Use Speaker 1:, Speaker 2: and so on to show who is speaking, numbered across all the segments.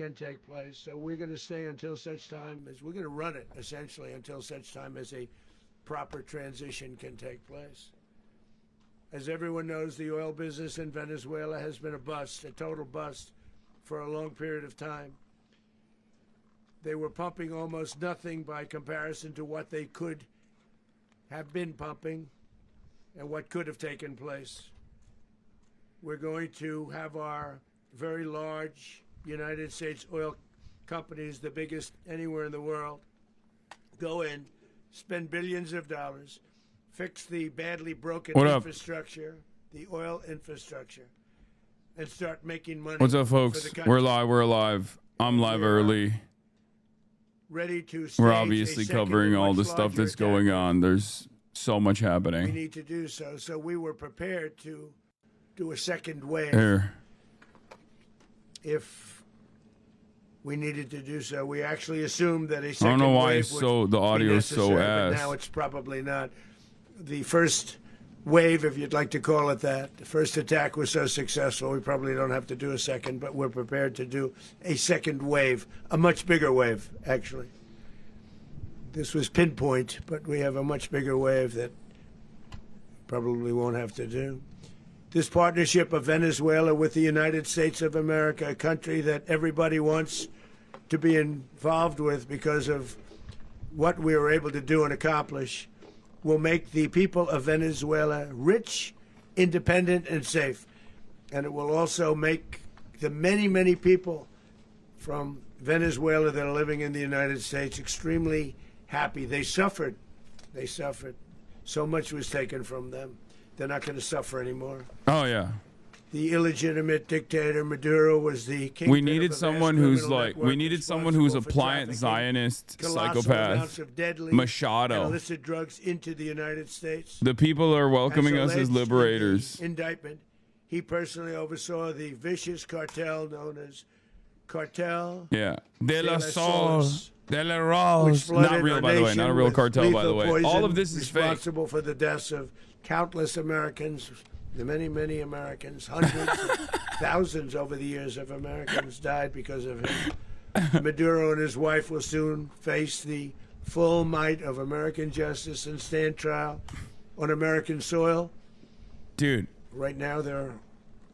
Speaker 1: can take place. So we're going to stay until such time as we're going to run it, essentially, until such time as a proper transition can take place. As everyone knows, the oil business in Venezuela has been a bust, a total bust, for a long period of time. They were pumping almost nothing by comparison to what they could have been pumping and what could have taken place. We're going to have our very large United States oil companies, the biggest anywhere in the world, go in, spend billions of dollars, fix the badly broken infrastructure, the oil infrastructure, and start making money.
Speaker 2: What's up, folks? We're live. We're alive. I'm live early.
Speaker 1: Ready to
Speaker 2: We're obviously covering all the stuff that's going on. There's so much happening.
Speaker 1: We need to do so. So we were prepared to do a second wave.
Speaker 2: Here.
Speaker 1: If we needed to do so, we actually assumed that a second wave.
Speaker 2: I don't know why
Speaker 1: would
Speaker 2: the audio is so ass.
Speaker 1: But now it's probably not. The first wave, if you'd like to call it that, the first attack was so successful, we probably don't have to do a second, but we're prepared to do a second wave, a much bigger wave, actually. This was pinpoint, but we have a much bigger wave that probably won't have to do. This partnership of Venezuela with the United States of America, a country that everybody wants to be involved with because of what we were able to do and accomplish, will make the people of Venezuela rich, independent, and safe. And it will also make the many, many people from Venezuela that are living in the United States extremely happy. They suffered. They suffered. So much was taken from them. They're not going to suffer anymore.
Speaker 2: Oh, yeah.
Speaker 1: The illegitimate dictator Maduro was the king.
Speaker 2: We needed someone who's like, we needed someone who's a pliant Zionist psychopath. Machado.
Speaker 1: Illicit drugs into the United States.
Speaker 2: The people are welcoming us as liberators.
Speaker 1: Indictment. He personally oversaw the vicious cartel known as Cartel.
Speaker 2: Yeah. De la Source. De la Rose. Not real, by the way. Not a real cartel, by the way. All of this is fake.
Speaker 1: Responsible for the deaths of countless Americans. The many, many Americans, hundreds, thousands over the years of Americans died because of him. Maduro and his wife will soon face the full might of American justice and stand trial on American soil.
Speaker 2: Dude.
Speaker 1: Right now they're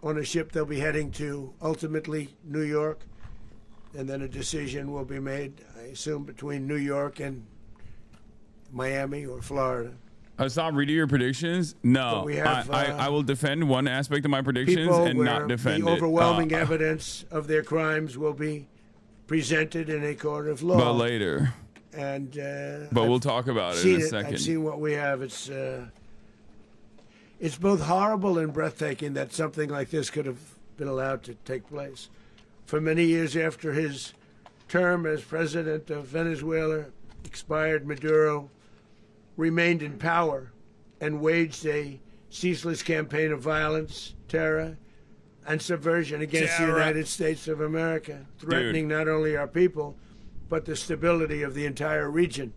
Speaker 1: on a ship they'll be heading to, ultimately, New York. And then a decision will be made, I assume, between New York and Miami or Florida.
Speaker 2: Hasan, reading your predictions? No, I will defend one aspect of my predictions and not defend
Speaker 1: the overwhelming evidence of their crimes will be presented in a court of law.
Speaker 2: But later.
Speaker 1: And
Speaker 2: but we'll talk about it in a second.
Speaker 1: I've seen what we have. It's both horrible and breathtaking that something like this could have been allowed to take place. For many years after his term as president of Venezuela expired, Maduro remained in power and waged a ceaseless campaign of violence, terror, and subversion against the United States of America, threatening not only our people, but the stability of the entire region.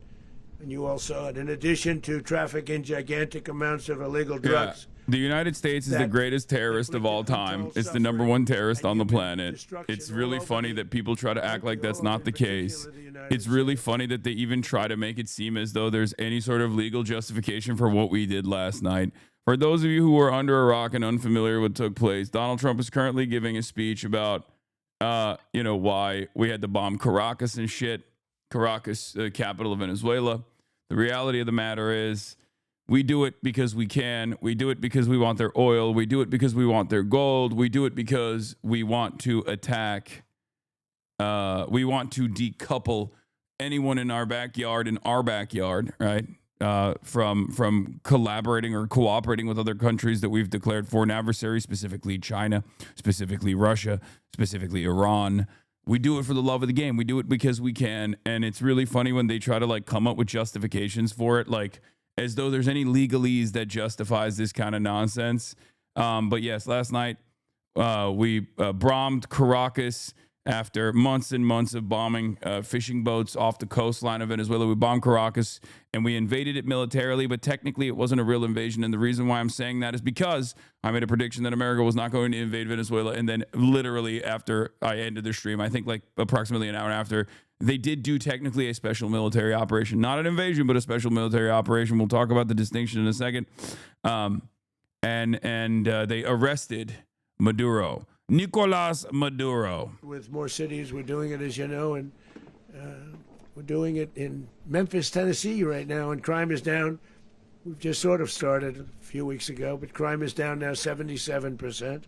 Speaker 1: And you all saw it. In addition to trafficking gigantic amounts of illegal drugs.
Speaker 2: The United States is the greatest terrorist of all time. It's the #1 terrorist on the planet. It's really funny that people try to act like that's not the case. It's really funny that they even try to make it seem as though there's any sort of legal justification for what we did last night. For those of you who are under a rock and unfamiliar with what took place, Donald Trump is currently giving a speech about, why we had to bomb Caracas and shit. Caracas, capital of Venezuela. The reality of the matter is, we do it because we can. We do it because we want their oil. We do it because we want their gold. We do it because we want to attack. We want to decouple anyone in our backyard, right? From collaborating or cooperating with other countries that we've declared foreign adversaries, specifically China, specifically Russia, specifically Iran. We do it for the love of the game. We do it because we can. And it's really funny when they try to come up with justifications for it, as though there's any legalese that justifies this kind of nonsense. But yes, last night we bombed Caracas after months and months of bombing fishing boats off the coastline of Venezuela. We bombed Caracas and we invaded it militarily, but technically it wasn't a real invasion. And the reason why I'm saying that is because I made a prediction that America was not going to invade Venezuela. And then literally after I ended the stream, I think like approximately an hour after, they did do technically a special military operation, not an invasion, but a special military operation. We'll talk about the distinction in a second. And they arrested Maduro. Nicolas Maduro.
Speaker 1: With more cities, we're doing it, as you know, and we're doing it in Memphis, Tennessee right now, and crime is down. We've just sort of started a few weeks ago, but crime is down now 77%.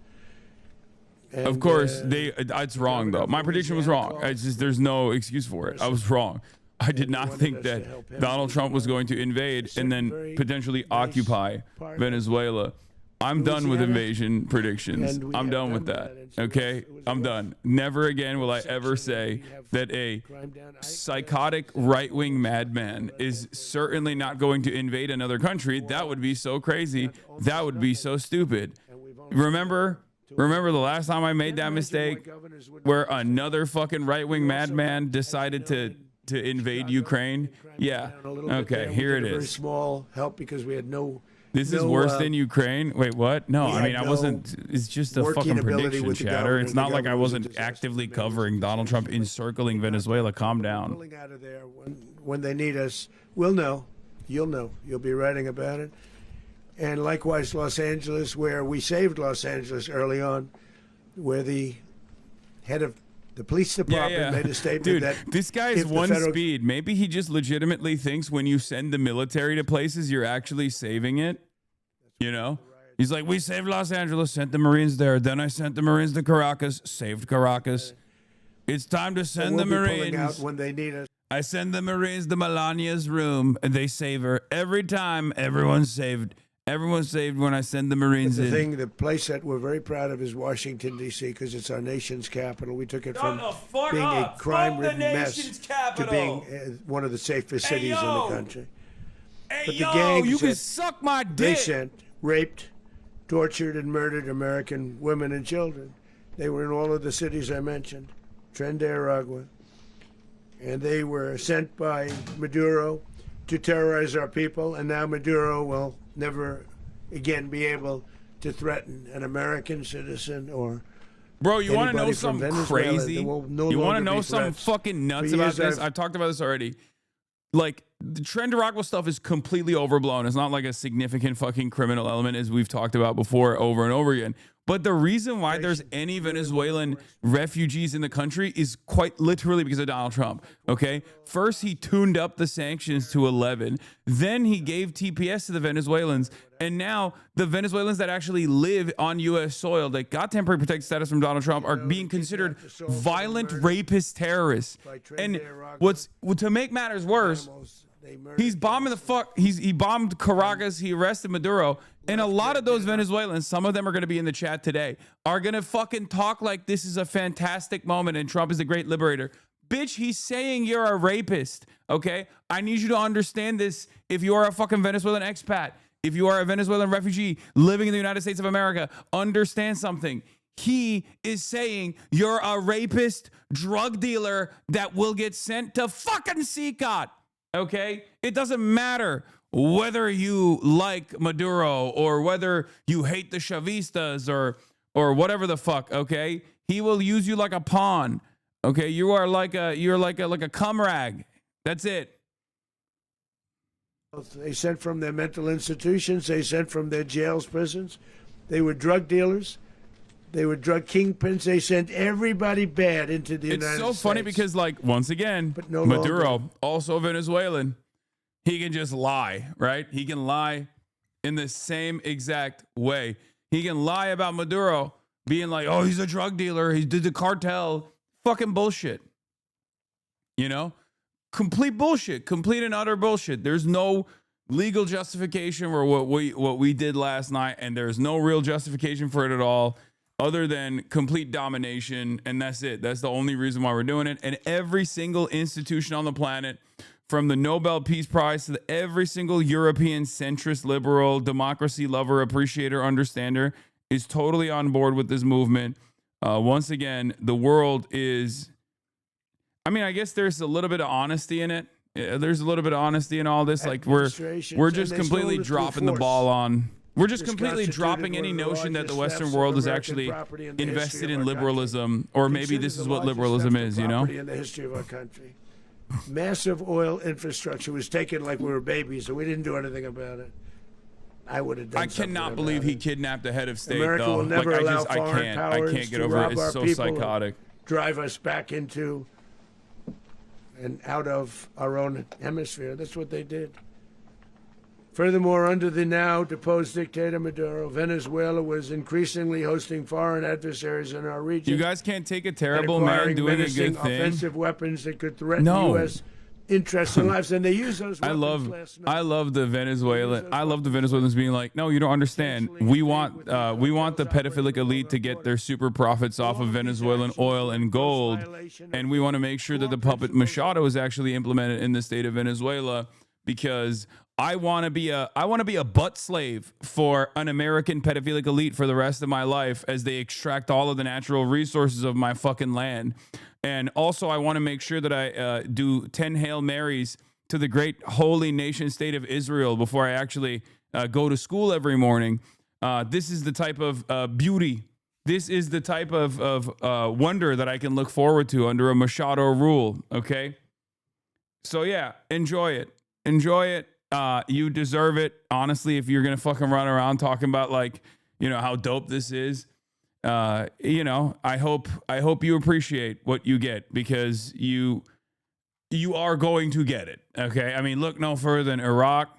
Speaker 1: And,
Speaker 2: of course, it's wrong, though. My prediction was wrong. It's just, there's no excuse for it. I was wrong. I did not think that Donald Trump was going to invade and then potentially occupy Venezuela. I'm done with invasion predictions. I'm done with that. Okay? I'm done. Never again will I ever say that a psychotic right-wing madman is certainly not going to invade another country. That would be so crazy. That would be so stupid. Remember the last time I made that mistake where another fucking right-wing madman decided to invade Ukraine? Yeah. Okay, here it is.
Speaker 1: Very small help because we had no.
Speaker 2: This is worse than Ukraine? Wait, what? No, I mean, I wasn't. It's just a fucking prediction, chatter. It's not like I wasn't actively covering Donald Trump encircling Venezuela. Calm down.
Speaker 1: Pulling out of there when they need us, we'll know. You'll know. You'll be writing about it. And likewise, Los Angeles, where we saved Los Angeles early on, where the head of the police department made a statement.
Speaker 2: Dude,
Speaker 1: that
Speaker 2: this guy is one speed. Maybe he just legitimately thinks when you send the military to places, you're actually saving it. You know? He's like, we saved Los Angeles, sent the Marines there. Then I sent the Marines to Caracas, saved Caracas. It's time to send the Marines.
Speaker 1: Out when they need us.
Speaker 2: I send the Marines to Melania's room, and they save her. Every time, everyone's saved. Everyone's saved when I send the Marines in.
Speaker 1: The place that we're very proud of is Washington, D.C., because it's our nation's capital. We took it from being a crime-ridden mess to being one of the safest cities in the country. But the gangs
Speaker 2: you can suck my dick.
Speaker 1: They sent raped, tortured, and murdered American women and children. They were in all of the cities I mentioned, Tren de Aragua. And they were sent by Maduro to terrorize our people, and now Maduro will never again be able to threaten an American citizen or
Speaker 2: Bro, you want to know
Speaker 1: from
Speaker 2: something
Speaker 1: Venezuela.
Speaker 2: crazy? You want to know something fucking nuts about this? I've talked about this already. Like, the Tren de Aragua stuff is completely overblown. It's not like a significant fucking criminal element, as we've talked about before over and over again. But the reason why there's any Venezuelan refugees in the country is quite literally because of Donald Trump, okay? First, he tuned up the sanctions to 11. Then he gave TPS to the Venezuelans. And now the Venezuelans that actually live on U.S. soil that got temporary protected status from Donald Trump are being considered violent rapist terrorists. And to make matters worse, he's bombing he bombed Caracas, he arrested Maduro, and a lot of those Venezuelans, some of them are going to be in the chat today, are going to fucking talk like this is a fantastic moment and Trump is a great liberator. Bitch, he's saying you're a rapist, okay? I need you to understand this if you are a fucking Venezuelan expat. If you are a Venezuelan refugee living in the United States of America, understand something. He is saying you're a rapist drug dealer that will get sent to fucking CCOT. Okay? It doesn't matter whether you like Maduro or whether you hate the Chavistas or whatever the fuck, okay? He will use you like a pawn. Okay? You're like a cum rag. That's it.
Speaker 1: They sent from their mental institutions, they sent from their jails, prisons. They were drug dealers. They were drug kingpins. They sent everybody bad into the United States.
Speaker 2: It's so funny because, like, once again, Maduro, also Venezuelan, he can just lie, right? He can lie in the same exact way. He can lie about Maduro being like, oh, he's a drug dealer. He did the cartel. Fucking bullshit. You know? Complete bullshit. Complete and utter bullshit. There's no legal justification for what we did last night, and there's no real justification for it at all, other than complete domination, and that's it. That's the only reason why we're doing it. And every single institution on the planet, from the Nobel Peace Prize to every single European centrist, liberal, democracy lover, appreciator, understander, is totally on board with this movement Once again, the world is, I mean, I guess there's a little bit of honesty in it. There's a little bit of honesty in all this. Like we're just completely dropping the ball on. We're just completely dropping any notion that the Western world is actually invested in liberalism, or maybe this is what liberalism is, you know?
Speaker 1: In the history of our country. Massive oil infrastructure was taken like we were babies, and we didn't do anything about it. I would have done.
Speaker 2: I cannot believe he kidnapped the head of state.
Speaker 1: America
Speaker 2: though.
Speaker 1: will never allow
Speaker 2: I can't get over it. It's so psychotic.
Speaker 1: Drive us back into and out of our own hemisphere. That's what they did. Furthermore, under the now deposed dictator Maduro, Venezuela was increasingly hosting foreign adversaries in our region.
Speaker 2: You guys can't take a terrible man doing a good thing.
Speaker 1: Offensive weapons that could threaten U.S. interests and lives, and they use those weapons last night.
Speaker 2: I love the Venezuelans being like, no, you don't understand. We want the pedophilic elite to get their super profits off of Venezuelan oil and gold, and we want to make sure that the puppet Machado is actually implemented in the state of Venezuela, because I want to be a butt slave for an American pedophilic elite for the rest of my life as they extract all of the natural resources of my fucking land. And also, I want to make sure that I do 10 Hail Marys to the great holy nation state of Israel before I actually go to school every morning. This is the type of beauty. This is the type of wonder that I can look forward to under a Machado rule, okay? So, yeah, enjoy it. Enjoy it. You deserve it. Honestly, if you're going to fucking run around talking about, like, you know, how dope this is, you know, I hope you appreciate what you get, because you are going to get it. Okay. I mean, look no further than Iraq.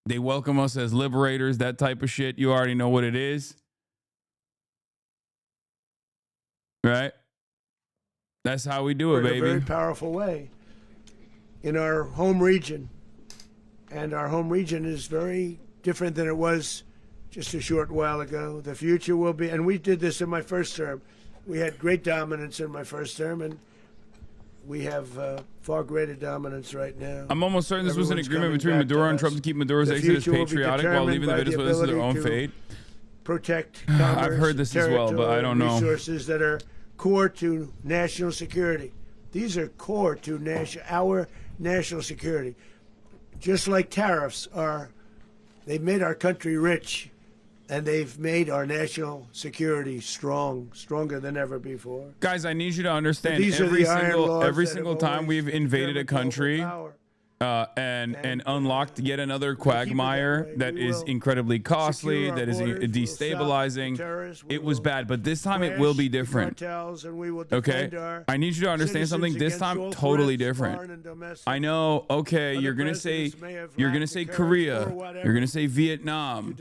Speaker 2: They welcome us as liberators, that type of shit. You already know what it is. Right? That's how we do it, baby.
Speaker 1: In a very powerful way in our home region. And our home region is very different than it was just a short while ago. The future will be, and we did this in my first term. We had great dominance in my first term, and we have far greater dominance right now.
Speaker 2: I'm almost certain this was an agreement between Maduro and Trump to keep Maduro's exodus patriotic while leaving the Venezuelans to their own fate.
Speaker 1: Protect commerce,
Speaker 2: I've heard this as well, but I don't know.
Speaker 1: Resources that are core to national security. These are core to our national security. Just like tariffs are, they've made our country rich, and they've made our national security stronger than ever before.
Speaker 2: Guys, I need you to understand, every single time we've invaded a country and unlocked yet another quagmire that is incredibly costly, that is destabilizing, it was bad. But this time it will be different. Okay? I need you to understand something. This time, totally different. I know, okay, you're gonna say Korea, you're gonna say Vietnam,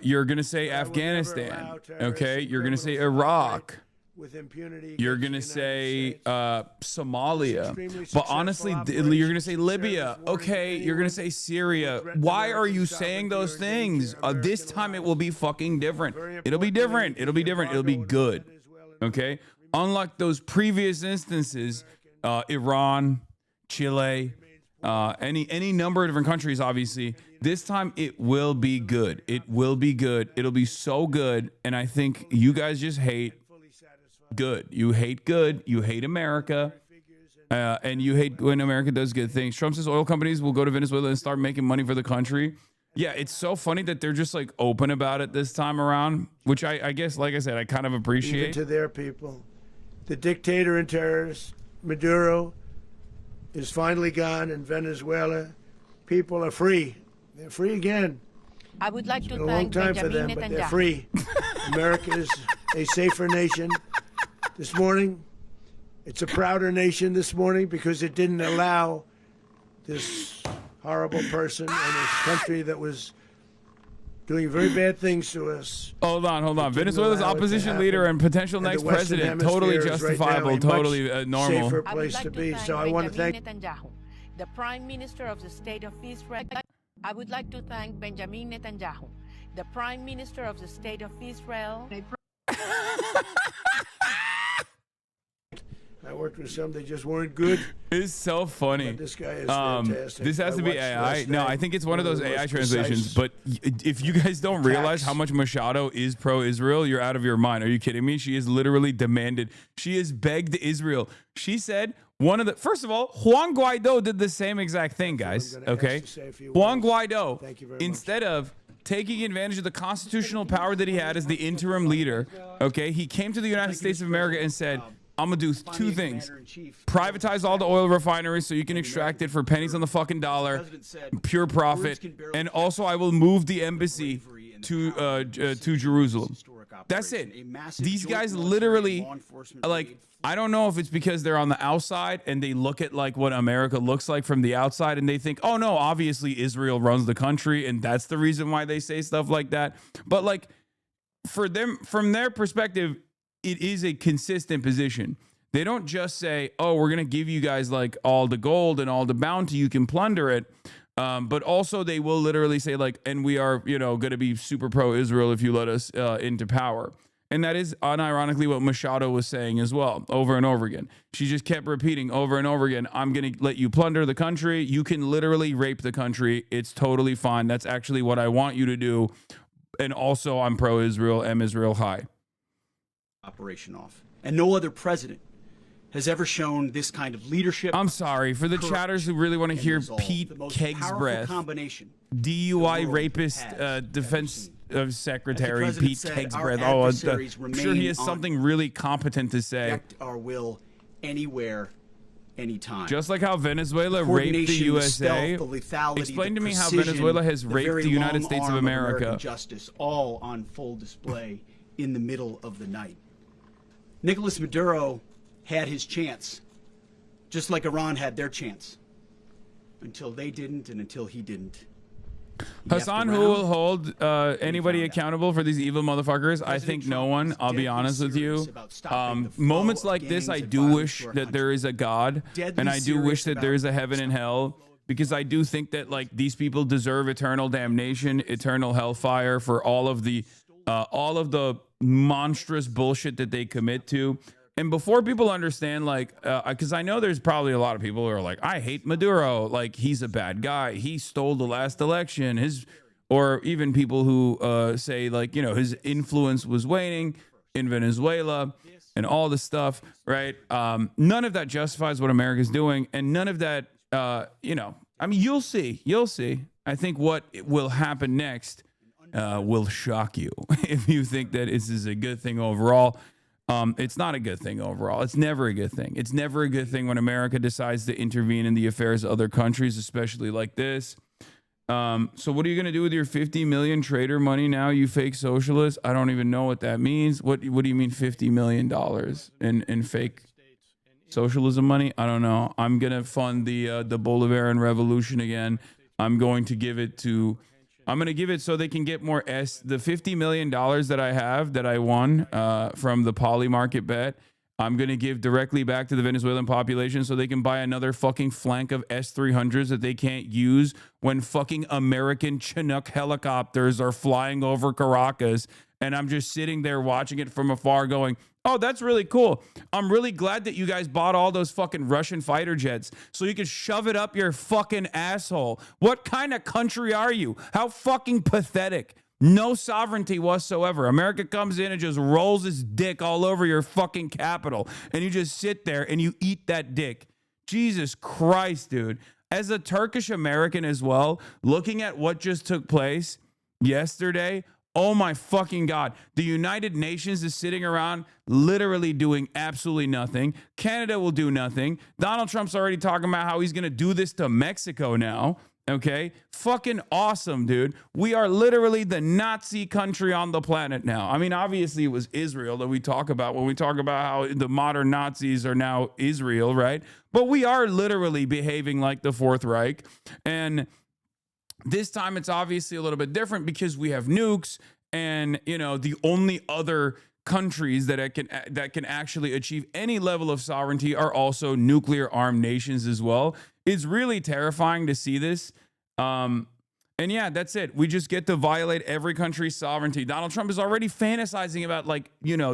Speaker 2: you're gonna say Afghanistan, okay? You're gonna say Iraq.
Speaker 1: With impunity,
Speaker 2: you're going to say Somalia, but honestly, you're going to say Libya. Okay, you're going to say Syria. Why are you saying those things? This time it will be fucking different. It'll be different. It'll be different. It'll be good. Okay? Unlike those previous instances, Iran, Chile, any number of different countries, obviously, this time it will be good. It will be good. It'll be so good. And I think you guys just hate good. You hate good. You hate America. And you hate when America does good things. Trump says oil companies will go to Venezuela and start making money for the country. Yeah, it's so funny that they're just like open about it this time around, which I guess, like I said, I kind of appreciate.
Speaker 1: Even to their people. The dictator and terrorist, Maduro, is finally gone in Venezuela. People are free. They're free again.
Speaker 3: I would like to thank
Speaker 1: a long time for them, but they're free. America is a safer nation. This morning, it's a prouder nation this morning because it didn't allow this horrible person and this country that was doing very bad things to us.
Speaker 2: Hold on. Venezuela's opposition leader and potential next president, totally justifiable, totally normal.
Speaker 1: Safer place to be. So I want to thank
Speaker 3: Netanyahu, the Prime Minister of the State of Israel. I would like to thank Benjamin Netanyahu, the Prime Minister of the State of Israel.
Speaker 1: worked with some. They just weren't good.
Speaker 2: It's so funny.
Speaker 1: But this guy is fantastic.
Speaker 2: This has to be AI. No, I think it's one of those AI translations. But if you guys don't realize how much Machado is pro-Israel, you're out of your mind. Are you kidding me? She has literally demanded. She has begged Israel. She said first of all, Juan Guaido did the same exact thing, guys. Okay, Juan Guaido, instead of taking advantage of the constitutional power that he had as the interim leader, okay, he came to the United States of America and said, I'm gonna do two things: privatize all the oil refineries so you can extract it for pennies on the fucking dollar, pure profit, and also I will move the embassy to Jerusalem. That's it. These guys literally, like, I don't know if it's because they're on the outside and they look at like what America looks like from the outside and they think, oh no, obviously Israel runs the country and that's the reason why they say stuff like that. But like, for them, from their perspective, it is a consistent position. They don't just say, oh, we're going to give you guys like all the gold and all the bounty, you can plunder it. But also they will literally say like, and we are, going to be super pro-Israel if you let us into power. And that is unironically what Machado was saying as well, over and over again. She just kept repeating over and over again, I'm going to let you plunder the country. You can literally rape the country. It's totally fine. That's actually what I want you to do. And also I'm pro-Israel, Israel high.
Speaker 4: Operation off. And no other president has ever shown this kind of leadership.
Speaker 2: I'm sorry, for the chatters who really want to hear Pete Keg's breath, DUI rapist defense secretary Pete Keg's breath. Oh, I'm sure he has something really competent to say.
Speaker 4: Our will anywhere, anytime.
Speaker 2: Just like how Venezuela raped the USA. Explain to me how Venezuela has raped the United States of America.
Speaker 4: Justice, all on full display in the middle of the night. Nicolas Maduro had his chance, just like Iran had their chance, until they didn't and until he didn't.
Speaker 2: Hasan, who will hold anybody accountable for these evil motherfuckers? I think no one. I'll be honest with you. Moments like this, I do wish that there is a God, and I do wish that there is a heaven and hell, because I do think that like these people deserve eternal damnation, eternal hellfire for all of the monstrous bullshit that they commit to. And before people understand, like, because I know there's probably a lot of people who are like, I hate Maduro, like he's a bad guy, he stole the last election, or even people who say like, his influence was waning in Venezuela and all this stuff, right? None of that justifies what America's doing, and none of that, I mean, you'll see. I think what will happen next will shock you if you think that this is a good thing overall. It's not a good thing overall. It's never a good thing. It's never a good thing when America decides to intervene in the affairs of other countries, especially like this. So what are you going to do with your 50 million trader money now, you fake socialist? I don't even know what that means. What do you mean $50 million in fake socialism money? I don't know. I'm going to fund the Bolivarian revolution again. I'm going to give it so they can get more the $50 million that I have, that I won from the poly market bet, I'm going to give directly back to the Venezuelan population so they can buy another fucking flank of S-300s that they can't use when fucking American Chinook helicopters are flying over Caracas. And I'm just sitting there watching it from afar going, oh, that's really cool. I'm really glad that you guys bought all those fucking Russian fighter jets so you could shove it up your fucking asshole. What kind of country are you? How fucking pathetic. No sovereignty whatsoever. America comes in and just rolls its dick all over your fucking capital, and you just sit there and you eat that dick. Jesus Christ, dude. As a Turkish American as well, looking at what just took place yesterday, oh my fucking God. The United Nations is sitting around literally doing absolutely nothing. Canada will do nothing. Donald Trump's already talking about how he's going to do this to Mexico now. Okay? Fucking awesome, dude. We are literally the Nazi country on the planet now. I mean, obviously it was Israel that we talk about when we talk about how the modern Nazis are now Israel, right? But we are literally behaving like the Fourth Reich. And this time it's obviously a little bit different because we have nukes, and the only other countries that can actually achieve any level of sovereignty are also nuclear armed nations as well. It's really terrifying to see this. And yeah, that's it. We just get to violate every country's sovereignty. Donald Trump is already fantasizing about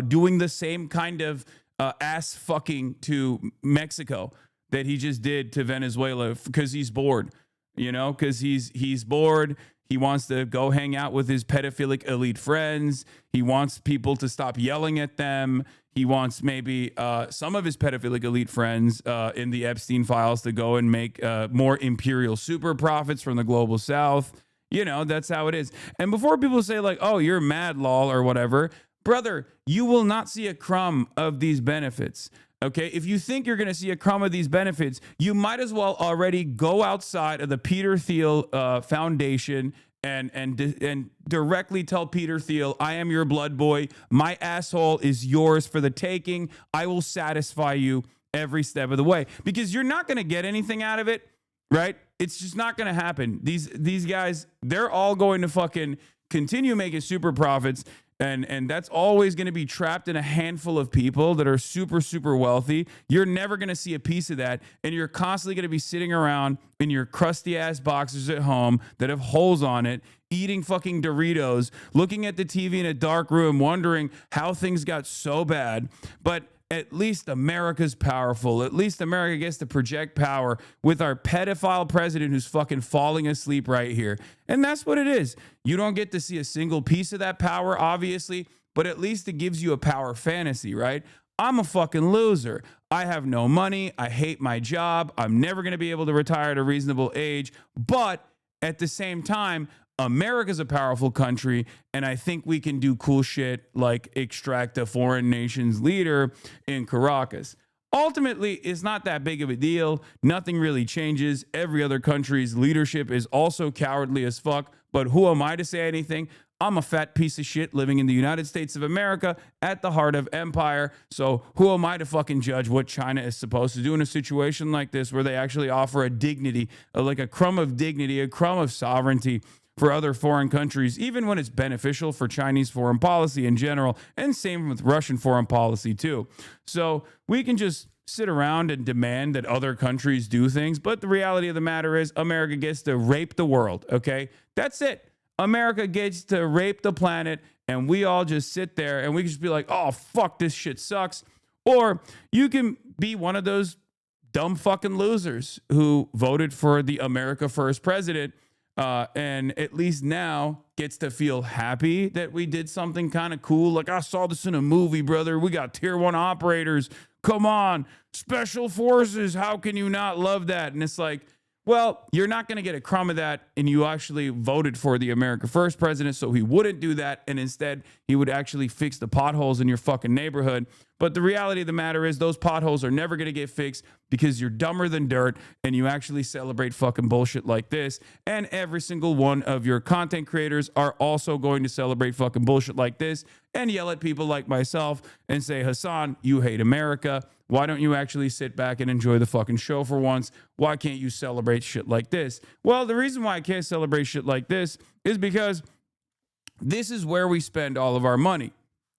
Speaker 2: doing the same kind of ass fucking to Mexico that he just did to Venezuela because he's bored, you know, because he's bored. He wants to go hang out with his pedophilic elite friends. He wants people to stop yelling at them. He wants maybe some of his pedophilic elite friends in the Epstein files to go and make more imperial super profits from the global south. You know, that's how it is. And before people say like, oh, you're mad, lol, or whatever, brother, you will not see a crumb of these benefits. Okay, if you think you're going to see a crumb of these benefits, you might as well already go outside of the Peter Thiel Foundation and directly tell Peter Thiel, I am your blood boy. My asshole is yours for the taking. I will satisfy you every step of the way, because you're not going to get anything out of it, right? It's just not going to happen. These guys, they're all going to fucking continue making super profits. And that's always going to be trapped in a handful of people that are super, super wealthy. You're never going to see a piece of that. And you're constantly going to be sitting around in your crusty ass boxers at home that have holes on it, eating fucking Doritos, looking at the TV in a dark room, wondering how things got so bad. But at least America's powerful. At least America gets to project power with our pedophile president who's fucking falling asleep right here. And that's what it is. You don't get to see a single piece of that power, obviously, but at least it gives you a power fantasy, right? I'm a fucking loser. I have no money. I hate my job. I'm never going to be able to retire at a reasonable age. But at the same time, America's a powerful country, and I think we can do cool shit like extract a foreign nation's leader in Caracas. Ultimately, it's not that big of a deal. Nothing really changes. Every other country's leadership is also cowardly as fuck, but who am I to say anything? I'm a fat piece of shit living in the United States of America at the heart of empire. So who am I to fucking judge what China is supposed to do in a situation like this where they actually offer a dignity, like a crumb of dignity, a crumb of sovereignty for other foreign countries, even when it's beneficial for Chinese foreign policy in general, and same with Russian foreign policy too. So we can just sit around and demand that other countries do things, but the reality of the matter is America gets to rape the world, okay? That's it. America gets to rape the planet, and we all just sit there and we can just be like, oh, fuck, this shit sucks. Or you can be one of those dumb fucking losers who voted for the America First president, and at least now gets to feel happy that we did something kind of cool. Like, I saw this in a movie, brother. We got tier 1 operators. Come on, special forces. How can you not love that? And it's like, well, you're not going to get a crumb of that, and you actually voted for the America First president, so he wouldn't do that, and instead he would actually fix the potholes in your fucking neighborhood. But the reality of the matter is those potholes are never going to get fixed because you're dumber than dirt, and you actually celebrate fucking bullshit like this. And every single one of your content creators are also going to celebrate fucking bullshit like this and yell at people like myself and say, Hasan, you hate America. Why don't you actually sit back and enjoy the fucking show for once? Why can't you celebrate shit like this? Well, the reason why I can't celebrate shit like this is because this is where we spend all of our money,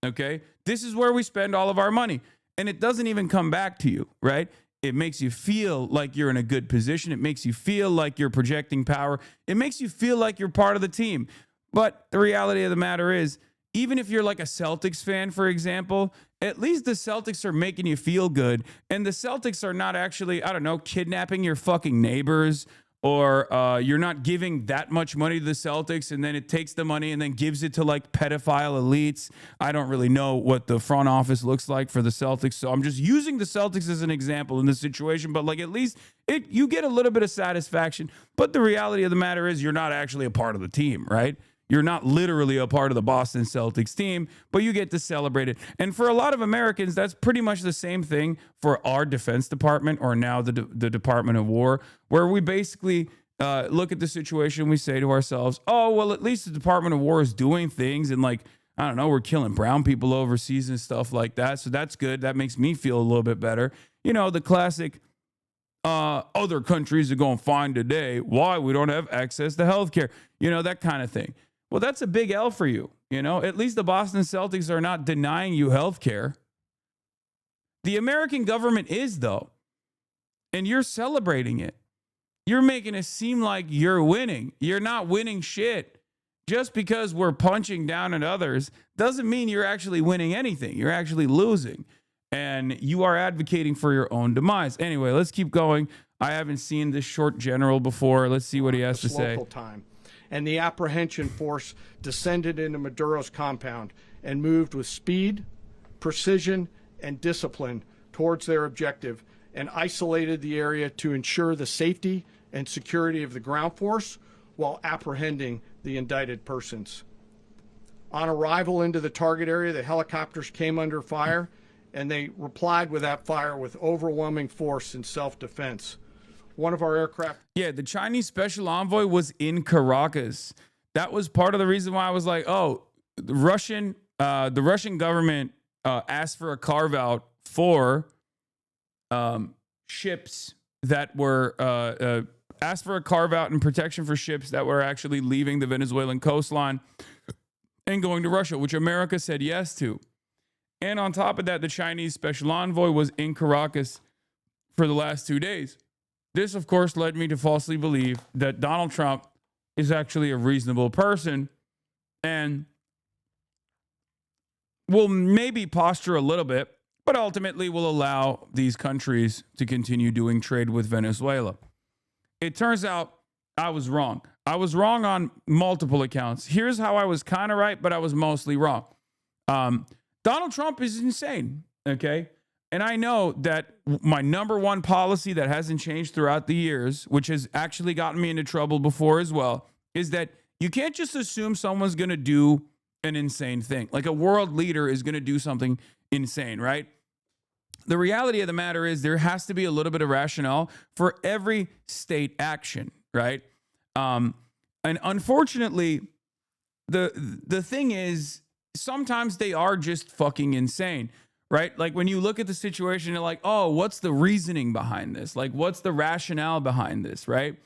Speaker 2: okay? This is where we spend all of our money, and it doesn't even come back to you, right? It makes you feel like you're in a good position. It makes you feel like you're projecting power. It makes you feel like you're part of the team. But the reality of the matter is, even if you're like a Celtics fan, for example, at least the Celtics are making you feel good. And the Celtics are not actually, I don't know, kidnapping your fucking neighbors, or you're not giving that much money to the Celtics and then it takes the money and then gives it to like pedophile elites. I don't really know what the front office looks like for the Celtics, so I'm just using the Celtics as an example in this situation. But like, at least you get a little bit of satisfaction. But the reality of the matter is you're not actually a part of the team, right? You're not literally a part of the Boston Celtics team, but you get to celebrate it. And for a lot of Americans, that's pretty much the same thing for our Defense Department, or now the Department of War, where we basically look at the situation, we say to ourselves, oh, well, at least the Department of War is doing things, and like, I don't know, we're killing brown people overseas and stuff like that. So that's good. That makes me feel a little bit better. You know, the classic, other countries are going to find today why we don't have access to healthcare, you know, that kind of thing. Well, that's a big L for you. You know, at least the Boston Celtics are not denying you health care. The American government is, though, and you're celebrating it. You're making it seem like you're winning. You're not winning shit. Just because we're punching down at others doesn't mean you're actually winning anything. You're actually losing. and you are advocating for your own demise. Anyway, let's keep going. I haven't seen this short general before. Let's see what he has to say.
Speaker 5: Local time. And the apprehension force descended into Maduro's compound and moved with speed, precision, and discipline towards their objective, and isolated the area to ensure the safety and security of the ground force while apprehending the indicted persons. On arrival into the target area, the helicopters came under fire, and they replied with that fire with overwhelming force in self-defense. One of our aircraft...
Speaker 2: Yeah, the Chinese special envoy was in Caracas. That was part of the reason why I was like, oh, the Russian government asked for a carve-out for ships that were... asked for a carve-out and protection for ships that were actually leaving the Venezuelan coastline and going to Russia, which America said yes to. And on top of that, the Chinese special envoy was in Caracas for the last 2 days. This, of course, led me to falsely believe that Donald Trump is actually a reasonable person and will maybe posture a little bit, but ultimately will allow these countries to continue doing trade with Venezuela. It turns out I was wrong. I was wrong on multiple accounts. Here's how I was kind of right, but I was mostly wrong. Donald Trump is insane, okay? And I know that my number one policy that hasn't changed throughout the years, which has actually gotten me into trouble before as well, is that you can't just assume someone's going to do an insane thing. Like a world leader is going to do something insane, right? The reality of the matter is there has to be a little bit of rationale for every state action, right? And unfortunately, the thing is, sometimes they are just fucking insane, right? Like when you look at the situation, you're like, oh, what's the reasoning behind this? Like, what's the rationale behind this, right?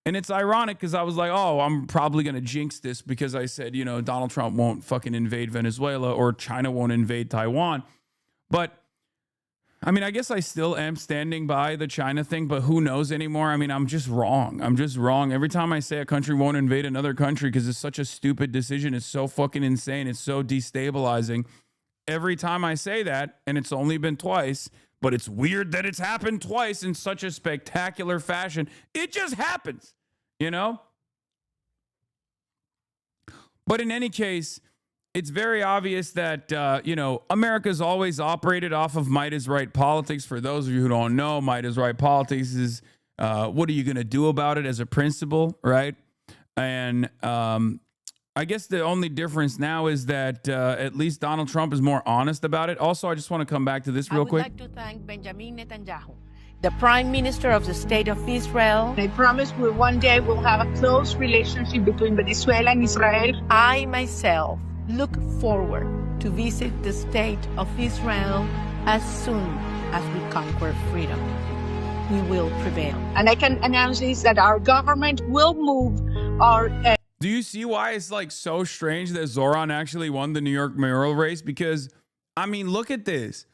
Speaker 2: And it's ironic because I was like, oh, I'm probably going to jinx this because I said, you know, Donald Trump won't fucking invade Venezuela or China won't invade Taiwan. But I mean, I guess I still am standing by the China thing, but who knows anymore? I mean, I'm just wrong. I'm just wrong. Every time I say a country won't invade another country because it's such a stupid decision, it's so fucking insane, it's so destabilizing. Every time I say that, and it's only been twice, but it's weird that it's happened twice in such a spectacular fashion. It just happens, you know? But in any case, it's very obvious that, you know, America's always operated off of might is right politics. For those of you who don't know, might is right politics is what are you going to do about it as a principle, right? And I guess the only difference now is that at least Donald Trump is more honest about it. Also, I just want to come back to this real quick.
Speaker 3: I would like to thank Benjamin Netanyahu, the Prime Minister of the State of Israel.
Speaker 6: I promise we one day will have a close relationship between Venezuela and Israel.
Speaker 3: I myself look forward to visit the State of Israel as soon as we conquer freedom. We will prevail.
Speaker 6: And I can announce this, that our government will move our...
Speaker 2: Do you see why it's like so strange that Zoran actually won the New York mayoral race? Because, I mean, look at this.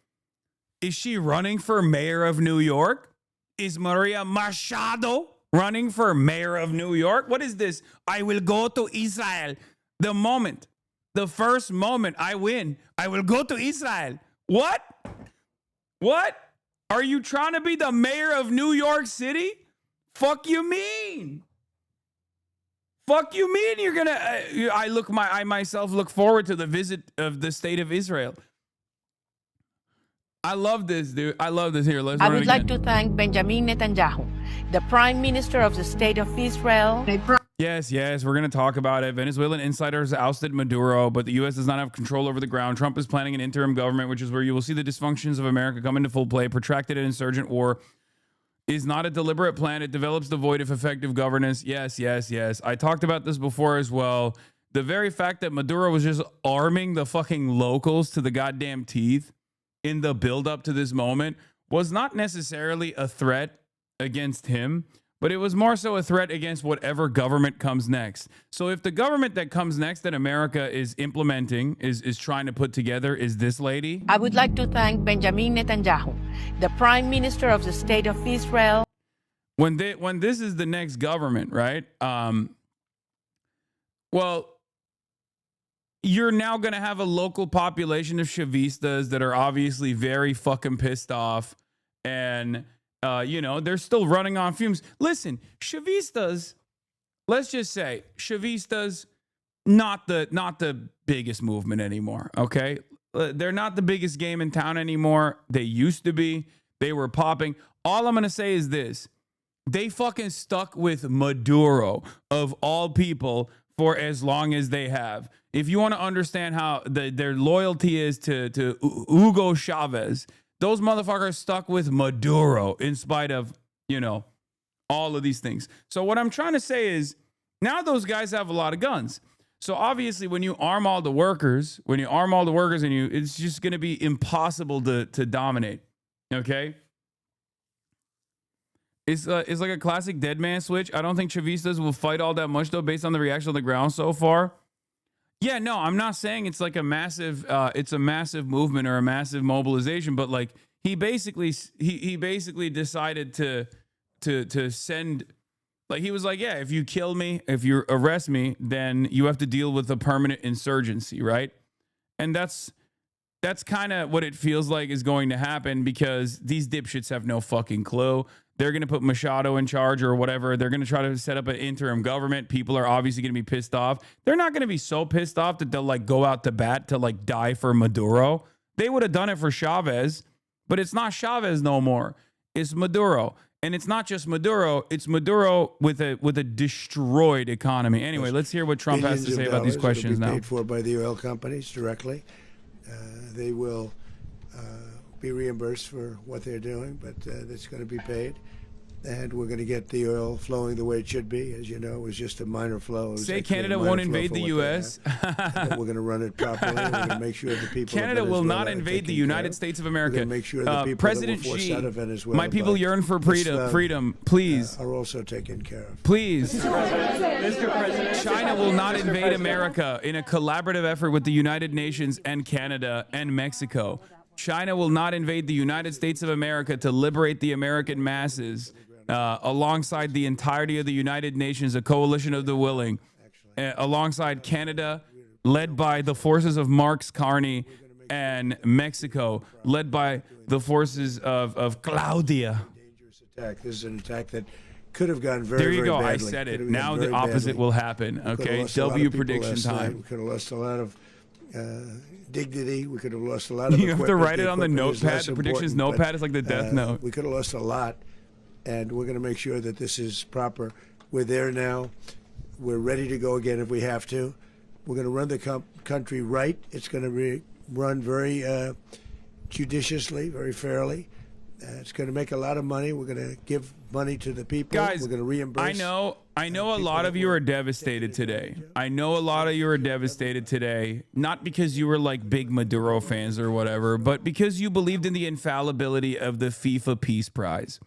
Speaker 2: Is she running for mayor of New York? Is Maria Machado running for mayor of New York? What is this? I will go to Israel. The first moment I win, I will go to Israel. What? What? Are you trying to be the mayor of New York City? Fuck you mean? Fuck you mean you're gonna? I myself look forward to the visit of the state of Israel. I love this, dude. I love this. Here, let's run it again.
Speaker 3: I would like to thank Benjamin Netanyahu, the Prime Minister of the State of Israel.
Speaker 2: Yes, we're going to talk about it. Venezuelan insiders ousted Maduro, but the U.S. does not have control over the ground. Trump is planning an interim government, which is where you will see the dysfunctions of America come into full play. Protracted and insurgent war is not a deliberate plan. It develops the void of effective governance. Yes. I talked about this before as well. The very fact that Maduro was just arming the fucking locals to the goddamn teeth in the buildup to this moment was not necessarily a threat against him, but it was more so a threat against whatever government comes next. So if the government that comes next that America is implementing, is trying to put together, is this lady.
Speaker 3: I would like to thank Benjamin Netanyahu, the Prime Minister of the State of Israel.
Speaker 2: When this is the next government, right? Well, you're now going to have a local population of Chavistas that are obviously very fucking pissed off. And, you know, they're still running on fumes. Listen, Chavistas, let's just say, Chavistas, not the biggest movement anymore, okay? They're not the biggest game in town anymore. They used to be. They were popping. All I'm going to say is this. They fucking stuck with Maduro, of all people, for as long as they have. If you want to understand how their loyalty is to Hugo Chavez, those motherfuckers stuck with Maduro in spite of, you know, all of these things. So what I'm trying to say is now those guys have a lot of guns. So obviously when you arm all the workers, it's just going to be impossible to dominate. Okay? It's like a classic dead man switch. I don't think Chavistas will fight all that much, though, based on the reaction on the ground so far. Yeah, no, I'm not saying it's like a massive movement or a massive mobilization, but like he basically decided to send, like he was like, yeah, if you kill me, if you arrest me, then you have to deal with a permanent insurgency, right? And that's kind of what it feels like is going to happen because these dipshits have no fucking clue. They're going to put Machado in charge or whatever. They're going to try to set up an interim government. People are obviously going to be pissed off. They're not going to be so pissed off that they'll like go out to bat to like die for Maduro. They would have done it for Chavez, but it's not Chavez no more. It's Maduro. And it's not just Maduro. It's Maduro with a destroyed economy. Anyway, let's hear what Trump has to say about these questions now.
Speaker 1: Paid for by the oil companies directly. They will be reimbursed for what they're doing, but it's going to be paid. And we're going to get the oil flowing the way it should be. As you know, it was just a minor flow.
Speaker 2: Say Canada won't invade the U.S.
Speaker 1: We're going to run it properly. We're going to make sure the people
Speaker 2: Canada will not invade the United States of America.
Speaker 1: We're going to make sure the people
Speaker 2: President
Speaker 1: that were forced
Speaker 2: Xi,
Speaker 1: out of Venezuela
Speaker 2: my people yearn for freedom. Please.
Speaker 1: Are also taken care of.
Speaker 2: Please. Mr. President. China will not invade America in a collaborative effort with the United Nations and Canada and Mexico. China will not invade the United States of America to liberate the American masses alongside the entirety of the United Nations, a coalition of the willing, alongside Canada, led by the forces of Marx Carney, and Mexico, led by the forces of Claudia.
Speaker 1: Attack. This is an attack that could have gone very,
Speaker 2: there you
Speaker 1: very
Speaker 2: go.
Speaker 1: badly.
Speaker 2: I said it. Now the opposite will happen. Okay. W prediction time.
Speaker 1: We could have lost a lot of dignity. We could have lost a lot of.
Speaker 2: You have to write it on the notepad. The predictions notepad is like the death note.
Speaker 1: We could have lost a lot, and we're going to make sure that this is proper. We're there now. We're ready to go again if we have to. We're going to run the country right. It's going to be run very judiciously, very fairly. It's going to make a lot of money. We're going to give money to the people.
Speaker 2: Guys,
Speaker 1: we're going to reimburse.
Speaker 2: I know a lot of you are devastated today. I know a lot of you are devastated today, not because you were like big Maduro fans or whatever, but because you believed in the infallibility of the FIFA Peace Prize.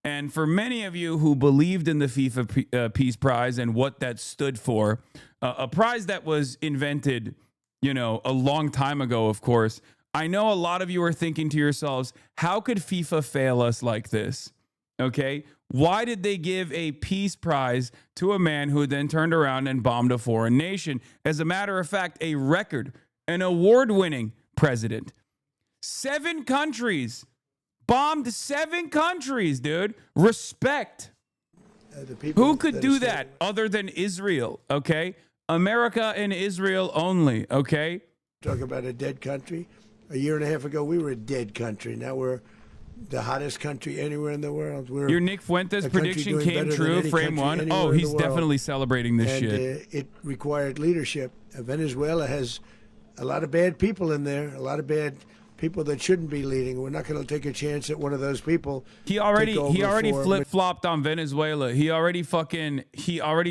Speaker 2: And for many of you who believed in the FIFA Peace Prize and what that stood for, a prize that was invented, you know, a long time ago, of course, I know a lot of you are thinking to yourselves, how could FIFA fail us like this? Okay. Why did they give a peace prize to a man who then turned around and bombed a foreign nation? As a matter of fact, a record, an award-winning president. 7 countries. Bombed 7 countries, dude. Respect. Who could do that other than Israel? Okay. America and Israel only. Okay.
Speaker 1: Talk about a dead country. A year and a half ago, we were a dead country. Now we're the hottest country anywhere in the world.
Speaker 2: Your Nick Fuentes prediction came true, frame 1. Oh, he's definitely celebrating this shit.
Speaker 1: It required leadership. Venezuela has a lot of bad people in there, a lot of bad people that shouldn't be leading. We're not going to take a chance at one of those people.
Speaker 2: He already flip-flopped on Venezuela. He already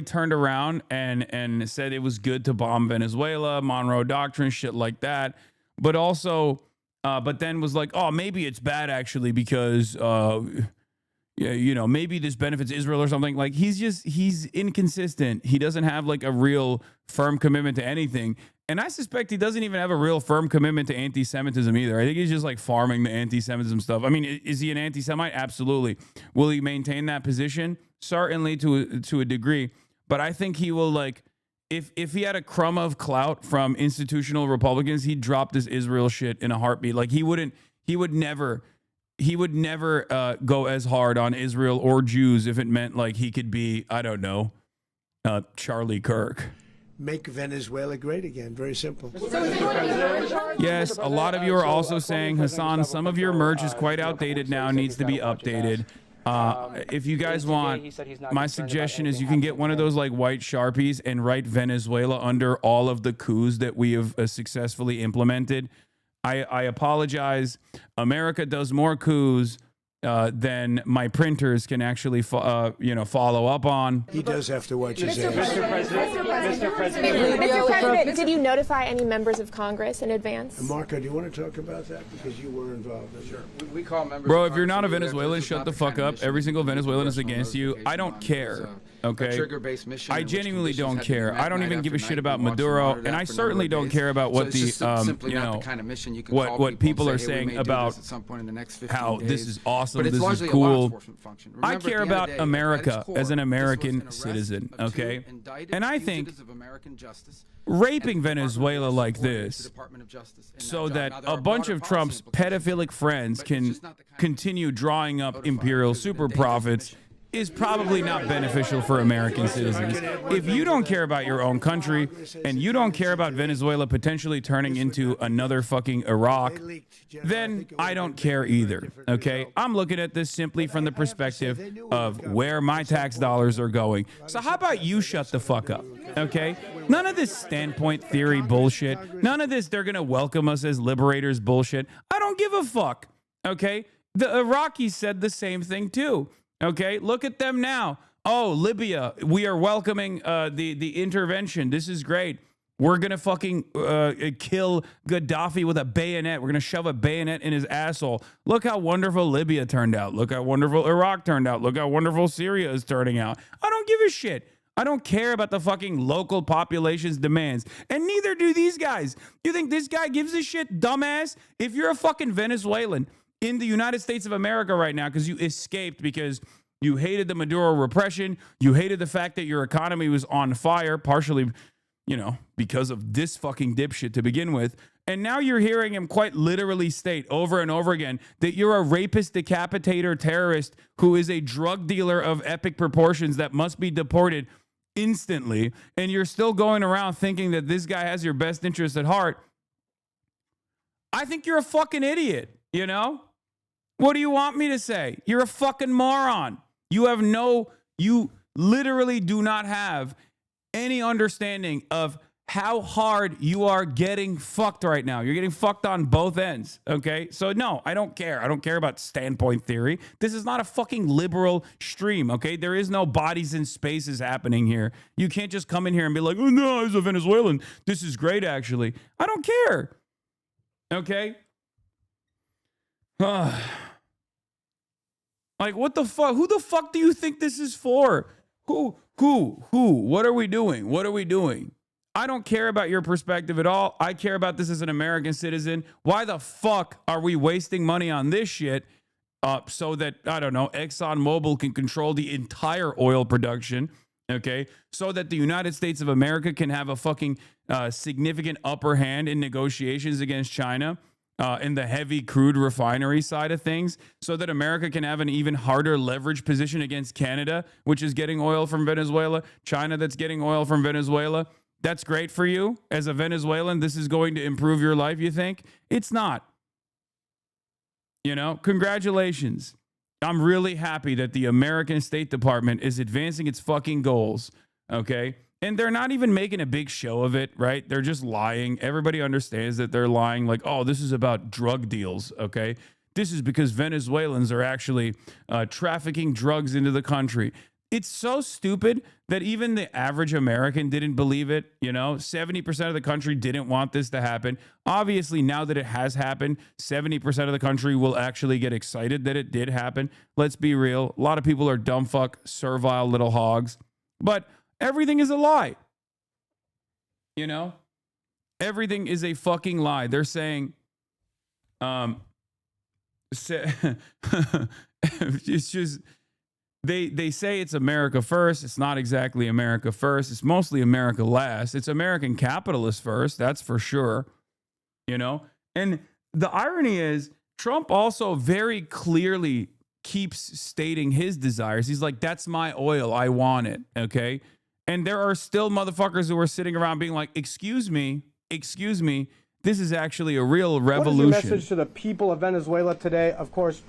Speaker 2: turned around and said it was good to bomb Venezuela, Monroe Doctrine, shit like that. But also, but then was like, oh, maybe it's bad actually because, you know, maybe this benefits Israel or something. Like he's inconsistent. He doesn't have like a real firm commitment to anything. And I suspect he doesn't even have a real firm commitment to anti-Semitism either. I think he's just like farming the anti-Semitism stuff. I mean, is he an anti-Semite? Absolutely. Will he maintain that position? Certainly to a degree. But I think he will like, if he had a crumb of clout from institutional Republicans, he'd drop this Israel shit in a heartbeat. Like he would never go as hard on Israel or Jews if it meant like he could be, I don't know, Charlie Kirk.
Speaker 1: Make Venezuela great again. Very simple.
Speaker 2: Yes, a lot of you are also saying, Hasan, some of your merch is quite outdated now, needs to be updated. If you guys want, my suggestion is you can get one of those like white Sharpies and write Venezuela under all of the coups that we have successfully implemented. I apologize. America does more coups than my printers can actually, follow up on.
Speaker 1: He does have to watch his ass.
Speaker 7: Mr. President, did you notify any members of Congress in advance?
Speaker 1: Marco, do you want to talk about that? Because you were involved.
Speaker 8: Sure. We call members.
Speaker 2: Bro, if you're not a Venezuelan, shut the fuck up. Every single Venezuelan is against you. I don't care. Okay? I genuinely don't care. I don't even give a shit about Maduro, and I certainly don't care about what what people are saying about how this is awesome, this is cool. I care about America as an American citizen, okay? And I think raping Venezuela like this so that a bunch of Trump's pedophilic friends can continue drawing up imperial super profits is probably not beneficial for American citizens. If you don't care about your own country and you don't care about Venezuela potentially turning into another fucking Iraq, then I don't care either, okay? I'm looking at this simply from the perspective of where my tax dollars are going. So how about you shut the fuck up, okay? None of this standpoint theory bullshit. None of this they're going to welcome us as liberators bullshit. I don't give a fuck, okay? The Iraqis said the same thing too. Okay, look at them now. Oh, Libya, we are welcoming the intervention. This is great. We're going to fucking kill Gaddafi with a bayonet. We're going to shove a bayonet in his asshole. Look how wonderful Libya turned out. Look how wonderful Iraq turned out. Look how wonderful Syria is turning out. I don't give a shit. I don't care about the fucking local population's demands. And neither do these guys. You think this guy gives a shit, dumbass? If you're a fucking Venezuelan in the United States of America right now because you escaped because you hated the Maduro repression, you hated the fact that your economy was on fire, partially, because of this fucking dipshit to begin with, and now you're hearing him quite literally state over and over again that you're a rapist, decapitator, terrorist who is a drug dealer of epic proportions that must be deported instantly, and you're still going around thinking that this guy has your best interest at heart. I think you're a fucking idiot, What do you want me to say? You're a fucking moron. You literally do not have any understanding of how hard you are getting fucked right now. You're getting fucked on both ends, okay? So no, I don't care. I don't care about standpoint theory. This is not a fucking liberal stream, okay? There is no bodies in spaces happening here. You can't just come in here and be like, oh no, as a Venezuelan, this is great actually. I don't care, okay? Like, what the fuck? Who the fuck do you think this is for? Who? What are we doing? What are we doing? I don't care about your perspective at all. I care about this as an American citizen. Why the fuck are we wasting money on this shit so that, I don't know, ExxonMobil can control the entire oil production, okay? So that the United States of America can have a fucking significant upper hand in negotiations against China in the heavy crude refinery side of things, so that America can have an even harder leverage position against Canada, which is getting oil from Venezuela, China that's getting oil from Venezuela. That's great for you as a Venezuelan. This is going to improve your life, you think? It's not. Congratulations. I'm really happy that the American State Department is advancing its fucking goals, okay? And they're not even making a big show of it, right? They're just lying. Everybody understands that they're lying. Like, oh, this is about drug deals, okay? This is because Venezuelans are actually trafficking drugs into the country. It's so stupid that even the average American didn't believe it. 70% of the country didn't want this to happen. Obviously, now that it has happened, 70% of the country will actually get excited that it did happen. Let's be real. A lot of people are dumb fuck, servile little hogs. But everything is a lie. Everything is a fucking lie. They're saying, it's just, they say it's America first. It's not exactly America first. It's mostly America last. It's American capitalist first. That's for sure. You know, and the irony is Trump also very clearly keeps stating his desires. He's like, that's my oil. I want it. Okay. And there are still motherfuckers who are sitting around being like, excuse me. This is actually a real revolution.
Speaker 8: What is your message to the people of Venezuela today? Of course,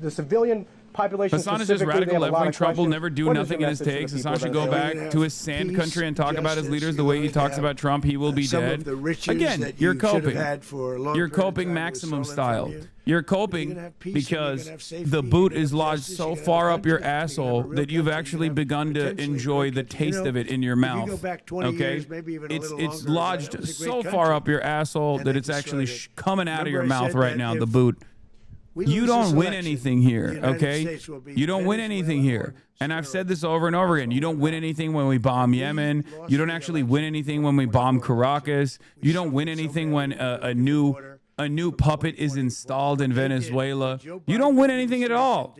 Speaker 8: the civilian population.
Speaker 2: Hasan is just radical left-wing. Trump will never do nothing in his takes. Hasan should go back to his sand country and talk about his leaders the way he talks about Trump. He will be dead. Again, you're coping. You're coping maximum style. You're coping because the boot is lodged so far up your asshole that you've actually begun to enjoy the taste of it in your mouth. Okay? It's lodged so far up your asshole that it's actually coming out of your mouth right now, the boot. You don't win anything here, okay? You don't win anything here. And I've said this over and over again. You don't win anything when we bomb Yemen. You don't actually win anything when we bomb Caracas. You don't win anything when a new puppet is installed in Venezuela. You don't win anything at all.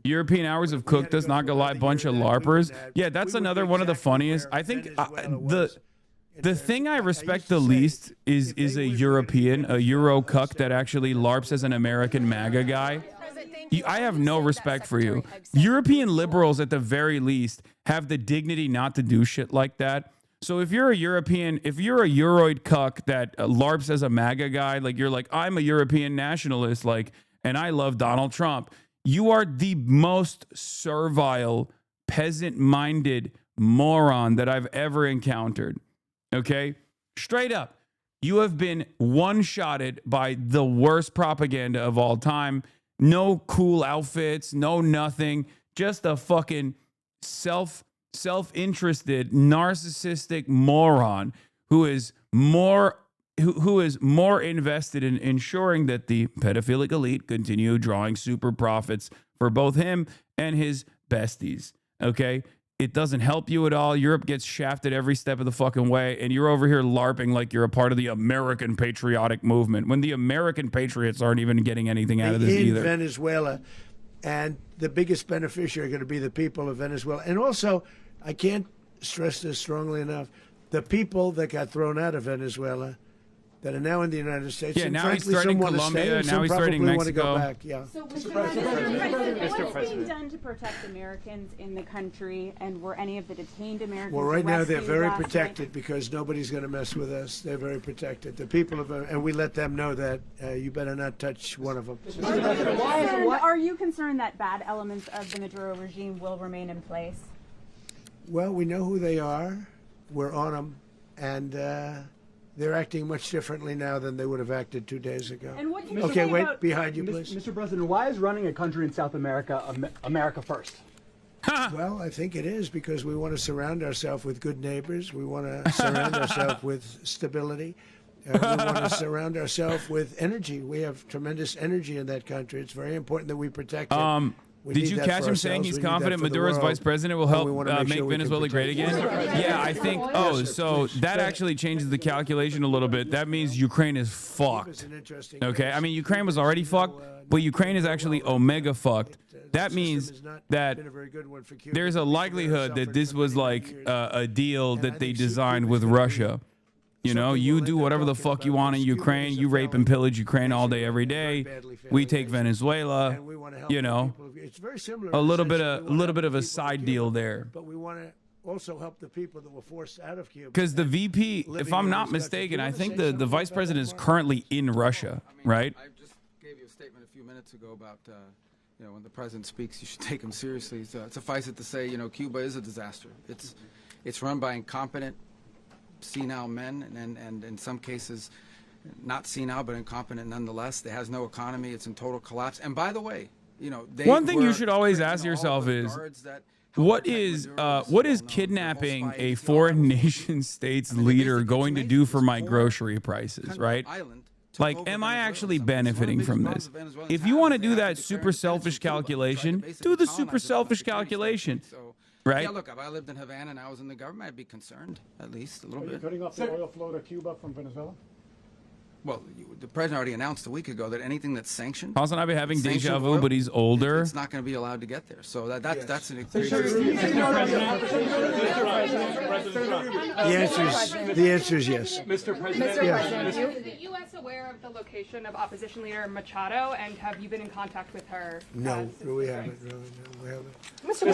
Speaker 2: European hours of cooked us, not gonna lie, bunch of LARPers. Yeah, that's another one of the funniest. I think the thing I respect the least is a European, a Euro cuck that actually LARPs as an American MAGA guy. I have no respect for you. European liberals, at the very least, have the dignity not to do shit like that. So if you're a European, if you're a Euroid cuck that LARPs as a MAGA guy, like you're like, I'm a European nationalist, like, and I love Donald Trump, you are the most servile, peasant-minded moron that I've ever encountered. Okay? Straight up. You have been one-shotted by the worst propaganda of all time. No cool outfits, no nothing. Just a fucking self-interested, narcissistic moron who is more invested in ensuring that the pedophilic elite continue drawing super profits for both him and his besties. Okay? It doesn't help you at all. Europe gets shafted every step of the fucking way, and you're over here LARPing like you're a part of the American patriotic movement when the American patriots aren't even getting anything out of this either.
Speaker 1: In Venezuela, and the biggest beneficiary are going to be the people of Venezuela. And also, I can't stress this strongly enough, the people that got thrown out of Venezuela that are now in the United States.
Speaker 2: Yeah,
Speaker 1: and
Speaker 2: now
Speaker 1: frankly,
Speaker 2: he's threatening
Speaker 1: some
Speaker 2: Colombia,
Speaker 1: want to stay,
Speaker 2: now he's threatening Mexico.
Speaker 1: Want to go back. Yeah.
Speaker 9: So, Mr. President, what is being done to protect Americans in the country, and were any of the detained Americans
Speaker 1: Well, right now they're
Speaker 9: arrested
Speaker 1: very
Speaker 9: last
Speaker 1: protected
Speaker 9: night?
Speaker 1: because nobody's going to mess with us. They're very protected. The people of, and we let them know that you better not touch one of them.
Speaker 9: Are you concerned that bad elements of the Maduro regime will remain in place?
Speaker 1: Well, we know who they are. We're on them, and they're acting much differently now than they would have acted 2 days ago.
Speaker 9: And what can you
Speaker 1: Okay,
Speaker 9: say
Speaker 1: wait,
Speaker 9: about
Speaker 1: behind you, please.
Speaker 8: Mr. President, why is running a country in South America America first?
Speaker 1: Well, I think it is because we want to surround ourselves with good neighbors. We want to surround ourselves with stability. We want to surround ourselves with energy. We have tremendous energy in that country. It's very important that we protect it.
Speaker 2: Did you catch him saying he's confident Maduro's vice president will help make Venezuela great again? Yeah, I think. Oh, so that actually changes the calculation a little bit. That means Ukraine is fucked. Okay, I mean Ukraine was already fucked, but Ukraine is actually omega fucked. That means that there's a likelihood that this was like a deal that they designed with Russia. You know, you do whatever the fuck you want in Ukraine. You rape and pillage Ukraine all day, every day. We take Venezuela. You know, a little bit of a side deal there.
Speaker 1: But we want to also help the people that were forced out of Cuba.
Speaker 2: Because the VP, if I'm not mistaken, I think the vice president is currently in Russia, right?
Speaker 10: I just gave you a statement a few minutes ago about, you know, when the president speaks, you should take him seriously. So suffice it to say, you know, Cuba is a disaster. It's run by incompetent, senile men, and in some cases, not senile but incompetent nonetheless. It has no economy. It's in total collapse. And by the way, you know,
Speaker 2: one thing you should always ask yourself is, what is kidnapping a foreign nation state's leader going to do for my grocery prices, right? Like, am I actually benefiting from this? If you want to do that super selfish calculation, do the super selfish calculation. Right?
Speaker 10: Yeah, look, if I lived in Havana and I was in the government, I'd be concerned, at least a little bit.
Speaker 8: Cutting off the oil flow to Cuba from Venezuela?
Speaker 10: well, the president already announced a week ago that anything that's sanctioned.
Speaker 2: HasanAbi having deja
Speaker 10: sanctioned
Speaker 2: vu,
Speaker 10: oil,
Speaker 2: but he's older.
Speaker 10: It's not going to be allowed to get there. So that's an
Speaker 1: The answer is yes.
Speaker 11: Mr. President,
Speaker 1: Yes.
Speaker 11: is the U.S. aware of the location of opposition leader Machado, and have you been in contact with her?
Speaker 1: No, we haven't. No, we haven't.
Speaker 8: Mr.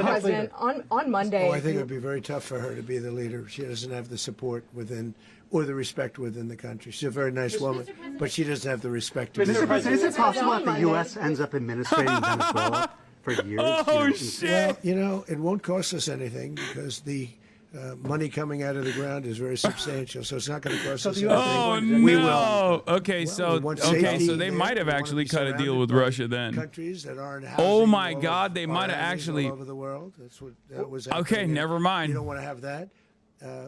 Speaker 8: President, on Monday.
Speaker 1: Oh, I think it would be very tough for her to be the leader. She doesn't have the support within or the respect within the country. She's a very nice woman, but she doesn't have the respect.
Speaker 12: Mr. President, is it possible that the U.S. ends up administrating Venezuela for years?
Speaker 2: Oh, shit.
Speaker 1: Well, you know, it won't cost us anything because the money coming out of the ground is very substantial, so it's not going to cost us anything.
Speaker 2: Oh,
Speaker 1: We
Speaker 2: no.
Speaker 1: will.
Speaker 2: Okay,
Speaker 1: we want
Speaker 2: so
Speaker 1: safety
Speaker 2: they
Speaker 1: there.
Speaker 2: might have
Speaker 1: We wanna
Speaker 2: actually
Speaker 1: be
Speaker 2: cut a deal
Speaker 1: surrounded
Speaker 2: with
Speaker 1: by
Speaker 2: Russia then.
Speaker 1: Countries that aren't
Speaker 2: Oh
Speaker 1: housing
Speaker 2: my
Speaker 1: all
Speaker 2: God,
Speaker 1: of
Speaker 2: they
Speaker 1: our
Speaker 2: might have
Speaker 1: enemies
Speaker 2: actually.
Speaker 1: all over the world. That's what that was.
Speaker 2: Okay,
Speaker 1: happening.
Speaker 2: never mind.
Speaker 1: You don't want to have that,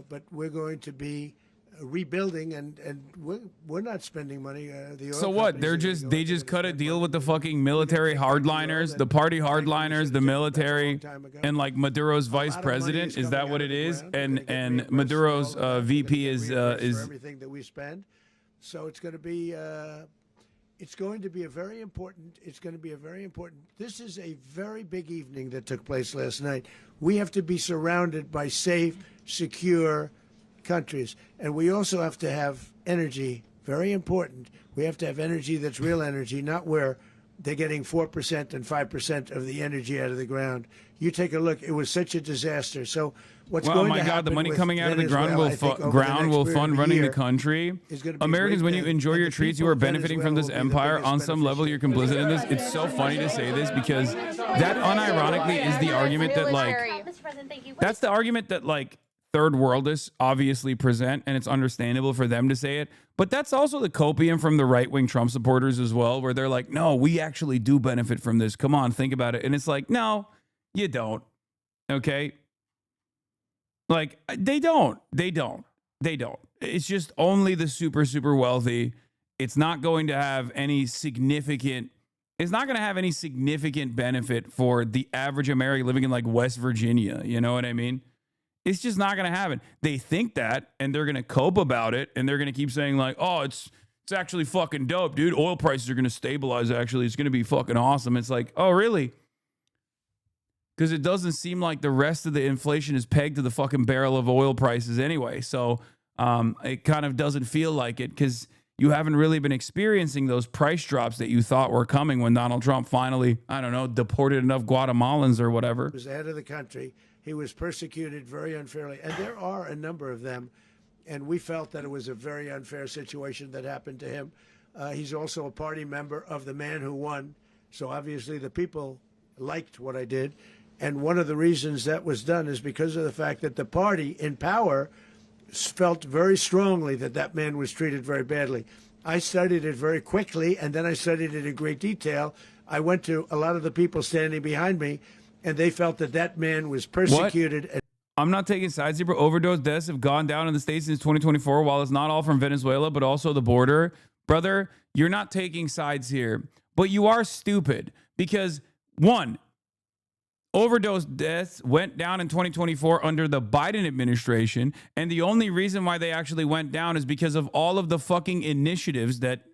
Speaker 1: but we're going to be rebuilding, and we're not spending money. The oil
Speaker 2: So what? They just cut a deal with the fucking military hardliners, the party hardliners, the military, and like Maduro's vice president. Is that what it is? And Maduro's VP is
Speaker 1: everything that we spend. So it's going to be. It's going to be a very important. It's going to be a very important. This is a very big evening that took place last night. We have to be surrounded by safe, secure countries, and we also have to have energy. Very important. We have to have energy that's real energy, not where they're getting 4% and 5% of the energy out of the ground. You take a look. It was such a disaster. So what's
Speaker 2: well,
Speaker 1: going
Speaker 2: oh my
Speaker 1: to
Speaker 2: God,
Speaker 1: happen
Speaker 2: the money
Speaker 1: with
Speaker 2: coming out of the ground
Speaker 1: Venezuela, I think, over the next
Speaker 2: will
Speaker 1: period
Speaker 2: fund
Speaker 1: of a
Speaker 2: running the
Speaker 1: year
Speaker 2: country.
Speaker 1: is gonna be
Speaker 2: Americans,
Speaker 1: great
Speaker 2: when you
Speaker 1: thing.
Speaker 2: enjoy
Speaker 1: And
Speaker 2: your
Speaker 1: the
Speaker 2: treats, you
Speaker 1: people
Speaker 2: are
Speaker 1: of
Speaker 2: benefiting from this
Speaker 1: Venezuela will be the
Speaker 2: empire.
Speaker 1: biggest
Speaker 2: On some level, you're complicit in this. It's so funny to say this because that unironically is the argument that that's the argument that third worldists obviously present, and it's understandable for them to say it. But that's also the copium from the right-wing Trump supporters as well, where they're like, no, we actually do benefit from this. Come on, think about it. And it's like, no, you don't. Okay? Like, they don't. It's just only the super, super wealthy. It's not going to have any significant benefit for the average American living in West Virginia. You know what I mean? It's just not going to happen. They think that, and they're going to cope about it, and they're going to keep saying oh, it's actually fucking dope, dude. Oil prices are going to stabilize, actually. It's going to be fucking awesome. It's like, oh, really? Because it doesn't seem like the rest of the inflation is pegged to the fucking barrel of oil prices anyway. So it kind of doesn't feel like it because you haven't really been experiencing those price drops that you thought were coming when Donald Trump finally, I don't know, deported enough Guatemalans or whatever.
Speaker 1: He was the head of the country. He was persecuted very unfairly, and there are a number of them, and we felt that it was a very unfair situation that happened to him. He's also a party member of the man who won, so obviously the people liked what I did, and one of the reasons that was done is because of the fact that the party in power felt very strongly that that man was treated very badly. I studied it very quickly, and then I studied it in great detail. I went to a lot of the people standing behind me, and they felt that that man was persecuted.
Speaker 2: What? I'm not taking sides here, but overdose deaths have gone down in the States since 2024, while it's not all from Venezuela, but also the border. Brother, you're not taking sides here, but you are stupid because, one, overdose deaths went down in 2024 under the Biden administration, and the only reason why they actually went down is because of all of the fucking initiatives that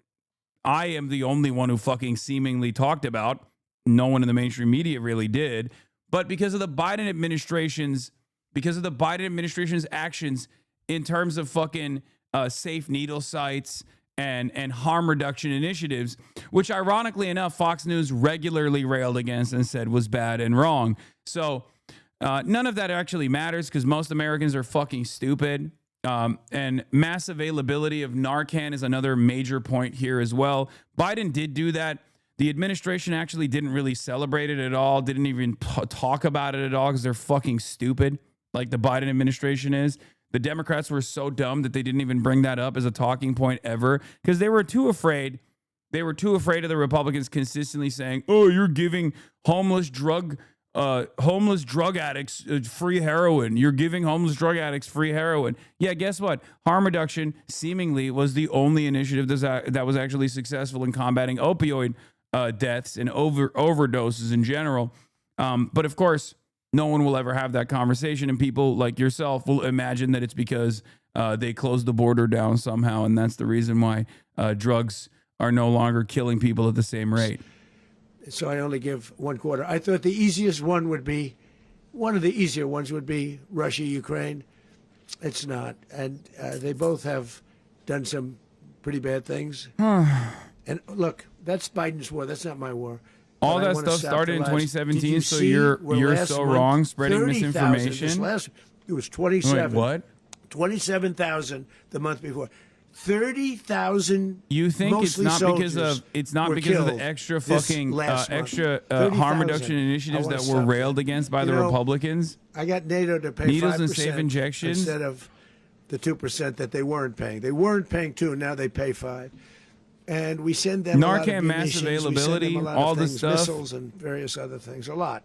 Speaker 2: I am the only one who fucking seemingly talked about. No one in the mainstream media really did, but because of the Biden administration's actions in terms of fucking safe needle sites and harm reduction initiatives, which ironically enough, Fox News regularly railed against and said was bad and wrong. So none of that actually matters because most Americans are fucking stupid. And mass availability of Narcan is another major point here as well. Biden did do that. The administration actually didn't really celebrate it at all, didn't even talk about it at all because they're fucking stupid, like the Biden administration is. The Democrats were so dumb that they didn't even bring that up as a talking point ever because they were too afraid. They were too afraid of the Republicans consistently saying, oh, you're giving homeless drug addicts free heroin. You're giving homeless drug addicts free heroin. Yeah, guess what? Harm reduction seemingly was the only initiative that was actually successful in combating opioid deaths and overdoses in general. But of course, no one will ever have that conversation, and people like yourself will imagine that it's because they closed the border down somehow, and that's the reason why drugs are no longer killing people at the same rate.
Speaker 1: So I only give 1/4. I thought the easiest one would be, one of the easier ones would be Russia, Ukraine. It's not. And they both have done some pretty bad things. And look, that's Biden's war. That's not my war.
Speaker 2: All that stuff started in 2017, so you're so wrong, spreading misinformation.
Speaker 1: It was 27.
Speaker 2: Wait, what?
Speaker 1: 27,000 the month before. 30,000.
Speaker 2: You think it's not because of the extra fucking extra harm reduction initiatives that were railed against by the Republicans?
Speaker 1: I got NATO to pay
Speaker 2: needles
Speaker 1: 5%
Speaker 2: and safe injections
Speaker 1: instead of the 2% that they weren't paying. They weren't paying 2, now they pay 5. And we send them
Speaker 2: Narcan mass availability, all the stuff,
Speaker 1: missiles and various other things, a lot.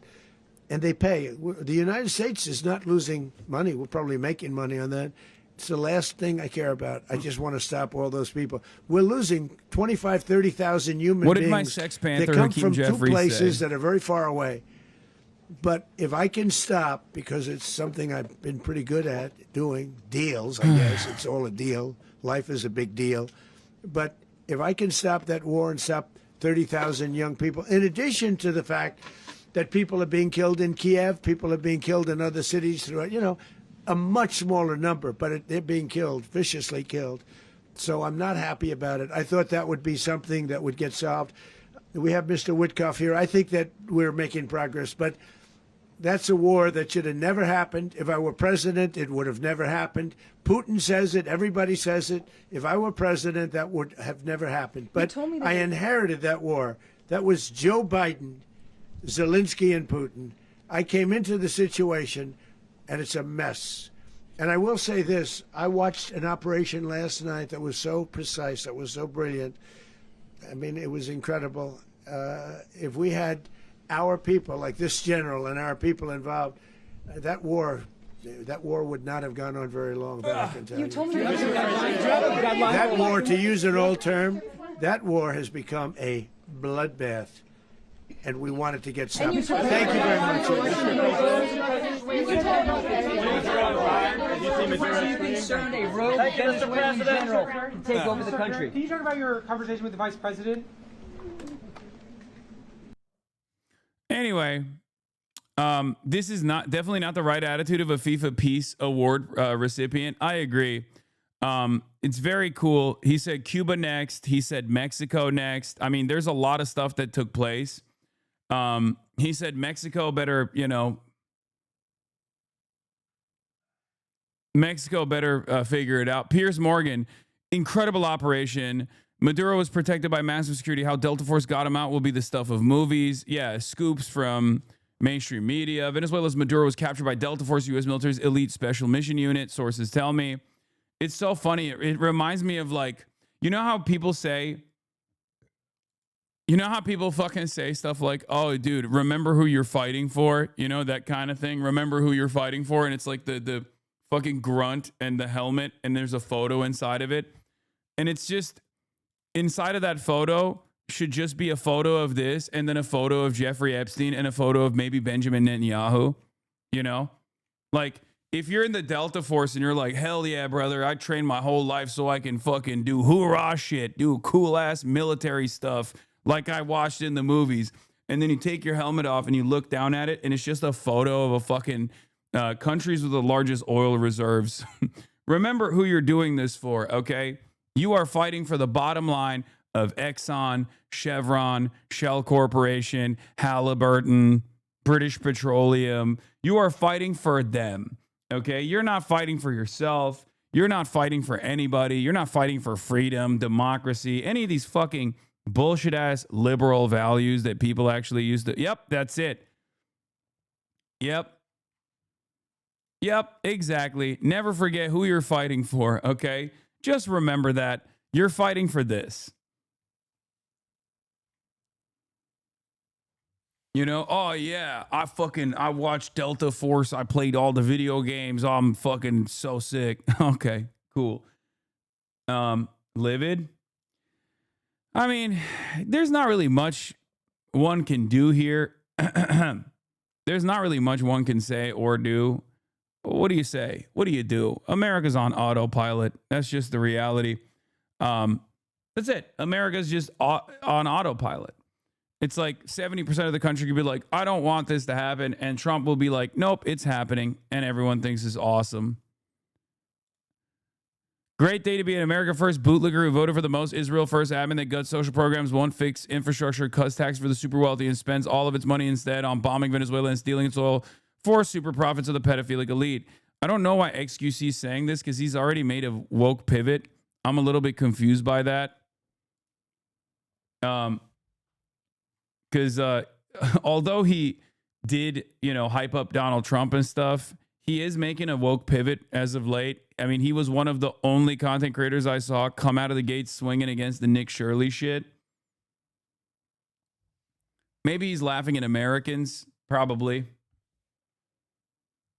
Speaker 1: And they pay. The United States is not losing money. We're probably making money on that. It's the last thing I care about. I just want to stop all those people. We're losing 25, 30,000 human beings.
Speaker 2: What did my Sex Panther
Speaker 1: that come
Speaker 2: Hakeem
Speaker 1: from
Speaker 2: Jeffries
Speaker 1: two places
Speaker 2: say?
Speaker 1: that are very far away. But if I can stop, because it's something I've been pretty good at doing, deals, I guess. It's all a deal. Life is a big deal. But if I can stop that war and stop 30,000 young people, in addition to the fact that people are being killed in Kiev, people are being killed in other cities throughout, a much smaller number, but they're being killed, viciously killed. So I'm not happy about it. I thought that would be something that would get solved. We have Mr. Witkoff here. I think that we're making progress, but that's a war that should have never happened. If I were president, it would have never happened. Putin says it. Everybody says it. If I were president, that would have never happened. But I inherited that war. That was Joe Biden, Zelensky, and Putin. I came into the situation, and it's a mess. And I will say this. I watched an operation last night that was so precise, that was so brilliant. I mean, it was incredible. If we had our people, like this general, and our people involved, that war would not have gone on very long. But I can tell you. That war, to use an old term, that war has become a bloodbath. And we want it to get stopped. Thank you very much.
Speaker 13: Concerned a rogue Venezuelan general to take over the country.
Speaker 8: Can you talk about your conversation with the vice president?
Speaker 2: Anyway, this is definitely not the right attitude of a FIFA Peace Award recipient. I agree. It's very cool. He said Cuba next. He said Mexico next. I mean, there's a lot of stuff that took place. He said Mexico better, figure it out. Piers Morgan, incredible operation. Maduro was protected by massive security. How Delta Force got him out will be the stuff of movies. Yeah, scoops from mainstream media. Venezuela's Maduro was captured by Delta Force, U.S. military's elite special mission unit. Sources tell me. It's so funny. It reminds me of how people say, fucking say stuff like, oh, dude, remember who you're fighting for? That kind of thing. Remember who you're fighting for? And it's like the fucking grunt and the helmet, and there's a photo inside of it. And it's just, inside of that photo should just be a photo of this, and then a photo of Jeffrey Epstein, and a photo of maybe Benjamin Netanyahu. Like, if you're in the Delta Force and you're like, hell yeah, brother, I trained my whole life so I can fucking do hoorah shit, do cool ass military stuff like I watched in the movies. And then you take your helmet off and you look down at it, and it's just a photo of a fucking countries with the largest oil reserves. Remember who you're doing this for, okay? You are fighting for the bottom line of Exxon, Chevron, Shell Corporation, Halliburton, British Petroleum. You are fighting for them, okay? You're not fighting for yourself. You're not fighting for anybody. You're not fighting for freedom, democracy, any of these fucking bullshit ass liberal values that people actually use to. Yep, that's it. Yep, exactly. Never forget who you're fighting for, okay? Just remember that you're fighting for this. Oh yeah, I watched Delta Force. I played all the video games. I'm fucking so sick. Okay, cool. Livid. I mean, there's not really much one can do here. there's not really much one can say or do. What do you say? What do you do? America's on autopilot. That's just the reality. That's it. America's just on autopilot. It's like 70% of the country could be like, I don't want this to happen. And Trump will be like, nope, it's happening. And everyone thinks it's awesome. Great day to be an America First bootlegger who voted for the most Israel First admin that guts social programs, won't fix infrastructure, cuts tax for the super wealthy, and spends all of its money instead on bombing Venezuela and stealing its oil for super profits of the pedophilic elite. I don't know why XQC is saying this because he's already made a woke pivot. I'm a little bit confused by that. Because although he did, hype up Donald Trump and stuff, he is making a woke pivot as of late. I mean, he was one of the only content creators I saw come out of the gate swinging against the Nick Shirley shit. Maybe he's laughing at Americans, probably.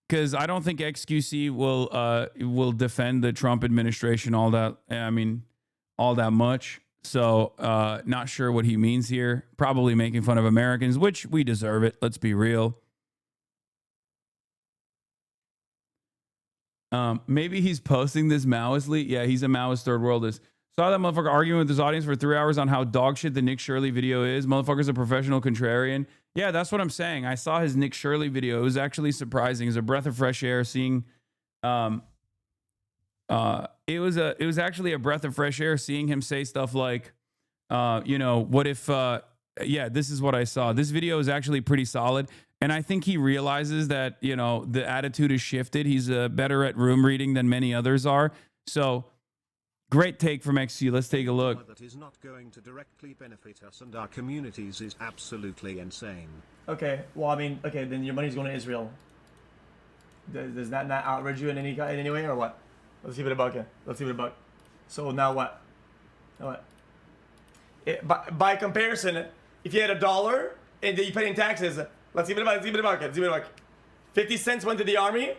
Speaker 2: Because I don't think XQC will defend the Trump administration all that much. So not sure what he means here. Probably making fun of Americans, which we deserve it. Let's be real. Maybe he's posting this Maoist leak. Yeah, he's a Maoist third worldist. Saw that motherfucker arguing with his audience for 3 hours on how dog shit the Nick Shirley video is. Motherfucker's a professional contrarian. Yeah, that's what I'm saying. I saw his Nick Shirley video. It was actually surprising. It was a breath of fresh air seeing it was actually a breath of fresh air seeing him say stuff like what if this is what I saw. This video is actually pretty solid. And I think he realizes that, the attitude has shifted. He's better at room reading than many others are. So great take from XC. Let's take a look.
Speaker 14: That is not going to directly benefit us and our communities is absolutely insane.
Speaker 15: Okay, well, then your money's going to Israel. Does that not outrage you in any way or what? Let's keep it a buck here. Let's keep it a buck. So now what? By comparison, if you had $1 and you pay in taxes, let's keep it a buck. 50 cents went to the army,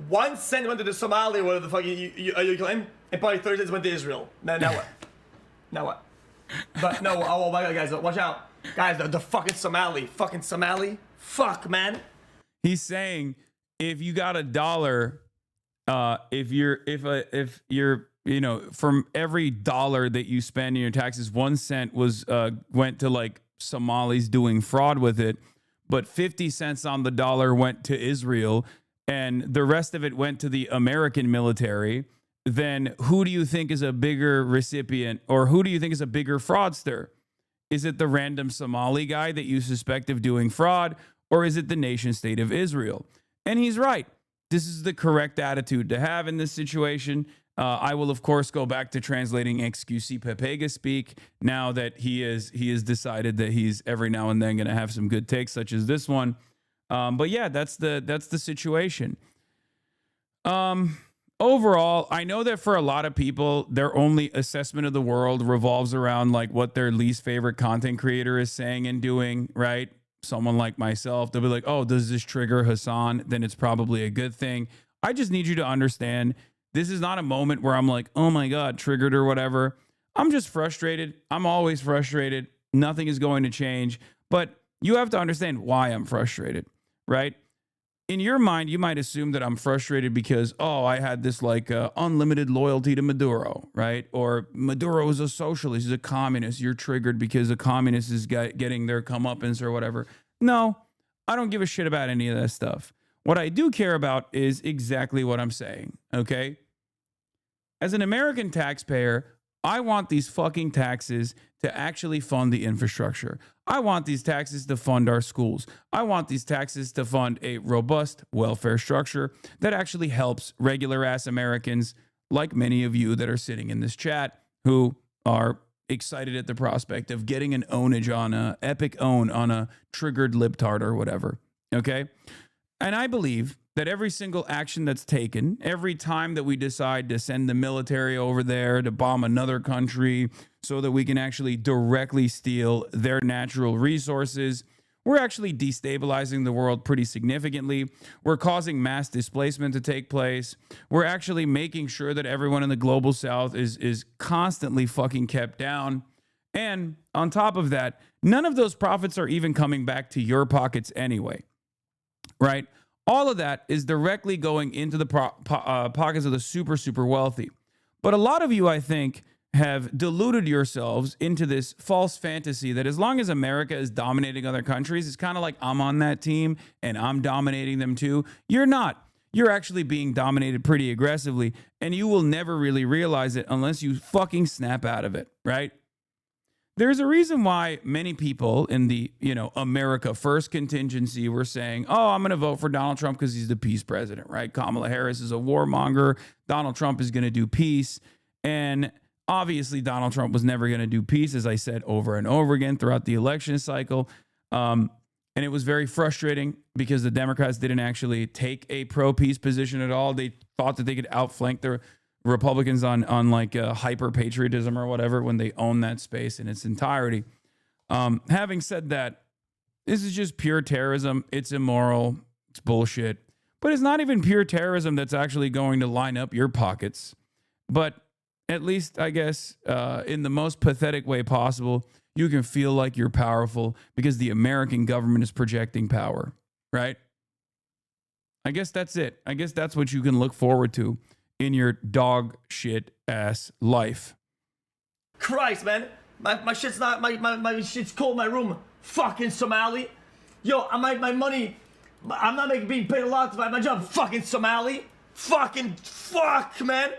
Speaker 15: 1 cent went to the Somali, whatever the fuck you claim, and probably 30 cents went to Israel. Now what? Now what? But no, oh my God, guys, watch out. Guys, the fucking Somali. Fuck, man.
Speaker 2: He's saying if you got $1, if you're from every $1 that you spend in your taxes, 1 cent went to like Somalis doing fraud with it, but 50 cents on the dollar went to Israel, and the rest of it went to the American military. Then who do you think is a bigger recipient, or who do you think is a bigger fraudster? Is it the random Somali guy that you suspect of doing fraud, or is it the nation state of Israel? And he's right. This is the correct attitude to have in this situation. I will, of course, go back to translating XQC Pepega speak now that he has decided that he's every now and then going to have some good takes, such as this one. But yeah, that's the situation. Overall, I know that for a lot of people, their only assessment of the world revolves around like what their least favorite content creator is saying and doing, right? Someone like myself, they'll be like, oh, does this trigger Hasan? Then it's probably a good thing. I just need you to understand, this is not a moment where I'm like, oh my God, triggered or whatever. I'm just frustrated. I'm always frustrated. Nothing is going to change. But you have to understand why I'm frustrated, right? In your mind, you might assume that I'm frustrated because, I had this like unlimited loyalty to Maduro, right? Or Maduro is a socialist, he's a communist. You're triggered because a communist is getting their comeuppance or whatever. No, I don't give a shit about any of that stuff. What I do care about is exactly what I'm saying, okay? As an American taxpayer, I want these fucking taxes to actually fund the infrastructure. I want these taxes to fund our schools. I want these taxes to fund a robust welfare structure that actually helps regular ass Americans like many of you that are sitting in this chat who are excited at the prospect of getting an ownage on a epic own on a triggered libtard or whatever. Okay. And I believe that every single action that's taken, every time that we decide to send the military over there to bomb another country so that we can actually directly steal their natural resources, we're actually destabilizing the world pretty significantly. We're causing mass displacement to take place. We're actually making sure that everyone in the global south is constantly fucking kept down. And on top of that, none of those profits are even coming back to your pockets anyway. right? All of that is directly going into the pockets of the super, super wealthy. But a lot of you, I think, have deluded yourselves into this false fantasy that as long as America is dominating other countries, it's kind of like I'm on that team and I'm dominating them too. You're not. You're actually being dominated pretty aggressively, and you will never really realize it unless you fucking snap out of it, right? There's a reason why many people in the, America First contingency were saying, oh, I'm going to vote for Donald Trump because he's the peace president, right? Kamala Harris is a warmonger. Donald Trump is going to do peace. And obviously, Donald Trump was never going to do peace, as I said over and over again throughout the election cycle. And it was very frustrating because the Democrats didn't actually take a pro-peace position at all. They thought that they could outflank the Republicans on like hyper patriotism or whatever when they own that space in its entirety. Having said that, this is just pure terrorism. It's immoral. It's bullshit. But it's not even pure terrorism that's actually going to line up your pockets. But at least, I guess, in the most pathetic way possible, you can feel like you're powerful because the American government is projecting power, right? I guess that's it. I guess that's what you can look forward to in your dog shit ass life.
Speaker 15: Christ, man. My shit's not, my shit's cold in my room. Fucking Somali. Yo, my money, I'm not being paid a lot to my job. Fucking Somali. Fucking fuck, man.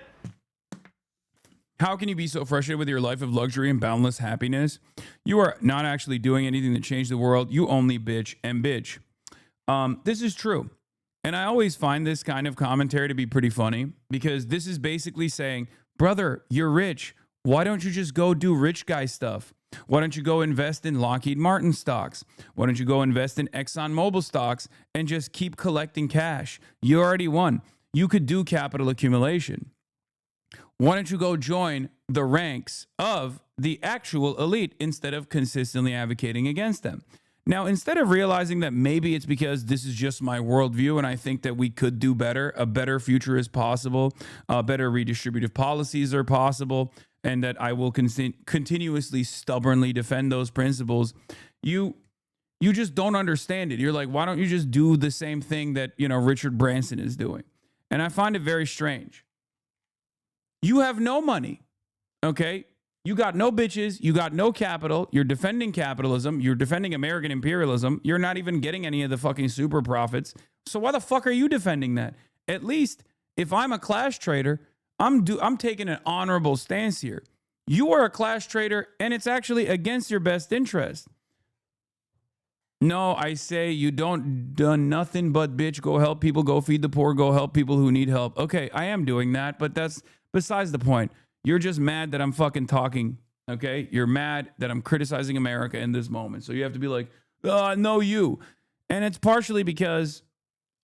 Speaker 2: How can you be so frustrated with your life of luxury and boundless happiness? You are not actually doing anything to change the world. You only bitch and bitch. This is true. And I always find this kind of commentary to be pretty funny because this is basically saying, brother, you're rich. Why don't you just go do rich guy stuff? Why don't you go invest in Lockheed Martin stocks? Why don't you go invest in ExxonMobil stocks and just keep collecting cash? You already won. You could do capital accumulation. Why don't you go join the ranks of the actual elite instead of consistently advocating against them? Now, instead of realizing that maybe it's because this is just my worldview and I think that we could do better, a better future is possible, better redistributive policies are possible, and that I will continuously, stubbornly defend those principles, you just don't understand it. You're like, why don't you just do the same thing that, Richard Branson is doing? And I find it very strange. You have no money, okay? You got no bitches. You got no capital. You're defending capitalism. You're defending American imperialism. You're not even getting any of the fucking super profits. So why the fuck are you defending that? At least if I'm a class trader, I'm taking an honorable stance here. You are a class trader, and it's actually against your best interest. No, I say you don't done nothing but bitch. Go help people. Go feed the poor. Go help people who need help. Okay, I am doing that, but that's besides the point. You're just mad that I'm fucking talking, okay? You're mad that I'm criticizing America in this moment. So you have to be like, no, you. And it's partially because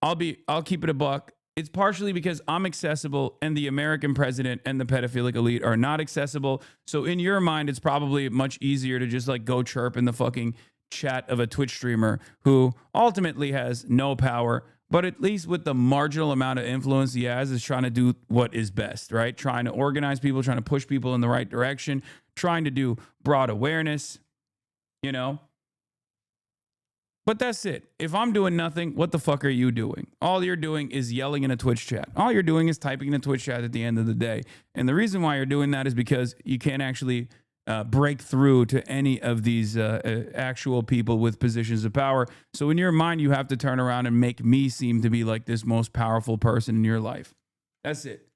Speaker 2: I'll keep it a buck. It's partially because I'm accessible and the American president and the pedophilic elite are not accessible. So in your mind, it's probably much easier to just like go chirp in the fucking chat of a Twitch streamer who ultimately has no power, but at least with the marginal amount of influence he has is trying to do what is best, right? Trying to organize people, trying to push people in the right direction, trying to do broad awareness, But that's it. If I'm doing nothing, what the fuck are you doing? All you're doing is yelling in a Twitch chat. All you're doing is typing in a Twitch chat at the end of the day. And the reason why you're doing that is because you can't actually break through to any of these actual people with positions of power. So in your mind, you have to turn around and make me seem to be like this most powerful person in your life. That's it.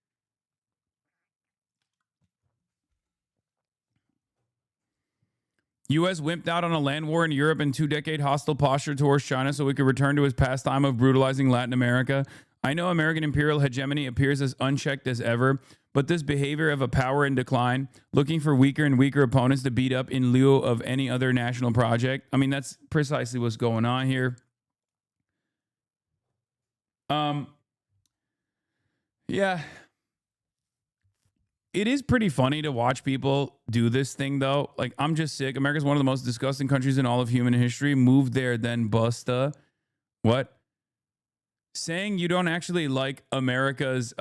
Speaker 2: U.S. wimped out on a land war in Europe and 2-decade hostile posture towards China so we could return to his pastime of brutalizing Latin America. I know American imperial hegemony appears as unchecked as ever, but this behavior of a power in decline, looking for weaker and weaker opponents to beat up in lieu of any other national project, I mean, that's precisely what's going on here. Yeah. It is pretty funny to watch people do this thing, though. Like, I'm just sick. America's one of the most disgusting countries in all of human history. Move there, then busta. What? Saying you don't actually like America's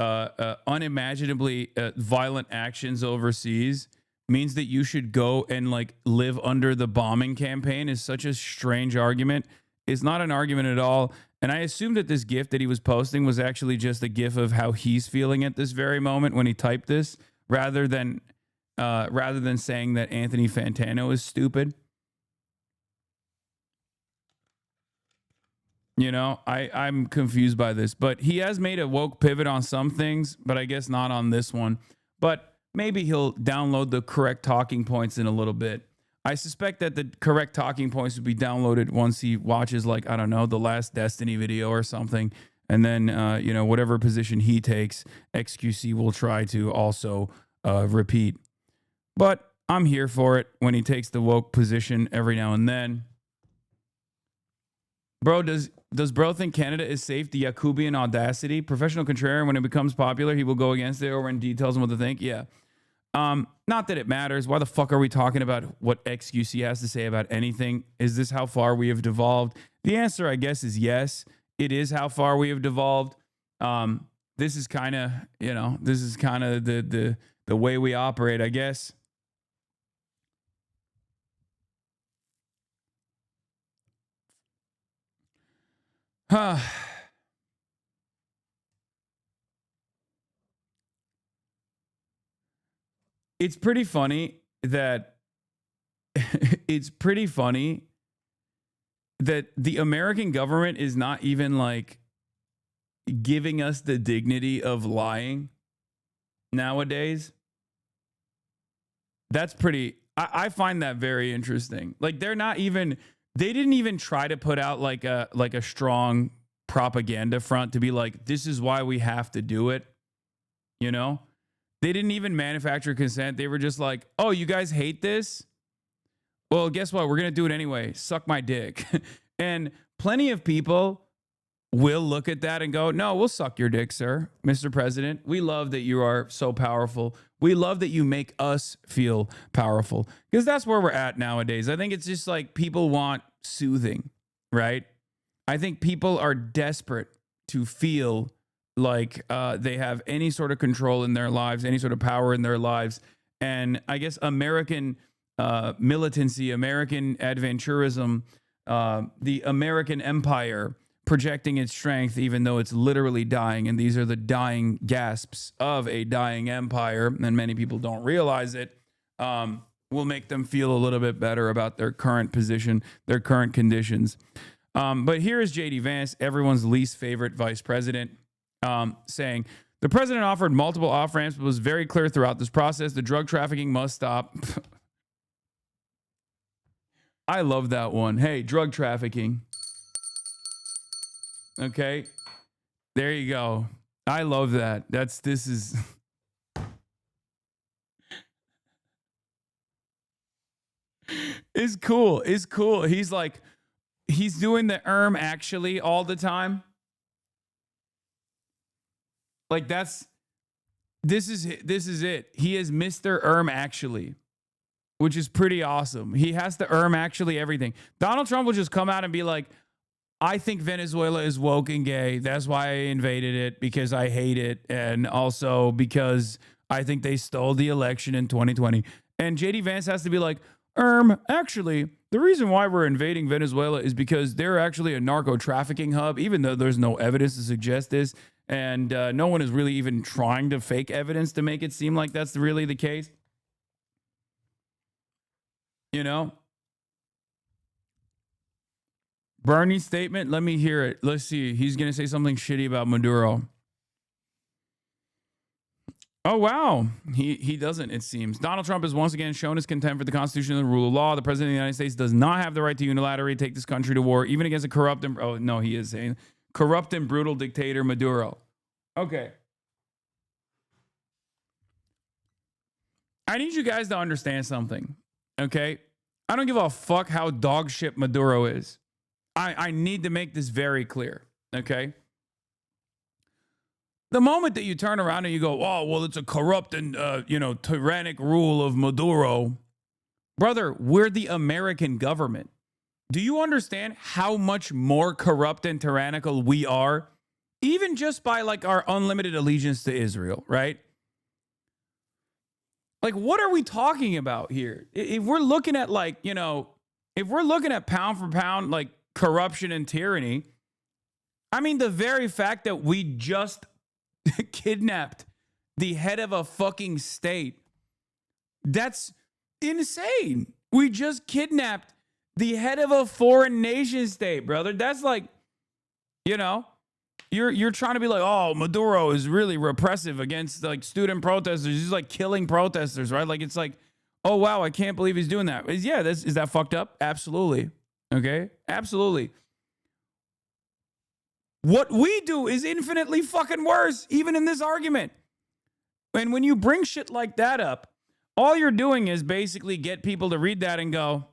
Speaker 2: unimaginably violent actions overseas means that you should go and like live under the bombing campaign is such a strange argument. It's not an argument at all. And I assumed that this GIF that he was posting was actually just a GIF of how he's feeling at this very moment when he typed this, rather than saying that Anthony Fantano is stupid. You know, I'm confused by this, but he has made a woke pivot on some things, but I guess not on this one. But maybe he'll download the correct talking points in a little bit. I suspect that the correct talking points would be downloaded once he watches, like, I don't know, the last Destiny video or something. And then, you know, whatever position he takes, XQC will try to also repeat. But I'm here for it when he takes the woke position every now and then. Bro, does bro think Canada is safe? The Yakubian audacity. Professional contrarian, when it becomes popular, he will go against it or when D tells him what to think. Yeah. Not that it matters. Why the fuck are we talking about what XQC has to say about anything? Is this how far we have devolved? The answer, I guess, is yes. It is how far we have devolved. This is kind of, you know, this is kind of the way we operate, I guess. It's pretty funny that the American government is not even like giving us the dignity of lying nowadays. That's pretty, I find that very interesting. Like they didn't even try to put out like a strong propaganda front to be like, this is why we have to do it. You know? They didn't even manufacture consent. They were just like, oh, you guys hate this? Well, guess what? We're going to do it anyway. Suck my dick. And plenty of people will look at that and go, no, we'll suck your dick, sir, Mr. President. We love that you are so powerful. We love that you make us feel powerful. Because that's where we're at nowadays. I think it's just like people want soothing, right? I think people are desperate to feel like they have any sort of control in their lives, any sort of power in their lives. And I guess American militancy, American adventurism, the American empire projecting its strength, even though it's literally dying. And these are the dying gasps of a dying empire. And many people don't realize it. Will make them feel a little bit better about their current position, their current conditions. But here is J.D. Vance, everyone's least favorite vice president, saying, the president offered multiple off-ramps, but was very clear throughout this process. The drug trafficking must stop. I love that one. Hey, drug trafficking. Okay. There you go. I love that. This is... It's cool. It's cool. He's like, he's doing the actually all the time. Like this is it. He is Mr. actually, which is pretty awesome. He has to actually everything. Donald Trump will just come out and be like, I think Venezuela is woke and gay. That's why I invaded it, because I hate it. And also because I think they stole the election in 2020. And JD Vance has to be like, actually, the reason why we're invading Venezuela is because they're actually a narco trafficking hub, even though there's no evidence to suggest this. And no one is really even trying to fake evidence to make it seem like that's really the case. You know? Bernie's statement, let me hear it. Let's see. He's going to say something shitty about Maduro. Oh, wow. He doesn't, it seems. Donald Trump has once again shown his contempt for the Constitution and the rule of law. The president of the United States does not have the right to unilaterally take this country to war, even against a corrupt and... Oh, no, he is saying... corrupt and brutal dictator Maduro. Okay. I need you guys to understand something. Okay? I don't give a fuck how dog shit Maduro is. I need to make this very clear. Okay? The moment that you turn around and you go, oh, well, it's a corrupt and, tyrannic rule of Maduro. Brother, we're the American government. Do you understand how much more corrupt and tyrannical we are? Even just by like our unlimited allegiance to Israel, right? Like, what are we talking about here? If we're looking at like, if we're looking at pound for pound, like corruption and tyranny. I mean, the very fact that we just kidnapped the head of a fucking state, that's insane. We just kidnapped the head of a foreign nation state, brother. That's like, you know, you're trying to be like, oh, Maduro is really repressive against like student protesters. He's like killing protesters, right? Like, it's like, oh, wow, I can't believe he's doing that. Yeah, is that fucked up? Absolutely. Okay, absolutely. What we do is infinitely fucking worse, even in this argument. And when you bring shit like that up, all you're doing is basically get people to read that and go,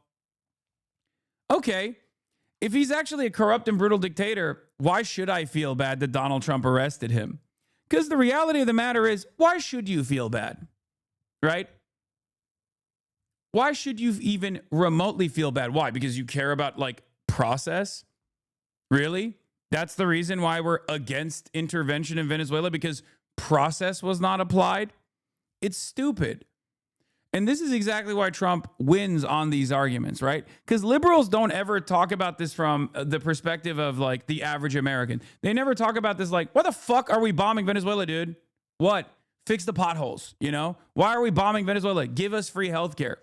Speaker 2: okay, if he's actually a corrupt and brutal dictator, why should I feel bad that Donald Trump arrested him? Because the reality of the matter is, why should you feel bad? Right? Why should you even remotely feel bad? Why? Because you care about like process? Really? That's the reason why we're against intervention in Venezuela, because process was not applied? It's stupid. And this is exactly why Trump wins on these arguments, right? Because liberals don't ever talk about this from the perspective of like the average American. They never talk about this like, why the fuck are we bombing Venezuela, dude? What? Fix the potholes, you know? Why are we bombing Venezuela? Give us free healthcare.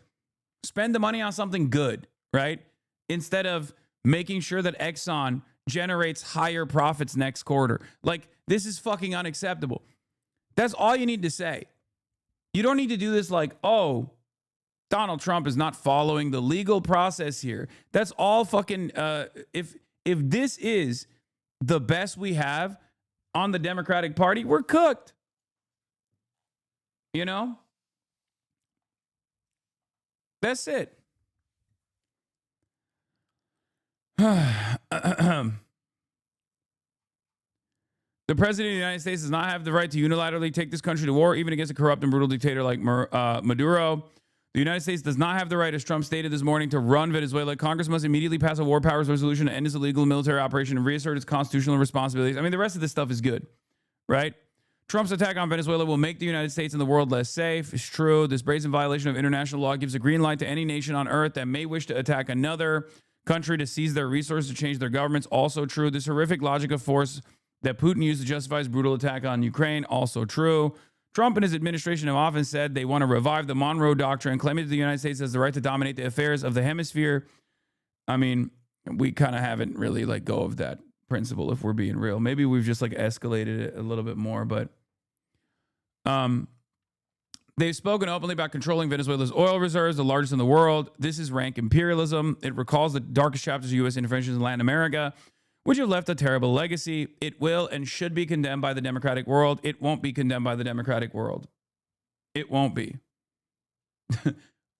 Speaker 2: Spend the money on something good, right? Instead of making sure that Exxon generates higher profits next quarter. Like, this is fucking unacceptable. That's all you need to say. You don't need to do this like, oh, Donald Trump is not following the legal process here. That's all fucking, if this is the best we have on the Democratic Party, we're cooked. You know? That's it. The president of the United States does not have the right to unilaterally take this country to war, even against a corrupt and brutal dictator like Maduro. The United States does not have the right, as Trump stated this morning, to run Venezuela. Congress must immediately pass a war powers resolution to end this illegal military operation and reassert its constitutional responsibilities. I mean, the rest of this stuff is good, right? Trump's attack on Venezuela will make the United States and the world less safe. It's true. This brazen violation of international law gives a green light to any nation on earth that may wish to attack another country to seize their resources, to change their governments. Also true. This horrific logic of force that Putin used to justify his brutal attack on Ukraine. Also true. Trump and his administration have often said they want to revive the Monroe Doctrine, claiming that the United States has the right to dominate the affairs of the hemisphere. I mean, we kind of haven't really let go of that principle, if we're being real. Maybe we've just like escalated it a little bit more, but they've spoken openly about controlling Venezuela's oil reserves, the largest in the world. This is rank imperialism. It recalls the darkest chapters of U.S. interventions in Latin America, which have left a terrible legacy. It will and should be condemned by the democratic world. It won't be condemned by the democratic world. It won't be.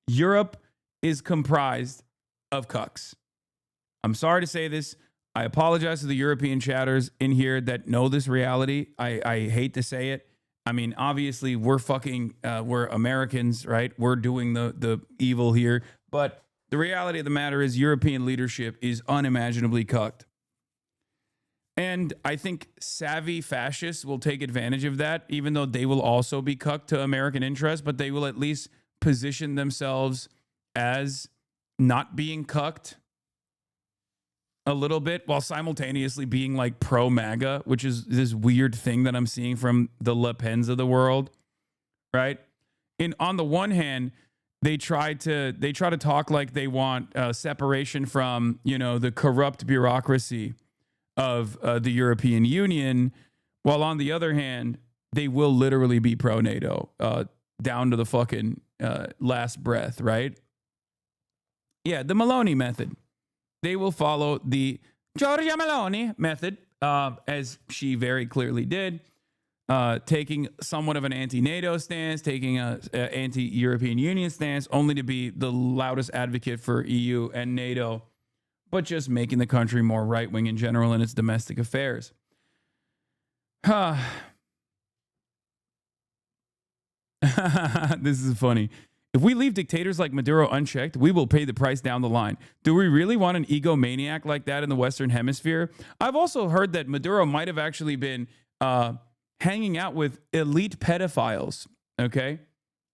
Speaker 2: Europe is comprised of cucks. I'm sorry to say this. I apologize to the European chatters in here that know this reality. I hate to say it. I mean, obviously, we're Americans, right? We're doing the evil here. But the reality of the matter is European leadership is unimaginably cucked. And I think savvy fascists will take advantage of that, even though they will also be cucked to American interests, but they will at least position themselves as not being cucked a little bit while simultaneously being like pro-MAGA, which is this weird thing that I'm seeing from the Le Pens of the world, right? On the one hand, they try to talk like they want separation from, you know, the corrupt bureaucracy of the European Union, while on the other hand, they will literally be pro-NATO down to the fucking last breath, right? Yeah, the Meloni method. They will follow the Giorgia Meloni method, as she very clearly did, taking somewhat of an anti-NATO stance, taking an anti-European Union stance, only to be the loudest advocate for EU and NATO, but just making the country more right-wing in general in its domestic affairs. This is funny. If we leave dictators like Maduro unchecked, we will pay the price down the line. Do we really want an egomaniac like that in the Western Hemisphere? I've also heard that Maduro might have actually been hanging out with elite pedophiles, okay?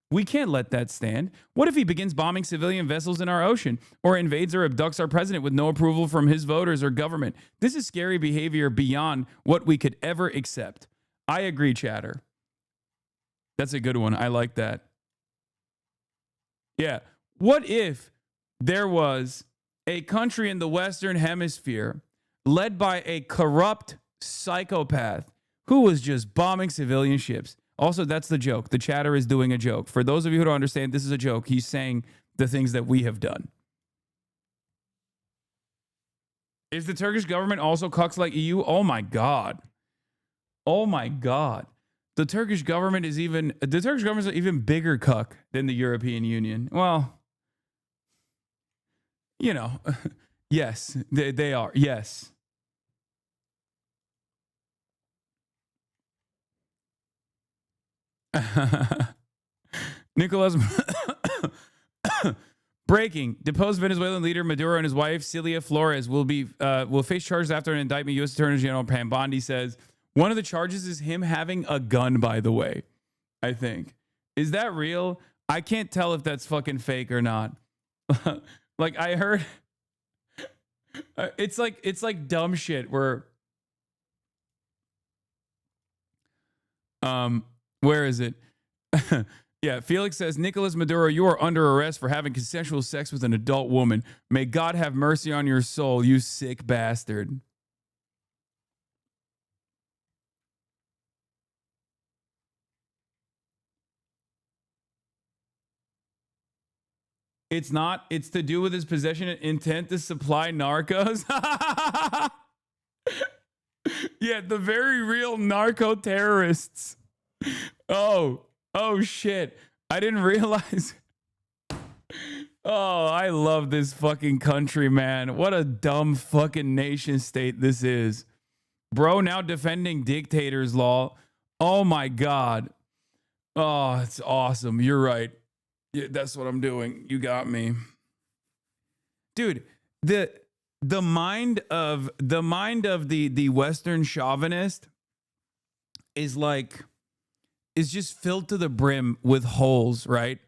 Speaker 2: We can't let that stand. What if he begins bombing civilian vessels in our ocean or invades or abducts our president with no approval from his voters or government? This is scary behavior beyond what we could ever accept. I agree, chatter. That's a good one. I like that. Yeah. What if there was a country in the Western Hemisphere led by a corrupt psychopath who was just bombing civilian ships? Also, that's the joke. The chatter is doing a joke. For those of you who don't understand, this is a joke. He's saying the things that we have done. Is the Turkish government also cucks like EU? Oh my God. Oh my God. The Turkish government is even an even bigger cuck than the European Union. Well, you know, yes, they are. Yes. Nicholas breaking. Deposed Venezuelan leader Maduro and his wife Celia Flores will face charges after an indictment. U.S. Attorney General Pam Bondi says one of the charges is him having a gun, by the way. I think. Is that real? I can't tell if that's fucking fake or not. Like I heard it's like dumb shit where where is it? Yeah, Felix says, Nicolas Maduro, you are under arrest for having consensual sex with an adult woman. May God have mercy on your soul, you sick bastard. It's not. It's to do with his possession and intent to supply narcos. Yeah, the very real narco terrorists. Oh shit. I didn't realize. Oh, I love this fucking country, man. What a dumb fucking nation state this is. Bro, now defending dictators law. Oh my God. Oh, it's awesome. You're right. Yeah, that's what I'm doing. You got me. Dude, the mind of the Western chauvinist is just filled to the brim with holes, right?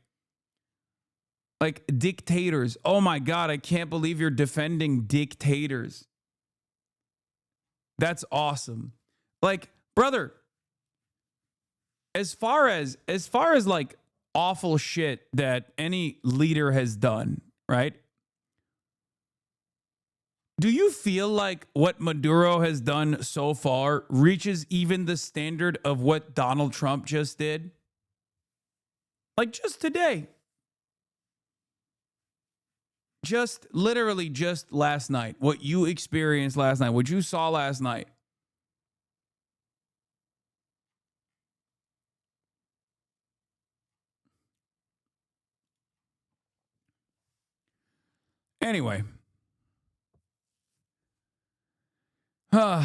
Speaker 2: Like dictators. Oh my God, I can't believe you're defending dictators. That's awesome. Like, brother, as far as like awful shit that any leader has done, right? Do you feel like what Maduro has done so far reaches even the standard of what Donald Trump just did? Like just today. Just literally just last night. What you experienced last night. What you saw last night. Anyway. I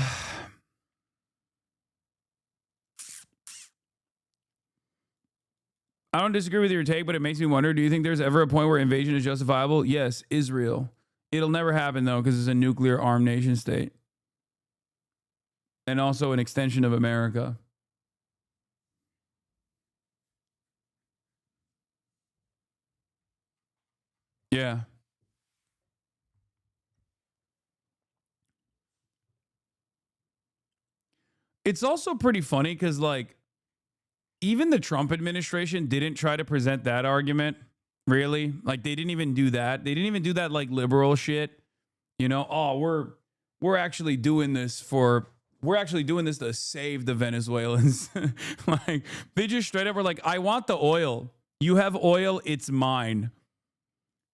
Speaker 2: don't disagree with your take, but it makes me wonder, do you think there's ever a point where invasion is justifiable? Yes, Israel. It'll never happen, though, because it's a nuclear armed nation state. And also an extension of America. Yeah. It's also pretty funny because, like, even the Trump administration didn't try to present that argument, really. Like, they didn't even do that. They didn't even do that, like, liberal shit. You know, oh, we're actually doing this to save the Venezuelans. Like, they just straight up were like, I want the oil. You have oil, it's mine.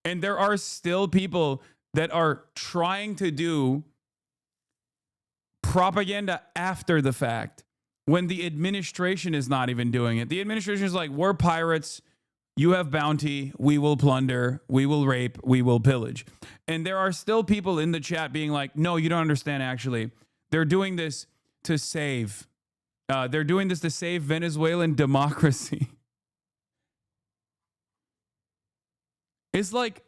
Speaker 2: And there are still people that are trying to do propaganda after the fact when the administration is not even doing it. The administration is like, we're pirates. You have bounty. We will plunder. We will rape. We will pillage. And there are still people in the chat being like, no, you don't understand, actually. They're doing this to save. They're doing this to save Venezuelan democracy. It's like,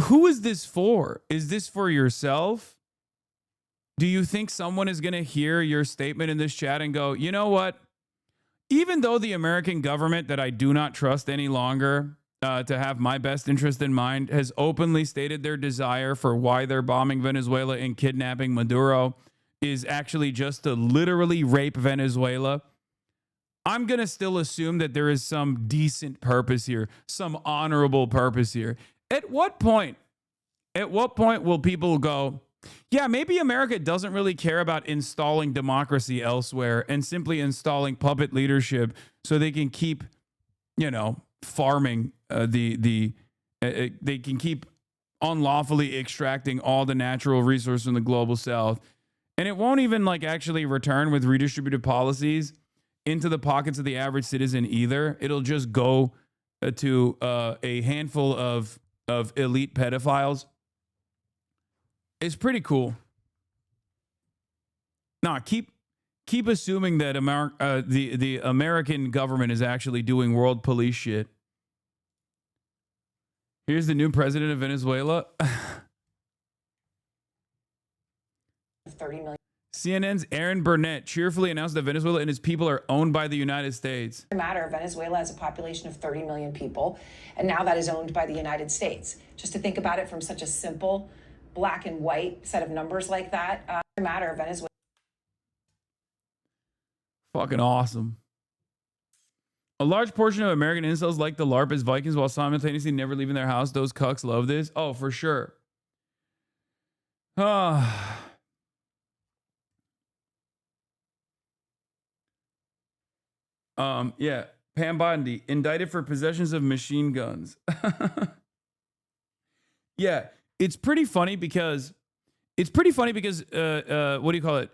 Speaker 2: who is this for? Is this for yourself? Do you think someone is going to hear your statement in this chat and go, you know what? even though the American government that I do not trust any longer to have my best interest in mind has openly stated their desire for why they're bombing Venezuela and kidnapping Maduro is actually just to literally rape Venezuela, I'm going to still assume that there is some decent purpose here, some honorable purpose here. At what point will people go, yeah, maybe America doesn't really care about installing democracy elsewhere and simply installing puppet leadership so they can keep, farming they can keep unlawfully extracting all the natural resources from the global south. And it won't even actually return with redistributive policies into the pockets of the average citizen either. It'll just go to a handful of elite pedophiles. It's pretty cool. Nah, keep assuming that the American government is actually doing world police shit. Here's the new president of Venezuela.
Speaker 16: 30 million.
Speaker 2: CNN's Aaron Burnett cheerfully announced that Venezuela and its people are owned by the United States.
Speaker 16: Venezuela has a population of 30 million people, and now that is owned by the United States. Just to think about it from such a simple black and white set of numbers like that, Venezuela.
Speaker 2: Fucking awesome. A large portion of American incels like the LARP as Vikings while simultaneously never leaving their house. Those cucks love this. Oh, for sure. Yeah. Pam Bondi indicted for possessions of machine guns. Yeah, it's pretty funny because what do you call it?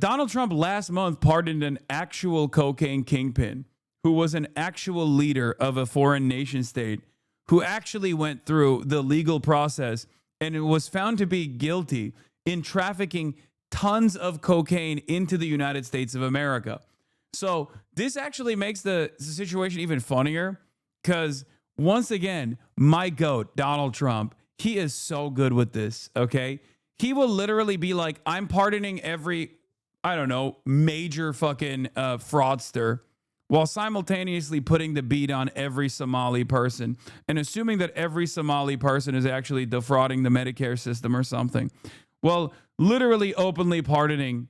Speaker 2: Donald Trump last month pardoned an actual cocaine kingpin who was an actual leader of a foreign nation state who actually went through the legal process and was found to be guilty in trafficking tons of cocaine into the United States of America. So this actually makes the situation even funnier because once again, my GOAT, Donald Trump, he is so good with this, okay? He will literally be like, I'm pardoning every, major fucking fraudster while simultaneously putting the beat on every Somali person and assuming that every Somali person is actually defrauding the Medicare system or something. Well, literally openly pardoning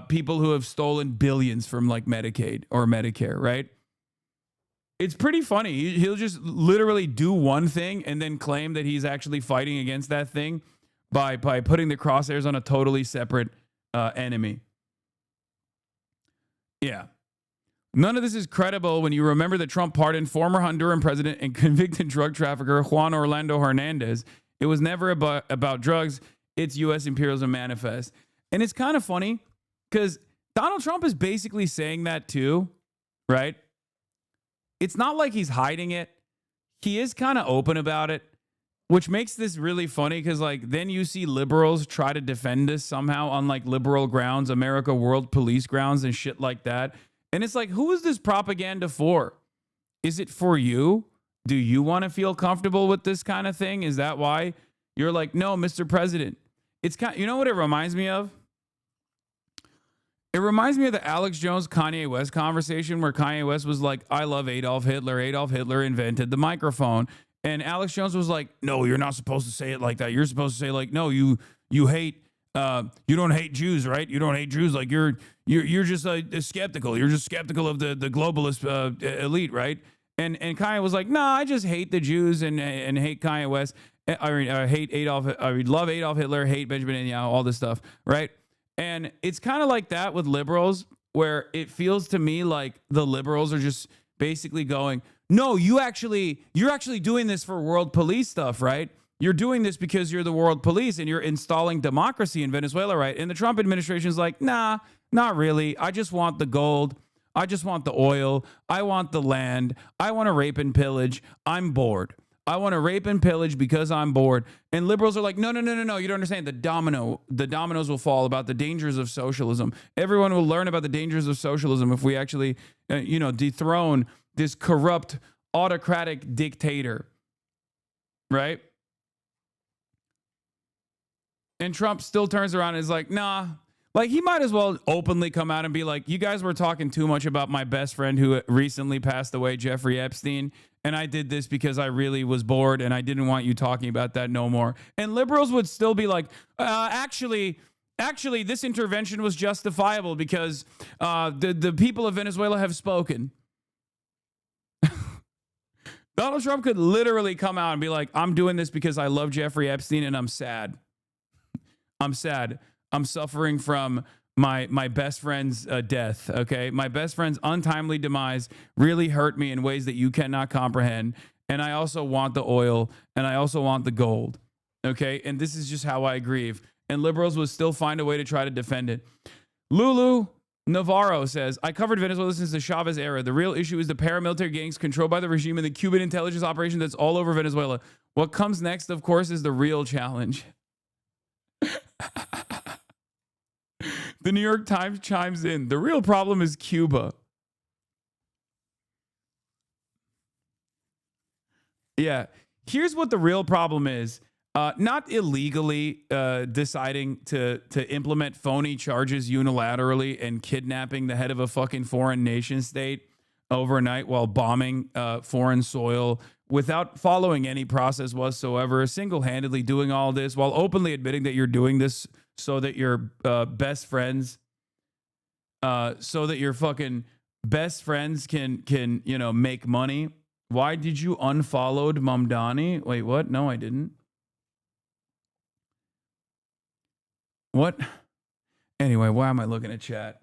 Speaker 2: people who have stolen billions from Medicaid or Medicare, right? It's pretty funny. He'll just literally do one thing and then claim that he's actually fighting against that thing by putting the crosshairs on a totally separate enemy. Yeah. None of this is credible when you remember that Trump pardoned former Honduran president and convicted drug trafficker Juan Orlando Hernandez. It was never about drugs. It's U.S. imperialism manifest. And it's kind of funny because Donald Trump is basically saying that too, right? It's not like he's hiding it. He is kind of open about it, which makes this really funny because then you see liberals try to defend this somehow on liberal grounds, America World Police grounds and shit like that. And it's who is this propaganda for? Is it for you? Do you want to feel comfortable with this kind of thing? Is that why you're no, Mr. President? It's you know what it reminds me of? It reminds me of the Alex Jones Kanye West conversation where Kanye West was like, I love Adolf Hitler. Adolf Hitler invented the microphone. And Alex Jones was like, no, you're not supposed to say it like that. You're supposed to say no, you hate, you don't hate Jews, right? You don't hate Jews. You're just skeptical. You're just skeptical of the globalist elite, right? And Kanye was like, nah, I just hate the Jews and hate Kanye West. I hate Adolf. I love Adolf Hitler, hate Benjamin Netanyahu, all this stuff, right? And it's kind of like that with liberals, where it feels to me like the liberals are just basically going, no, you're actually doing this for world police stuff, right? You're doing this because you're the world police and you're installing democracy in Venezuela, right? And the Trump administration is like, nah, not really. I just want the gold. I just want the oil. I want the land. I want to rape and pillage. I'm bored. I want to rape and pillage because I'm bored. And liberals are like, no. You don't understand. The dominoes will fall about the dangers of socialism. Everyone will learn about the dangers of socialism if we actually, dethrone this corrupt autocratic dictator. Right? And Trump still turns around and is like, nah, Like, he might as well openly come out and be like, you guys were talking too much about my best friend who recently passed away, Jeffrey Epstein, and I did this because I really was bored and I didn't want you talking about that no more. And liberals would still be like, actually, this intervention was justifiable because the people of Venezuela have spoken. Donald Trump could literally come out and be like, I'm doing this because I love Jeffrey Epstein and I'm sad. I'm sad. I'm suffering from my best friend's death, okay? My best friend's untimely demise really hurt me in ways that you cannot comprehend. And I also want the oil and I also want the gold, okay? And this is just how I grieve. And liberals will still find a way to try to defend it. Lulu Navarro says, I covered Venezuela since the Chavez era. The real issue is the paramilitary gangs controlled by the regime and the Cuban intelligence operation that's all over Venezuela. What comes next, of course, is the real challenge. The New York Times chimes in. The real problem is Cuba. Yeah. Here's what the real problem is. Not illegally deciding to implement phony charges unilaterally and kidnapping the head of a fucking foreign nation state overnight while bombing foreign soil without following any process whatsoever, single-handedly doing all this while openly admitting that you're doing this so that your best friends, so that your fucking best friends can make money. Why did you unfollowed Mamdani? Wait, what? No, I didn't. What? Anyway, why am I looking at chat?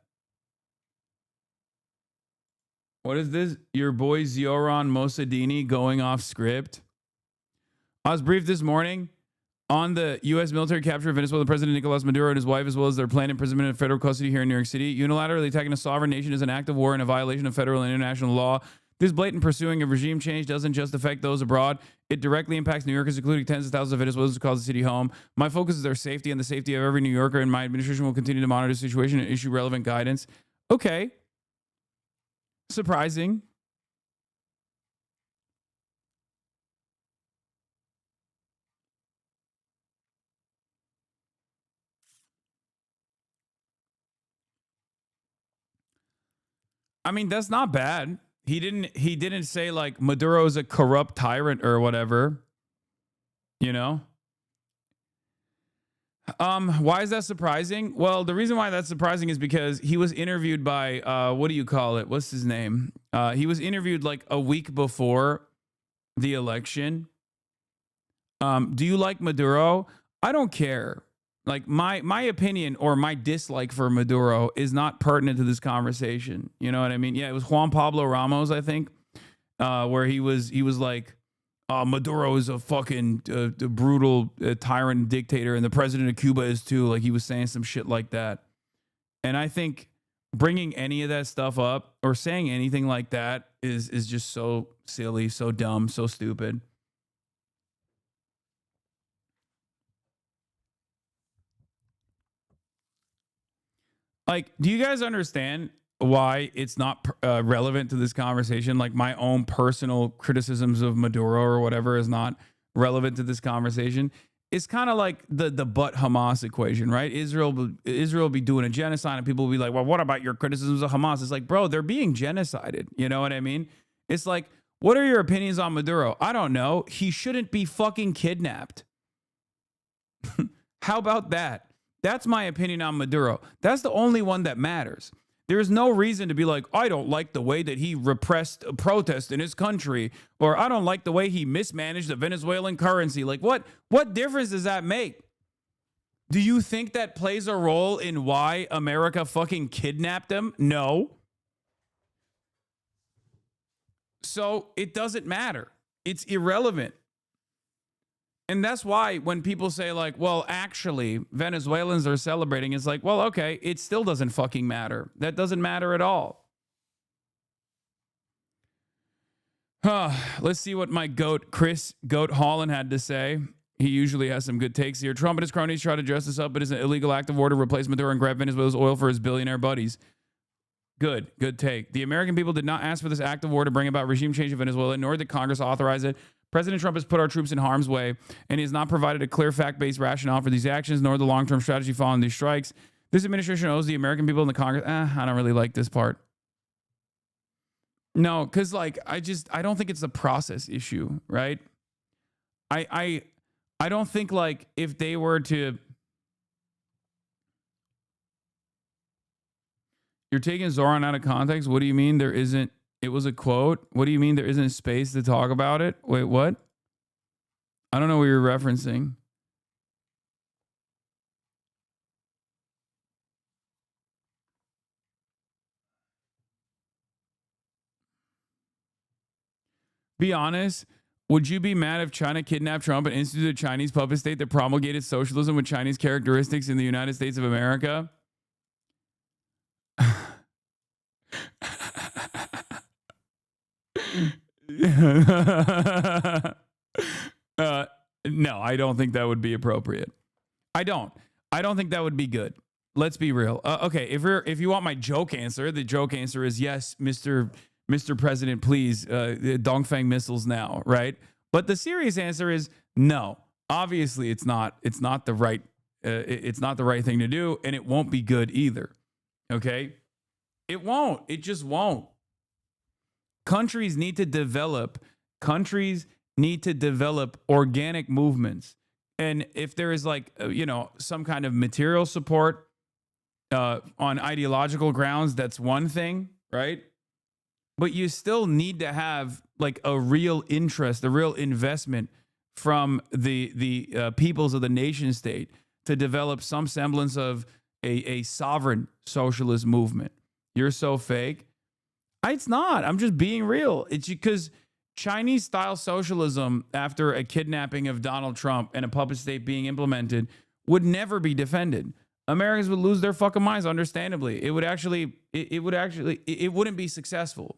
Speaker 2: What is this? Your boy Zioran Mossadini going off script? I was briefed this morning on the U.S. military capture of Venezuela. President Nicolas Maduro and his wife, as well as their planned imprisonment in federal custody here in New York City. Unilaterally attacking a sovereign nation is an act of war and a violation of federal and international law. This blatant pursuing of regime change doesn't just affect those abroad. It directly impacts New Yorkers, including tens of thousands of Venezuelans who call the city home. My focus is their safety and the safety of every New Yorker, and my administration will continue to monitor the situation and issue relevant guidance. Okay. Surprising. I mean, that's not bad. He didn't say like Maduro is a corrupt tyrant or whatever. You know? Why is that surprising? Well, the reason why that's surprising is because he was interviewed by what do you call it? What's his name? He was interviewed like a week before the election. Do you like Maduro? I don't care. Like my opinion or my dislike for Maduro is not pertinent to this conversation. You know what I mean? Yeah, it was Juan Pablo Ramos, I think, where he was like, Maduro is a fucking brutal tyrant dictator, and the president of Cuba is too. Like, he was saying some shit like that. And I think bringing any of that stuff up or saying anything like that is just so silly, so dumb, so stupid. Like, do you guys understand why it's not relevant to this conversation? Like, my own personal criticisms of Maduro or whatever is not relevant to this conversation. It's kind of like the but Hamas equation, right? Israel will be doing a genocide and people will be like, well, what about your criticisms of Hamas? It's like, bro, they're being genocided. You know what I mean? It's like, what are your opinions on Maduro? I don't know. He shouldn't be fucking kidnapped. How about that? That's my opinion on Maduro. That's the only one that matters. There's no reason to be like, I don't like the way that he repressed a protest in his country, or I don't like the way he mismanaged the Venezuelan currency. Like, what difference does that make? Do you think that plays a role in why America fucking kidnapped him? No. So it doesn't matter. It's irrelevant. And that's why when people say like, well, actually, Venezuelans are celebrating, it's like, well, okay, it still doesn't fucking matter. That doesn't matter at all. Let's see what my goat, Chris Goat Holland, had to say. He usually has some good takes here. Trump and his cronies try to dress this up, but it's an illegal act of war to replace Maduro and grab Venezuela's oil for his billionaire buddies. Good take. The American people did not ask for this act of war to bring about regime change in Venezuela, nor did Congress authorize it. President Trump has put our troops in harm's way, and he has not provided a clear fact-based rationale for these actions, nor the long-term strategy following these strikes. This administration owes the American people in the Congress. I don't really like this part. No, because like I don't think it's a process issue, right? I don't think like if they were to, you're taking Zoran out of context. What do you mean there isn't? It was a quote. What do you mean there isn't space to talk about it? Wait, what? I don't know what you're referencing. Be honest. Would you be mad if China kidnapped Trump and instituted a Chinese puppet state that promulgated socialism with Chinese characteristics in the United States of America? No, I don't think that would be appropriate. I don't think that would be good. Let's be real. Okay, if you want my joke answer, the joke answer is yes, Mr. President, please, Dongfang missiles now, right? But the serious answer is no. Obviously, it's not the right thing to do, and it won't be good either. Okay, it won't. It just won't. Countries need to develop organic movements. And if there is like, some kind of material support on ideological grounds, that's one thing, right? But you still need to have like a real interest, a real investment from the peoples of the nation state to develop some semblance of a sovereign socialist movement. You're so fake. It's not. I'm just being real. It's because Chinese style socialism after a kidnapping of Donald Trump and a puppet state being implemented would never be defended. Americans would lose their fucking minds, understandably. It wouldn't be successful.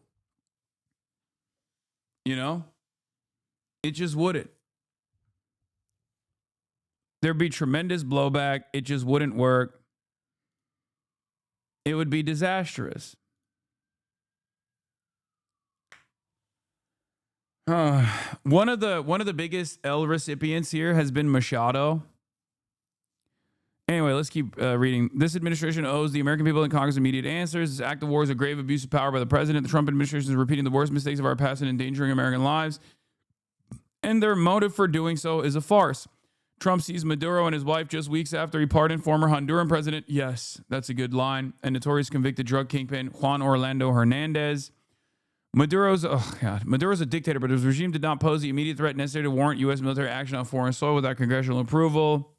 Speaker 2: It just wouldn't. There'd be tremendous blowback. It just wouldn't work. It would be disastrous. One of the biggest L recipients here has been Machado. Anyway, let's keep reading. This administration owes the American people and Congress immediate answers. This act of war is a grave abuse of power by the president. The Trump administration is repeating the worst mistakes of our past and endangering American lives. And their motive for doing so is a farce. Trump sees Maduro and his wife just weeks after he pardoned former Honduran president. Yes, that's a good line. And notorious convicted drug kingpin Juan Orlando Hernandez. Maduro's a dictator, but his regime did not pose the immediate threat necessary to warrant U.S. military action on foreign soil without congressional approval.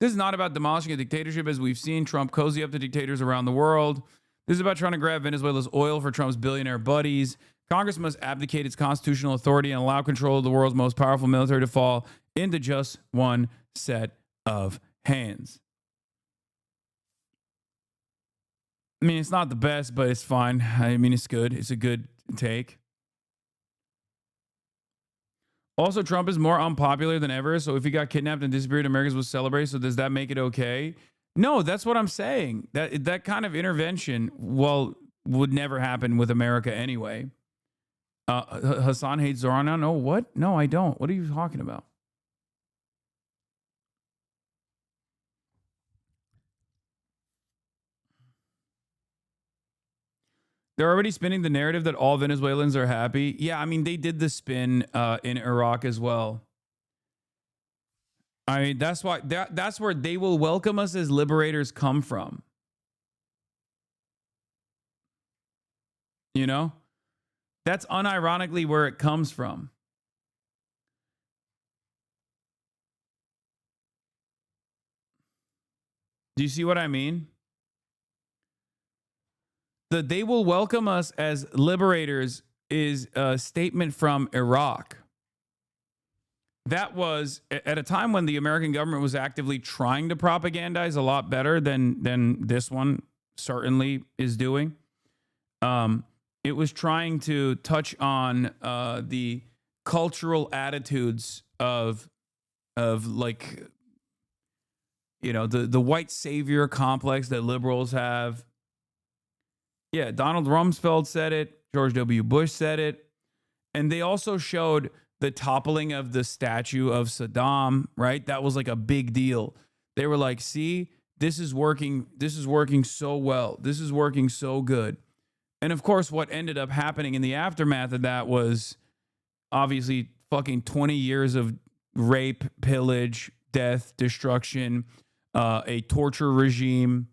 Speaker 2: This is not about demolishing a dictatorship, as we've seen Trump cozy up to dictators around the world. This is about trying to grab Venezuela's oil for Trump's billionaire buddies. Congress must abdicate its constitutional authority and allow control of the world's most powerful military to fall into just one set of hands. I mean, it's not the best, but it's fine. I mean, it's good. It's a good take. Also, Trump is more unpopular than ever. So if he got kidnapped and disappeared, Americans would celebrate. So does that make it okay? No, that's what I'm saying. That kind of intervention, would never happen with America anyway. Hasan hates Zoran. No, what? No, I don't. What are you talking about? They're already spinning the narrative that all Venezuelans are happy. Yeah, I mean, they did the spin in Iraq as well. I mean, that's why that's where they will welcome us as liberators come from. That's unironically where it comes from. Do you see what I mean? The they will welcome us as liberators is a statement from Iraq. That was at a time when the American government was actively trying to propagandize a lot better than this one certainly is doing. It was trying to touch on the cultural attitudes of like, the white savior complex that liberals have. Yeah, Donald Rumsfeld said it. George W. Bush said it. And they also showed the toppling of the statue of Saddam, right? That was like a big deal. They were like, see, this is working so well. This is working so good. And of course, what ended up happening in the aftermath of that was obviously fucking 20 years of rape, pillage, death, destruction, a torture regime,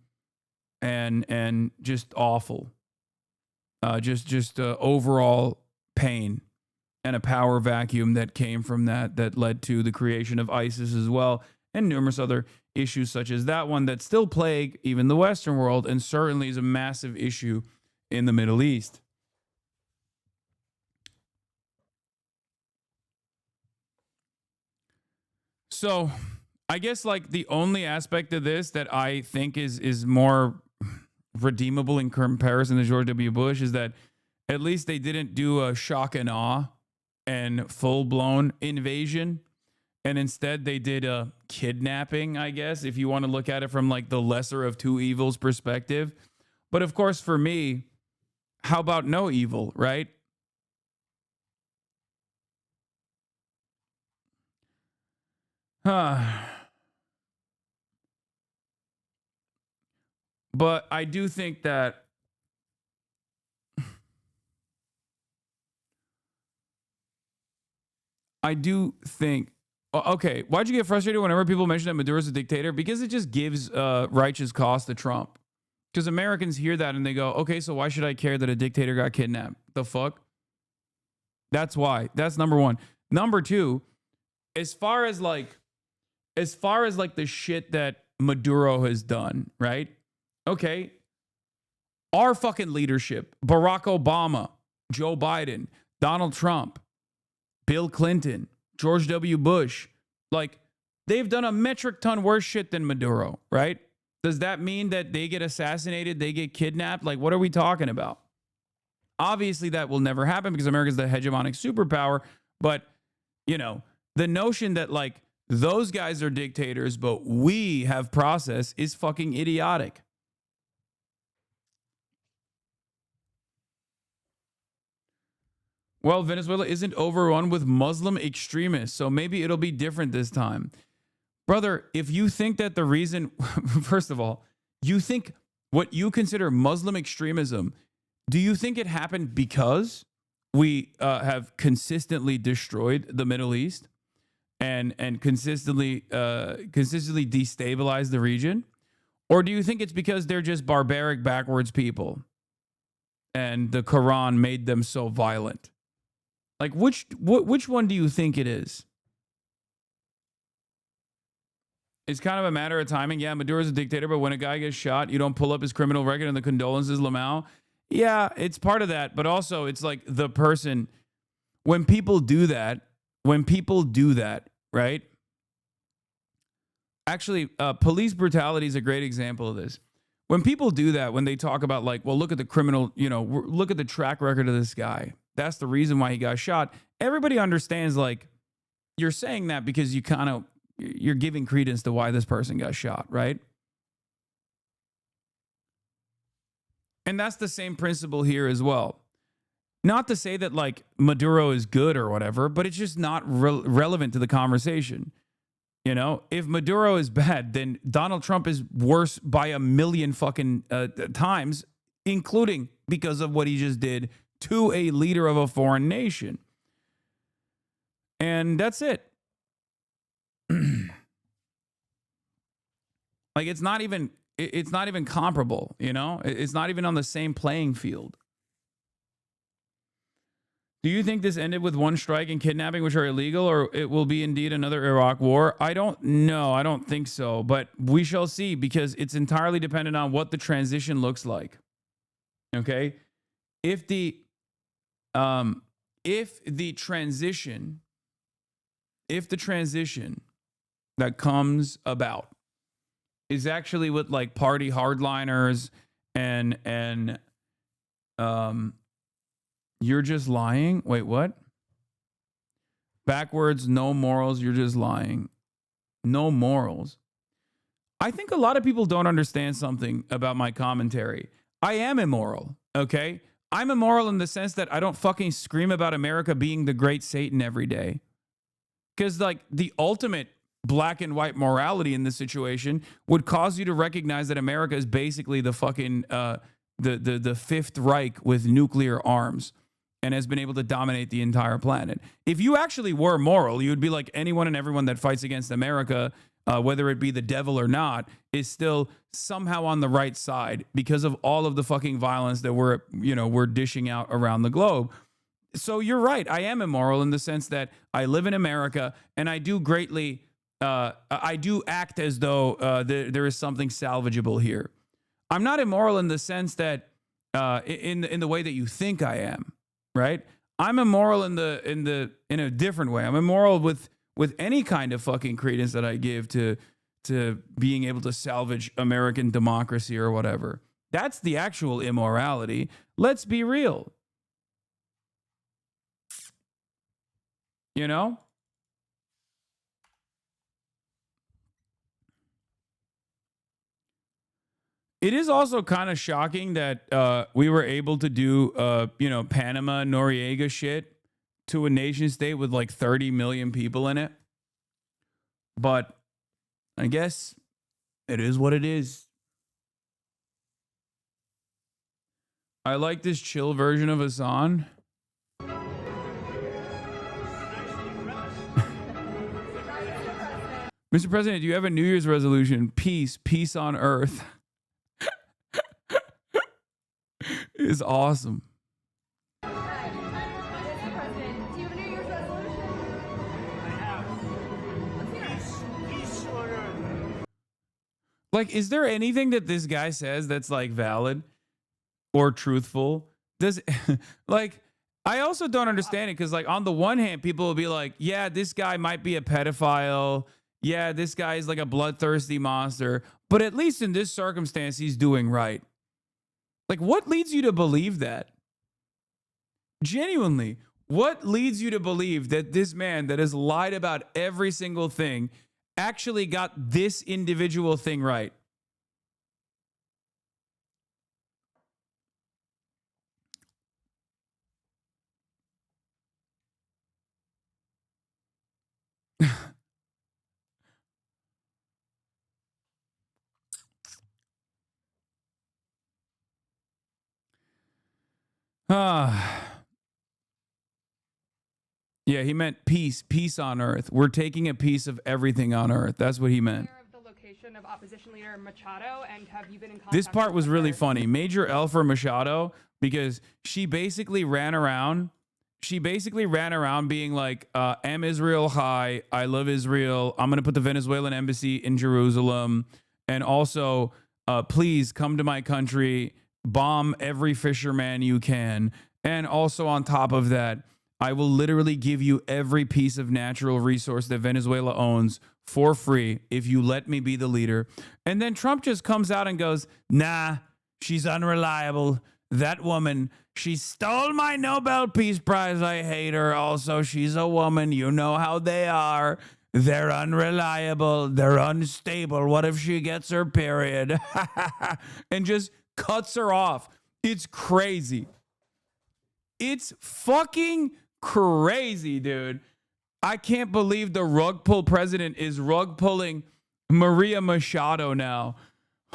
Speaker 2: and just awful. Just overall pain and a power vacuum that came from that led to the creation of ISIS as well, and numerous other issues such as that one that still plague even the Western world and certainly is a massive issue in the Middle East. So I guess like the only aspect of this that I think is more redeemable in comparison to George W. Bush is that at least they didn't do a shock and awe and full-blown invasion. And instead they did a kidnapping, I guess, if you want to look at it from like the lesser of two evils perspective. But of course, for me, how about no evil, right? But I do think that okay, why'd you get frustrated whenever people mention that Maduro's a dictator? Because it just gives righteous cause to Trump. Because Americans hear that and they go, okay, so why should I care that a dictator got kidnapped? The fuck? That's why. That's number one. Number two, as far as like the shit that Maduro has done, right? Okay. Our fucking leadership, Barack Obama, Joe Biden, Donald Trump, Bill Clinton, George W. Bush, like they've done a metric ton worse shit than Maduro, right? Does that mean that they get assassinated, they get kidnapped? Like, what are we talking about? Obviously, that will never happen because America's the hegemonic superpower. But, you know, the notion that like those guys are dictators, but we have process is fucking idiotic. Well, Venezuela isn't overrun with Muslim extremists, so maybe it'll be different this time. Brother, if you think that the reason, first of all, you think what you consider Muslim extremism, do you think it happened because we have consistently destroyed the Middle East and consistently destabilized the region? Or do you think it's because they're just barbaric, backwards people and the Quran made them so violent? Like, which one do you think it is? It's kind of a matter of timing. Yeah, Maduro's a dictator, but when a guy gets shot, you don't pull up his criminal record and the condolences, Lamau. Yeah, it's part of that, but also it's like the person, when people do that, right? Actually, police brutality is a great example of this. When people do that, when they talk about like, well, look at the criminal, you know, look at the track record of this guy. That's the reason why he got shot. Everybody understands, like, you're saying that because you're giving credence to why this person got shot, right? And that's the same principle here as well. Not to say that like Maduro is good or whatever, but it's just not relevant to the conversation. You know, if Maduro is bad, then Donald Trump is worse by a million fucking times, including because of what he just did to a leader of a foreign nation. And that's it. Like, it's not even comparable, you know? It's not even on the same playing field. Do you think this ended with one strike and kidnapping, which are illegal, or it will be indeed another Iraq war? I don't know. I don't think so, but we shall see, because it's entirely dependent on what the transition looks like. Okay? If the transition that comes about is actually with like party hardliners and you're just lying. Wait, what? Backwards, no morals, you're just lying. No morals. I think a lot of people don't understand something about my commentary. I am immoral, okay? I'm immoral in the sense that I don't fucking scream about America being the great Satan every day. Because like the ultimate black and white morality in this situation would cause you to recognize that America is basically the fucking the Fifth Reich with nuclear arms and has been able to dominate the entire planet. If you actually were moral, you would be like anyone and everyone that fights against America, whether it be the devil or not, is still somehow on the right side because of all of the fucking violence that we're dishing out around the globe. So you're right. I am immoral in the sense that I live in America and I do greatly, I do act as though there is something salvageable here. I'm not immoral in the sense that in the way that you think I am, right? I'm immoral in a different way. I'm immoral with any kind of fucking credence that I give to being able to salvage American democracy or whatever. That's the actual immorality. Let's be real. You know? It is also kind of shocking that we were able to do, Panama Noriega shit to a nation state with like 30 million people in it. But I guess it is what it is. I like this chill version of Hasan. Mr. President, do you have a New Year's resolution? Peace, peace on earth. Is awesome. Like, is there anything that this guy says that's like valid or truthful? Does like, I also don't understand it because, like, on the one hand, people will be like, yeah, this guy might be a pedophile. Yeah, this guy is like a bloodthirsty monster. But at least in this circumstance, he's doing right. Like, what leads you to believe that? Genuinely, what leads you to believe that this man that has lied about every single thing actually got this individual thing right? Yeah, he meant peace, peace on earth. We're taking a piece of everything on earth. That's what he meant.
Speaker 11: Of the location of opposition leader Machado, and have you been in contact?
Speaker 2: This part was
Speaker 11: with
Speaker 2: really
Speaker 11: her?
Speaker 2: funny. Major L for Machado, because she basically ran around being like, am Israel high? I love Israel. I'm going to put the Venezuelan embassy in Jerusalem. And also, please come to my country, bomb every fisherman you can. And also on top of that, I will literally give you every piece of natural resource that Venezuela owns for free if you let me be the leader. And then Trump just comes out and goes, nah, she's unreliable. That woman, she stole my Nobel Peace Prize. I hate her. Also, she's a woman. You know how they are. They're unreliable. They're unstable. What if she gets her period? And just cuts her off. It's crazy. It's fucking crazy, dude. I can't believe the rug pull president is rug pulling Maria Machado now.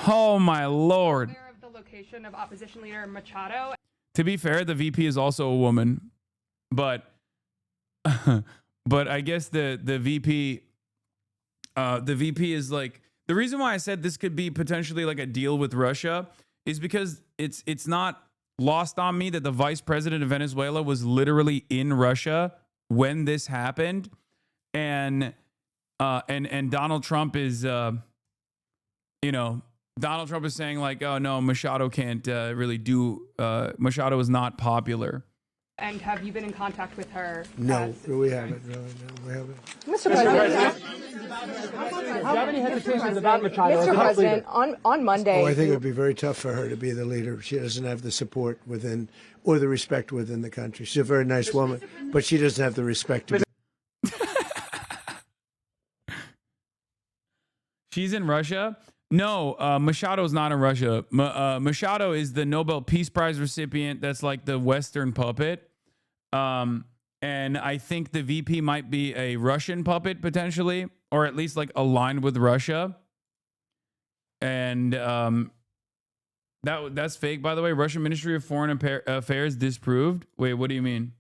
Speaker 2: Oh my Lord.
Speaker 11: Aware of the location of opposition leader Machado.
Speaker 2: To be fair, the VP is also a woman, but I guess the VP is like, the reason why I said this could be potentially like a deal with Russia is because it's not lost on me that the vice president of Venezuela was literally in Russia when this happened, and Donald Trump is Donald Trump is saying like, oh no, Machado can't really do Machado is not popular.
Speaker 11: And have you been in contact with her?
Speaker 1: No, we haven't. No, we haven't.
Speaker 8: Mr. President, do you have any hesitations about Machado?
Speaker 7: Mr. President, on Monday.
Speaker 1: Oh, I think it would be very tough for her to be the leader. She doesn't have the support within or the respect within the country. She's a very nice woman, but she doesn't have the respect to be.
Speaker 2: She's in Russia? No, Machado's not in Russia. Machado is the Nobel Peace Prize recipient. That's like the Western puppet. And I think the VP might be a Russian puppet potentially, or at least like aligned with Russia. And that's fake, by the way. Russian Ministry of Foreign Affairs disproved. Wait, what do you mean?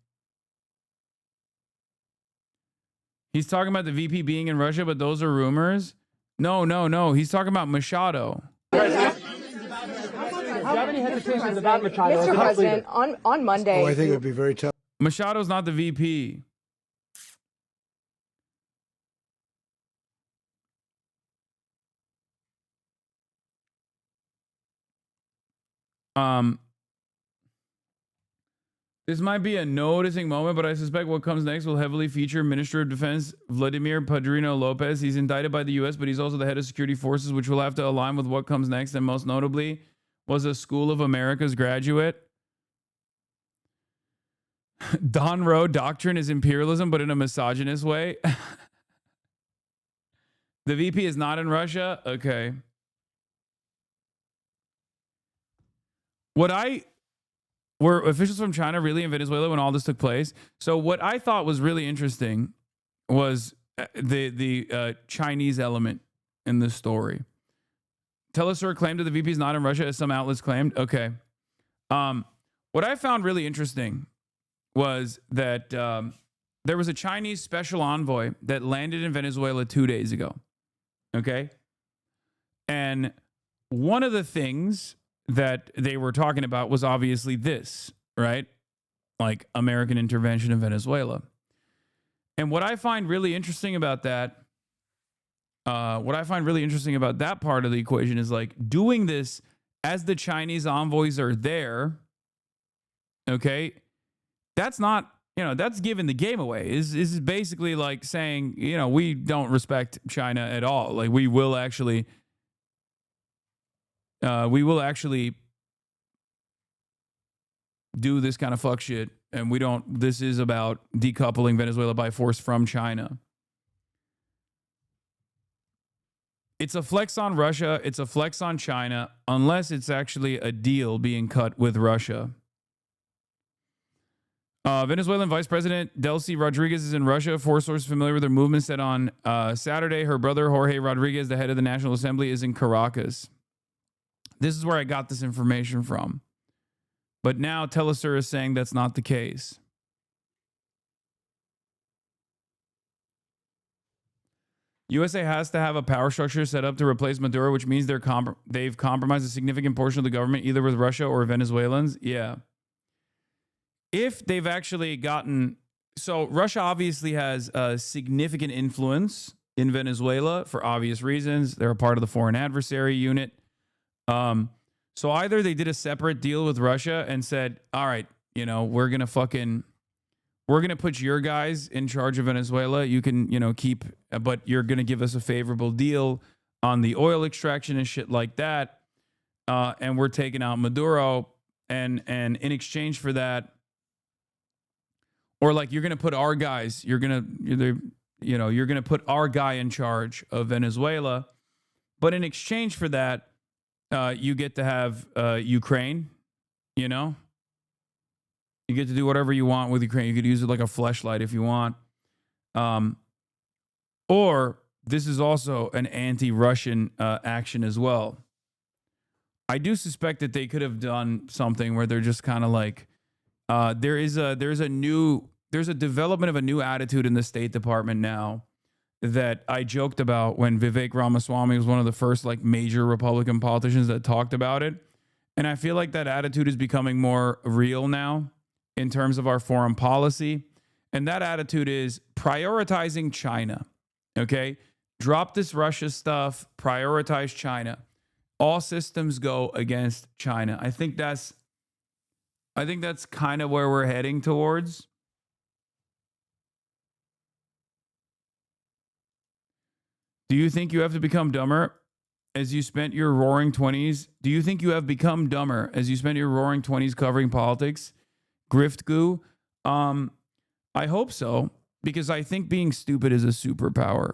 Speaker 2: He's talking about the VP being in Russia, but those are rumors. No. He's talking about Machado.
Speaker 8: Do you have any hesitations about Machado?
Speaker 7: Mr. President, on Monday.
Speaker 1: Oh, I think it would be very tough.
Speaker 2: Machado's not the VP. This might be a noticing moment, but I suspect what comes next will heavily feature Minister of Defense Vladimir Padrino Lopez. He's indicted by the U.S., but he's also the head of security forces, which will have to align with what comes next, and most notably was a School of America's graduate. Don Rowe doctrine is imperialism, but in a misogynist way. The VP is not in Russia? Okay. Were officials from China really in Venezuela when all this took place? So what I thought was really interesting was the Chinese element in this story. Telesur claimed that the VP is not in Russia, as some outlets claimed. Okay. What I found really interesting was that there was a Chinese special envoy that landed in Venezuela 2 days ago. Okay. And one of the things that they were talking about was obviously this, right? Like American intervention in Venezuela. And what I find really interesting about that, part of the equation is like doing this as the Chinese envoys are there. Okay. That's not, that's giving the game away. This is basically like saying, we don't respect China at all. Like we will actually do this kind of fuck shit, and this is about decoupling Venezuela by force from China. It's a flex on Russia, it's a flex on China, unless it's actually a deal being cut with Russia. Venezuelan Vice President Delcy Rodriguez is in Russia. 4 sources familiar with her movement said on Saturday her brother Jorge Rodriguez, the head of the National Assembly, is in Caracas. This is where I got this information from. But now Telesur is saying that's not the case. USA has to have a power structure set up to replace Maduro, which means they've compromised a significant portion of the government, either with Russia or Venezuelans. Yeah. If they've actually gotten... So Russia obviously has a significant influence in Venezuela for obvious reasons. They're a part of the foreign adversary unit. So either they did a separate deal with Russia and said, all right, we're going to put your guys in charge of Venezuela. You can, keep, but you're going to give us a favorable deal on the oil extraction and shit like that. And we're taking out Maduro. And in exchange for that, or like, you're going to put our guys, you're going to put our guy in charge of Venezuela. But in exchange for that, you get to have Ukraine, you get to do whatever you want with Ukraine. You could use it like a fleshlight if you want. Or this is also an anti-Russian action as well. I do suspect that they could have done something where they're just kind of like, there's a development of a new attitude in the State Department now that I joked about when Vivek Ramaswamy was one of the first like major Republican politicians that talked about it. And I feel like that attitude is becoming more real now in terms of our foreign policy. And that attitude is prioritizing China. Okay. Drop this Russia stuff, prioritize China. All systems go against China. I think that's kind of where we're heading towards. Do you think you have to become dumber as you spent your roaring 20s? Do you think you have become dumber as you spent your roaring 20s covering politics? Grift goo? I hope so, because I think being stupid is a superpower,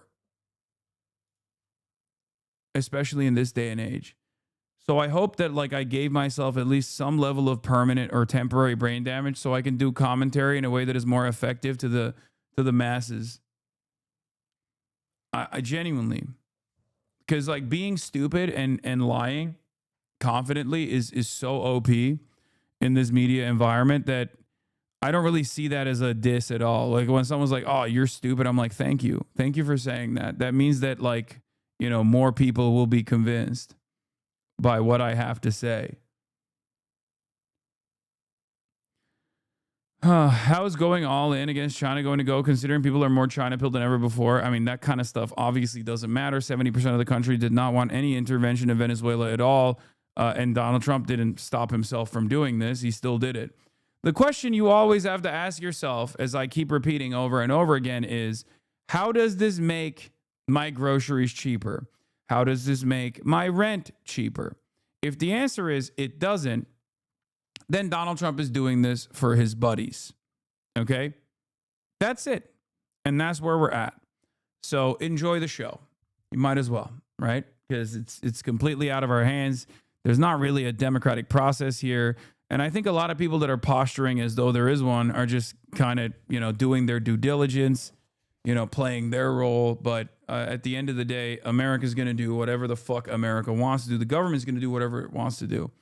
Speaker 2: especially in this day and age. So I hope that like I gave myself at least some level of permanent or temporary brain damage so I can do commentary in a way that is more effective to the masses. I genuinely, because like being stupid and lying confidently is so OP in this media environment that I don't really see that as a diss at all. Like when someone's like, "Oh, you're stupid," I'm like, "Thank you for saying that." That means that like, you know, more people will be convinced by what I have to say. How is going all in against China going to go, considering people are more China pilled than ever before? I mean, that kind of stuff obviously doesn't matter. 70% of the country did not want any intervention in Venezuela at all. And Donald Trump didn't stop himself from doing this. He still did it. The question you always have to ask yourself, as I keep repeating over and over again, is how does this make my groceries cheaper? How does this make my rent cheaper? If the answer is it doesn't, then Donald Trump is doing this for his buddies. Okay? That's it. And that's where we're at. So enjoy the show. You might as well, right? Because it's completely out of our hands. There's not really a democratic process here. And I think a lot of people that are posturing as though there is one are just kind of, you know, doing their due diligence, you know, playing their role. But at the end of the day, America's going to do whatever the fuck America wants to do. The government's going to do whatever it wants to do.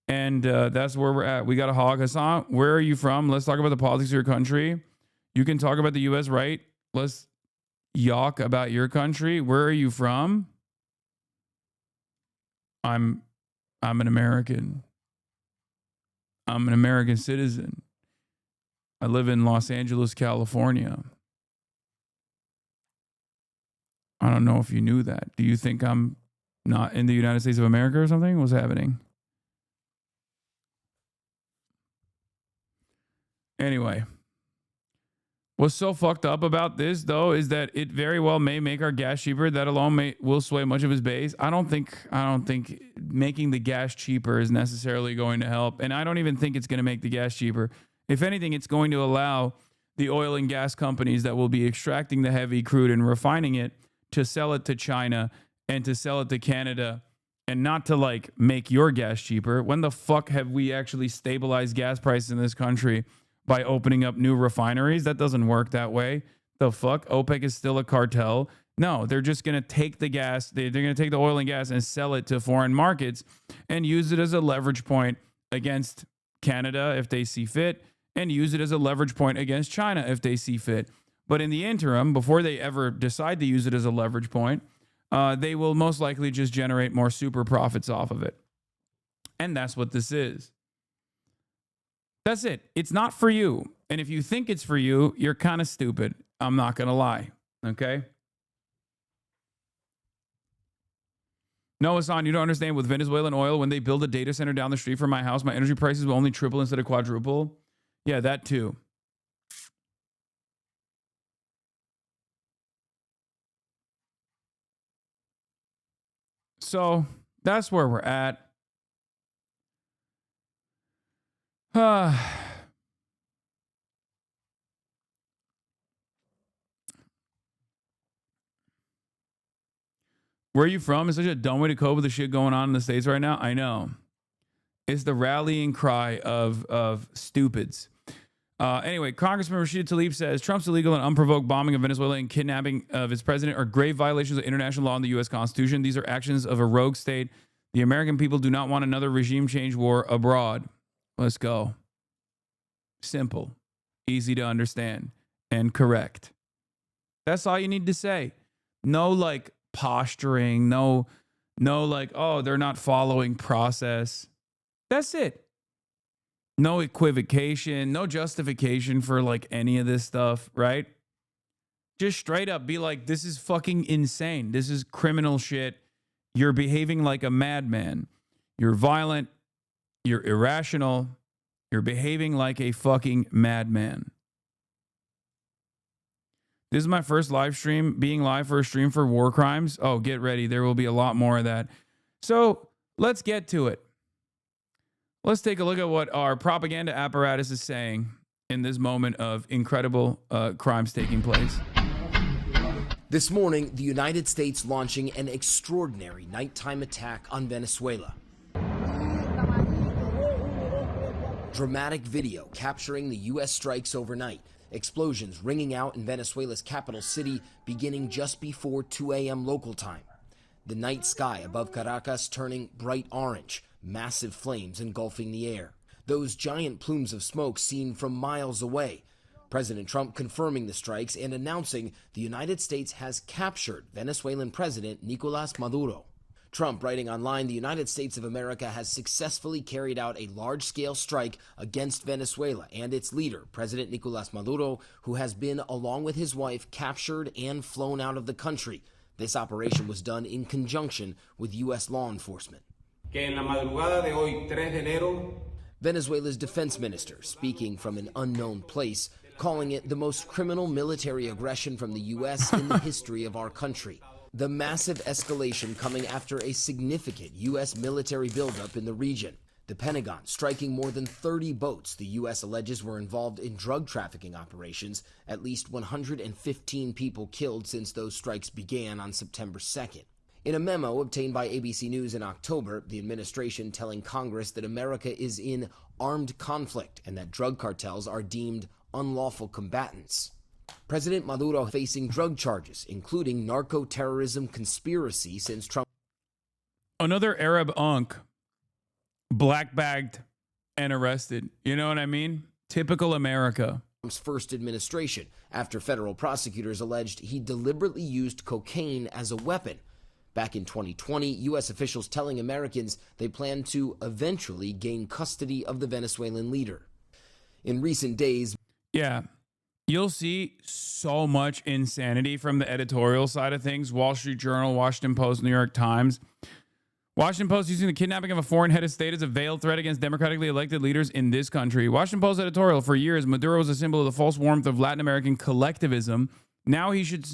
Speaker 2: And that's where we're at. We got a hog. Hasan, where are you from? Let's talk about the politics of your country. You can talk about the U.S., right? Let's yawk about your country. Where are you from? I'm an American. I'm an American citizen. I live in Los Angeles, California. I don't know if you knew that. Do you think I'm not in the United States of America or something? What's happening? Anyway, what's so fucked up about this, though, is that it very well may make our gas cheaper. That alone will sway much of his base. I don't think making the gas cheaper is necessarily going to help. And I don't even think it's going to make the gas cheaper. If anything, it's going to allow the oil and gas companies that will be extracting the heavy crude and refining it to sell it to China and to sell it to Canada and not to like make your gas cheaper. When the fuck have we actually stabilized gas prices in this country by opening up new refineries? That doesn't work that way. The fuck? OPEC is still a cartel. No, they're just going to take the gas. They're going to take the oil and gas and sell it to foreign markets and use it as a leverage point against Canada if they see fit, and use it as a leverage point against China if they see fit. But in the interim, before they ever decide to use it as a leverage point, they will most likely just generate more super profits off of it. And that's what this is. That's it. It's not for you. And if you think it's for you, you're kind of stupid. I'm not going to lie. Okay? No, Hasan, you don't understand. With Venezuelan oil, when they build a data center down the street from my house, my energy prices will only triple instead of quadruple. Yeah, that too. So that's where we're at. Where are you from? It's such a dumb way to cope with the shit going on in the States right now. I know. It's the rallying cry of stupids. Anyway, Congressman Rashida Tlaib says Trump's illegal and unprovoked bombing of Venezuela and kidnapping of its president are grave violations of international law and the U.S. Constitution. These are actions of a rogue state. The American people do not want another regime change war abroad. Let's go. Simple, easy to understand, and correct. That's all you need to say. No like posturing, no like, oh, they're not following process. That's it. No equivocation, no justification for like any of this stuff, right? Just straight up be like, this is fucking insane. This is criminal shit. You're behaving like a madman. You're violent. You're irrational. You're behaving like a fucking madman. This is my first live stream, being live for a stream for war crimes. Oh, get ready. There will be a lot more of that. So let's get to it. Let's take a look at what our propaganda apparatus is saying in this moment of incredible crimes taking place.
Speaker 17: This morning, the United States launching an extraordinary nighttime attack on Venezuela. Dramatic video capturing the U.S. strikes overnight, Explosions ringing out in Venezuela's capital city beginning just before 2 a.m. local time. The night sky above Caracas turning bright orange, massive flames engulfing the air. Those giant plumes of smoke seen from miles away. President Trump confirming the strikes and announcing the United States has captured Venezuelan President Nicolás Maduro. Trump writing online, the United States of America has successfully carried out a large-scale strike against Venezuela and its leader, President Nicolás Maduro, who has been, along with his wife, captured and flown out of the country. This operation was done in conjunction with U.S. law enforcement. Venezuela's defense minister, speaking from an unknown place, calling it the most criminal military aggression from the U.S. in the history of our country. The massive escalation coming after a significant U.S. military buildup in the region. The Pentagon striking more than 30 boats the U.S. alleges were involved in drug trafficking operations, at least 115 people killed since those strikes began on September 2nd. In a memo obtained by ABC News in October, the administration telling Congress that America is in armed conflict and that drug cartels are deemed unlawful combatants. President Maduro facing drug charges, including narco-terrorism conspiracy since Trump.
Speaker 2: Another Arab unk, black-bagged and arrested. You know what I mean? Typical America.
Speaker 17: Trump's first administration, after federal prosecutors alleged he deliberately used cocaine as a weapon. Back in 2020, U.S. officials telling Americans they plan to eventually gain custody of the Venezuelan leader. In recent days,
Speaker 2: yeah, you'll see so much insanity from the editorial side of things. Wall Street Journal, Washington Post, New York Times. Washington Post using the kidnapping of a foreign head of state as a veiled threat against democratically elected leaders in this country. Washington Post editorial, for years, Maduro was a symbol of the false warmth of Latin American collectivism. Now he should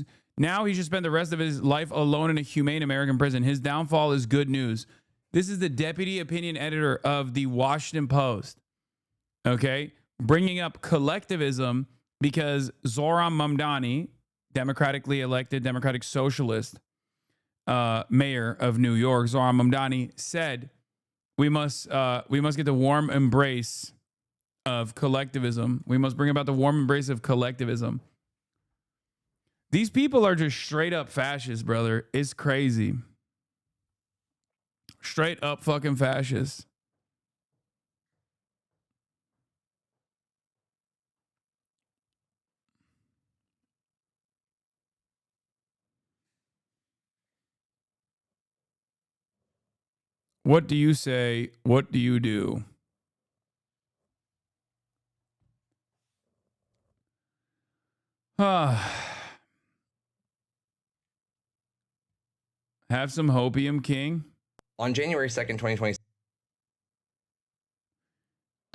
Speaker 2: spend the rest of his life alone in a humane American prison. His downfall is good news. This is the deputy opinion editor of the Washington Post. Okay? Bringing up collectivism because Zoran Mamdani, democratically elected, democratic socialist mayor of New York, Zoran Mamdani, said we must get the warm embrace of collectivism. We must bring about the warm embrace of collectivism. These people are just straight up fascists, brother. It's crazy. Straight up fucking fascists. What do you say? What do you do? Have some hopium, King.
Speaker 18: On January 2nd, 2020.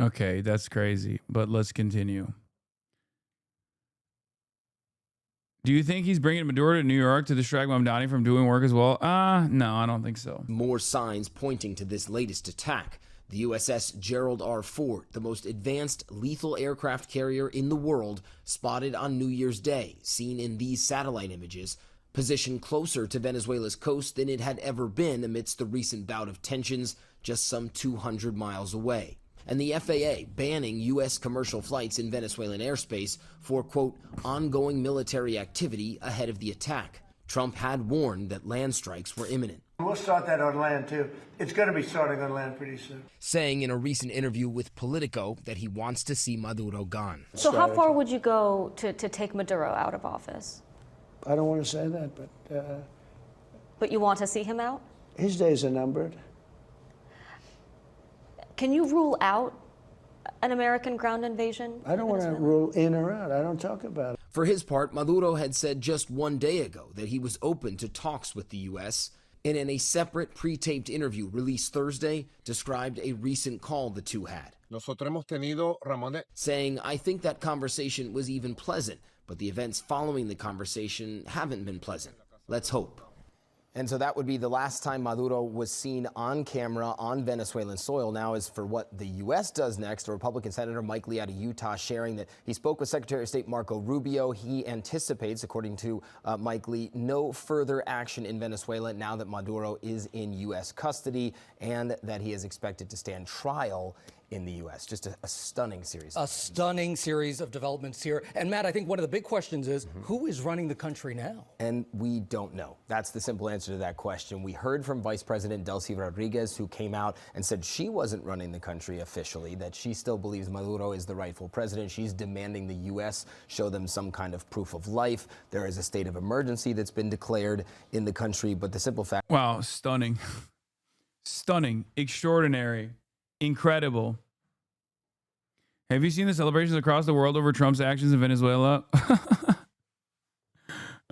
Speaker 2: Okay, that's crazy, but let's continue. Do you think he's bringing Maduro to New York to distract Mamdani from doing work as well? No, I don't think so.
Speaker 17: More signs pointing to this latest attack. The USS Gerald R. Ford, the most advanced lethal aircraft carrier in the world, spotted on New Year's Day, seen in these satellite images, positioned closer to Venezuela's coast than it had ever been amidst the recent bout of tensions just some 200 miles away. And the FAA banning U.S. commercial flights in Venezuelan airspace for, quote, ongoing military activity ahead of the attack. Trump had warned that land strikes were imminent.
Speaker 1: We'll start that on land, too. It's going to be starting on land pretty soon.
Speaker 17: Saying in a recent interview with Politico that he wants to see Maduro gone.
Speaker 19: So how far would you go to take Maduro out of office?
Speaker 1: I don't want to say that, but...
Speaker 19: But you want to see him out?
Speaker 1: His days are numbered.
Speaker 19: Can you rule out an American ground invasion?
Speaker 1: I don't want to rule in or out. I don't talk about it.
Speaker 17: For his part, Maduro had said just one day ago that he was open to talks with the U.S., and in a separate pre-taped interview released Thursday, described a recent call the two had. Saying, I think that conversation was even pleasant, but the events following the conversation haven't been pleasant. Let's hope. And so that would be the last time Maduro was seen on camera on Venezuelan soil. Now, as for what the U.S. does next, a Republican Senator Mike Lee out of Utah sharing that he spoke with Secretary of State Marco Rubio. He anticipates, according to Mike Lee, no further action in Venezuela now that Maduro is in U.S. custody and that he is expected to stand trial in the U.S. Just a stunning series.
Speaker 20: A stunning series of developments here. And Matt, I think one of the big questions is, who is running the country now?
Speaker 17: And we don't know. That's the simple answer to that question. We heard from Vice President Delcy Rodriguez, who came out and said she wasn't running the country officially, that she still believes Maduro is the rightful president. She's demanding the U.S. show them some kind of proof of life. There is a state of emergency that's been declared in the country, but the simple fact—
Speaker 2: Wow, stunning. Stunning, extraordinary, incredible. Have you seen the celebrations across the world over Trump's actions in Venezuela?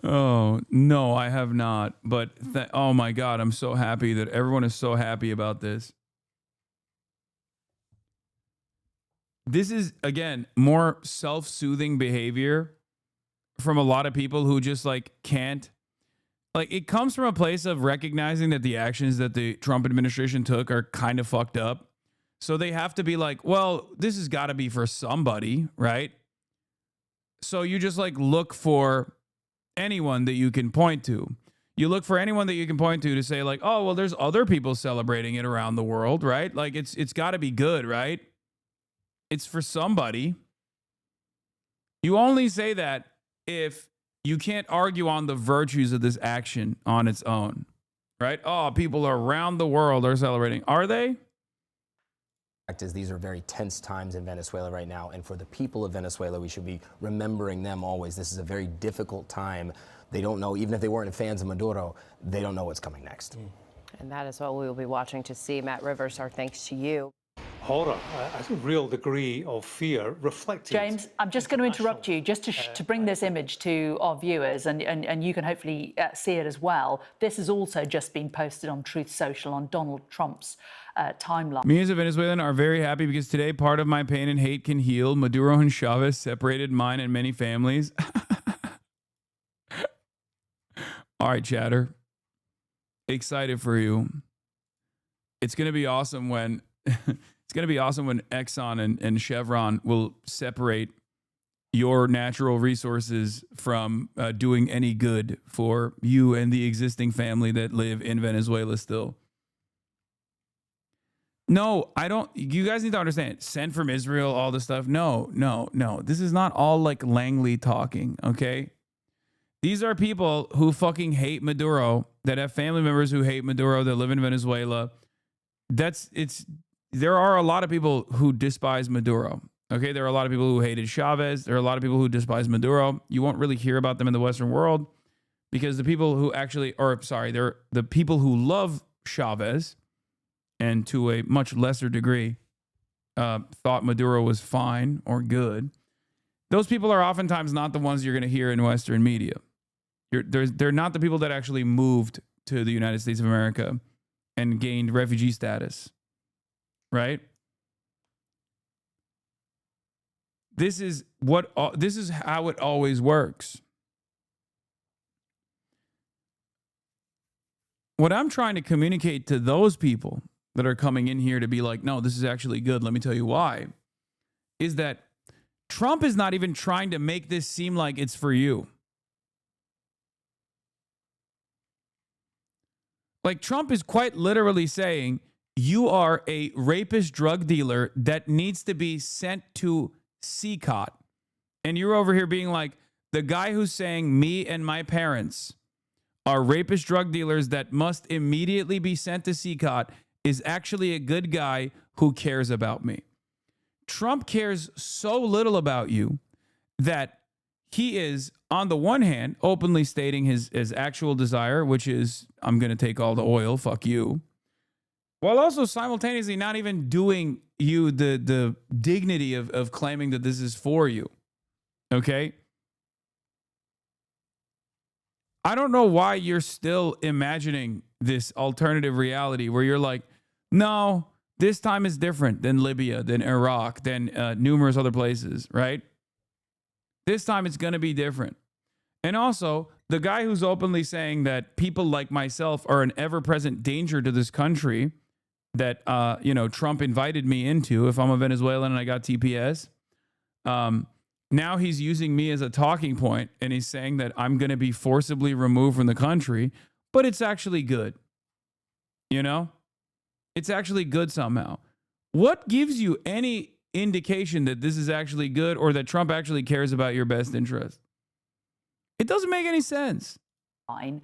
Speaker 2: Oh, no, I have not. But oh my God, I'm so happy that everyone is so happy about this. This is, again, more self-soothing behavior from a lot of people who just like can't. Like, it comes from a place of recognizing that the actions that the Trump administration took are kind of fucked up. So they have to be like, well, this has got to be for somebody, right? So you just like look for anyone that you can point to. You look for anyone that you can point to say like, oh, well, there's other people celebrating it around the world, right? Like it's got to be good, right? It's for somebody. You only say that if you can't argue on the virtues of this action on its own, right? Oh, people around the world are celebrating. Are they?
Speaker 17: Fact is, these are very tense times in Venezuela right now, and for the people of Venezuela, we should be remembering them always. This is a very difficult time. They don't know, even if they weren't fans of Maduro, they don't know what's coming next.
Speaker 21: And that is what we will be watching to see. Matt Rivers, our thanks to you.
Speaker 22: Horror, a real degree of fear reflected.
Speaker 23: James, I'm just going to interrupt you just to bring this image to our viewers, and you can hopefully see it as well. This has also just been posted on Truth Social on Donald Trump's timeline.
Speaker 2: Me as a Venezuelan are very happy because today part of my pain and hate can heal. Maduro and Chavez separated mine and many families. All right, chatter. Excited for you. It's going to be awesome when it's going to be awesome when Exxon and Chevron will separate your natural resources from doing any good for you and the existing family that live in Venezuela still. No, I don't. You guys need to understand. Sent from Israel, all this stuff. No. This is not all like Langley talking, okay? These are people who fucking hate Maduro, that have family members who hate Maduro, that live in Venezuela. There are a lot of people who despise Maduro, okay? There are a lot of people who hated Chavez. There are a lot of people who despise Maduro. You won't really hear about them in the Western world because the people who they're the people who love Chavez and to a much lesser degree thought Maduro was fine or good. Those people are oftentimes not the ones you're going to hear in Western media. They're not the people that actually moved to the United States of America and gained refugee status, right? This is how it always works. What I'm trying to communicate to those people that are coming in here to be like, no, this is actually good, let me tell you why, is that Trump is not even trying to make this seem like it's for you. Like, Trump is quite literally saying, you are a rapist drug dealer that needs to be sent to CCOT. And you're over here being like, the guy who's saying me and my parents are rapist drug dealers that must immediately be sent to CCOT is actually a good guy who cares about me. Trump cares so little about you that he is, on the one hand, openly stating his actual desire, which is, I'm going to take all the oil, fuck you, while also simultaneously not even doing you the dignity of claiming that this is for you. Okay? I don't know why you're still imagining this alternative reality where you're like, no, this time is different than Libya, than Iraq, than numerous other places, right? This time it's going to be different. And also, the guy who's openly saying that people like myself are an ever-present danger to this country that, Trump invited me into if I'm a Venezuelan and I got TPS, now he's using me as a talking point and he's saying that I'm going to be forcibly removed from the country, but it's actually good. You know? It's actually good somehow. What gives you any indication that this is actually good or that Trump actually cares about your best interest? It doesn't make any sense.
Speaker 23: And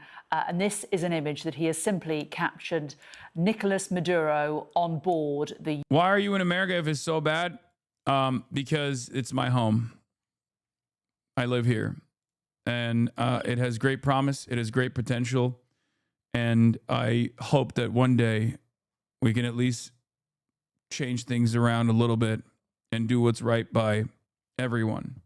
Speaker 23: this is an image that he has simply captured Nicolas Maduro on board the...
Speaker 2: Why are you in America if it's so bad? Because it's my home. I live here. And it has great promise. It has great potential. And I hope that one day we can at least change things around a little bit and do what's right by everyone,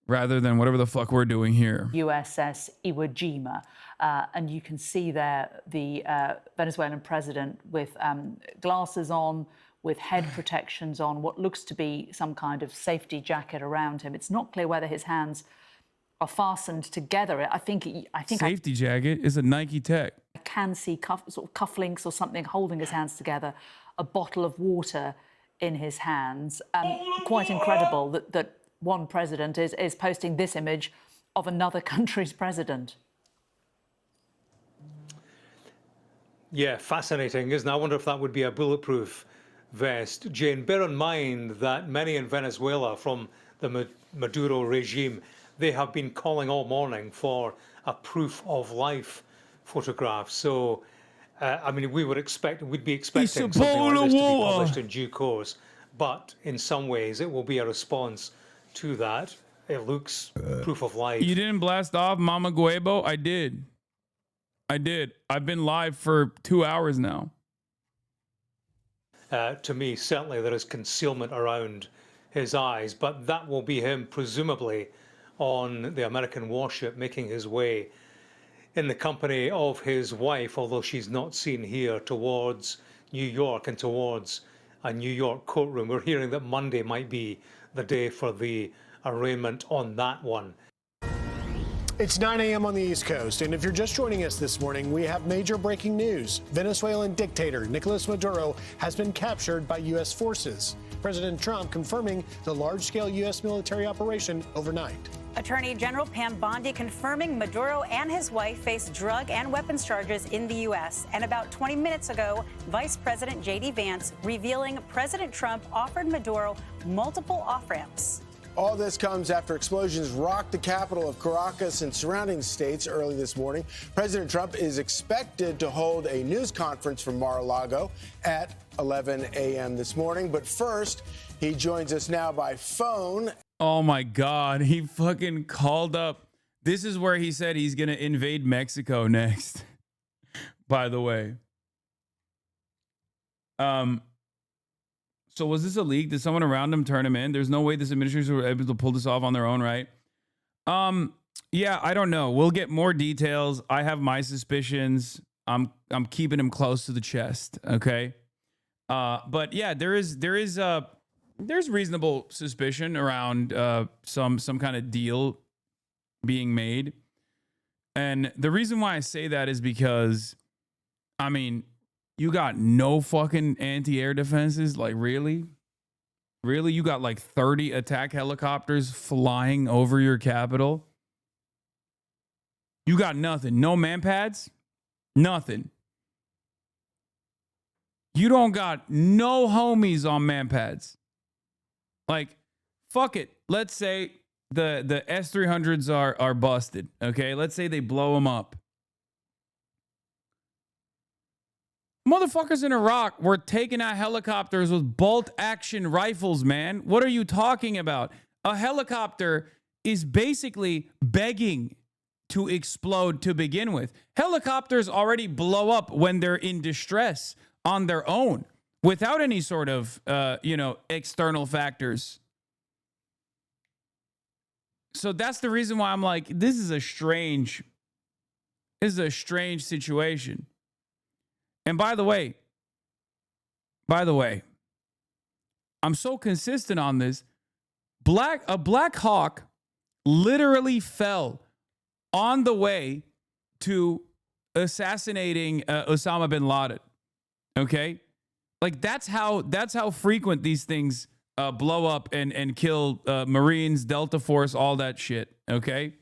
Speaker 2: rather than whatever the fuck we're doing here.
Speaker 23: USS Iwo Jima. And you can see there the Venezuelan president with glasses on, with head protections on, what looks to be some kind of safety jacket around him. It's not clear whether his hands are fastened together. I think
Speaker 2: safety jacket is a Nike Tech.
Speaker 23: I can see sort of cufflinks or something holding his hands together, a bottle of water in his hands. Quite incredible that one president is posting this image of another country's president.
Speaker 22: Yeah, fascinating, isn't it? I wonder if that would be a bulletproof vest. Jane, bear in mind that many in Venezuela from the Maduro regime, they have been calling all morning for a proof of life photograph. So, I mean, we'd be expecting something like this to be published in due course. But in some ways, it will be a response to that. It looks proof of life.
Speaker 2: You didn't blast off Mama Guebo? I did. I've been live for 2 hours now.
Speaker 22: To me, certainly there is concealment around his eyes, but that will be him presumably on the American warship making his way in the company of his wife, although she's not seen here, towards New York and towards a New York courtroom. We're hearing that Monday might be the day for the arraignment on that one.
Speaker 4: It's 9 a.m. on the East Coast, and if you're just joining us this morning, we have major breaking news. Venezuelan dictator Nicolas Maduro has been captured by U.S. forces. President Trump confirming the large-scale U.S. military operation overnight.
Speaker 5: Attorney General Pam Bondi confirming Maduro and his wife face drug and weapons charges in the U.S. And about 20 minutes ago, Vice President J.D. Vance revealing President Trump offered Maduro multiple off-ramps.
Speaker 6: All this comes after explosions rocked the capital of Caracas and surrounding states early this morning. President Trump is expected to hold a news conference from Mar-a-Lago at 11 a.m. this morning. But first, he joins us now by phone.
Speaker 2: Oh, my God. He fucking called up. This is where he said he's going to invade Mexico next, by the way. So was this a leak? Did someone around him turn him in? There's no way this administration were able to pull this off on their own, right? Yeah, I don't know. We'll get more details. I have my suspicions. I'm keeping him close to the chest, okay? But yeah, there's reasonable suspicion around some kind of deal being made. And the reason why I say that is because, I mean, you got no fucking anti-air defenses? Like, really? Really? You got like 30 attack helicopters flying over your capital? You got nothing. No manpads? Nothing. You don't got no homies on manpads. Like, fuck it. Let's say the S-300s are busted, okay? Let's say they blow them up. Motherfuckers in Iraq were taking out helicopters with bolt-action rifles, man. What are you talking about? A helicopter is basically begging to explode to begin with. Helicopters already blow up when they're in distress on their own without any sort of, external factors. So that's the reason why I'm like, this is a strange situation. And by the way, I'm so consistent on this. A Black Hawk literally fell on the way to assassinating Osama bin Laden. Okay? Like that's how frequent these things blow up and kill Marines, Delta Force, all that shit. Okay?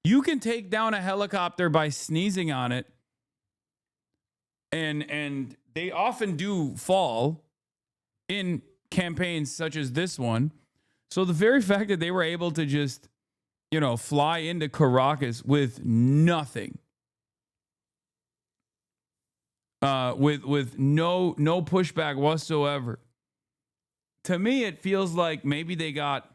Speaker 2: You can take down a helicopter by sneezing on it. And they often do fall in campaigns such as this one. So the very fact that they were able to just, fly into Caracas with nothing, with no pushback whatsoever, to me it feels like maybe they got,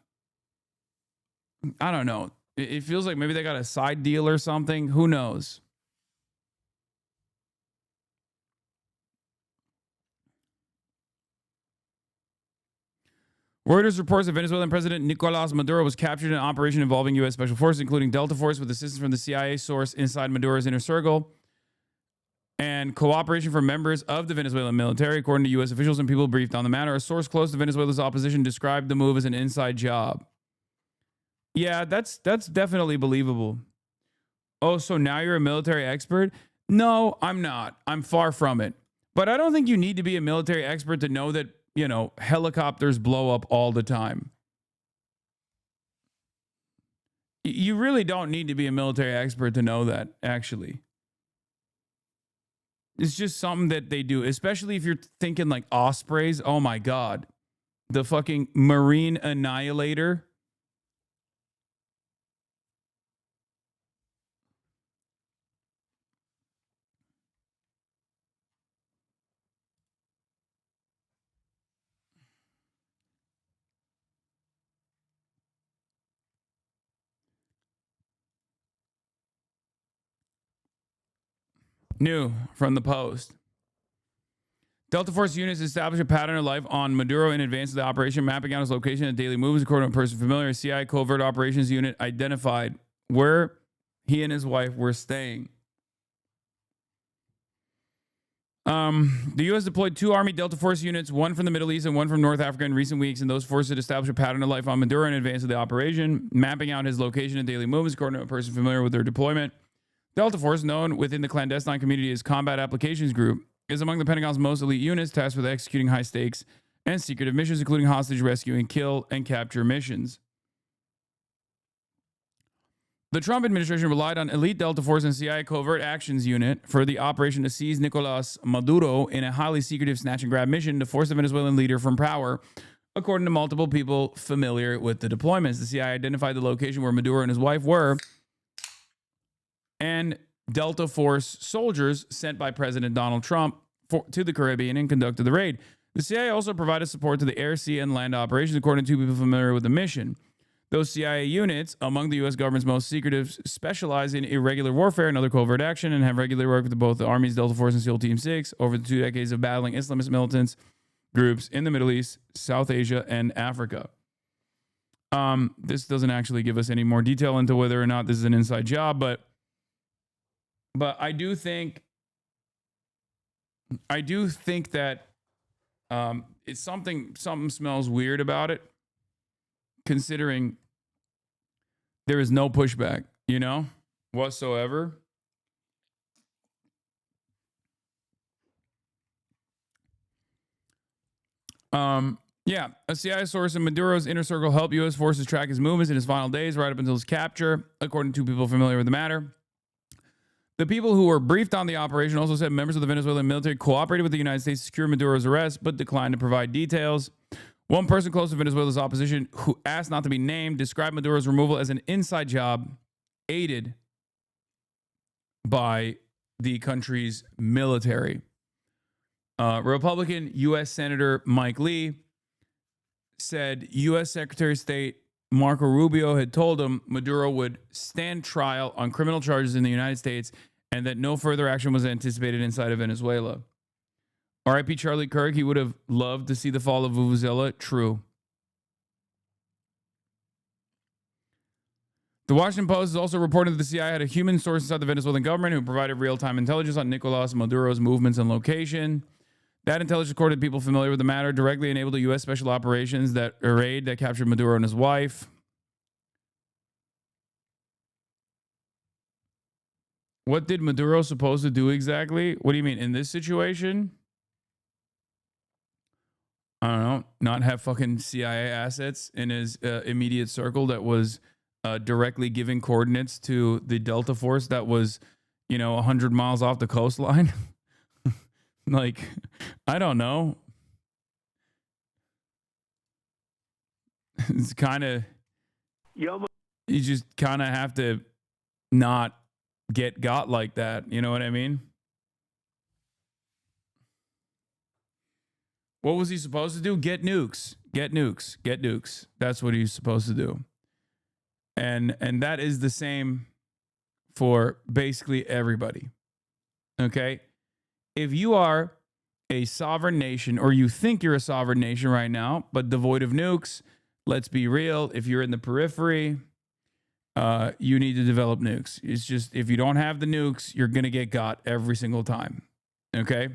Speaker 2: I don't know, it feels like maybe they got a side deal or something. Who knows? Reuters reports that Venezuelan President Nicolas Maduro was captured in an operation involving U.S. Special Forces, including Delta Force, with assistance from the CIA source inside Maduro's inner circle and cooperation from members of the Venezuelan military, according to U.S. officials and people briefed on the matter. A source close to Venezuela's opposition described the move as an inside job. Yeah, that's definitely believable. Oh, so now you're a military expert? No, I'm not. I'm far from it. But I don't think you need to be a military expert to know that, helicopters blow up all the time. You really don't need to be a military expert to know that, actually. It's just something that they do, especially if you're thinking like Ospreys. Oh my God. The fucking Marine Annihilator. New from the Post. Delta Force units established a pattern of life on Maduro in advance of the operation, mapping out his location and daily moves. According to a person familiar, a CIA covert operations unit identified where he and his wife were staying. The U.S. deployed 2 Army Delta Force units, one from the Middle East and one from North Africa in recent weeks, and those forces established a pattern of life on Maduro in advance of the operation, mapping out his location and daily moves. According to a person familiar with their deployment, Delta Force, known within the clandestine community as Combat Applications Group, is among the Pentagon's most elite units tasked with executing high-stakes and secretive missions, including hostage rescue and kill and capture missions. The Trump administration relied on elite Delta Force and CIA Covert Actions Unit for the operation to seize Nicolas Maduro in a highly secretive snatch-and-grab mission to force the Venezuelan leader from power, according to multiple people familiar with the deployments. The CIA identified the location where Maduro and his wife were, and Delta Force soldiers sent by President Donald Trump to the Caribbean and conducted the raid. The CIA also provided support to the air, sea, and land operations, according to people familiar with the mission. Those CIA units, among the U.S. government's most secretive, specialize in irregular warfare and other covert action and have regularly worked with both the Army's Delta Force and SEAL Team 6 over the 2 decades of battling Islamist militants groups in the Middle East, South Asia, and Africa. This doesn't actually give us any more detail into whether or not this is an inside job, but I do think that it's something smells weird about it, considering there is no pushback, whatsoever. Yeah, a CIA source in Maduro's inner circle helped U.S. forces track his movements in his final days, right up until his capture, according to people familiar with the matter. The people who were briefed on the operation also said members of the Venezuelan military cooperated with the United States to secure Maduro's arrest, but declined to provide details. One person close to Venezuela's opposition, who asked not to be named, described Maduro's removal as an inside job aided by the country's military. Republican U.S. Senator Mike Lee said U.S. Secretary of State Marco Rubio had told him Maduro would stand trial on criminal charges in the United States and that no further action was anticipated inside of Venezuela. R.I.P. Charlie Kirk, he would have loved to see the fall of Vuvuzela. True. The Washington Post is also reporting that the CIA had a human source inside the Venezuelan government who provided real-time intelligence on Nicolas Maduro's movements and location. That intelligence, according to people familiar with the matter, directly enabled the U.S. special operations raid that captured Maduro and his wife. What did Maduro supposed to do exactly? What do you mean? In this situation? I don't know. Not have fucking CIA assets in his immediate circle that was directly giving coordinates to the Delta Force that was, 100 miles off the coastline. Like, I don't know. It's kind of, you just kind of have to not get got like that. You know what I mean? What was he supposed to do? Get nukes. Get nukes. Get nukes. That's what he's supposed to do. And that is the same for basically everybody. Okay? If you are a sovereign nation, or you think you're a sovereign nation right now, but devoid of nukes, let's be real. If you're in the periphery, you need to develop nukes. It's just, if you don't have the nukes, you're going to get got every single time. Okay?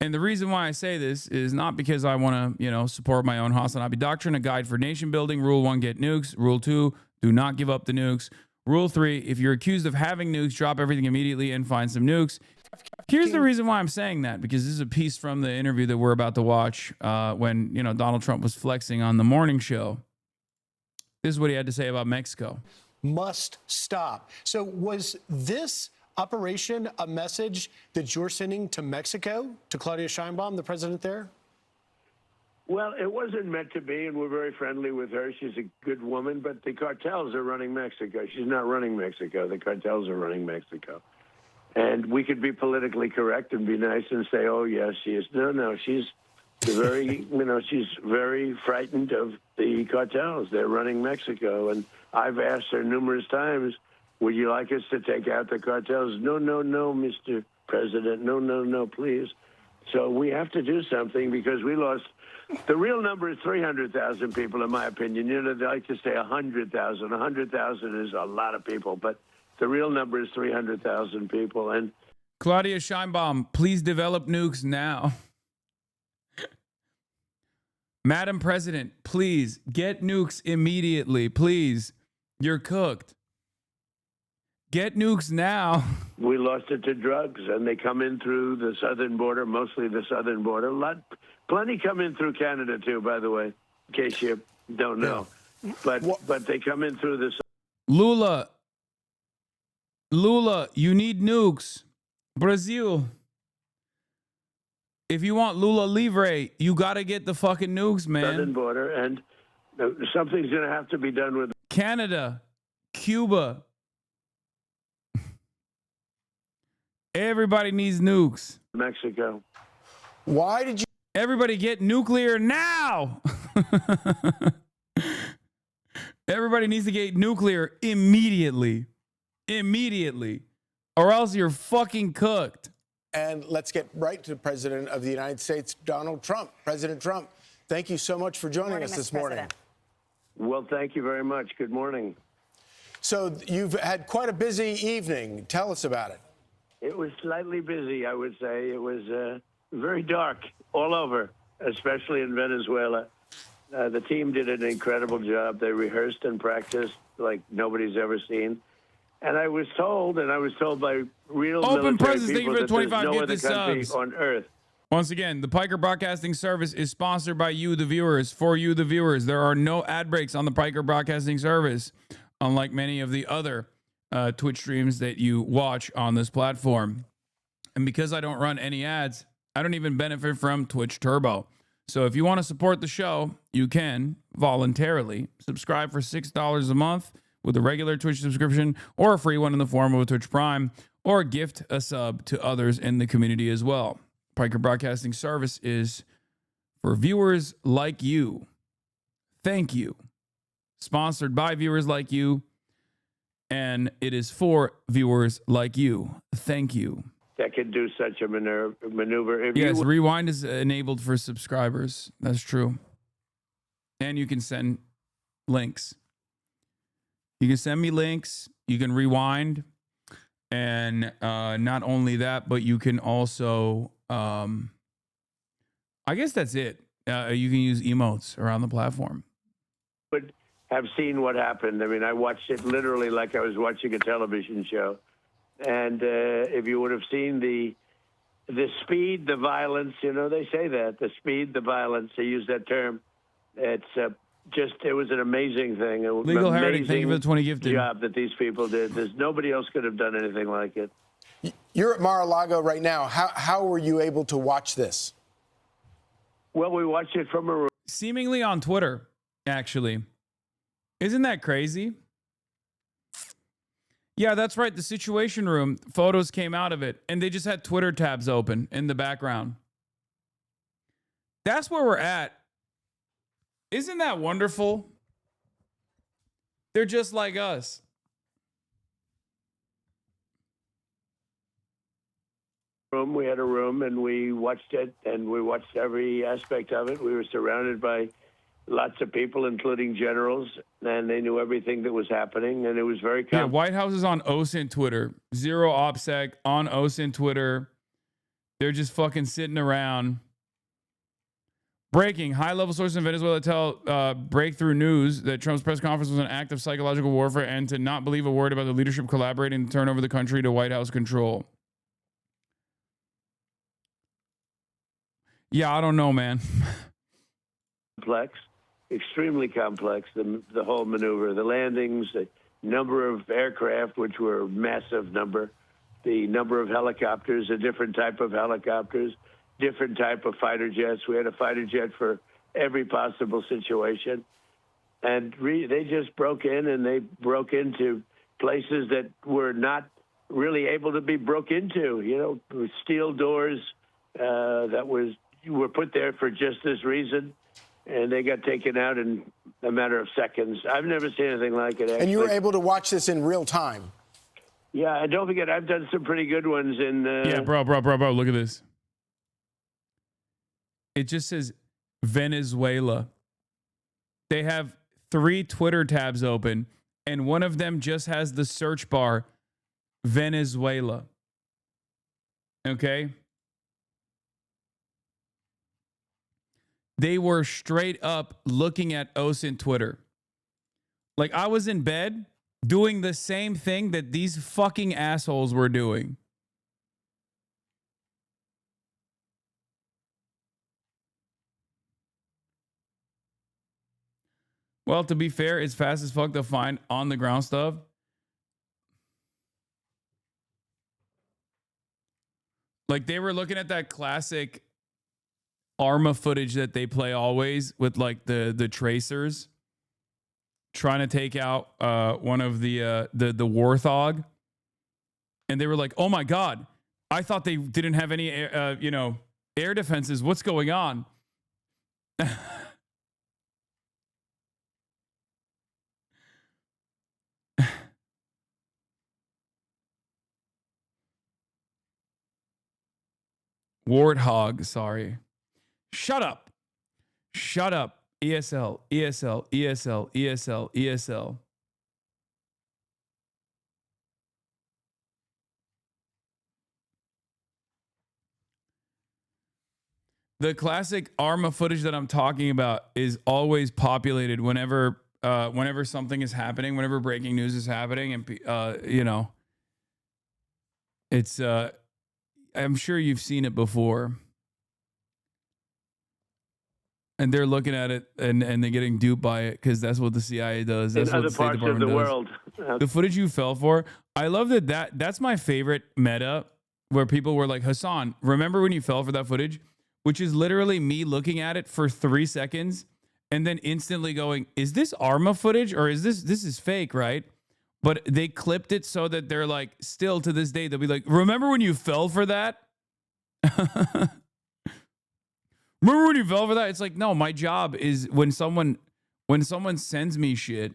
Speaker 2: And the reason why I say this is not because I want to, support my own HasanAbi doctrine, a guide for nation building. Rule 1, get nukes. Rule 2, do not give up the nukes. Rule 3, if you're accused of having nukes, drop everything immediately and find some nukes. Here's the reason why I'm saying that, because this is a piece from the interview that we're about to watch when, Donald Trump was flexing on the morning show. This is what he had to say about Mexico.
Speaker 4: Must stop. So was this operation a message that you're sending to Mexico, to Claudia Sheinbaum, the president there?
Speaker 3: Well, it wasn't meant to be, and we're very friendly with her. She's a good woman, but the cartels are running Mexico. She's not running Mexico. The cartels are running Mexico. And we could be politically correct and be nice and say, oh, yes, she is. No, she's very, she's very frightened of the cartels. They're running Mexico. And I've asked her numerous times, would you like us to take out the cartels? No, Mr. President. No, please. So we have to do something, because we lost. The real number is 300,000 people, in my opinion. They like to say 100,000. 100,000 is a lot of people, but the real number is 300,000 people. And
Speaker 2: Claudia Sheinbaum, please develop nukes now. Madam President, please get nukes immediately. Please. You're cooked. Get nukes now.
Speaker 3: We lost it to drugs, and they come in through the southern border, mostly the southern border. Plenty come in through Canada, too, by the way, in case you don't know. But they come in through the...
Speaker 2: Lula, you need nukes. Brazil. If you want Lula Livre, you got to get the fucking nukes, man.
Speaker 3: Southern border, and something's going to have to be done with...
Speaker 2: Canada, Cuba. Everybody needs nukes.
Speaker 3: Mexico.
Speaker 4: Why did you...
Speaker 2: Everybody get nuclear now. Everybody needs to get nuclear immediately. Immediately. Or else you're fucking cooked.
Speaker 6: And let's get right to the President of the United States, Donald Trump. President Trump, thank you so much for joining us this morning.
Speaker 3: Well, thank you very much. Good morning.
Speaker 6: So you've had quite a busy evening. Tell us about it.
Speaker 3: It was slightly busy, I would say. It was very dark all over, especially in Venezuela. The team did an incredible job. They rehearsed and practiced like nobody's ever seen. And I was told by real
Speaker 2: Open
Speaker 3: military
Speaker 2: presence, thank you
Speaker 3: people
Speaker 2: for the
Speaker 3: that there's
Speaker 2: 25
Speaker 3: no
Speaker 2: gift
Speaker 3: other country
Speaker 2: subs.
Speaker 3: on earth.
Speaker 2: Once again, the Piker Broadcasting Service is sponsored by you, the viewers, for you, the viewers. There are no ad breaks on the Piker Broadcasting Service, unlike many of the other Twitch streams that you watch on this platform. And because I don't run any ads, I don't even benefit from Twitch Turbo. So if you want to support the show, you can voluntarily subscribe for $6 a month with a regular Twitch subscription, or a free one in the form of a Twitch Prime, or gift a sub to others in the community as well. Piker Broadcasting Service is for viewers like you. Thank you. Sponsored by viewers like you, and it is for viewers like you. Thank you.
Speaker 3: That could do such a maneuver.
Speaker 2: Yes, rewind is enabled for subscribers. That's true. And you can send links. You can send me links. You can rewind. And not only that, but you can also, I guess that's it. You can use emotes around the platform.
Speaker 3: Would have seen what happened. I mean, I watched it literally like I was watching a television show. And if you would have seen the speed, the violence, they say that, the speed, the violence, they use that term. It's it was an amazing thing.
Speaker 2: Legal Heritage, thank you for the 20 gifted.
Speaker 3: Job that these people did. Nobody else could have done anything like it.
Speaker 6: You're at Mar-a-Lago right now. How were you able to watch this?
Speaker 3: Well, we watched it from a room.
Speaker 2: Seemingly on Twitter, actually. Isn't that crazy? Yeah, that's right. The Situation Room, photos came out of it, and they just had Twitter tabs open in the background. That's where we're at. Isn't that wonderful? They're just like us.
Speaker 3: We had a room, and we watched it, and we watched every aspect of it. We were surrounded by lots of people, including generals, and they knew everything that was happening, and it was very
Speaker 2: Yeah, White House is on OSINT Twitter. Zero OPSEC on OSINT Twitter. They're just fucking sitting around. Breaking. High-level sources in Venezuela tell Breakthrough News that Trump's press conference was an act of psychological warfare and to not believe a word about the leadership collaborating to turn over the country to White House control. Yeah, I don't know, man.
Speaker 3: complex, extremely complex, the whole maneuver, the landings, the number of aircraft, which were a massive number, the number of helicopters, a different type of helicopters, different type of fighter jets. We had a fighter jet for every possible situation. And they just broke in, and they broke into places that were not really able to be broke into, you know, with steel doors that were put there for just this reason, and they got taken out in a matter of seconds. I've never seen anything like it, actually.
Speaker 6: And you were able to watch this in real time.
Speaker 3: Yeah, and don't forget, I've done some pretty good ones in...
Speaker 2: Yeah, bro, look at this. It just says Venezuela. They have 3 Twitter tabs open, and one of them just has the search bar, Venezuela. Okay? They were straight up looking at OSINT Twitter. Like, I was in bed doing the same thing that these fucking assholes were doing. Well, to be fair, it's fast as fuck to find on the ground stuff. Like, they were looking at that classic Arma footage that they play always with like the tracers trying to take out one of the Warthog, and they were like, "Oh my god, I thought they didn't have any air defenses. What's going on?" Warthog, sorry. Shut up. Shut up. ESL, ESL, ESL, ESL, ESL. The classic Arma footage that I'm talking about is always populated whenever something is happening, whenever breaking news is happening, and it's I'm sure you've seen it before. And they're looking at it and they're getting duped by it because that's what the CIA does. That's
Speaker 3: in
Speaker 2: what
Speaker 3: other
Speaker 2: the State
Speaker 3: parts of
Speaker 2: Department
Speaker 3: the
Speaker 2: does.
Speaker 3: world.
Speaker 2: The footage you fell for, I love that's my favorite meta where people were like, Hasan, remember when you fell for that footage? Which is literally me looking at it for 3 seconds and then instantly going, is this Arma footage or is this is fake, right? But they clipped it so that they're like, still to this day, they'll be like, remember when you fell for that? Remember when you fell for that? It's like, no, my job is when someone sends me shit,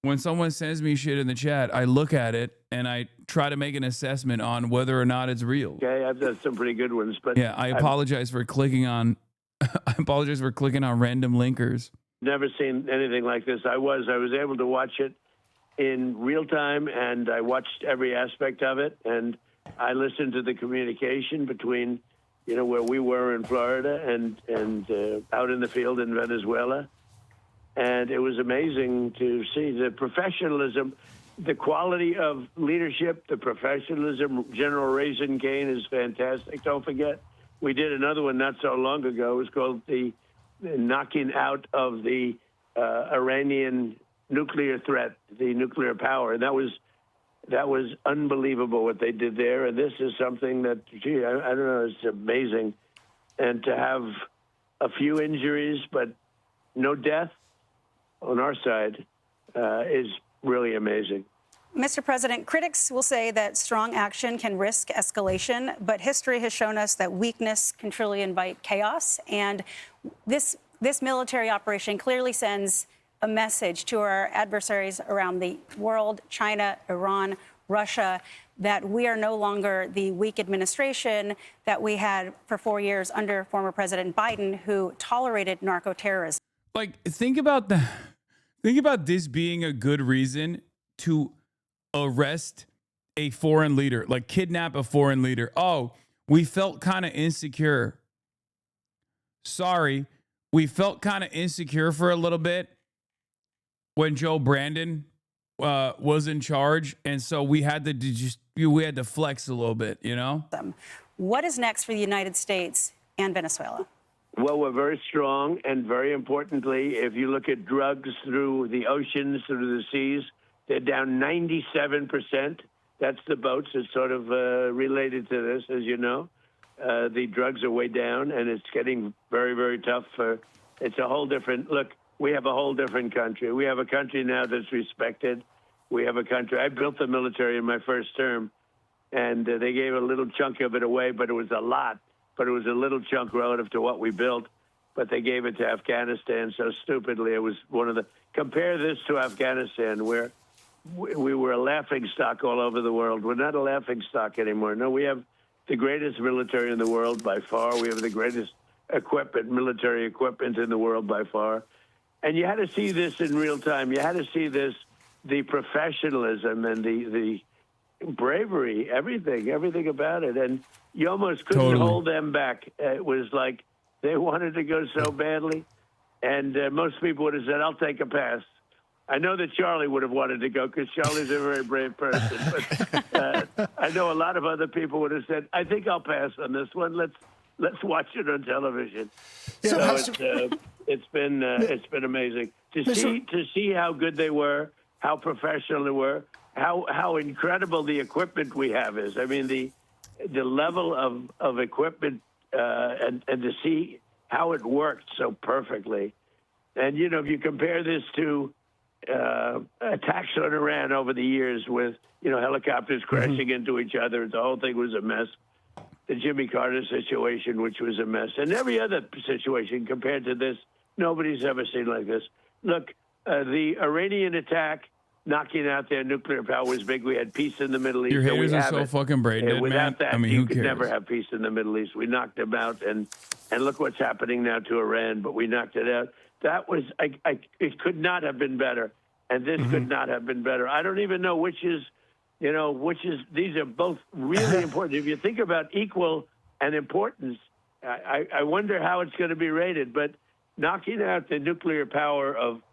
Speaker 2: in the chat, I look at it and I try to make an assessment on whether or not it's real.
Speaker 3: Okay, I've done some pretty good ones, but
Speaker 2: yeah, I apologize for clicking on random linkers.
Speaker 3: Never seen anything like this. I was able to watch it in real time, and I watched every aspect of it, and I listened to the communication between, where we were in Florida and out in the field in Venezuela. And it was amazing to see the professionalism, the quality of leadership, the professionalism. General Raisin Kane is fantastic. Don't forget, we did another one not so long ago. It was called the knocking out of the Iranian nuclear threat, the nuclear power. And that was that was unbelievable what they did there. And this is something that, gee, I don't know, it's amazing. And to have a few injuries, but no death on our side is really amazing.
Speaker 5: Mr. President, critics will say that strong action can risk escalation, but history has shown us that weakness can truly invite chaos. And this military operation clearly sends a message to our adversaries around the world, China, Iran, Russia, that we are no longer the weak administration that we had for 4 years under former President Biden, who tolerated narco-terrorism.
Speaker 2: Like, think about this being a good reason to arrest a foreign leader, like kidnap a foreign leader. Oh, we felt kind of insecure. Sorry, we felt kind of insecure for a little bit when Joe Brandon was in charge, and so we had to flex a little bit, you know?
Speaker 5: What is next for the United States and Venezuela?
Speaker 3: Well, we're very strong, and very importantly, if you look at drugs through the oceans, through the seas, they're down 97%. That's the boats. It's sort of related to this, as you know. The drugs are way down, and it's getting very, very tough. It's a whole different look. We have a whole different country. We have a country now that's respected. We have a country. I built the military in my first term, and they gave a little chunk of it away, but it was a lot. But it was a little chunk relative to what we built. But they gave it to Afghanistan so stupidly. It was one of the. Compare this to Afghanistan, where we were a laughing stock all over the world. We're not a laughing stock anymore. No, we have the greatest military in the world by far. We have the greatest military equipment in the world by far. And you had to see this in real time. You had to see this, the professionalism and the bravery, everything about it. And you almost couldn't hold them back. It was like they wanted to go so badly. And most people would have said, I'll take a pass. I know that Charlie would have wanted to go because Charlie's a very brave person. But I know a lot of other people would have said, I think I'll pass on this one. Let's watch it on television. So it's been amazing to see how good they were, how professional they were, how incredible the equipment we have is. I mean, the level of equipment and to see how it worked so perfectly. And, you know, if you compare this to attacks on Iran over the years with, you know, helicopters crashing into each other, the whole thing was a mess. The Jimmy Carter situation, which was a mess. And every other situation compared to this, nobody's ever seen like this. Look, the Iranian attack, knocking out their nuclear power was big. We had peace in the Middle East.
Speaker 2: Your haters are so fucking brain dead,
Speaker 3: without
Speaker 2: man.
Speaker 3: that,
Speaker 2: I mean,
Speaker 3: you
Speaker 2: who
Speaker 3: could
Speaker 2: cares?
Speaker 3: never have peace in the Middle East. We knocked them out, and look what's happening now to Iran, but we knocked it out. That was, it could not have been better, and this could not have been better. I don't even know which is, these are both really important. If you think about equal and importance, I wonder how it's going to be rated, but knocking out the nuclear power of,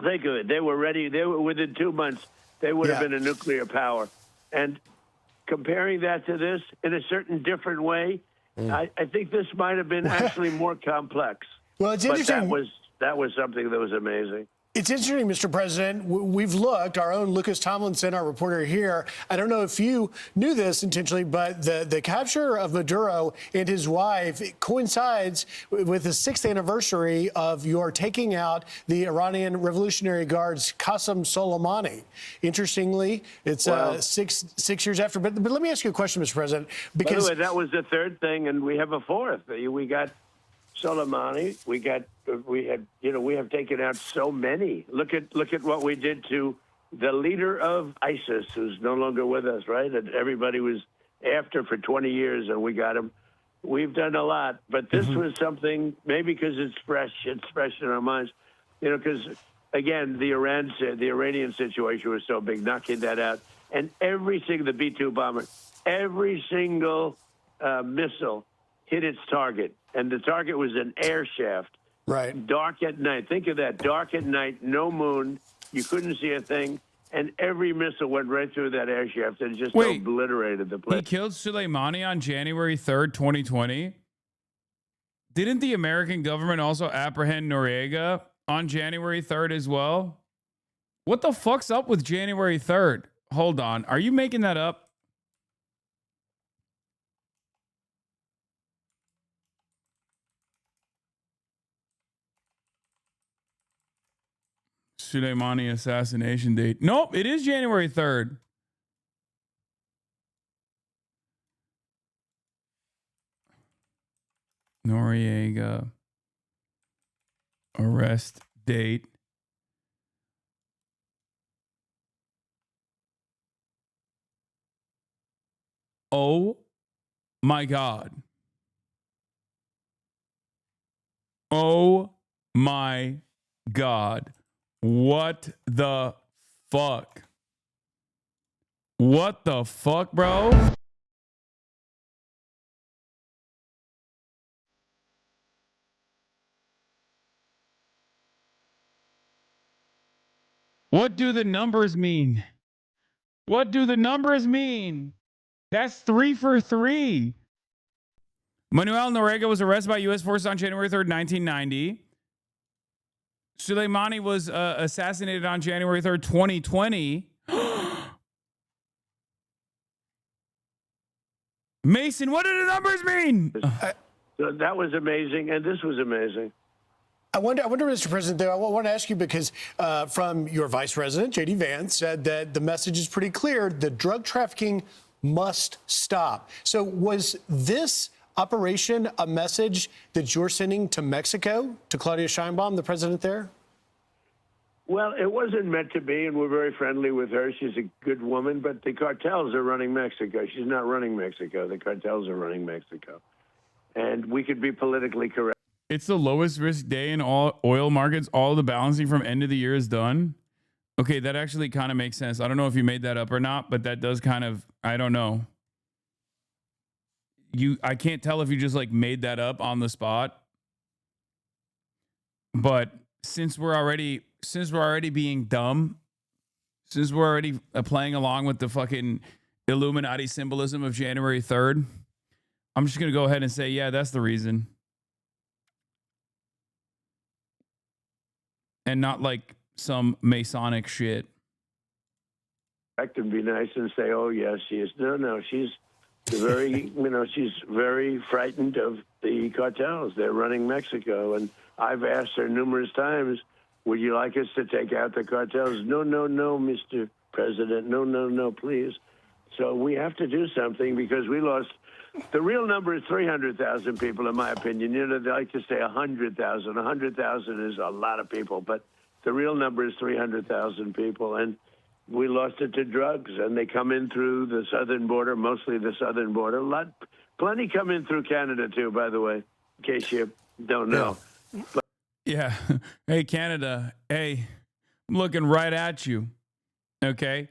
Speaker 3: think of it, they were ready, they were within 2 months, they would have been a nuclear power. And comparing that to this in a certain different way, I think this might have been actually more complex.
Speaker 4: Well, it's interesting.
Speaker 3: But that was something that was amazing.
Speaker 4: It's interesting, Mr. President. We've looked, our own Lucas Tomlinson, our reporter here. I don't know if you knew this intentionally, but the capture of Maduro and his wife coincides with the 6th anniversary of your taking out the Iranian Revolutionary Guard's Qasem Soleimani. Interestingly, it's six years after. But let me ask you a question, Mr. President. Because
Speaker 3: by the way, that was the third thing, and we have a fourth. We got Soleimani. We have taken out so many. Look at what we did to the leader of ISIS, who's no longer with us, right? And everybody was after for 20 years, and we got him. We've done a lot, but this was something, maybe because it's fresh in our minds, because again, the Iranian situation was so big, knocking that out, and the B-2 bomber, every single missile hit its target. And the target was an air shaft.
Speaker 4: Right.
Speaker 3: Dark at night. Think of that. Dark at night, no moon. You couldn't see a thing. And every missile went right through that air shaft and just obliterated the place.
Speaker 2: He killed Soleimani on January 3rd, 2020. Didn't the American government also apprehend Noriega on January 3rd as well? What the fuck's up with January 3rd? Hold on. Are you making that up? Soleimani assassination date. Nope, it is January 3rd. Noriega arrest date. Oh my God. Oh my God. What the fuck? What the fuck, bro? What do the numbers mean? What do the numbers mean? That's 3 for 3. Manuel Noriega was arrested by U.S. forces on January 3rd, 1990. Soleimani was assassinated on January 3rd, 2020. Mason, what do the numbers mean?
Speaker 3: So that was amazing, and this was amazing.
Speaker 4: I wonder, Mr. President, though, I want to ask you because from your Vice President, J.D. Vance, said that the message is pretty clear. The drug trafficking must stop. So was this operation a message that you're sending to Mexico, to Claudia Sheinbaum, the president there?
Speaker 3: Well, it wasn't meant to be, and we're very friendly with her. She's a good woman, but the cartels are running Mexico. She's not running Mexico. The cartels are running Mexico. And we could be politically correct.
Speaker 2: It's the lowest risk day in all oil markets. All the balancing from end of the year is done. Okay, that actually kind of makes sense. I don't know if you made that up or not, but that does kind of, I don't know. I can't tell if you just like made that up on the spot. But since we're already being dumb, since we're already playing along with the fucking Illuminati symbolism of January 3rd, I'm just going to go ahead and say, yeah, that's the reason. And not like some Masonic shit.
Speaker 3: And be nice and say, oh, yes, she is. No, she's very, she's very frightened of the cartels. They're running Mexico. And I've asked her numerous times, would you like us to take out the cartels? No, Mr. President. No, please. So we have to do something because we lost. The real number is 300,000 people, in my opinion. They like to say 100,000. 100,000 is a lot of people, but the real number is 300,000 people. And we lost it to drugs, and they come in through the southern border, mostly the southern border. Plenty come in through Canada, too, by the way, in case you don't know.
Speaker 2: Yeah. Hey, Canada. Hey, I'm looking right at you. Okay.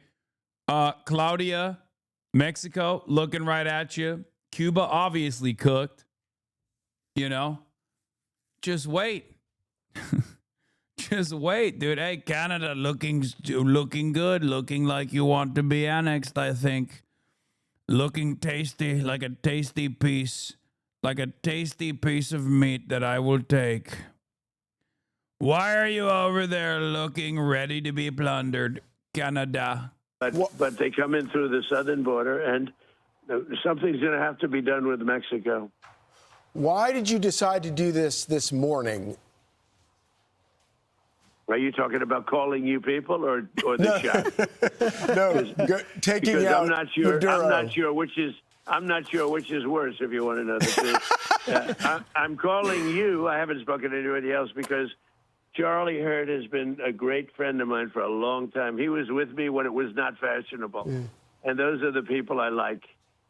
Speaker 2: Claudia, Mexico, looking right at you. Cuba obviously cooked. Just wait. Just wait, dude. Hey, Canada, looking good, looking like you want to be annexed, I think. Looking tasty, like a tasty piece of meat that I will take. Why are you over there looking ready to be plundered, Canada?
Speaker 3: But they come in through the southern border, and something's going to have to be done with Mexico.
Speaker 6: Why did you decide to do this morning?
Speaker 3: Are you talking about calling you people or the shot?
Speaker 6: No, taking out Maduro.
Speaker 3: I'm not sure which is worse. If you want to know the truth, I'm calling you. I haven't spoken to anybody else because Charlie Hurd has been a great friend of mine for a long time. He was with me when it was not fashionable, and those are the people I like.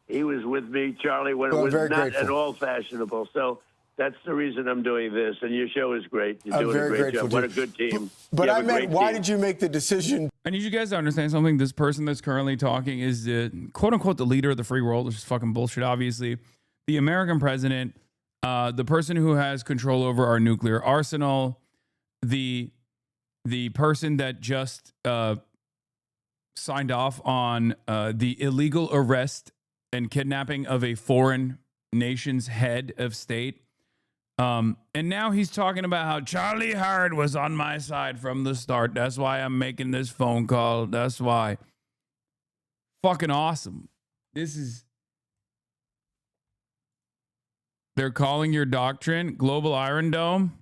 Speaker 3: He was with me, Charlie, when it was not at all fashionable. So that's the reason I'm doing this. And your show is great. You're doing a great job. What a good team.
Speaker 6: But I meant, why did you make the decision?
Speaker 2: I need you guys to understand something. This person that's currently talking is the quote unquote the leader of the free world, which is fucking bullshit, obviously. The American president, the person who has control over our nuclear arsenal, the person that just signed off on the illegal arrest and kidnapping of a foreign nation's head of state. And now he's talking about how Charlie Hurd was on my side from the start. That's why I'm making this phone call. That's why. fucking awesome. They're calling your doctrine Global Iron Dome.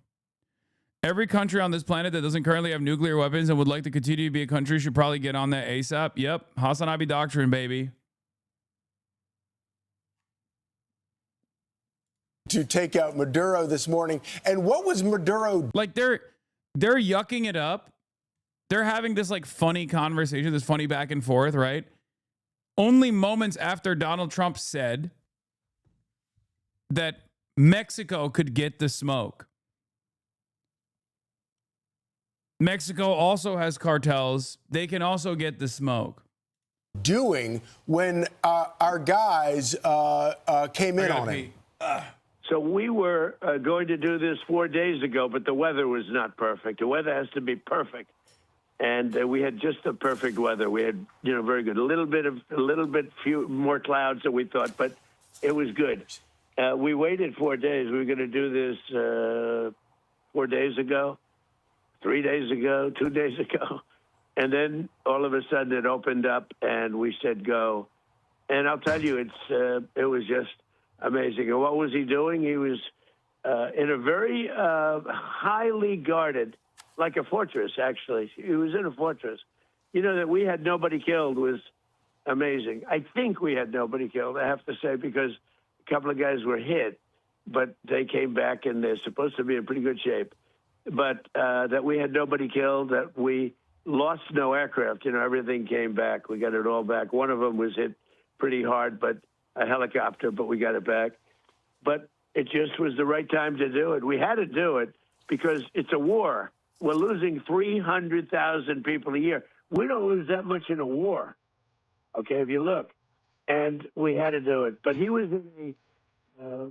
Speaker 2: Every country on this planet that doesn't currently have nuclear weapons and would like to continue to be a country should probably get on that ASAP. Yep. HasanAbi doctrine, baby.
Speaker 6: To take out Maduro this morning. And what was Maduro?
Speaker 2: Like they're yucking it up. They're having this like funny conversation, this funny back and forth, right? Only moments after Donald Trump said that Mexico could get the smoke. Mexico also has cartels. They can also get the smoke.
Speaker 6: Doing when our guys came in on him.
Speaker 3: So we were going to do this 4 days ago, but the weather was not perfect. The weather has to be perfect. And we had just the perfect weather. We had, very good. A little bit few more clouds than we thought, but it was good. We waited 4 days. We were going to do this 4 days ago, 3 days ago, 2 days ago. And then all of a sudden it opened up and we said go. And I'll tell you, it was just amazing. And what was he doing? He was in a very highly guarded, like a fortress, actually. He was in a fortress. That we had nobody killed was amazing. I think we had nobody killed, I have to say, because a couple of guys were hit, but they came back and they're supposed to be in pretty good shape. But that we had nobody killed, that we lost no aircraft. Everything came back. We got it all back. One of them was hit pretty hard, but a helicopter, but we got it back. But it just was the right time to do it. We had to do it because it's a war. We're losing 300,000 people a year. We don't lose that much in a war, okay, if you look. And we had to do it. But he was in a...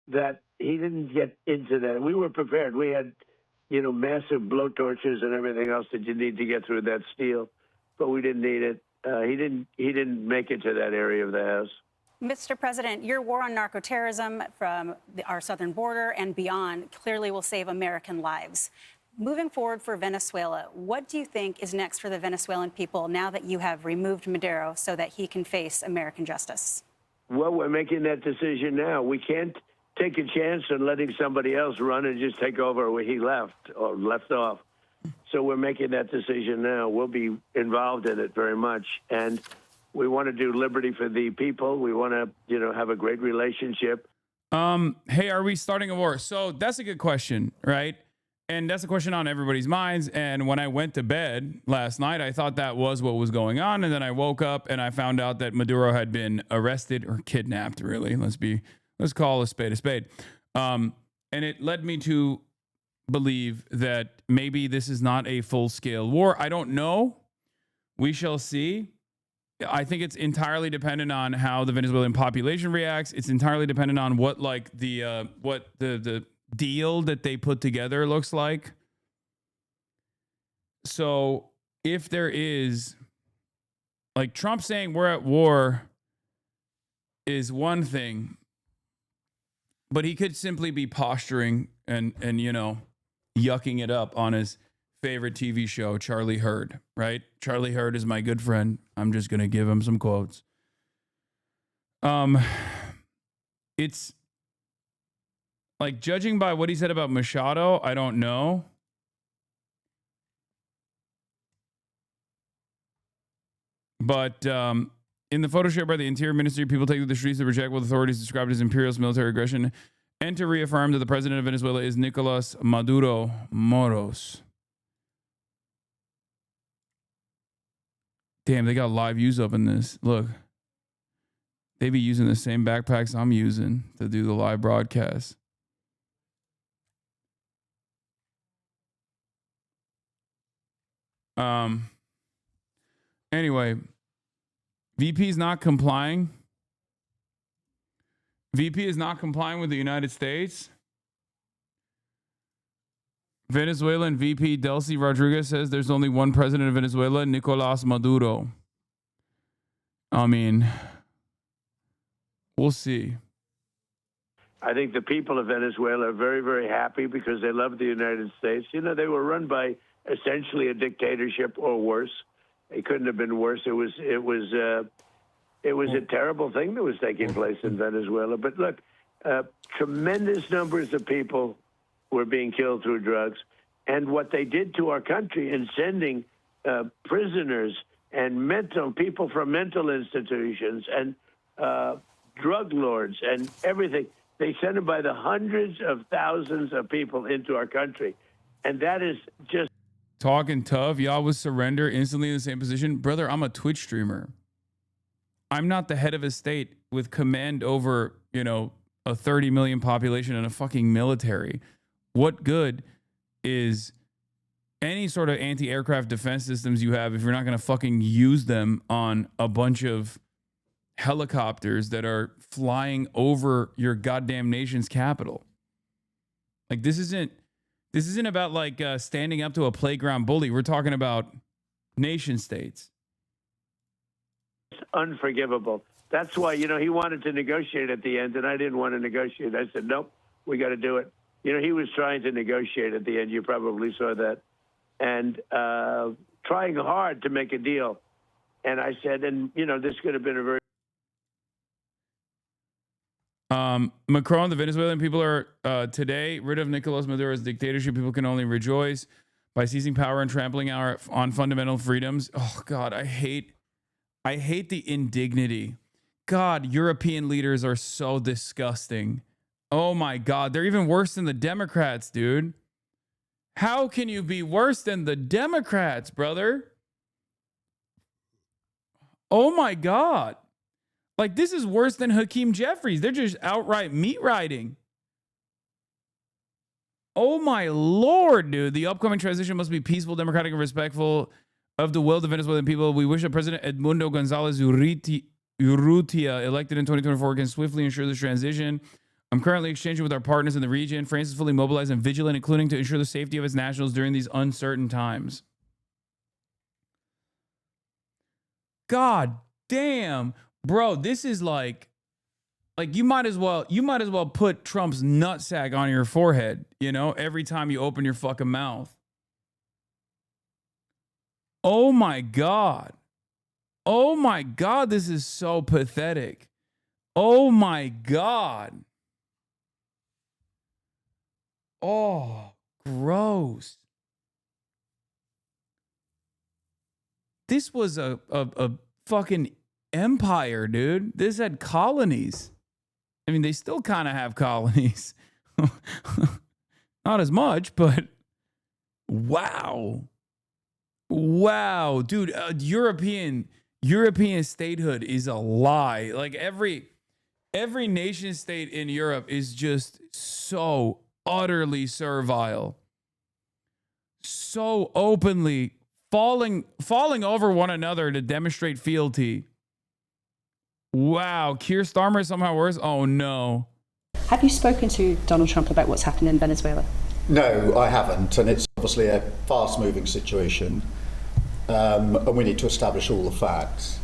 Speaker 3: that he didn't get into that. We were prepared. We had, massive blowtorches and everything else that you need to get through that steel, but we didn't need it. He didn't make it to that area of the house.
Speaker 5: Mr. President, your war on narcoterrorism from our southern border and beyond clearly will save American lives. Moving forward for Venezuela, what do you think is next for the Venezuelan people now that you have removed Maduro so that he can face American justice?
Speaker 3: Well, we're making that decision now. We can't take a chance on letting somebody else run and just take over where he left or left off. So we're making that decision now. We'll be involved in it very much. And we want to do liberty for the people. We want to, have a great relationship.
Speaker 2: Hey, are we starting a war? So that's a good question, right? And that's a question on everybody's minds. And when I went to bed last night, I thought that was what was going on. And then I woke up and I found out that Maduro had been arrested or kidnapped, really. Let's call a spade a spade. And it led me to believe that maybe this is not a full-scale war. I don't know. We shall see. I think it's entirely dependent on how the Venezuelan population reacts. It's entirely dependent on what the deal that they put together looks like. So if there is, like, Trump saying we're at war is one thing, but he could simply be posturing and yucking it up on his favorite TV show, Charlie Hurd, right? Charlie Hurd is my good friend. I'm just going to give him some quotes. It's like, judging by what he said about Machado, I don't know. But in the photo shared by the Interior Ministry, people take to the streets to reject what authorities described as imperialist military aggression and to reaffirm that the president of Venezuela is Nicolas Maduro Moros. Damn, they got live views up in this. Look, they be using the same backpacks I'm using to do the live broadcast. Anyway, VP is not complying. VP is not complying with the United States. Venezuelan VP Delcy Rodriguez says there's only one president of Venezuela, Nicolas Maduro. I mean, we'll see.
Speaker 3: I think the people of Venezuela are very, very happy because they love the United States. You know, they were run by essentially a dictatorship or worse. It couldn't have been worse. It was a terrible thing that was taking place in Venezuela. But look, tremendous numbers of people were being killed through drugs. And what they did to our country in sending prisoners and people from mental institutions and drug lords and everything, they sent them by the hundreds of thousands of people into our country. And that is just...
Speaker 2: Talking tough, y'all would surrender instantly in the same position. Brother, I'm a Twitch streamer. I'm not the head of a state with command over, you know, a 30 million population and a fucking military. What good is any sort of anti-aircraft defense systems you have if you're not going to fucking use them on a bunch of helicopters that are flying over your goddamn nation's capital? Like, this isn't about like standing up to a playground bully. We're talking about nation states.
Speaker 3: It's unforgivable. That's why, you know, he wanted to negotiate at the end, and I didn't want to negotiate. I said, nope, we got to do it. You know, he was trying to negotiate at the end. You probably saw that. And trying hard to make a deal. And I said, and, you know, this could have been a very...
Speaker 2: Macron, the Venezuelan people are today rid of Nicolas Maduro's dictatorship. People can only rejoice by seizing power and trampling on fundamental freedoms. Oh, God, I hate the indignity. God, European leaders are so disgusting. Oh, my God. They're even worse than the Democrats, dude. How can you be worse than the Democrats, brother? Oh, my God. Like, this is worse than Hakeem Jeffries. They're just outright meat riding. Oh, my Lord, dude. The upcoming transition must be peaceful, democratic, and respectful of the will of the Venezuelan people. We wish that President Edmundo Gonzalez Urrutia, elected in 2024, can swiftly ensure this transition. I'm currently exchanging with our partners in the region. France is fully mobilized and vigilant, including to ensure the safety of its nationals during these uncertain times. God damn. Bro, this is like you might as well put Trump's nutsack on your forehead, you know, every time you open your fucking mouth. Oh my God. Oh my God, this is so pathetic. Oh my God. Oh, gross. This was a fucking empire, dude. This had colonies. I mean, they still kind of have colonies. Not as much, but wow. Wow, dude, European statehood is a lie. Like every nation state in Europe is just so utterly servile. So openly falling over one another to demonstrate fealty. Wow, Keir Starmer is somehow worse? Oh, no.
Speaker 9: Have you spoken to Donald Trump about what's happening in Venezuela?
Speaker 10: No, I haven't, and it's obviously a fast-moving situation, and we need to establish all the facts.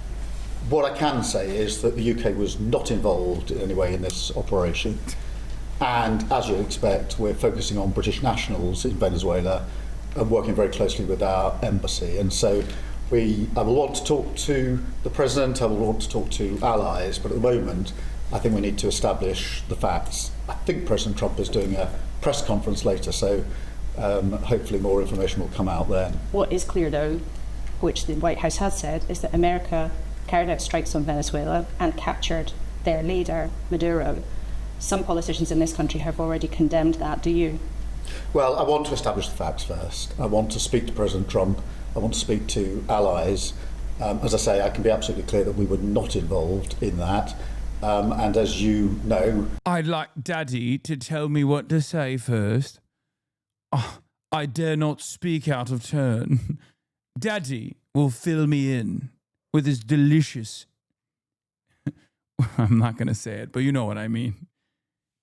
Speaker 10: What I can say is that the UK was not involved in any way in this operation, and as you'd expect, we're focusing on British nationals in Venezuela and working very closely with our embassy, and so I will want to talk to the president, I will want to talk to allies, but at the moment, I think we need to establish the facts. I think President Trump is doing a press conference later, so hopefully more information will come out then.
Speaker 9: What is clear, though, which the White House has said, is that America carried out strikes on Venezuela and captured their leader, Maduro. Some politicians in this country have already condemned that. Do you?
Speaker 10: Well, I want to establish the facts first. I want to speak to President Trump. I want to speak to allies. As I say, I can be absolutely clear that we were not involved in that. And as you know...
Speaker 2: I'd like Daddy to tell me what to say first. Oh, I dare not speak out of turn. Daddy will fill me in with his delicious... I'm not going to say it, but you know what I mean.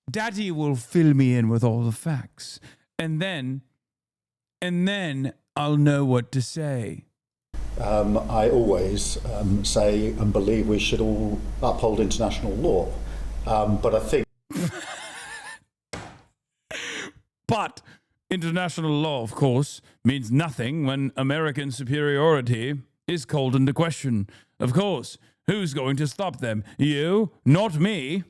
Speaker 2: Daddy will fill me in with all the facts. And then and then I'll know what to say.
Speaker 10: I always say and believe we should all uphold international law. But I think...
Speaker 2: But international law, of course, means nothing when American superiority is called into question. Of course, who's going to stop them? You, not me.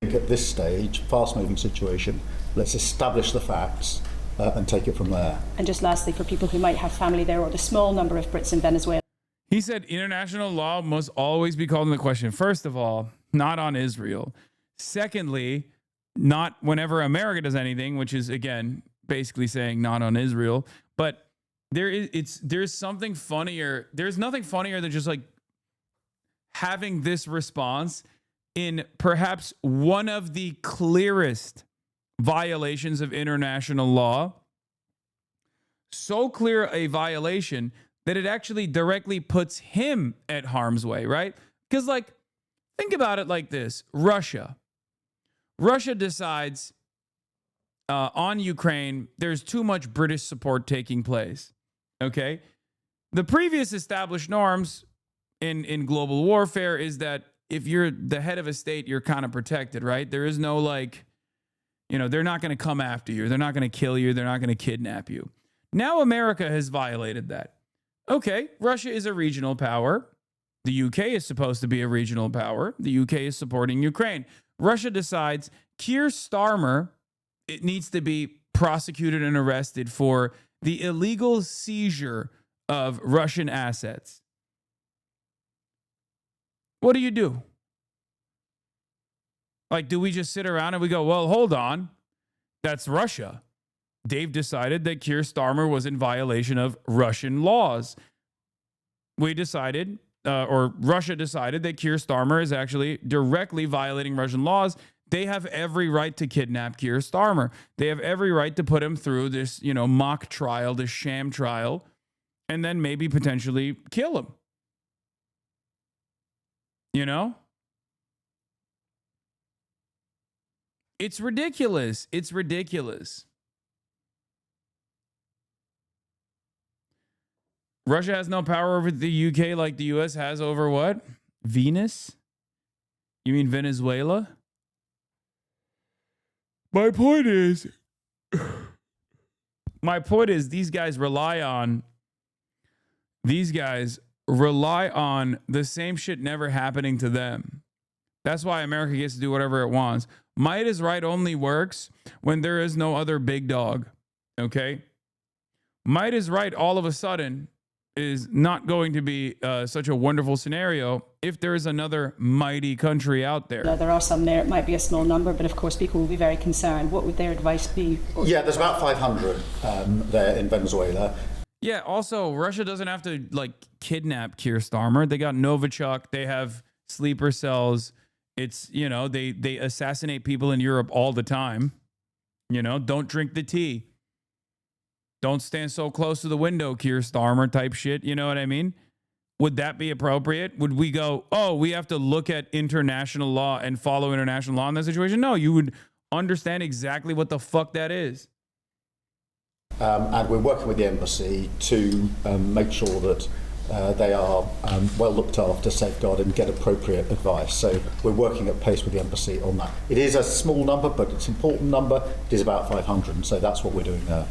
Speaker 10: At this stage, fast-moving situation, let's establish the facts and take it from there.
Speaker 9: And just lastly, for people who might have family there or the small number of Brits in Venezuela.
Speaker 2: He said international law must always be called into question. First of all, not on Israel. Secondly, not whenever America does anything, which is, again, basically saying not on Israel. But there's something funnier. There's nothing funnier than just like having this response in perhaps one of the clearest violations of international law. So clear a violation that it actually directly puts him at harm's way, right? Because, like, think about it like this. Russia decides on Ukraine, there's too much British support taking place, okay? The previous established norms in global warfare is that if you're the head of a state, you're kind of protected, right? There is no, like, you know, they're not going to come after you. They're not going to kill you. They're not going to kidnap you. Now America has violated that. Okay, Russia is a regional power. The UK is supposed to be a regional power. The UK is supporting Ukraine. Russia decides Keir Starmer, it needs to be prosecuted and arrested for the illegal seizure of Russian assets. What do you do? Like, do we just sit around and we go, well, hold on, that's Russia. They've decided that Keir Starmer was in violation of Russian laws. We decided, or Russia decided, that Keir Starmer is actually directly violating Russian laws. They have every right to kidnap Keir Starmer. They have every right to put him through this, you know, mock trial, this sham trial, and then maybe potentially kill him. You know? It's ridiculous. It's ridiculous. Russia has no power over the UK like the US has over what? Venus? You mean Venezuela? My point is these guys rely on the same shit never happening to them. That's why America gets to do whatever it wants. Might is right only works when there is no other big dog. Okay? Might is right all of a sudden is not going to be such a wonderful scenario if there is another mighty country out there.
Speaker 9: Now, there are some there. It might be a small number, but of course people will be very concerned. What would their advice be?
Speaker 10: Yeah, there's about 500 there in Venezuela.
Speaker 2: Yeah, also, Russia doesn't have to, like, kidnap Keir Starmer. They got Novichok. They have sleeper cells. It's, you know, they assassinate people in Europe all the time. You know, don't drink the tea. Don't stand so close to the window, Keir Starmer type shit. You know what I mean? Would that be appropriate? Would we go, oh, we have to look at international law and follow international law in that situation? No, you would understand exactly what the fuck that is.
Speaker 10: And we're working with the embassy to make sure that they are well looked after, safeguarded, and get appropriate advice. So we're working at pace with the embassy on that. It is a small number, but it's an important number. It is about 500, so that's what we're doing there.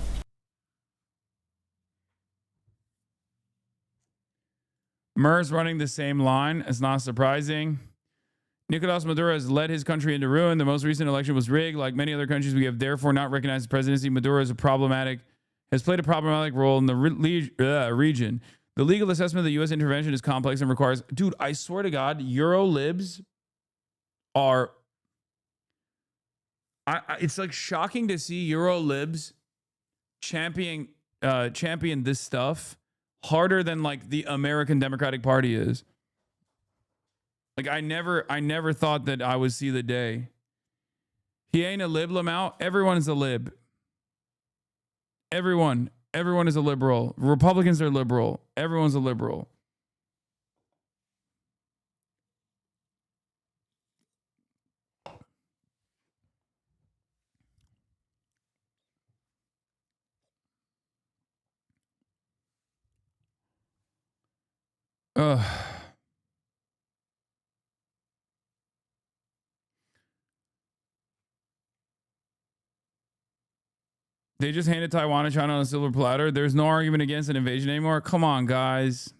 Speaker 2: Mer's running the same line. It's not surprising. Nicolas Maduro has led his country into ruin. The most recent election was rigged. Like many other countries, we have therefore not recognized his presidency. Maduro has played a problematic role in the region. The legal assessment of the U.S. intervention is complex and requires... Dude, I swear to God, Euro-libs are... it's like shocking to see Euro-libs champion this stuff harder than like the American Democratic Party is. Like I never thought that I would see the day. He ain't a lib, Lamau. Everyone is a lib. Everyone is a liberal. Republicans are liberal. Everyone's a liberal. They just handed Taiwan and China on a silver platter. There's no argument against an invasion anymore. Come on, guys.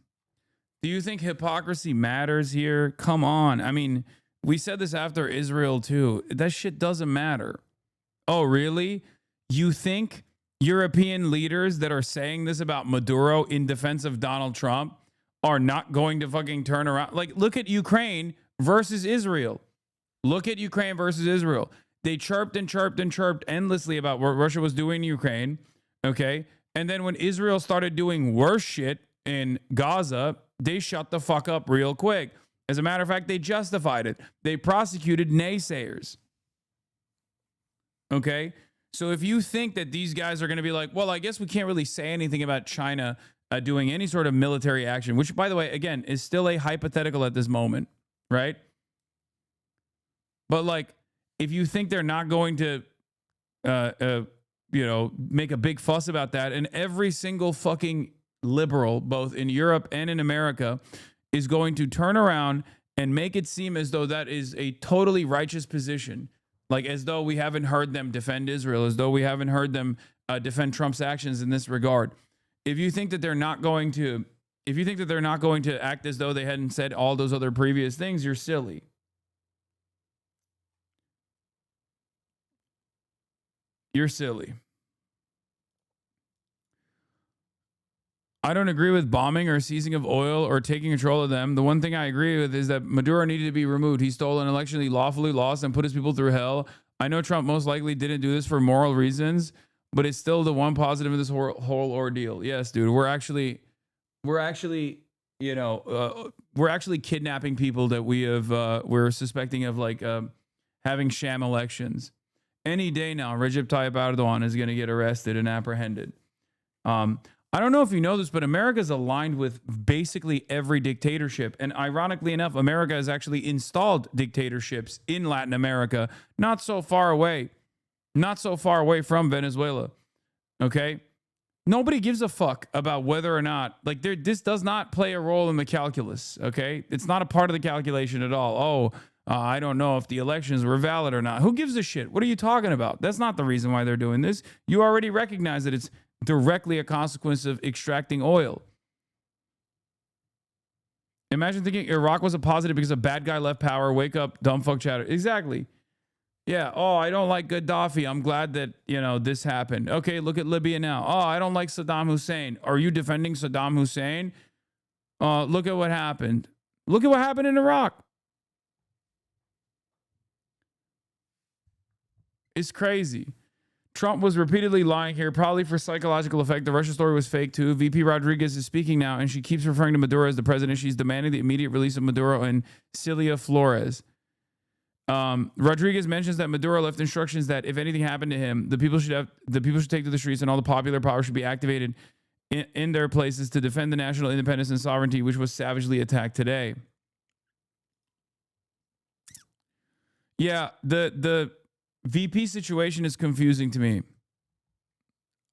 Speaker 2: Do you think hypocrisy matters here? Come on. I mean, we said this after Israel too. That shit doesn't matter. Oh, really? You think European leaders that are saying this about Maduro in defense of Donald Trump are not going to fucking turn around? Like, look at Ukraine versus Israel. Look at Ukraine versus Israel. They chirped and chirped and chirped endlessly about what Russia was doing in Ukraine. Okay. And then when Israel started doing worse shit in Gaza, they shut the fuck up real quick. As a matter of fact, they justified it. They prosecuted naysayers. Okay. So if you think that these guys are going to be like, well, I guess we can't really say anything about China doing any sort of military action, which, by the way, again, is still a hypothetical at this moment, right? But like, if you think they're not going to, make a big fuss about that, and every single fucking liberal, both in Europe and in America, is going to turn around and make it seem as though that is a totally righteous position, like as though we haven't heard them defend Israel, as though we haven't heard them defend Trump's actions in this regard. If you think that they're not going to, act as though they hadn't said all those other previous things, you're silly. You're silly. I don't agree with bombing or seizing of oil or taking control of them. The one thing I agree with is that Maduro needed to be removed. He stole an election he lawfully lost and put his people through hell. I know Trump most likely didn't do this for moral reasons, but it's still the one positive in this whole ordeal. Yes, dude, we're actually kidnapping people that we're suspecting of having sham elections. Any day now, Recep Tayyip Erdogan is going to get arrested and apprehended. I don't know if you know this, but America is aligned with basically every dictatorship. And ironically enough, America has actually installed dictatorships in Latin America, not so far away from Venezuela. Okay? Nobody gives a fuck about whether or not, this does not play a role in the calculus. Okay? It's not a part of the calculation at all. I don't know if the elections were valid or not. Who gives a shit? What are you talking about? That's not the reason why they're doing this. You already recognize that it's directly a consequence of extracting oil. Imagine thinking Iraq was a positive because a bad guy left power. Wake up, dumb fuck chatter. Exactly. Yeah. Oh, I don't like Gaddafi. I'm glad that, this happened. Okay, look at Libya now. Oh, I don't like Saddam Hussein. Are you defending Saddam Hussein? Look at what happened. Look at what happened in Iraq. It's crazy. Trump was repeatedly lying here, probably for psychological effect. The Russia story was fake too. VP Rodriguez is speaking now, and she keeps referring to Maduro as the president. She's demanding the immediate release of Maduro and Celia Flores. Rodriguez mentions that Maduro left instructions that if anything happened to him, the people should take to the streets, and all the popular power should be activated in their places to defend the national independence and sovereignty, which was savagely attacked today. Yeah, the VP situation is confusing to me.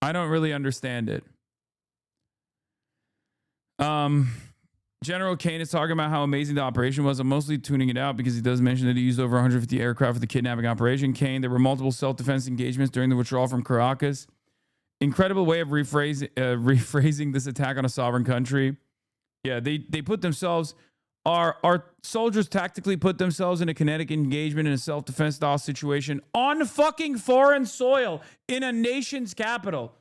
Speaker 2: I don't really understand it. General Kane is talking about how amazing the operation was. I'm mostly tuning it out because he does mention that he used over 150 aircraft for the kidnapping operation. Kane, there were multiple self-defense engagements during the withdrawal from Caracas. Incredible way of rephrasing this attack on a sovereign country. Yeah, they put themselves... Our soldiers tactically put themselves in a kinetic engagement in a self-defense style situation on fucking foreign soil in a nation's capital.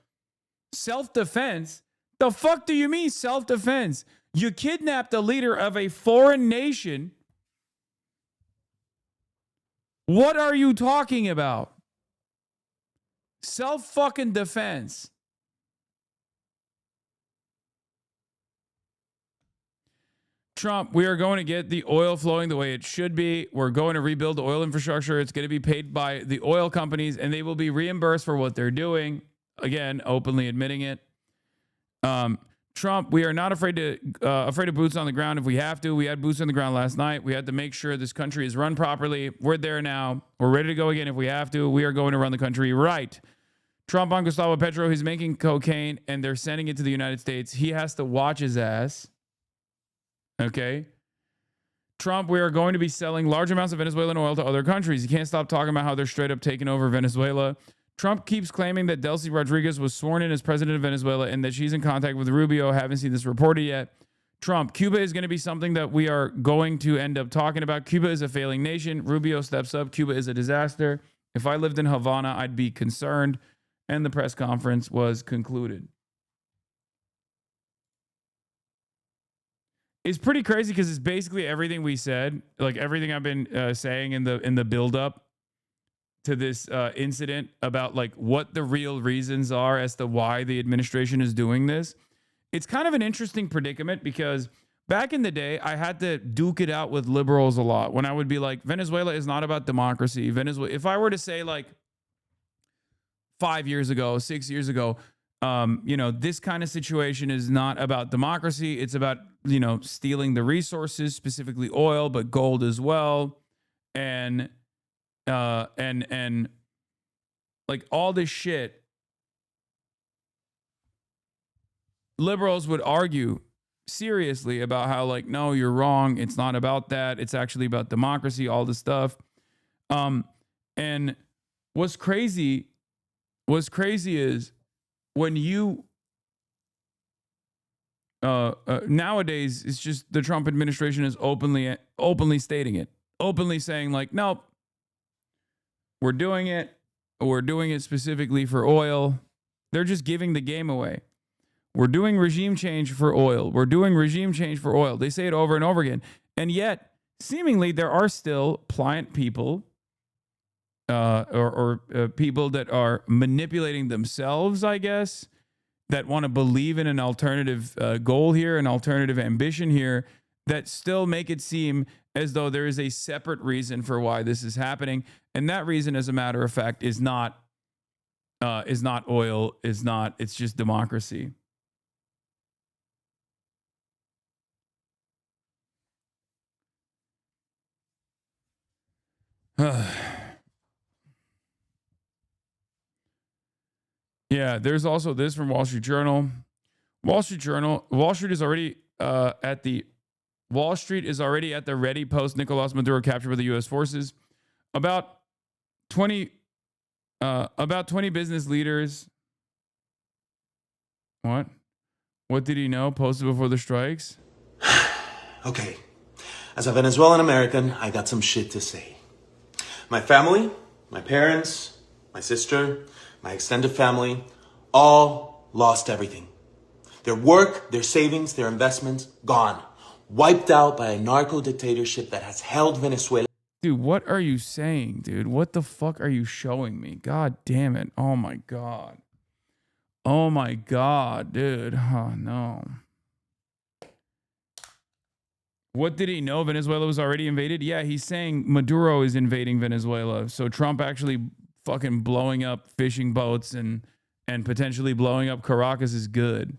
Speaker 2: Self-defense? The fuck do you mean self-defense? You kidnapped the leader of a foreign nation. What are you talking about? Self-fucking defense. Trump, we are going to get the oil flowing the way it should be. We're going to rebuild the oil infrastructure. It's going to be paid by the oil companies, and they will be reimbursed for what they're doing. Again, openly admitting it. Trump, we are not afraid of boots on the ground if we have to. We had boots on the ground last night. We had to make sure this country is run properly. We're there now. We're ready to go again if we have to. We are going to run the country right. Trump on Gustavo Petro, he's making cocaine, and they're sending it to the United States. He has to watch his ass. Okay? Trump, we are going to be selling large amounts of Venezuelan oil to other countries. You can't stop talking about how they're straight up taking over Venezuela. Trump keeps claiming that Delcy Rodriguez was sworn in as president of Venezuela and that she's in contact with Rubio. Haven't seen this reported yet. Trump, Cuba is going to be something that we are going to end up talking about. Cuba is a failing nation. Rubio steps up. Cuba is a disaster. If I lived in Havana, I'd be concerned. And the press conference was concluded. It's pretty crazy because it's basically everything we said, like everything I've been saying in the build up to this incident about like what the real reasons are as to why the administration is doing this. It's kind of an interesting predicament because back in the day, I had to duke it out with liberals a lot when I would be like, Venezuela is not about democracy. Venezuela, if I were to say like 5 years ago, 6 years ago, this kind of situation is not about democracy. It's about, stealing the resources, specifically oil, but gold as well. And like all this shit. Liberals would argue seriously about how like, no, you're wrong. It's not about that. It's actually about democracy, all this stuff. And what's crazy is when you nowadays it's just the Trump administration is openly stating it, openly saying like, nope, we're doing it specifically for oil. They're just giving the game away. We're doing regime change for oil. We're doing regime change for oil. They say it over and over again. And yet, seemingly, there are still pliant people or people that are manipulating themselves, I guess, that want to believe in an alternative goal here, an alternative ambition here, that still make it seem as though there is a separate reason for why this is happening. And that reason, as a matter of fact, is not oil, it's just democracy. Yeah, there's also this from Wall Street Journal. Wall Street is already at the ready post Nicolas Maduro captured by the U.S. forces. About 20 business leaders. What did he know? Posted before the strikes.
Speaker 12: Okay, as a Venezuelan American, I got some shit to say. My family, my parents, my sister, my extended family, all lost everything. Their work, their savings, their investments, gone. Wiped out by a narco dictatorship that has held Venezuela.
Speaker 2: Dude, what are you saying, dude? What the fuck are you showing me? God damn it. Oh my God. Oh my God, dude. Oh no. What did he know? Venezuela was already invaded? Yeah, he's saying Maduro is invading Venezuela. So Trump actually fucking blowing up fishing boats and potentially blowing up Caracas is good.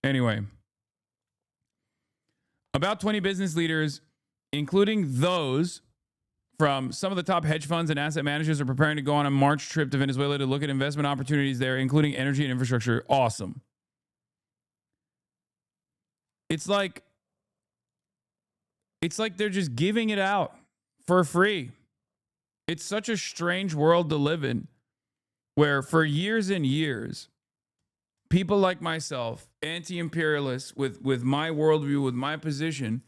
Speaker 2: Anyway, about 20 business leaders, including those from some of the top hedge funds and asset managers, are preparing to go on a March trip to Venezuela to look at investment opportunities there, including energy and infrastructure. Awesome. It's like they're just giving it out for free. It's such a strange world to live in, where for years and years, people like myself, anti-imperialists with my worldview, with my position,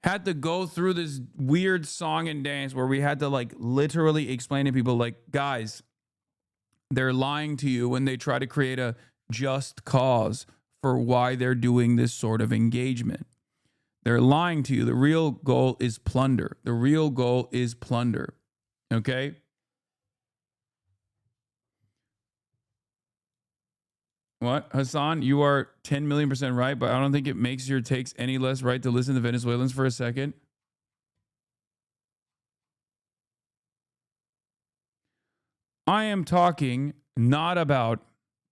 Speaker 2: had to go through this weird song and dance where we had to like literally explain to people like, guys, they're lying to you when they try to create a just cause for why they're doing this sort of engagement. They're lying to you. The real goal is plunder. The real goal is plunder. Okay? What? Hasan, you are 10 million% right, but I don't think it makes your takes any less right to listen to Venezuelans for a second. I am talking not about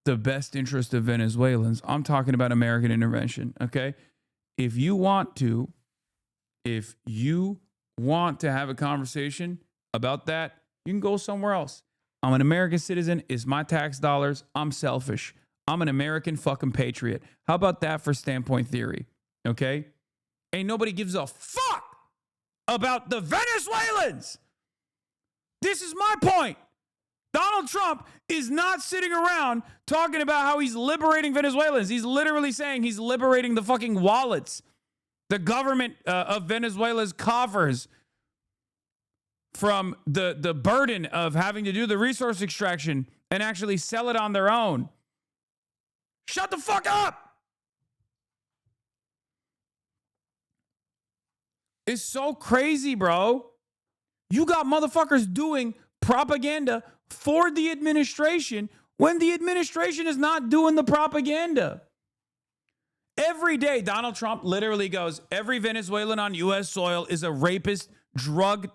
Speaker 2: the best interest of Venezuelans. I'm talking about American intervention, okay? If you want want to have a conversation about that, you can go somewhere else. I'm an American citizen. It's my tax dollars. I'm selfish. I'm an American fucking patriot. How about that for standpoint theory? Okay? Ain't nobody gives a fuck about the Venezuelans. This is my point. Donald Trump is not sitting around talking about how he's liberating Venezuelans. He's literally saying he's liberating the fucking wallets, the government of Venezuela's coffers from the burden of having to do the resource extraction and actually sell it on their own. Shut the fuck up. It's so crazy, bro. You got motherfuckers doing propaganda for the administration when the administration is not doing the propaganda. Every day, Donald Trump literally goes, every Venezuelan on U.S. soil is a rapist, drug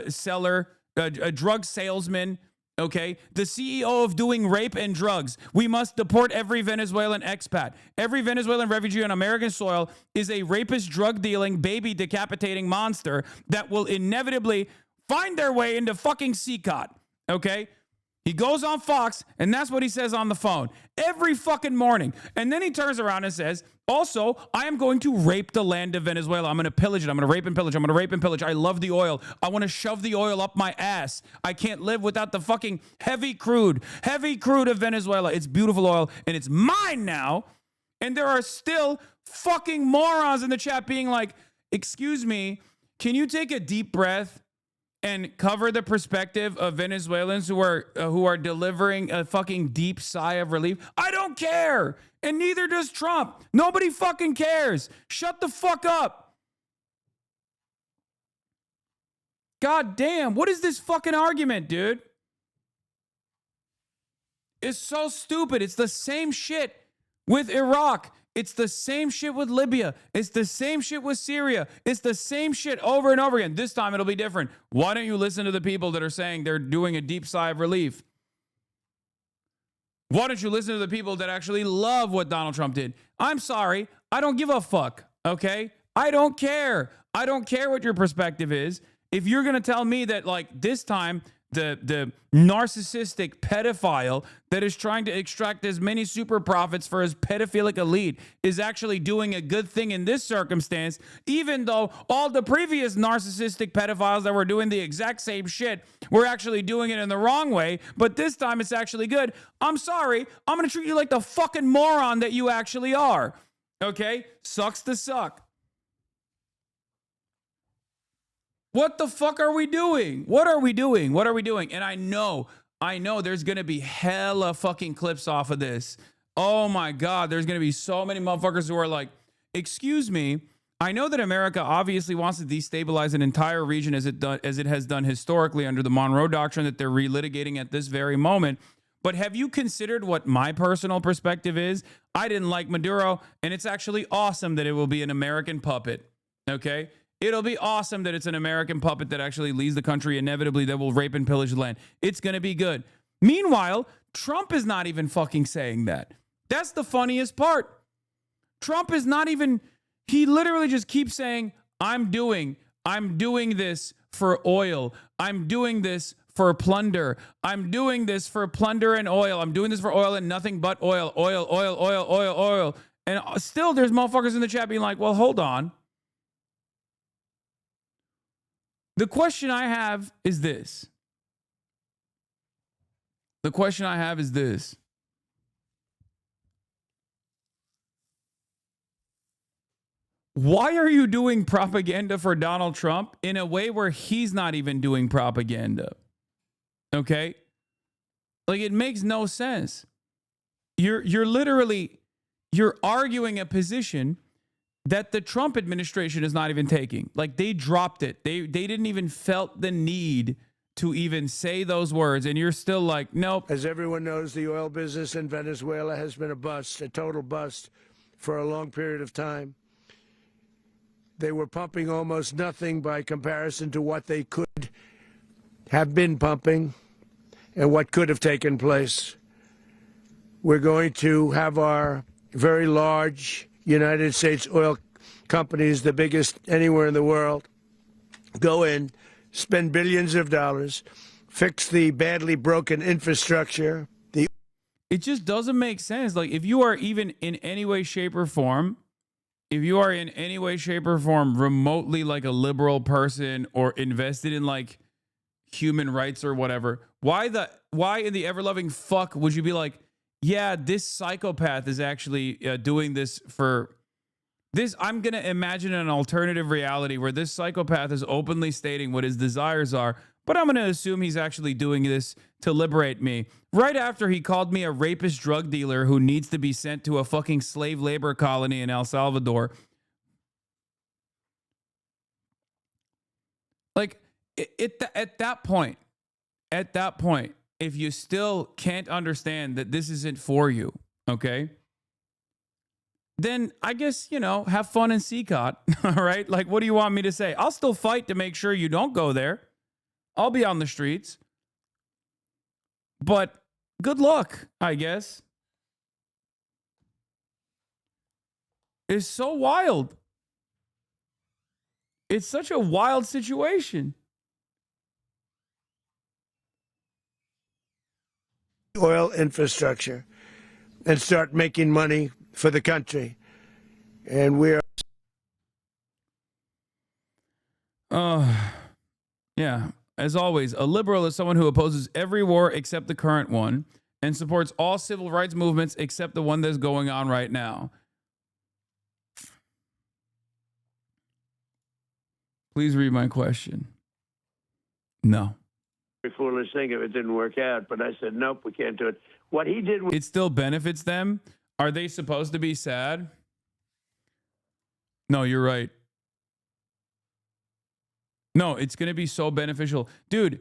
Speaker 2: seller, a drug salesman, okay? The CEO of doing rape and drugs. We must deport every Venezuelan expat. Every Venezuelan refugee on American soil is a rapist, drug-dealing, baby decapitating monster that will inevitably find their way into fucking CCOT, okay? He goes on Fox, and that's what he says on the phone every fucking morning. And then he turns around and says, also, I am going to rape the land of Venezuela. I'm going to pillage it. I'm going to rape and pillage. I'm going to rape and pillage. I love the oil. I want to shove the oil up my ass. I can't live without the fucking heavy crude of Venezuela. It's beautiful oil, and it's mine now. And there are still fucking morons in the chat being like, excuse me, can you take a deep breath and cover the perspective of Venezuelans who are delivering a fucking deep sigh of relief? I don't care, and neither does Trump. Nobody fucking cares. Shut the fuck up. God damn, what is this fucking argument, dude? It's so stupid. It's the same shit with Iraq. It's the same shit with Libya. It's the same shit with Syria. It's the same shit over and over again. This time it'll be different. Why don't you listen to the people that are saying they're doing a deep sigh of relief? Why don't you listen to the people that actually love what Donald Trump did? I'm sorry. I don't give a fuck, okay? I don't care. I don't care what your perspective is. If you're going to tell me that, like, this time the narcissistic pedophile that is trying to extract as many super profits for his pedophilic elite is actually doing a good thing in this circumstance, even though all the previous narcissistic pedophiles that were doing the exact same shit were actually doing it in the wrong way, but this time it's actually good. I'm sorry. I'm going to treat you like the fucking moron that you actually are. Okay? Sucks to suck. What the fuck are we doing? What are we doing? What are we doing? And I know there's going to be hella fucking clips off of this. Oh my God, there's going to be so many motherfuckers who are like, excuse me, I know that America obviously wants to destabilize an entire region as it has done historically under the Monroe Doctrine that they're relitigating at this very moment. But have you considered what my personal perspective is? I didn't like Maduro, and it's actually awesome that it will be an American puppet, okay? It'll be awesome that it's an American puppet that actually leads the country inevitably that will rape and pillage the land. It's going to be good. Meanwhile, Trump is not even fucking saying that. That's the funniest part. Trump is not even, he literally just keeps saying, I'm doing this for oil. I'm doing this for plunder. I'm doing this for plunder and oil. I'm doing this for oil and nothing but oil, oil, oil, oil, oil, oil. And still there's motherfuckers in the chat being like, well, hold on. The question I have is this. Why are you doing propaganda for Donald Trump in a way where he's not even doing propaganda? Okay? Like, it makes no sense. You're arguing a position that the Trump administration is not even taking. Like, they dropped it. They didn't even felt the need to even say those words. And you're still like, nope.
Speaker 1: As everyone knows, the oil business in Venezuela has been a bust, a total bust for a long period of time. They were pumping almost nothing by comparison to what they could have been pumping and what could have taken place. We're going to have our very large United States oil companies, the biggest anywhere in the world, go in, spend billions of dollars, fix the badly broken infrastructure.
Speaker 2: It just doesn't make sense. Like, if you are even in any way, shape, or form, remotely like a liberal person or invested in like human rights or whatever, why in the ever-loving fuck would you be like, yeah, this psychopath is actually doing this for this? I'm going to imagine an alternative reality where this psychopath is openly stating what his desires are, but I'm going to assume he's actually doing this to liberate me. Right after he called me a rapist drug dealer who needs to be sent to a fucking slave labor colony in El Salvador. Like, at that point, if you still can't understand that this isn't for you, okay, then I guess, have fun in CCOT, all right? Like, what do you want me to say? I'll still fight to make sure you don't go there. I'll be on the streets. But good luck, I guess. It's so wild. It's such a wild situation.
Speaker 1: Oil infrastructure and start making money for the country. And we're...
Speaker 2: Yeah. As always, a liberal is someone who opposes every war except the current one and supports all civil rights movements except the one that's going on right now. Please read my question. No.
Speaker 3: Very foolish thing if it didn't work out, but I said, nope, we can't do it. What he did...
Speaker 2: It still benefits them? Are they supposed to be sad? No, you're right. No, it's going to be so beneficial. Dude,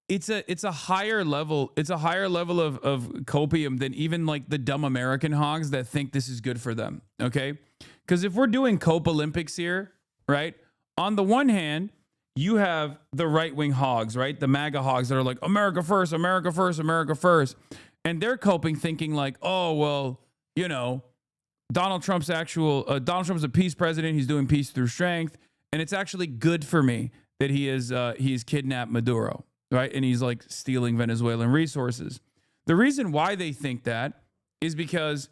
Speaker 2: it's a higher level of copium than even like the dumb American hogs that think this is good for them, okay? Because if we're doing Cope Olympics here, right? On the one hand, you have the right-wing hogs, right? The MAGA hogs that are like, America first, America first, America first. And they're coping thinking like, oh, well, Donald Trump's a peace president. He's doing peace through strength. And it's actually good for me that he's kidnapped Maduro, right? And he's like stealing Venezuelan resources. The reason why they think that is because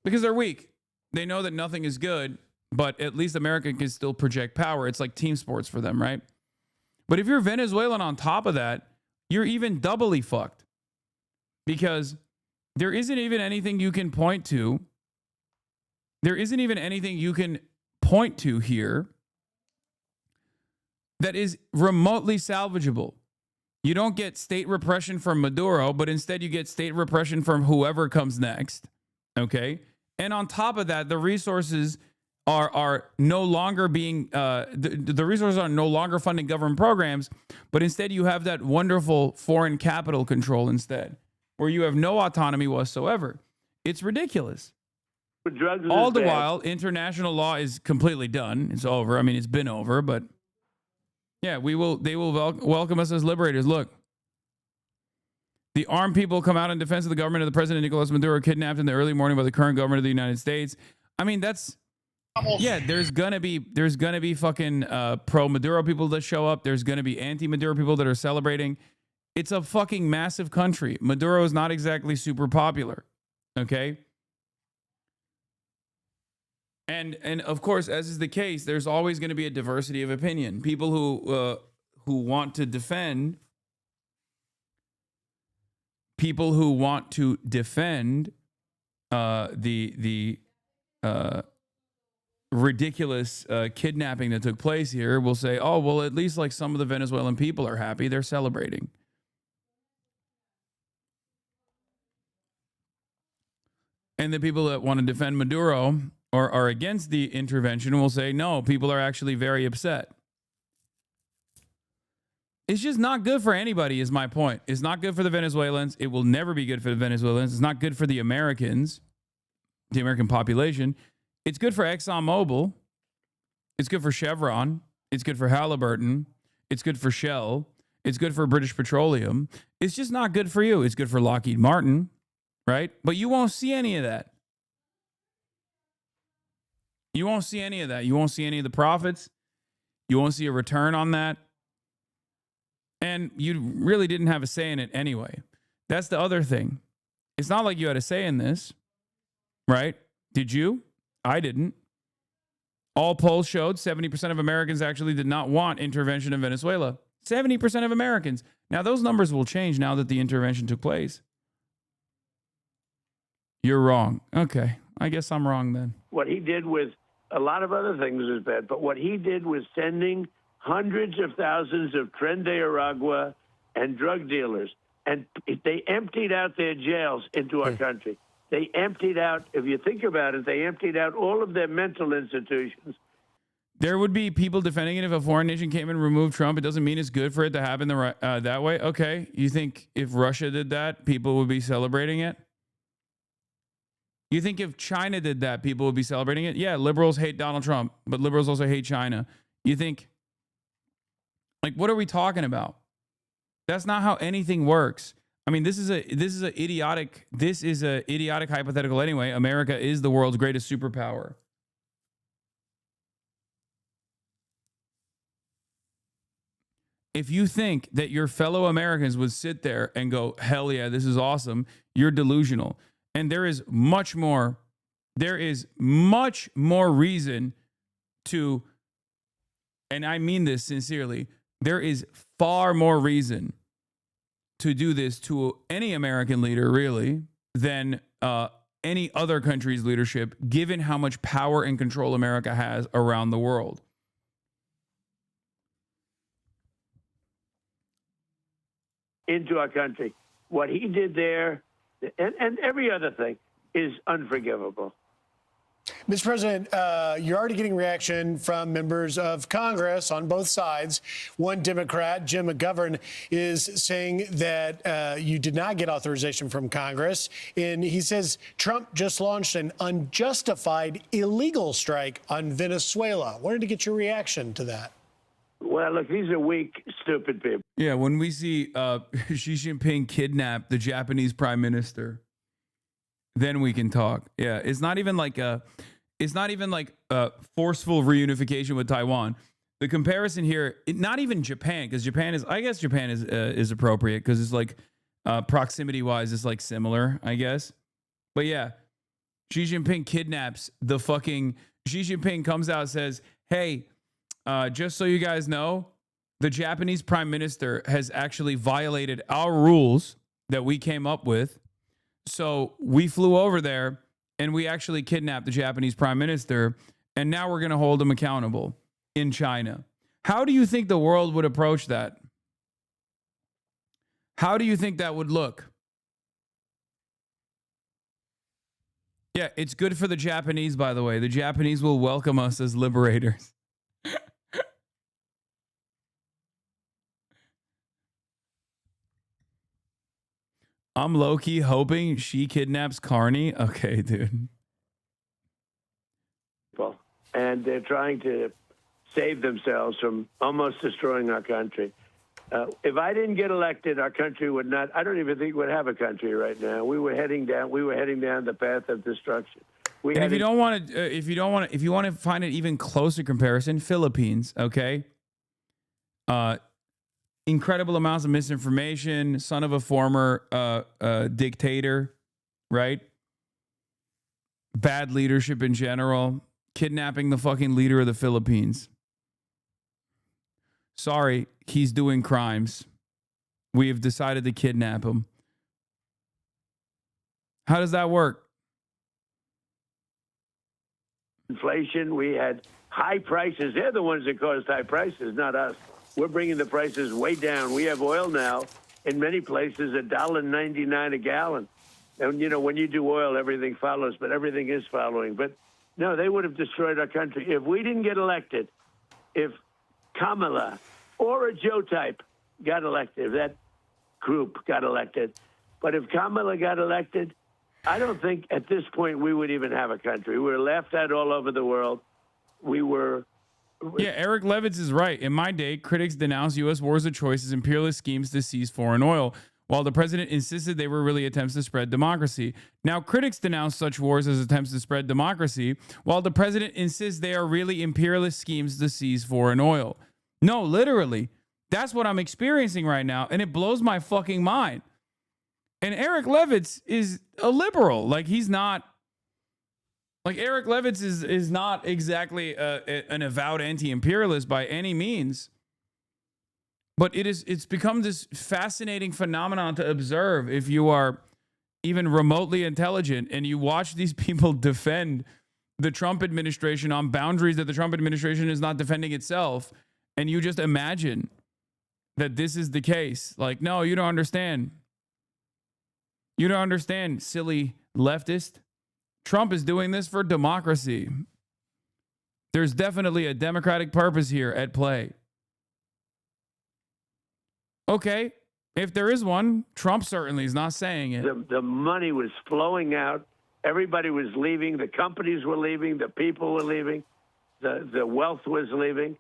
Speaker 2: they're weak. They know that nothing is good, but at least America can still project power. It's like team sports for them, right? But if you're Venezuelan on top of that, you're even doubly fucked because there isn't even anything you can point to. There isn't even anything you can point to here that is remotely salvageable. You don't get state repression from Maduro, but instead you get state repression from whoever comes next, okay? And on top of that, the resources are no longer being, the resources are no longer funding government programs, but instead you have that wonderful foreign capital control instead, where you have no autonomy whatsoever. It's ridiculous. All the while, international law is completely done. It's over. I mean, it's been over, but yeah, they will welcome us as liberators. Look, the armed people come out in defense of the government of the President Nicolas Maduro, kidnapped in the early morning by the current government of the United States. I mean, that's, yeah, there's gonna be fucking pro-Maduro people that show up. There's gonna be anti-Maduro people that are celebrating. It's a fucking massive country. Maduro is not exactly super popular, okay? And of course, as is the case, there's always going to be a diversity of opinion. People who want to defend the ridiculous kidnapping that took place here will say, oh, well, at least like some of the Venezuelan people are happy. They're celebrating. And the people that want to defend Maduro or are against the intervention will say, no, people are actually very upset. It's just not good for anybody, is my point. It's not good for the Venezuelans. It will never be good for the Venezuelans. It's not good for the Americans, the American population. It's good for ExxonMobil. It's good for Chevron. It's good for Halliburton. It's good for Shell. It's good for British Petroleum. It's just not good for you. It's good for Lockheed Martin, right? But you won't see any of that. You won't see any of that. You won't see any of the profits. You won't see a return on that. And you really didn't have a say in it anyway. That's the other thing. It's not like you had a say in this, right? Did you? I didn't. All polls showed 70% of Americans actually did not want intervention in Venezuela. 70% of Americans. Now, those numbers will change now that the intervention took place. You're wrong. Okay. I guess I'm wrong then.
Speaker 3: What he did with a lot of other things is bad, but what he did was sending hundreds of thousands of Tren de Aragua and drug dealers, and they emptied out their jails into our country. They emptied out, if you think about it, they emptied out all of their mental institutions.
Speaker 2: There would be people defending it if a foreign nation came and removed Trump. It doesn't mean it's good for it to happen that way. Okay. You think if Russia did that, people would be celebrating it? You think if China did that, people would be celebrating it? Yeah, liberals hate Donald Trump, but liberals also hate China. You think, like, what are we talking about? That's not how anything works. I mean, this is a idiotic hypothetical anyway. America is the world's greatest superpower. If you think that your fellow Americans would sit there and go, hell yeah, this is awesome, you're delusional. And there is much more reason to, and I mean this sincerely, there is far more reason to do this to any American leader, really, than any other country's leadership, given how much power and control America has around the world.
Speaker 3: Into our country. What he did there, and every other thing, is unforgivable.
Speaker 4: Mr. President, you're already getting reaction from members of Congress on both sides. One Democrat, Jim McGovern, is saying that you did not get authorization from Congress. And he says Trump just launched an unjustified illegal strike on Venezuela. Wanted to get your reaction to that.
Speaker 3: Well, look, these are weak, stupid people.
Speaker 2: Yeah, when we see Xi Jinping kidnap the Japanese prime minister, then we can talk. Yeah, it's not even like forceful reunification with Taiwan. The comparison here, not even Japan, because Japan is appropriate because it's like proximity wise, it's like similar, I guess. But yeah, Xi Jinping kidnaps the fucking. Xi Jinping comes out and says, "Hey, just so you guys know, the Japanese prime minister has actually violated our rules that we came up with. So we flew over there and we actually kidnapped the Japanese prime minister. And now we're going to hold him accountable in China." How do you think the world would approach that? How do you think that would look? Yeah, it's good for the Japanese, by the way. The Japanese will welcome us as liberators. I'm low-key hoping she kidnaps Carney. Okay, dude.
Speaker 3: And they're trying to save themselves from almost destroying our country. If I didn't get elected, our country would not. I don't even think we'd have a country right now. We were heading down the path of destruction.
Speaker 2: And if you want to find an even closer comparison, Philippines. Okay. Incredible amounts of misinformation, son of a former dictator, right? Bad leadership in general, kidnapping the fucking leader of the Philippines. Sorry, he's doing crimes. We have decided to kidnap him. How does that work?
Speaker 3: Inflation, we had high prices. They're the ones that caused high prices, not us. We're bringing the prices way down. We have oil now in many places $1.99 a gallon. And, you know, when you do oil, everything follows, but everything is following. But, no, they would have destroyed our country. If we didn't get elected, if Kamala or a Joe type got elected, if that group got elected, but if Kamala got elected, I don't think at this point we would even have a country. We were laughed at all over the world. We were...
Speaker 2: Yeah, Eric Levitz is right. In my day, critics denounce U.S. wars of choice as imperialist schemes to seize foreign oil. while the president insisted they were really attempts to spread democracy. Now, critics denounce such wars as attempts to spread democracy, while the president insists they are really imperialist schemes to seize foreign oil. No, literally, that's what I'm experiencing right now, and it blows my fucking mind. And Eric Levitz is a liberal. Like, he's not... Like, Eric Levitz is not exactly an avowed anti-imperialist by any means. But it's become this fascinating phenomenon to observe if you are even remotely intelligent and you watch these people defend the Trump administration on boundaries that the Trump administration is not defending itself. And you just imagine that this is the case. Like, no, you don't understand. You don't understand, silly leftist. Trump is doing this for democracy. There's definitely a democratic purpose here at play. Okay, if there is one, Trump certainly is not saying it.
Speaker 3: The money was flowing out. Everybody was leaving. The companies were leaving. The people were leaving. The wealth was leaving.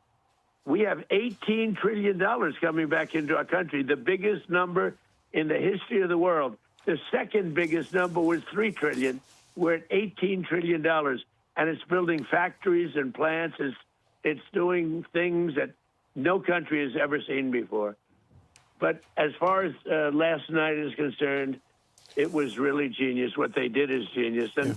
Speaker 3: We have $18 trillion coming back into our country, the biggest number in the history of the world. The second biggest number was $3 trillion. We're at $18 trillion, and it's building factories and plants. It's doing things that no country has ever seen before. But as far as last night is concerned, it was really genius. What they did is genius. And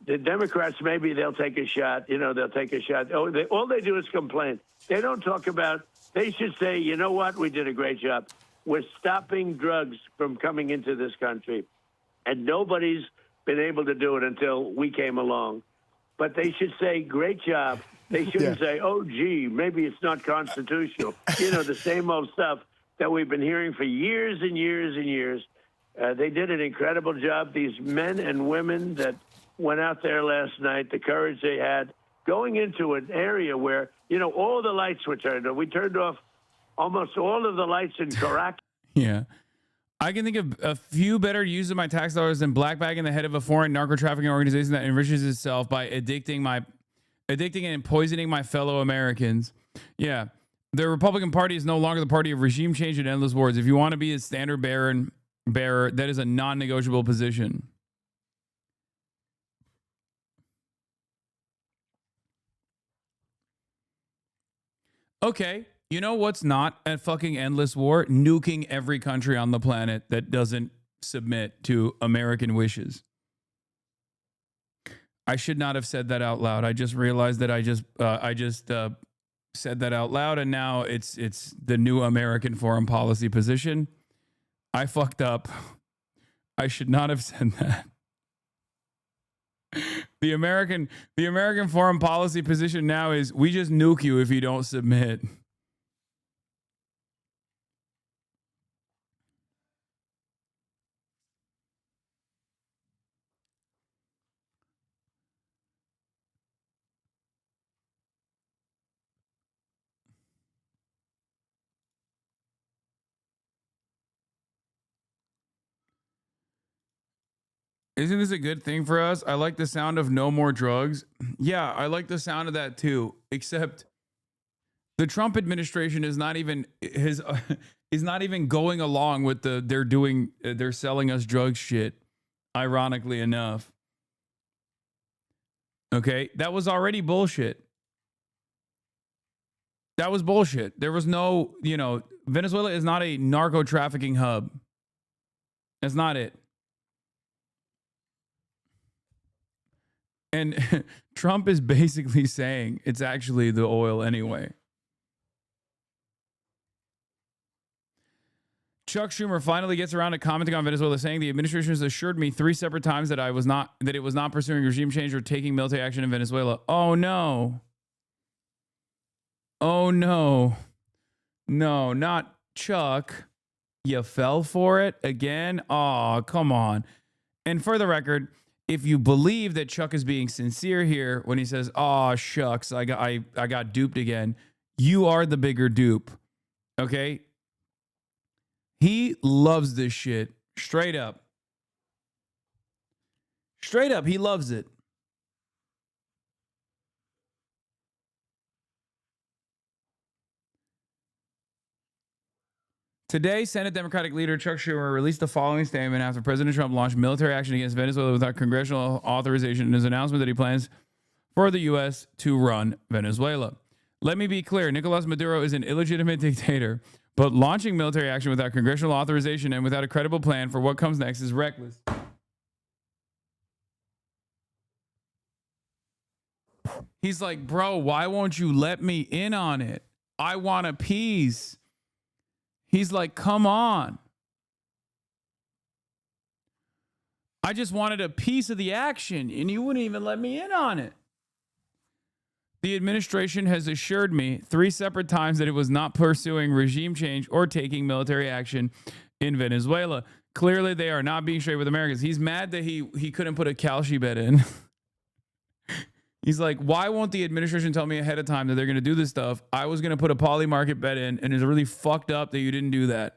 Speaker 3: the Democrats, maybe they'll take a shot. You know, they'll take a shot. Oh, all they do is complain. They don't talk about, they should say, you know what, we did a great job. We're stopping drugs from coming into this country. And nobody's been able to do it until we came along. But they should say, great job. They shouldn't say, oh, gee, maybe it's not constitutional. You know, the same old stuff that we've been hearing for years and years and years. They did an incredible job. These men and women that went out there last night, the courage they had, going into an area where, you know, all the lights were turned off. We turned off almost all of the lights in Caracas.
Speaker 2: Yeah. I can think of a few better use of my tax dollars than blackbagging the head of a foreign narco-trafficking organization that enriches itself by addicting and poisoning my fellow Americans. Yeah. The Republican Party is no longer the party of regime change and endless wars. If you want to be a standard bearer, that is a non-negotiable position. Okay. You know what's not a fucking endless war? Nuking every country on the planet that doesn't submit to American wishes. I should not have said that out loud. I just realized that I just said that out loud, and now it's the new American foreign policy position. I fucked up. I should not have said that. The American foreign policy position now is we just nuke you if you don't submit. Isn't this a good thing for us? I like the sound of no more drugs. Yeah, I like the sound of that too. Except the Trump administration is not even going along with they're selling us drugs shit. Ironically enough. Okay, that was already bullshit. That was bullshit. There was no, Venezuela is not a narco trafficking hub. That's not it. And Trump is basically saying it's actually the oil anyway. Chuck Schumer finally gets around to commenting on Venezuela, saying the administration has assured me 3 separate times that it was not pursuing regime change or taking military action in Venezuela. Oh no. Oh no. No, not Chuck. You fell for it again? Oh, come on. And for the record, if you believe that Chuck is being sincere here when he says, "Oh shucks, I got duped again," you are the bigger dupe. Okay? He loves this shit. Straight up. Straight up, he loves it. Today, Senate Democratic leader Chuck Schumer released the following statement after President Trump launched military action against Venezuela without congressional authorization in his announcement that he plans for the U.S. to run Venezuela. Let me be clear, Nicolas Maduro is an illegitimate dictator, but launching military action without congressional authorization and without a credible plan for what comes next is reckless. He's like, bro, why won't you let me in on it? I want a peace. He's like, come on. I just wanted a piece of the action, and you wouldn't even let me in on it. The administration has assured me 3 separate times that it was not pursuing regime change or taking military action in Venezuela. Clearly, they are not being straight with Americans. He's mad that he couldn't put a Calci bed in. He's like, why won't the administration tell me ahead of time that they're going to do this stuff? I was going to put a poly market bet in, and it's really fucked up that you didn't do that.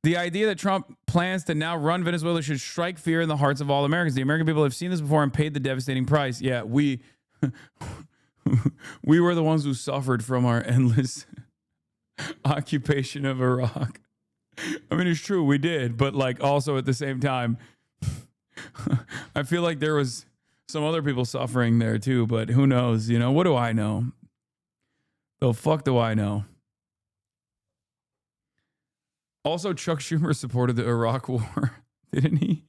Speaker 2: The idea that Trump plans to now run Venezuela should strike fear in the hearts of all Americans. The American people have seen this before and paid the devastating price. Yeah, we were the ones who suffered from our endless occupation of Iraq. I mean, it's true, we did, but like also at the same time, I feel like there was some other people suffering there too, but who knows? You know, what do I know? The fuck do I know? Also, Chuck Schumer supported the Iraq War, didn't he?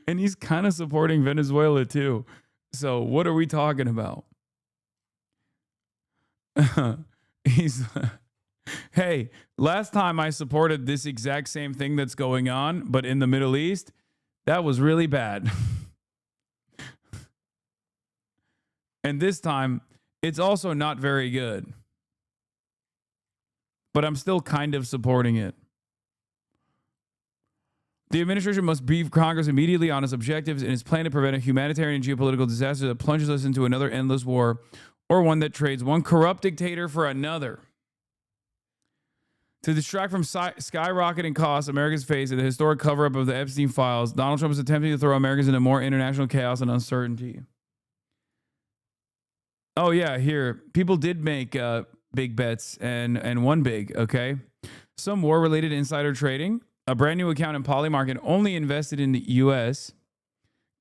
Speaker 2: And he's kind of supporting Venezuela too. So what are we talking about? He's hey, last time I supported this exact same thing that's going on, but in the Middle East, that was really bad. And this time, it's also not very good. But I'm still kind of supporting it. The administration must brief Congress immediately on its objectives and its plan to prevent a humanitarian and geopolitical disaster that plunges us into another endless war, or one that trades one corrupt dictator for another. To distract from skyrocketing costs Americans face in the historic cover-up of the Epstein files, Donald Trump is attempting to throw Americans into more international chaos and uncertainty. Oh, yeah, here. People did make big bets and won big, okay? Some war-related insider trading. A brand new account in Polymarket only invested in the U.S.,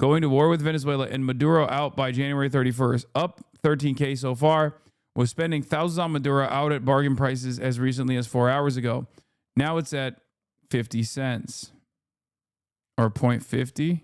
Speaker 2: going to war with Venezuela, and Maduro out by January 31st. Up 13K so far. Was spending thousands on Maduro out at bargain prices as recently as 4 hours ago. Now it's at 50 cents. Or 0.50.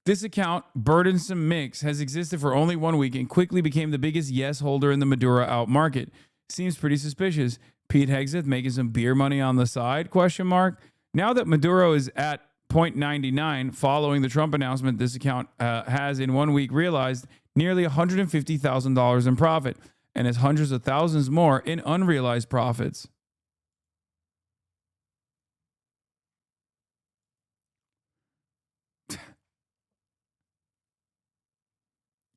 Speaker 2: This account, Burdensome Mix, has existed for only 1 week and quickly became the biggest yes holder in the Maduro out market. Seems pretty suspicious. Pete Hegseth making some beer money on the side, ? Now that Maduro is at 0.99 following the Trump announcement, this account has in 1 week realized nearly $150,000 in profit and has hundreds of thousands more in unrealized profits.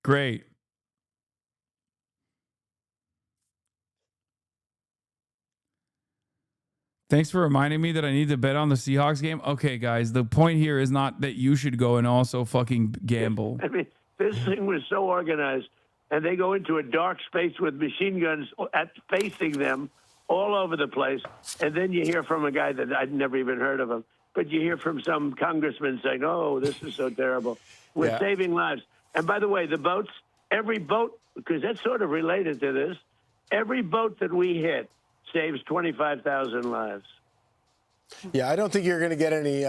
Speaker 2: Great. Thanks for reminding me that I need to bet on the Seahawks game. Okay, guys, the point here is not that you should go and also fucking gamble.
Speaker 3: I mean, this thing was so organized, and they go into a dark space with machine guns facing them all over the place, and then you hear from a guy that I'd never even heard of him, but you hear from some congressman saying, oh, this is so terrible. We're saving lives. And by the way, the boats, every boat, because that's sort of related to this, every boat that we hit saves 25,000 lives.
Speaker 6: Yeah, I don't think you're going to get any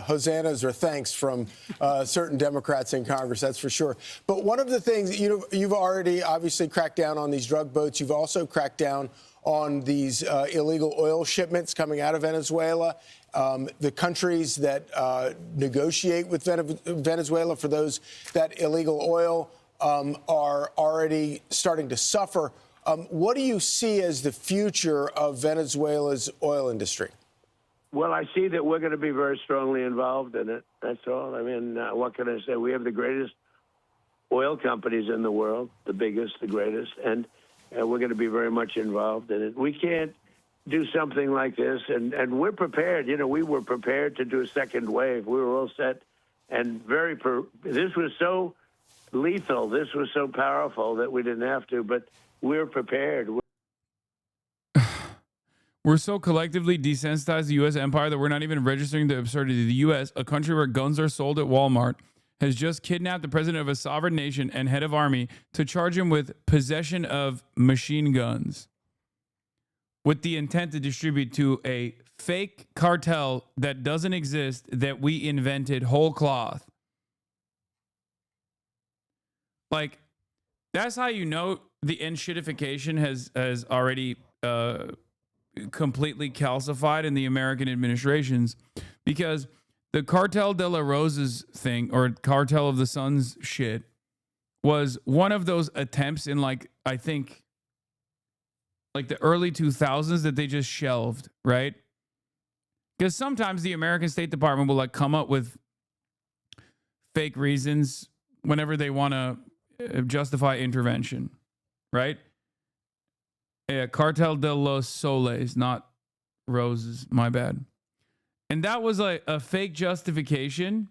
Speaker 6: hosannas or thanks from certain Democrats in Congress, that's for sure. But one of the things, you've already obviously cracked down on these drug boats. You've also cracked down on these illegal oil shipments coming out of Venezuela. The countries that negotiate with Venezuela for that illegal oil are already starting to suffer. What do you see as the future of Venezuela's oil industry?
Speaker 3: Well, I see that we're going to be very strongly involved in it. That's all. I mean, what can I say? We have the greatest oil companies in the world, the biggest, the greatest, and we're going to be very much involved in it. We can't do something like this, and we're prepared. We were prepared to do a second wave. We were all set and this was so lethal. This was so powerful that we didn't have to, but we're prepared.
Speaker 2: We're so collectively desensitized to the U.S. empire that we're not even registering the absurdity. The U.S., a country where guns are sold at Walmart, has just kidnapped the president of a sovereign nation and head of army to charge him with possession of machine guns with the intent to distribute to a fake cartel that doesn't exist, that we invented whole cloth. Like, that's how you know the enshittification has already completely calcified in the American administrations, because the Cartel de la Roses thing, or Cartel of the Suns shit, was one of those attempts in, like, I think, like the early 2000s that they just shelved, right? Because sometimes the American State Department will, like, come up with fake reasons whenever they want to justify intervention, right? Cartel de los Soles, not Roses, my bad. And that was a fake justification,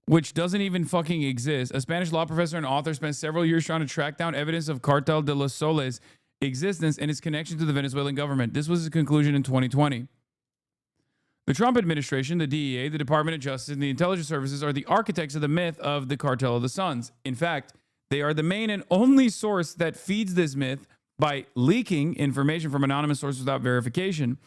Speaker 2: which doesn't even fucking exist. A Spanish law professor and author spent several years trying to track down evidence of Cartel de los Soles' existence and its connection to the Venezuelan government. This was his conclusion in 2020. The Trump administration, the DEA, the Department of Justice, and the intelligence services are the architects of the myth of the Cartel of the Suns. In fact, they are the main and only source that feeds this myth by leaking information from anonymous sources without verification.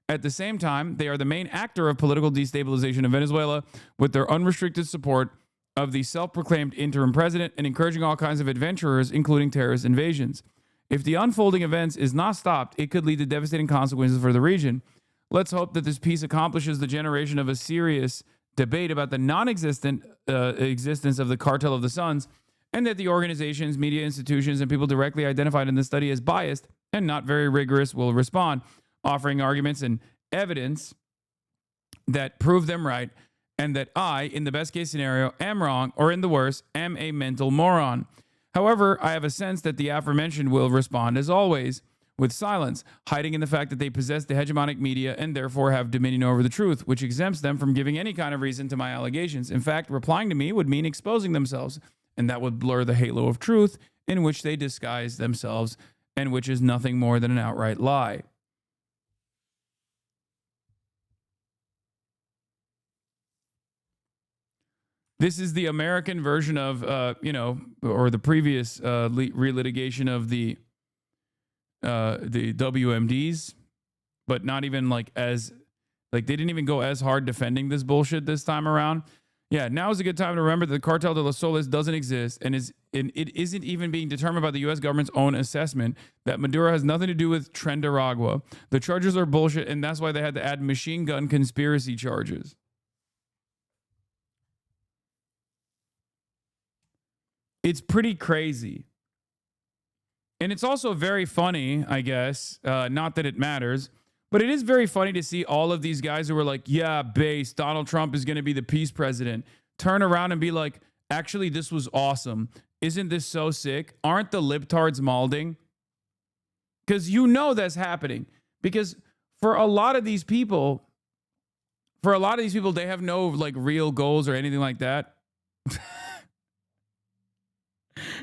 Speaker 2: At the same time, they are the main actor of political destabilization of Venezuela with their unrestricted support of the self-proclaimed interim president and encouraging all kinds of adventurers, including terrorist invasions. If the unfolding events is not stopped, it could lead to devastating consequences for the region. Let's hope that this piece accomplishes the generation of a serious debate about the non-existent existence of the Cartel of the Suns, and that the organizations, media institutions, and people directly identified in the study as biased and not very rigorous will respond, offering arguments and evidence that prove them right, and that I, in the best case scenario, am wrong, or in the worst, am a mental moron. However, I have a sense that the aforementioned will respond, as always, with silence, hiding in the fact that they possess the hegemonic media and therefore have dominion over the truth, which exempts them from giving any kind of reason to my allegations. In fact, replying to me would mean exposing themselves, and that would blur the halo of truth in which they disguise themselves, and which is nothing more than an outright lie. This is the American version of, or the previous relitigation of the WMDs, but not even they didn't even go as hard defending this bullshit this time around. Yeah, now is a good time to remember that the Cartel de los Soles doesn't exist, and it isn't even being determined by the U.S. government's own assessment, that Maduro has nothing to do with Trendaragua. The charges are bullshit, and that's why they had to add machine gun conspiracy charges. It's pretty crazy. And it's also very funny, I guess, not that it matters, but it is very funny to see all of these guys who were like, yeah, base, Donald Trump is going to be the peace president, turn around and be like, actually, this was awesome. Isn't this so sick? Aren't the libtards malding? Because you know that's happening. Because for a lot of these people, they have no like real goals or anything like that.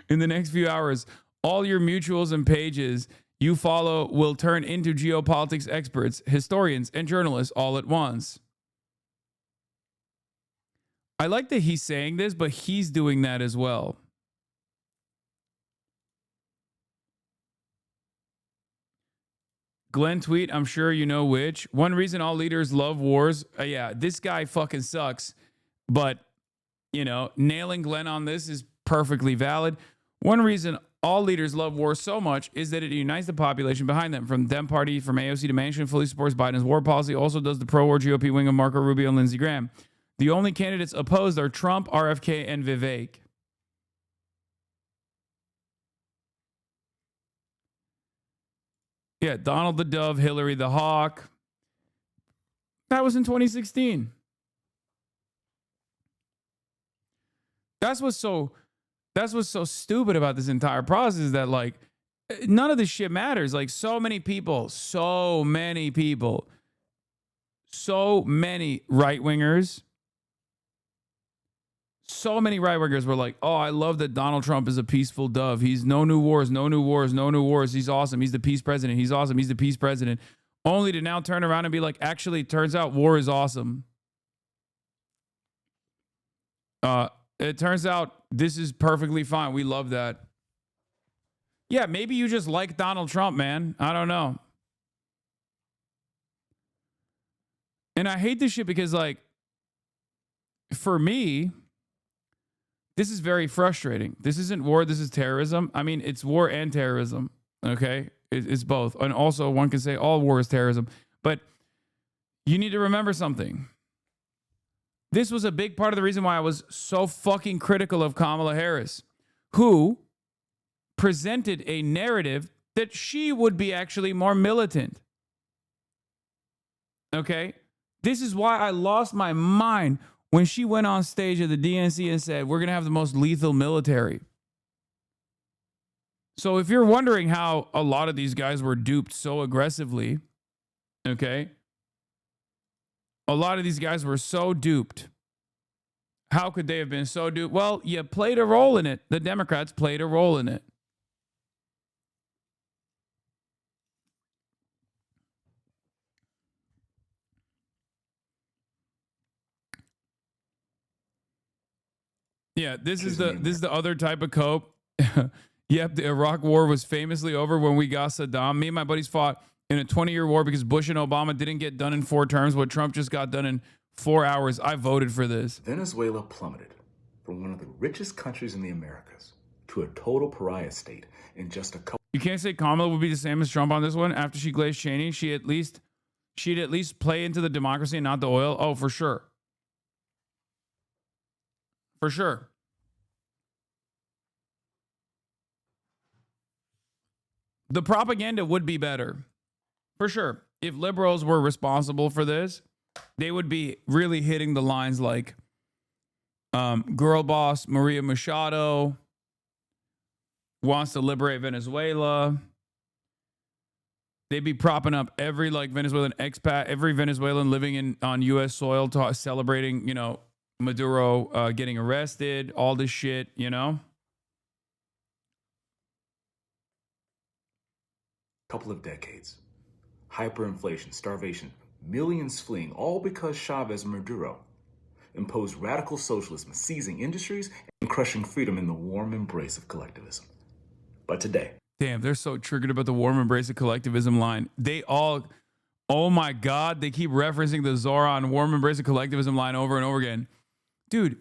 Speaker 2: In the next few hours, all your mutuals and pages you follow will turn into geopolitics experts, historians, and journalists all at once. I like that he's saying this, but he's doing that as well. Glenn tweet, I'm sure you know which. One reason all leaders love wars. Yeah, this guy fucking sucks. But, nailing Glenn on this is perfectly valid. One reason all leaders love war so much is that it unites the population behind them. From Dem Party, from AOC to Manchin, fully supports Biden's war policy, also does the pro-war GOP wing of Marco Rubio and Lindsey Graham. The only candidates opposed are Trump, RFK, and Vivek. Yeah, Donald the Dove, Hillary the Hawk. That was in 2016. That's what's so stupid about this entire process, is that like none of this shit matters. Like so many right-wingers, So many right-wingers were like, oh, I love that Donald Trump is a peaceful dove. He's no new wars, no new wars, no new wars. He's awesome. He's the peace president. He's awesome. He's the peace president. Only to now turn around and be like, actually, it turns out war is awesome. It turns out this is perfectly fine. We love that. Yeah, maybe you just like Donald Trump, man. I don't know. And I hate this shit because, like, for me, this is very frustrating. This isn't war. This is terrorism. I mean, it's war and terrorism. Okay? It's both. And also, one can say all war is terrorism. But you need to remember something. This was a big part of the reason why I was so fucking critical of Kamala Harris, who presented a narrative that she would be actually more militant. Okay? This is why I lost my mind when she went on stage at the DNC and said, we're going to have the most lethal military. So if you're wondering how a lot of these guys were duped so aggressively, okay? A lot of these guys were so duped. How could they have been so duped? Well, you played a role in it. The Democrats played a role in it. Yeah, this is the other type of cope. Yep, the Iraq War was famously over when we got Saddam. Me and my buddies fought in a 20-year war because Bush and Obama didn't get done in 4 terms. What Trump just got done in 4 hours. I voted for this.
Speaker 13: Venezuela plummeted from one of the richest countries in the Americas to a total pariah state in just a couple.
Speaker 2: You can't say Kamala would be the same as Trump on this one. After she glazed Cheney, she'd at least play into the democracy and not the oil. Oh, for sure. For sure. The propaganda would be better. For sure. If liberals were responsible for this, they would be really hitting the lines like girl boss Maria Machado wants to liberate Venezuela. They'd be propping up every Venezuelan expat, every Venezuelan living on U.S. soil, celebrating, Maduro getting arrested, all this shit,
Speaker 13: Couple of decades. Hyperinflation, starvation, millions fleeing, all because Chavez and Maduro imposed radical socialism, seizing industries and crushing freedom in the warm embrace of collectivism. But today...
Speaker 2: Damn, they're so triggered about the warm embrace of collectivism line. They all... Oh my God, they keep referencing the Zoran warm embrace of collectivism line over and over again. Dude,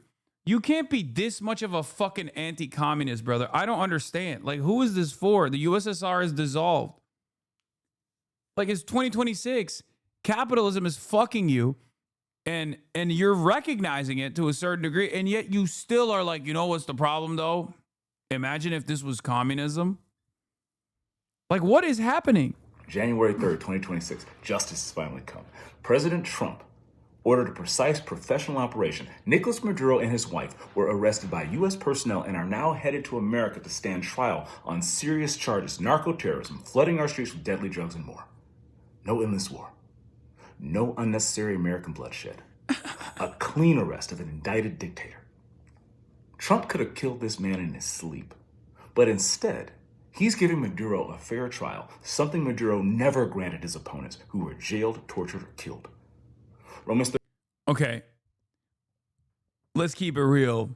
Speaker 2: you can't be this much of a fucking anti-communist, brother. I don't understand. Who is this for? The USSR is dissolved. It's 2026. Capitalism is fucking you, and you're recognizing it to a certain degree, and yet you still are like, what's the problem, though? Imagine if this was communism. What is happening?
Speaker 13: January 3rd, 2026, justice has finally come. President Trump ordered a precise professional operation. Nicolas Maduro and his wife were arrested by U.S. personnel and are now headed to America to stand trial on serious charges, narco-terrorism, flooding our streets with deadly drugs, and more. No endless war. No unnecessary American bloodshed. A clean arrest of an indicted dictator. Trump could have killed this man in his sleep, but instead, he's giving Maduro a fair trial, something Maduro never granted his opponents who were jailed, tortured, or killed.
Speaker 2: Okay. Let's keep it real.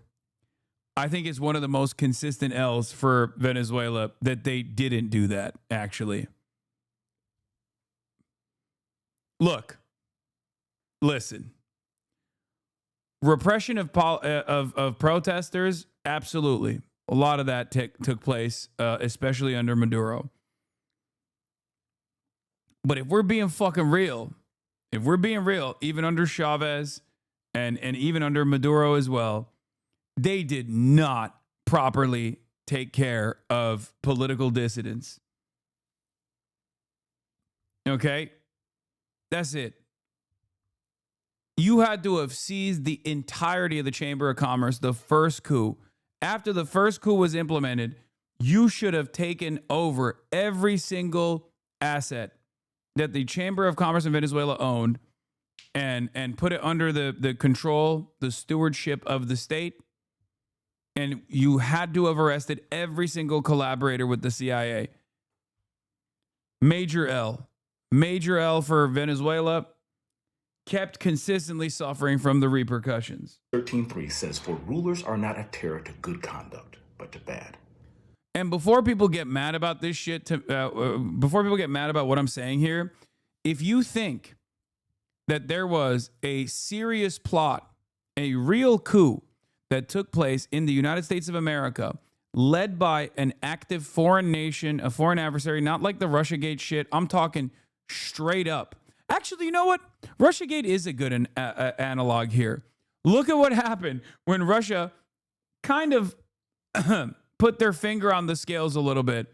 Speaker 2: I think it's one of the most consistent L's for Venezuela that they didn't do that, actually. Look, listen. Repression of protesters, absolutely. A lot of that took place, especially under Maduro. But if we're being fucking real, even under Chavez and even under Maduro as well, they did not properly take care of political dissidents. Okay? That's it. You had to have seized the entirety of the Chamber of Commerce, the first coup. After the first coup was implemented, you should have taken over every single asset that the Chamber of Commerce in Venezuela owned and put it under the control, the stewardship of the state, And you had to have arrested every single collaborator with the CIA. Major L. Major L for Venezuela kept consistently suffering from the repercussions.
Speaker 13: 13.3 says, for rulers are not a terror to good conduct, but to bad.
Speaker 2: And before people get mad about this shit, before people get mad about what I'm saying here, if you think that there was a serious plot, a real coup that took place in the United States of America, led by an active foreign nation, a foreign adversary, not like the Russiagate shit. I'm talking straight up. Actually, you know what? Russiagate is a good analog here. Look at what happened when Russia kind of put their finger on the scales a little bit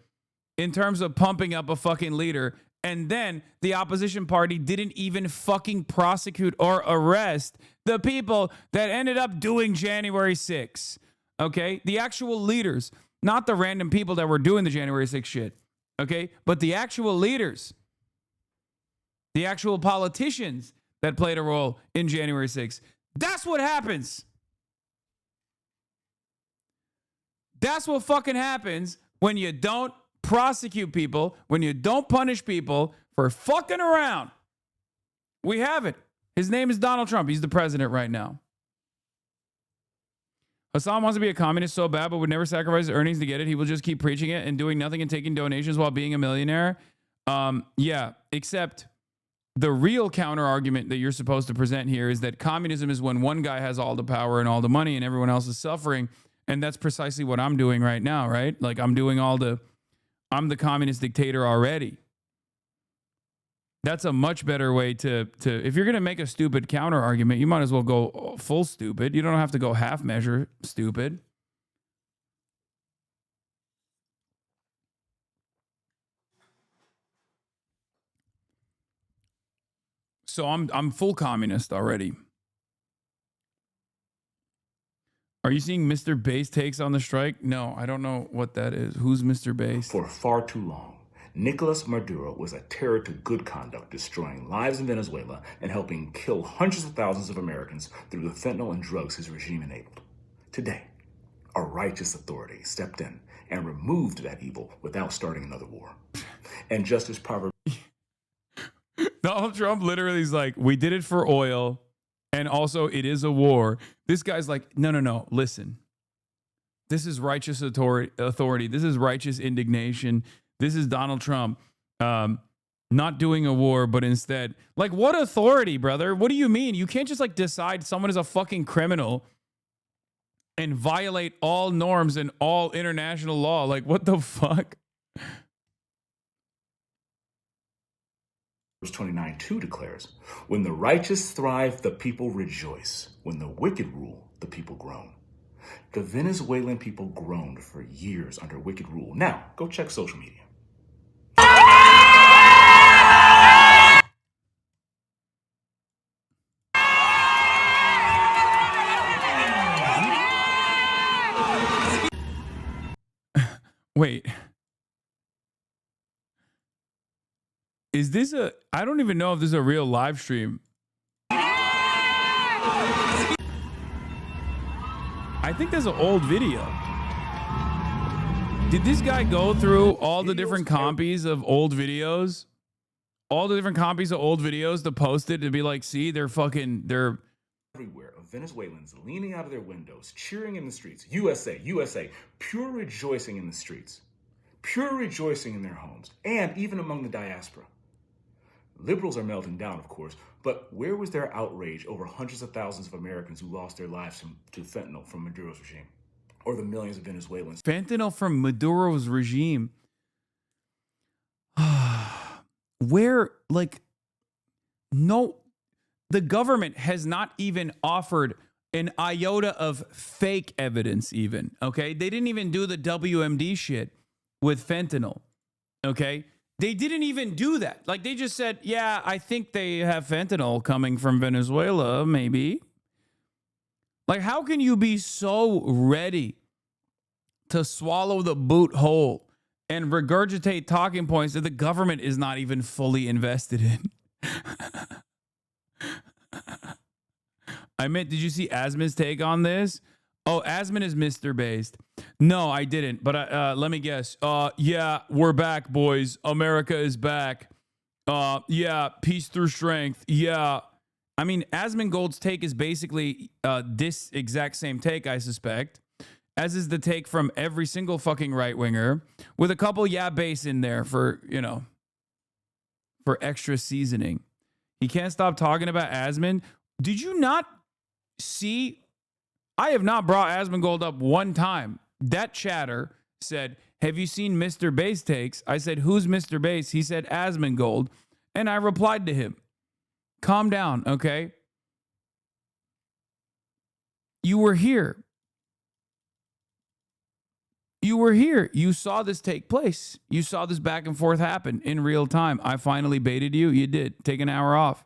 Speaker 2: in terms of pumping up a fucking leader. And then the opposition party didn't even fucking prosecute or arrest the people that ended up doing January 6th. Okay? The actual leaders, not the random people that were doing the January 6th shit. Okay? But the actual leaders, the actual politicians that played a role in January 6th. That's what happens. That's what fucking happens when you don't prosecute people, when you don't punish people for fucking around. We have it. His name is Donald Trump. He's the president right now. Hasan wants to be a communist so bad, but would never sacrifice his earnings to get it. He will just keep preaching it and doing nothing and taking donations while being a millionaire. Yeah, except the real counter argument that you're supposed to present here is that communism is when one guy has all the power and all the money and everyone else is suffering. And that's precisely what I'm doing right now, right? Like I'm the communist dictator already. That's a much better way to if you're going to make a stupid counter argument, you might as well go full stupid. You don't have to go half measure stupid. So I'm full communist already. Are you seeing Mr. Base takes on the strike? No, I don't know what that is. Who's Mr. Base?
Speaker 13: For far too long, Nicolas Maduro was a terror to good conduct, destroying lives in Venezuela and helping kill hundreds of thousands of Americans through the fentanyl and drugs his regime enabled. Today, a righteous authority stepped in and removed that evil without starting another war. And just as Proverbs...
Speaker 2: Donald Trump literally is like, we did it for oil, and also it is a war. This guy's like, no, listen. This is righteous authority. This is righteous indignation. This is Donald Trump not doing a war, but instead, like, what authority, brother? What do you mean? You can't just like decide someone is a fucking criminal and violate all norms and all international law. Like, what the fuck?
Speaker 13: Verse 29:2 declares, when the righteous thrive, the people rejoice. When the wicked rule, the people groan. The Venezuelan people groaned for years under wicked rule. Now, go check social media.
Speaker 2: Wait. Is this I don't even know if this is a real live stream. I think there's an old video. Did this guy go through all the different copies of old videos? All the different copies of old videos to post it to be like, see, they're
Speaker 13: everywhere of Venezuelans leaning out of their windows, cheering in the streets. USA, USA, pure rejoicing in the streets. Pure rejoicing in their homes, and even among the diaspora. Liberals are melting down, of course, but where was their outrage over hundreds of thousands of Americans who lost their lives to fentanyl from Maduro's regime? Or the millions of Venezuelans?
Speaker 2: Fentanyl from Maduro's regime. Where, like, no, the government has not even offered an iota of fake evidence even, okay? They didn't even do the WMD shit with fentanyl, okay? They didn't even do that. Like, they just said, yeah, I think they have fentanyl coming from Venezuela, maybe. Like, how can you be so ready to swallow the boot whole and regurgitate talking points that the government is not even fully invested in? I meant, did you see Asma's take on this? Oh, Asman is Mr. Based. No, I didn't. But let me guess. Yeah, we're back, boys. America is back. Yeah, peace through strength. Yeah. I mean, Asmongold's take is basically this exact same take, I suspect, as is the take from every single fucking right-winger, with a couple base in there for, you know, for extra seasoning. He can't stop talking about Asman. Did you not see? I have not brought Asmongold up one time. That chatter said, have you seen Mr. Base takes? I said, who's Mr. Base? He said, Asmongold. And I replied to him, calm down, okay? You were here. You were here. You saw this take place. You saw this back and forth happen in real time. I finally baited you. You did. Take an hour off.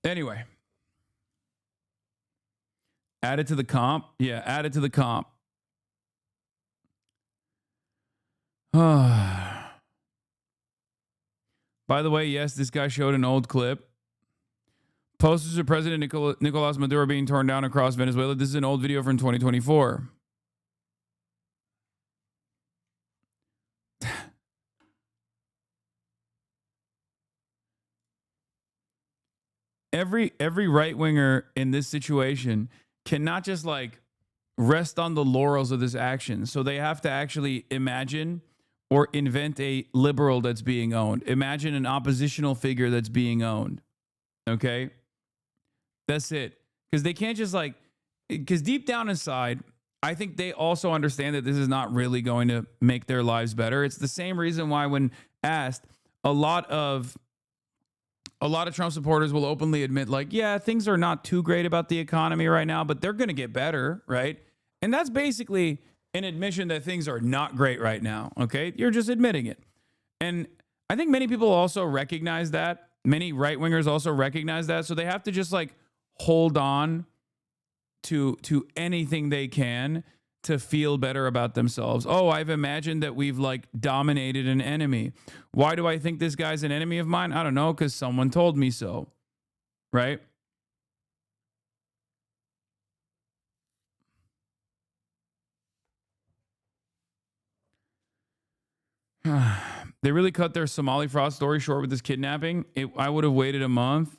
Speaker 2: Anyway. Add it to the comp. Yeah, add it to the comp. By the way, yes, this guy showed an old clip. Posters of President Nicolas Maduro being torn down across Venezuela. This is an old video from 2024. Every right-winger in this situation cannot just like rest on the laurels of this action. So they have to actually imagine or invent a liberal that's being owned. Imagine an oppositional figure that's being owned. Okay? That's it. Because they can't just like, because deep down inside, I think they also understand that this is not really going to make their lives better. It's the same reason why when asked, a lot of Trump supporters will openly admit, like, yeah, things are not too great about the economy right now, but they're going to get better, right? And that's basically an admission that things are not great right now, okay? You're just admitting it. And I think many people also recognize that. Many right-wingers also recognize that. So they have to just, like, hold on to anything they can to feel better about themselves. Oh, I've imagined that we've like dominated an enemy. Why do I think this guy's an enemy of mine? I don't know, because someone told me so, right? They really cut their Somali fraud story short with this kidnapping. I would have waited a month.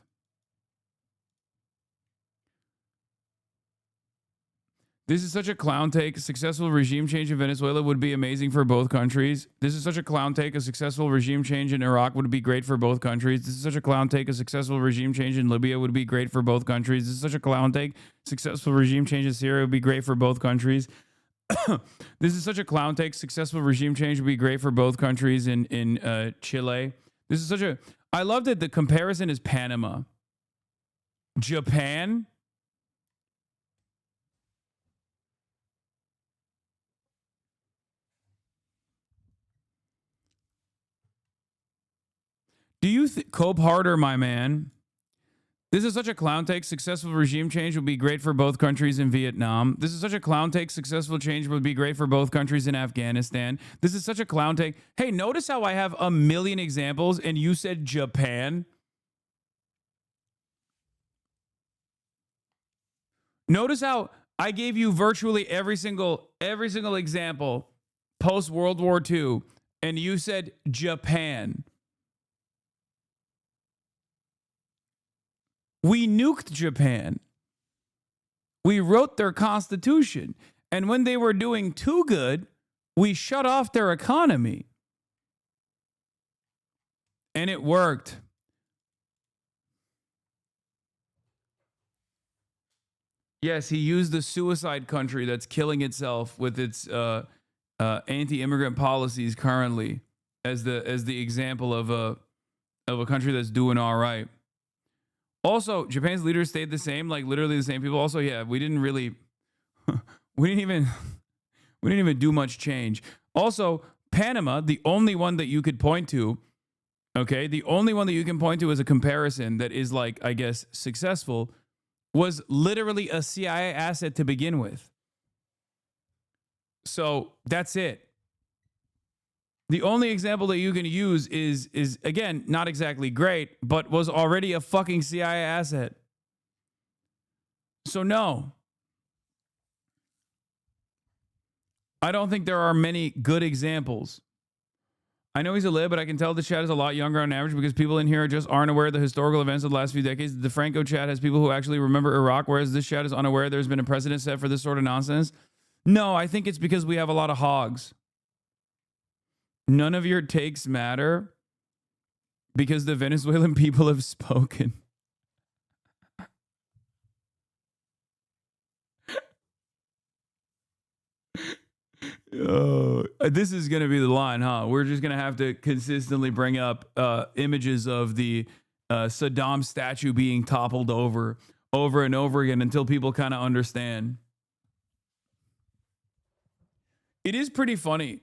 Speaker 2: This is such a clown take. A successful regime change in Venezuela would be amazing for both countries. This is such a clown take. A successful regime change in Iraq would be great for both countries. This is such a clown take. A successful regime change in Libya would be great for both countries. This is such a clown take. Successful regime change in Syria would be great for both countries. This is such a clown take. Successful regime change would be great for both countries in Chile. This is such a... I love that the comparison is Panama. Japan... Do you cope harder, my man? This is such a clown take. Successful regime change would be great for both countries in Vietnam. This is such a clown take. Successful change would be great for both countries in Afghanistan. This is such a clown take. Hey, notice how I have a million examples and you said Japan? Notice how I gave you virtually every single example post World War II and you said Japan. We nuked Japan. We wrote their constitution. And when they were doing too good, we shut off their economy. And it worked. Yes, he used the suicide country that's killing itself with its anti-immigrant policies currently as the example of a country that's doing all right. Also, Japan's leaders stayed the same, like literally the same people. Also, yeah, we didn't even do much change. Also, Panama, the only one that you could point to, okay, the only one that you can point to as a comparison that is like, I guess, successful, was literally a CIA asset to begin with. So that's it. The only example that you can use is again, not exactly great, but was already a fucking CIA asset. So no. I don't think there are many good examples. I know he's a lib, but I can tell the chat is a lot younger on average because people in here just aren't aware of the historical events of the last few decades. The Franco chat has people who actually remember Iraq, whereas this chat is unaware there's been a precedent set for this sort of nonsense. No, I think it's because we have a lot of hogs. None of your takes matter because the Venezuelan people have spoken. Oh, this is going to be the line, huh? We're just going to have to consistently bring up images of the Saddam statue being toppled over and over again until people kind of understand. It is pretty funny.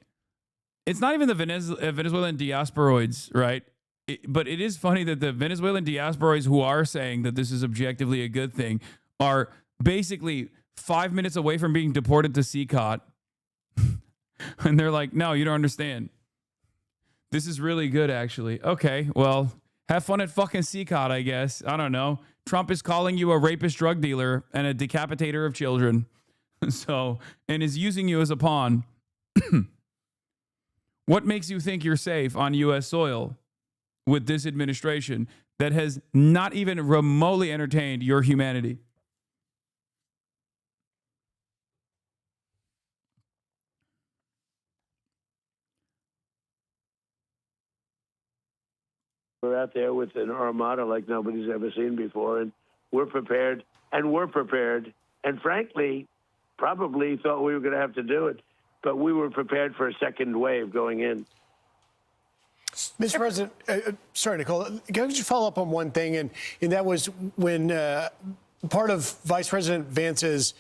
Speaker 2: It's not even the Venezuelan diasporoids, right? But it is funny that the Venezuelan diasporoids who are saying that this is objectively a good thing are basically 5 minutes away from being deported to CCOT. And they're like, no, you don't understand. This is really good, actually. Okay, well, have fun at fucking CCOT, I guess. I don't know. Trump is calling you a rapist drug dealer and a decapitator of children. So, and is using you as a pawn. What makes you think you're safe on U.S. soil with this administration that has not even remotely entertained your humanity?
Speaker 3: We're out there with an armada like nobody's ever seen before, and we're prepared, and frankly, probably thought we were going to have to do it, but we were prepared for a second wave going in.
Speaker 4: Mr. President, sorry, Nicole, can I just follow up on one thing, and that was when part of Vice President Vance's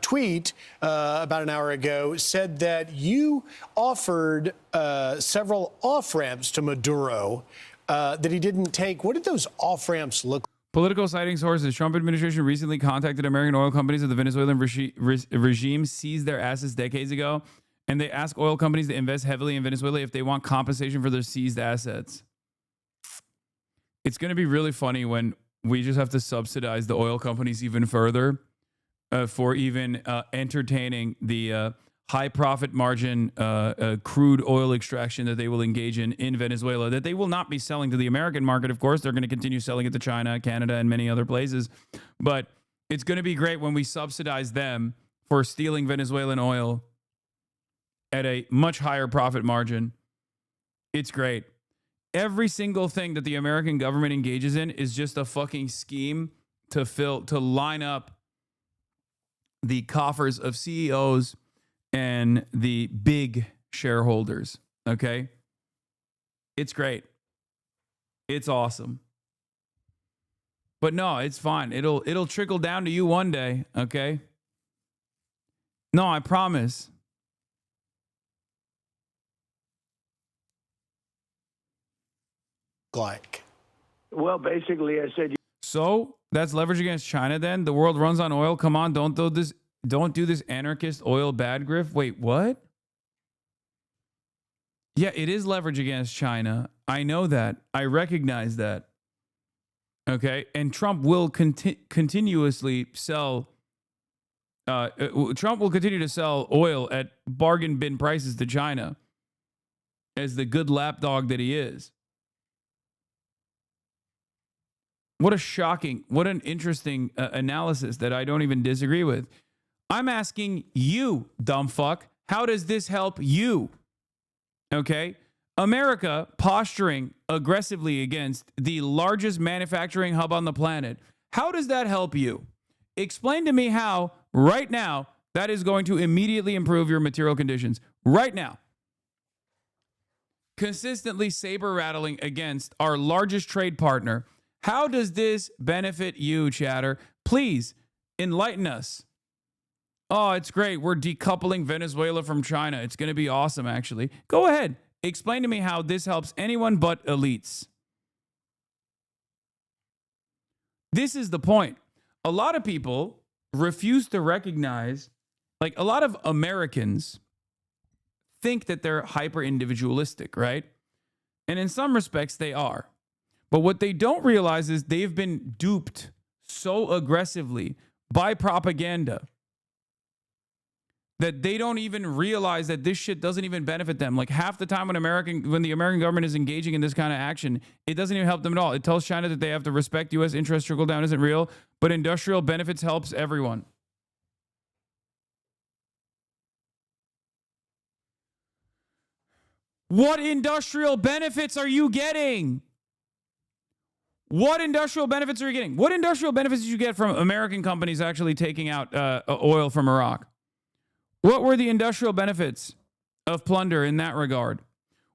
Speaker 4: tweet about an hour ago said that you offered several off-ramps to Maduro that he didn't take. What did those off-ramps look like?
Speaker 2: Political citing sources. Trump administration recently contacted American oil companies that the Venezuelan regime seized their assets decades ago, and they ask oil companies to invest heavily in Venezuela if they want compensation for their seized assets. It's going to be really funny when we just have to subsidize the oil companies even further for even entertaining the high profit margin crude oil extraction that they will engage in Venezuela, that they will not be selling to the American market. Of course, they're going to continue selling it to China, Canada, and many other places. But it's going to be great when we subsidize them for stealing Venezuelan oil at a much higher profit margin. It's great. Every single thing that the American government engages in is just a fucking scheme to line up the coffers of CEOs and the big shareholders. Okay? It's great. It's awesome. But no, it's fine. It'll trickle down to you one day, okay? No, I promise.
Speaker 4: Like?
Speaker 3: Well, basically, I said.
Speaker 2: So that's leverage against China. Then the world runs on oil. Come on, don't do this anarchist oil bad grift. Wait, what? Yeah, it is leverage against China. I know that. I recognize that. Okay, and Trump will continuously sell. Trump will continue to sell oil at bargain bin prices to China as the good lapdog that he is. What an interesting analysis that I don't even disagree with. I'm asking you, dumb fuck, how does this help you? Okay? America posturing aggressively against the largest manufacturing hub on the planet. How does that help you? Explain to me how, right now, that is going to immediately improve your material conditions. Right now. Consistently saber rattling against our largest trade partner. How does this benefit you, chatter? Please enlighten us. Oh, it's great. We're decoupling Venezuela from China. It's going to be awesome, actually. Go ahead. Explain to me how this helps anyone but elites. This is the point. A lot of people refuse to recognize, like a lot of Americans think that they're hyper individualistic, right? And in some respects, they are. But what they don't realize is they've been duped so aggressively by propaganda that they don't even realize that this shit doesn't even benefit them. Like half the time when the American government is engaging in this kind of action, it doesn't even help them at all. It tells China that they have to respect U.S. interest, trickle down isn't real, but industrial benefits helps everyone. What industrial benefits are you getting? What industrial benefits are you getting? What industrial benefits did you get from American companies actually taking out oil from Iraq? What were the industrial benefits of plunder in that regard?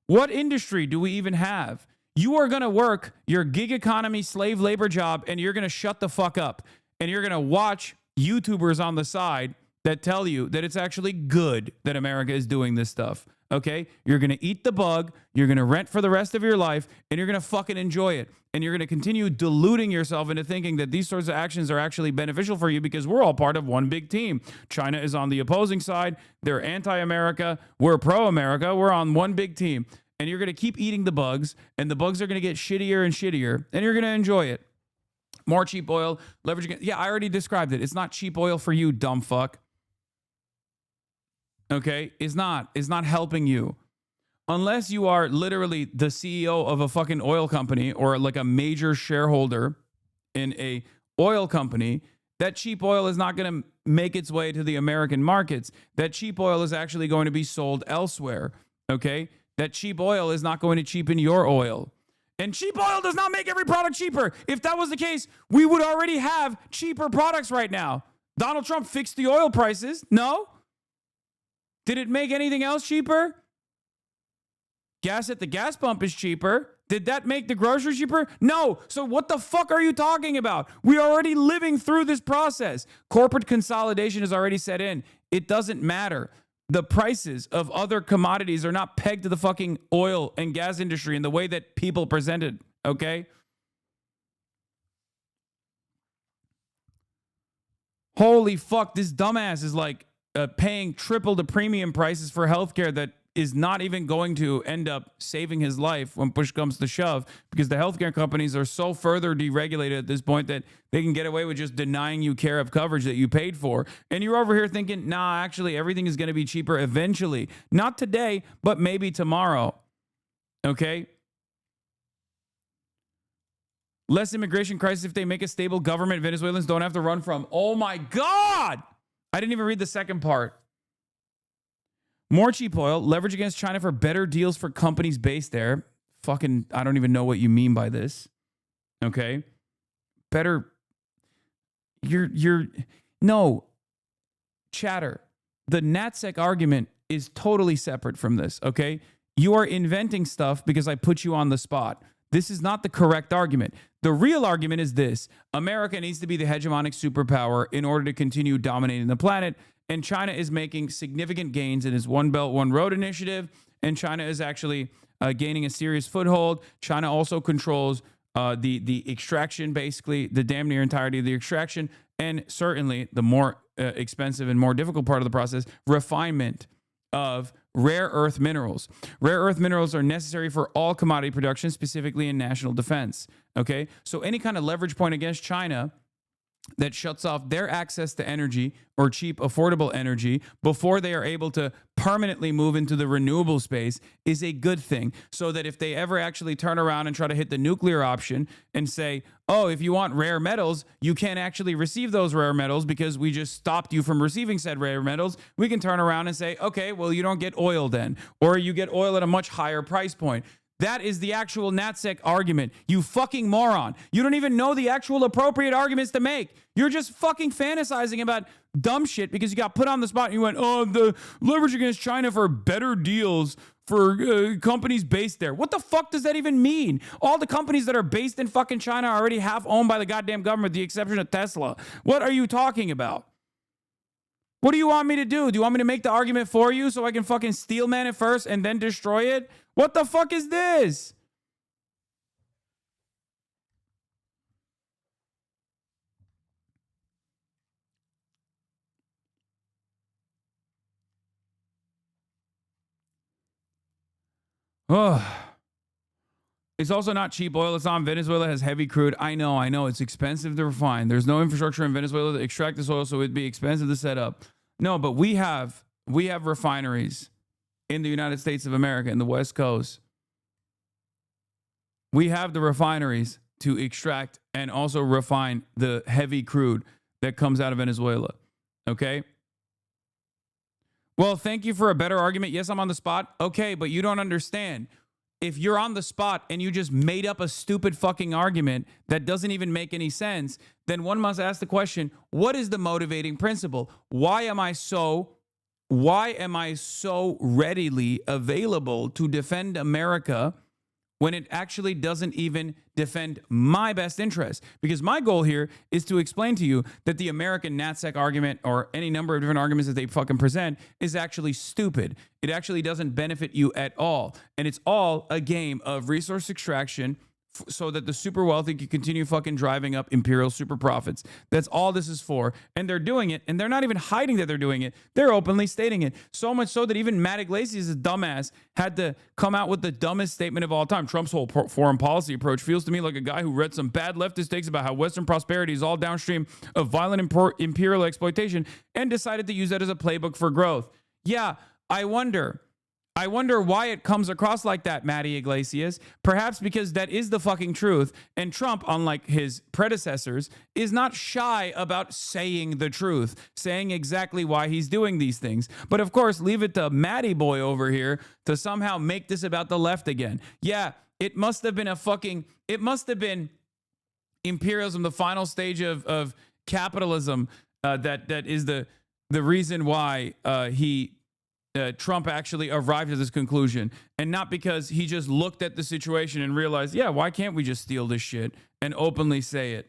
Speaker 2: What industry do we even have? You are going to work your gig economy slave labor job and you're going to shut the fuck up. And you're going to watch YouTubers on the side that tell you that it's actually good that America is doing this stuff. Okay? You're going to eat the bug, you're going to rent for the rest of your life, and you're going to fucking enjoy it. And you're going to continue deluding yourself into thinking that these sorts of actions are actually beneficial for you because we're all part of one big team. China is on the opposing side. They're anti-America. We're pro-America. We're on one big team. And you're going to keep eating the bugs, and the bugs are going to get shittier and shittier, and you're going to enjoy it. More cheap oil, leveraging. Yeah, I already described it. It's not cheap oil for you, dumb fuck. Okay? It's not helping you. Unless you are literally the CEO of a fucking oil company or like a major shareholder in a oil company, that cheap oil is not going to make its way to the American markets. That cheap oil is actually going to be sold elsewhere. Okay? That cheap oil is not going to cheapen your oil. And cheap oil does not make every product cheaper. If that was the case, we would already have cheaper products right now. Donald Trump fixed the oil prices. No? Did it make anything else cheaper? Gas at the gas pump is cheaper. Did that make the groceries cheaper? No. So what the fuck are you talking about? We are already living through this process. Corporate consolidation is already set in. It doesn't matter. The prices of other commodities are not pegged to the fucking oil and gas industry in the way that people present it, okay? Holy fuck, this dumbass is like paying triple the premium prices for healthcare that is not even going to end up saving his life when push comes to shove, because the healthcare companies are so further deregulated at this point that they can get away with just denying you care of coverage that you paid for. And you're over here thinking, nah, actually everything is going to be cheaper eventually. Not today, but maybe tomorrow. Okay? Less immigration crisis if they make a stable government Venezuelans don't have to run from. Oh my God! I didn't even read the second part. More cheap oil, leverage against China for better deals for companies based there. Fucking, I don't even know what you mean by this. Okay? Better, no. Chatter. The NatSec argument is totally separate from this, okay? You are inventing stuff because I put you on the spot. This is not the correct argument. The real argument is this. America needs to be the hegemonic superpower in order to continue dominating the planet. And China is making significant gains in its One Belt, One Road initiative. And China is actually gaining a serious foothold. China also controls the extraction, basically, the damn near entirety of the extraction. And certainly the more expensive and more difficult part of the process, refinement of rare earth minerals. Rare earth minerals are necessary for all commodity production, specifically in national defense. Okay? So any kind of leverage point against China that shuts off their access to energy or cheap, affordable energy before they are able to permanently move into the renewable space is a good thing. So that if they ever actually turn around and try to hit the nuclear option and say, oh, if you want rare metals, you can't actually receive those rare metals because we just stopped you from receiving said rare metals, we can turn around and say, okay, well, you don't get oil then, or you get oil at a much higher price point. That is the actual NatSec argument. You fucking moron. You don't even know the actual appropriate arguments to make. You're just fucking fantasizing about dumb shit because you got put on the spot and you went, oh, the leverage against China for better deals for companies based there. What the fuck does that even mean? All the companies that are based in fucking China are already half owned by the goddamn government, with the exception of Tesla. What are you talking about? What do you want me to do? Do you want me to make the argument for you so I can fucking steel man it first and then destroy it? What the fuck is this? It's also not cheap oil. It's on. Venezuela has heavy crude. I know. It's expensive to refine. There's no infrastructure in Venezuela to extract this oil, so it'd be expensive to set up. No, but we have refineries in the United States of America, in the West Coast. We have the refineries to extract and also refine the heavy crude that comes out of Venezuela. Okay? Well, thank you for a better argument. Yes, I'm on the spot. Okay, but you don't understand. If you're on the spot and you just made up a stupid fucking argument that doesn't even make any sense, then one must ask the question, what is the motivating principle? Why am I so readily available to defend America when it actually doesn't even defend my best interest? Because my goal here is to explain to you that the American NatSec argument, or any number of different arguments that they fucking present, is actually stupid. It actually doesn't benefit you at all. And it's all a game of resource extraction so that the super wealthy can continue fucking driving up imperial super profits. That's all this is for. And they're doing it, and they're not even hiding that they're doing it. They're openly stating it. So much so that even Matt Iglesias, a dumbass, had to come out with the dumbest statement of all time. Trump's whole foreign policy approach feels to me like a guy who read some bad leftist takes about how Western prosperity is all downstream of violent imperial exploitation and decided to use that as a playbook for growth. Yeah, I wonder why it comes across like that, Matty Iglesias. Perhaps because that is the fucking truth. And Trump, unlike his predecessors, is not shy about saying the truth, saying exactly why he's doing these things. But of course, leave it to Matty boy over here to somehow make this about the left again. Yeah, it must have been imperialism, the final stage of capitalism, that is the reason why Trump actually arrived at this conclusion, and not because he just looked at the situation and realized, yeah, why can't we just steal this shit and openly say it?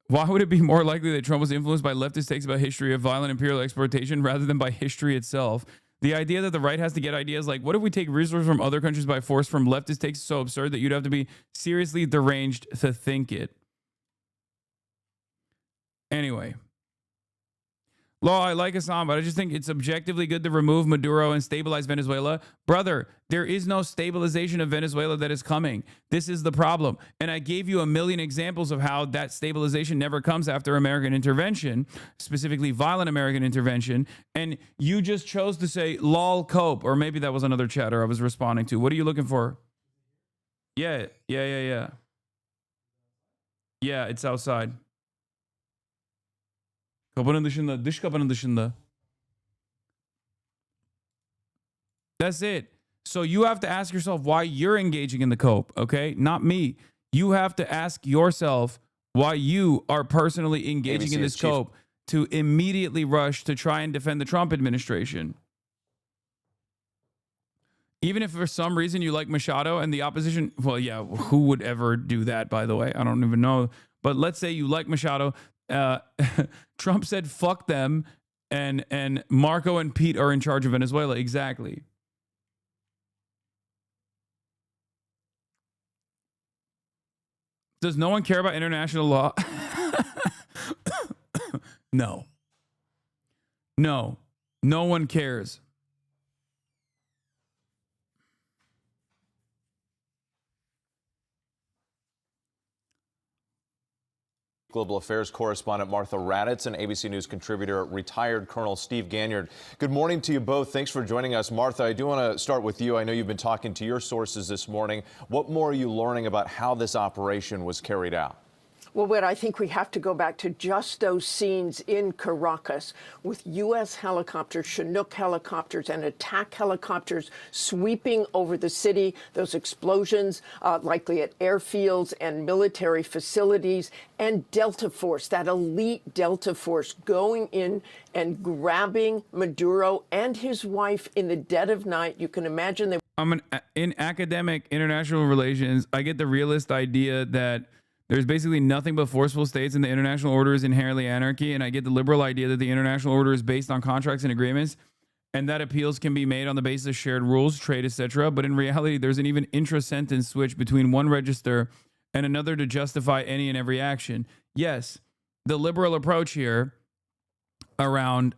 Speaker 2: Why would it be more likely that Trump was influenced by leftist takes about history of violent imperial exploitation rather than by history itself? The idea that the right has to get ideas like, what if we take resources from other countries by force from leftist takes is so absurd that you'd have to be seriously deranged to think it. Anyway. Law, I like Hasan, but I just think it's objectively good to remove Maduro and stabilize Venezuela. Brother, there is no stabilization of Venezuela that is coming. This is the problem. And I gave you a million examples of how that stabilization never comes after American intervention, specifically violent American intervention. And you just chose to say, lol, cope. Or maybe that was another chatter I was responding to. What are you looking for? Yeah, it's outside. Kapının dışında, dış kapının dışında. That's it. So you have to ask yourself why you're engaging in the cope, okay? Not me. You have to ask yourself why you are personally engaging in this cope to immediately rush to try and defend the Trump administration. Even if for some reason you like Machado and the opposition, well, yeah, who would ever do that, by the way? I don't even know. But let's say you like Machado. Trump said, fuck them, and Marco and Pete are in charge of Venezuela. Exactly. Does no one care about international law? No. No one cares.
Speaker 14: Global Affairs correspondent Martha Raddatz and ABC News contributor retired Colonel Steve Ganyard. Good morning to you both. Thanks for joining us. Martha, I do want to start with you. I know you've been talking to your sources this morning. What more are you learning about how this operation was carried out?
Speaker 15: Well, Whit, I think we have to go back to just those scenes in Caracas with U.S. helicopters, Chinook helicopters, and attack helicopters sweeping over the city. Those explosions, likely at airfields and military facilities, and Delta Force, that elite Delta Force, going in and grabbing Maduro and his wife in the dead of night. You can imagine they.
Speaker 2: In academic international relations, I get the realist idea that there's basically nothing but forceful states and the international order is inherently anarchy. And I get the liberal idea that the international order is based on contracts and agreements and that appeals can be made on the basis of shared rules, trade, etc. But in reality, there's an even intra-sentence switch between one register and another to justify any and every action. Yes, the liberal approach here around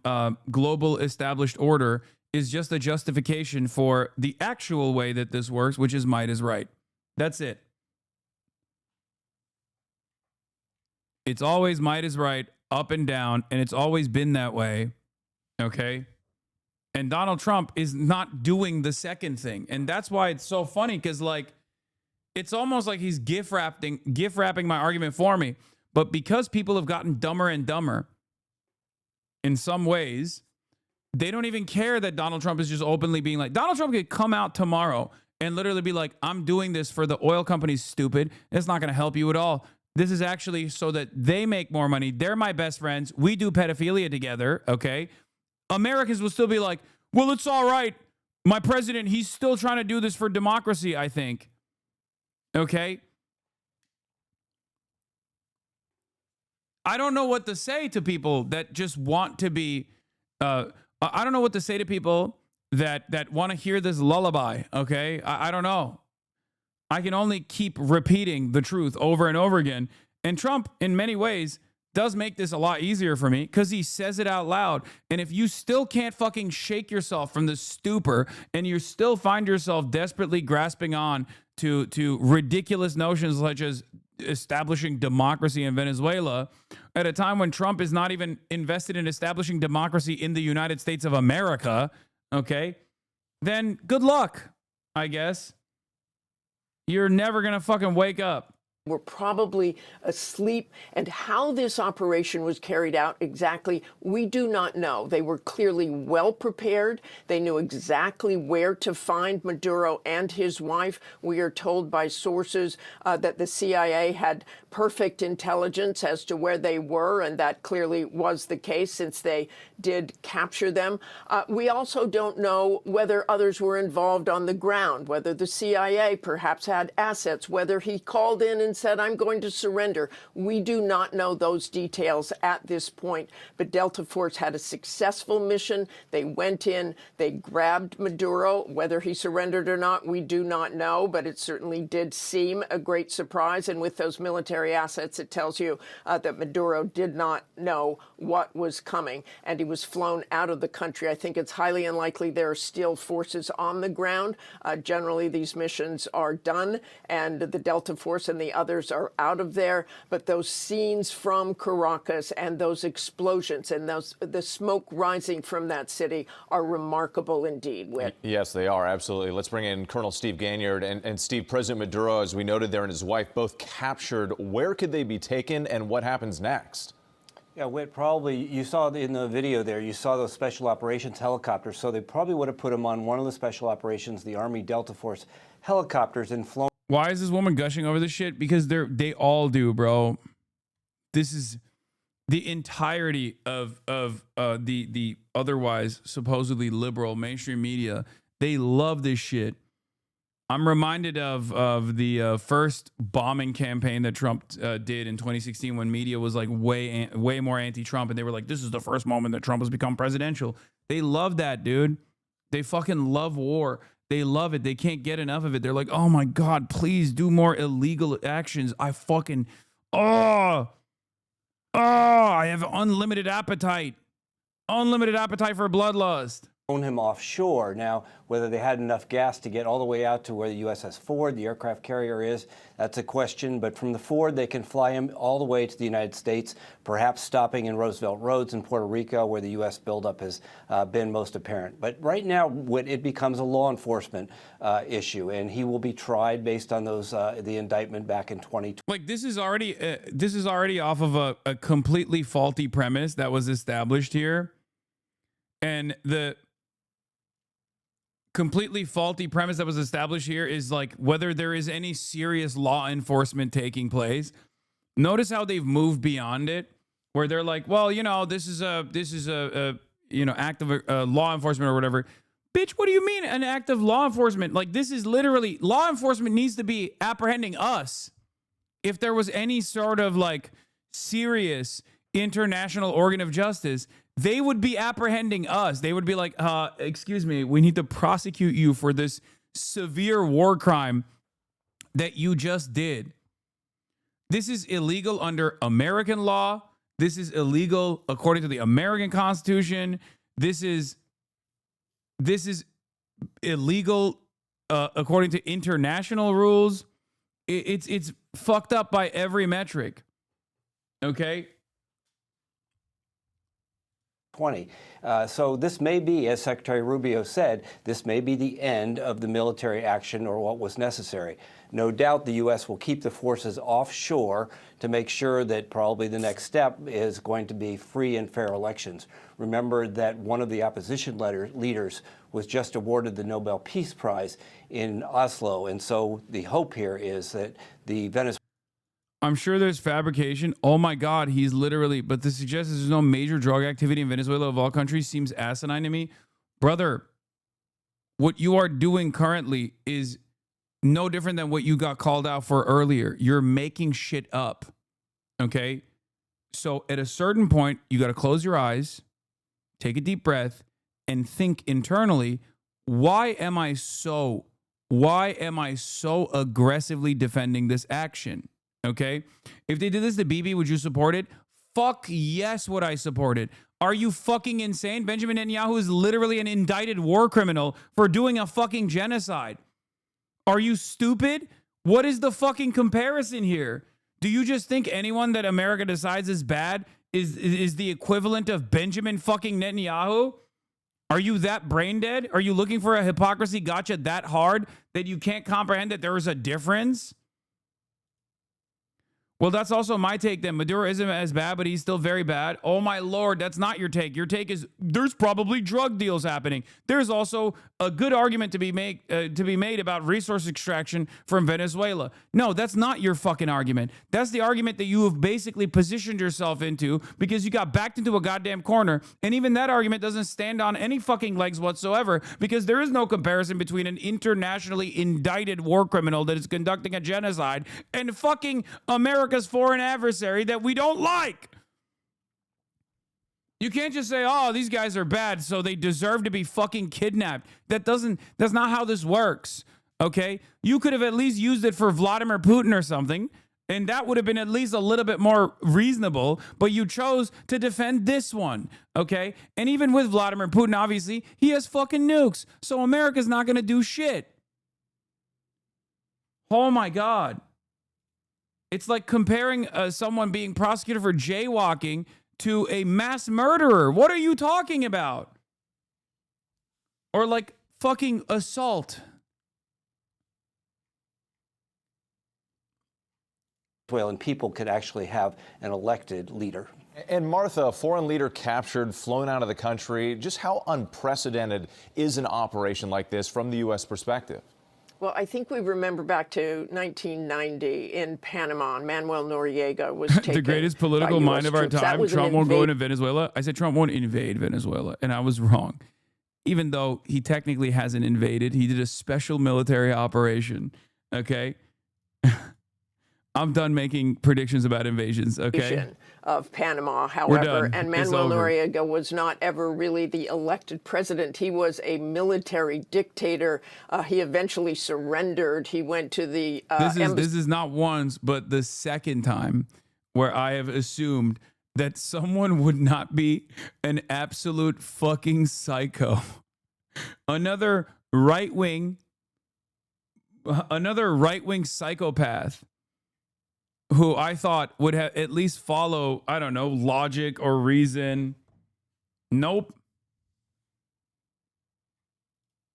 Speaker 2: global established order is just a justification for the actual way that this works, which is might is right. That's it. It's always might is right, up and down, and it's always been that way. Okay? And Donald Trump is not doing the second thing. And that's why it's so funny, because like it's almost like he's gift wrapping my argument for me. But because people have gotten dumber and dumber in some ways, they don't even care that Donald Trump is just openly being like, Donald Trump could come out tomorrow and literally be like, I'm doing this for the oil companies, stupid. It's not going to help you at all. This is actually so that they make more money. They're my best friends. We do pedophilia together, okay? Americans will still be like, well, it's all right. My president, he's still trying to do this for democracy, I think. Okay? I don't know what to say to people that just want to be, I don't know what to say to people that want to hear this lullaby, okay? I don't know. I can only keep repeating the truth over and over again. And Trump, in many ways, does make this a lot easier for me because he says it out loud. And if you still can't fucking shake yourself from the stupor and you still find yourself desperately grasping on to ridiculous notions such as establishing democracy in Venezuela at a time when Trump is not even invested in establishing democracy in the United States of America, okay, then good luck, I guess. You're never going to fucking wake up.
Speaker 15: Were probably asleep, and how this operation was carried out exactly, we do not know. They were clearly well prepared. They knew exactly where to find Maduro and his wife. We are told by sources that the CIA had perfect intelligence as to where they were, and that clearly was the case since they did capture them. We also don't know whether others were involved on the ground, whether the CIA perhaps had assets, whether he called in and said, I'm going to surrender. We do not know those details at this point. But Delta Force had a successful mission. They went in, they grabbed Maduro. Whether he surrendered or not, we do not know, but it certainly did seem a great surprise. And with those military assets, it tells you that Maduro did not know what was coming, and he was flown out of the country. I think it's highly unlikely there are still forces on the ground. Generally, these missions are done, and the Delta Force and the others are out of there. But those scenes from Caracas and those explosions and the smoke rising from that city are remarkable indeed, Whit.
Speaker 14: Yes, they are, absolutely. Let's bring in Colonel Steve Ganyard. And Steve, President Maduro, as we noted there, and his wife both captured. Where could they be taken, and what happens next?
Speaker 8: Yeah, Whit, probably, you saw in the video there, you saw those special operations helicopters, so they probably would have put them on one of the special operations, the Army Delta Force helicopters, and flown.
Speaker 2: Why is this woman gushing over this shit? Because they all do, bro. This is the entirety of the otherwise supposedly liberal mainstream media. They love this shit. I'm reminded of the first bombing campaign that Trump did in 2016 when media was like way more anti-Trump, and they were like, this is the first moment that Trump has become presidential. They love that, dude. They fucking love war. They love it. They can't get enough of it. They're like, oh my God, please do more illegal actions. I fucking, I have unlimited appetite. Unlimited appetite for bloodlust.
Speaker 8: Him offshore. Now, whether they had enough gas to get all the way out to where the USS Ford, the aircraft carrier, is, that's a question. But from the Ford, they can fly him all the way to the United States, perhaps stopping in Roosevelt Roads in Puerto Rico, where the U.S. buildup has been most apparent. But right now, it becomes a law enforcement issue, and he will be tried based on those the indictment back in 2020.
Speaker 2: Like, this is already off of a completely faulty premise that was established here, and the completely faulty premise that was established here is like whether there is any serious law enforcement taking place. Notice how they've moved beyond it, where they're like, well, you know, this is a act of law enforcement or whatever. Bitch, what do you mean an act of law enforcement? Like, this is literally, law enforcement needs to be apprehending us. If there was any sort of like serious international organ of justice, they would be apprehending us. They would be like, excuse me, we need to prosecute you for this severe war crime that you just did. This is illegal under American law. This is illegal according to the American Constitution. This is illegal according to international rules. It's fucked up by every metric. Okay.
Speaker 8: 20. So this may be, as Secretary Rubio said, this may be the end of the military action or what was necessary. No doubt the U.S. will keep the forces offshore to make sure that probably the next step is going to be free and fair elections. Remember that one of the opposition leaders was just awarded the Nobel Peace Prize in Oslo. And so the hope here is that the Venezuela...
Speaker 2: I'm sure there's fabrication. Oh my God, he's literally, but to suggest there's no major drug activity in Venezuela of all countries seems asinine to me. Brother, what you are doing currently is no different than what you got called out for earlier. You're making shit up. Okay? So at a certain point, you got to close your eyes, take a deep breath, and think internally, why am I so aggressively defending this action? Okay? If they did this to Bibi, would you support it? Fuck yes, would I support it. Are you fucking insane? Benjamin Netanyahu is literally an indicted war criminal for doing a fucking genocide. Are you stupid? What is the fucking comparison here? Do you just think anyone that America decides is bad is the equivalent of Benjamin fucking Netanyahu? Are you that brain dead? Are you looking for a hypocrisy gotcha that hard that you can't comprehend that there is a difference? Well, that's also my take then. Maduro isn't as bad, but he's still very bad. Oh, my Lord, that's not your take. Your take is there's probably drug deals happening. There's also a good argument to be made about resource extraction from Venezuela. No, that's not your fucking argument. That's the argument that you have basically positioned yourself into because you got backed into a goddamn corner. And even that argument doesn't stand on any fucking legs whatsoever because there is no comparison between an internationally indicted war criminal that is conducting a genocide and fucking America's foreign adversary that we don't like. You can't just say, oh, these guys are bad, so they deserve to be fucking kidnapped. That's not how this works. Okay? You could have at least used it for Vladimir Putin or something, and that would have been at least a little bit more reasonable, but you chose to defend this one. Okay? And even with Vladimir Putin, obviously, he has fucking nukes, so America's not going to do shit. Oh my God. It's like comparing someone being prosecuted for jaywalking to a mass murderer. What are you talking about? Or like fucking assault.
Speaker 8: And people could actually have an elected leader.
Speaker 14: And Martha, a foreign leader captured, flown out of the country. Just how unprecedented is an operation like this from the U.S. perspective?
Speaker 15: Well, I think we remember back to 1990 in Panama. Manuel Noriega was taken
Speaker 2: the greatest political mind of our time. Trump won't go into Venezuela. I said Trump won't invade Venezuela, and I was wrong. Even though he technically hasn't invaded, he did a special military operation. Okay? I'm done making predictions about invasions, okay?
Speaker 15: Of Panama, however, and Manuel Noriega was not ever really the elected president. He was a military dictator. He eventually surrendered. He went to the embassy.
Speaker 2: This is not once, but the second time where I have assumed that someone would not be an absolute fucking psycho. Another right-wing psychopath who I thought would have at least follow, I don't know, logic or reason. Nope.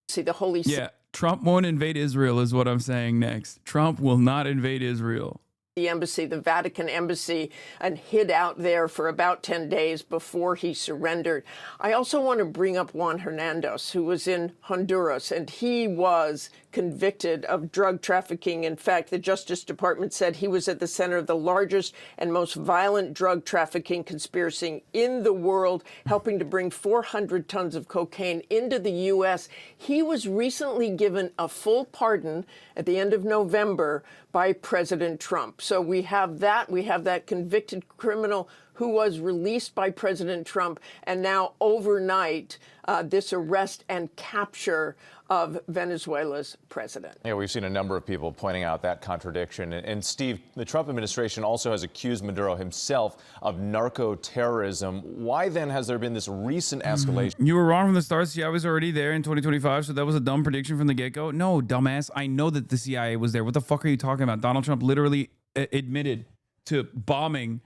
Speaker 15: See, the Holy...
Speaker 2: Yeah, Trump won't invade Israel is what I'm saying next. Trump will not invade Israel.
Speaker 15: The embassy, the Vatican embassy, and hid out there for about 10 days before he surrendered. I also want to bring up Juan Hernandez, who was in Honduras, and he was convicted of drug trafficking. In fact, the Justice Department said he was at the center of the largest and most violent drug trafficking conspiracy in the world, helping to bring 400 tons of cocaine into the U.S. He was recently given a full pardon at the end of November by President Trump. So we have that convicted criminal who was released by President Trump, and now overnight this arrest and capture of Venezuela's president.
Speaker 14: Yeah, we've seen a number of people pointing out that contradiction. And Steve, the Trump administration also has accused Maduro himself of narco-terrorism. Why then has there been this recent escalation?
Speaker 2: You were wrong from the start. CIA was already there in 2025, so that was a dumb prediction from the get-go. No, dumbass. I know that the CIA was there. What the fuck are you talking about? Donald Trump literally admitted to bombing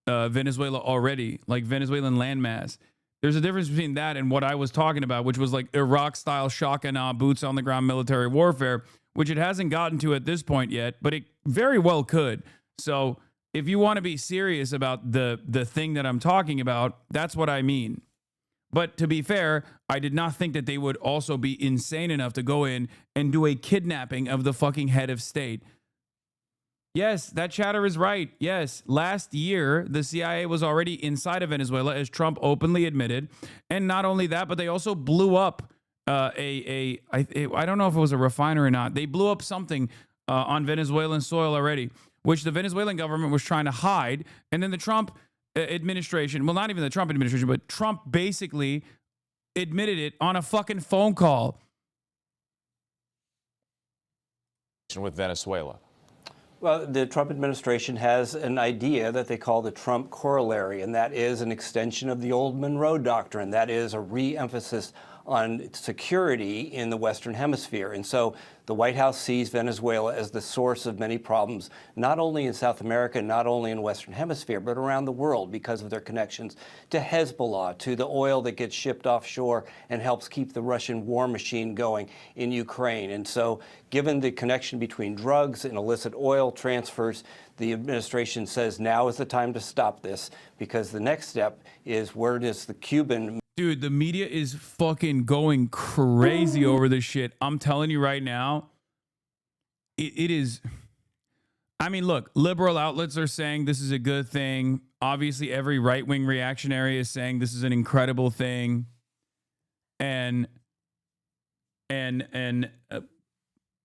Speaker 2: Venezuela already, like Venezuelan landmass. There's a difference between that and what I was talking about, which was like Iraq-style shock and awe, boots on the ground military warfare, which it hasn't gotten to at this point yet, but it very well could. So if you want to be serious about the thing that I'm talking about, that's what I mean. But to be fair, I did not think that they would also be insane enough to go in and do a kidnapping of the fucking head of state. Yes, that chatter is right. Yes, last year, the CIA was already inside of Venezuela, as Trump openly admitted. And not only that, but they also blew up I don't know if it was a refinery or not. They blew up something on Venezuelan soil already, which the Venezuelan government was trying to hide. And then the Trump administration, well, not even the Trump administration, but Trump basically admitted it on a fucking phone call.
Speaker 14: With Venezuela.
Speaker 8: Well, the Trump administration has an idea that they call the Trump corollary, and that is an extension of the old Monroe Doctrine. That is a re-emphasis on security in the Western Hemisphere. And so the White House sees Venezuela as the source of many problems, not only in South America, not only in the Western Hemisphere, but around the world because of their connections to Hezbollah, to the oil that gets shipped offshore and helps keep the Russian war machine going in Ukraine. And so given the connection between drugs and illicit oil transfers, the administration says now is the time to stop this, because the next step is where does the Cuban...
Speaker 2: Dude, the media is fucking going crazy over this shit. I'm telling you right now, it is... I mean, look, liberal outlets are saying this is a good thing. Obviously, every right-wing reactionary is saying this is an incredible thing. And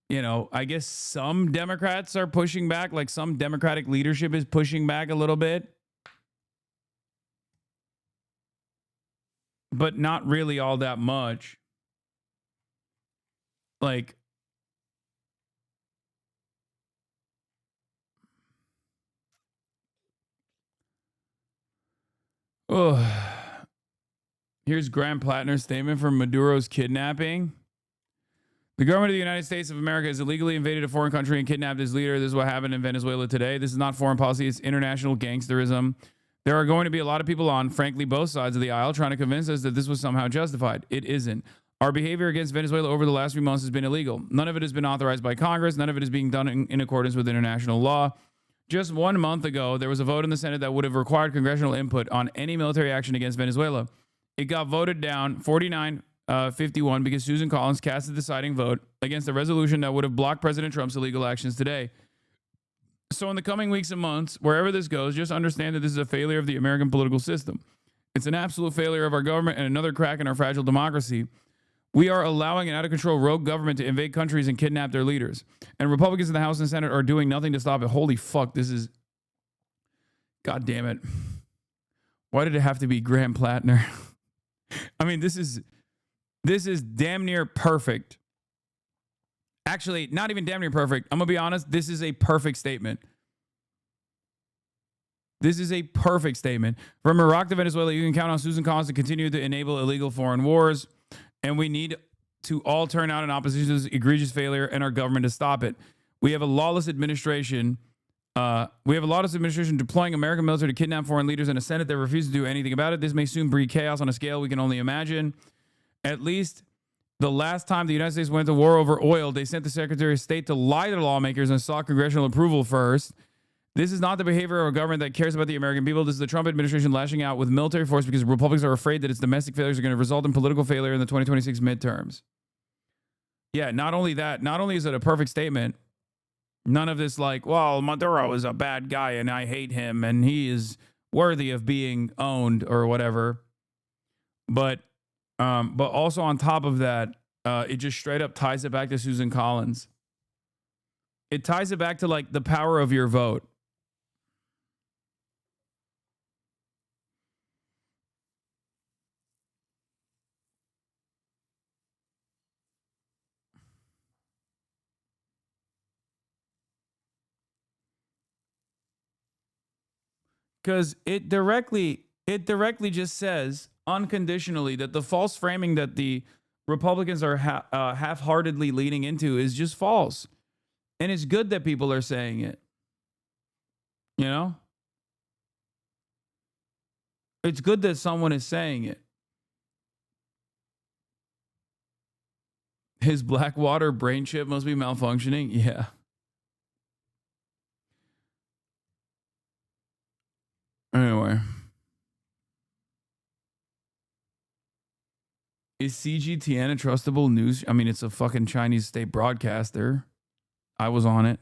Speaker 2: you know, I guess some Democrats are pushing back, like some Democratic leadership is pushing back a little bit. But not really all that much. Like, oh, here's Graham Plattner's statement from Maduro's kidnapping. The government of the United States of America has illegally invaded a foreign country and kidnapped its leader. This is what happened in Venezuela today. This is not foreign policy. It's international gangsterism. There are going to be a lot of people on, frankly, both sides of the aisle trying to convince us that this was somehow justified. It isn't. Our behavior against Venezuela over the last few months has been illegal. None of it has been authorized by Congress. None of it is being done in accordance with international law. Just 1 month ago, there was a vote in the Senate that would have required congressional input on any military action against Venezuela. It got voted down 49-51 because Susan Collins cast the deciding vote against a resolution that would have blocked President Trump's illegal actions today. So in the coming weeks and months, wherever this goes, just understand that this is a failure of the American political system. It's an absolute failure of our government and another crack in our fragile democracy. We are allowing an out-of-control rogue government to invade countries and kidnap their leaders. And Republicans in the House and Senate are doing nothing to stop it. Holy fuck, this is... God damn it. Why did it have to be Graham Plattner? I mean, this is damn near perfect. Actually, not even damn near perfect. I'm going to be honest. This is a perfect statement. This is a perfect statement. From Iraq to Venezuela, you can count on Susan Collins to continue to enable illegal foreign wars. And we need to all turn out in opposition to this egregious failure and our government to stop it. We have a lawless administration. Deploying American military to kidnap foreign leaders and a Senate that refuses to do anything about it. This may soon breed chaos on a scale we can only imagine. At least the last time the United States went to war over oil, they sent the Secretary of State to lie to lawmakers and sought congressional approval first. This is not the behavior of a government that cares about the American people. This is the Trump administration lashing out with military force because Republicans are afraid that its domestic failures are going to result in political failure in the 2026 midterms. Yeah, not only that, not only is it a perfect statement, none of this like, well, Maduro is a bad guy and I hate him and he is worthy of being owned or whatever. But also on top of that, it just straight up ties it back to Susan Collins. It ties it back to like the power of your vote. Because it directly just says unconditionally that the false framing that the Republicans are half-heartedly leading into is just false. And it's good that people are saying it. You know? It's good that someone is saying it. His Blackwater brain chip must be malfunctioning. Yeah. Anyway. Is CGTN a trustable news? I mean, it's a fucking Chinese state broadcaster. I was on it.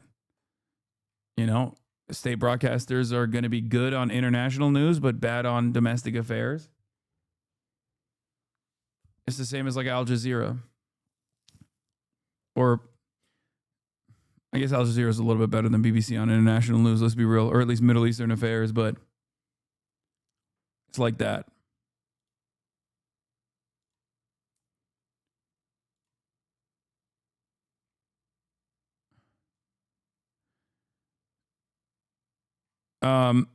Speaker 2: You know, state broadcasters are going to be good on international news, but bad on domestic affairs. It's the same as like Al Jazeera. Or I guess Al Jazeera is a little bit better than BBC on international news, let's be real, or at least Middle Eastern affairs, but it's like that.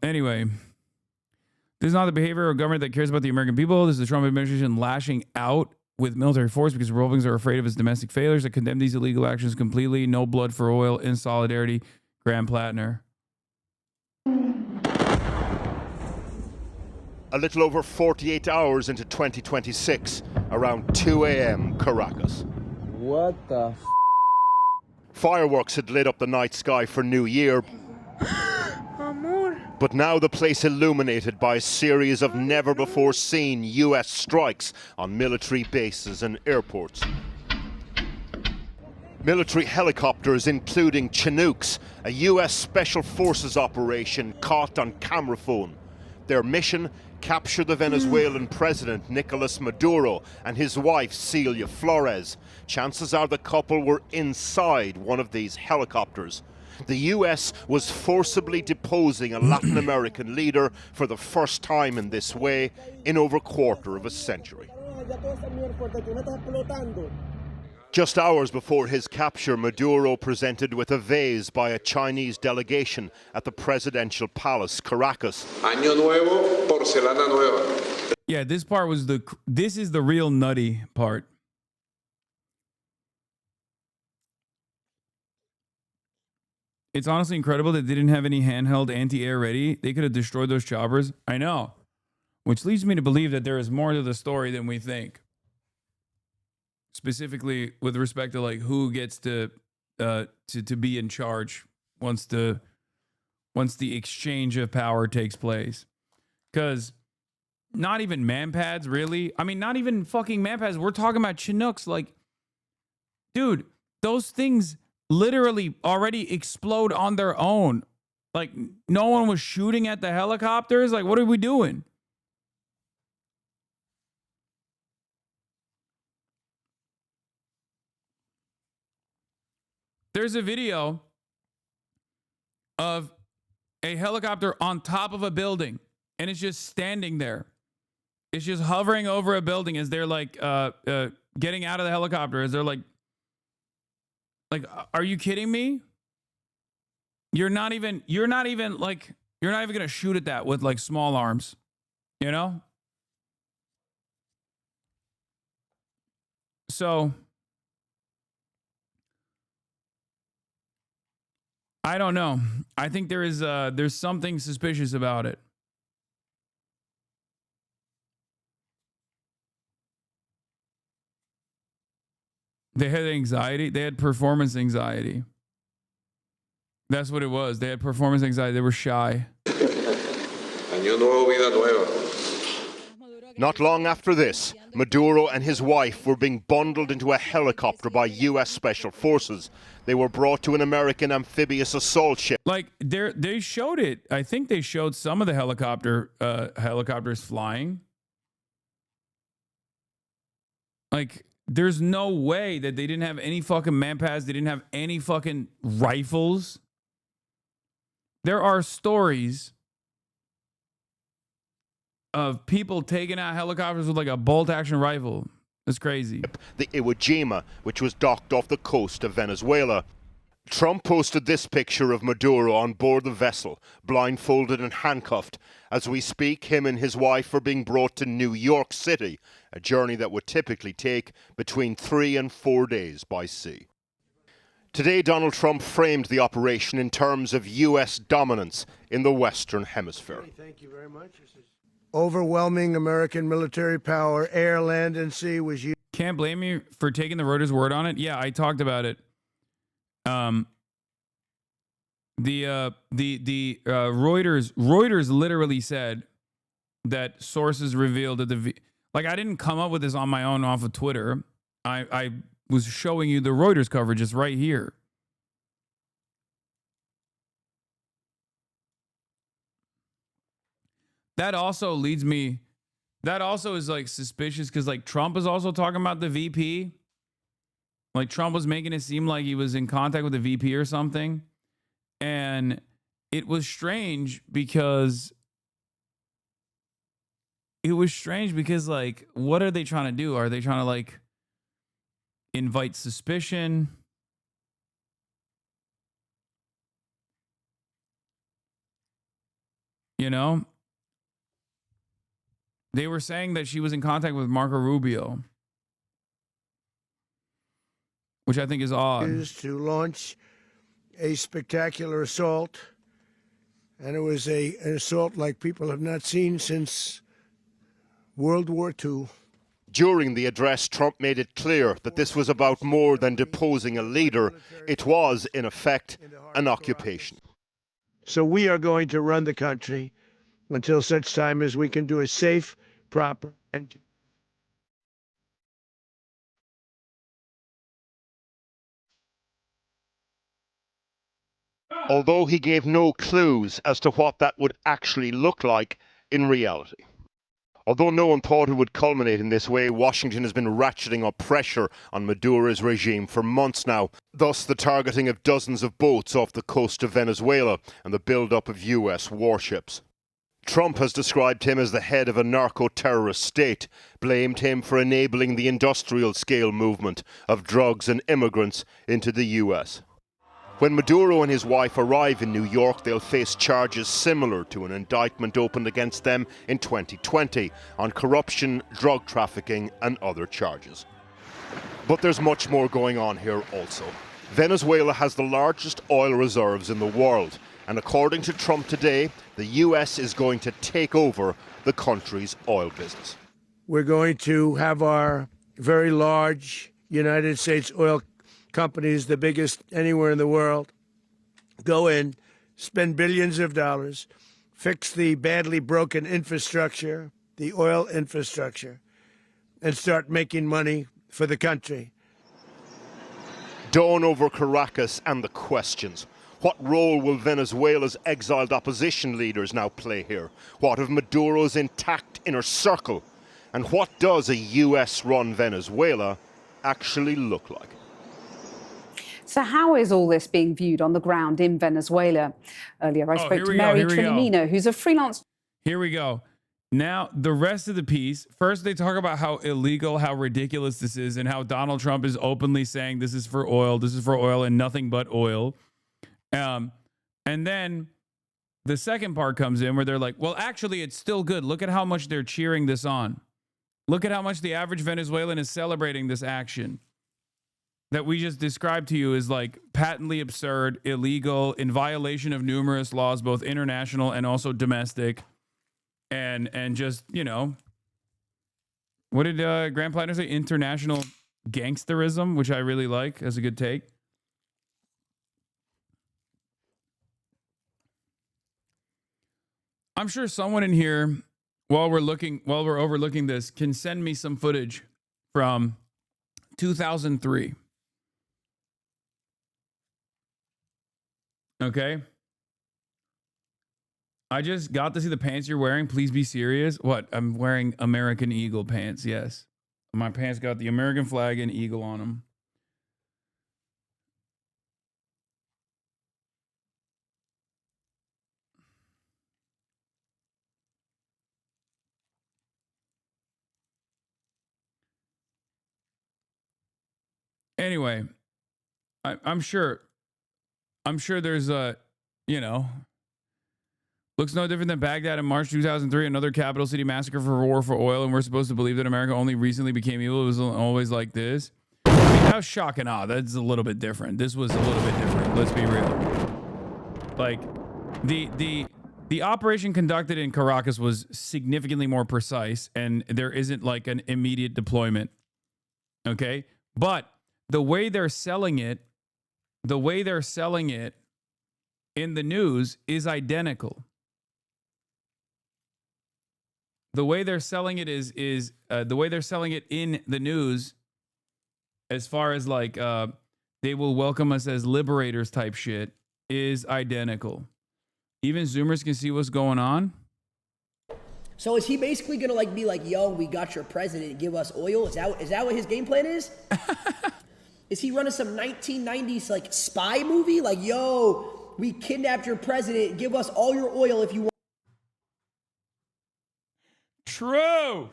Speaker 2: Anyway, this is not the behavior of a government that cares about the American people. This is the Trump administration lashing out with military force because Republicans are afraid of his domestic failures. I condemn these illegal actions completely. No blood for oil. In solidarity, Graham Plattner.
Speaker 7: A little over 48 hours into 2026, around 2 a.m. Caracas.
Speaker 11: What the
Speaker 7: Fireworks had lit up the night sky for New Year. But now the place illuminated by a series of never-before-seen U.S. strikes on military bases and airports. Military helicopters, including Chinooks, a U.S. Special Forces operation caught on camera phone. Their mission, capture the Venezuelan president Nicolas Maduro and his wife Celia Flores. Chances are the couple were inside one of these helicopters. The U.S. was forcibly deposing a Latin American leader for the first time in this way in over a quarter of a century. Just hours before his capture, Maduro presented with a vase by a Chinese delegation at the presidential palace, Caracas.
Speaker 16: Año nuevo, porcelana nueva.
Speaker 2: Yeah, this is the real nutty part. It's honestly incredible that they didn't have any handheld anti-air ready. They could have destroyed those choppers. I know. Which leads me to believe that there is more to the story than we think. Specifically with respect to like who gets to be in charge once the exchange of power takes place. Because not even manpads, really. I mean, not even fucking manpads. We're talking about Chinooks. Like, dude, those things literally already explode on their own. Like, no one was shooting at the helicopters. Like, what are we doing? There's a video of a helicopter on top of a building, and it's just standing there. It's just hovering over a building as they're like getting out of the helicopter. As they're like, are you kidding me? You're not even gonna shoot at that with like small arms, you know? So I don't know. I think there's something suspicious about it. They had anxiety. They had performance anxiety. That's what it was. They had performance anxiety. They were shy.
Speaker 16: Año nuevo, vida nueva.
Speaker 7: Not long after this, Maduro and his wife were being bundled into a helicopter by U.S. Special Forces. They were brought to an American amphibious assault ship.
Speaker 2: Like, they showed it. I think they showed some of the helicopters flying. Like, there's no way that they didn't have any fucking manpads. They didn't have any fucking rifles. There are stories of people taking out helicopters with like a bolt-action rifle. It's crazy.
Speaker 7: The Iwo Jima, which was docked off the coast of Venezuela. Trump posted this picture of Maduro on board the vessel, blindfolded and handcuffed, As we speak, him and his wife are being brought to New York City, a journey that would typically take between 3 and 4 days by sea. Today, Donald Trump framed the operation in terms of U.S. dominance in the Western Hemisphere.
Speaker 1: Thank you very much. Overwhelming American military power, air, land, and sea was used.
Speaker 2: Can't blame you for taking the Reuters word on it. Yeah, I talked about it. Reuters literally said that sources revealed that I didn't come up with this on my own off of Twitter. I was showing you the Reuters coverage. It's right here. That also leads me. That also is like suspicious because like Trump is also talking about the VP. Like Trump was making it seem like he was in contact with the VP or something. And it was strange because like, what are they trying to do? Are they trying to like invite suspicion? You know? They were saying that she was in contact with Marco Rubio, which I think is odd.
Speaker 1: Used to launch a spectacular assault, and it was an assault like people have not seen since World War II.
Speaker 7: During the address, Trump made it clear that this was about more than deposing a leader. It was, in effect, an occupation.
Speaker 1: So we are going to run the country until such time as we can do a safe, proper, and
Speaker 7: although he gave no clues as to what that would actually look like in reality. Although no one thought it would culminate in this way, Washington has been ratcheting up pressure on Maduro's regime for months now, thus the targeting of dozens of boats off the coast of Venezuela and the build-up of US warships. Trump has described him as the head of a narco-terrorist state, blamed him for enabling the industrial-scale movement of drugs and immigrants into the US. When Maduro and his wife arrive in New York, they'll face charges similar to an indictment opened against them in 2020 on corruption, drug trafficking, and other charges. But there's much more going on here also. Venezuela has the largest oil reserves in the world, and according to Trump today, the US is going to take over the country's oil business.
Speaker 1: we're going to have our very large United States oil companies, the biggest anywhere in the world, go in, spend billions of dollars, fix the badly broken infrastructure, the oil infrastructure, and start making money for the country.
Speaker 7: Dawn over Caracas and the questions. What role will Venezuela's exiled opposition leaders now play here? What of Maduro's intact inner circle? And what does a US-run Venezuela actually look like?
Speaker 11: So how is all this being viewed on the ground in Venezuela? Earlier, I spoke to Mary Trinimino, who's a freelance.
Speaker 2: Here we go. Now, the rest of the piece, first they talk about how illegal, how ridiculous this is, and how Donald Trump is openly saying this is for oil, and nothing but oil. And then the second part comes in where they're like, well, actually, it's still good. Look at how much they're cheering this on. Look at how much the average Venezuelan is celebrating this action that we just described to you as like patently absurd, illegal, in violation of numerous laws, both international and also domestic. And just, you know, what did Grant Plattner say? International gangsterism, which I really like as a good take. I'm sure someone in here, while we're overlooking this, can send me some footage from 2003. Okay. I just got to see the pants you're wearing. Please be serious. What? I'm wearing American Eagle pants. Yes. My pants got the American flag and eagle on them. Anyway, I'm sure there's a, you know, Looks no different than Baghdad in March 2003, another capital city massacre for war for oil, and we're supposed to believe that America only recently became evil. It was always like this. I mean, that was shock and awe. That's a little bit different. This was a little bit different. Let's be real. Like, the operation conducted in Caracas was significantly more precise, and there isn't like an immediate deployment. Okay? But the way they're selling it in the news is identical. The way they're selling it is the way they're selling it in the news, as far as like they will welcome us as liberators type shit, is identical. Even Zoomers can see what's going on.
Speaker 18: So is he basically gonna like be like, "Yo, we got your president, give us oil"? Is that what his game plan is? Is he running some 1990s like spy movie? Like, "Yo, we kidnapped your president, give us all your oil if you want."
Speaker 2: True.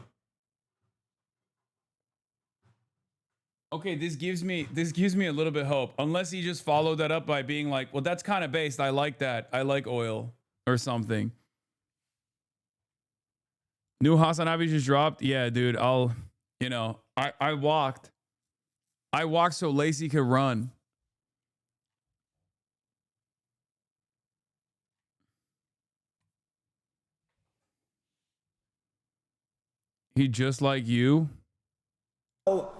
Speaker 2: Okay, this gives me a little bit of hope. Unless he just followed that up by being like, "Well, that's kind of based. I like that. I like oil," or something. New HasanAbi just dropped. Yeah, dude. I walked so Lacey could run. He just like you.
Speaker 18: Oh,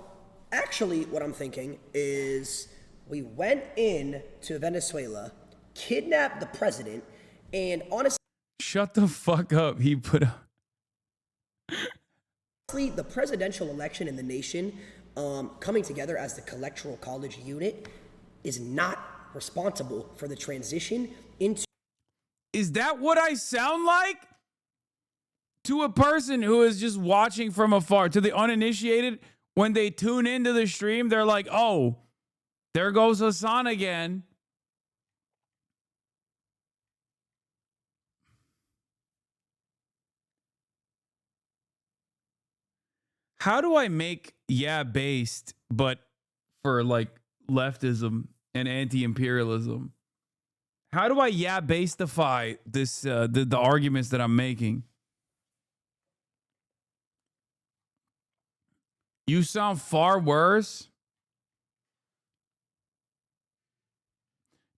Speaker 18: actually, what I'm thinking is we went in to Venezuela, kidnapped the president, and honestly,
Speaker 2: shut the fuck up. He put up.
Speaker 18: The presidential election in the nation coming together as the Electoral College unit is not responsible for the transition into.
Speaker 2: Is that what I sound like? To a person who is just watching from afar, to the uninitiated, when they tune into the stream, they're like, "Oh, there goes Hasan again." How do I make based, but for like leftism and anti-imperialism? How do I basetify this the arguments that I'm making? You sound far worse.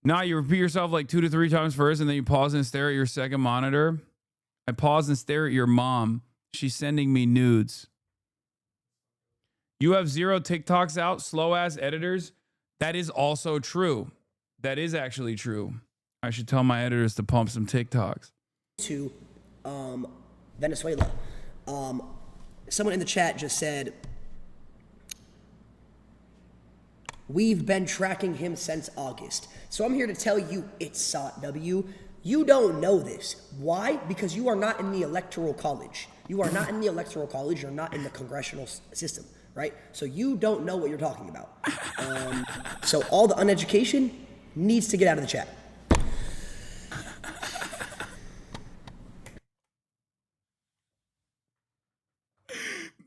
Speaker 2: Now you repeat yourself like 2 to 3 times first, and then you pause and stare at your second monitor. I pause and stare at your mom. She's sending me nudes. You have 0 TikToks out, slow ass editors. That is also true. That is actually true. I should tell my editors to pump some TikToks.
Speaker 18: To Venezuela. Someone in the chat just said, "We've been tracking him since August." So I'm here to tell you, it's W. You don't know this. Why? Because you are not in the Electoral College. You are not in the Electoral College. You're not in the congressional system, right? So you don't know what you're talking about. So all the uneducation needs to get out of the chat.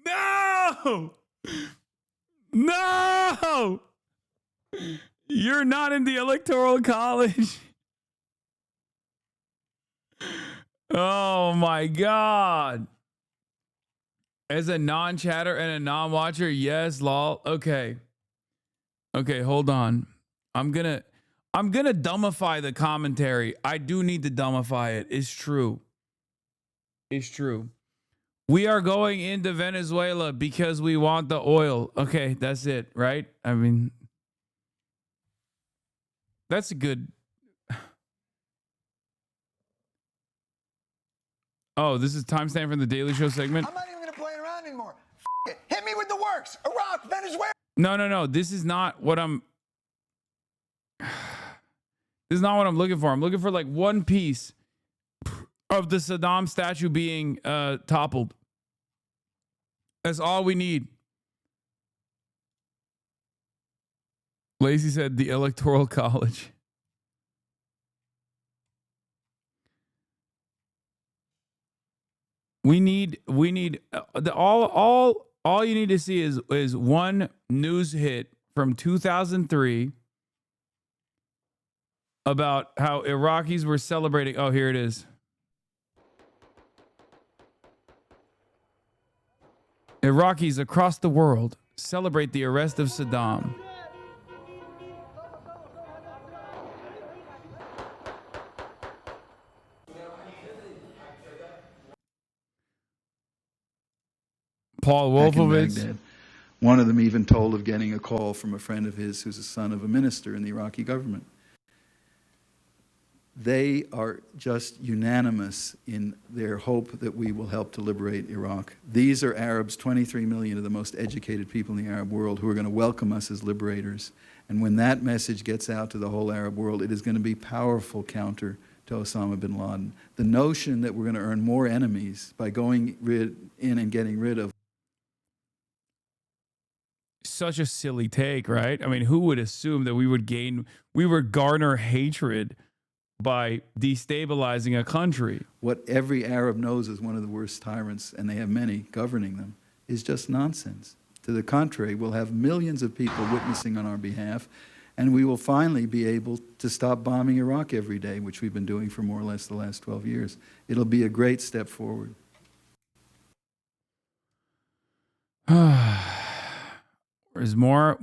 Speaker 2: No! No! You're not in the Electoral College. Oh my God. As a non-chatter and a non-watcher, yes, lol. Okay. Okay, hold on. I'm gonna dumbify the commentary. I do need to dumbify it. It's true. It's true. We are going into Venezuela because we want the oil. Okay, that's it, right? I mean, that's a good. Oh, this is timestamp from the Daily Show segment.
Speaker 19: I'm not even going to play around anymore. It. Hit me with the works. Iraq, Venezuela.
Speaker 2: No. This is not what I'm. This is not what I'm looking for. I'm looking for like one piece of the Saddam statue being toppled. That's all we need. Lacey said the Electoral College. We need all you need to see is one news hit from 2003 about how Iraqis were celebrating. Oh, here it is. Iraqis across the world celebrate the arrest of Saddam. Paul Wolfowitz.
Speaker 17: One of them even told of getting a call from a friend of his who's a son of a minister in the Iraqi government. They are just unanimous in their hope that we will help to liberate Iraq. These are Arabs, 23 million of the most educated people in the Arab world, who are going to welcome us as liberators. And when that message gets out to the whole Arab world, it is going to be powerful counter to Osama bin Laden. The notion that we're going to earn more enemies by going in and getting rid of
Speaker 2: such a silly take, right? I mean, who would assume that we would garner hatred by destabilizing a country?
Speaker 17: What every Arab knows is one of the worst tyrants, and they have many governing them, is just nonsense. To the contrary, we'll have millions of people witnessing on our behalf, and we will finally be able to stop bombing Iraq every day, which we've been doing for more or less the last 12 years. It'll be a great step forward.
Speaker 2: There's more.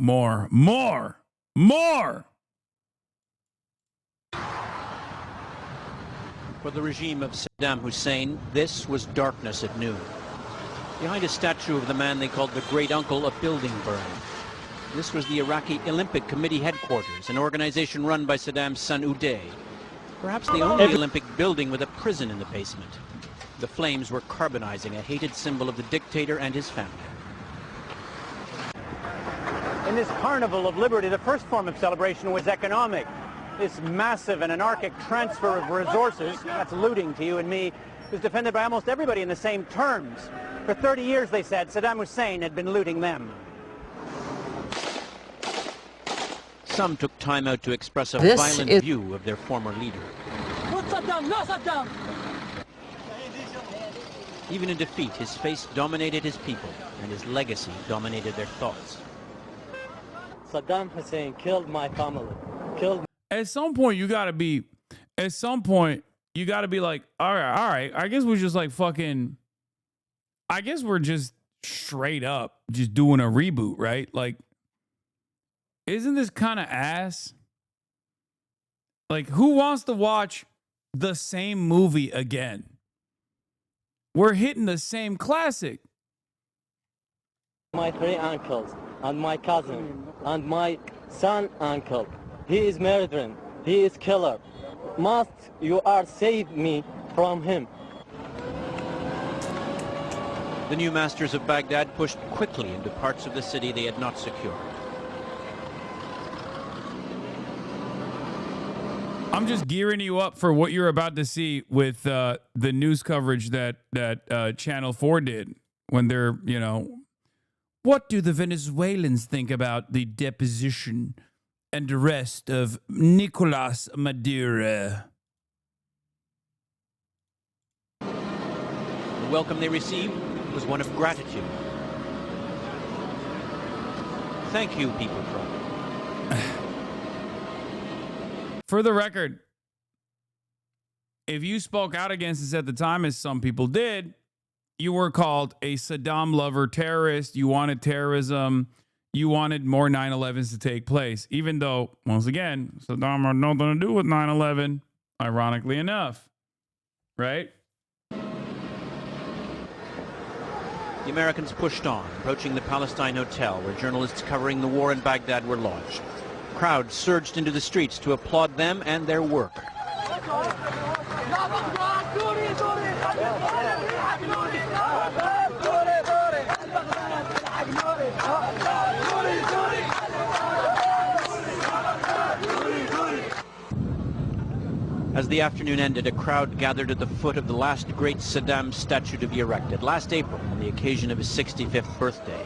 Speaker 20: For the regime of Saddam Hussein, this was darkness at noon. Behind a statue of the man they called the Great Uncle, a building burned. This was the Iraqi Olympic Committee headquarters, an organization run by Saddam's son Uday. Perhaps the only Olympic building with a prison in the basement. The flames were carbonizing a hated symbol of the dictator and his family.
Speaker 21: In this carnival of liberty, the first form of celebration was economic. This massive and anarchic transfer of resources, that's looting to you and me, was defended by almost everybody in the same terms. For 30 years, they said, Saddam Hussein had been looting them.
Speaker 20: Some took time out to express a violent view of their former leader.
Speaker 24: No Saddam, no Saddam!
Speaker 20: Even in defeat, his face dominated his people, and his legacy dominated their thoughts.
Speaker 24: Saddam Hussein killed my family.
Speaker 2: At some point, you gotta be like, all right. I guess we're just like fucking. I guess we're just straight up just doing a reboot, right? Like, isn't this kind of ass? Like, who wants to watch the same movie again? We're hitting the same classic.
Speaker 24: My three uncles and my cousin and my son uncle. He is murdering. He is killer. Must you are save me from him.
Speaker 20: The new masters of Baghdad pushed quickly into parts of the city they had not secured.
Speaker 2: I'm just gearing you up for what you're about to see with the news coverage that Channel 4 did when they're, what do the Venezuelans think about the deposition and arrest of Nicolas Maduro?
Speaker 20: The welcome they received was one of gratitude. Thank you, people from.
Speaker 2: For the record, if you spoke out against this at the time, as some people did, you were called a Saddam lover terrorist. You wanted terrorism. You wanted more 9/11s to take place, even though, once again, Saddam had nothing to do with 9/11, ironically enough, right?
Speaker 20: The Americans pushed on, approaching the Palestine Hotel, where journalists covering the war in Baghdad were lodged. Crowds surged into the streets to applaud them and their work. As the afternoon ended, a crowd gathered at the foot of the last great Saddam statue to be erected last April on the occasion of his 65th birthday.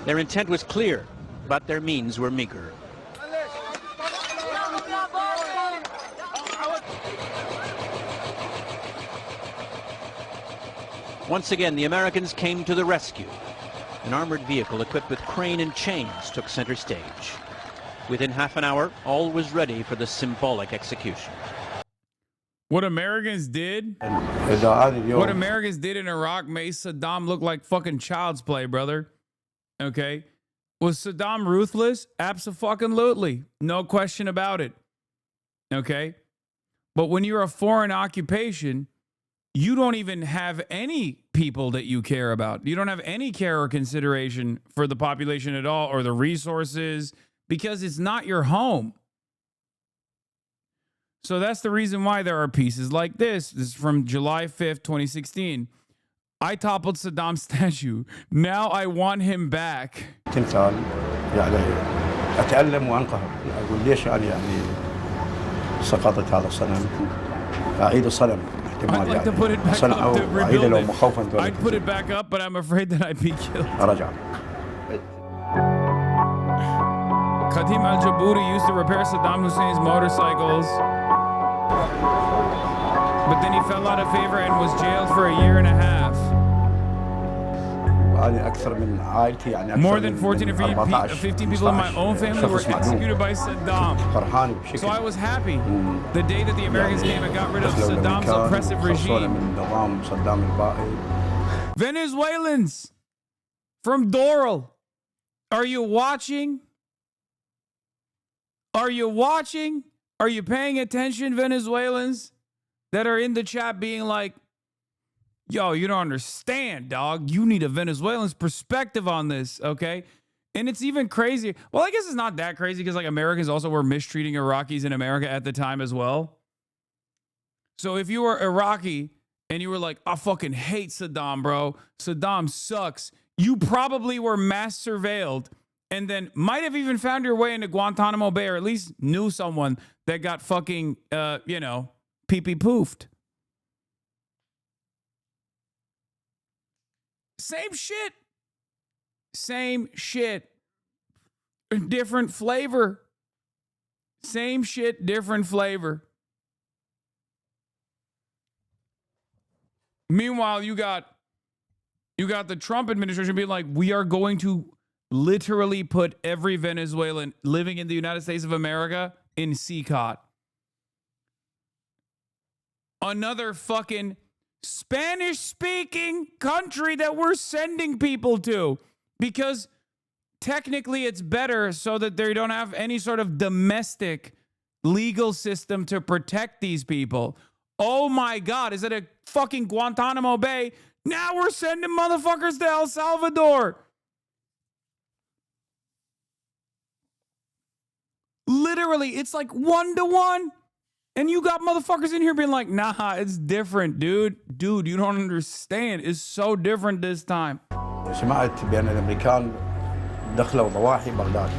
Speaker 20: Their intent was clear, but their means were meager. Once again, the Americans came to the rescue. An armored vehicle equipped with crane and chains took center stage. Within half an hour, all was ready for the symbolic execution.
Speaker 2: What Americans did What Americans did in Iraq made Saddam look like fucking child's play, brother. Okay? Was Saddam ruthless? Abso-fucking-lutely. No question about it. Okay? But when you're a foreign occupation, you don't even have any people that you care about. You don't have any care or consideration for the population at all or the resources because it's not your home. So that's the reason why there are pieces like this. This is from July 5th, 2016. I toppled Saddam's statue. Now I want him back.
Speaker 5: تمثال يعني أتألم وأنقهر أقول ليش أنا يعني سقطت هذا الصنم أعيد الصنم احتمال يعني صنعه وأعيد له مخاوفا
Speaker 2: I'd put it back up, but I'm afraid that I'd be killed.
Speaker 5: رجع
Speaker 2: Khatim al-Jaburi used to repair Saddam Hussein's motorcycles. But then he fell out of favor and was jailed for a year and a half. More than 14 or 15 people in my own family were executed by Saddam. So I was happy the day that the Americans came and got rid of Saddam's oppressive regime. Venezuelans from Doral, are you watching? Are you watching? Are you paying attention, Venezuelans that are in the chat being like, yo, you don't understand, dog. You need a Venezuelan's perspective on this, okay? And it's even crazier. Well, I guess it's not that crazy because like Americans also were mistreating Iraqis in America at the time as well. So if you were Iraqi and you were like, I fucking hate Saddam, bro. Saddam sucks. You probably were mass surveilled and then might have even found your way into Guantanamo Bay or at least knew someone that got fucking, pee-pee poofed. Same shit. Same shit. Different flavor. Same shit, different flavor. Meanwhile, you got the Trump administration being like, we are going to literally put every Venezuelan living in the United States of America in CCOT. Another fucking Spanish-speaking country that we're sending people to because technically it's better so that they don't have any sort of domestic legal system to protect these people. Oh my God, is it a fucking Guantanamo Bay? Now we're sending motherfuckers to El Salvador. Literally, it's like 1-to-1. And you got motherfuckers in here being like, nah, it's different, dude. Dude, you don't understand. It's so different this time.
Speaker 5: سمعت بأن الأمريكان دخلوا ضواحي بغداد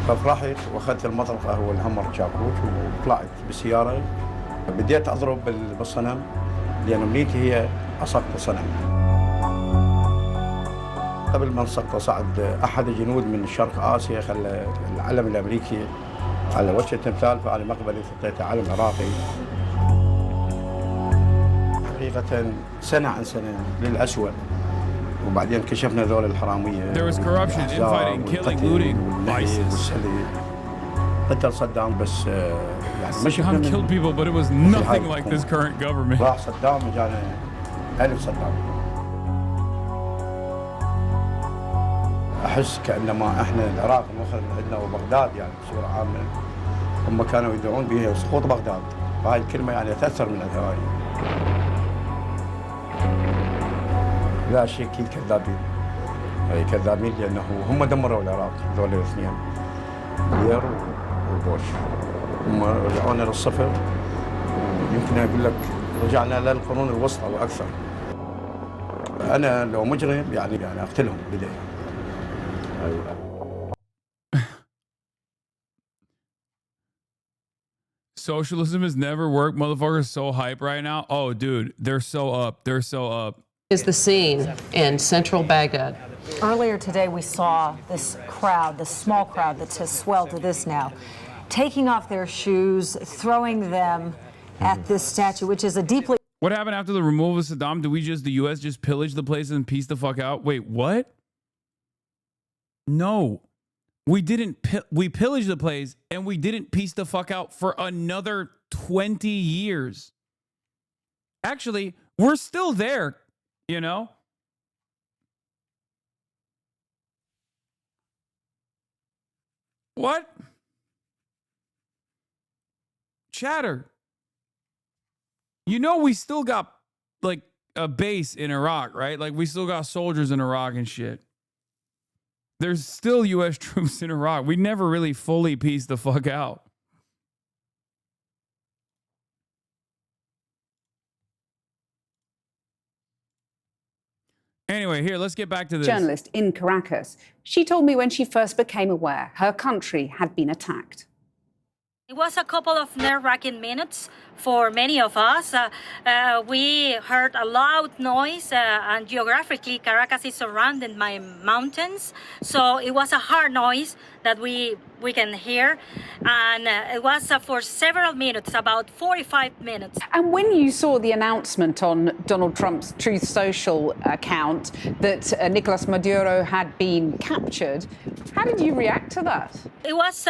Speaker 5: ففرحت وأخذت المطرقة هو الهمر شابوت وطلعت بالسيارة بديت أضرب بالصنم لأن أمنيتي هي أسقط الصنم قبل ما نسقط صعد أحد الجنود من شرق آسيا خلى العلم الأمريكي على وجه التمثال فأنا مقبلي حطيت علم عراقي حقيقة سنة عن سنة للأسوأ وبعدين كشفنا ذول الحرامية
Speaker 2: There was corruption, infighting, killing, looting, vices.
Speaker 5: قتل صدام بس يعني مش
Speaker 2: Saddam killed people, but it was nothing like this current government.
Speaker 5: راح صدام وجانا 1000 صدام. أحس كأنما إحنا العراق مخرج عندنا وبغداد يعني بصورة عامة هم كانوا يدعون بها سقوط بغداد وهاي الكلمة يعني تأثر من الهواية. لا شيء أكيد كذابين. أي كذابين لأنه هم دمروا العراق ذول الاثنين. بلير وبوش. هم رجعونا للصفر ويمكن أقول لك رجعنا للقرون الوسطى وأكثر. أنا لو مجرم يعني أقتلهم بداية.
Speaker 2: Socialism has never worked. Motherfuckers so hype right now. Oh, dude, they're so up. They're so up.
Speaker 9: Is the scene in central Baghdad.
Speaker 22: Earlier today, we saw this crowd, this small crowd that has swelled to this now, taking off their shoes, throwing them at this statue, which is a deeply...
Speaker 2: What happened after the removal of Saddam? Did the U.S. just pillage the place and piece the fuck out? Wait, what? No. We didn't. We pillaged the place and we didn't piece the fuck out for another 20 years. Actually, We're still there, you know? What? Chatter. You know we still got, like, a base in Iraq, right? Like, we still got soldiers in Iraq and shit. There's still U.S. troops in Iraq. We never really fully pieced the fuck out. Anyway, here, let's get back to this.
Speaker 11: Journalist in Caracas. She told me when she first became aware her country had been attacked.
Speaker 6: It was a couple of nerve-wracking minutes for many of us. We heard a loud noise, and geographically, Caracas is surrounded by mountains, so it was a hard noise that we can hear, and it was for several minutes, about 45 minutes.
Speaker 11: And when you saw the announcement on Donald Trump's Truth Social account that Nicolas Maduro had been captured, how did you react to that?
Speaker 6: It was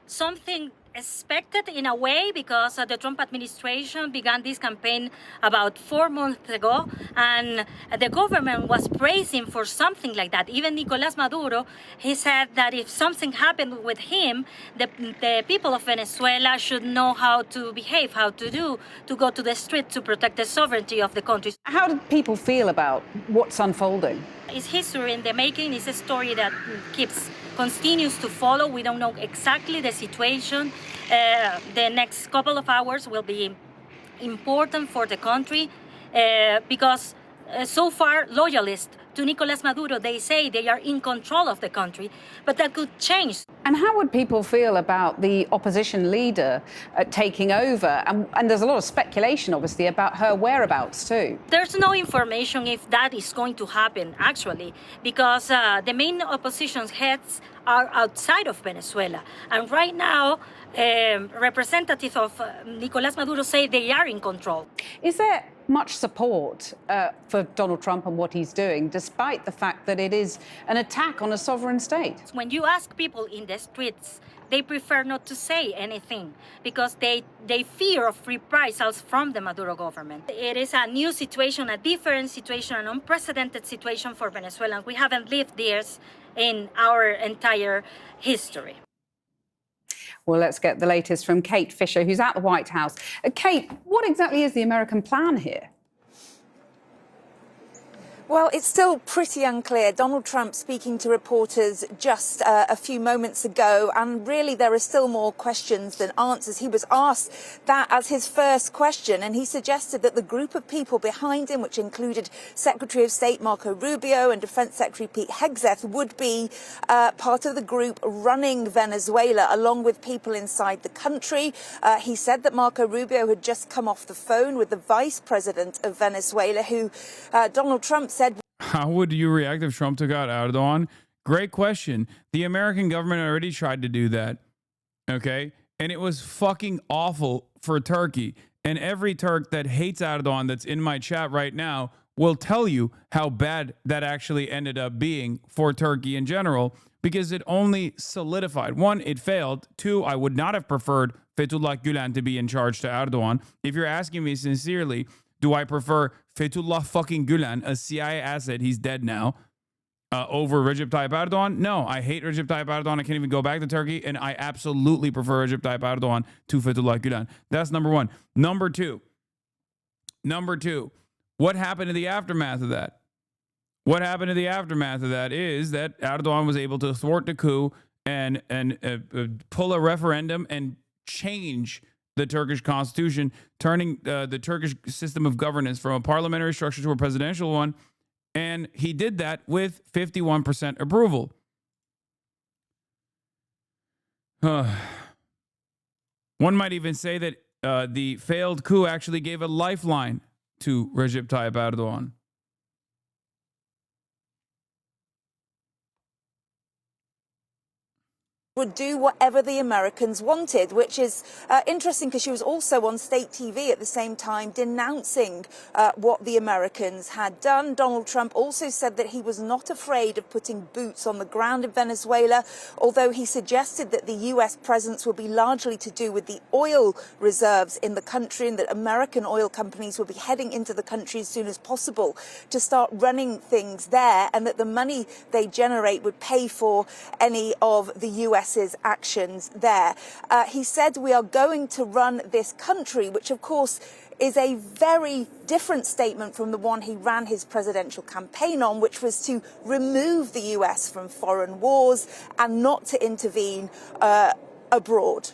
Speaker 6: something expected in a way, because the Trump administration began this campaign about 4 months ago, and the government was praising for something like that. Even Nicolas Maduro, he said that if something happened with him, the people of Venezuela should know how to behave, how to do, to go to the street to protect the sovereignty of the country.
Speaker 11: How did people feel about what's unfolding?
Speaker 6: It's history in the making. It's a story that continues to follow. We don't know exactly the situation. The next couple of hours will be important for the country because so far loyalists to Nicolas Maduro, they say they are in control of the country, but that could change.
Speaker 11: And how would people feel about the opposition leader taking over? And there's a lot of speculation, obviously, about her whereabouts, too.
Speaker 6: There's no information if that is going to happen, actually, because the main opposition heads are outside of Venezuela. And right now, representatives of Nicolas Maduro say they are in control.
Speaker 11: Is there much support for Donald Trump and what he's doing, despite the fact that it is an attack on a sovereign state?
Speaker 6: When you ask people in the streets, they prefer not to say anything because they fear of reprisals from the Maduro government. It is a new situation, a different situation, an unprecedented situation for Venezuela. We haven't lived this in our entire history.
Speaker 11: Well, let's get the latest from Kate Fisher, who's at the White House. Kate, what exactly is the American plan here?
Speaker 10: Well, it's still pretty unclear. Donald Trump speaking to reporters just a few moments ago, and really there are still more questions than answers. He was asked that as his first question, and he suggested that the group of people behind him, which included Secretary of State Marco Rubio and Defense Secretary Pete Hegseth, would be part of the group running Venezuela, along with people inside the country. He said that Marco Rubio had just come off the phone with the vice president of Venezuela, who Donald Trump said.
Speaker 2: How would you react if Trump took out Erdogan? Great question. The American government already tried to do that. Okay? And it was fucking awful for Turkey. And every Turk that hates Erdogan that's in my chat right now will tell you how bad that actually ended up being for Turkey in general, because it only solidified. One, it failed. Two, I would not have preferred Fethullah Gulen to be in charge to Erdogan. If you're asking me sincerely, do I prefer Fethullah fucking Gulen, a CIA asset, he's dead now, over Recep Tayyip Erdogan? No, I hate Recep Tayyip Erdogan. I can't even go back to Turkey, and I absolutely prefer Recep Tayyip Erdogan to Fethullah Gulen. That's number one. Number two, what happened in the aftermath of that? What happened in the aftermath of that is that Erdogan was able to thwart the coup and pull a referendum and change the Turkish constitution, turning the Turkish system of governance from a parliamentary structure to a presidential one. And he did that with 51% approval. One might even say that the failed coup actually gave a lifeline to Recep Tayyip Erdogan.
Speaker 10: would do whatever the Americans wanted, which is interesting because she was also on state TV at the same time denouncing what the Americans had done. Donald Trump also said that he was not afraid of putting boots on the ground in Venezuela, although he suggested that the U.S. presence will be largely to do with the oil reserves in the country and that American oil companies will be heading into the country as soon as possible to start running things there, and that the money they generate would pay for any of the U.S.'s actions there. He said we are going to run this country, which of course is a very different statement from the one he ran his presidential campaign on, which was to remove the US from foreign wars and not to intervene abroad.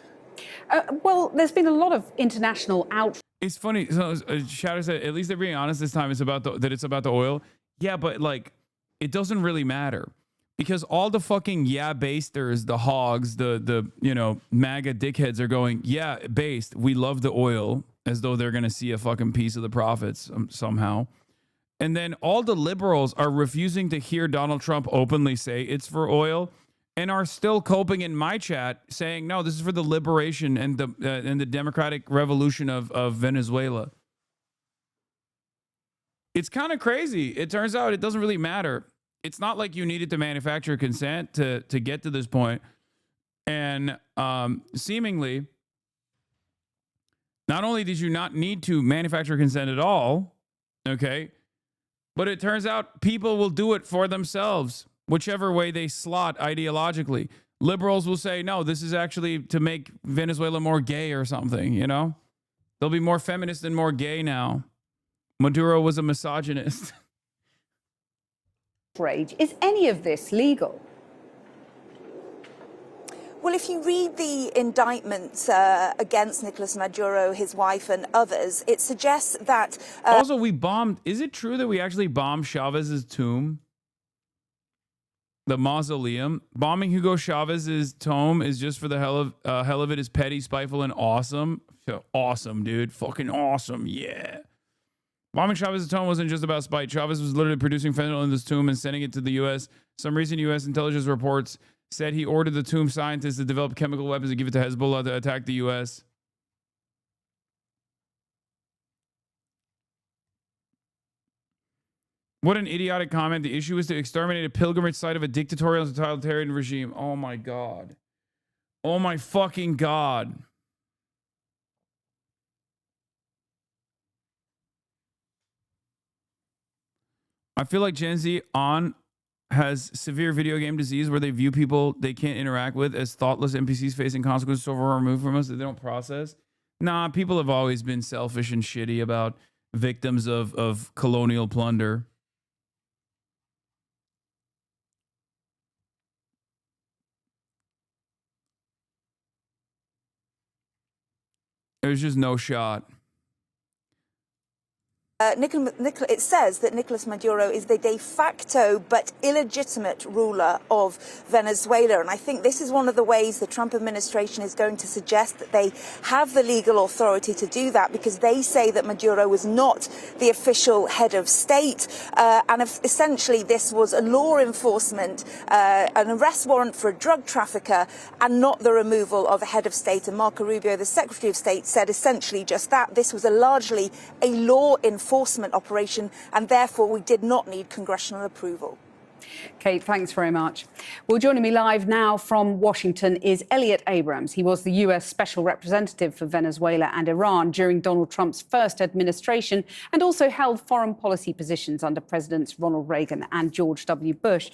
Speaker 11: Well, there's been a lot of international outrage.
Speaker 2: It's funny. So Shadow said, at least they're being honest this time. It's about that it's about the oil. Yeah, but like, it doesn't really matter. Because all the fucking based-ers, the hogs, the you know, MAGA dickheads are going, yeah, based. We love the oil, as though they're going to see a fucking piece of the profits somehow. And then all the liberals are refusing to hear Donald Trump openly say it's for oil, and are still coping in my chat saying, no, this is for the liberation and the democratic revolution of Venezuela. It's kind of crazy. It turns out it doesn't really matter. It's not like you needed to manufacture consent to get to this point. And seemingly, not only did you not need to manufacture consent at all, okay, but it turns out people will do it for themselves, whichever way they slot ideologically. Liberals will say, no, this is actually to make Venezuela more gay or something, you know? They'll be more feminist and more gay now. Maduro was a misogynist.
Speaker 11: Is any of this legal?
Speaker 10: Well, if you read the indictment against Nicolas Maduro, his wife and others, it suggests that...
Speaker 2: Also, we bombed... Is it true that we actually bombed Chavez's tomb? The mausoleum? Bombing Hugo Chavez's tomb is just for the hell of it is petty, spiteful, and awesome. Awesome, dude. Fucking awesome. Yeah. Bombing Chavez's tomb wasn't just about spite. Chavez was literally producing fentanyl in this tomb and sending it to the U.S. Some recent U.S. intelligence reports said he ordered the tomb scientists to develop chemical weapons to give it to Hezbollah to attack the U.S. What an idiotic comment. The issue is to exterminate a pilgrimage site of a dictatorial and totalitarian regime. Oh, my God. Oh, my fucking God. I feel like Gen Z has severe video game disease where they view people they can't interact with as thoughtless NPCs facing consequences so far removed from us that they don't process. Nah, people have always been selfish and shitty about victims of colonial plunder. There's just no shot.
Speaker 10: It says that Nicolas Maduro is the de facto but illegitimate ruler of Venezuela. And I think this is one of the ways the Trump administration is going to suggest that they have the legal authority to do that, because they say that Maduro was not the official head of state. And essentially this was a law enforcement, an arrest warrant for a drug trafficker, and not the removal of a head of state. And Marco Rubio, the Secretary of State, said essentially just that. This was largely a law enforcement operation, and therefore we did not need congressional approval.
Speaker 11: Kate, thanks very much. Well, joining me live now from Washington is Elliot Abrams. He was the U.S. Special Representative for Venezuela and Iran during Donald Trump's first administration, and also held foreign policy positions under Presidents Ronald Reagan and George W. Bush.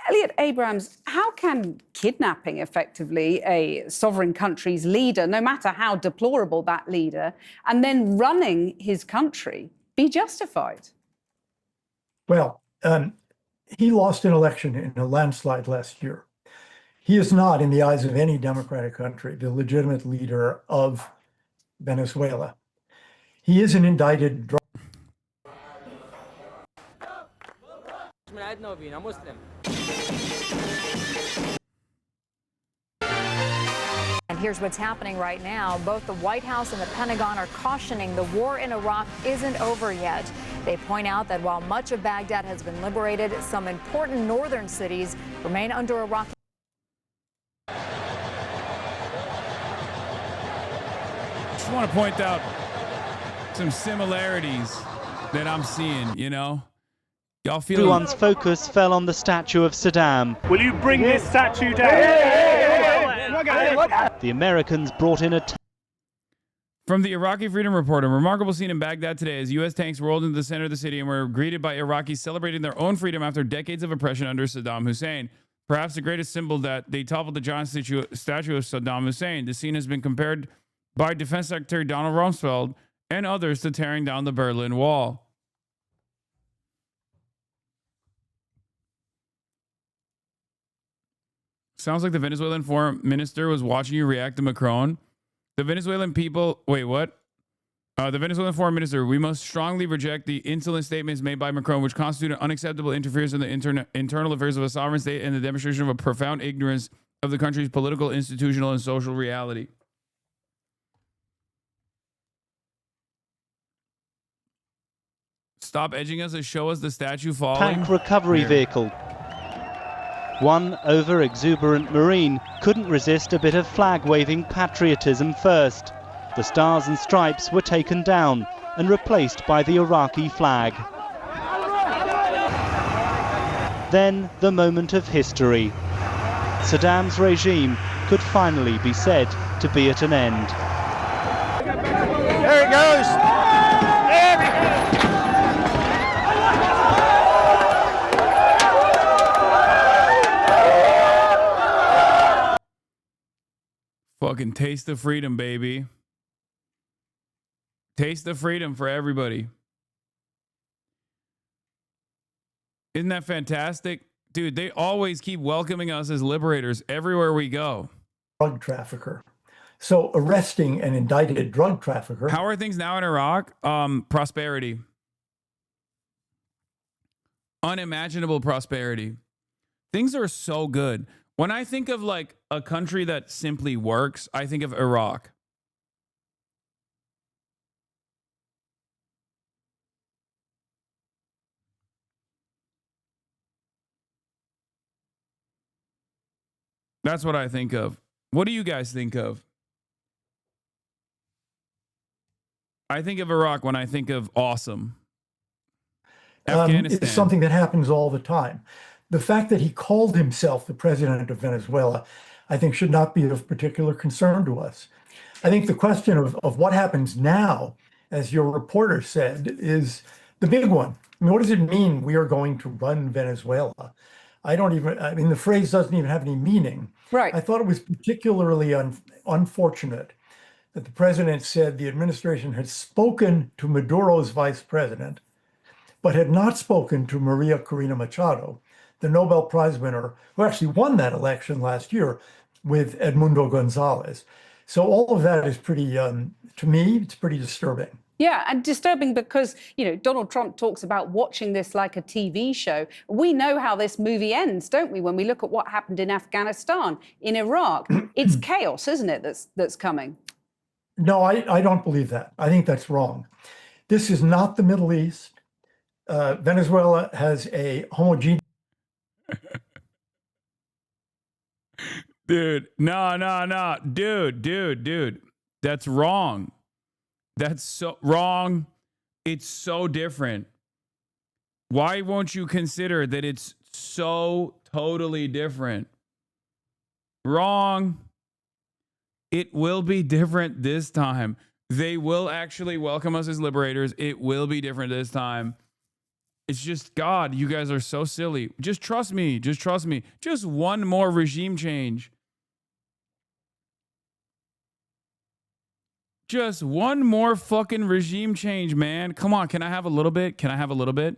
Speaker 11: Elliot Abrams, how can kidnapping effectively a sovereign country's leader, no matter how deplorable that leader, and then running his country, be justified?
Speaker 4: Well, he lost an election in a landslide last year. He is not, in the eyes of any democratic country, the legitimate leader of Venezuela. He is an indicted drug.
Speaker 12: And here's what's happening right now. Both the White House and the Pentagon are cautioning the war in Iraq isn't over yet. They point out that while much of Baghdad has been liberated, some important northern cities remain under Iraqi.
Speaker 2: just want to point out some similarities that I'm seeing, you know? Y'all feel
Speaker 3: Everyone's focus fell on the statue of Saddam.
Speaker 21: Will you bring this statue down?
Speaker 3: The Americans brought in a
Speaker 2: From the Iraqi Freedom Report, a remarkable scene in Baghdad today as U.S. tanks rolled into the center of the city and were greeted by Iraqis celebrating their own freedom after decades of oppression under Saddam Hussein. Perhaps the greatest symbol that they toppled the giant statue of Saddam Hussein. The scene has been compared by Defense Secretary Donald Rumsfeld and others to tearing down the Berlin Wall. Sounds like the Venezuelan foreign minister was watching you react to Macron. The Venezuelan people, wait, what? The Venezuelan foreign minister, we must strongly reject the insolent statements made by Macron, which constitute an unacceptable interference in the internal affairs of a sovereign state and the demonstration of a profound ignorance of the country's political, institutional, and social reality. Stop edging us and show us the statue falling.
Speaker 3: tank recovery vehicle. One over-exuberant Marine couldn't resist a bit of flag-waving patriotism first. The stars and stripes were taken down and replaced by the Iraqi flag. Then the moment of history. Saddam's regime could finally be said to be at an end.
Speaker 21: There it goes. There it goes.
Speaker 2: Fucking taste of freedom, baby. Taste of freedom for everybody. Isn't that fantastic? Dude, they always keep welcoming us as liberators everywhere we go.
Speaker 4: Drug trafficker. So arresting an indicted drug trafficker.
Speaker 2: How are things now in Iraq? Prosperity. Unimaginable prosperity. Things are so good. When I think of like a country that simply works, I think of Iraq. That's what I think of. What do you guys think of? I think of Iraq when I think of awesome. Afghanistan.
Speaker 4: It's something that happens all the time. The fact that he called himself the president of Venezuela, I think, should not be of particular concern to us. I think the question of what happens now, as your reporter said, is the big one. I mean, what does it mean we are going to run Venezuela? I mean, the phrase doesn't even have any meaning.
Speaker 11: Right.
Speaker 4: I thought it was particularly unfortunate that the president said the administration had spoken to Maduro's vice president, but had not spoken to Maria Corina Machado, the Nobel Prize winner, who actually won that election last year with Edmundo Gonzalez. So all of that is pretty, to me, it's pretty disturbing.
Speaker 11: Yeah, and disturbing because, you know, Donald Trump talks about watching this like a TV show. We know how this movie ends, don't we? When we look at what happened in Afghanistan, in Iraq, it's chaos, isn't it, that's coming?
Speaker 4: No, I don't believe that. I think that's wrong. This is not the Middle East. Venezuela has a homogeneous.
Speaker 2: Dude, no. Dude. That's wrong. That's so wrong. It's so different. Why won't you consider that it's so totally different? Wrong. It will be different this time. They will actually welcome us as liberators. It will be different this time. It's just, God, you guys are so silly. Just trust me. Just trust me. Just one more regime change. Just one more fucking regime change, man. Come on. Can I have a little bit? Can I have a little bit?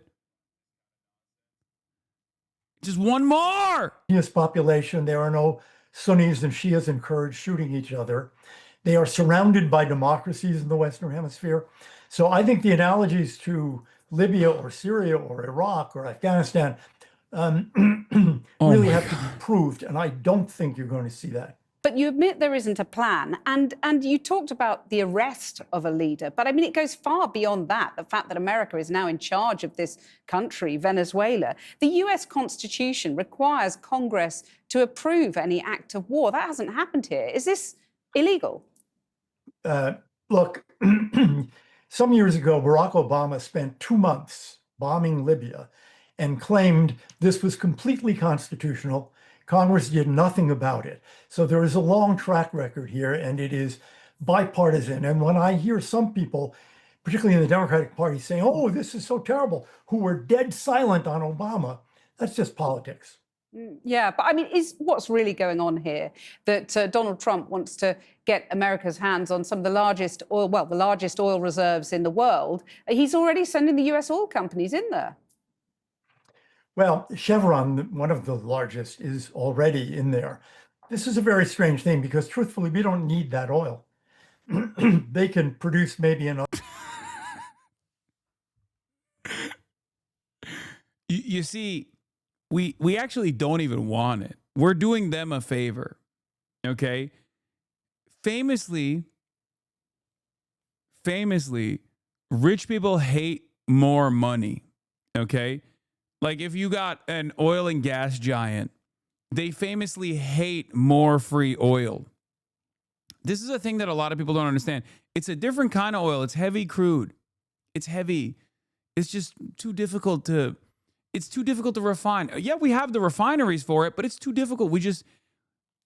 Speaker 2: Just one more.
Speaker 4: Population. There are no Sunnis and Shias in Kurds shooting each other. They are surrounded by democracies in the Western Hemisphere. So I think the analogies to Libya or Syria or Iraq or Afghanistan really have to be proved. And I don't think you're going to see that.
Speaker 11: But you admit there isn't a plan, and you talked about the arrest of a leader, but I mean, it goes far beyond that, the fact that America is now in charge of this country, Venezuela. The US Constitution requires Congress to approve any act of war. That hasn't happened here. Is this illegal?
Speaker 4: Look, some years ago, Barack Obama spent 2 months bombing Libya and claimed this was completely constitutional. Congress did nothing about it. So there is a long track record here, and it is bipartisan. And when I hear some people, particularly in the Democratic Party, saying, oh, this is so terrible, who were dead silent on Obama, that's just politics.
Speaker 11: Yeah, but I mean, is what's really going on here that Donald Trump wants to get America's hands on some of the largest oil, well, the largest oil reserves in the world. He's already sending the US oil companies in there.
Speaker 4: Well, Chevron, one of the largest, is already in there. This is a very strange thing because truthfully, we don't need that oil. They can produce maybe an...
Speaker 2: You see, we actually don't even want it. We're doing them a favor, okay? Famously, rich people hate more money, okay? Like if you got an oil and gas giant, they famously hate more free oil. This is a thing that a lot of people don't understand. It's a different kind of oil. It's heavy crude. It's heavy. It's just too difficult to... It's too difficult to refine. Yeah, we have the refineries for it, but it's too difficult. We just,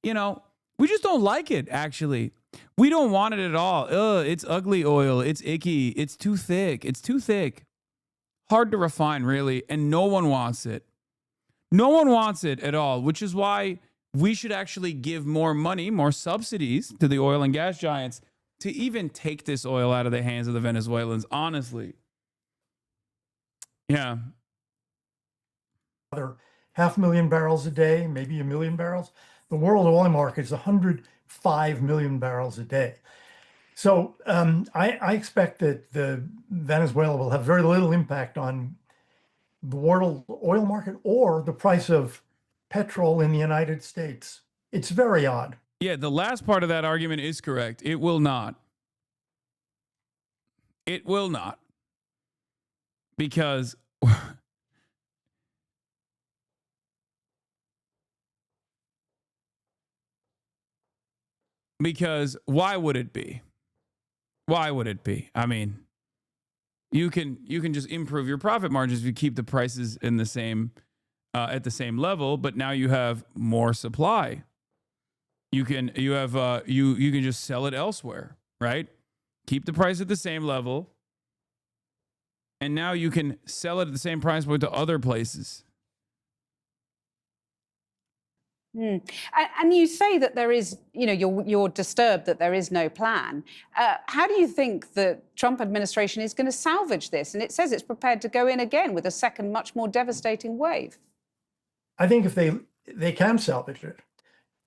Speaker 2: we just don't like it, actually. We don't want it at all. Ugh, it's ugly oil. It's icky. It's too thick. It's too thick. Hard to refine, really, and no one wants it. No one wants it at all, which is why we should actually give more money, more subsidies to the oil and gas giants to even take this oil out of the hands of the Venezuelans, honestly. Yeah.
Speaker 4: 500,000 barrels a day, maybe 1 million barrels. The world oil market is 105 million barrels a day. So I expect that Venezuela will have very little impact on the world oil market or the price of petrol in the United States. It's very odd.
Speaker 2: Yeah, the last part of that argument is correct. It will not. It will not. Because... Because why would it be? Why would it be? I mean, you can just improve your profit margins if you keep the prices in the same at the same level, but now you have more supply. You can just sell it elsewhere, right? Keep the price at the same level, and now you can sell it at the same price point to other places.
Speaker 11: And you say that there is, you're disturbed that there is no plan. How do you think the Trump administration is going to salvage this? And it says it's prepared to go in again with a second, much more devastating wave.
Speaker 4: I think if they can salvage it,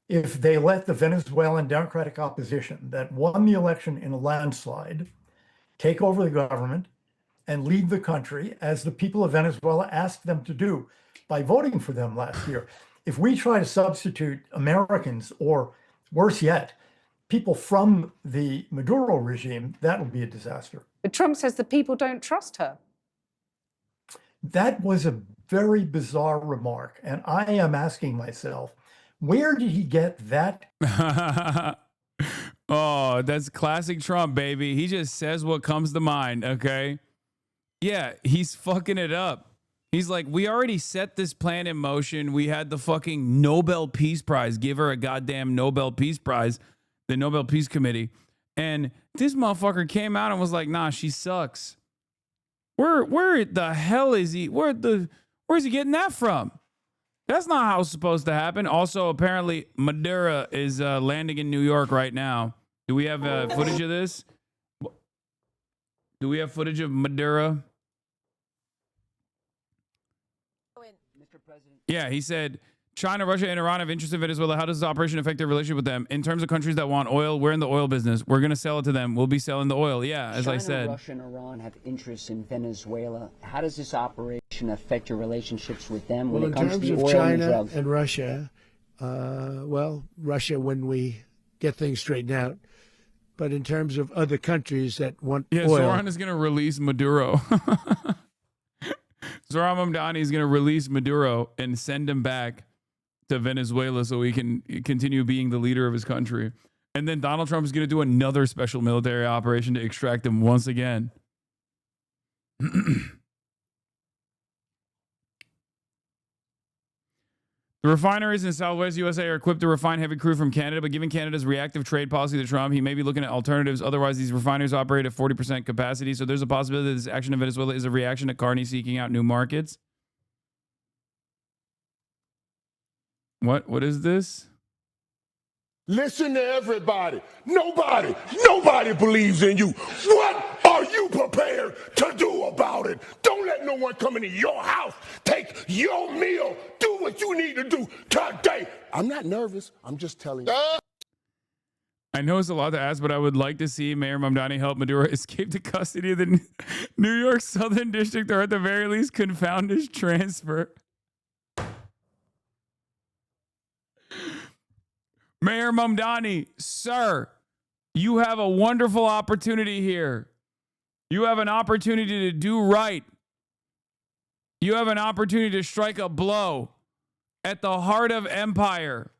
Speaker 4: if they let the Venezuelan Democratic opposition that won the election in a landslide take over the government and lead the country as the people of Venezuela asked them to do by voting for them last year. If we try to substitute Americans, or worse yet, people from the Maduro regime, that will be a disaster.
Speaker 11: But Trump says the people don't trust her.
Speaker 4: That was a very bizarre remark. And I am asking myself, where did he get that?
Speaker 2: Oh, that's classic Trump, baby. He just says what comes to mind, okay? Yeah, he's fucking it up. He's like, we already set this plan in motion. We had the fucking Nobel Peace Prize. Give her a goddamn Nobel Peace Prize, the Nobel Peace Committee. And this motherfucker came out and was like, nah, she sucks. Where the hell is he? Where's he getting that from? That's not how it's supposed to happen. Also, apparently, Maduro is landing in New York right now. Do we have footage of this? Do we have footage of Maduro? Yeah, he said, China, Russia, and Iran have interest in Venezuela. How does this operation affect their relationship with them? In terms of countries that want oil, we're in the oil business. We're going to sell it to them. We'll be selling the oil. Yeah, as I said.
Speaker 13: China, Russia, and Iran have interests in Venezuela. How does this operation affect your relationships with them when it comes to the oil and drugs?
Speaker 1: And Russia, Russia when we get things straightened out. But in terms of other countries that want oil.
Speaker 2: Zoran is going to release Maduro. Zoran Mamdani is going to release Maduro and send him back to Venezuela so he can continue being the leader of his country. And then Donald Trump is going to do another special military operation to extract him once again. The refineries in Southwest USA are equipped to refine heavy crude from Canada, but given Canada's reactive trade policy to Trump, he may be looking at alternatives. Otherwise, these refineries operate at 40% capacity. So there's a possibility that this action in Venezuela is a reaction to Carney seeking out new markets. What is this?
Speaker 8: Listen to everybody. Nobody believes in you. What are you prepared to do about it? Don't let no one come into your house, take your meal, do what you need to do today. I'm not nervous. I'm just telling you.
Speaker 2: I know it's a lot to ask, but I would like to see Mayor Mamdani help Maduro escape to custody of the New York Southern District, or at the very least confound his transfer. Mayor Mamdani, sir, you have a wonderful opportunity here. You have an opportunity to do right. You have an opportunity to strike a blow at the heart of empire.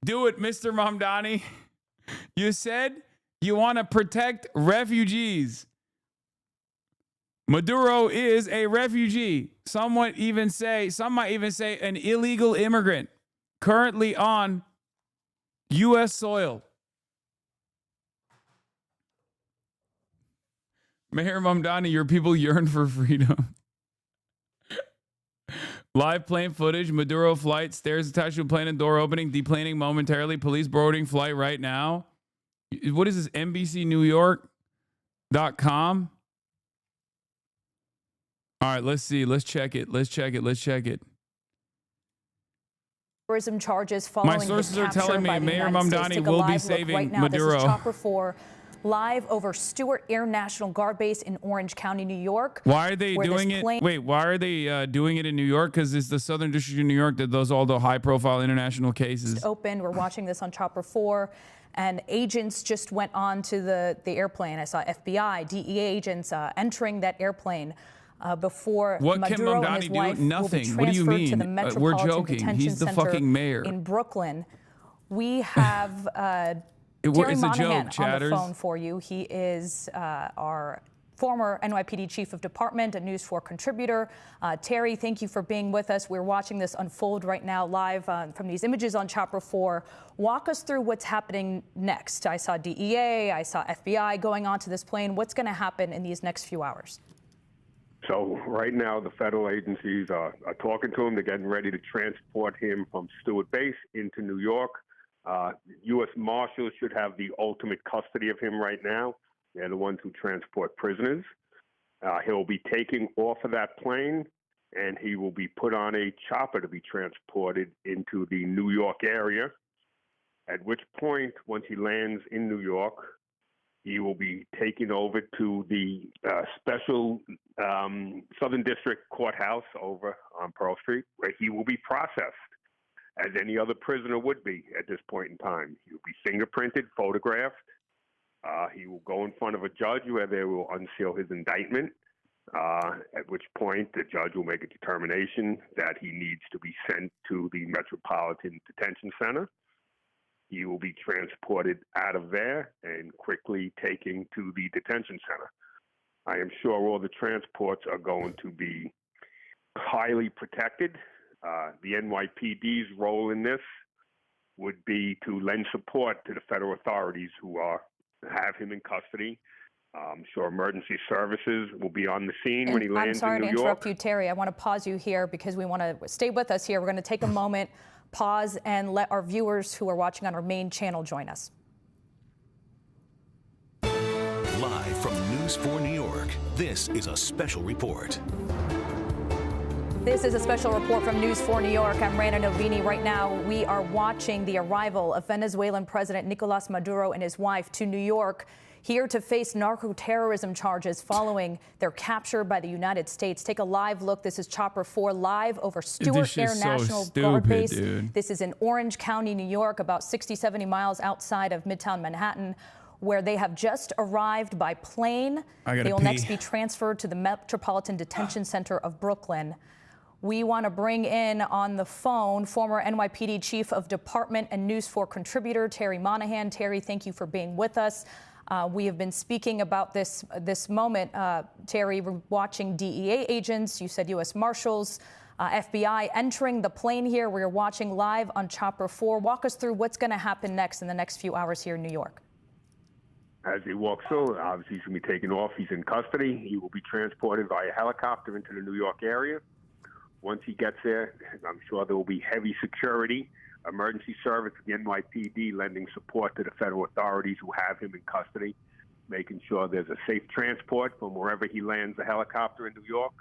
Speaker 2: Do it, Mr. Mamdani. You said you want to protect refugees. Maduro is a refugee. Some might even say an illegal immigrant currently on U.S. soil. Mayor Mamdani, your people yearn for freedom. Live plane footage, Maduro flight, stairs attached to a plane and door opening, deplaning momentarily, police boarding flight right now. What is this, NBCNewYork.com? All right, let's see. Let's check it.
Speaker 14: Terrorism charges following
Speaker 2: my sources
Speaker 14: his
Speaker 2: are telling me
Speaker 14: by the
Speaker 2: Mayor
Speaker 14: United
Speaker 2: Mamdani
Speaker 14: States.
Speaker 2: will be saving
Speaker 14: right now.
Speaker 2: Maduro.
Speaker 14: This is Chopper 4 live over Stewart Air National Guard Base in Orange County, New York.
Speaker 2: Why are they doing it? Wait, why are they doing it in New York? Because it's the Southern District of New York that does all the high-profile international cases.
Speaker 14: Open. We're watching this on Chopper 4, and agents just went on to the airplane. I saw FBI, DEA agents entering that airplane. Before
Speaker 2: what
Speaker 14: Maduro
Speaker 2: can
Speaker 14: and his
Speaker 2: Mamdani
Speaker 14: wife
Speaker 2: do? Nothing.
Speaker 14: Will be
Speaker 2: what do you
Speaker 14: transferred to the
Speaker 2: mean?
Speaker 14: Metropolitan
Speaker 2: We're joking.
Speaker 14: Detention
Speaker 2: He's the
Speaker 14: Center
Speaker 2: fucking mayor.
Speaker 14: in Brooklyn. We have Terry
Speaker 2: it's a
Speaker 14: Monahan
Speaker 2: joke,
Speaker 14: on the
Speaker 2: chatters.
Speaker 14: phone for you. He is our former NYPD Chief of Department, a News 4 contributor. Terry, thank you for being with us. We're watching this unfold right now live from these images on Chopper 4. Walk us through what's happening next. I saw DEA, I saw FBI going onto this plane. What's going to happen in these next few hours?
Speaker 15: So right now, the federal agencies are talking to him. They're getting ready to transport him from Stewart Base into New York. U.S. Marshals should have the ultimate custody of him right now. They're the ones who transport prisoners. He'll be taken off of that plane, and he will be put on a chopper to be transported into the New York area, at which point, once he lands in New York, he will be taken over to the special Southern District Courthouse over on Pearl Street, where he will be processed as any other prisoner would be at this point in time. He will be fingerprinted, photographed. He will go in front of a judge where they will unseal his indictment, at which point the judge will make a determination that he needs to be sent to the Metropolitan Detention Center. He will be transported out of there and quickly taken to the detention center. I am sure all the transports are going to be highly protected. The NYPD's role in this would be to lend support to the federal authorities who have him in custody. I'm sure emergency services will be on the scene when he lands in New York.
Speaker 14: I'm sorry to interrupt you, Terry. I want to pause you here because we want to stay with us here. We're going to take a moment, pause, and let our viewers who are watching on our main channel join us.
Speaker 23: Live from News 4 New York, this is a special report.
Speaker 14: This is a special report from News 4 New York. I'm Rana Novini. Right now, we are watching the arrival of Venezuelan President Nicolas Maduro and his wife to New York, here to face narco-terrorism charges following their capture by the United States. Take a live look. This is Chopper 4 live over Stewart Air National Guard Base. This is in Orange County, New York, about 60, 70 miles outside of Midtown Manhattan, where they have just arrived by plane. They will next be transferred to the Metropolitan Detention Center of Brooklyn, We want to bring in on the phone former NYPD Chief of Department and News 4 contributor Terry Monahan. Terry, thank you for being with us. We have been speaking about this moment. Terry, we're watching DEA agents, you said U.S. Marshals, FBI entering the plane here. We're watching live on Chopper 4. Walk us through what's going to happen next in the next few hours here in New York.
Speaker 15: As he walks through, obviously he's going to be taken off. He's in custody. He will be transported via helicopter into the New York area. Once he gets there, I'm sure there will be heavy security, emergency service, the NYPD lending support to the federal authorities who have him in custody, making sure there's a safe transport from wherever he lands the helicopter in New York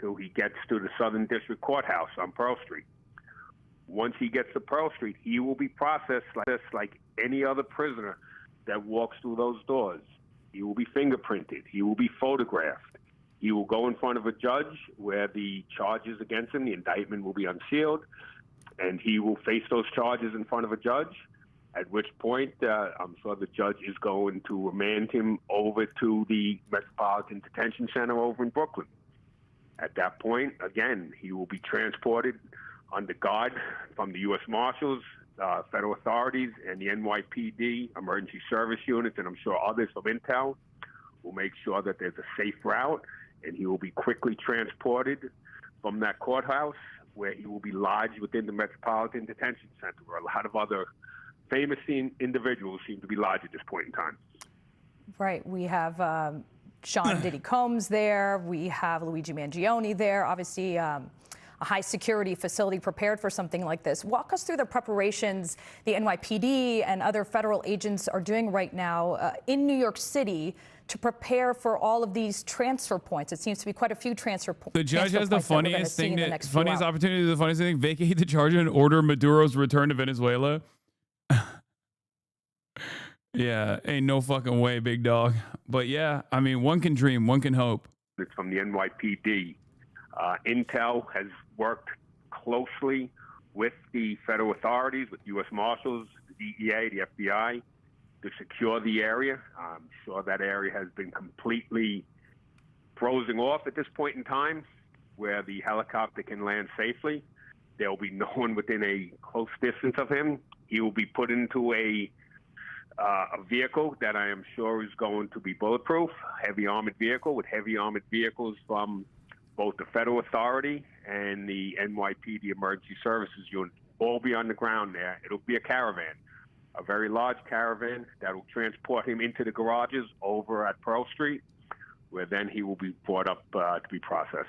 Speaker 15: till he gets to the Southern District Courthouse on Pearl Street. Once he gets to Pearl Street, he will be processed like any other prisoner that walks through those doors. He will be fingerprinted. He will be photographed. He will go in front of a judge where the charges against him, the indictment will be unsealed, and he will face those charges in front of a judge, at which point I'm sure the judge is going to remand him over to the Metropolitan Detention Center over in Brooklyn. At that point, again, he will be transported under guard from the U.S. Marshals, federal authorities, and the NYPD emergency service units, and I'm sure others from Intel will make sure that there's a safe route, and he will be quickly transported from that courthouse where he will be lodged within the Metropolitan Detention Center, where a lot of other famous individuals seem to be lodged at this point in time.
Speaker 14: Right. We have Sean Diddy Combs there. We have Luigi Mangione there. Obviously, a high security facility prepared for something like this. Walk us through the preparations the NYPD and other federal agents are doing right now in New York City to prepare for all of these transfer points. It seems to be quite a few transfer points.
Speaker 2: The judge has the funniest thing, funniest opportunity, the funniest thing, vacate the charge and order Maduro's return to Venezuela. Yeah, ain't no fucking way, big dog. But yeah, I mean, one can dream, one can hope.
Speaker 15: It's from the NYPD. Intel has worked closely with the federal authorities, with U.S. Marshals, the DEA, the FBI, to secure the area. I'm sure that area has been completely frozen off at this point in time, where the helicopter can land safely. There will be no one within a close distance of him. He will be put into a vehicle that I am sure is going to be bulletproof, heavy armored vehicle with heavy armored vehicles from both the federal authority and the NYPD emergency services unit. All be on the ground there. It'll be a caravan, a very large caravan that will transport him into the garages over at Pearl Street, where then he will be brought up to be processed.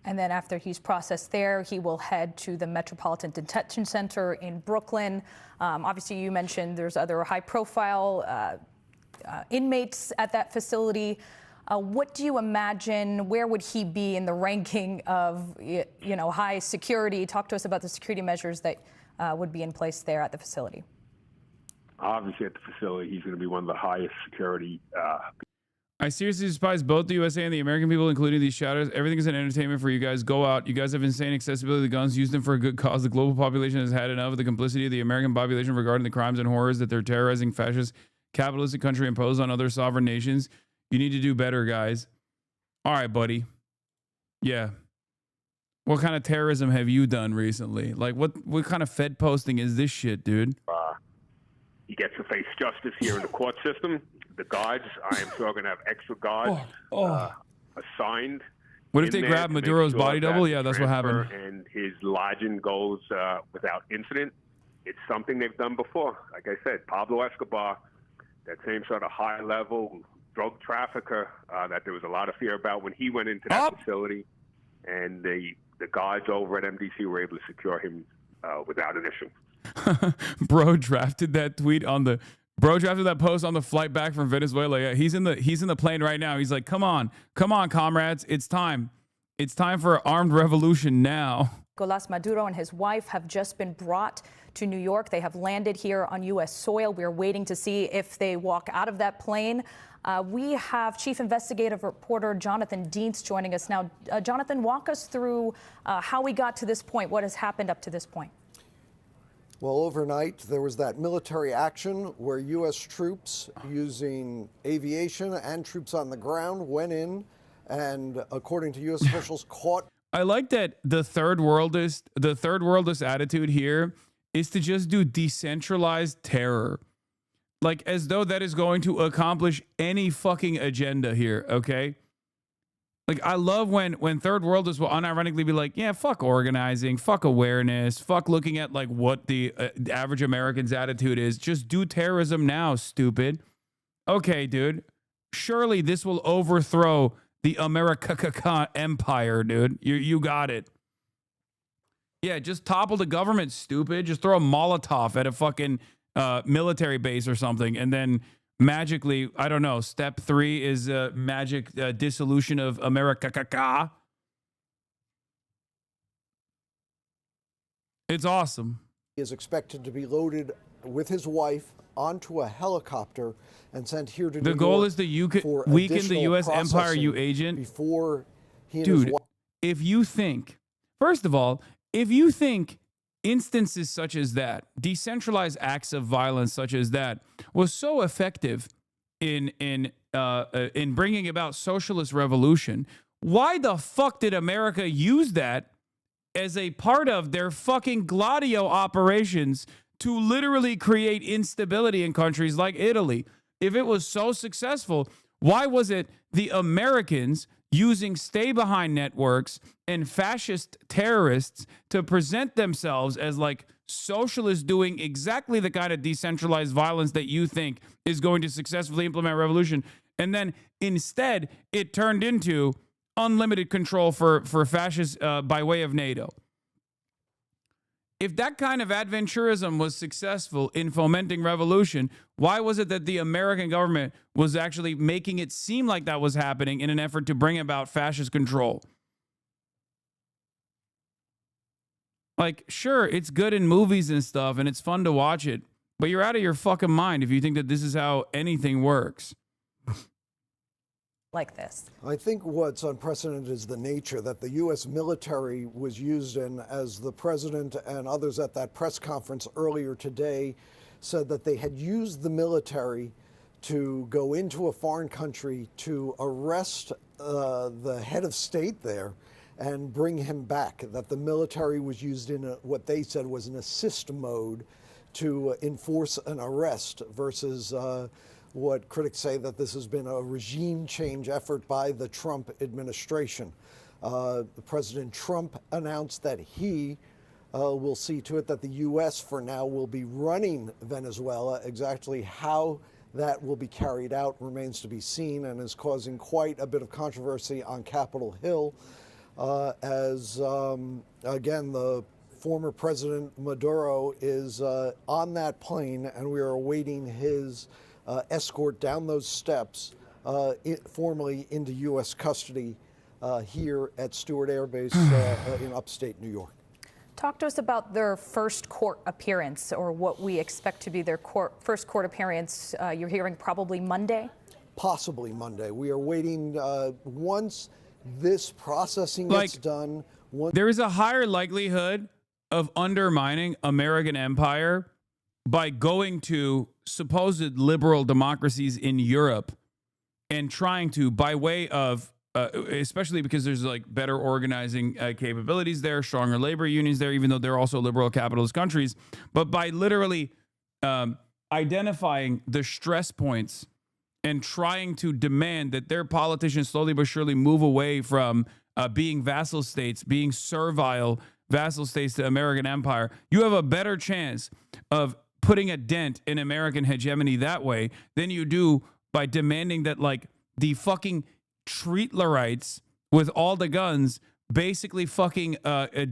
Speaker 14: And then after he's processed there, he will head to the Metropolitan Detention Center in Brooklyn. Obviously, you mentioned there's other high-profile inmates at that facility. What do you imagine? Where would he be in the ranking of, high security? Talk to us about the security measures that would be in place there at the facility.
Speaker 15: Obviously, at the facility, he's going to be one of the highest security.
Speaker 2: I seriously despise both the USA and the American people, including these shadows. Everything is an entertainment for you guys. Go out. You guys have insane accessibility to guns. Use them for a good cause. The global population has had enough of the complicity of the American population regarding the crimes and horrors that their terrorizing fascist capitalistic country impose on other sovereign nations. You need to do better, guys. All right, buddy. Yeah. What kind of terrorism have you done recently? Like, what kind of Fed posting is this shit, dude?
Speaker 15: He gets to face justice here in the court system. The guards, I am sure, going to have extra guards assigned.
Speaker 2: What if they grab Maduro's body double? Yeah, that's what happened.
Speaker 15: And his lodging goes without incident. It's something they've done before. Like I said, Pablo Escobar, that same sort of high-level drug trafficker that there was a lot of fear about when he went into that facility. And the guards over at MDC were able to secure him without an issue.
Speaker 2: Bro drafted that tweet on the... Bro drafted that post on the flight back from Venezuela. Yeah, he's in the plane right now. He's like, come on, comrades. It's time. It's time for an armed revolution now.
Speaker 14: Nicolas Maduro and his wife have just been brought to New York. They have landed here on U.S. soil. We're waiting to see if they walk out of that plane. We have Chief Investigative Reporter Jonathan Dienst joining us now. Jonathan, walk us through how we got to this point. What has happened up to this point?
Speaker 7: Well, overnight, there was that military action where U.S. troops using aviation and troops on the ground went in and, according to U.S. officials, caught
Speaker 2: I like that the third worldist attitude here is to just do decentralized terror. Like as though that is going to accomplish any fucking agenda here, okay? Like I love when third worlders will unironically be like, yeah, fuck organizing, fuck awareness, fuck looking at like what the average American's attitude is. Just do terrorism now, stupid. Okay, dude. Surely this will overthrow the America empire, dude. You got it. Yeah, just topple the government, stupid. Just throw a Molotov at a fucking military base or something, and then magically, I don't know, step 3 is magic dissolution of America. It's awesome.
Speaker 7: He is expected to be loaded with his wife onto a helicopter and sent here to New
Speaker 2: The goal
Speaker 7: York
Speaker 2: is to
Speaker 7: for
Speaker 2: weaken the
Speaker 7: additional
Speaker 2: U.S. empire,
Speaker 7: processing
Speaker 2: you agent.
Speaker 7: Before he and
Speaker 2: Dude,
Speaker 7: his wife.
Speaker 2: if you think, first of all, if you think instances such as that, decentralized acts of violence such as that, was so effective in bringing about socialist revolution, why the fuck did America use that as a part of their fucking Gladio operations to literally create instability in countries like Italy? If it was so successful, why was it the Americans using stay-behind networks and fascist terrorists to present themselves as like socialists doing exactly the kind of decentralized violence that you think is going to successfully implement revolution? And then instead, it turned into unlimited control for fascists by way of NATO. If that kind of adventurism was successful in fomenting revolution, why was it that the American government was actually making it seem like that was happening in an effort to bring about fascist control? Like, sure, it's good in movies and stuff, and it's fun to watch it, but you're out of your fucking mind if you think that this is how anything works.
Speaker 14: Like this.
Speaker 7: I think what's unprecedented is the nature that the U.S. military was used in, as the president and others at that press conference earlier today said that they had used the military to go into a foreign country to arrest the head of state there and bring him back, that the military was used in what they said was an assist mode to enforce an arrest versus what critics say that this has been a regime change effort by the Trump administration. President Trump announced that he will see to it that the U.S. for now will be running Venezuela. Exactly how that will be carried out remains to be seen and is causing quite a bit of controversy on Capitol Hill as, again, the former President Maduro is on that plane, and we are awaiting his escort down those steps formally into U.S. custody here at Stewart Air Base in upstate New York.
Speaker 14: Talk to us about their first court appearance, or what we expect to be their first court appearance. You're hearing probably Monday?
Speaker 7: Possibly Monday. We are waiting once this processing gets done.
Speaker 2: There is a higher likelihood of undermining American empire by going to supposed liberal democracies in Europe and trying to, by way of, especially because there's like better organizing capabilities there, stronger labor unions there, even though they're also liberal capitalist countries, but by literally identifying the stress points and trying to demand that their politicians slowly but surely move away from being vassal states, being servile vassal states to American empire, you have a better chance of putting a dent in American hegemony that way than you do by demanding that like the fucking Treatlerites with all the guns basically fucking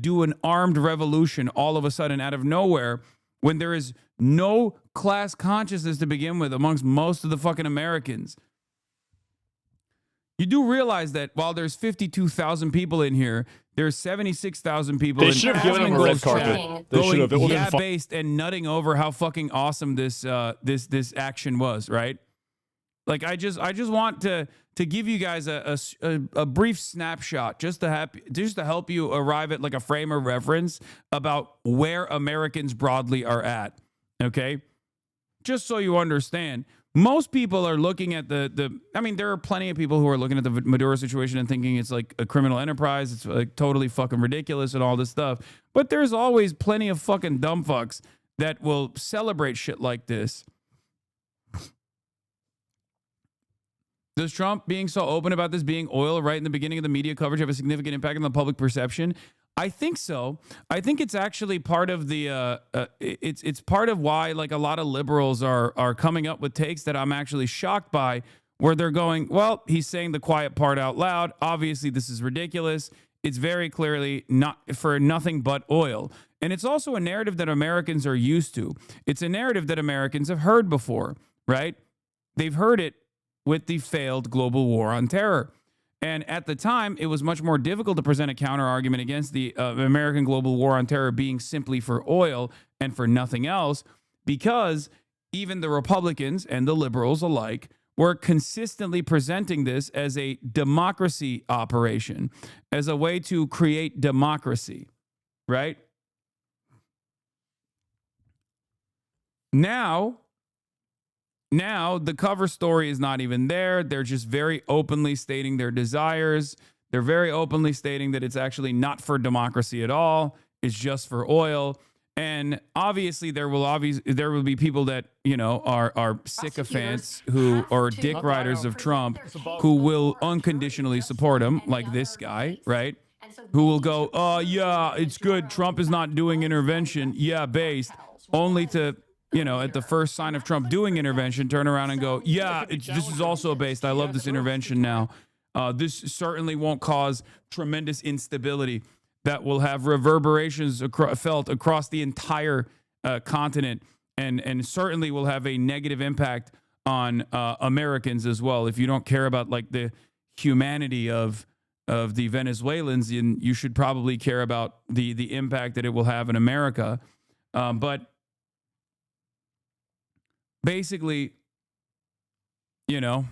Speaker 2: do an armed revolution all of a sudden out of nowhere when there is no class consciousness to begin with amongst most of the fucking Americans. You do realize that while there's 52,000 people in here, there's 76,000 people.
Speaker 16: They should have given him a red carpet. They should have.
Speaker 2: Yeah, based and nutting over how fucking awesome this this action was, right? Like I just want to give you guys a brief snapshot just to help you arrive at like a frame of reference about where Americans broadly are at. Okay, just so you understand. most people are looking at I mean, there are plenty of people who are looking at the Maduro situation and thinking it's like a criminal enterprise. It's like totally fucking ridiculous and all this stuff. But there's always plenty of fucking dumb fucks that will celebrate shit like this. Does Trump being so open about this being oil right in the beginning of the media coverage have a significant impact on the public perception? I think so. I think it's actually part of the it's part of why like a lot of liberals are coming up with takes that I'm actually shocked by, where they're going, well, he's saying the quiet part out loud. Obviously, this is ridiculous. It's very clearly not for nothing but oil. And it's also a narrative that Americans are used to. It's a narrative that Americans have heard before, right? They've heard it with the failed global war on terror. And at the time, it was much more difficult to present a counter argument against the American global war on terror being simply for oil and for nothing else, because even the Republicans and the liberals alike were consistently presenting this as a democracy operation, as a way to create democracy, right? Now, the cover story is not even there. They're just very openly stating their desires. They're very openly stating that it's actually not for democracy at all. It's just for oil. And obviously, there will be people that, you know, are sycophants who are dick riders of Trump, who will unconditionally support him, like this guy, right? Who will go, oh, yeah, it's good. Trump is not doing intervention. Yeah, based. Only to, you know, at the first sign of Trump doing intervention, turn around and go, yeah, this is also based. I love this intervention now. This certainly won't cause tremendous instability that will have reverberations felt across the entire continent, and certainly will have a negative impact on Americans as well. If you don't care about like the humanity of the Venezuelans, you should probably care about the impact that it will have in America. But basically, you know,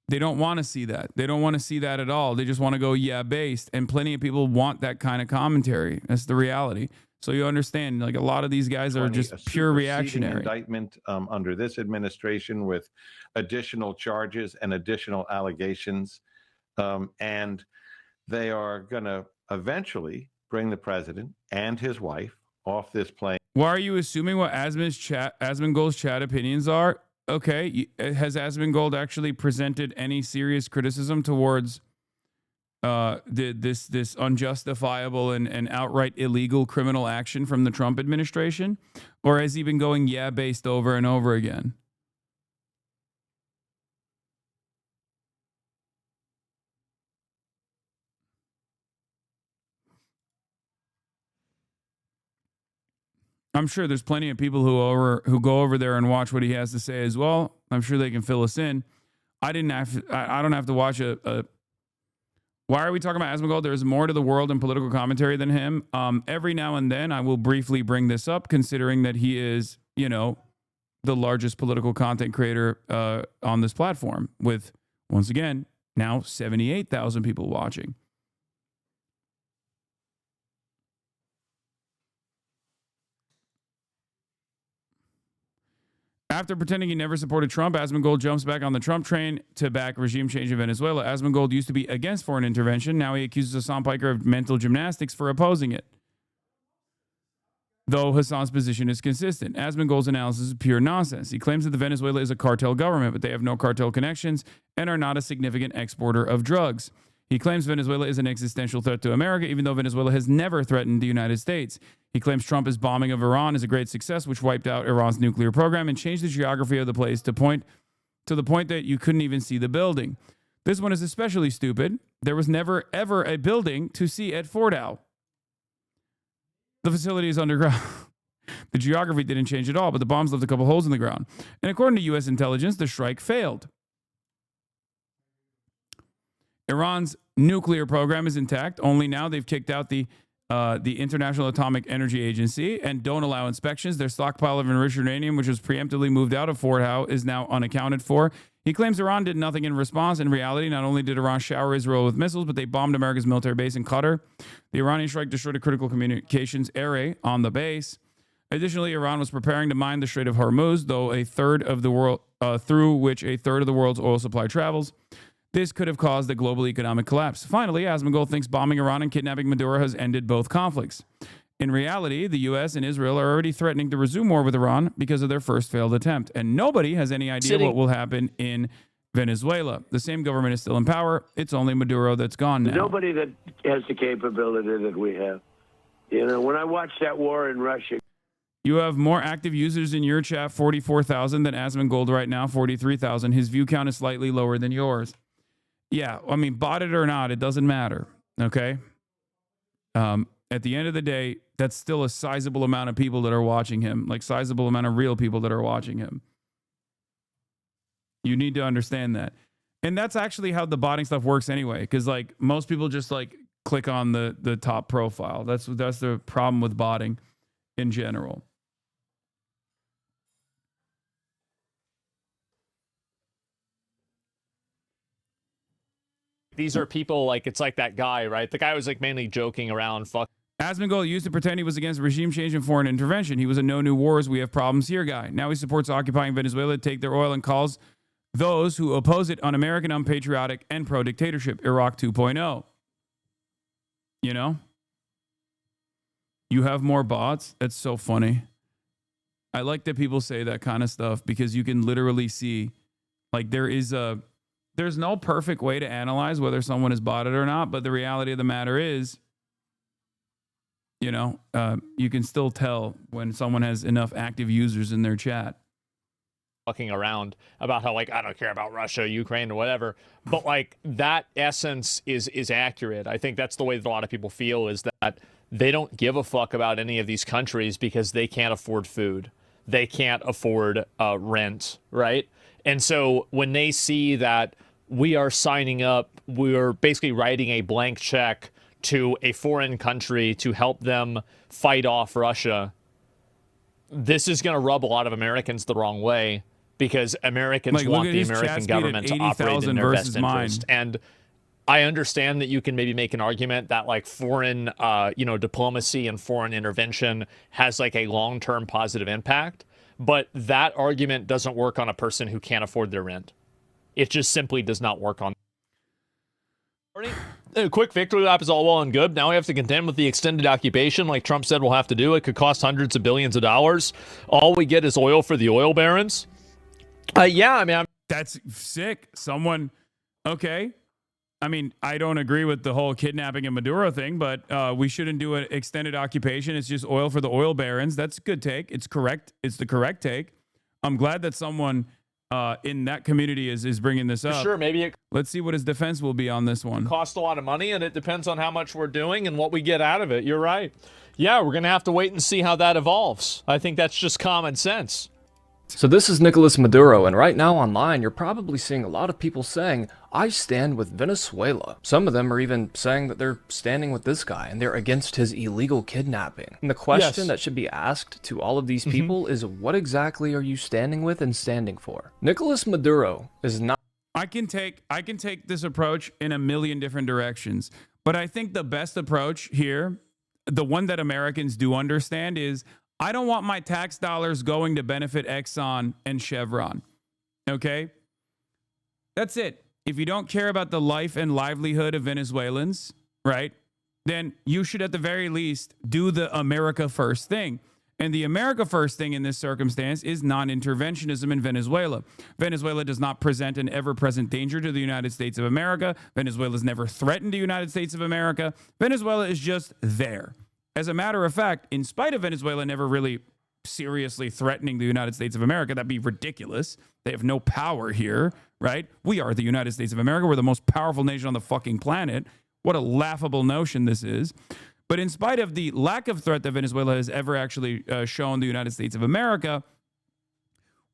Speaker 2: they don't want to see that. They don't want to see that at all. They just want to go, yeah, based. And plenty of people want that kind of commentary. That's the reality. So you understand, like a lot of these guys are just pure reactionary.
Speaker 17: Indictment under this administration with additional charges and additional allegations. And they are going to eventually bring the president and his wife off this plane.
Speaker 2: Why are you assuming what Asmongold's chat opinions are? Okay, has Asmongold actually presented any serious criticism towards this unjustifiable and outright illegal criminal action from the Trump administration? Or has he been going based over and over again? I'm sure there's plenty of people who go over there and watch what he has to say as well. I'm sure they can fill us in. I don't have to watch why are we talking about Asmongold? There's more to the world in political commentary than him. Every now and then I will briefly bring this up, considering that he is, you know, the largest political content creator on this platform with, once again, now 78,000 people watching. After pretending he never supported Trump, Asmongold jumps back on the Trump train to back regime change in Venezuela. Asmongold used to be against foreign intervention. Now he accuses Hasan Piker of mental gymnastics for opposing it, though Hasan's position is consistent. Asmongold's analysis is pure nonsense. He claims that the Venezuela is a cartel government, but they have no cartel connections and are not a significant exporter of drugs. He claims Venezuela is an existential threat to America, even though Venezuela has never threatened the United States. He claims Trump's bombing of Iran is a great success, which wiped out Iran's nuclear program and changed the geography of the place to the point that you couldn't even see the building. This one is especially stupid. There was never, ever a building to see at Fordow. The facility is underground. The geography didn't change at all, but the bombs left a couple holes in the ground. And according to U.S. intelligence, the strike failed. Iran's nuclear program is intact. Only now they've kicked out the International Atomic Energy Agency and don't allow inspections. Their stockpile of enriched uranium, which was preemptively moved out of Fort Howe, is now unaccounted for. He claims Iran did nothing in response. In reality, not only did Iran shower Israel with missiles, but they bombed America's military base in Qatar. The Iranian strike destroyed a critical communications array on the base. Additionally, Iran was preparing to mine the Strait of Hormuz, though a third of the world through which a third of the world's oil supply travels. This could have caused a global economic collapse. Finally, Asmongold thinks bombing Iran and kidnapping Maduro has ended both conflicts. In reality, the U.S. and Israel are already threatening to resume war with Iran because of their first failed attempt, and nobody has any idea what will happen in Venezuela. The same government is still in power. It's only Maduro that's gone now.
Speaker 18: Nobody that has the capability that we have. You know, when I watched that war in Russia.
Speaker 2: You have more active users in your chat, 44,000, than Asmongold right now, 43,000. His view count is slightly lower than yours. Yeah, I mean, bought it or not, it doesn't matter, okay? At the end of the day, that's still a sizable amount of people that are watching him, like sizable amount of real people that are watching him. You need to understand that. And that's actually how the botting stuff works anyway, because like most people just like click on the top profile. That's the problem with botting in general.
Speaker 19: These are people like, it's like that guy, right? The guy was like mainly joking around.
Speaker 2: Asmongold used to pretend he was against regime change and foreign intervention. He was a no new wars, we have problems here guy. Now he supports occupying Venezuela to take their oil and calls those who oppose it un-American, unpatriotic, and pro-dictatorship. Iraq 2.0. You know? You have more bots? That's so funny. I like that people say that kind of stuff because you can literally see, like, there's no perfect way to analyze whether someone is botted or not, but the reality of the matter is, you know, you can still tell when someone has enough active users in their chat.
Speaker 19: Fucking around about how, like, I don't care about Russia, Ukraine, or whatever. But, like, that essence is accurate. I think that's the way that a lot of people feel, is that they don't give a fuck about any of these countries because they can't afford food. They can't afford rent, right? And so when they see that we are signing up, we're basically writing a blank check to a foreign country to help them fight off Russia, this is going to rub a lot of Americans the wrong way, because Americans want the American government to operate in their best interest. And I understand that you can maybe make an argument that like foreign, diplomacy and foreign intervention has like a long-term positive impact, but that argument doesn't work on a person who can't afford their rent. It just simply does not work on. A quick victory lap is all well and good. Now we have to contend with the extended occupation, like Trump said we'll have to do. It could cost hundreds of billions of dollars. All we get is oil for the oil barons.
Speaker 2: That's sick. Okay. I mean, I don't agree with the whole kidnapping and Maduro thing, but we shouldn't do an extended occupation. It's just oil for the oil barons. That's a good take. It's correct. It's the correct take. I'm glad that someone in that community is bringing this up.
Speaker 19: Sure, maybe
Speaker 2: let's see what his defense will be on this one.
Speaker 19: Cost a lot of money, and it depends on how much we're doing and what we get out of it. You're right. Yeah, we're going to have to wait and see how that evolves. I think that's just common sense.
Speaker 20: So this is Nicolas Maduro, and right now online you're probably seeing a lot of people saying, I stand with Venezuela. Some of them are even saying that they're standing with this guy and they're against his illegal kidnapping. And the question that should be asked to all of these people is, what exactly are you standing with and standing for? Nicolas Maduro is not...
Speaker 2: I can take this approach in a million different directions, but I think the best approach here, the one that Americans do understand, is I don't want my tax dollars going to benefit Exxon and Chevron. Okay? That's it. If you don't care about the life and livelihood of Venezuelans, right, then you should at the very least do the America first thing. And the America first thing in this circumstance is non-interventionism in Venezuela. Venezuela does not present an ever-present danger to the United States of America. Venezuela's never threatened the United States of America. Venezuela is just there. As a matter of fact, in spite of Venezuela never really seriously threatening the United States of America, that'd be ridiculous. They have no power here, right? We are the United States of America. We're the most powerful nation on the fucking planet. What a laughable notion this is. But in spite of the lack of threat that Venezuela has ever actually shown the United States of America,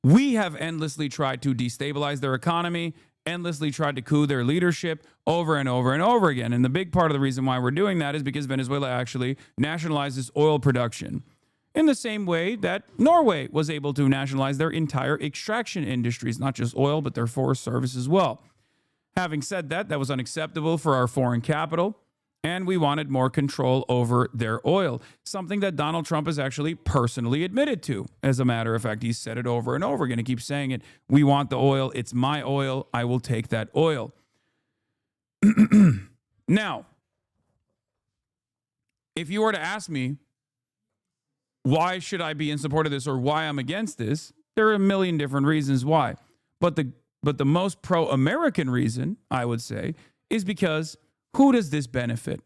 Speaker 2: we have endlessly tried to destabilize their economy, endlessly tried to coup their leadership over and over and over again. And the big part of the reason why we're doing that is because Venezuela actually nationalizes oil production in the same way that Norway was able to nationalize their entire extraction industries, not just oil, but their forest service as well. Having said that, that was unacceptable for our foreign capital. and we wanted more control over their oil, something that Donald Trump has actually personally admitted to. As a matter of fact, he's said it over and over again. He keeps saying it. We want the oil. It's my oil. I will take that oil. Now, if you were to ask me, why should I be in support of this or why I'm against this, there are a million different reasons why. But the most pro-American reason, I would say, is because who does this benefit?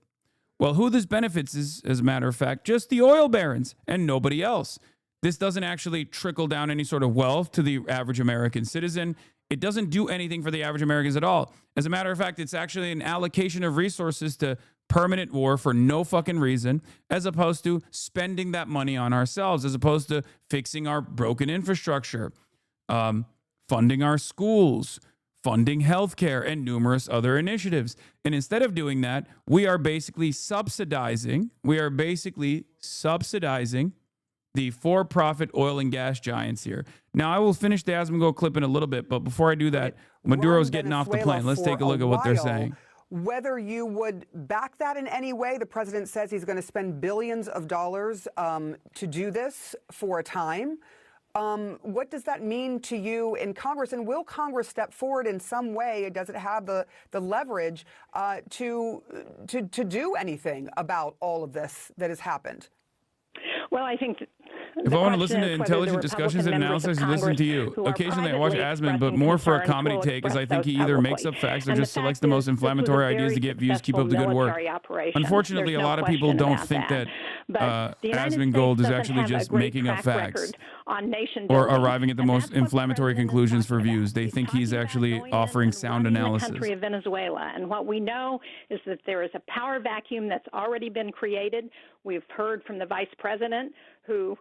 Speaker 2: Well, who this benefits is, as a matter of fact, just the oil barons and nobody else. This doesn't actually trickle down any sort of wealth to the average American citizen. It doesn't do anything for the average Americans at all. As a matter of fact, it's actually an allocation of resources to permanent war for no fucking reason, as opposed to spending that money on ourselves, as opposed to fixing our broken infrastructure, funding our schools, funding healthcare, and numerous other initiatives. And instead of doing that, we are basically subsidizing the for-profit oil and gas giants here. Now, I will finish the Asmongold clip in a little bit, but before I do that, Maduro's getting off the plane. Let's take a look at what they're saying.
Speaker 5: Whether you would back that in any way, the president says he's going to spend billions of dollars to do this for a time. What does that mean to you in Congress? And will Congress step forward in some way? Does it have the leverage to do anything about all of this that has happened?
Speaker 9: Well, I think
Speaker 2: if I want to listen to intelligent discussions and analysis, I listen to you. Occasionally, I watch Asman, but more for a comedy take, as I think he either makes up facts or just selects the most inflammatory ideas to get views. Keep up the good work. Unfortunately, a lot of people don't think that Asmongold is actually just making up facts or arriving at the most inflammatory conclusions for views. They think he's actually offering sound analysis.
Speaker 9: The country of Venezuela, and what we know is that there is a power vacuum that's already been created. We've heard from the vice president, who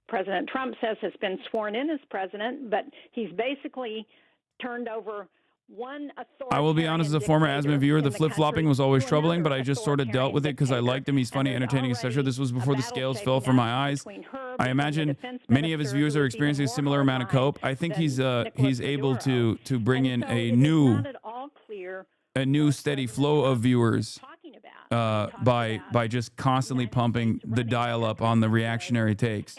Speaker 9: President Trump says has been sworn in as president, but he's basically turned over one authority.
Speaker 2: I will be honest, as a former Asman viewer, the flip-flopping was always troubling, but I just sort of dealt with it because I liked him. He's funny, entertaining, etc. This was before the scales fell from my eyes. I imagine many of his viewers are experiencing a similar amount of cope. I think he's able to bring in a new steady flow of viewers by just constantly pumping the dial up on the reactionary takes.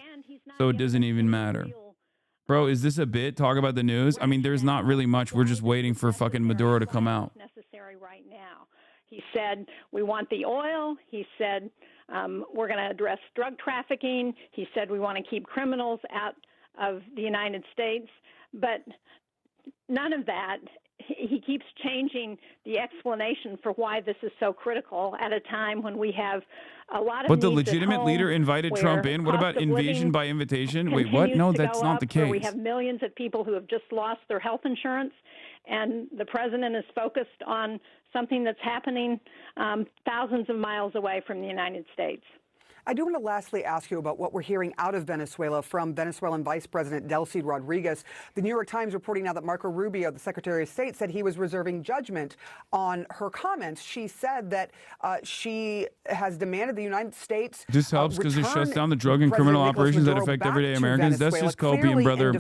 Speaker 2: So it doesn't even matter. Bro, is this a bit? Talk about the news? I mean, there's not really much. We're just waiting for fucking Maduro to come out.
Speaker 9: Necessary right now. He said, we want the oil. He said, we're going to address drug trafficking. He said, we want to keep criminals out of the United States. But none of that. He keeps changing the explanation for why this is so critical at a time when we have a lot of
Speaker 2: But the legitimate leader invited Trump in. What about invasion by invitation? Wait, what? No, that's not the case.
Speaker 9: We have millions of people who have just lost their health insurance, and the president is focused on something that's happening thousands of miles away from the United States.
Speaker 5: I do want to lastly ask you about what we're hearing out of Venezuela from Venezuelan Vice President Delcy Rodriguez. The New York Times reporting now that Marco Rubio, the Secretary of State, said he was reserving judgment on her comments. She said that she has demanded the United States
Speaker 2: This helps because it shuts down the drug and criminal operations that affect everyday Americans. That's just copium, brother.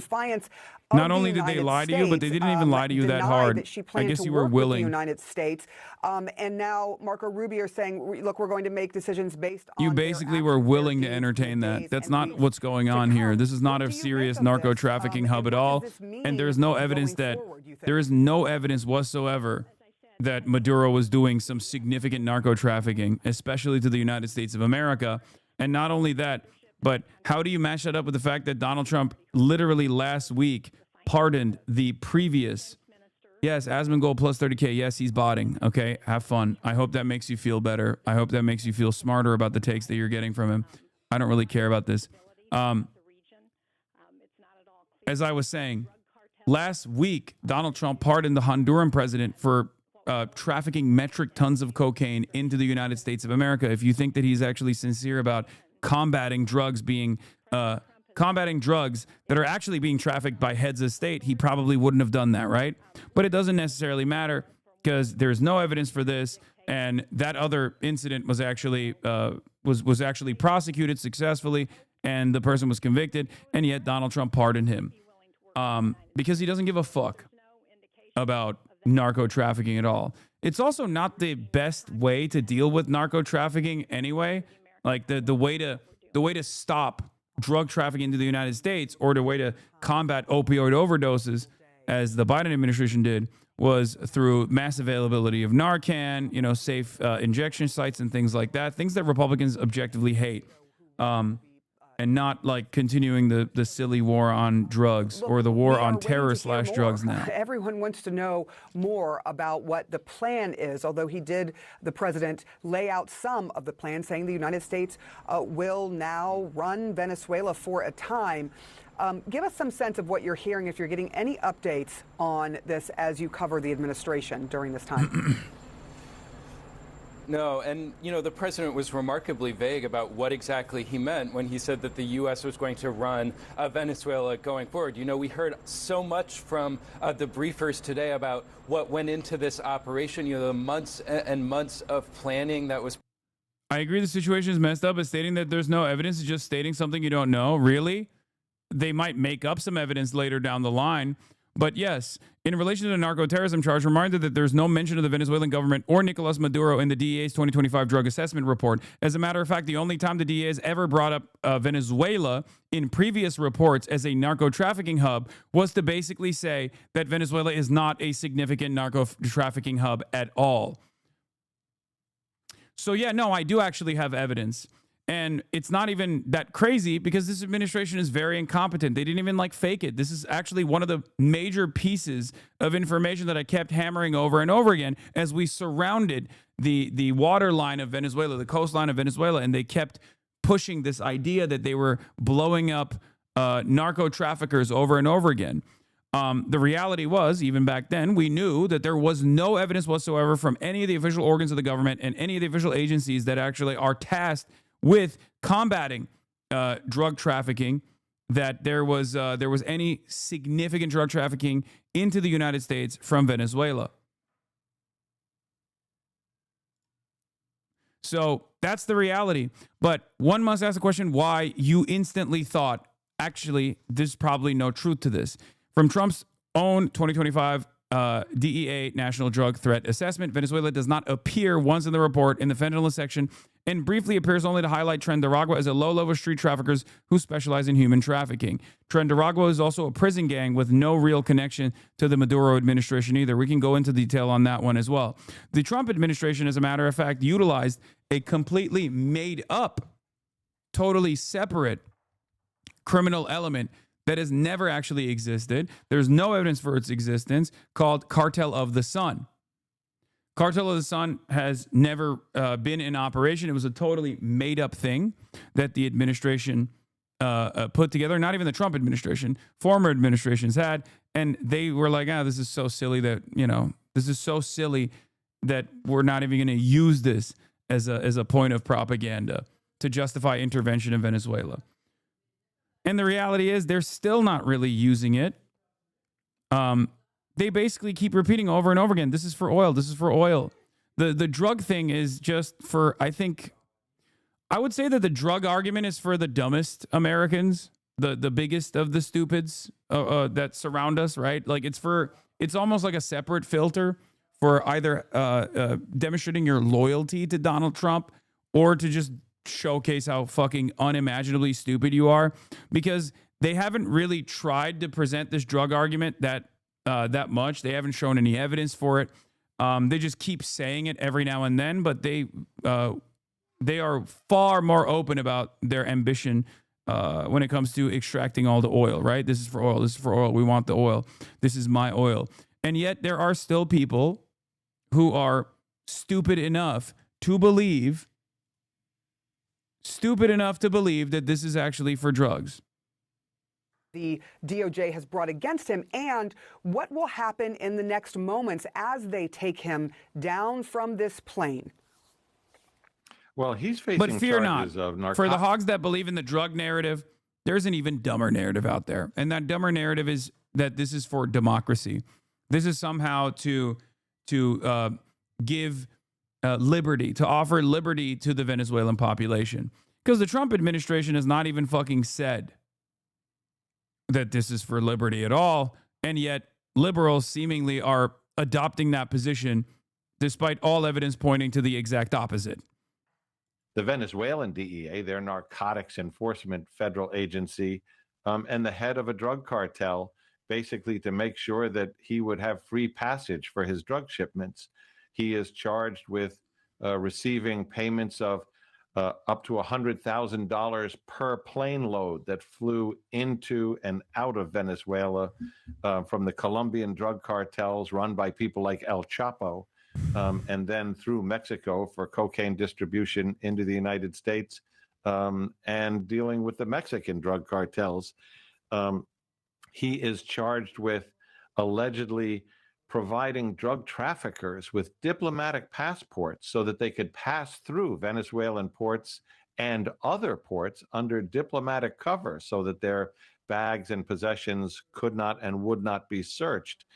Speaker 2: Not only did they lie to you, but they didn't even lie to you that hard. I guess you were willing.
Speaker 5: The United States, and now Marco Rubio is saying, look, we're going to make decisions based on.
Speaker 2: You basically were willing to entertain that. That's not what's going on here. This is not a serious narco trafficking hub at all. And there's no evidence that there is no evidence whatsoever that Maduro was doing some significant narco trafficking, especially to the United States of America. And not only that, but how do you match that up with the fact that Donald Trump literally last week pardoned the previous? Yes, Asmongold plus 30K. Yes, he's botting. Okay, have fun. I hope that makes you feel better. I hope that makes you feel smarter about the takes that you're getting from him. I don't really care about this. As I was saying, last week, Donald Trump pardoned the Honduran president for trafficking metric tons of cocaine into the United States of America. If you think that he's actually sincere about combating drugs that are actually being trafficked by heads of state, he probably wouldn't have done that, right? But it doesn't necessarily matter because there's no evidence for this, and that other incident was actually was actually prosecuted successfully, and the person was convicted, and yet Donald Trump pardoned him because he doesn't give a fuck about narco trafficking at all. it's also not the best way to deal with narco trafficking anyway. Like the way to stop drug trafficking into the United States, or the way to combat opioid overdoses, as the Biden administration did, was through mass availability of Narcan, you know, safe injection sites and things like that, things that Republicans objectively hate. And not like continuing the silly war on drugs, or the war on terror/drugs now.
Speaker 5: Everyone wants to know more about what the plan is, although the president, lay out some of the plan, saying the United States will now run Venezuela for a time. Give us some sense of what you're hearing, if you're getting any updates on this as you cover the administration during this time.
Speaker 6: No, and the president was remarkably vague about what exactly he meant when he said that the U.S. was going to run Venezuela going forward. We heard so much from the briefers today about what went into this operation, the months and months of planning that was.
Speaker 2: I agree the situation is messed up, but stating that there's no evidence is just stating something you don't know. Really? They might make up some evidence later down the line. But yes, in relation to the narco-terrorism charge, reminded that there's no mention of the Venezuelan government or Nicolas Maduro in the DEA's 2025 drug assessment report. As a matter of fact, the only time the DEA has ever brought up Venezuela in previous reports as a narco-trafficking hub was to basically say that Venezuela is not a significant narco-trafficking hub at all. So yeah, no, I do actually have evidence. And it's not even that crazy because this administration is very incompetent. They didn't even fake it. This is actually one of the major pieces of information that I kept hammering over and over again as we surrounded the waterline of Venezuela, the coastline of Venezuela, and they kept pushing this idea that they were blowing up narco traffickers over and over again. The reality was, even back then, we knew that there was no evidence whatsoever from any of the official organs of the government and any of the official agencies that actually are tasked with combating drug trafficking, that there was any significant drug trafficking into the United States from Venezuela. So that's the reality. But one must ask the question why you instantly thought, actually, there's probably no truth to this. From Trump's own 2025 DEA National Drug Threat Assessment, Venezuela does not appear once in the report in the fentanyl section, and briefly appears only to highlight Trendaragua as a low-level street traffickers who specialize in human trafficking. Trendaragua is also a prison gang with no real connection to the Maduro administration either. We can go into detail on that one as well. The Trump administration, as a matter of fact, utilized a completely made-up, totally separate criminal element that has never actually existed. There's no evidence for its existence, called Cartel of the Sun. Cartel of the Sun has never been in operation. It was a totally made-up thing that the administration put together. Not even the Trump administration, former administrations had, and they were like, this is so silly that, this is so silly that we're not even going to use this as a point of propaganda to justify intervention in Venezuela. And the reality is they're still not really using it. They basically keep repeating over and over again, this is for oil, this is for oil. The drug thing is just for, I would say that the drug argument is for the dumbest Americans, the biggest of the stupids that surround us, right? It's almost like a separate filter for either demonstrating your loyalty to Donald Trump or to just showcase how fucking unimaginably stupid you are, because they haven't really tried to present this drug argument that much. They haven't shown any evidence for it. They just keep saying it every now and then, but they are far more open about their ambition when it comes to extracting all the oil, right? This is for oil. This is for oil. We want the oil. This is my oil. And yet there are still people who are stupid enough to believe that this is actually for drugs.
Speaker 5: The DOJ has brought against him, and what will happen in the next moments as they take him down from this plane?
Speaker 17: Well, he's facing
Speaker 2: but fear
Speaker 17: charges
Speaker 2: not.
Speaker 17: of narcotics.
Speaker 2: For the hogs that believe in the drug narrative, there's an even dumber narrative out there. And that dumber narrative is that this is for democracy. This is somehow to give liberty, to offer liberty to the Venezuelan population. Because the Trump administration has not even fucking said that this is for liberty at all. And yet liberals seemingly are adopting that position despite all evidence pointing to the exact opposite.
Speaker 17: The Venezuelan DEA, their narcotics enforcement federal agency, and the head of a drug cartel, basically to make sure that he would have free passage for his drug shipments. He is charged with receiving payments of up to $100,000 per plane load that flew into and out of Venezuela from the Colombian drug cartels run by people like El Chapo, and then through Mexico for cocaine distribution into the United States, and dealing with the Mexican drug cartels. He is charged with allegedly providing drug traffickers with diplomatic passports so that they could pass through Venezuelan ports and other ports under diplomatic cover so that their bags and possessions could not and would not be searched.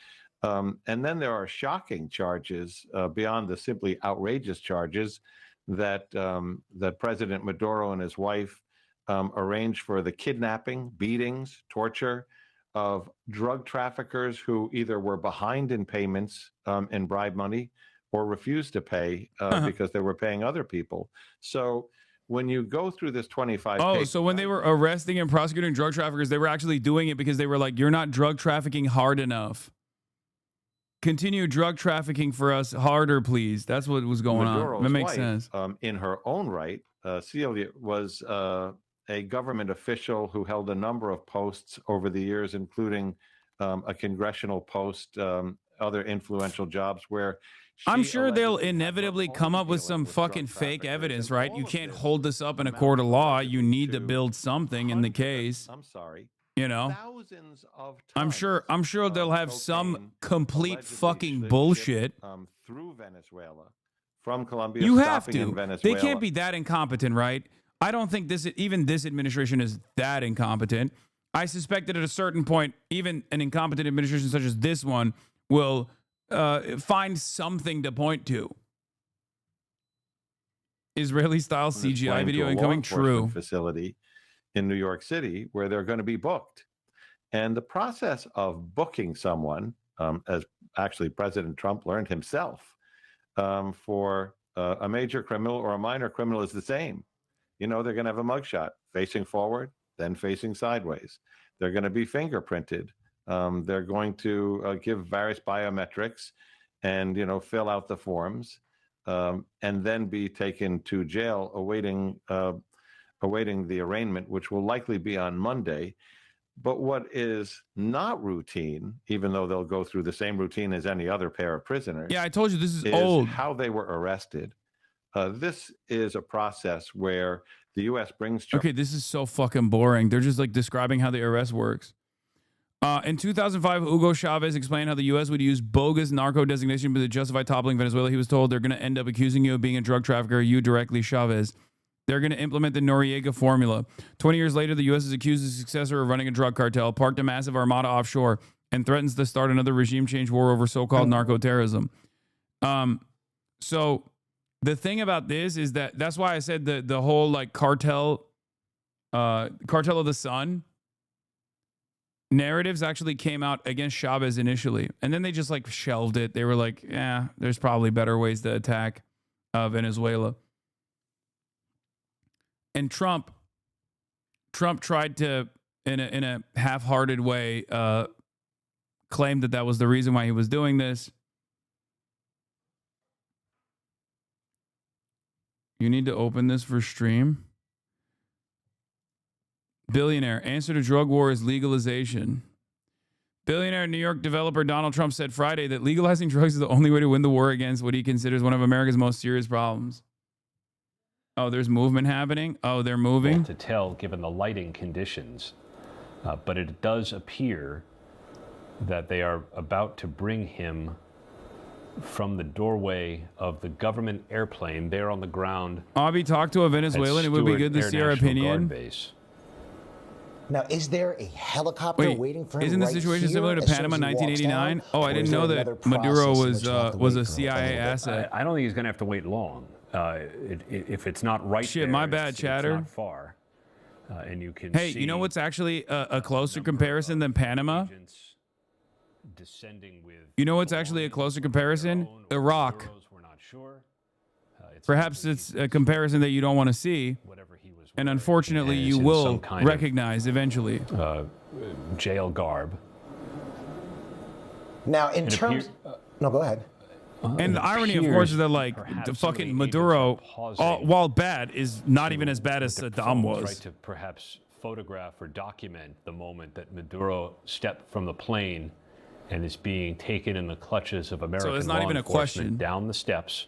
Speaker 17: And then there are shocking charges beyond the simply outrageous charges that that President Maduro and his wife arranged for the kidnapping, beatings, torture of drug traffickers who either were behind in payments in bribe money or refused to pay because they were paying other people. So when you go through this 25
Speaker 2: Oh, so when they were arresting and prosecuting drug traffickers, they were actually doing it because they were like, you're not drug trafficking hard enough. Continue drug trafficking for us harder, please. That's what was going on. That makes sense.
Speaker 17: In her own right, Celia was a government official who held a number of posts over the years, including a congressional post, other influential jobs where
Speaker 2: I'm sure they'll inevitably come up with some fucking fake evidence, right? You can't hold this up in a court of law. You need to build something in the case.
Speaker 17: I'm sorry.
Speaker 2: You know,
Speaker 17: thousands of
Speaker 2: I'm sure they'll have some complete fucking bullshit.
Speaker 17: Through Venezuela, from Colombia,
Speaker 2: You have
Speaker 17: stopping in
Speaker 2: to.
Speaker 17: Venezuela.
Speaker 2: They can't be that incompetent, right? I don't think this administration is that incompetent. I suspect that at a certain point, even an incompetent administration such as this one will find something to point to. Israeli-style CGI video incoming. True.
Speaker 17: Facility in New York City where they're going to be booked. And the process of booking someone, as actually President Trump learned himself, for a major criminal or a minor criminal is the same. You know, they're going to have a mugshot facing forward, then facing sideways. They're going to be fingerprinted. They're going to give various biometrics and, you know, fill out the forms, and then be taken to jail awaiting the arraignment, which will likely be on Monday. But what is not routine, even though they'll go through the same routine as any other pair of prisoners.
Speaker 2: Yeah, I told you this is old.
Speaker 17: How they were arrested. This is a process where the U.S. brings...
Speaker 2: Okay, this is so fucking boring. They're just like describing how the arrest works. In 2005, Hugo Chavez explained how the U.S. would use bogus narco designation to justify toppling Venezuela. He was told they're going to end up accusing you of being a drug trafficker, you directly, Chavez. They're going to implement the Noriega formula. 20 years later, the U.S. is accused as successor of running a drug cartel, parked a massive armada offshore, and threatens to start another regime change war over so-called narco-terrorism. So the thing about this is that's why I said the whole like cartel of the sun narratives actually came out against Chavez initially. And then they just like shelved it. They were like, yeah, there's probably better ways to attack Venezuela. And Trump tried to, in a half-hearted way, claim that was the reason why he was doing this. You need to open this for stream. Billionaire, answer to drug war is legalization. Billionaire New York developer Donald Trump said Friday that legalizing drugs is the only way to win the war against what he considers one of America's most serious problems. Oh, there's movement happening? Oh, they're moving?
Speaker 10: To tell given the lighting conditions, but it does appear that they are about to bring him from the doorway of the government airplane there on the ground.
Speaker 2: Abby, talk to a Venezuelan. It would be good to see our opinion.
Speaker 12: Now, is there a helicopter waiting for him?
Speaker 2: Isn't the situation similar to Panama 1989? Oh, I didn't know that Maduro was a CIA asset.
Speaker 10: I don't think he's going to have to wait long. If it's not right
Speaker 2: Shit,
Speaker 10: there,
Speaker 2: my bad, chatter.
Speaker 10: It's not far, and you can
Speaker 2: Hey,
Speaker 10: see
Speaker 2: you know what's actually a closer comparison than Panama?
Speaker 10: descending with
Speaker 2: You know what's actually a closer comparison? Iraq.
Speaker 10: sure.
Speaker 2: Perhaps it's a comparison that you don't want to see, and unfortunately,
Speaker 10: And
Speaker 2: you
Speaker 10: in
Speaker 2: will
Speaker 10: some kind of,
Speaker 2: recognize eventually.
Speaker 10: Jail garb.
Speaker 12: Now, in terms, no, go ahead.
Speaker 2: And the irony, of course, is that like the fucking Maduro, while bad, is not even as bad as Saddam was.
Speaker 10: Right, to perhaps photograph or document the moment that Maduro stepped from the plane and is being taken in the clutches of American
Speaker 2: it's not
Speaker 10: law
Speaker 2: even a
Speaker 10: enforcement
Speaker 2: question.
Speaker 10: down the steps,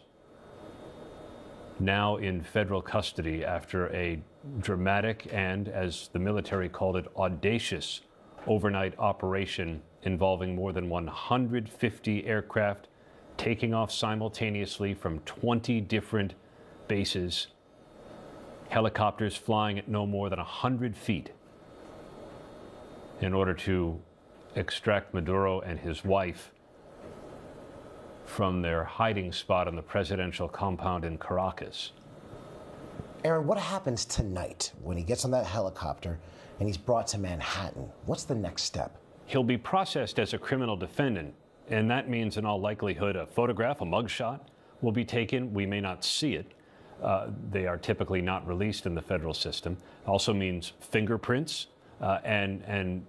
Speaker 10: now in federal custody after a dramatic and, as the military called it, audacious overnight operation involving more than 150 aircraft taking off simultaneously from 20 different bases, helicopters flying at no more than 100 feet in order to extract Maduro and his wife from their hiding spot on the presidential compound in Caracas.
Speaker 12: Aaron, what happens tonight when he gets on that helicopter and he's brought to Manhattan? What's the next step?
Speaker 10: He'll be processed as a criminal defendant, and that means in all likelihood a photograph, a mugshot, will be taken. We may not see it. They are typically not released in the federal system. Also means fingerprints and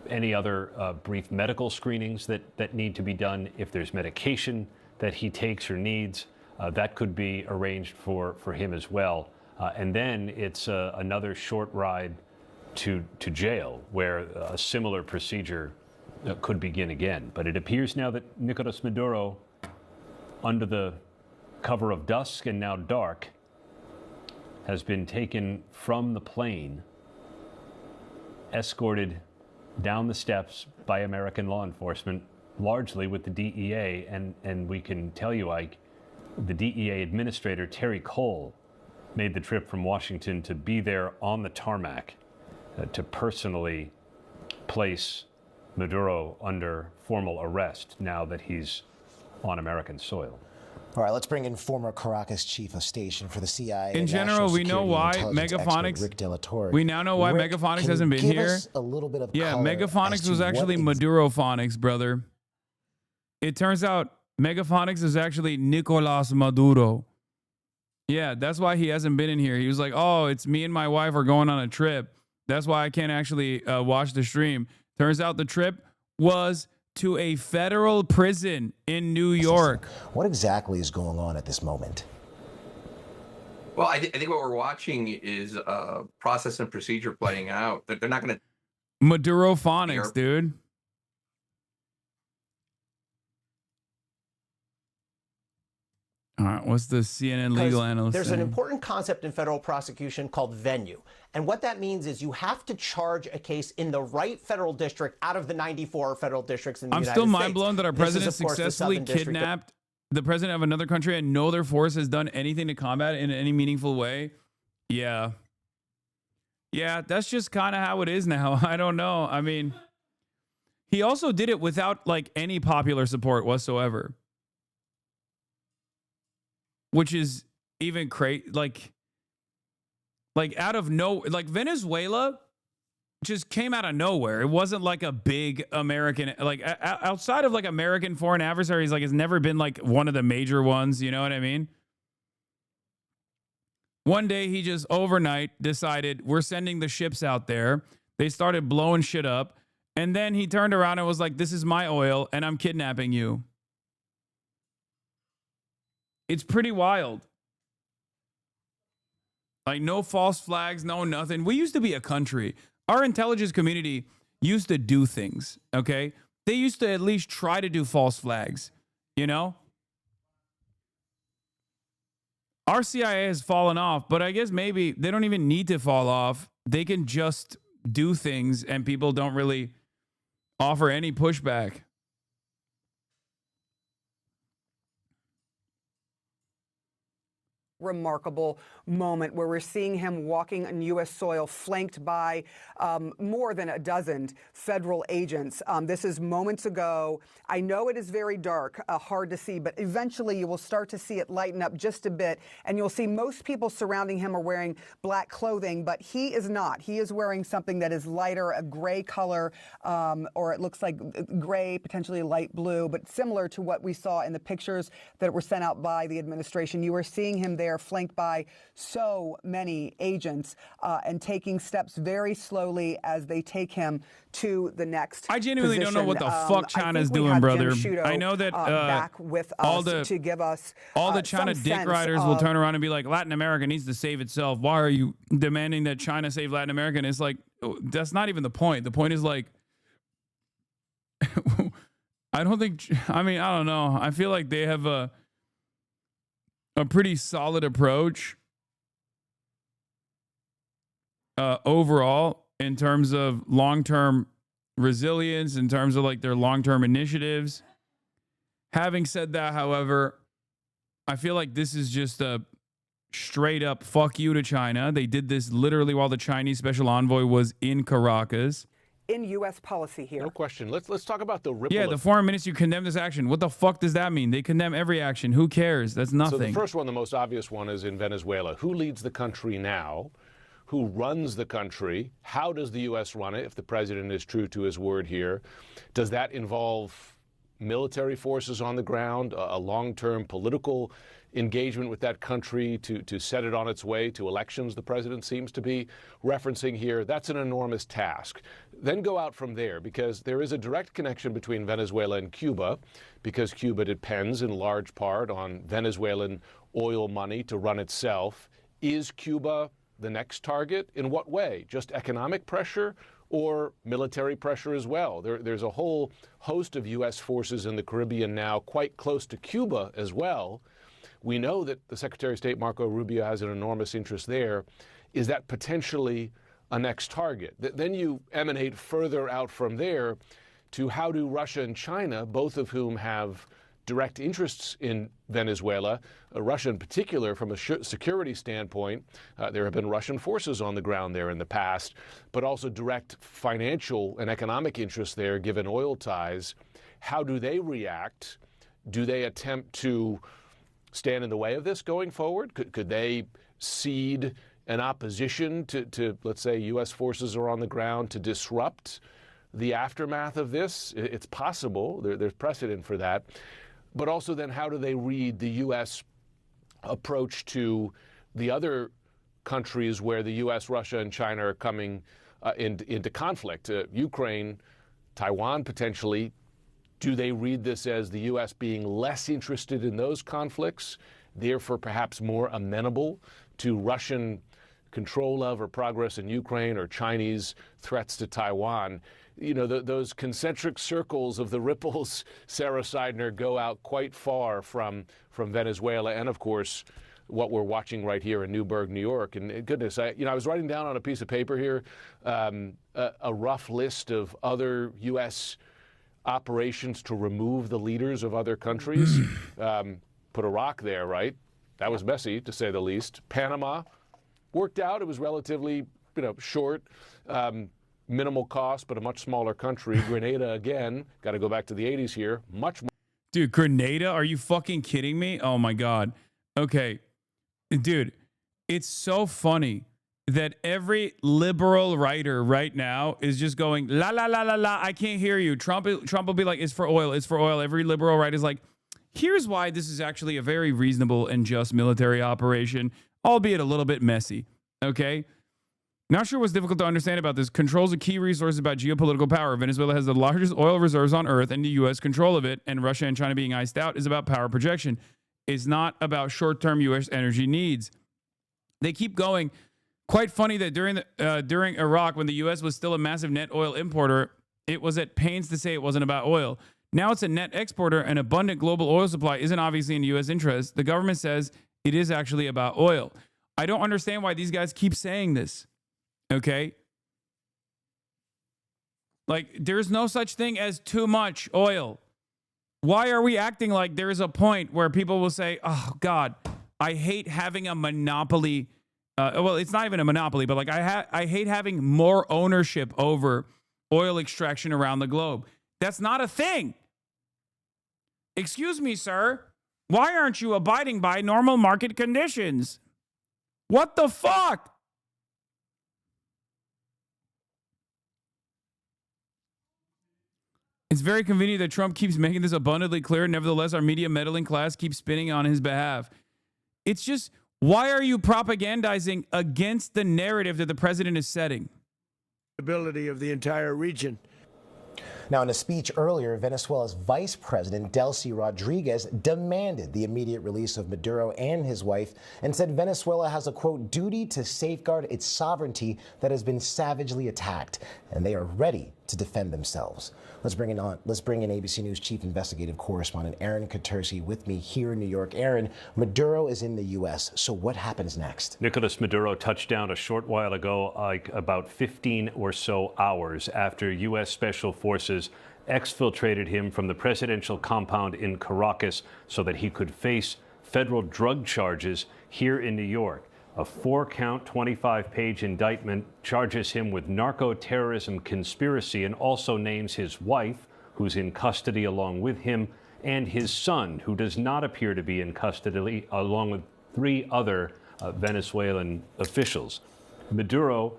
Speaker 10: any other brief medical screenings that need to be done. If there's medication that he takes or needs, that could be arranged for him as well. And then it's another short ride to jail, where a similar procedure could begin again. But it appears now that Nicolas Maduro, under the cover of dusk and now dark, has been taken from the plane, escorted down the steps by American law enforcement, largely with the DEA. And we can tell you, Ike, the DEA administrator, Terry Cole, made the trip from Washington to be there on the tarmac to personally place Maduro under formal arrest now that he's on American soil.
Speaker 12: All right, let's bring in former Caracas chief of station for the CIA.
Speaker 2: In general, we know why Megaphonics. We now know why Megaphonics hasn't been here.
Speaker 12: A little bit of
Speaker 2: Megaphonics was actually Madurophonics, brother. It turns out Megaphonics is actually Nicolas Maduro. Yeah, that's why he hasn't been in here. He was like, "Oh, it's me and my wife are going on a trip. That's why I can't actually watch the stream." Turns out the trip was to a federal prison in New York.
Speaker 12: What exactly is going on at this moment?
Speaker 3: Well, I think what we're watching is process and procedure playing out. They're not going to...
Speaker 2: Madurophonics, dude. All right, what's the CNN legal analyst
Speaker 21: There's
Speaker 2: saying?
Speaker 21: an important concept in federal prosecution called venue. And what that means is you have to charge a case in the right federal district out of the 94 federal districts in the United States.
Speaker 2: I'm still mind blown that our president
Speaker 21: This is, of course, the
Speaker 2: successfully
Speaker 21: Southern District.
Speaker 2: kidnapped the president of another country and no other force has done anything to combat it in any meaningful way. Yeah. Yeah, that's just kind of how it is now. I don't know. I mean, he also did it without like any popular support whatsoever. Which is even crazy. Like out of like Venezuela just came out of nowhere. It wasn't like a big American, like outside of like American foreign adversaries, like it's never been like one of the major ones. You know what I mean? One day he just overnight decided we're sending the ships out there. They started blowing shit up. And then he turned around and was like, this is my oil and I'm kidnapping you. It's pretty wild. Like no false flags, no nothing. We used to be a country. Our intelligence community used to do things, okay? They used to at least try to do false flags, you know? Our CIA has fallen off, but I guess maybe they don't even need to fall off. They can just do things and people don't really offer any pushback.
Speaker 5: remarkable moment where we're seeing him walking on U.S. soil flanked by more than a dozen federal agents. This is moments ago. I know it is very dark, hard to see, but eventually you will start to see it lighten up just a bit, and you'll see most people surrounding him are wearing black clothing, but he is not. He is wearing something that is lighter, a gray color, or it looks like gray, potentially light blue, but similar to what we saw in the pictures that were sent out by the administration. You are seeing him there flanked by so many agents and taking steps very slowly as they take him to the next
Speaker 2: I genuinely
Speaker 5: position.
Speaker 2: don't know what the fuck China's doing, brother. I know that
Speaker 5: back with us to give us
Speaker 2: all the China dick riders will turn around and be like, Latin America needs to save itself. Why are you demanding that China save Latin America? And it's like, that's not even the point. The point is like, I don't know. I feel like they have a pretty solid approach overall in terms of long-term resilience, in terms of like their long-term initiatives. Having said that, however, I feel like this is just a straight up fuck you to China. They did this literally while the Chinese special envoy was in Caracas.
Speaker 5: In U.S. policy here.
Speaker 16: No question. Let's talk about the ripple.
Speaker 2: Yeah, the foreign ministry condemned this action. What the fuck does that mean? They condemn every action. Who cares? That's nothing.
Speaker 16: So the first one, the most obvious one, is in Venezuela. Who leads the country now? Who runs the country? How does the U.S. run it if the president is true to his word here? Does that involve military forces on the ground, a long-term political engagement with that country to set it on its way to elections the president seems to be referencing here? That's an enormous task. Then go out from there, because there is a direct connection between Venezuela and Cuba, because Cuba depends in large part on Venezuelan oil money to run itself. Is Cuba the next target? In what way? Just economic pressure or military pressure as well? There's a whole host of U.S. forces in the Caribbean now quite close to Cuba as well. We know that the Secretary of State, Marco Rubio, has an enormous interest there. Is that potentially a next target? Then you emanate further out from there to how do Russia and China, both of whom have direct interests in Venezuela, Russia in particular from a security standpoint. There have been Russian forces on the ground there in the past, but also direct financial and economic interests there given oil ties. How do they react? Do they attempt to stand in the way of this going forward? Could they cede an opposition to, let's say, U.S. forces are on the ground to disrupt the aftermath of this? It's possible. There's precedent for that. But also then how do they read the U.S. approach to the other countries where the U.S., Russia, and China are coming into conflict? Ukraine, Taiwan potentially. Do they read this as the U.S. being less interested in those conflicts, therefore perhaps more amenable to Russian control of or progress in Ukraine or Chinese threats to Taiwan? You know, those concentric circles of the ripples, Sarah Seidner, go out quite far from Venezuela and, of course, what we're watching right here in Newburgh, New York. And goodness, I was writing down on a piece of paper here a rough list of other U.S. operations to remove the leaders of other countries. Put Iraq there, right? That was messy, to say the least. Panama worked out. It was relatively, short, minimal cost, but a much smaller country. Grenada, again, got to go back to the 80s here. Much more.
Speaker 2: Dude, Grenada? Are you fucking kidding me? Oh, my God. Okay. Dude, it's so funny that every liberal writer right now is just going, la, la, la, la, la, I can't hear you. Trump will be like, it's for oil, it's for oil. Every liberal writer is like, here's why this is actually a very reasonable and just military operation, albeit a little bit messy, okay? Not sure what's difficult to understand about this. Controls a key resource about geopolitical power. Venezuela has the largest oil reserves on earth, and the U.S. control of it, and Russia and China being iced out is about power projection. It's not about short-term U.S. energy needs. They keep going. Quite funny that during Iraq, when the U.S. was still a massive net oil importer, it was at pains to say it wasn't about oil. Now it's a net exporter. An abundant global oil supply isn't obviously in U.S. interest. The government says it is actually about oil. I don't understand why these guys keep saying this. Okay? Like, there's no such thing as too much oil. Why are we acting like there is a point where people will say, oh, God, I hate having a monopoly. Well, it's not even a monopoly, but like I hate having more ownership over oil extraction around the globe. That's not a thing. Excuse me, sir. Why aren't you abiding by normal market conditions? What the fuck? It's very convenient that Trump keeps making this abundantly clear. Nevertheless, our media meddling class keeps spinning on his behalf. It's just, why are you propagandizing against the narrative that the president is setting?
Speaker 1: Ability of the entire region.
Speaker 12: Now, in a speech earlier, Venezuela's Vice President, Delcy Rodriguez, demanded the immediate release of Maduro and his wife and said Venezuela has a, quote, duty to safeguard its sovereignty that has been savagely attacked, and they are ready to defend themselves. Let's bring in ABC News Chief Investigative Correspondent Aaron Katersi with me here in New York. Aaron, Maduro is in the U.S., so what happens next?
Speaker 10: Nicolas Maduro touched down a short while ago, like about 15 or so hours after U.S. Special Forces exfiltrated him from the presidential compound in Caracas so that he could face federal drug charges here in New York. A 4-count, 25-page indictment charges him with narco-terrorism conspiracy and also names his wife, who's in custody along with him, and his son, who does not appear to be in custody, along with 3 other Venezuelan officials. Maduro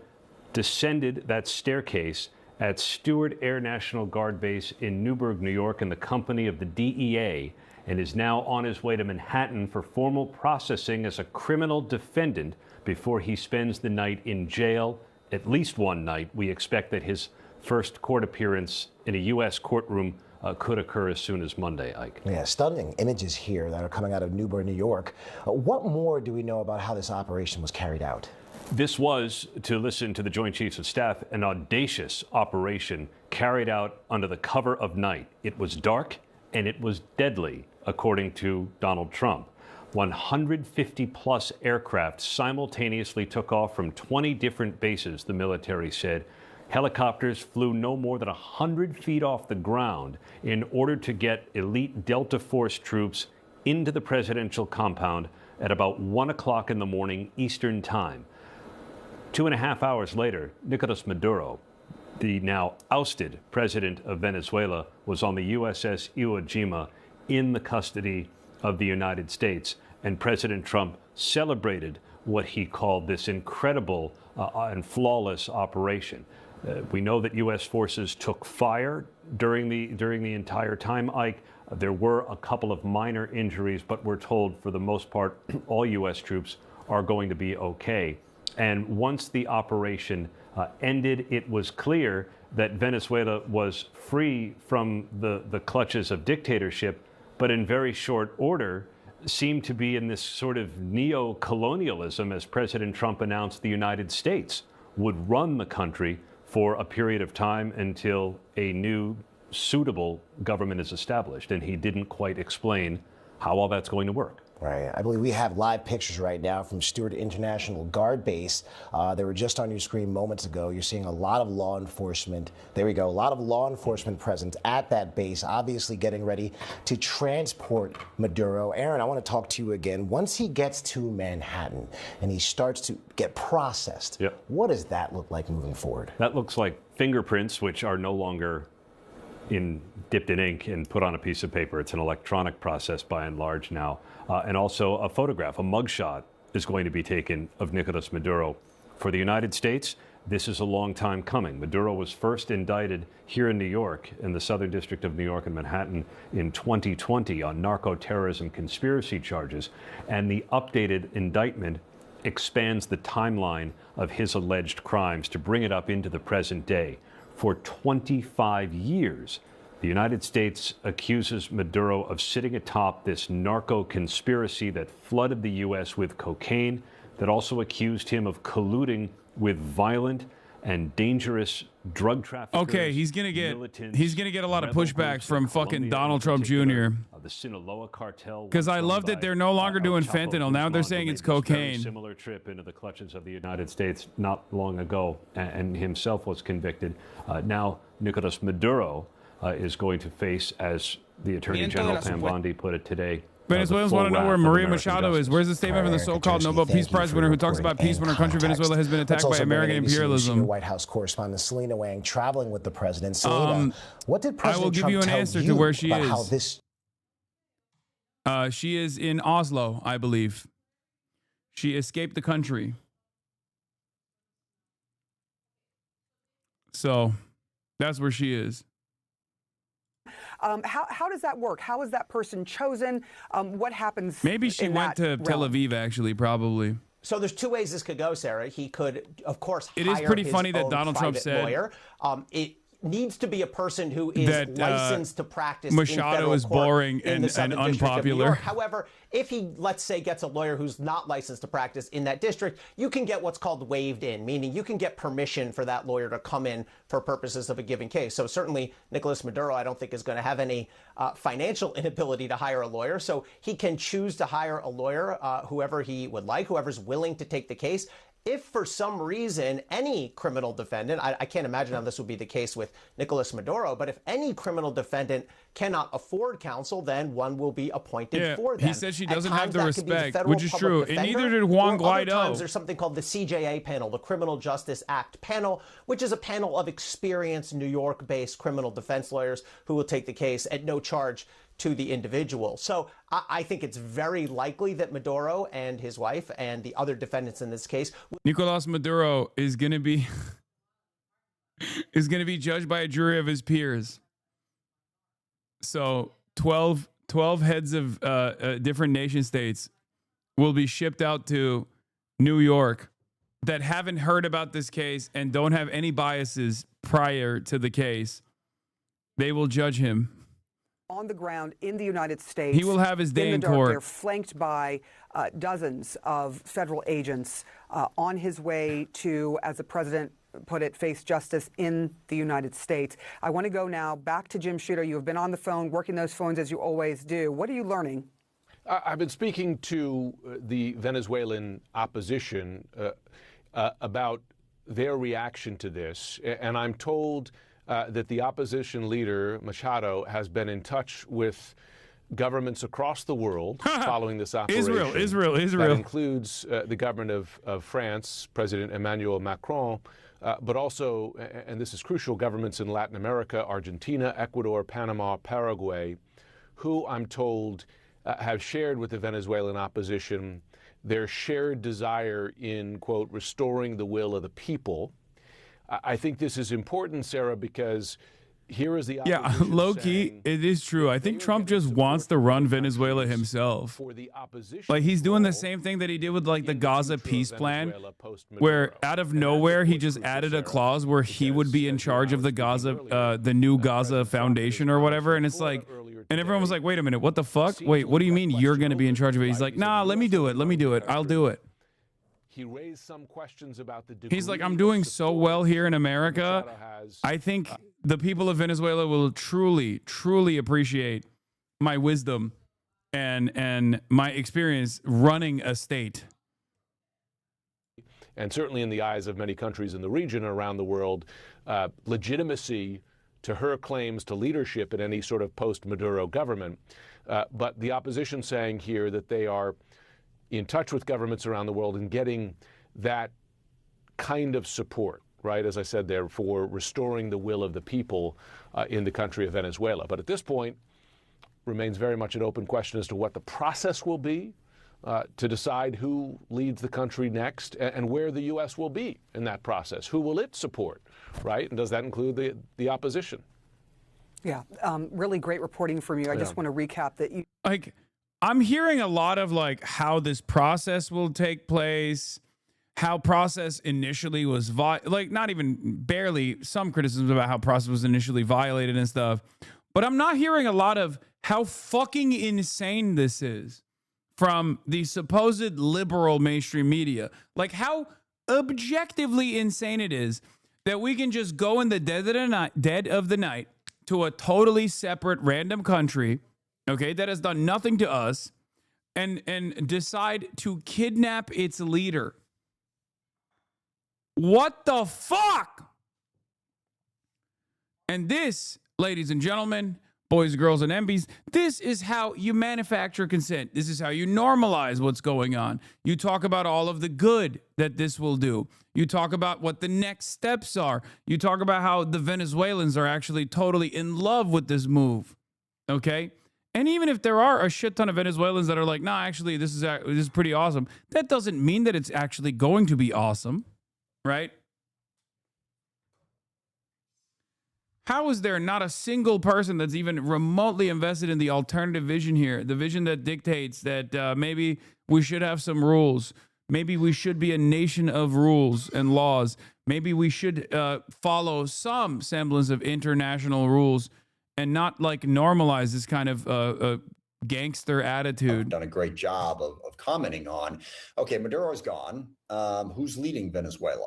Speaker 10: descended that staircase at Stewart Air National Guard Base in Newburgh, New York, in the company of the DEA, and is now on his way to Manhattan for formal processing as a criminal defendant before he spends the night in jail, at least one night. We expect that his first court appearance in a U.S. courtroom could occur as soon as Monday, Ike.
Speaker 12: Yeah, stunning images here that are coming out of Newburgh, New York. What more do we know about how this operation was carried out?
Speaker 10: This was, to listen to the Joint Chiefs of Staff, an audacious operation carried out under the cover of night. It was dark and it was deadly, according to Donald Trump. 150-plus aircraft simultaneously took off from 20 different bases, the military said. Helicopters flew no more than 100 feet off the ground in order to get elite Delta Force troops into the presidential compound at about 1 o'clock in the morning Eastern Time. 2.5 hours later, Nicolas Maduro, the now ousted president of Venezuela, was on the USS Iwo Jima in the custody of the United States. And President Trump celebrated what he called this incredible and flawless operation. We know that U.S. forces took fire during the entire time, Ike. There were a couple of minor injuries, but we're told for the most part all U.S. troops are going to be okay. And once the operation ended, it was clear that Venezuela was free from the clutches of dictatorship, but in very short order seemed to be in this sort of neo-colonialism, as President Trump announced the United States would run the country for a period of time until a new suitable government is established. And he didn't quite explain how all that's going to work.
Speaker 12: Right. I believe we have live pictures right now from Stewart International Guard Base. They were just on your screen moments ago. You're seeing a lot of law enforcement. There we go. A lot of law enforcement presence at that base, obviously getting ready to transport Maduro. Aaron, I want to talk to you again. Once he gets to Manhattan and he starts to get processed, what does that look like moving forward?
Speaker 10: That looks like fingerprints, which are no longer dipped in ink and put on a piece of paper. It's an electronic process by and large now. And also a photograph, a mugshot is going to be taken of Nicolas Maduro. For the United States, this is a long time coming. Maduro was first indicted here in New York, in the Southern District of New York in Manhattan in 2020 on narco-terrorism conspiracy charges. And the updated indictment expands the timeline of his alleged crimes to bring it up into the present day. For 25 years, the United States accuses Maduro of sitting atop this narco conspiracy that flooded the U.S. with cocaine, that also accused him of colluding with violent and dangerous drug traffickers.
Speaker 2: Okay, he's gonna get a lot of pushback from fucking Donald Trump Jr.
Speaker 10: The Sinaloa cartel.
Speaker 2: Because I love that they're no longer doing fentanyl. Now they're saying it's cocaine.
Speaker 10: Similar trip into the clutches of the United States not long ago, and himself was convicted. Now Nicolas Maduro is going to face, as the Attorney General Pam Bondi put it today,
Speaker 2: Venezuelans want to know where Maria Machado is. Where's the statement from the so-called Nobel Peace Prize winner who talks about peace when her country, Venezuela, has been attacked by American imperialism?
Speaker 12: White House correspondent Selena Wang traveling with the president. Selena, what did President
Speaker 2: I will give
Speaker 12: Trump
Speaker 2: you an
Speaker 12: tell
Speaker 2: answer
Speaker 12: you
Speaker 2: to where she
Speaker 12: about
Speaker 2: is.
Speaker 12: how this?
Speaker 2: She is in Oslo, I believe. She escaped the country. So that's where she is.
Speaker 5: How does that work? How is that person chosen? What happens?
Speaker 2: Maybe she went to Tel Aviv, actually, probably.
Speaker 21: So there's two ways this could go, Sarah. He could, of course,
Speaker 2: It
Speaker 21: hire
Speaker 2: is pretty
Speaker 21: his
Speaker 2: funny that
Speaker 21: own
Speaker 2: Donald Trump
Speaker 21: private
Speaker 2: said
Speaker 21: lawyer. It needs to be a person who is
Speaker 2: that,
Speaker 21: licensed to practice
Speaker 2: Machado
Speaker 21: in federal
Speaker 2: is
Speaker 21: court
Speaker 2: boring
Speaker 21: in
Speaker 2: and
Speaker 21: the Southern District of New
Speaker 2: unpopular.
Speaker 21: York. However, if he, let's say, gets a lawyer who's not licensed to practice in that district, you can get what's called waived in, meaning you can get permission for that lawyer to come in for purposes of a given case. So certainly Nicolas Maduro, I don't think, is going to have any financial inability to hire a lawyer. So he can choose to hire a lawyer, whoever he would like, whoever's willing to take the case. If for some reason any criminal defendant, I can't imagine how this would be the case with Nicolas Maduro, but if any criminal defendant cannot afford counsel, then one will be appointed for them.
Speaker 2: He said she
Speaker 21: At
Speaker 2: doesn't have
Speaker 21: times,
Speaker 2: the
Speaker 21: that could be
Speaker 2: respect,
Speaker 21: federal
Speaker 2: which is
Speaker 21: public
Speaker 2: true.
Speaker 21: defender,
Speaker 2: And neither did Juan
Speaker 21: or other
Speaker 2: Guaido.
Speaker 21: times there's something called the CJA panel, the Criminal Justice Act panel, which is a panel of experienced New York-based criminal defense lawyers who will take the case at no charge to the individual. So I think it's very likely that Maduro and his wife and the other defendants in this case.
Speaker 2: Nicolas Maduro is going to be judged by a jury of his peers. So 12 heads of different nation states will be shipped out to New York that haven't heard about this case and don't have any biases prior to the case. They will judge him.
Speaker 5: On the ground in the United States.
Speaker 2: He will have his day in
Speaker 5: dark,
Speaker 2: court.
Speaker 5: They're flanked by dozens of federal agents on his way to, as the president put it, face justice in the United States. I want to go now back to Jim Shooter. You have been on the phone, working those phones as you always do. What are you learning?
Speaker 16: I've been speaking to the Venezuelan opposition about their reaction to this, and I'm told that the opposition leader, Machado, has been in touch with governments across the world following this operation.
Speaker 2: Israel.
Speaker 16: That includes the government of France, President Emmanuel Macron, but also, and this is crucial, governments in Latin America, Argentina, Ecuador, Panama, Paraguay, who I'm told have shared with the Venezuelan opposition their shared desire in, quote, restoring the will of the people. I think this is important, Sarah, because here is the opposition
Speaker 2: low-key, it is true. I think Trump just wants to run Venezuela himself. Like, he's doing the same thing that he did with, like, the Gaza peace plan, where out of nowhere he just added a clause where he would be in charge of the Gaza, the new Gaza Foundation or whatever. And it's like, and everyone was like, wait a minute, what the fuck? Wait, what do you mean you're going to be in charge of it? He's like, nah, let me do it. I'll do it.
Speaker 16: He raised some questions about the
Speaker 2: He's like, I'm doing so well here in America. I think the people of Venezuela will truly, truly appreciate my wisdom and my experience running a state.
Speaker 16: And certainly in the eyes of many countries in the region and around the world, legitimacy to her claims to leadership in any sort of post-Maduro government. But the opposition saying here that they are in touch with governments around the world and getting that kind of support, right, as I said there, for restoring the will of the people in the country of Venezuela. But at this point, remains very much an open question as to what the process will be to decide who leads the country next and where the U.S. will be in that process. Who will it support, right? And does that include the opposition?
Speaker 5: Yeah, really great reporting from you. I just want to recap that you...
Speaker 2: I'm hearing a lot of like how this process will take place, how process initially was not even barely some criticisms about how process was initially violated and stuff. But I'm not hearing a lot of how fucking insane this is from the supposed liberal mainstream media. Like how objectively insane it is that we can just go in the dead of the night to a totally separate random country, okay, that has done nothing to us, and decide to kidnap its leader. What the fuck? And this, ladies and gentlemen, boys, girls, and MBs, this is how you manufacture consent. This is how you normalize what's going on. You talk about all of the good that this will do. You talk about what the next steps are. You talk about how the Venezuelans are actually totally in love with this move. Okay? And even if there are a shit ton of Venezuelans that are like, nah, actually, this is pretty awesome, that doesn't mean that it's actually going to be awesome, right? How is there not a single person that's even remotely invested in the alternative vision here? The vision that dictates that maybe we should have some rules. Maybe we should be a nation of rules and laws. Maybe we should follow some semblance of international rules and not like normalize this kind of gangster attitude.
Speaker 4: Done a great job of commenting on, okay, Maduro's gone. Who's leading Venezuela?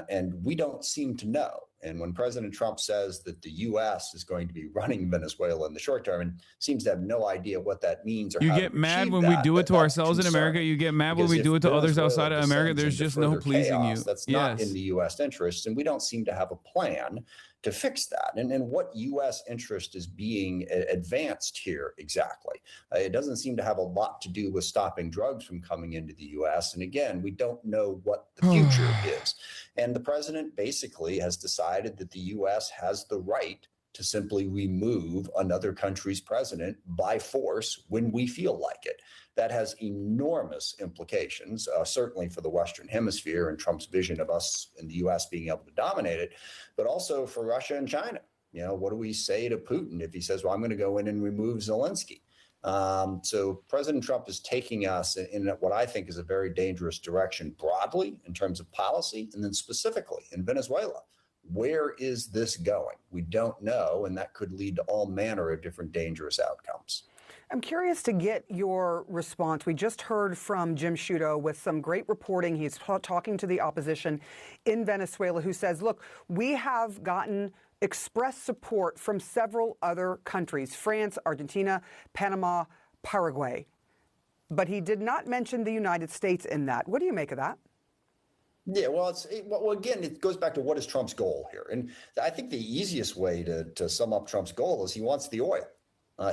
Speaker 4: And we don't seem to know. And when President Trump says that the U.S. is going to be running Venezuela in the short term and seems to have no idea what that means, or
Speaker 2: you
Speaker 4: how
Speaker 2: get
Speaker 4: to
Speaker 2: mad
Speaker 4: achieve
Speaker 2: when we do it to ourselves in America. You get mad when we do it to others outside of America. There's just no pleasing you.
Speaker 4: That's not in the U.S. interest, and we don't seem to have a plan to fix that. And what U.S. interest is being advanced here exactly? It doesn't seem to have a lot to do with stopping drugs from coming into the U.S. And again, we don't know what the future is. And the president basically has decided that the U.S. has the right to simply remove another country's president by force when we feel like it. That has enormous implications, certainly for the Western Hemisphere and Trump's vision of us in the U.S. being able to dominate it, but also for Russia and China. You know, what do we say to Putin if he says, well, I'm going to go in and remove Zelensky? So President Trump is taking us in what I think is a very dangerous direction broadly in terms of policy, and then specifically in Venezuela. Where is this going? We don't know, and that could lead to all manner of different dangerous outcomes.
Speaker 5: I'm curious to get your response. We just heard from Jim Sciutto with some great reporting. He's talking to the opposition in Venezuela, who says, look, we have gotten express support from several other countries, France, Argentina, Panama, Paraguay. But he did not mention the United States in that. What do you make of that?
Speaker 4: Yeah, well, again, it goes back to what is Trump's goal here. And I think the easiest way to sum up Trump's goal is he wants the oil.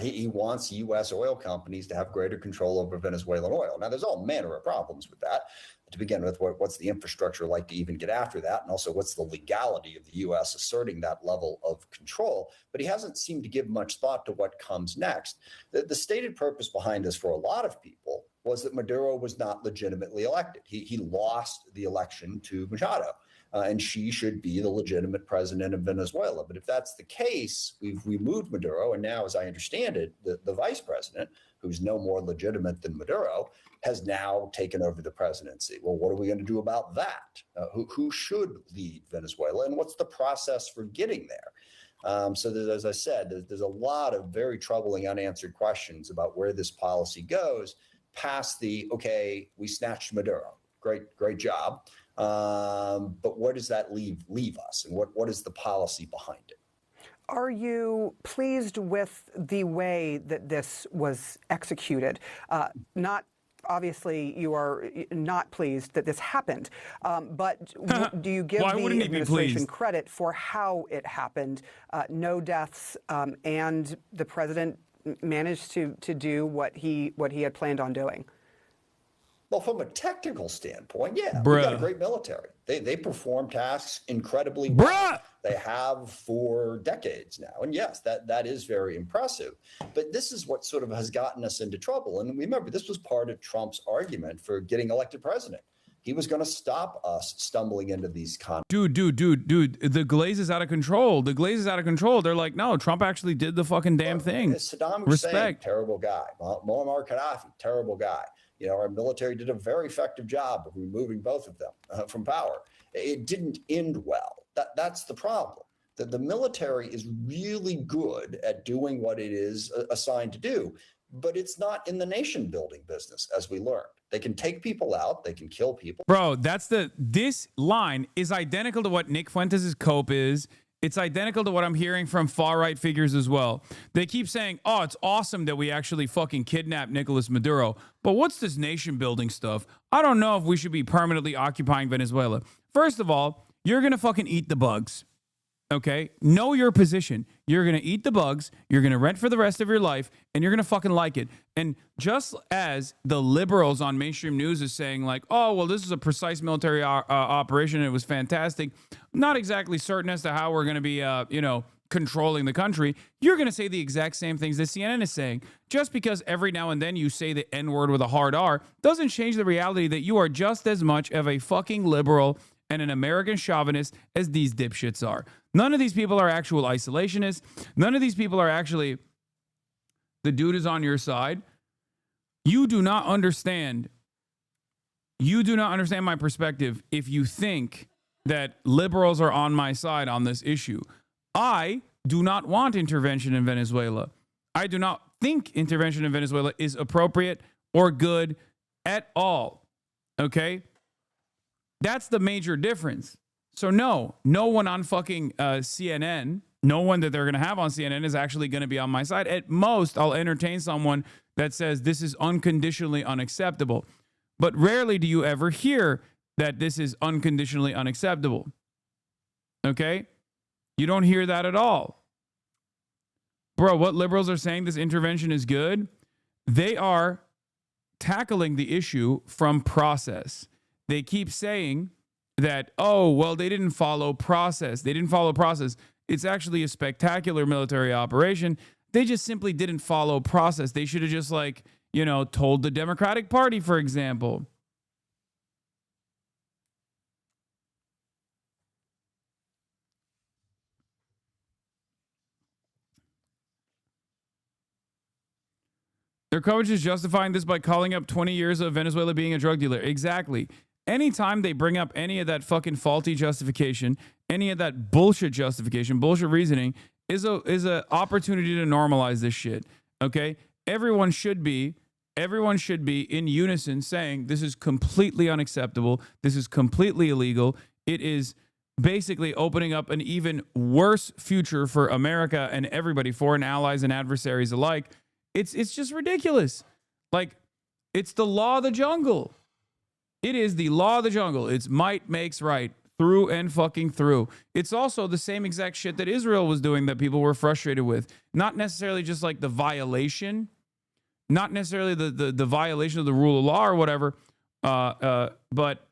Speaker 4: He wants U.S. oil companies to have greater control over Venezuelan oil. Now, there's all manner of problems with that. To begin with, what's the infrastructure like to even get after that? And also, what's the legality of the U.S. asserting that level of control? But he hasn't seemed to give much thought to what comes next. The stated purpose behind this for a lot of people was that Maduro was not legitimately elected. He lost the election to Machado. And she should be the legitimate president of Venezuela. But if that's the case, we've removed Maduro, and now, as I understand it, the vice president, who's no more legitimate than Maduro, has now taken over the presidency. Well, what are we going to do about that? Who should lead Venezuela, and what's the process for getting there? So as I said, there's a lot of very troubling unanswered questions about where this policy goes past the, okay, we snatched Maduro. Great job. But where does that leave us, and what is the policy behind it?
Speaker 5: Are you pleased with the way that this was executed? Not obviously, you are not pleased that this happened, but do you give the administration credit for how it happened? No deaths, and the president managed to do what he had planned on doing.
Speaker 4: Well, from a technical standpoint, yeah, we've got a great military. They perform tasks incredibly well. They have for decades now. And yes, that is very impressive. But this is what sort of has gotten us into trouble. And remember, this was part of Trump's argument for getting elected president. He was going to stop us stumbling into these conflicts.
Speaker 2: Dude, the glaze is out of control. The glaze is out of control. They're like, no, Trump actually did the fucking damn thing.
Speaker 4: Saddam Hussein, terrible guy. Muammar Gaddafi, terrible guy. You know, our military did a very effective job of removing both of them from power. It didn't end well. That's the problem. That the military is really good at doing what it is assigned to do, but it's not in the nation building business, as we learned. They can take people out. They can kill people.
Speaker 2: Bro, this line is identical to what Nick Fuentes' cope is. It's identical to what I'm hearing from far-right figures as well. They keep saying, oh, it's awesome that we actually fucking kidnapped Nicolas Maduro. But what's this nation-building stuff? I don't know if we should be permanently occupying Venezuela. First of all, you're going to fucking eat the bugs. Okay? Know your position. You're going to eat the bugs, you're going to rent for the rest of your life, and you're going to fucking like it. And just as the liberals on mainstream news is saying like, oh, well, this is a precise military operation and it was fantastic. Not exactly certain as to how we're going to be, controlling the country. You're going to say the exact same things that CNN is saying. Just because every now and then you say the N-word with a hard R doesn't change the reality that you are just as much of a fucking liberal and an American chauvinist as these dipshits are. None of these people are actual isolationists. None of these people are actually the dude is on your side. You do not understand. You do not understand my perspective if you think that liberals are on my side on this issue. I do not want intervention in Venezuela. I do not think intervention in Venezuela is appropriate or good at all. Okay? That's the major difference. So no one on fucking CNN, no one that they're going to have on CNN is actually going to be on my side. At most, I'll entertain someone that says this is unconditionally unacceptable. But rarely do you ever hear that this is unconditionally unacceptable. Okay? You don't hear that at all. Bro, what liberals are saying this intervention is good, they are tackling the issue from process. They keep saying that, oh, well, they didn't follow process. They didn't follow process. It's actually a spectacular military operation. They just simply didn't follow process. They should have just told the Democratic Party, for example. Their coverage is justifying this by calling up 20 years of Venezuela being a drug dealer. Exactly. Anytime they bring up any of that fucking faulty justification, any of that bullshit justification, bullshit reasoning, is a opportunity to normalize this shit. Okay? Everyone should be in unison saying this is completely unacceptable. This is completely illegal. It is basically opening up an even worse future for America and everybody, foreign allies and adversaries alike. It's just ridiculous. Like, it's the law of the jungle. It is the law of the jungle. It's might makes right through and fucking through. It's also the same exact shit that Israel was doing that people were frustrated with. Not necessarily just like the violation, not necessarily the violation of the rule of law or whatever, but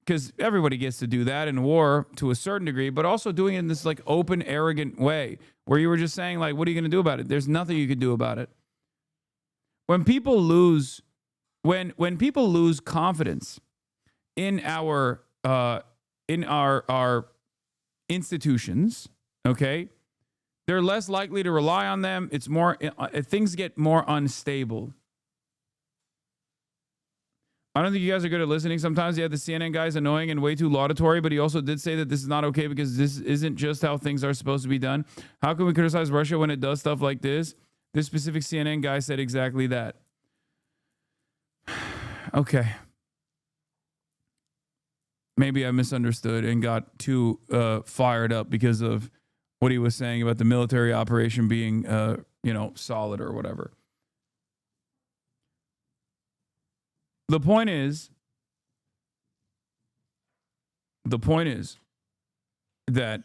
Speaker 2: because everybody gets to do that in war to a certain degree, but also doing it in this like open, arrogant way where you were just saying like, what are you going to do about it? There's nothing you could do about it. When people lose, when people lose confidence in our institutions, okay, they're less likely to rely on them. It's more things get more unstable. I don't think you guys are good at listening. Sometimes, yeah, the CNN guy is annoying and way too laudatory, but he also did say that this is not okay because this isn't just how things are supposed to be done. How can we criticize Russia when it does stuff like this? This specific CNN guy said exactly that. Okay. Maybe I misunderstood and got too fired up because of what he was saying about the military operation being, solid or whatever. The point is that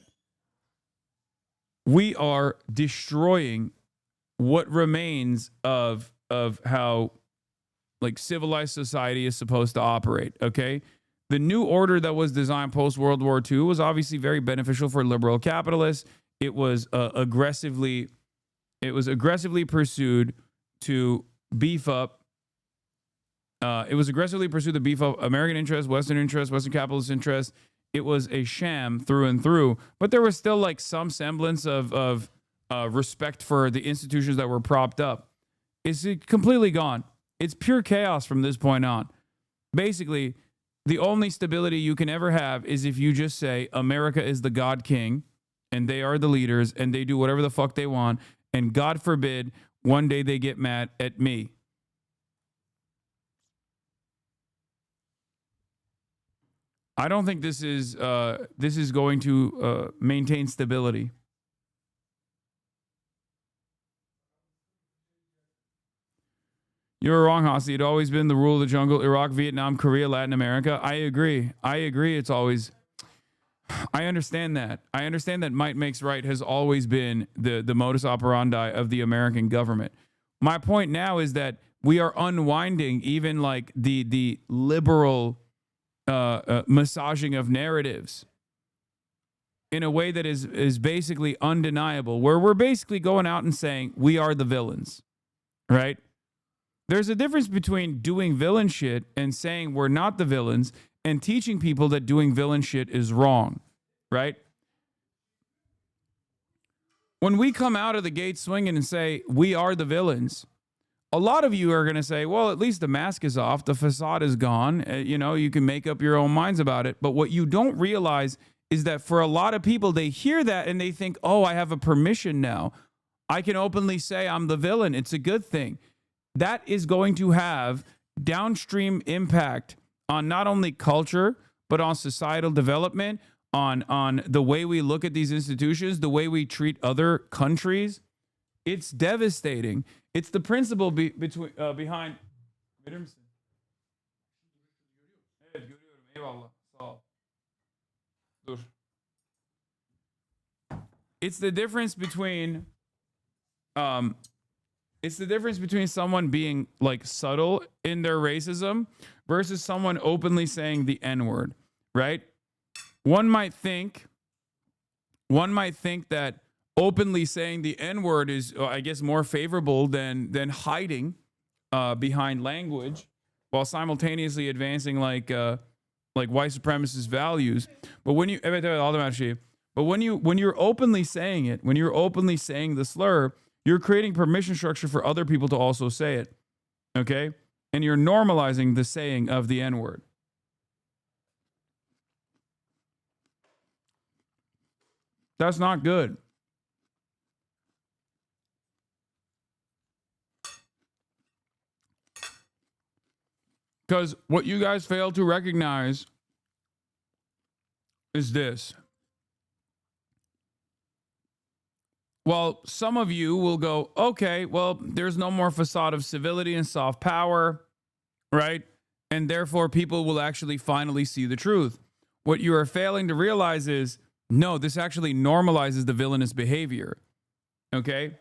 Speaker 2: we are destroying what remains of how like civilized society is supposed to operate. Okay. The new order that was designed post World War II was obviously very beneficial for liberal capitalists. It was aggressively pursued to beef up. It was aggressively pursued to beef up American interests, Western capitalist interests. It was a sham through and through, but there was still like some semblance of respect for the institutions that were propped up. It's completely gone. It's pure chaos from this point on. Basically, the only stability you can ever have is if you just say America is the God King and they are the leaders and they do whatever the fuck they want. And God forbid one day they get mad at me. I don't think this is going to maintain stability. You're wrong, Hossie. It's always been the rule of the jungle. Iraq, Vietnam, Korea, Latin America. I agree. It's always I understand that. I understand that might makes right has always been the modus operandi of the American government. My point now is that we are unwinding even like the liberal massaging of narratives in a way that is basically undeniable, where we're basically going out and saying we are the villains, right? There's a difference between doing villain shit and saying we're not the villains and teaching people that doing villain shit is wrong, right? When we come out of the gate swinging and say we are the villains, a lot of you are going to say, well, at least the mask is off, the facade is gone, you can make up your own minds about it. But what you don't realize is that for a lot of people, they hear that and they think, oh, I have a permission now. I can openly say I'm the villain. It's a good thing. That is going to have downstream impact on not only culture, but on societal development, on the way we look at these institutions, the way we treat other countries. It's devastating. It's the principle behind. It's the difference between someone being like subtle in their racism versus someone openly saying the N-word, right? One might think that openly saying the N-word is, I guess, more favorable than hiding behind language while simultaneously advancing like white supremacist values. But when you're openly saying it, when you're openly saying the slur, you're creating permission structure for other people to also say it, okay? And you're normalizing the saying of the N-word. That's not good. Because what you guys fail to recognize is this. Well, some of you will go, okay, well, there's no more facade of civility and soft power, right? And therefore, people will actually finally see the truth. What you are failing to realize is, no, this actually normalizes the villainous behavior, okay?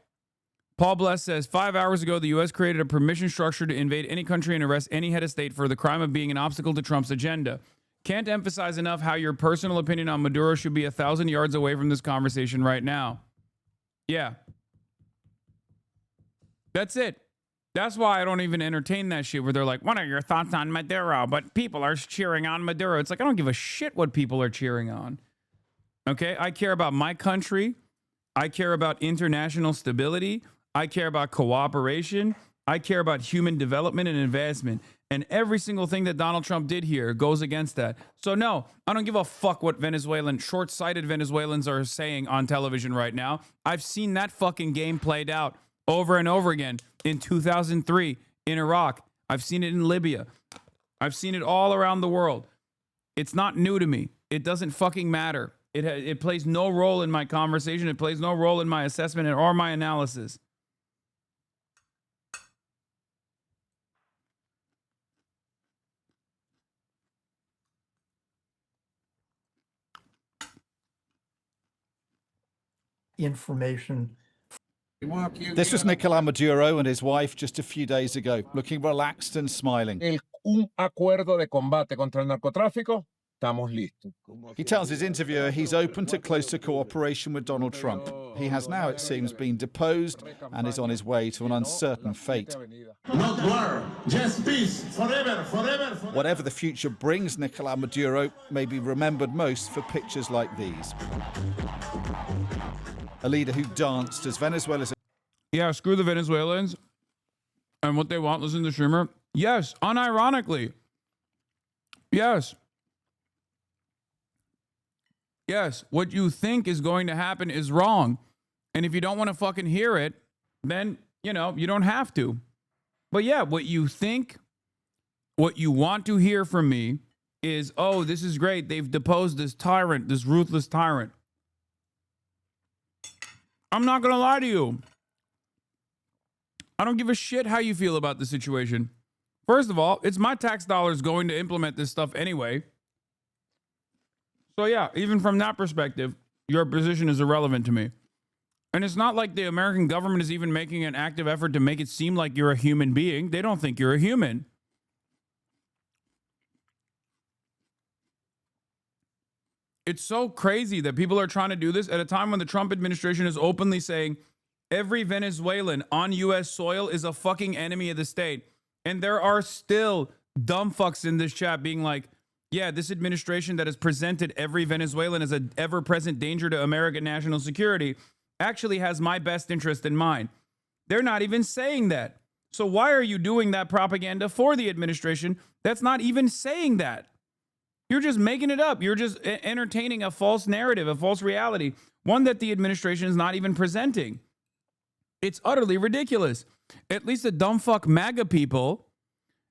Speaker 2: Paul Bless says, 5 hours ago, the U.S. created a permission structure to invade any country and arrest any head of state for the crime of being an obstacle to Trump's agenda. Can't emphasize enough how your personal opinion on Maduro should be 1,000 yards away from this conversation right now. Yeah. That's it. That's why I don't even entertain that shit where they're like, what are your thoughts on Maduro? But people are cheering on Maduro. It's like, I don't give a shit what people are cheering on. Okay? I care about my country. I care about international stability. I care about cooperation. I care about human development and advancement. And every single thing that Donald Trump did here goes against that. So no, I don't give a fuck what short-sighted Venezuelans are saying on television right now. I've seen that fucking game played out over and over again in 2003 in Iraq. I've seen it in Libya. I've seen it all around the world. It's not new to me. It doesn't fucking matter. It plays no role in my conversation. It plays no role in my assessment or my analysis.
Speaker 11: Information.
Speaker 13: This was Nicolás Maduro and his wife just a few days ago, looking relaxed and smiling.
Speaker 22: Un acuerdo de combate contra el narcotráfico. Estamos listos.
Speaker 13: He tells his interviewer he's open to closer cooperation with Donald Trump. He has now, it seems, been deposed and is on his way to an uncertain fate.
Speaker 22: Not war, just peace, forever, forever, forever.
Speaker 13: Whatever the future brings Nicolás Maduro may be remembered most for pictures like these. A leader who danced as Venezuela's...
Speaker 2: Yeah, screw the Venezuelans and what they want. Listen to Schumer. Yes, unironically. Yes. Yes, what you think is going to happen is wrong. And if you don't want to fucking hear it, then, you don't have to. But yeah, what you think, what you want to hear from me is, oh, this is great. They've deposed this tyrant, this ruthless tyrant. I'm not going to lie to you. I don't give a shit how you feel about the situation. First of all, it's my tax dollars going to implement this stuff anyway. So yeah, even from that perspective, your position is irrelevant to me. And it's not like the American government is even making an active effort to make it seem like you're a human being. They don't think you're a human. It's so crazy that people are trying to do this at a time when the Trump administration is openly saying every Venezuelan on U.S. soil is a fucking enemy of the state. And there are still dumb fucks in this chat being like, yeah, this administration that has presented every Venezuelan as an ever-present danger to American national security actually has my best interest in mind. They're not even saying that. So why are you doing that propaganda for the administration that's not even saying that? You're just making it up. You're just entertaining a false narrative, a false reality, one that the administration is not even presenting. It's utterly ridiculous. At least the dumb fuck MAGA people,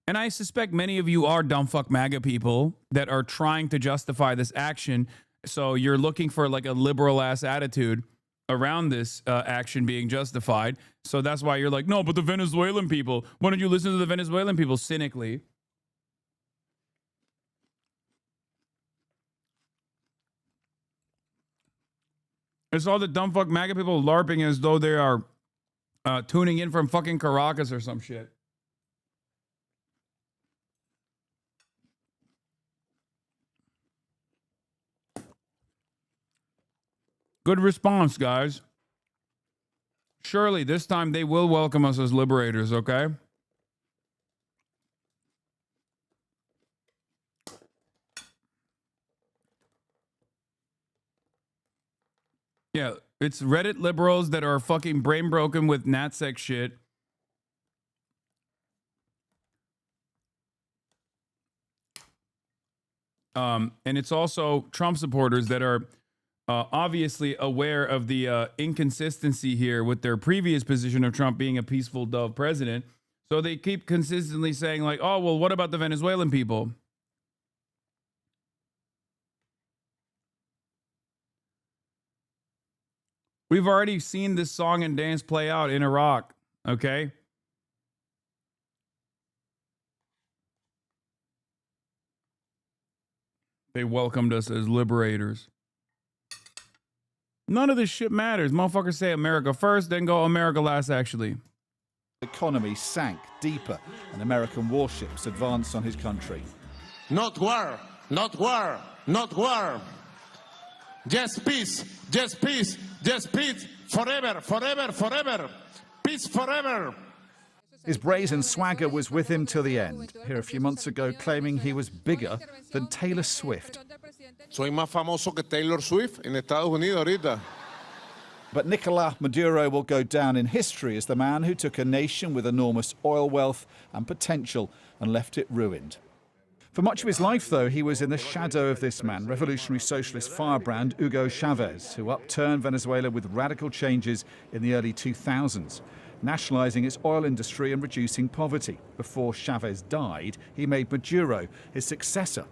Speaker 2: and I suspect many of you are dumb fuck MAGA people that are trying to justify this action. So you're looking for like a liberal ass attitude around this action being justified. So that's why you're like, no, but the Venezuelan people, why don't you listen to the Venezuelan people cynically? It's all the dumb fuck MAGA people LARPing as though they are tuning in from fucking Caracas or some shit. Good response, guys. Surely this time they will welcome us as liberators, okay? Yeah, it's Reddit liberals that are fucking brain broken with NatSec shit. And it's also Trump supporters that are obviously aware of the inconsistency here with their previous position of Trump being a peaceful dove president. So they keep consistently saying like, oh, well, what about the Venezuelan people? We've already seen this song and dance play out in Iraq, okay? They welcomed us as liberators. None of this shit matters. Motherfuckers say America first, then go America last, actually.
Speaker 13: The economy sank deeper, and American warships advanced on his country.
Speaker 8: Not war, not war, not war. Just peace, just peace, just peace, forever, forever, forever. Peace forever.
Speaker 13: His brazen swagger was with him till the end. Here a few months ago claiming he was bigger than Taylor Swift.
Speaker 8: Soy más famoso que Taylor Swift en Estados Unidos ahorita.
Speaker 13: But Nicolás Maduro will go down in history as the man who took a nation with enormous oil wealth and potential and left it ruined. For much of his life, though, he was in the shadow of this man, revolutionary socialist firebrand Hugo Chavez, who upturned Venezuela with radical changes in the early 2000s, nationalizing its oil industry and reducing poverty. Before Chavez died, he made Maduro his successor.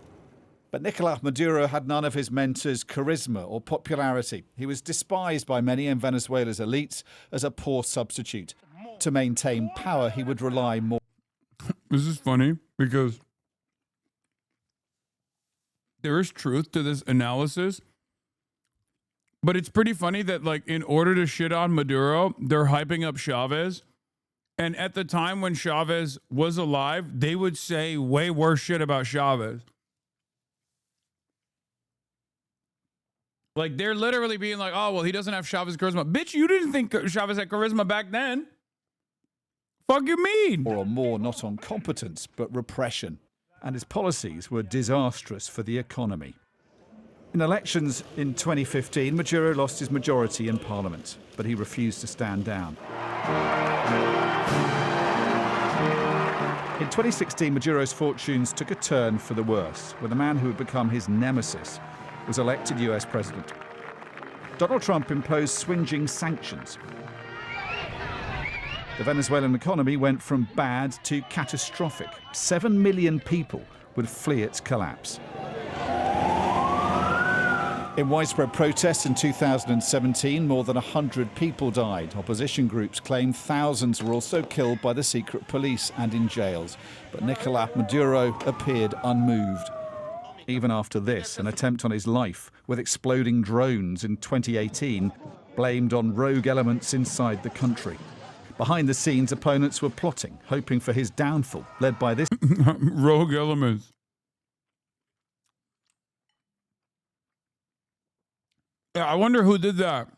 Speaker 13: But Nicolás Maduro had none of his mentor's charisma or popularity. He was despised by many in Venezuela's elites as a poor substitute. To maintain power, he would rely more.
Speaker 2: This is funny because there is truth to this analysis, but it's pretty funny that, like, in order to shit on Maduro, they're hyping up Chavez. And at the time when Chavez was alive, they would say way worse shit about Chavez. Like, they're literally being like, oh, well, he doesn't have Chavez charisma. Bitch, you didn't think Chavez had charisma back then. Fuck you mean?
Speaker 13: Or more not on competence, but repression. And his policies were disastrous for the economy. In elections in 2015, Maduro lost his majority in parliament, but he refused to stand down. In 2016, Maduro's fortunes took a turn for the worse, when the man who had become his nemesis was elected US president. Donald Trump imposed swinging sanctions. The Venezuelan economy went from bad to catastrophic. 7 million people would flee its collapse. In widespread protests in 2017, more than 100 people died. Opposition groups claim thousands were also killed by the secret police and in jails. But Nicolás Maduro appeared unmoved. Even after this, an attempt on his life with exploding drones in 2018 blamed on rogue elements inside the country. Behind the scenes, opponents were plotting, hoping for his downfall, led by this
Speaker 2: rogue elements. Yeah, I wonder who did that.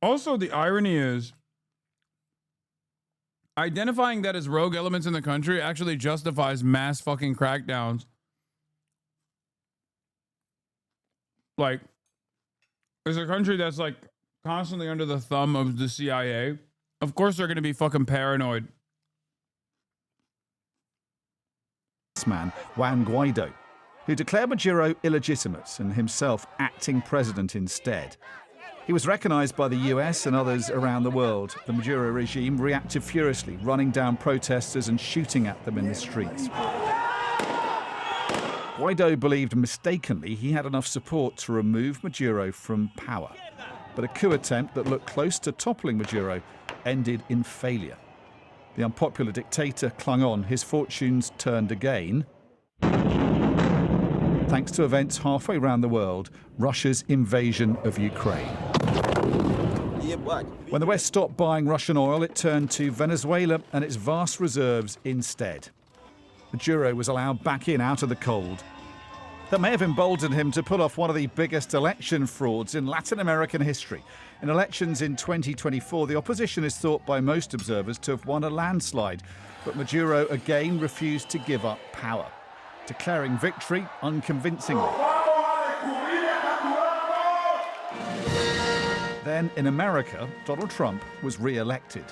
Speaker 2: Also, the irony is identifying that as rogue elements in the country actually justifies mass fucking crackdowns. Like, there's a country that's like constantly under the thumb of the CIA. Of course, they're going to be fucking paranoid.
Speaker 13: man, Juan Guaido, who declared Maduro illegitimate and himself acting president instead. He was recognized by the US and others around the world. The Maduro regime reacted furiously, running down protesters and shooting at them in the streets. Guaido believed mistakenly he had enough support to remove Maduro from power. But a coup attempt that looked close to toppling Maduro ended in failure. The unpopular dictator clung on. His fortunes turned again, thanks to events halfway around the world, Russia's invasion of Ukraine. When the West stopped buying Russian oil, it turned to Venezuela and its vast reserves instead. Maduro was allowed back in out of the cold. That may have emboldened him to pull off one of the biggest election frauds in Latin American history. In elections in 2024, the opposition is thought by most observers to have won a landslide, but Maduro again refused to give up power, declaring victory unconvincingly. Then, in America, Donald Trump was re-elected.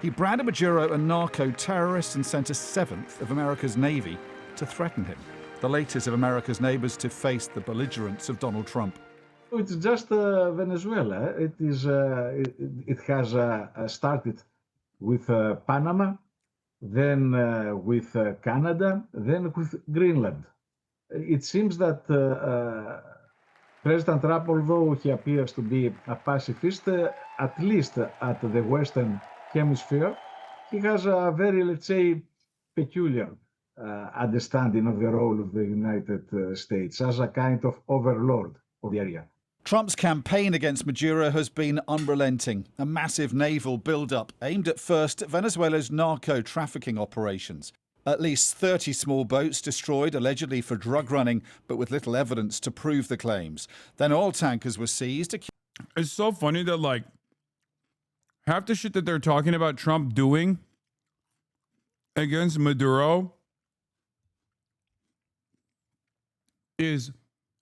Speaker 13: He branded Maduro a narco-terrorist and sent a seventh of America's Navy to threaten him, the latest of America's neighbors to face the belligerence of Donald Trump.
Speaker 14: It's just Venezuela. It has started with Panama, then with Canada, then with Greenland. It seems that President Trump, although he appears to be a pacifist, at least at the Western Hemisphere, he has a very, let's say, peculiar understanding of the role of the United States as a kind of overlord of the area.
Speaker 13: Trump's campaign against Maduro has been unrelenting. A massive naval build-up aimed at first at Venezuela's narco-trafficking operations. At least 30 small boats destroyed, allegedly for drug running, but with little evidence to prove the claims. Then oil tankers were seized.
Speaker 2: It's so funny that, like, half the shit that they're talking about Trump doing against Maduro is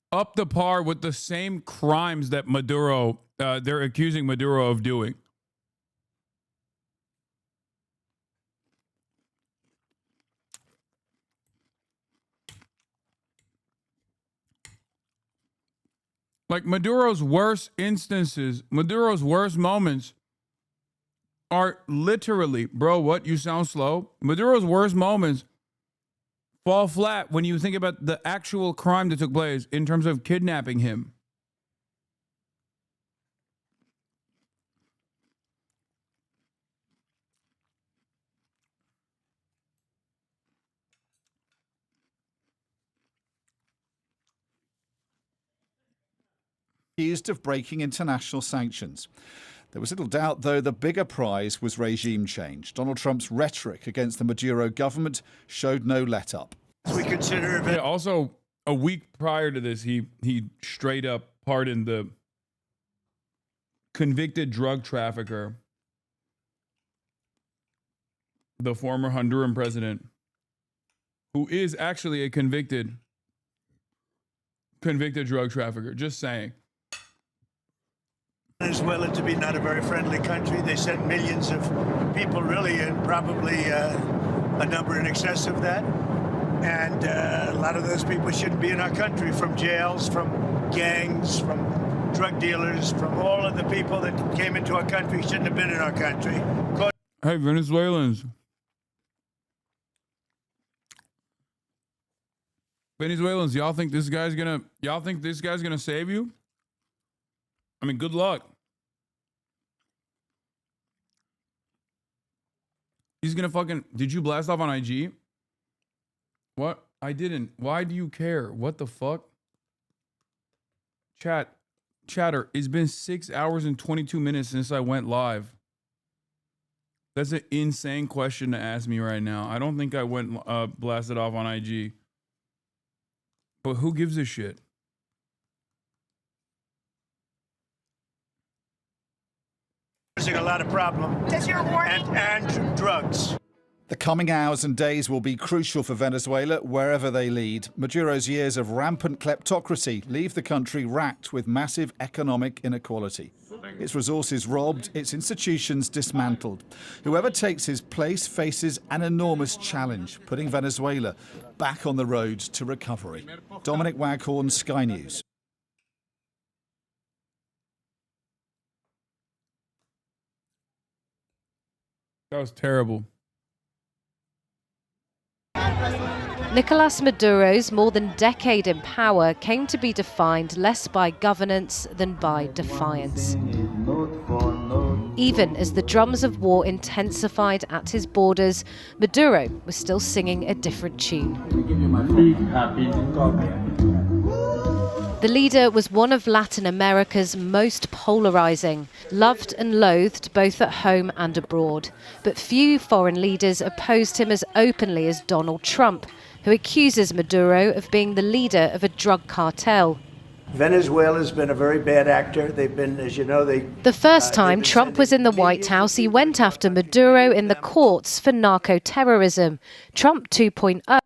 Speaker 2: up to par with the same crimes that Maduro, they're accusing Maduro of doing. Like, Maduro's worst instances, Maduro's worst moments are literally, bro, what? You sound slow? Maduro's worst moments fall flat when you think about the actual crime that took place in terms of kidnapping him.
Speaker 13: Accused of breaking international sanctions. There was little doubt, though, the bigger prize was regime change. Donald Trump's rhetoric against the Maduro government showed no let-up.
Speaker 1: We consider it.
Speaker 2: Also, a week prior to this, he straight up pardoned the convicted drug trafficker, the former Honduran president, who is actually a convicted drug trafficker. Just saying.
Speaker 1: Venezuela to be not a very friendly country. They sent millions of people, really, and probably a number in excess of that. And a lot of those people shouldn't be in our country, from jails, from gangs, from drug dealers, from all of the people that came into our country shouldn't have been in our country.
Speaker 2: Hey, Venezuelans. Venezuelans, y'all think this guy's gonna save you? I mean, good luck. He's gonna fucking. Did you blast off on IG? What? I didn't. Why do you care? What the fuck? Chatter, it's been 6 hours and 22 minutes since I went live. That's an insane question to ask me right now. I don't think I went blasted off on IG. But who gives a shit?
Speaker 1: Causing a lot of problem.
Speaker 7: Does your warning?
Speaker 1: And drugs.
Speaker 13: The coming hours and days will be crucial for Venezuela wherever they lead. Maduro's years of rampant kleptocracy leave the country racked with massive economic inequality. Its resources robbed, its institutions dismantled. Whoever takes his place faces an enormous challenge, putting Venezuela back on the road to recovery. Dominic Waghorn, Sky News.
Speaker 2: That was terrible.
Speaker 15: Nicolas Maduro's more than decade in power came to be defined less by governance than by defiance. Even as the drums of war intensified at his borders, Maduro was still singing a different tune. The leader was one of Latin America's most polarizing, loved and loathed both at home and abroad. But few foreign leaders opposed him as openly as Donald Trump, who accuses Maduro of being the leader of a drug cartel.
Speaker 1: Venezuela's been a very bad actor. They've been, as you know,
Speaker 15: The first time Trump was in the White House, he went after Maduro in the courts for narco-terrorism. Trump 2.0.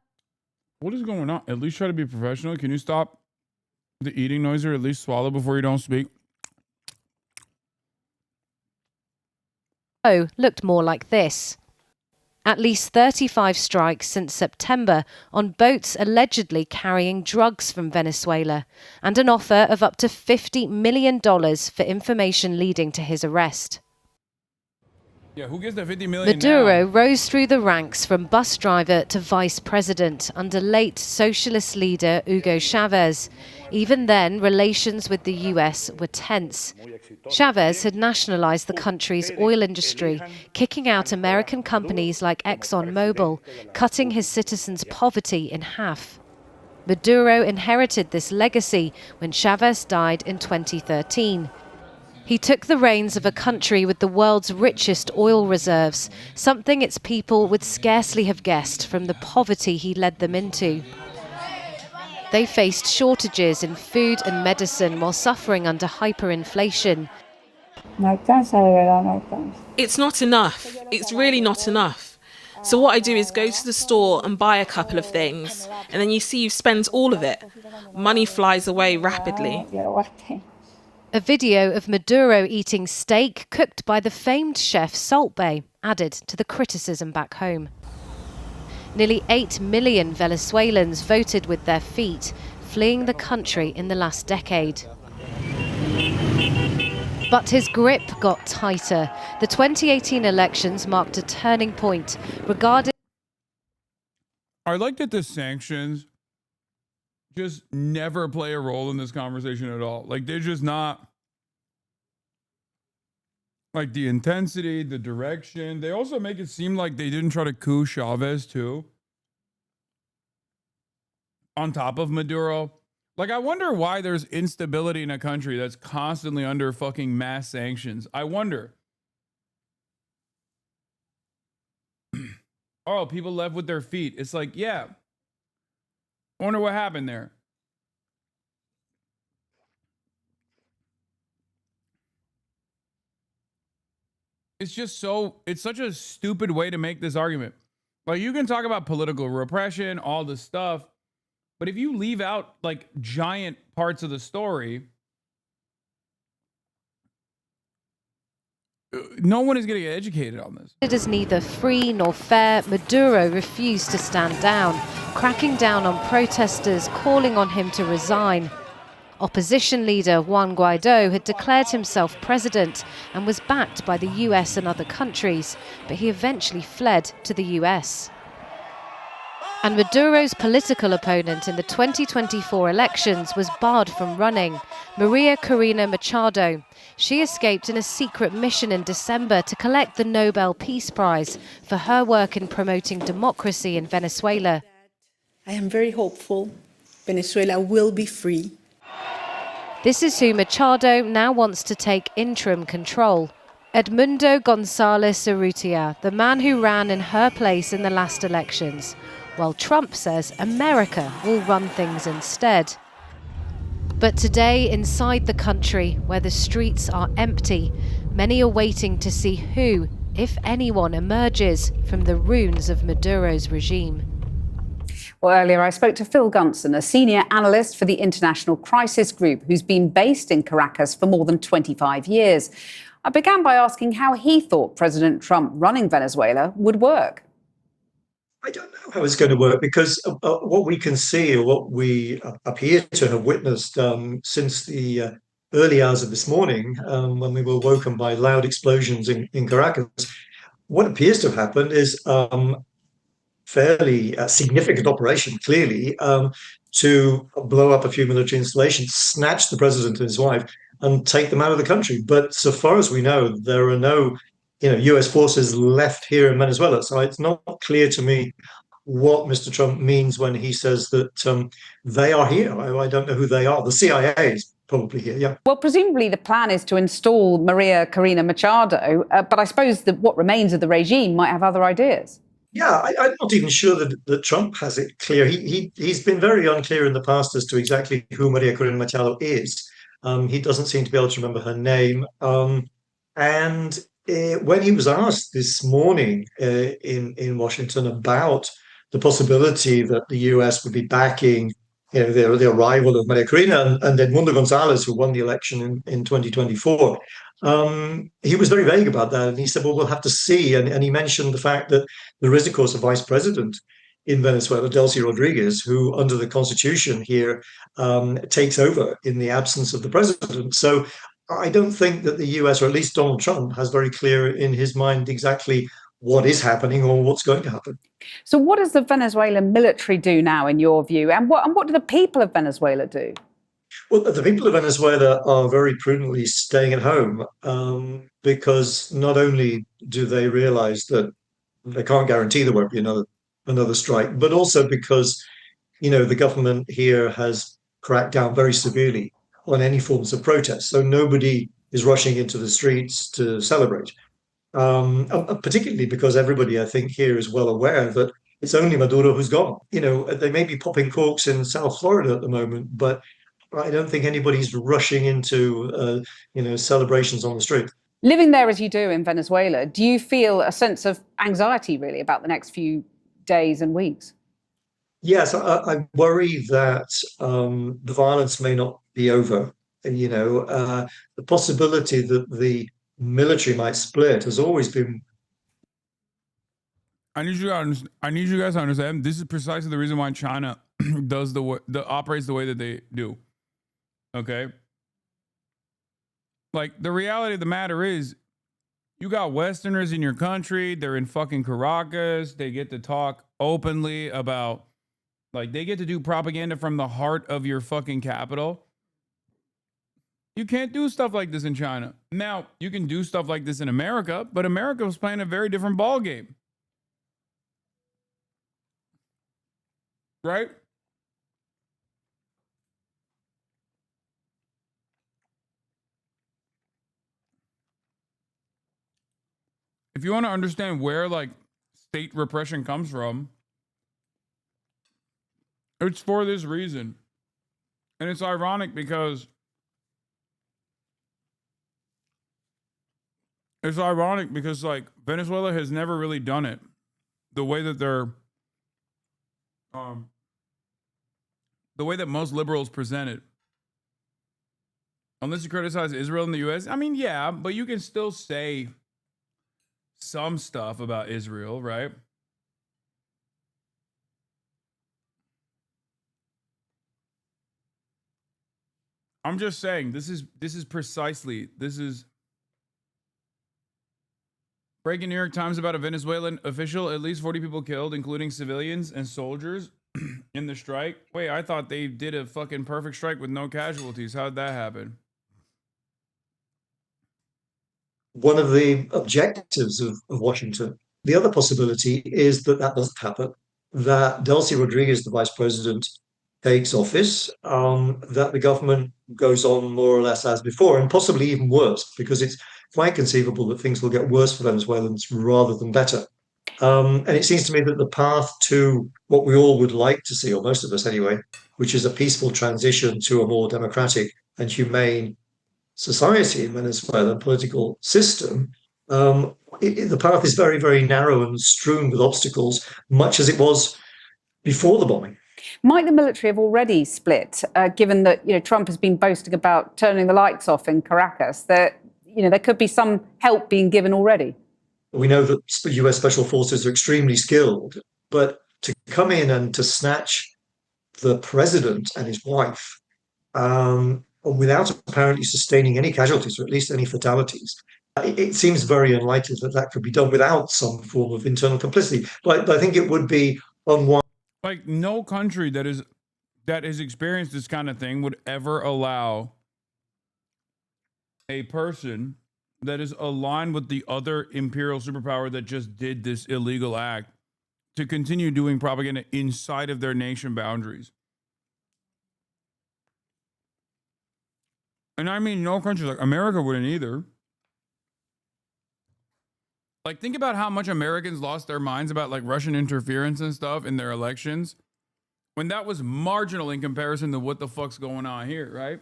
Speaker 2: What is going on? At least try to be professional. Can you stop the eating noise or at least swallow before you don't speak?
Speaker 15: Looked more like this. At least 35 strikes since September on boats allegedly carrying drugs from Venezuela, and an offer of up to $50 million for information leading to his arrest.
Speaker 2: Yeah, who gets the 50 million
Speaker 15: Maduro
Speaker 2: now?
Speaker 15: rose through the ranks from bus driver to vice president under late socialist leader Hugo Chavez. Even then, relations with the US were tense. Chavez had nationalized the country's oil industry, kicking out American companies like ExxonMobil, cutting his citizens' poverty in half. Maduro inherited this legacy when Chavez died in 2013. He took the reins of a country with the world's richest oil reserves, something its people would scarcely have guessed from the poverty he led them into. They faced shortages in food and medicine while suffering under hyperinflation.
Speaker 23: It's not enough. It's really not enough. So what I do is go to the store and buy a couple of things, and then you see you've spent all of it. Money flies away rapidly.
Speaker 15: A video of Maduro eating steak cooked by the famed chef Salt Bae added to the criticism back home. Nearly 8 million Venezuelans voted with their feet, fleeing the country in the last decade. But his grip got tighter. The 2018 elections marked a turning point, regarded.
Speaker 2: I like that the sanctions just never play a role in this conversation at all. Like, they're just not. Like, the intensity, the direction. They also make it seem like they didn't try to coup Chavez, too. On top of Maduro. Like, I wonder why there's instability in a country that's constantly under fucking mass sanctions. I wonder. Oh, people left with their feet. It's like, yeah. I wonder what happened there. It's just it's such a stupid way to make this argument. Like, you can talk about political repression, all this stuff, but if you leave out like giant parts of the story, no one is going to get educated on this.
Speaker 15: It is neither free nor fair. Maduro refused to stand down, cracking down on protesters, calling on him to resign. Opposition leader Juan Guaido had declared himself president and was backed by the US and other countries, but he eventually fled to the US. And Maduro's political opponent in the 2024 elections was barred from running, Maria Corina Machado. She escaped in a secret mission in December to collect the Nobel Peace Prize for her work in promoting democracy in Venezuela.
Speaker 7: I am very hopeful Venezuela will be free.
Speaker 15: This is who Machado now wants to take interim control. Edmundo Gonzalez Urrutia, the man who ran in her place in the last elections, while Trump says America will run things instead. But today, inside the country, where the streets are empty, many are waiting to see who, if anyone, emerges from the ruins of Maduro's regime.
Speaker 18: Well, earlier I spoke to Phil Gunson, a senior analyst for the International Crisis Group, who's been based in Caracas for more than 25 years. I began by asking how he thought President Trump running Venezuela would work.
Speaker 19: I don't know how it's going to work because what we can see, or what we appear to have witnessed since the early hours of this morning, when we were woken by loud explosions in Caracas, what appears to have happened is fairly significant operation, clearly, to blow up a few military installations, snatch the president and his wife, and take them out of the country. But so far as we know, there are no, U.S. forces left here in Venezuela. So it's not clear to me what Mr. Trump means when he says that they are here. I don't know who they are. The CIA is probably here, yeah.
Speaker 18: Well, presumably the plan is to install Maria Corina Machado, but I suppose that what remains of the regime might have other ideas.
Speaker 19: Yeah, I'm not even sure that Trump has it clear. He's been very unclear in the past as to exactly who Maria Corina Machado is. He doesn't seem to be able to remember her name. And when he was asked this morning in Washington about the possibility that the US would be backing the arrival of Maria Corina and Edmundo Gonzalez, who won the election in 2024, he was very vague about that. And he said, well, we'll have to see. And he mentioned the fact that there is, of course, a vice president in Venezuela, Delcy Rodriguez, who under the constitution here takes over in the absence of the president. So I don't think that the US, or at least Donald Trump, has very clear in his mind exactly what is happening or what's going to happen.
Speaker 18: So what does the Venezuelan military do now, in your view? And what do the people of Venezuela do?
Speaker 19: Well, the people of Venezuela are very prudently staying at home because not only do they realize that they can't guarantee there won't be another strike, but also because, the government here has cracked down very severely on any forms of protest. So nobody is rushing into the streets to celebrate. Particularly because everybody, I think, here is well aware that it's only Maduro who's gone. They may be popping corks in South Florida at the moment, but I don't think anybody's rushing into, celebrations on the street.
Speaker 18: Living there as you do in Venezuela, do you feel a sense of anxiety, really, about the next few days and weeks?
Speaker 19: Yes, I worry that the violence may not be over. The possibility that the military might split has always been.
Speaker 2: I need you guys to understand. This is precisely the reason why China does operates the way that they do. Okay. Like, the reality of the matter is, you got Westerners in your country. They're in fucking Caracas. They get to talk openly about, they get to do propaganda from the heart of your fucking capital. You can't do stuff like this in China. Now, you can do stuff like this in America, but America was playing a very different ball game. Right? If you want to understand where, state repression comes from, it's for this reason. And it's ironic because Venezuela has never really done it the way that the way that most liberals present it. Unless you criticize Israel and the US, I mean, yeah, but you can still say some stuff about Israel, right? I'm just saying, this is Breaking New York Times about a Venezuelan official. At least 40 people killed, including civilians and soldiers in the strike. Wait, I thought they did a fucking perfect strike with no casualties. How'd that happen?
Speaker 19: One of the objectives of Washington, the other possibility is that doesn't happen, that Delcy Rodriguez, the vice president, takes office, that the government goes on more or less as before, and possibly even worse, because it's quite conceivable that things will get worse for Venezuelans rather than better. And it seems to me that the path to what we all would like to see, or most of us anyway, which is a peaceful transition to a more democratic and humane society in Venezuela, political system, the path is very, very narrow and strewn with obstacles, much as it was before the bombing.
Speaker 18: Might the military have already split, given that Trump has been boasting about turning the lights off in Caracas? That there could be some help being given already.
Speaker 19: We know that US special forces are extremely skilled, but to come in and to snatch the president and his wife without apparently sustaining any casualties, or at least any fatalities, it seems very unlikely that could be done without some form of internal complicity. But I think it would be unwise.
Speaker 2: Like, no country that has experienced this kind of thing would ever allow a person that is aligned with the other imperial superpower that just did this illegal act to continue doing propaganda inside of their nation boundaries. And I mean, no country, like America wouldn't either. Like, think about how much Americans lost their minds about like Russian interference and stuff in their elections, when that was marginal in comparison to what the fuck's going on here, right?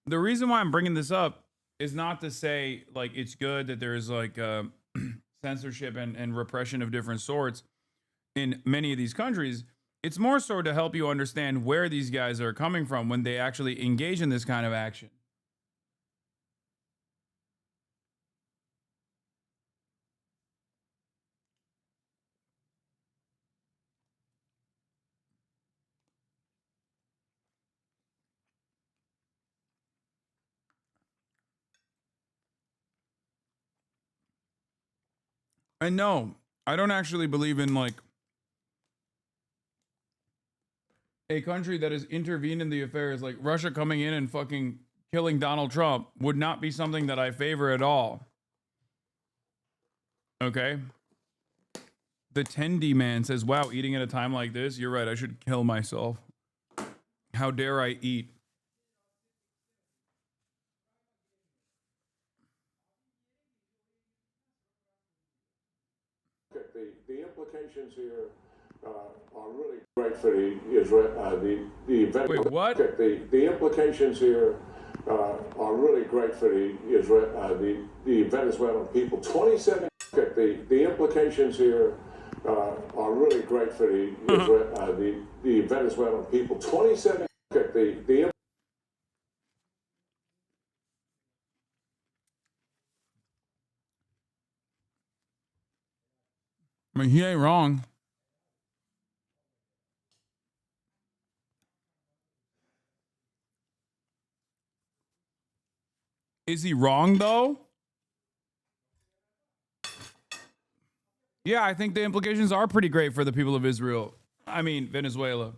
Speaker 2: The reason why I'm bringing this up is not to say like it's good that there's like censorship and repression of different sorts in many of these countries. It's more so to help you understand where these guys are coming from when they actually engage in this kind of action. And no, I don't actually believe in like a country that has intervened in the affairs, like Russia coming in and fucking killing Donald Trump would not be something that I favor at all. Okay? The Tendy man says, wow, eating at a time like this, you're right, I should kill myself. How dare I eat?
Speaker 6: The implications here are really great for the Israel.
Speaker 2: Wait, what?
Speaker 6: The implications here are really great for the Israel. The Venezuelan people. 27. The implications here are really great for the Israel. The Venezuelan people. 27.
Speaker 2: I mean, he ain't wrong. Is he wrong, though? Yeah, I think the implications are pretty great for the people of Israel. I mean, Venezuela.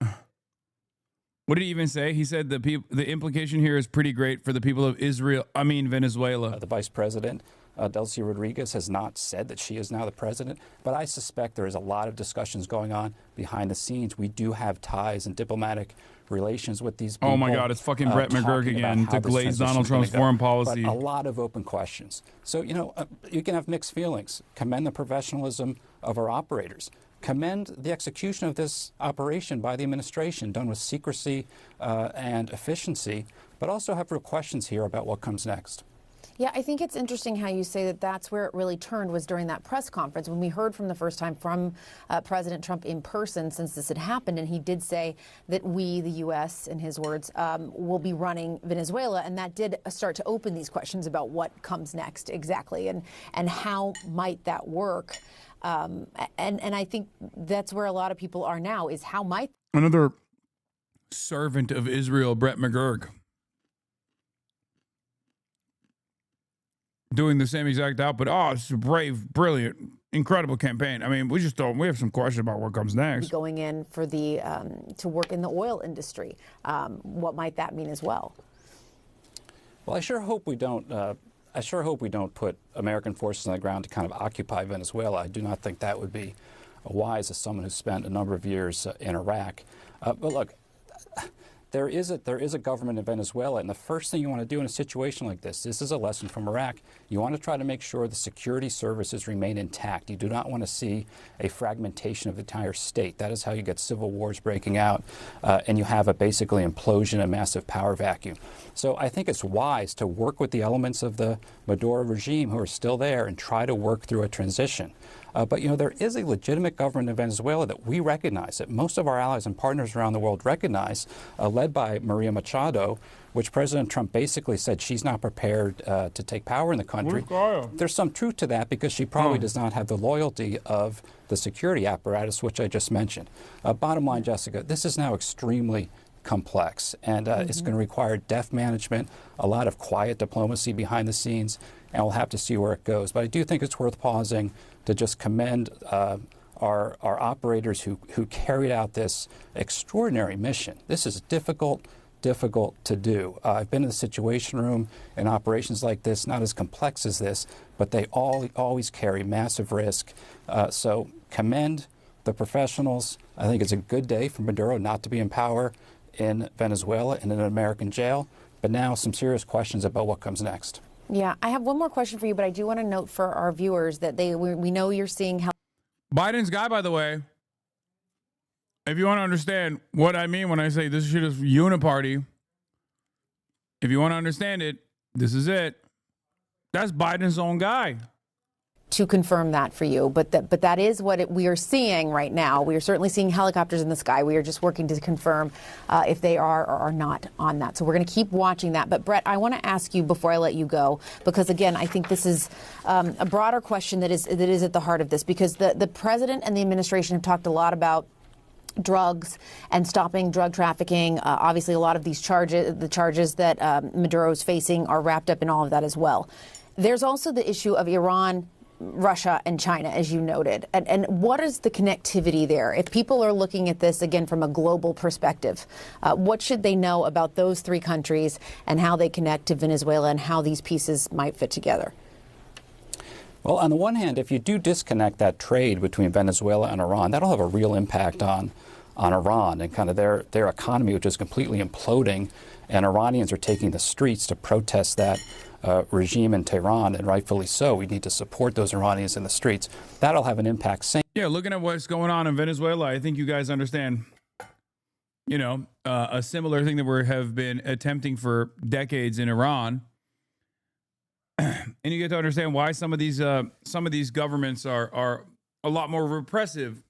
Speaker 2: What did he even say? He said the implication here is pretty great for the people of Israel. I mean, Venezuela.
Speaker 9: The vice president, Delcy Rodriguez, has not said that she is now the president, but I suspect there is a lot of discussions going on behind the scenes. We do have ties and diplomatic relations with these people.
Speaker 2: Oh my God, it's fucking Brett McGurk again to glaze Donald Trump's foreign policy.
Speaker 9: But a lot of open questions. So, you can have mixed feelings. Commend the professionalism of our operators. Commend the execution of this operation by the administration, done with secrecy and efficiency, but also have real questions here about what comes next.
Speaker 20: Yeah, I think it's interesting how you say that that's where it really turned, was during that press conference when we heard from the first time from President Trump in person since this had happened. And he did say that we, the U.S., in his words, will be running Venezuela. And that did start to open these questions about what comes next exactly and how might that work. And I think that's where a lot of people are now, is how might.
Speaker 2: Another servant of Israel, Brett McGurk. doing the same exact output. Oh, it's a brave, brilliant, incredible campaign. I mean, we have some questions about what comes next.
Speaker 20: Going in for the to work in the oil industry. What might that mean as well?
Speaker 9: Well, I sure hope we don't. I sure hope we don't put American forces on the ground to kind of occupy Venezuela. I do not think that would be wise as someone who spent a number of years in Iraq. But look, there is a government in Venezuela, and the first thing you want to do in a situation like this is a lesson from Iraq. You want to try to make sure the security services remain intact. You do not want to see a fragmentation of the entire state. That is how you get civil wars breaking out, and you have a basically implosion, a massive power vacuum. So I think it's wise to work with the elements of the Maduro regime who are still there and try to work through a transition. But, you know, there is a legitimate government in Venezuela that we recognize, that most of our allies and partners around the world recognize, led by Maria Machado, which President Trump basically said she's not prepared to take power in the country. There's some truth to that because she probably does not have the loyalty of the security apparatus, which I just mentioned. Bottom line, Jessica, this is now extremely complex, and it's going to require deft management, a lot of quiet diplomacy behind the scenes, and we'll have to see where it goes. But I do think it's worth pausing to just commend our operators who carried out this extraordinary mission. This is difficult to do. I've been in the Situation Room in operations like this, not as complex as this, but they always carry massive risk. So commend the professionals. I think it's a good day for Maduro not to be in power in Venezuela and in an American jail. But now some serious questions about what comes next.
Speaker 20: Yeah, I have one more question for you, but I do want to note for our viewers that we know you're seeing how
Speaker 2: Biden's guy, by the way, if you want to understand what I mean when I say this shit is uniparty, if you want to understand it, this is it. That's Biden's own guy.
Speaker 20: to confirm that for you, but that is what we are seeing right now. We are certainly seeing helicopters in the sky. We are just working to confirm if they are or are not on that. So we're going to keep watching that. But Brett, I want to ask you before I let you go, because again, I think this is a broader question that is at the heart of this, because the president and the administration have talked a lot about drugs and stopping drug trafficking. Obviously, a lot of these charges, the charges that Maduro is facing, are wrapped up in all of that as well. There's also the issue of Iran, Russia, and China, as you noted. And what is the connectivity there? If people are looking at this, again, from a global perspective, what should they know about those three countries and how they connect to Venezuela and how these pieces might fit together?
Speaker 9: Well, on the one hand, if you do disconnect that trade between Venezuela and Iran, that'll have a real impact on Iran and kind of their economy, which is completely imploding. And Iranians are taking the streets to protest that regime in Tehran, and rightfully so. We need to support those Iranians in the streets. That'll have an impact.
Speaker 2: Yeah, looking at what's going on in Venezuela, I think you guys understand, a similar thing that we have been attempting for decades in Iran. And you get to understand why some of these governments are a lot more repressive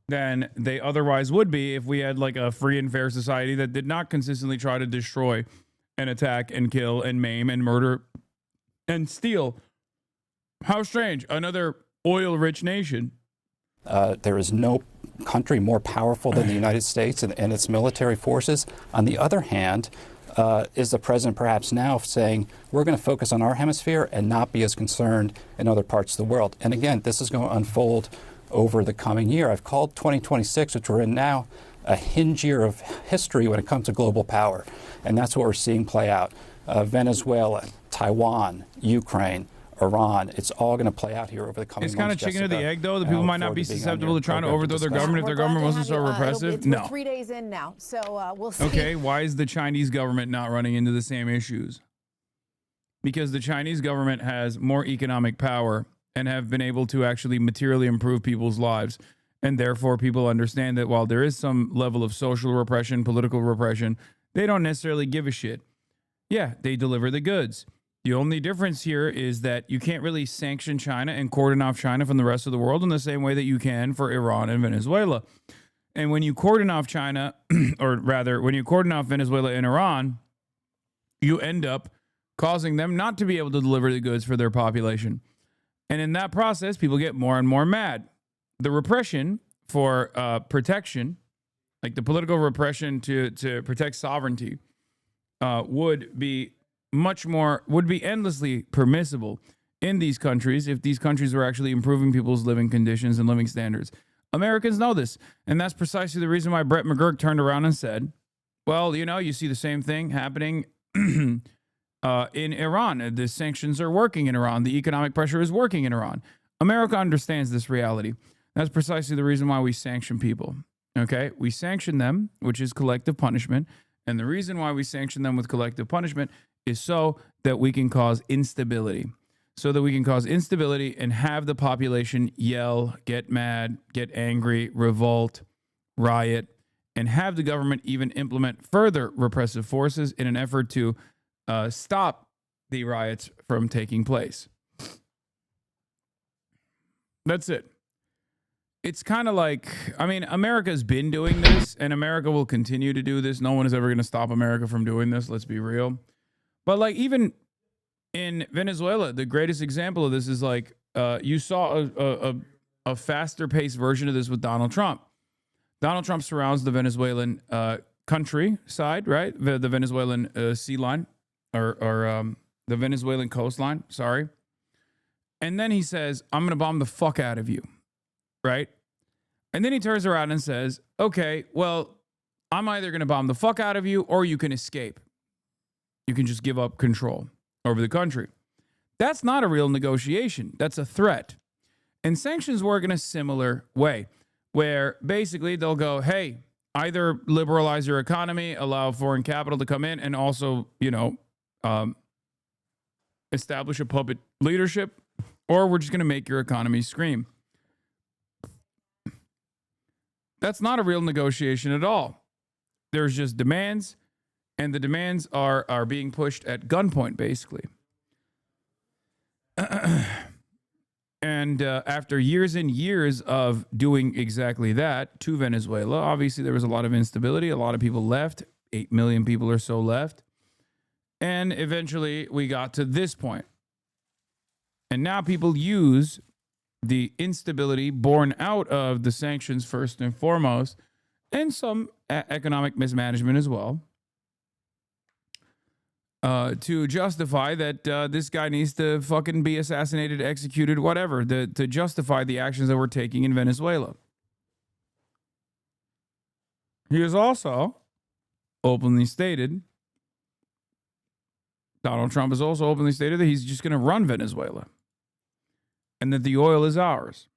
Speaker 2: than they otherwise would be if we had like a free and fair society that did not consistently try to destroy and attack and kill and maim and murder and steal. How strange. Another oil-rich nation.
Speaker 9: There is no country more powerful than the United States and its military forces. On the other hand, is the president perhaps now saying, we're going to focus on our hemisphere and not be as concerned in other parts of the world? And again, this is going to unfold over the coming year. I've called 2026, which we're in now, a hinge year of history when it comes to global power. And that's what we're seeing play out. Venezuela, Taiwan, Ukraine, Iran, it's all going to play out here over the coming months.
Speaker 2: It's kind of chicken or the egg, though. The people might not be susceptible to trying to overthrow their government if their government wasn't so repressive.
Speaker 20: We're 3 days in now, so we'll see.
Speaker 2: Okay, why is the Chinese government not running into the same issues? Because the Chinese government has more economic power and have been able to actually materially improve people's lives. And therefore, people understand that while there is some level of social repression, political repression, they don't necessarily give a shit. Yeah, they deliver the goods. The only difference here is that you can't really sanction China and cordon off China from the rest of the world in the same way that you can for Iran and Venezuela. And when you cordon off China, or rather, when you cordon off Venezuela and Iran, you end up causing them not to be able to deliver the goods for their population. And in that process, people get more and more mad. The repression for protection, like the political repression to protect sovereignty, would be would be endlessly permissible in these countries if these countries were actually improving people's living conditions and living standards. Americans know this, and that's precisely the reason why Brett McGurk turned around and said, well, you see the same thing happening in Iran. The sanctions are working in Iran. The economic pressure is working in Iran. America understands this reality. That's precisely the reason why we sanction people. Okay? We sanction them, which is collective punishment. And the reason why we sanction them with collective punishment is so that we can cause instability. So that we can cause instability and have the population yell, get mad, get angry, revolt, riot, and have the government even implement further repressive forces in an effort to stop the riots from taking place. That's it. It's kind of like, America's been doing this, and America will continue to do this. No one is ever going to stop America from doing this. Let's be real. But like even in Venezuela, the greatest example of this is like you saw a faster paced version of this with Donald Trump. Donald Trump surrounds the Venezuelan countryside, right? The Venezuelan sea line or the Venezuelan coastline. Sorry. And then he says, I'm going to bomb the fuck out of you. Right? And then he turns around and says, okay, well, I'm either going to bomb the fuck out of you or you can escape. You can just give up control over the country. That's not a real negotiation. That's a threat. And sanctions work in a similar way, where basically they'll go, hey, either liberalize your economy, allow foreign capital to come in, and also, establish a puppet leadership, or we're just going to make your economy scream. That's not a real negotiation at all. There's just demands, and the demands are being pushed at gunpoint, basically. And after years and years of doing exactly that to Venezuela, obviously there was a lot of instability. A lot of people left. 8 million people or so left. And eventually we got to this point. And now people use the instability born out of the sanctions first and foremost, and some economic mismanagement as well, to justify that this guy needs to fucking be assassinated, executed, whatever, to justify the actions that we're taking in Venezuela. He has also openly stated, Donald Trump has also openly stated that he's just going to run Venezuela. And that the oil is ours.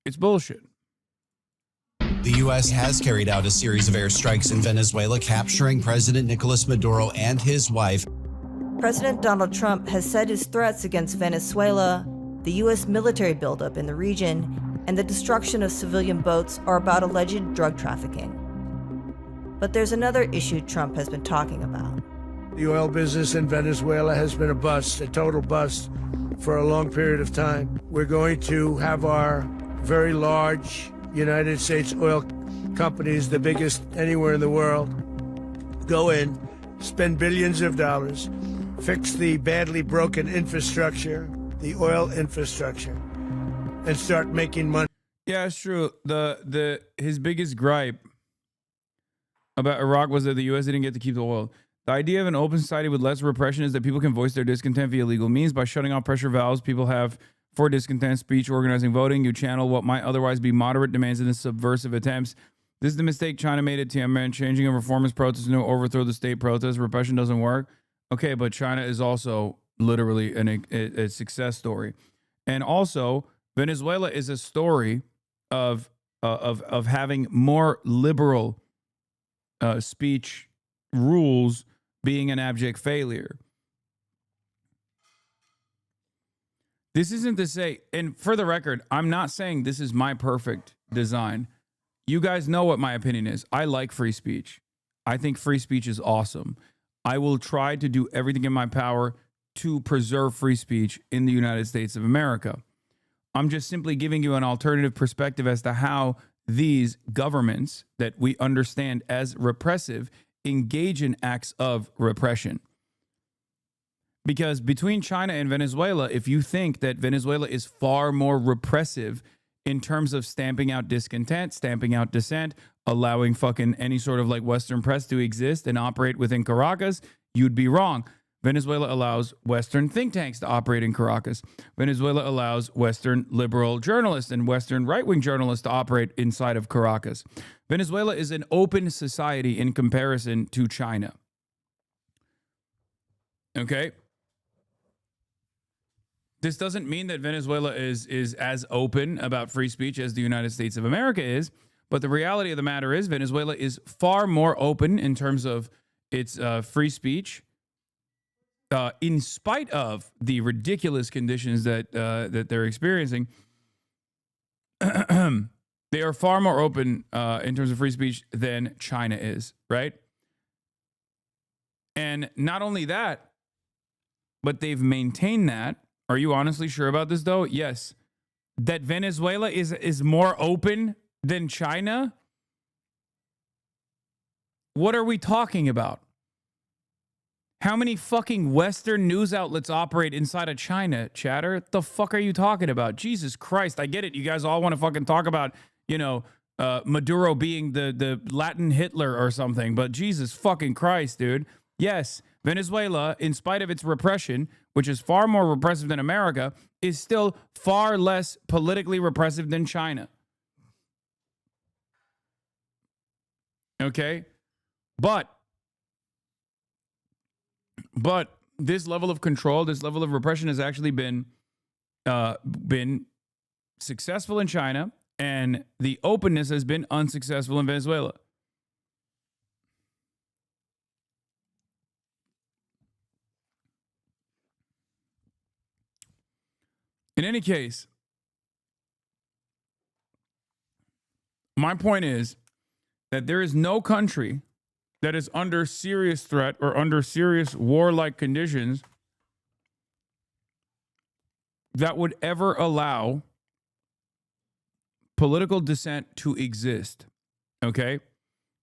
Speaker 2: It's bullshit.
Speaker 3: The U.S. has carried out a series of airstrikes in Venezuela, capturing President Nicolas Maduro and his wife.
Speaker 10: President Donald Trump has said his threats against Venezuela, the U.S. military buildup in the region, and the destruction of civilian boats are about alleged drug trafficking. But there's another issue Trump has been talking about.
Speaker 1: The oil business in Venezuela has been a bust, a total bust, for a long period of time. We're going to have our very large United States oil companies, the biggest anywhere in the world, go in, spend billions of dollars, fix the badly broken infrastructure, the oil infrastructure, and start making money.
Speaker 2: Yeah, it's true. His biggest gripe about Iraq was that the U.S. didn't get to keep the oil. The idea of an open society with less repression is that people can voice their discontent via legal means. By shutting off pressure valves people have for discontent, speech, organizing, voting, you channel what might otherwise be moderate demands into subversive attempts. This is the mistake China made at Tiananmen, changing a reformist protest to overthrow the state protest. Repression doesn't work. Okay, but China is also literally a success story. And also, Venezuela is a story of having more liberal speech rules being an abject failure. This isn't to say, and for the record, I'm not saying this is my perfect design. You guys know what my opinion is. I like free speech. I think free speech is awesome. I will try to do everything in my power to preserve free speech in the United States of America. I'm just simply giving you an alternative perspective as to how these governments that we understand as repressive engage in acts of repression. Because between China and Venezuela, if you think that Venezuela is far more repressive in terms of stamping out discontent, stamping out dissent, allowing fucking any sort of like Western press to exist and operate within Caracas, you'd be wrong. Venezuela allows Western think tanks to operate in Caracas. Venezuela allows Western liberal journalists and Western right-wing journalists to operate inside of Caracas. Venezuela is an open society in comparison to China. Okay? This doesn't mean that Venezuela is as open about free speech as the United States of America is, but the reality of the matter is Venezuela is far more open in terms of its free speech, in spite of the ridiculous conditions that they're experiencing. They are far more open in terms of free speech than China is, right? And not only that, but they've maintained that. Are you honestly sure about this, though? Yes. That Venezuela is more open than China? What are we talking about? How many fucking Western news outlets operate inside of China, chatter? What the fuck are you talking about? Jesus Christ, I get it. You guys all want to fucking talk about, Maduro being the Latin Hitler or something, but Jesus fucking Christ, dude. Yes, Venezuela, in spite of its repression, which is far more repressive than America, is still far less politically repressive than China. Okay? But this level of control, this level of repression has actually been successful in China, and the openness has been unsuccessful in Venezuela. In any case, my point is that there is no country that is under serious threat or under serious warlike conditions that would ever allow political dissent to exist, okay?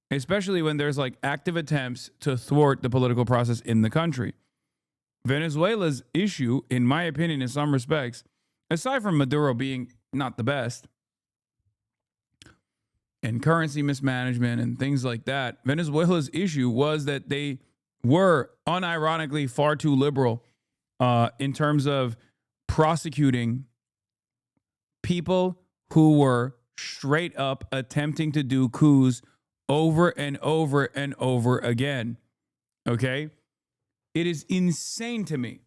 Speaker 2: Especially when there's like active attempts to thwart the political process in the country. Venezuela's issue, in my opinion, in some respects, aside from Maduro being not the best, and currency mismanagement and things like that, Venezuela's issue was that they were unironically far too liberal in terms of prosecuting people who were straight up attempting to do coups over and over and over again. Okay? It is insane to me.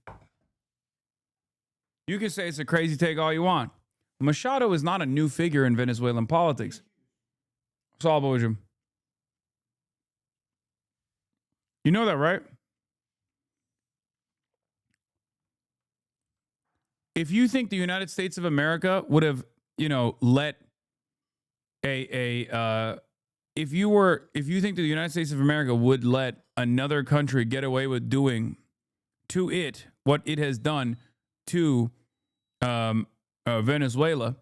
Speaker 2: You can say it's a crazy take all you want. Machado is not a new figure in Venezuelan politics. You know that, right? If you think the United States of America would have, let if you think that the United States of America would let another country get away with doing to it what it has done to Venezuela,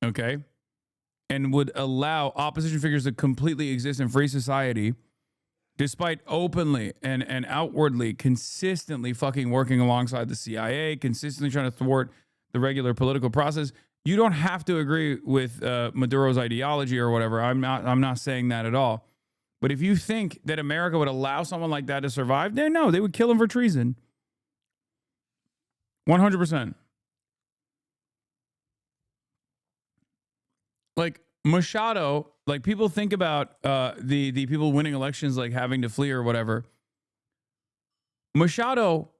Speaker 2: okay, and would allow opposition figures to completely exist in free society, despite openly and outwardly, consistently fucking working alongside the CIA, consistently trying to thwart the regular political process. You don't have to agree with Maduro's ideology or whatever. I'm not saying that at all. But if you think that America would allow someone like that to survive, then no, they would kill him for treason. 100%. Like Machado, like people think about the people winning elections like having to flee or whatever. Machado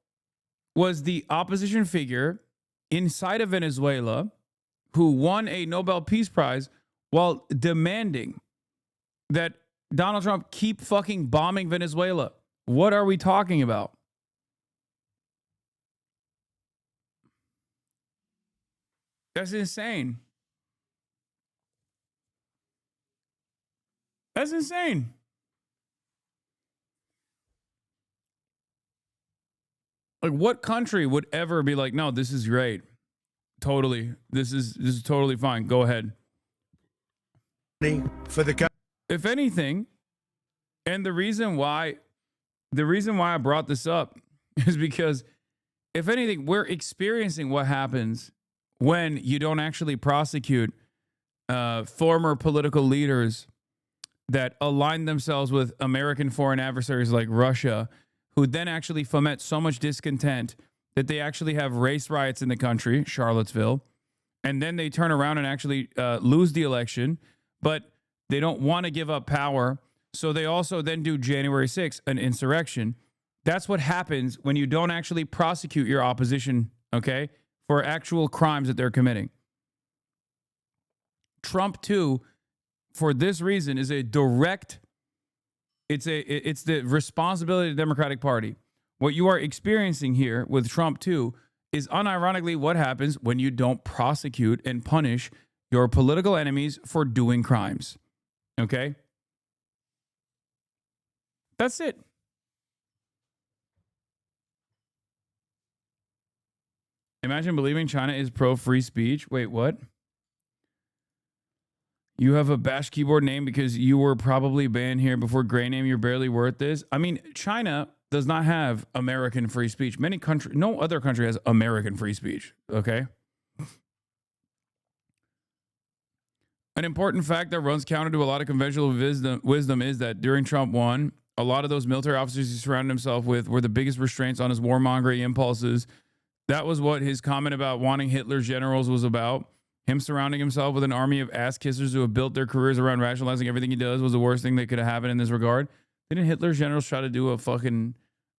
Speaker 2: was the opposition figure inside of Venezuela who won a Nobel Peace Prize while demanding that Donald Trump keep fucking bombing Venezuela. What are we talking about? That's insane. That's insane. Like, what country would ever be like, no, this is great. Totally. This is totally fine. Go ahead. If anything, and the reason why I brought this up is because, if anything, we're experiencing what happens when you don't actually prosecute former political leaders that align themselves with American foreign adversaries like Russia, who then actually foment so much discontent that they actually have race riots in the country, Charlottesville, and then they turn around and actually lose the election, but they don't want to give up power, so they also then do January 6th, an insurrection. That's what happens when you don't actually prosecute your opposition, okay, for actual crimes that they're committing. Trump, too, for this reason, is a direct, it's the responsibility of the Democratic Party. What you are experiencing here with Trump, too, is unironically what happens when you don't prosecute and punish your political enemies for doing crimes. Okay? That's it. Imagine believing China is pro-free speech. Wait, what? You have a bash keyboard name because you were probably banned here before gray name. You're barely worth this. I mean, China does not have American free speech. No other country has American free speech. Okay. An important fact that runs counter to a lot of conventional wisdom is that during Trump 1, a lot of those military officers he surrounded himself with were the biggest restraints on his warmongering impulses. That was what his comment about wanting Hitler's generals was about. Him surrounding himself with an army of ass kissers who have built their careers around rationalizing everything he does was the worst thing that could have happened in this regard. Didn't Hitler's generals try to do a fucking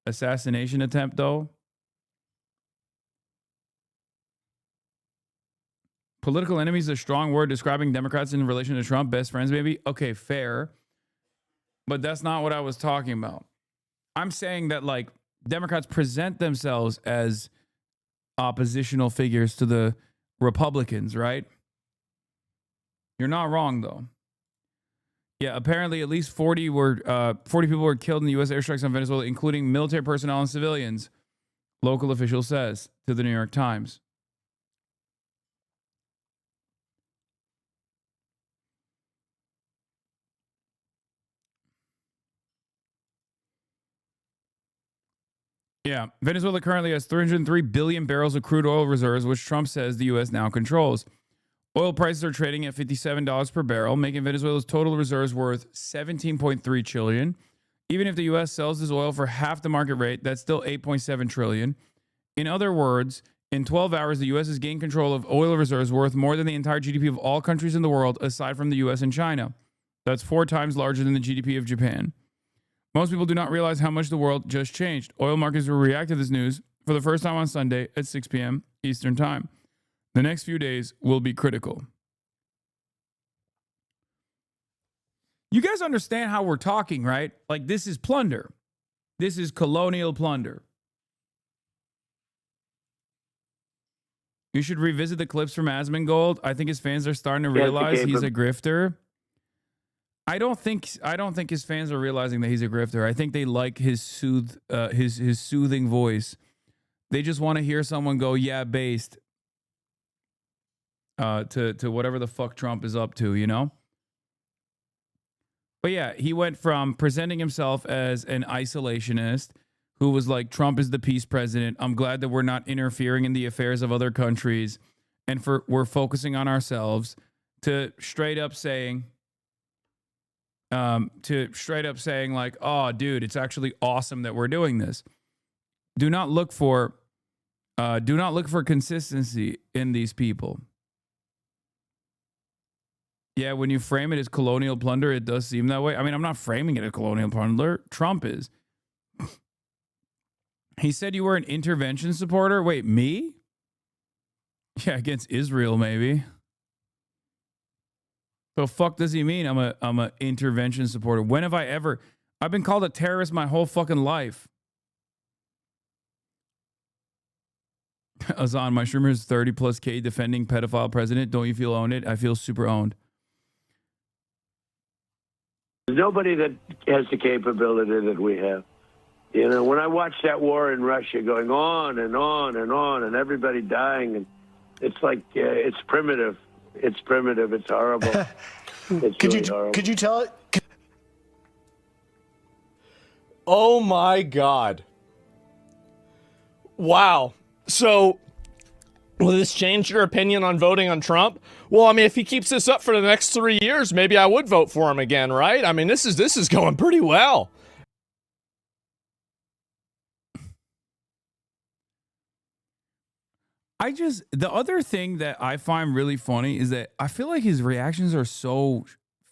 Speaker 2: assassination attempt, though? Political enemies is a strong word describing Democrats in relation to Trump. Best friends, maybe? Okay, fair. But that's not what I was talking about. I'm saying that, like, Democrats present themselves as oppositional figures to the Republicans, right? You're not wrong, though. Yeah, apparently at least 40 people were killed in the U.S. airstrikes on Venezuela, including military personnel and civilians, local official says to the New York Times. Yeah, Venezuela currently has 303 billion barrels of crude oil reserves, which Trump says the U.S. now controls. Oil prices are trading at $57 per barrel, making Venezuela's total reserves worth $17.3 trillion. Even if the U.S. sells this oil for half the market rate, that's still $8.7 trillion. In other words, in 12 hours, the U.S. has gained control of oil reserves worth more than the entire GDP of all countries in the world, aside from the U.S. and China. That's 4 times larger than the GDP of Japan. Most people do not realize how much the world just changed. Oil markets will react to this news for the first time on Sunday at 6 p.m. Eastern Time. The next few days will be critical. You guys understand how we're talking, right? Like, this is plunder. This is colonial plunder. You should revisit the clips from Asmongold. I think his fans are starting to realize he's a grifter. I don't think his fans are realizing that he's a grifter. I think they like his soothing voice. They just want to hear someone go, yeah, based to whatever the fuck Trump is up to, you know? But yeah, he went from presenting himself as an isolationist who was like, Trump is the peace president. I'm glad that we're not interfering in the affairs of other countries and we're focusing on ourselves, to straight up saying like, oh, dude, it's actually awesome that we're doing this. Do not look for consistency in these people. Yeah, when you frame it as colonial plunder, it does seem that way. I mean, I'm not framing it as colonial plunder. Trump is. He said you were an intervention supporter. Wait, me? Yeah, against Israel, maybe. The fuck does he mean? I'm a intervention supporter. When have I ever? I've been called a terrorist my whole fucking life. Hasan, my streamer is 30 plus K defending pedophile president. Don't you feel owned? I feel super owned.
Speaker 12: There's nobody that has the capability that we have. You know, when I watch that war in Russia going on and on and on, and everybody dying, and it's like it's primitive. It's primitive. It's horrible. It's horrible.
Speaker 17: Could you tell it? Oh my God! Wow. So
Speaker 16: Will this change your opinion on voting on Trump? Well, I mean, if he keeps this up for the next 3 years, maybe I would vote for him again, right? I mean, this is going pretty well.
Speaker 2: The other thing that I find really funny is that I feel like his reactions are so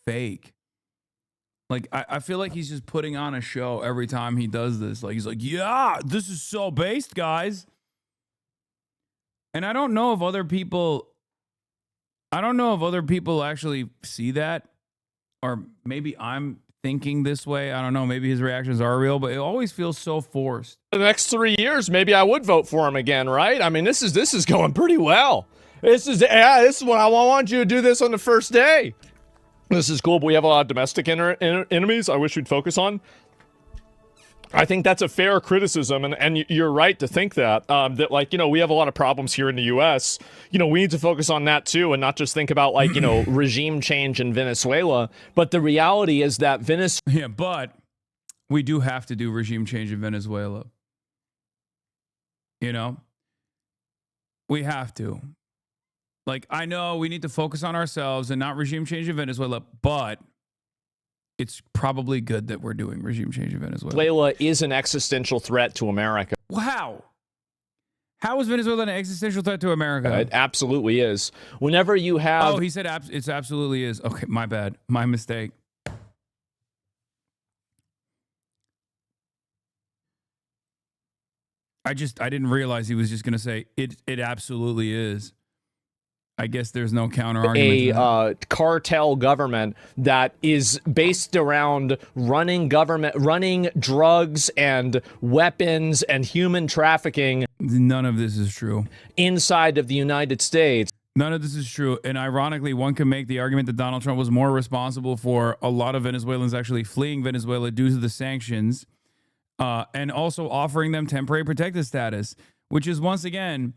Speaker 2: fake. Like, I feel like he's just putting on a show every time he does this. Like, he's like, yeah, this is so based, guys. And I don't know if other people actually see that, or maybe I'm thinking this way. I don't know. Maybe his reactions are real, but it always feels so forced.
Speaker 16: The next 3 years, maybe I would vote for him again, right? I mean, this is going pretty well. This is what I want you to do this on the first day. This is cool, but we have a lot of domestic enemies I wish we'd focus on. I think that's a fair criticism, and you're right to think that, that, like, you know, we have a lot of problems here in the U.S. You know, we need to focus on that, too, and not just think about, like, you know, regime change in Venezuela. But the reality is that
Speaker 2: Yeah, but we do have to do regime change in Venezuela. You know? We have to. Like, I know we need to focus on ourselves and not regime change in Venezuela, but it's probably good that we're doing regime change in Venezuela.
Speaker 16: Venezuela is an existential threat to America.
Speaker 2: Wow. How is Venezuela an existential threat to America?
Speaker 16: It absolutely is. Whenever you have...
Speaker 2: Oh, he said it absolutely is. Okay, my bad. My mistake. I didn't realize he was just going to say it absolutely is. I guess there's no counter argument.
Speaker 16: A cartel government that is based around running drugs and weapons and human trafficking.
Speaker 2: None of this is true.
Speaker 16: Inside of the United States.
Speaker 2: None of this is true. And ironically, one can make the argument that Donald Trump was more responsible for a lot of Venezuelans actually fleeing Venezuela due to the sanctions, and also offering them temporary protected status, which is, once again,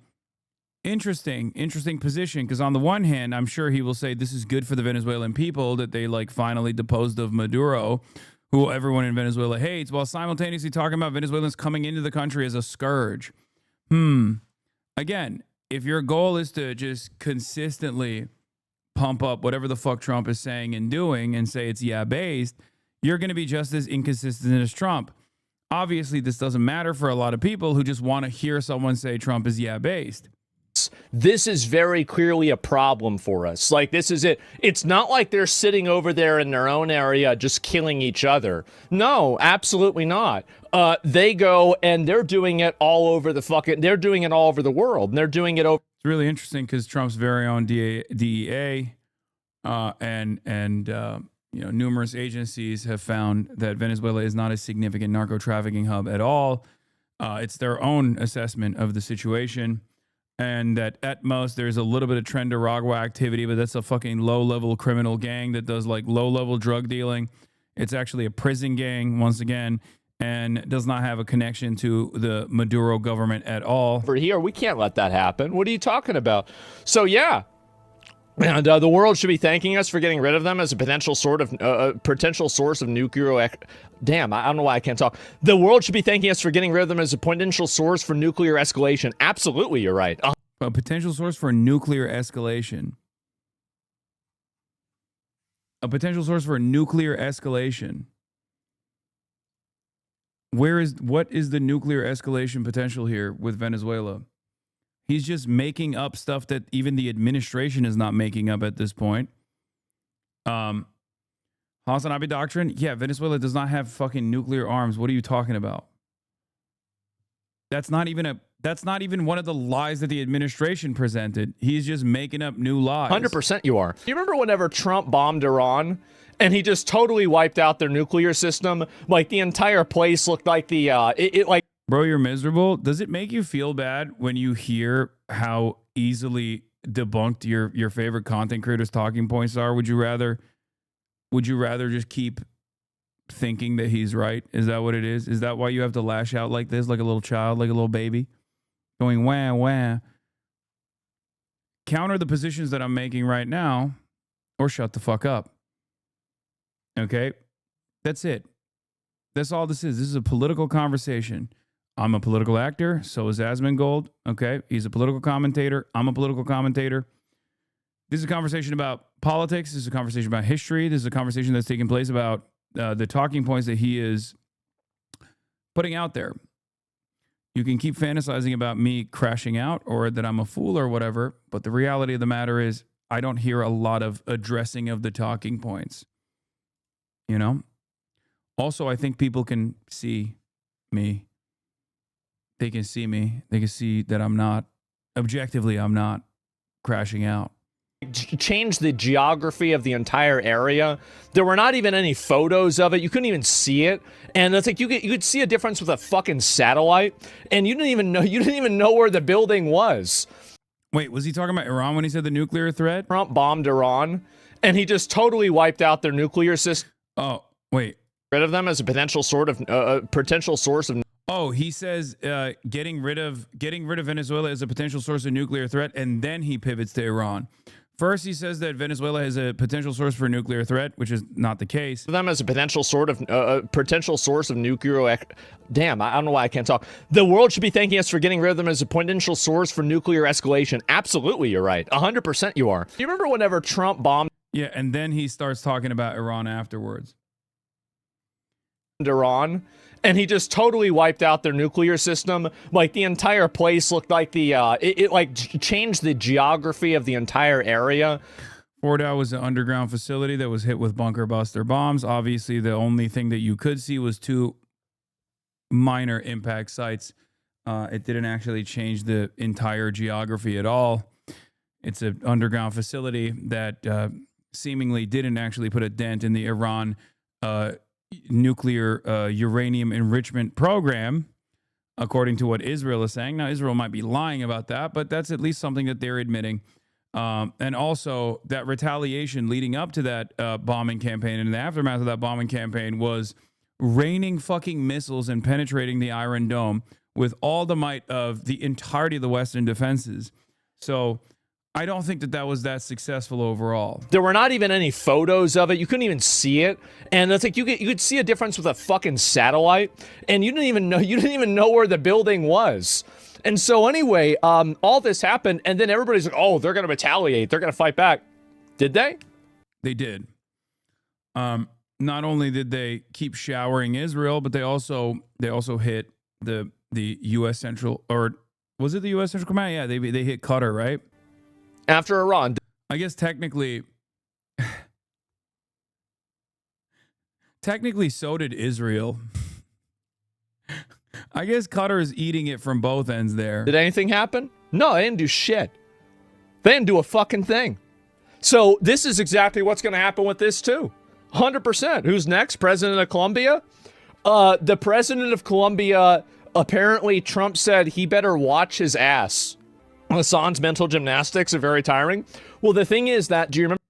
Speaker 2: interesting position, because on the one hand, I'm sure he will say this is good for the Venezuelan people that they like finally deposed of Maduro, who everyone in Venezuela hates, while simultaneously talking about Venezuelans coming into the country as a scourge. Again, if your goal is to just consistently pump up whatever the fuck Trump is saying and doing and say it's based, you're going to be just as inconsistent as Trump. Obviously, this doesn't matter for a lot of people who just want to hear someone say Trump is based.
Speaker 16: This is very clearly a problem for us. Like, this is it. It's not like they're sitting over there in their own area just killing each other. No, absolutely not. They go and they're doing it all over they're doing it all over the world. And they're doing it over.
Speaker 2: It's really interesting because Trump's very own DEA and you know, numerous agencies have found that Venezuela is not a significant narco trafficking hub at all. It's their own assessment of the situation. And that at most there's a little bit of Trendaragua activity, but that's a fucking low-level criminal gang that does like low-level drug dealing. It's actually a prison gang, once again, and does not have a connection to the Maduro government at all.
Speaker 16: For here, we can't let that happen. What are you talking about? So yeah, and the world should be thanking us for getting rid of them as a potential source of nuclear. Damn, I don't know why I can't talk. The world should be thanking us for getting rid of them as a potential source for nuclear escalation. Absolutely, you're right.
Speaker 2: A potential source for nuclear escalation. A potential source for nuclear escalation. What is the nuclear escalation potential here with Venezuela? He's just making up stuff that even the administration is not making up at this point. HasanAbi doctrine? Yeah, Venezuela does not have fucking nuclear arms. What are you talking about? That's not even one of the lies that the administration presented. He's just making up new lies.
Speaker 16: 100% you are. You remember whenever Trump bombed Iran and he just totally wiped out their nuclear system? Like, the entire place looked like like.
Speaker 2: Bro, you're miserable. Does it make you feel bad when you hear how easily debunked your favorite content creators' talking points are? Would you rather just keep thinking that he's right? Is that what it is? Is that why you have to lash out like this, like a little child, like a little baby? Going wah, wah. Counter the positions that I'm making right now, or shut the fuck up. Okay? That's it. That's all this is. This is a political conversation. I'm a political actor. So is Asmongold. Okay. He's a political commentator. I'm a political commentator. This is a conversation about politics. This is a conversation about history. This is a conversation that's taking place about the talking points that he is putting out there. You can keep fantasizing about me crashing out or that I'm a fool or whatever, but the reality of the matter is I don't hear a lot of addressing of the talking points. You know? Also, I think people can see me. They can see me. They can see that I'm not, objectively, I'm not crashing out.
Speaker 16: Change the geography of the entire area. There were not even any photos of it. You couldn't even see it. And it's like you could see a difference with a fucking satellite, and you didn't even know where the building was.
Speaker 2: Wait, was he talking about Iran when he said the nuclear threat?
Speaker 16: Trump bombed Iran, and he just totally wiped out their nuclear system.
Speaker 2: Oh, wait.
Speaker 16: Rid of them as a potential source of.
Speaker 2: Oh, he says getting rid of Venezuela is a potential source of nuclear threat, and then he pivots to Iran. First, he says that Venezuela is a potential source for a nuclear threat, which is not the case.
Speaker 16: Them as a potential source of nuclear. Damn, I don't know why I can't talk. The world should be thanking us for getting rid of them as a potential source for nuclear escalation. Absolutely, you're right. 100% you are. Do you remember whenever Trump bombed?
Speaker 2: Yeah, and then he starts talking about Iran afterwards.
Speaker 16: Iran, and he just totally wiped out their nuclear system. Like the entire place looked like it changed the geography of the entire area.
Speaker 2: Fordow was an underground facility that was hit with bunker buster bombs. Obviously, the only thing that you could see was two minor impact sites. It didn't actually change the entire geography at all. It's an underground facility that seemingly didn't actually put a dent in the Iran nuclear uranium enrichment program, according to what Israel is saying. Now, Israel might be lying about that, but that's at least something that they're admitting. And also, that retaliation leading up to that bombing campaign and in the aftermath of that bombing campaign was raining fucking missiles and penetrating the Iron Dome with all the might of the entirety of the Western defenses. So I don't think that was that successful overall.
Speaker 16: There were not even any photos of it. You couldn't even see it. And it's like you could see a difference with a fucking satellite, and you didn't even know where the building was. And so anyway, all this happened, and then everybody's like, "Oh, they're going to retaliate. They're going to fight back." Did they?
Speaker 2: They did. Not only did they keep showering Israel, but they also hit the U.S. Central, or was it the U.S. Central Command? Yeah, they hit Qatar, right?
Speaker 16: After Iran.
Speaker 2: I guess technically so did Israel. I guess Qatar is eating it from both ends there.
Speaker 16: Did anything happen? No, they didn't do shit. They didn't do a fucking thing. So this is exactly what's going to happen with this too. 100%. Who's next? President of Colombia? The president of Colombia, apparently Trump said he better watch his ass. Hasan's mental gymnastics are very tiring. Well, the thing is that, do you remember?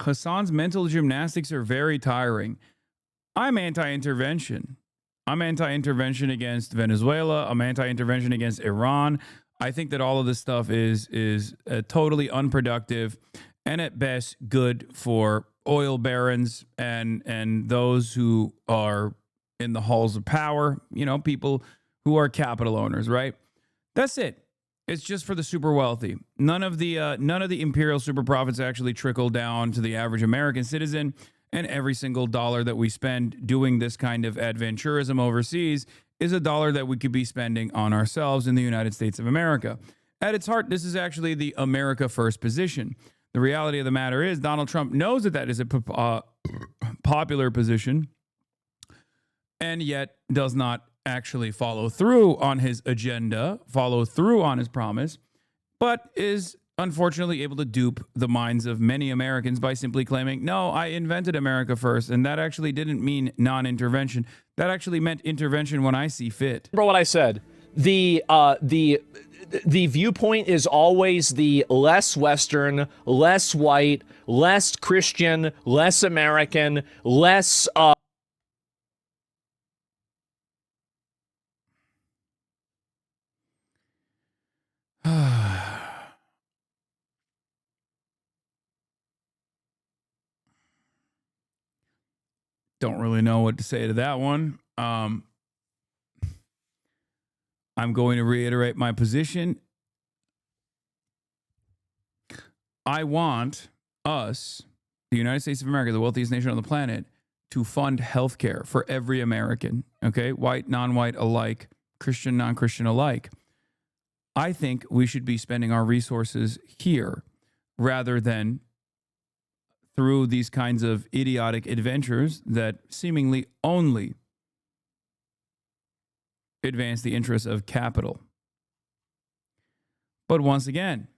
Speaker 2: Hasan's mental gymnastics are very tiring. I'm anti-intervention. I'm anti-intervention against Venezuela. I'm anti-intervention against Iran. I think that all of this stuff is totally unproductive and at best good for oil barons and those who are in the halls of power, you know, people who are capital owners, right? That's it. It's just for the super wealthy. None of the imperial super profits actually trickle down to the average American citizen, and every single dollar that we spend doing this kind of adventurism overseas is a dollar that we could be spending on ourselves in the United States of America. At its heart, this is actually the America First position. The reality of the matter is Donald Trump knows that is a popular position, and yet does not actually follow through on his agenda, follow through on his promise, but is unfortunately able to dupe the minds of many Americans by simply claiming, no, I invented America first. And that actually didn't mean non-intervention. That actually meant intervention when I see fit.
Speaker 16: Remember what I said. The viewpoint is always the less Western, less white, less Christian, less American, less
Speaker 2: don't really know what to say to that one. I'm going to reiterate my position. I want us, the United States of America, the wealthiest nation on the planet, to fund healthcare for every American, okay? White, non-white alike, Christian, non-Christian alike. I think we should be spending our resources here rather than through these kinds of idiotic adventures that seemingly only advance the interests of capital. But once again,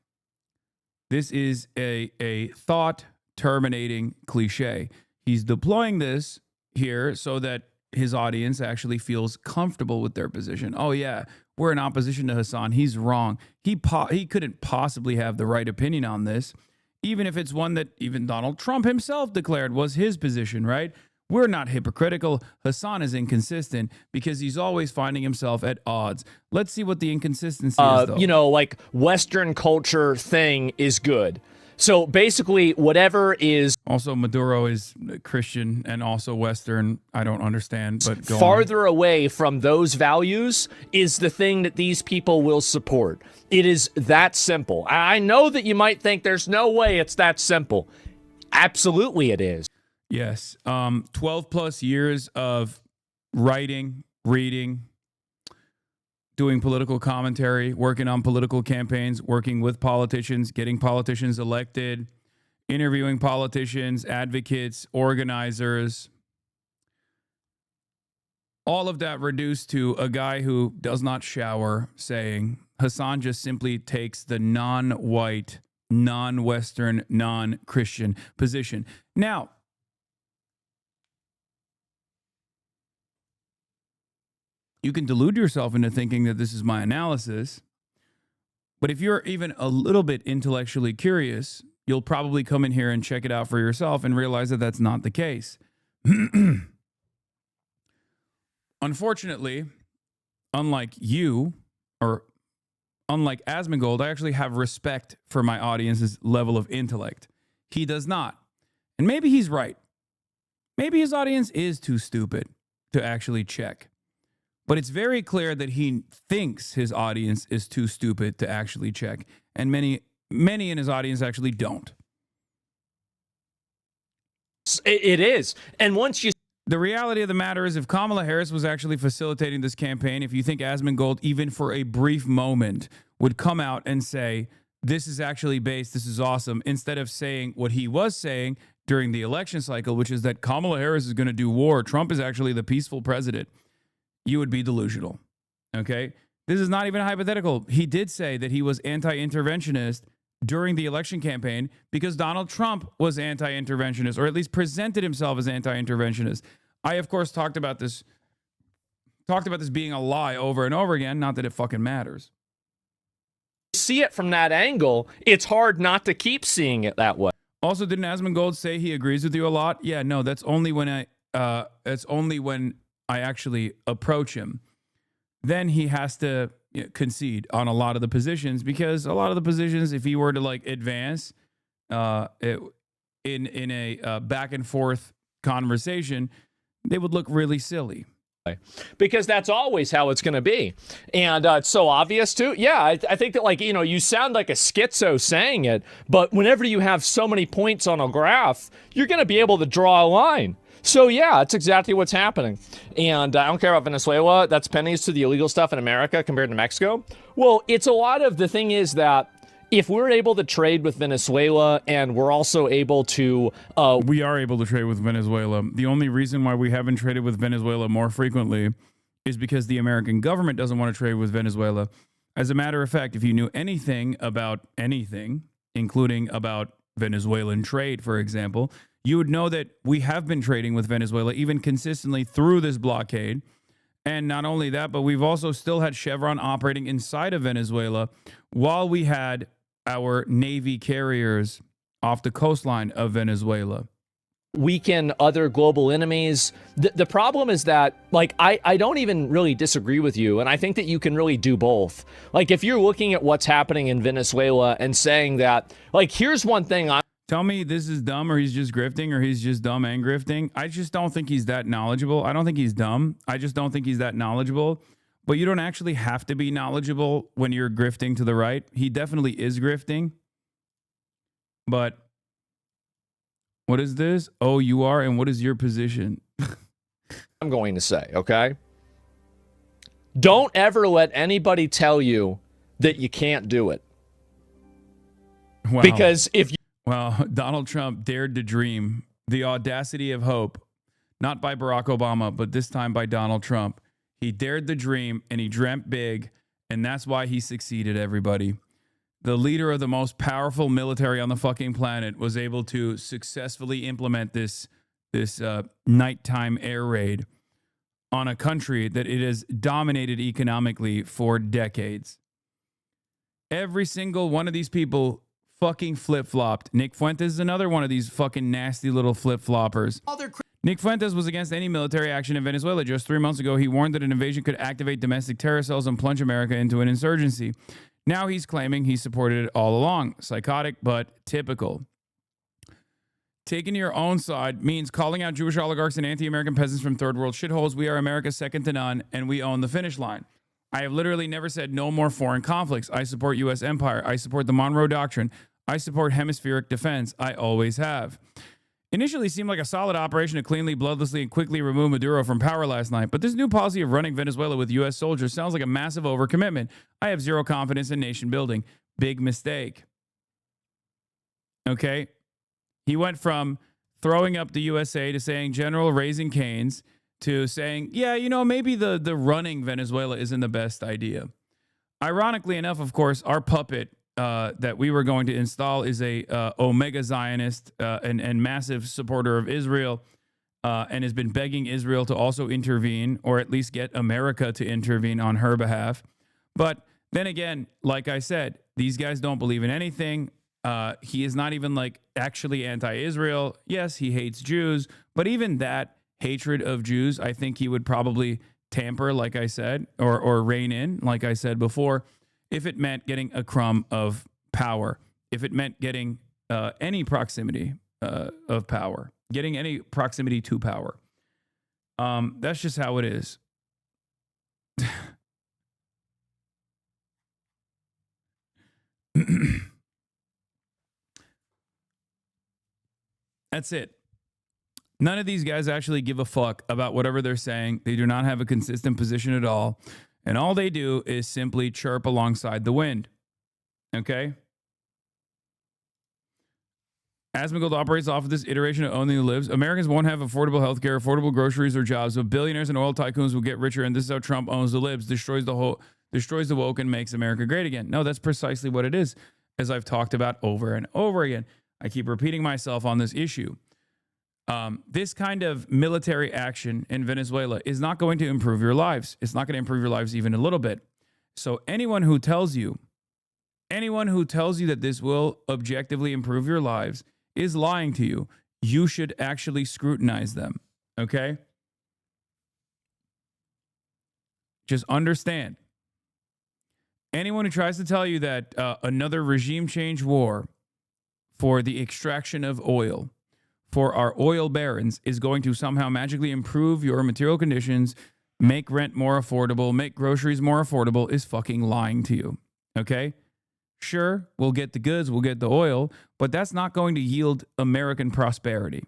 Speaker 2: this is a thought-terminating cliche. He's deploying this here so that his audience actually feels comfortable with their position. Oh, yeah, we're in opposition to Hasan. He's wrong. He couldn't possibly have the right opinion on this, even if it's one that even Donald Trump himself declared was his position, right? We're not hypocritical. Hasan is inconsistent because he's always finding himself at odds. Let's see what the inconsistency is, though.
Speaker 16: You know, like Western culture thing is good. So basically, whatever is...
Speaker 2: Also, Maduro is Christian and also Western. I don't understand, but go
Speaker 16: farther away from those values is the thing that these people will support. It is that simple. I know that you might think there's no way it's that simple. Absolutely it is.
Speaker 2: Yes. 12 plus years of writing, reading, doing political commentary, working on political campaigns, working with politicians, getting politicians elected, interviewing politicians, advocates, organizers. All of that reduced to a guy who does not shower saying Hasan just simply takes the non-white, non-Western, non-Christian position. Now, you can delude yourself into thinking that this is my analysis, but if you're even a little bit intellectually curious, you'll probably come in here and check it out for yourself and realize that that's not the case. Unfortunately, unlike you, or unlike Asmongold, I actually have respect for my audience's level of intellect. He does not. And maybe he's right. Maybe his audience is too stupid to actually check. But it's very clear that he thinks his audience is too stupid to actually check. And many in his audience actually don't.
Speaker 16: It is. And once you...
Speaker 2: The reality of the matter is if Kamala Harris was actually facilitating this campaign, if you think Asmongold, even for a brief moment, would come out and say, this is actually based, this is awesome, instead of saying what he was saying during the election cycle, which is that Kamala Harris is going to do war, Trump is actually the peaceful president, you would be delusional, okay? This is not even a hypothetical. He did say that he was anti-interventionist during the election campaign because Donald Trump was anti-interventionist, or at least presented himself as anti-interventionist. I, of course, talked about this being a lie over and over again, not that it fucking matters.
Speaker 16: See it from that angle, it's hard not to keep seeing it that way.
Speaker 2: Also, didn't Asmongold say he agrees with you a lot? Yeah, no, that's only when I actually approach him. Then he has to concede on a lot of the positions, because a lot of the positions, if he were to like advance in a back and forth conversation, they would look really silly.
Speaker 16: Because that's always how it's going to be. And it's so obvious too. Yeah, I think that, like, you know, you sound like a schizo saying it, but whenever you have so many points on a graph, you're going to be able to draw a line. So yeah, that's exactly what's happening. And I don't care about Venezuela. That's pennies to the illegal stuff in America compared to Mexico. Well, it's a lot of, the thing is that if we're able to trade with Venezuela and we're also able to...
Speaker 2: we are able to trade with Venezuela. The only reason why we haven't traded with Venezuela more frequently is because the American government doesn't want to trade with Venezuela. As a matter of fact, if you knew anything about anything, including about Venezuelan trade, for example, you would know that we have been trading with Venezuela even consistently through this blockade. And not only that, but we've also still had Chevron operating inside of Venezuela while we had our Navy carriers off the coastline of Venezuela.
Speaker 16: Weaken other global enemies. The problem is that, like, I don't even really disagree with you, and I think that you can really do both. Like, if you're looking at what's happening in Venezuela and saying that, like, here's one thing
Speaker 2: Tell me this is dumb or he's just grifting or he's just dumb and grifting. I just don't think he's that knowledgeable. I don't think he's dumb. I just don't think he's that knowledgeable. But you don't actually have to be knowledgeable when you're grifting to the right. He definitely is grifting. But what is this? Oh, you are? And what is your position?
Speaker 16: I'm going to say, okay? Don't ever let anybody tell you that you can't do it.
Speaker 2: Wow.
Speaker 16: Because if you...
Speaker 2: Well, Donald Trump dared to dream. The audacity of hope. Not by Barack Obama, but this time by Donald Trump. He dared the dream and he dreamt big. And that's why he succeeded, everybody. The leader of the most powerful military on the fucking planet was able to successfully implement this nighttime air raid on a country that it has dominated economically for decades. Every single one of these people fucking flip-flopped. Nick Fuentes is another one of these fucking nasty little flip-floppers. Nick Fuentes was against any military action in Venezuela. Just 3 months ago, he warned that an invasion could activate domestic terror cells and plunge America into an insurgency. Now he's claiming he supported it all along. Psychotic, but typical. Taking your own side means calling out Jewish oligarchs and anti-American peasants from third world shitholes. We are America second to none, and we own the finish line. I have literally never said no more foreign conflicts. I support U.S. empire. I support the Monroe Doctrine. I support hemispheric defense. I always have. Initially seemed like a solid operation to cleanly, bloodlessly, and quickly remove Maduro from power last night, but this new policy of running Venezuela with U.S. soldiers sounds like a massive overcommitment. I have zero confidence in nation building. Big mistake. Okay? He went from throwing up the USA to saying General Raising Cane's to saying, yeah, you know, maybe the running Venezuela isn't the best idea. Ironically enough, of course, our puppet that we were going to install is a Omega Zionist and massive supporter of Israel and has been begging Israel to also intervene or at least get America to intervene on her behalf. But then again, like I said, these guys don't believe in anything. He is not even like actually anti-Israel. Yes, he hates Jews, but even that hatred of Jews, I think he would probably tamper, like I said, or rein in, like I said before, if it meant getting a crumb of power, if it meant getting any proximity of power, getting any proximity to power. That's just how it is. That's it. None of these guys actually give a fuck about whatever they're saying. They do not have a consistent position at all. And all they do is simply chirp alongside the wind. Okay? Asmongold operates off of this iteration of owning the libs. Americans won't have affordable healthcare, affordable groceries, or jobs, but billionaires and oil tycoons will get richer, and this is how Trump owns the libs, destroys the woke, and makes America great again. No, that's precisely what it is, as I've talked about over and over again. I keep repeating myself on this issue. This kind of military action in Venezuela is not going to improve your lives. It's not going to improve your lives even a little bit. So anyone who tells you that this will objectively improve your lives is lying to you. You should actually scrutinize them. Okay? Just understand. Anyone who tries to tell you that another regime change war for the extraction of oil for our oil barons is going to somehow magically improve your material conditions, make rent more affordable, make groceries more affordable is fucking lying to you. Okay? Sure, we'll get the goods, we'll get the oil, but that's not going to yield American prosperity.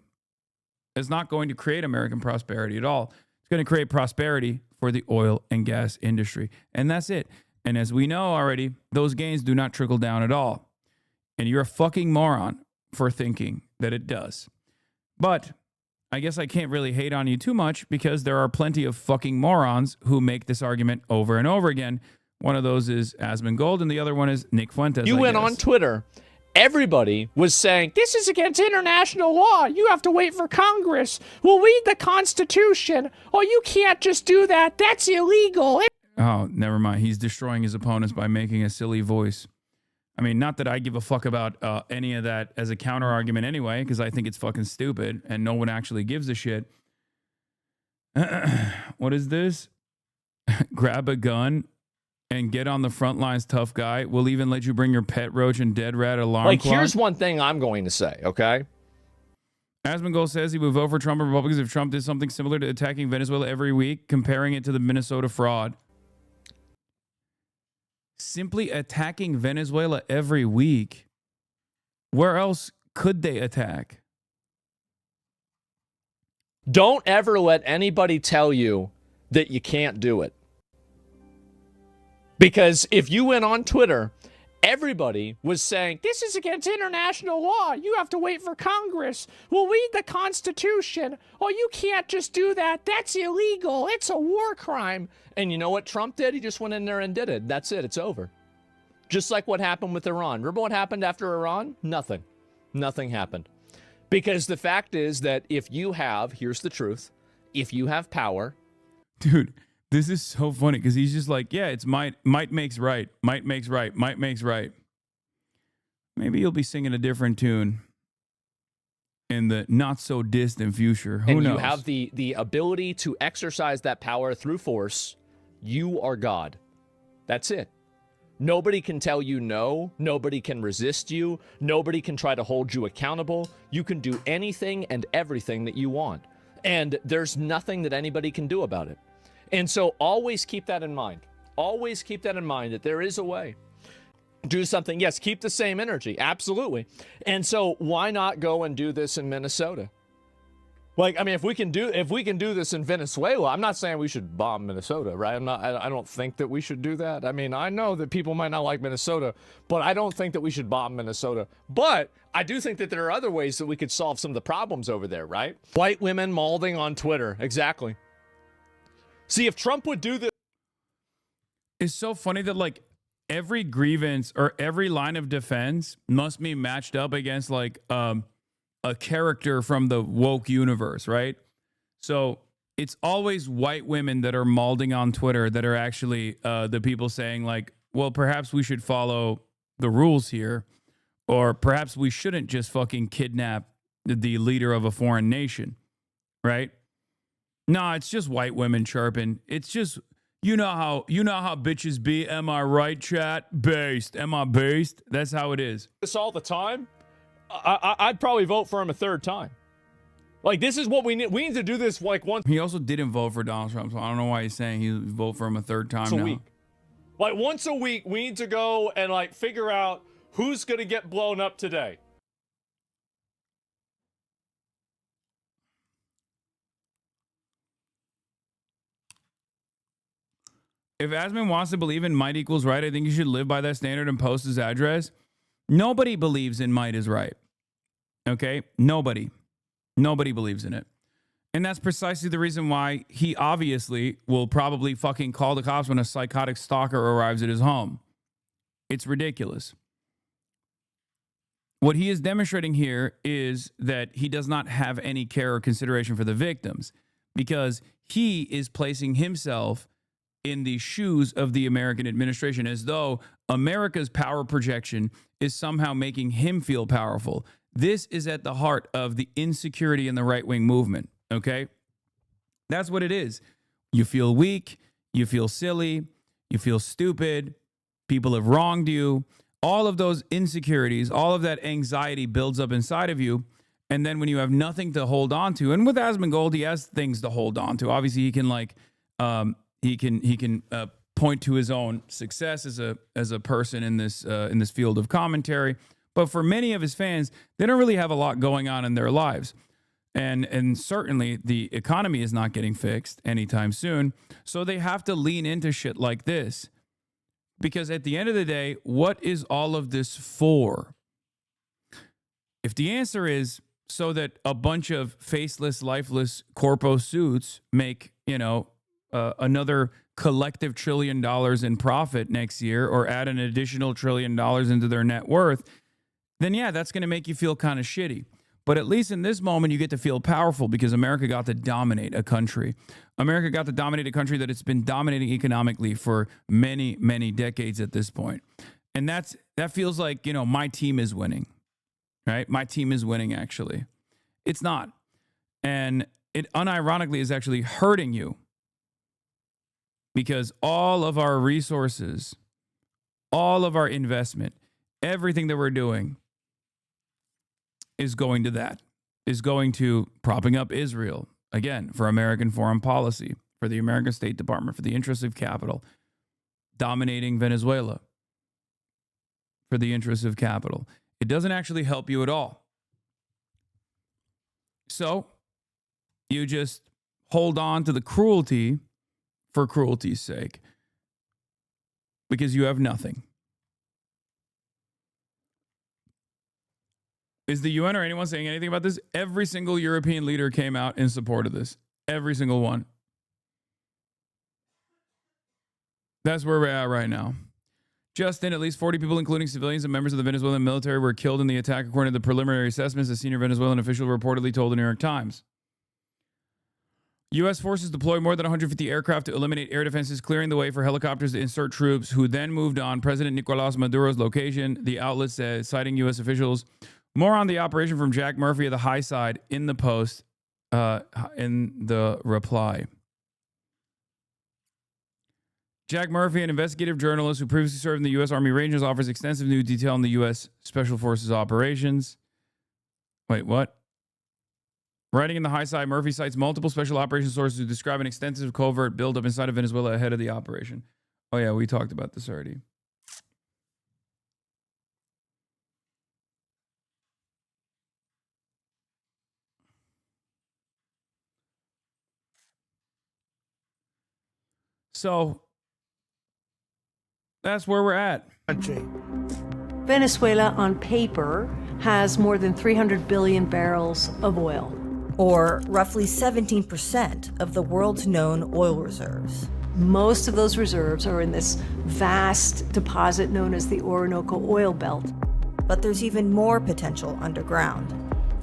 Speaker 2: It's not going to create American prosperity at all. It's going to create prosperity for the oil and gas industry. And that's it. And as we know already, those gains do not trickle down at all. And you're a fucking moron for thinking that it does. But I guess I can't really hate on you too much because there are plenty of fucking morons who make this argument over and over again. One of those is Asmongold, and the other one is Nick Fuentes.
Speaker 16: You went on Twitter. Everybody was saying, this is against international law. You have to wait for Congress. We'll read the Constitution. Oh, you can't just do that. That's illegal.
Speaker 2: Oh, never mind. He's destroying his opponents by making a silly voice. I mean, not that I give a fuck about any of that as a counter argument anyway, because I think it's fucking stupid and no one actually gives a shit. What is this? Grab a gun and get on the front lines tough guy. We'll even let you bring your pet roach and dead rat alarm
Speaker 16: Like,
Speaker 2: clock.
Speaker 16: here's one thing I'm going to say, okay?
Speaker 2: Asmongold says he would vote for Trump and Republicans if Trump did something similar to attacking Venezuela every week, comparing it to the Minnesota fraud. Simply attacking Venezuela every week. Where else could they attack?
Speaker 16: Don't ever let anybody tell you that you can't do it. Because if you went on Twitter, everybody was saying, this is against international law. You have to wait for Congress. We'll read the Constitution. Oh, you can't just do that. That's illegal. It's a war crime. And you know what Trump did? He just went in there and did it. That's it. It's over. Just like what happened with Iran. Remember what happened after Iran? Nothing. Nothing happened. Because the fact is that if you have, here's the truth, if you have power.
Speaker 2: Dude, this is so funny because he's just like, yeah, it's might makes right. Might makes right. Might makes right. Maybe you'll be singing a different tune in the not so distant future. Who knows?
Speaker 16: You have the ability to exercise that power through force. You are God. That's it. Nobody can tell you no. Nobody can resist you. Nobody can try to hold you accountable. You can do anything and everything that you want. And there's nothing that anybody can do about it. And so always keep that in mind. Always keep that in mind that there is a way. Do something. Yes, keep the same energy. Absolutely. And so why not go and do this in Minnesota? Like, I mean, if we can do this in Venezuela, I'm not saying we should bomb Minnesota, right? I don't think that we should do that. I mean, I know that people might not like Minnesota, but I don't think that we should bomb Minnesota. But I do think that there are other ways that we could solve some of the problems over there, right? White women molding on Twitter. Exactly. See, if Trump would do this.
Speaker 2: It's so funny that like every grievance or every line of defense must be matched up against like, a character from the woke universe, right? So it's always white women that are molding on Twitter that are actually the people saying like, well, perhaps we should follow the rules here, or perhaps we shouldn't just fucking kidnap the leader of a foreign nation, right? No, it's just white women chirping. It's just, you know how bitches be. Am I right, chat? Based. Am I based? That's how it is.
Speaker 16: This all the time. I'd probably vote for him a third time. Like, this is what we need. We need to do this like once.
Speaker 2: He also didn't vote for Donald Trump, so I don't know why he's saying he'll vote for him a third time now.
Speaker 16: Week. Like, once a week, we need to go and like figure out who's going to get blown up today.
Speaker 2: If Asman wants to believe in might equals right, I think he should live by that standard and post his address. Nobody believes in might is right. Okay? Nobody believes in it. And that's precisely the reason why he obviously will probably fucking call the cops when a psychotic stalker arrives at his home. It's ridiculous. What he is demonstrating here is that he does not have any care or consideration for the victims because he is placing himself in the shoes of the American administration as though America's power projection is somehow making him feel powerful. This is at the heart of the insecurity in the right-wing movement, okay? That's what it is. You feel weak, you feel silly, you feel stupid, people have wronged you. All of those insecurities, all of that anxiety builds up inside of you. And then when you have nothing to hold on to, and with Asmongold, he has things to hold on to. Obviously, he can like, he can point to his own success as a person in this field of commentary. But for many of his fans, they don't really have a lot going on in their lives. And certainly the economy is not getting fixed anytime soon. So they have to lean into shit like this. Because at the end of the day, what is all of this for? If the answer is so that a bunch of faceless, lifeless corpo suits make, another collective $1 trillion in profit next year or add an additional $1 trillion into their net worth, then yeah, that's going to make you feel kind of shitty. But at least in this moment, you get to feel powerful because America got to dominate a country. America got to dominate a country that it's been dominating economically for many, many decades at this point. And that feels like, my team is winning, right? My team is winning, actually. It's not. And it unironically is actually hurting you. because all of our resources, all of our investment, everything that we're doing is going to that, is going to propping up Israel, again, for American foreign policy, for the American State Department, for the interests of capital, dominating Venezuela for the interests of capital. It doesn't actually help you at all. So you just hold on to the cruelty for cruelty's sake because you have nothing. Is the UN or anyone saying anything about this? Every single European leader came out in support of this. Every single one. That's where we're at right now. Justin, at least 40 people, including civilians and members of the Venezuelan military, were killed in the attack, according to the preliminary assessments, a senior Venezuelan official reportedly told the New York Times. U.S. forces deployed more than 150 aircraft to eliminate air defenses, clearing the way for helicopters to insert troops, who then moved on President Nicolas Maduro's location, the outlet said, citing U.S. officials. More on the operation from Jack Murphy of the High Side in the post, in the reply. Jack Murphy, an investigative journalist who previously served in the U.S. Army Rangers, offers extensive new detail on the U.S. Special Forces operations. Wait, what? Writing in the High Side, Murphy cites multiple special operations sources who describe an extensive covert buildup inside of Venezuela ahead of the operation. Oh, yeah, we talked about this already. So that's where we're at.
Speaker 7: Venezuela, on paper, has more than 300 billion barrels of oil,
Speaker 10: or roughly 17% of the world's known oil reserves.
Speaker 7: Most of those reserves are in this vast deposit known as the Orinoco Oil Belt.
Speaker 10: But there's even more potential underground.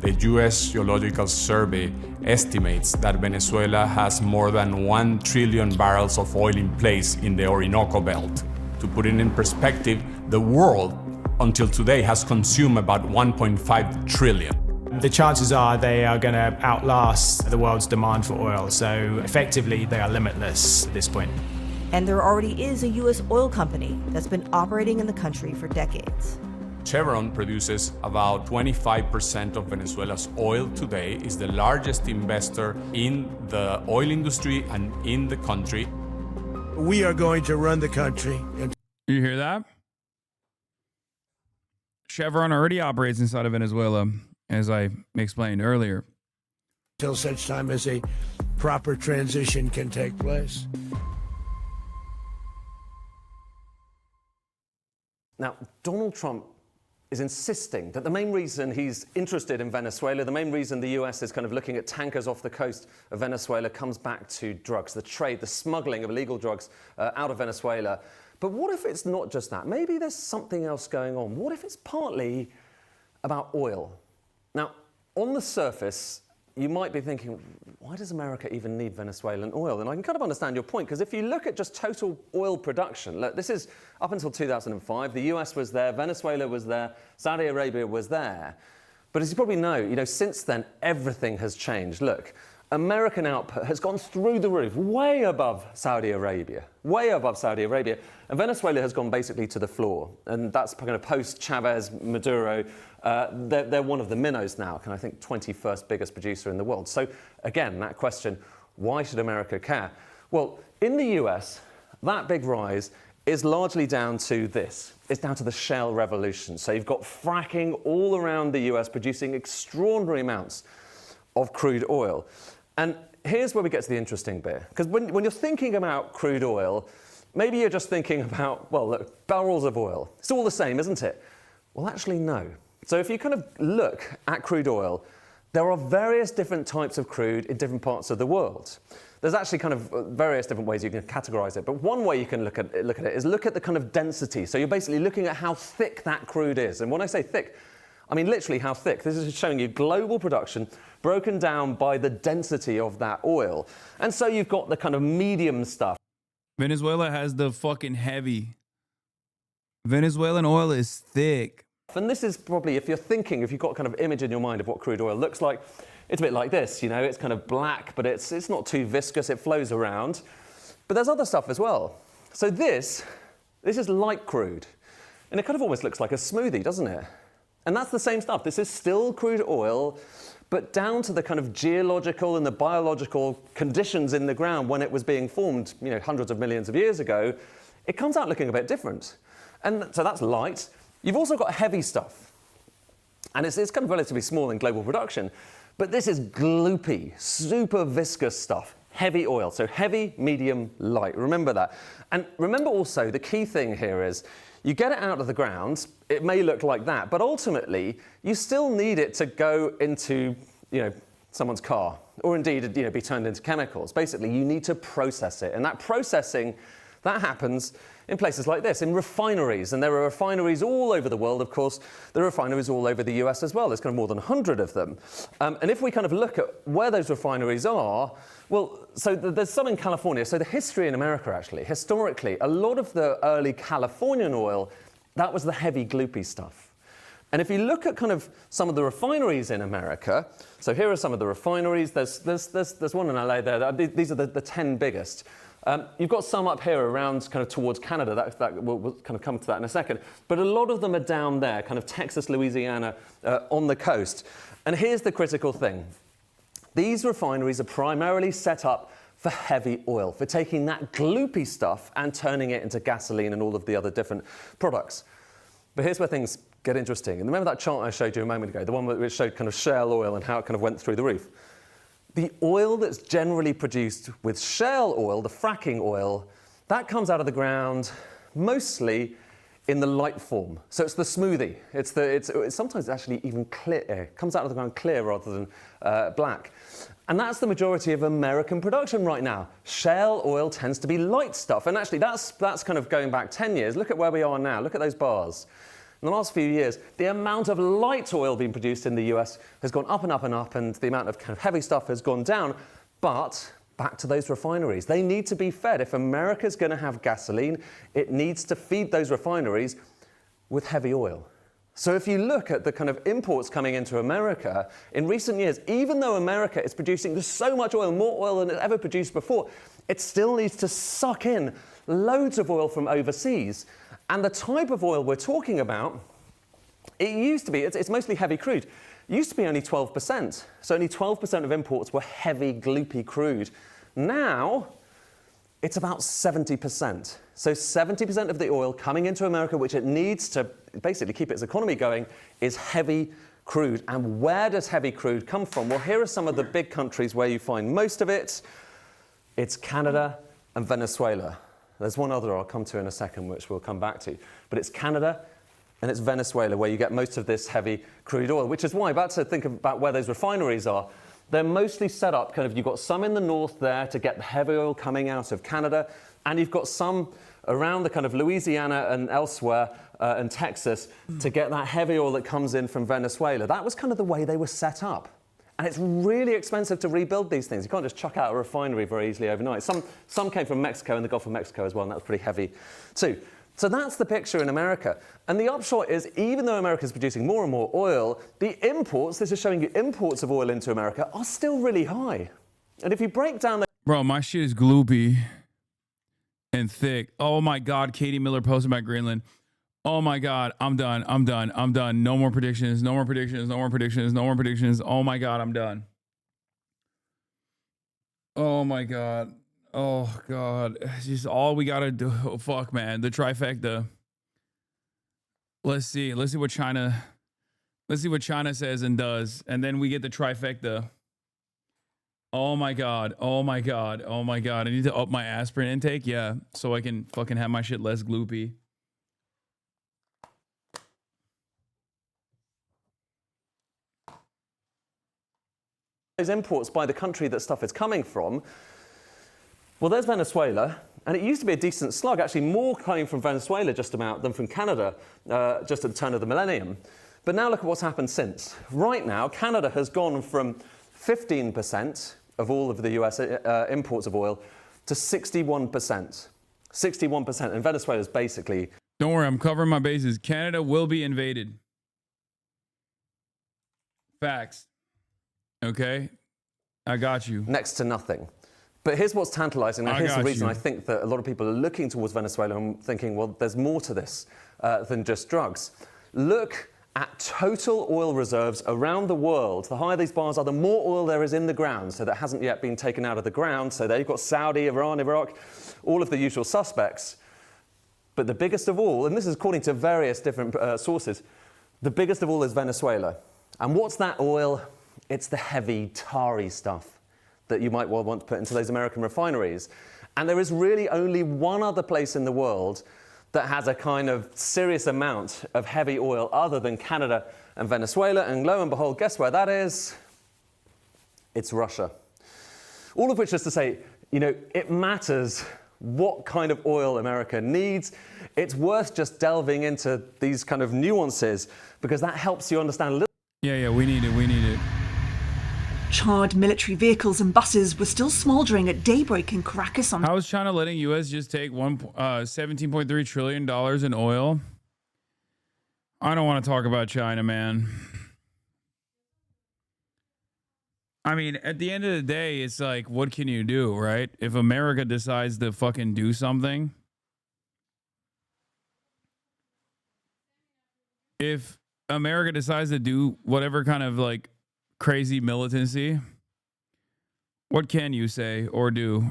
Speaker 5: The U.S. Geological Survey estimates that Venezuela has more than 1 trillion barrels of oil in place in the Orinoco Belt. To put it in perspective, the world, until today, has consumed about 1.5 trillion.
Speaker 17: The chances are they are going to outlast the world's demand for oil, so effectively they are limitless at this point.
Speaker 10: And there already is a U.S. oil company that's been operating in the country for decades.
Speaker 5: Chevron produces about 25% of Venezuela's oil today, is the largest investor in the oil industry and in the country.
Speaker 1: We are going to run the country.
Speaker 2: You hear that? Chevron already operates inside of Venezuela, as I explained earlier.
Speaker 1: Until such time as a proper transition can take place.
Speaker 21: Now, Donald Trump is insisting that the main reason he's interested in Venezuela, the main reason the US is kind of looking at tankers off the coast of Venezuela, comes back to drugs, the trade, the smuggling of illegal drugs out of Venezuela. But what if it's not just that? Maybe there's something else going on. What if it's partly about oil? Now, on the surface, you might be thinking, why does America even need Venezuelan oil? And I can kind of understand your point, because if you look at just total oil production, look, this is up until 2005, the US was there, Venezuela was there, Saudi Arabia was there. But as you probably know, since then, everything has changed. Look, American output has gone through the roof, way above Saudi Arabia, and Venezuela has gone basically to the floor. And that's kind of post-Chavez, Maduro. They're one of the minnows now, and I think 21st biggest producer in the world. So again, that question, why should America care? Well, in the US, that big rise is largely down to this. It's down to the shale revolution. So you've got fracking all around the US producing extraordinary amounts of crude oil. And here's where we get to the interesting bit. Because when you're thinking about crude oil, maybe you're just thinking about, well, look, barrels of oil. It's all the same, isn't it? Well, actually, no. So if you kind of look at crude oil, there are various different types of crude in different parts of the world. There's actually kind of various different ways you can categorize it. But one way you can look at it is look at the kind of density. So you're basically looking at how thick that crude is. And when I say thick, I mean literally how thick. This is showing you global production broken down by the density of that oil. And so you've got the kind of medium stuff.
Speaker 2: Venezuela has the fucking heavy. Venezuelan oil is thick.
Speaker 21: And this is probably, if you've got kind of image in your mind of what crude oil looks like, it's a bit like this, it's kind of black, but it's not too viscous, it flows around. But there's other stuff as well. So this is light crude. And it kind of almost looks like a smoothie, doesn't it? And that's the same stuff. This is still crude oil, but down to the kind of geological and the biological conditions in the ground when it was being formed, you know, hundreds of millions of years ago, it comes out looking a bit different. And so that's light. You've also got heavy stuff. And it's kind of relatively small in global production. But this is gloopy, super viscous stuff. Heavy oil. So heavy, medium, light. Remember that. And remember also the key thing here is you get it out of the ground, it may look like that, but ultimately you still need it to go into, you know, someone's car, or indeed, you know, be turned into chemicals. Basically, you need to process it. And that processing, that happens in places like this, in refineries. And there are refineries all over the world, of course. There are refineries all over the US as well. There's kind of more than 100 of them. And if we kind of look at where those refineries are, well, so there's some in California. So the history in America, actually, historically, a lot of the early Californian oil, that was the heavy, gloopy stuff. And if you look at kind of some of the refineries in America, so here are some of the refineries. There's one in LA there. These are the 10 biggest. You've got some up here around kind of towards Canada. We'll kind of come to that in a second. But a lot of them are down there, kind of Texas, Louisiana, on the coast. And here's the critical thing. These refineries are primarily set up for heavy oil, for taking that gloopy stuff and turning it into gasoline and all of the other different products. But here's where things get interesting. And remember that chart I showed you a moment ago, the one which showed kind of shale oil and how it kind of went through the roof? The oil that's generally produced with shale oil, the fracking oil, that comes out of the ground mostly in the light form. So it's the smoothie. It's sometimes actually even clear. It comes out of the ground clear rather than black. And that's the majority of American production right now. Shale oil tends to be light stuff. And actually, that's kind of going back 10 years. Look at where we are now. Look at those bars. In the last few years, the amount of light oil being produced in the US has gone up and up and up, and the amount of kind of heavy stuff has gone down. But back to those refineries. They need to be fed. If America's going to have gasoline, it needs to feed those refineries with heavy oil. So if you look at the kind of imports coming into America, in recent years, even though America is producing so much oil, more oil than it ever produced before, it still needs to suck in loads of oil from overseas. And the type of oil we're talking about, it used to be, it's mostly heavy crude. It used to be only 12%. So only 12% of imports were heavy, gloopy crude. Now, it's about 70%. So 70% of the oil coming into America, which it needs to basically keep its economy going, is heavy crude. And where does heavy crude come from? Well, here are some of the big countries where you find most of it. It's Canada and Venezuela. There's one other I'll come to in a second, which we'll come back to. But it's Canada and it's Venezuela where you get most of this heavy crude oil, which is why, about to think about where those refineries are, they're mostly set up, kind of, you've got some in the north there to get the heavy oil coming out of Canada, and you've got some around the kind of Louisiana and elsewhere and Texas to get that heavy oil that comes in from Venezuela. That was kind of the way they were set up. And it's really expensive to rebuild these things. You can't just chuck out a refinery very easily overnight. Some came from Mexico and the Gulf of Mexico as well, and that was pretty heavy too. So that's the picture in America. And the upshot is, even though America is producing more and more oil, the imports, this is showing you imports of oil into America, are still really high. And if you break down the...
Speaker 2: Bro, my shit is gloopy and thick. Oh my God, Katie Miller posted about Greenland. Oh my God, I'm done. No more predictions, no more predictions, no more predictions, no more predictions. Oh my God, I'm done. Oh my God. Oh God. It's just all we gotta do. Oh, fuck, man. The trifecta. Let's see what China says and does. And then we get the trifecta. Oh my God. Oh my God. Oh my God. I need to up my aspirin intake. Yeah. So I can fucking have my shit less gloopy.
Speaker 21: Those imports by the country that stuff is coming from, well, there's Venezuela, and it used to be a decent slug, actually more coming from Venezuela just about than from Canada, just at the turn of the millennium. But now look at what's happened since. Right now, Canada has gone from 15% of all of the US imports of oil to 61%. 61%, and Venezuela's basically...
Speaker 2: Don't worry, I'm covering my bases. Canada will be invaded. Facts. Okay, I got you.
Speaker 21: Next to nothing. But here's what's tantalizing, and
Speaker 2: I
Speaker 21: here's the
Speaker 2: got
Speaker 21: reason
Speaker 2: you.
Speaker 21: I think that a lot of people are looking towards Venezuela and thinking, well, there's more to this than just drugs. Look at total oil reserves around the world. The higher these bars are, the more oil there is in the ground, so that hasn't yet been taken out of the ground. So there you've got Saudi, Iran, Iraq, all of the usual suspects. But the biggest of all, and this is according to various different sources, the biggest of all is Venezuela. And what's that oil? It's the heavy, tarry stuff that you might well want to put into those American refineries. And there is really only one other place in the world that has a kind of serious amount of heavy oil other than Canada and Venezuela. And lo and behold, guess where that is? It's Russia. All of which is to say, you know, it matters what kind of oil America needs. It's worth just delving into these kind of nuances because that helps you understand a little.
Speaker 2: Yeah, we need it.
Speaker 4: Charred military vehicles and buses were still smoldering at daybreak in Caracas on...
Speaker 2: How is China letting U.S. just take $17.3 trillion in oil? I don't want to talk about China, man. I mean, at the end of the day, it's like, what can you do, right? If America decides to fucking do something, if America decides to do whatever kind of like crazy militancy, what can you say or do?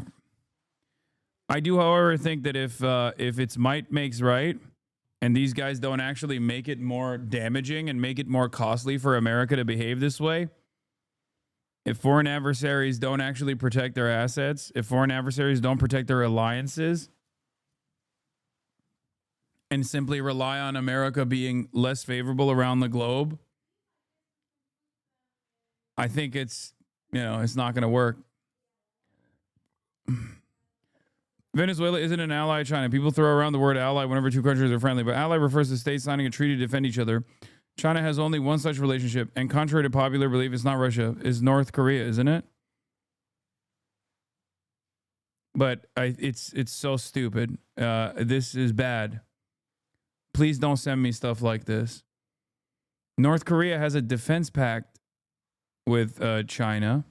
Speaker 2: I do, however, think that if it's might makes right, and these guys don't actually make it more damaging and make it more costly for America to behave this way, if foreign adversaries don't actually protect their assets, if foreign adversaries don't protect their alliances, and simply rely on America being less favorable around the globe, I think it's not going to work. Venezuela isn't an ally of China. People throw around the word ally whenever two countries are friendly, but ally refers to states signing a treaty to defend each other. China has only one such relationship, and contrary to popular belief, it's not Russia. It's North Korea, isn't it? But it's so stupid. This is bad. Please don't send me stuff like this. North Korea has a defense pact with China.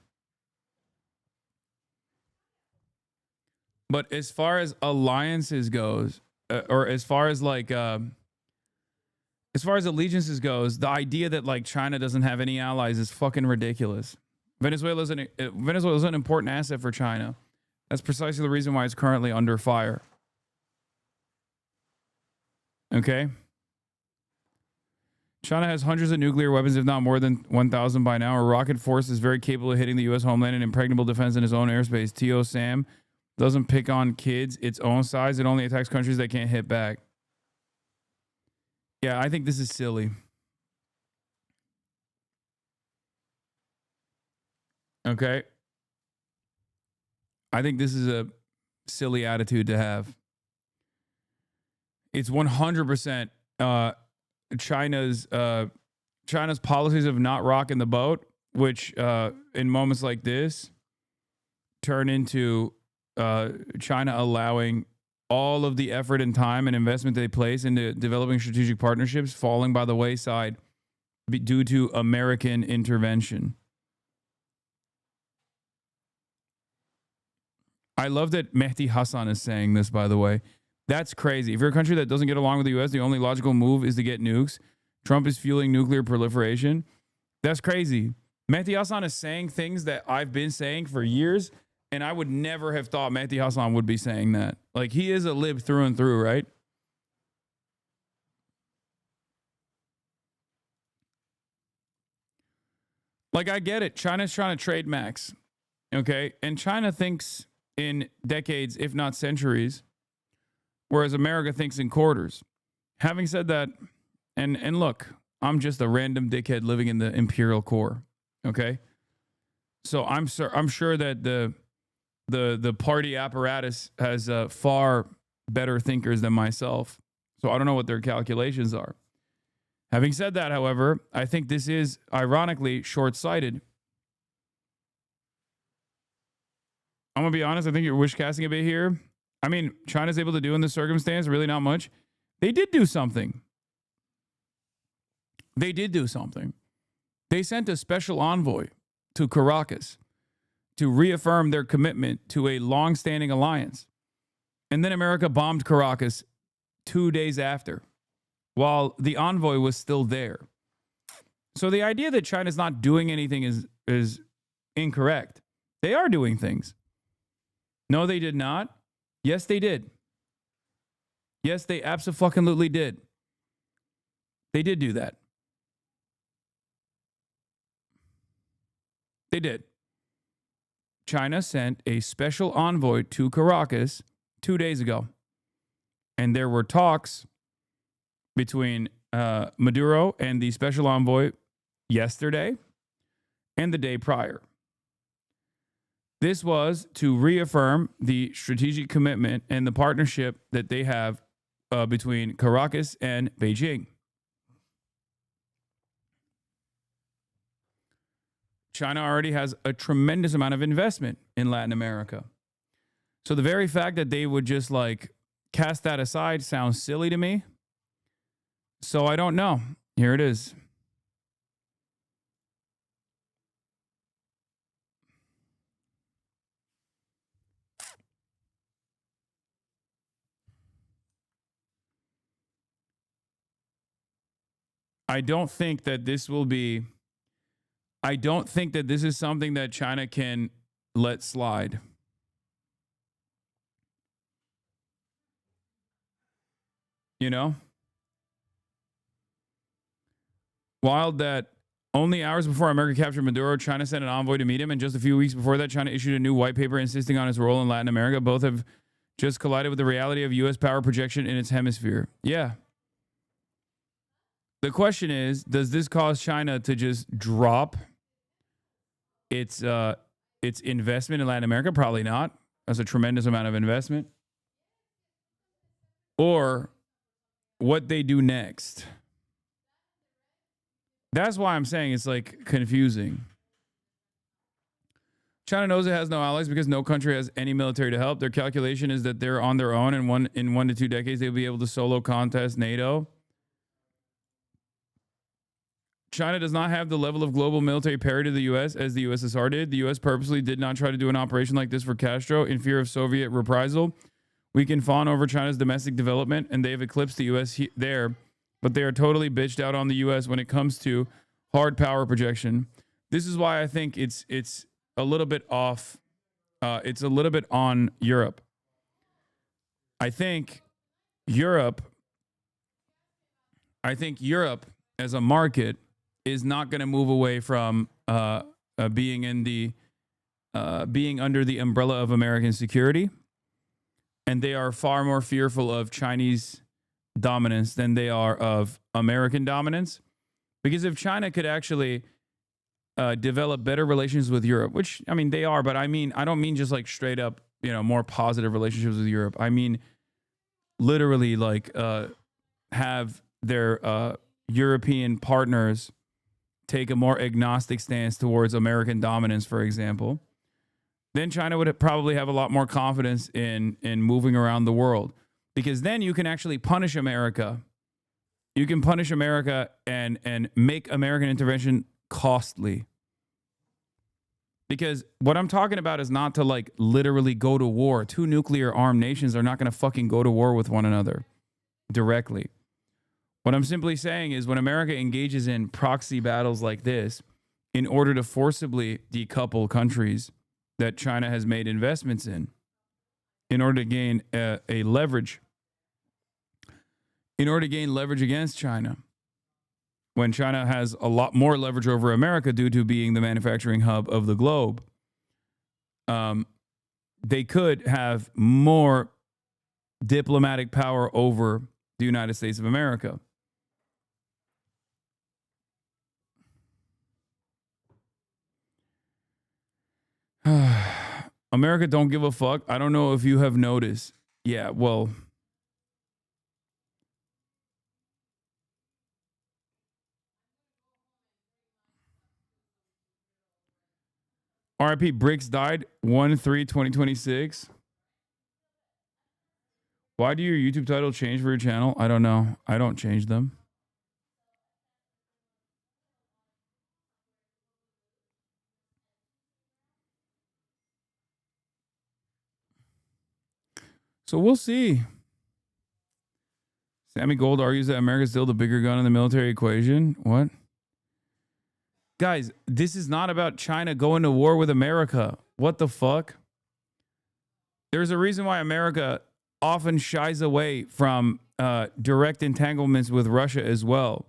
Speaker 2: But as far as alliances goes, or as far as allegiances goes, the idea that like China doesn't have any allies is fucking ridiculous. Venezuela is an important asset for China. That's precisely the reason why it's currently under fire. Okay? China has hundreds of nuclear weapons, if not more than 1,000 by now. Our rocket force is very capable of hitting the U.S. homeland and impregnable defense in its own airspace. T.O. Sam doesn't pick on kids its own size. It only attacks countries that can't hit back. Yeah, I think this is silly. Okay? I think this is a silly attitude to have. It's 100% China's policies of not rocking the boat, which in moments like this turn into China allowing all of the effort and time and investment they place into developing strategic partnerships falling by the wayside due to American intervention. I love that Mehdi Hasan is saying this, by the way. That's crazy. If you're a country that doesn't get along with the U.S., the only logical move is to get nukes. Trump is fueling nuclear proliferation. That's crazy. Mehdi Hasan is saying things that I've been saying for years, and I would never have thought Mehdi Hasan would be saying that. Like, he is a lib through and through, right? Like, I get it. China's trying to trade max, okay? And China thinks in decades, if not centuries, whereas America thinks in quarters. Having said that, and look, I'm just a random dickhead living in the imperial core, okay? So I'm sure that the party apparatus has far better thinkers than myself. So I don't know what their calculations are. Having said that, however, I think this is ironically short-sighted. I'm going to be honest, I think you're wish casting a bit here. I mean, China's able to do in this circumstance really not much. They did do something. They sent a special envoy to Caracas to reaffirm their commitment to a long-standing alliance. And then America bombed Caracas 2 days after, while the envoy was still there. So the idea that China's not doing anything is incorrect. They are doing things. No, they did not. Yes, they did. Yes, they abso-fucking-lutely did. They did do that. They did. China sent a special envoy to Caracas 2 days ago. And there were talks between Maduro and the special envoy yesterday and the day prior. This was to reaffirm the strategic commitment and the partnership that they have between Caracas and Beijing. China already has a tremendous amount of investment in Latin America. So the very fact that they would just like cast that aside sounds silly to me. So I don't know. Here it is. I don't think that this is something that China can let slide. You know? Wild that only hours before America captured Maduro, China sent an envoy to meet him, and just a few weeks before that, China issued a new white paper insisting on its role in Latin America. Both have just collided with the reality of U.S. power projection in its hemisphere. Yeah. The question is, does this cause China to just drop its investment in Latin America? Probably not. That's a tremendous amount of investment. Or what they do next. That's why I'm saying it's like confusing. China knows it has no allies because no country has any military to help. Their calculation is that they're on their own, and in 1 to 2 decades they'll be able to solo contest NATO. China does not have the level of global military parity to the U.S. as the USSR did. The U.S. purposely did not try to do an operation like this for Castro in fear of Soviet reprisal. We can fawn over China's domestic development, and they have eclipsed the U.S. there, but they are totally bitched out on the U.S. when it comes to hard power projection. This is why I think it's a little bit off. It's a little bit on Europe. I think Europe as a market is not going to move away from being under the umbrella of American security, and they are far more fearful of Chinese dominance than they are of American dominance. Because if China could actually develop better relations with Europe, which I mean they are, but I don't mean just like straight up, more positive relationships with Europe. I mean literally like have their European partners take a more agnostic stance towards American dominance, for example, then China would probably have a lot more confidence in moving around the world, because then you can actually punish America. You can punish America and make American intervention costly. Because what I'm talking about is not to like literally go to war. Two nuclear armed nations are not going to fucking go to war with one another directly. What I'm simply saying is when America engages in proxy battles like this in order to forcibly decouple countries that China has made investments in order to gain a leverage, in order to gain leverage against China, when China has a lot more leverage over America due to being the manufacturing hub of the globe, they could have more diplomatic power over the United States of America. America don't give a fuck. I don't know if you have noticed. Yeah, well, RIP Bricks died 1/3/2026. Why do your YouTube title change for your channel? I don't know. I don't change them. So we'll see. Sammy Gold argues that America's still the bigger gun in the military equation. What? Guys, this is not about China going to war with America. What the fuck? There's a reason why America often shies away from direct entanglements with Russia as well.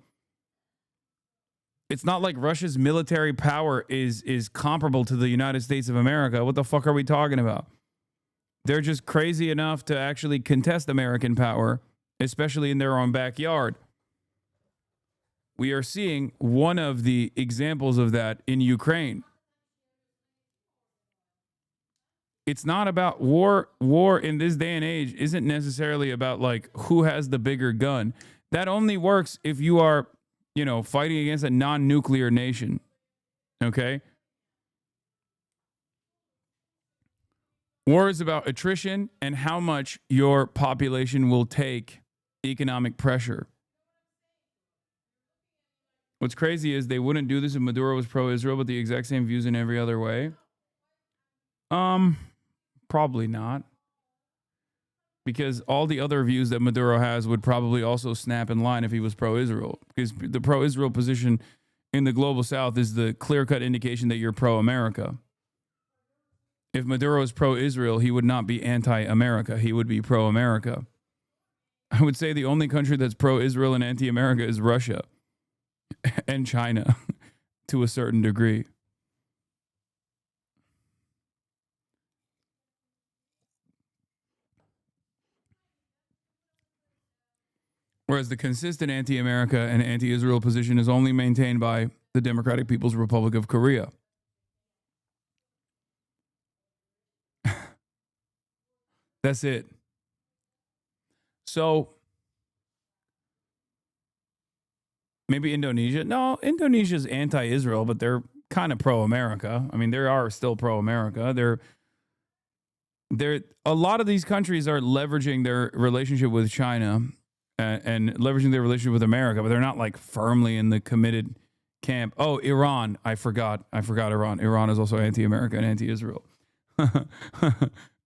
Speaker 2: It's not like Russia's military power is comparable to the United States of America. What the fuck are we talking about? They're just crazy enough to actually contest American power, especially in their own backyard. We are seeing one of the examples of that in Ukraine. It's not about war. War in this day and age isn't necessarily about like who has the bigger gun. That only works if you are, you know, fighting against a non-nuclear nation. Okay? War is about attrition and how much your population will take economic pressure. What's crazy is they wouldn't do this if Maduro was pro-Israel, but the exact same views in every other way. Probably not. Because all the other views that Maduro has would probably also snap in line if he was pro-Israel. Because the pro-Israel position in the global south is the clear-cut indication that you're pro-America. If Maduro is pro-Israel, he would not be anti-America. He would be pro-America. I would say the only country that's pro-Israel and anti-America is Russia and China to a certain degree. Whereas the consistent anti-America and anti-Israel position is only maintained by the Democratic People's Republic of Korea. That's it. So maybe Indonesia. No, Indonesia's anti-Israel, but they're kind of pro-America. I mean, they are still pro-America. They're a lot of these countries are leveraging their relationship with China and leveraging their relationship with America, but they're not like firmly in the committed camp. Oh, Iran. I forgot Iran. Iran is also anti-America and anti-Israel.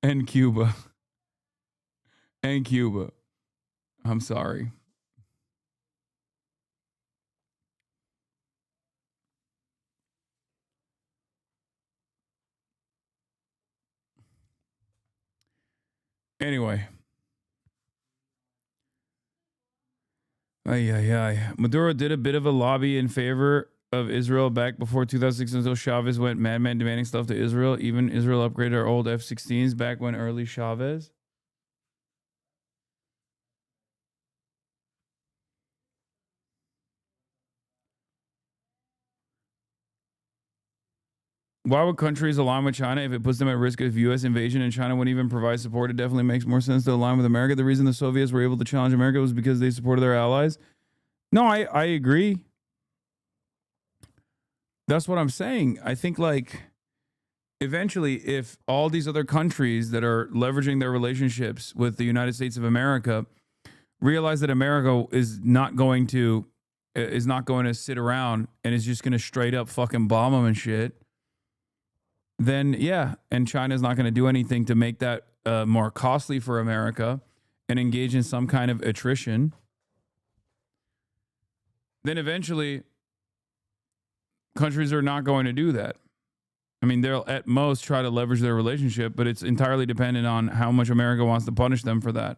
Speaker 2: And Cuba. And Cuba. I'm sorry. Anyway. Maduro did a bit of a lobby in favor of Israel back before 2006 until Chavez went madman demanding stuff to Israel. Even Israel upgraded our old F-16s back when early Chavez. Why would countries align with China if it puts them at risk of U.S. invasion and China wouldn't even provide support? It definitely makes more sense to align with America. The reason the Soviets were able to challenge America was because they supported their allies. No, I agree. That's what I'm saying. I think like eventually if all these other countries that are leveraging their relationships with the United States of America realize that America is not going to sit around and is just going to straight up fucking bomb them and shit, then yeah, and China's not going to do anything to make that more costly for America and engage in some kind of attrition, then eventually countries are not going to do that. I mean, they'll at most try to leverage their relationship, but it's entirely dependent on how much America wants to punish them for that.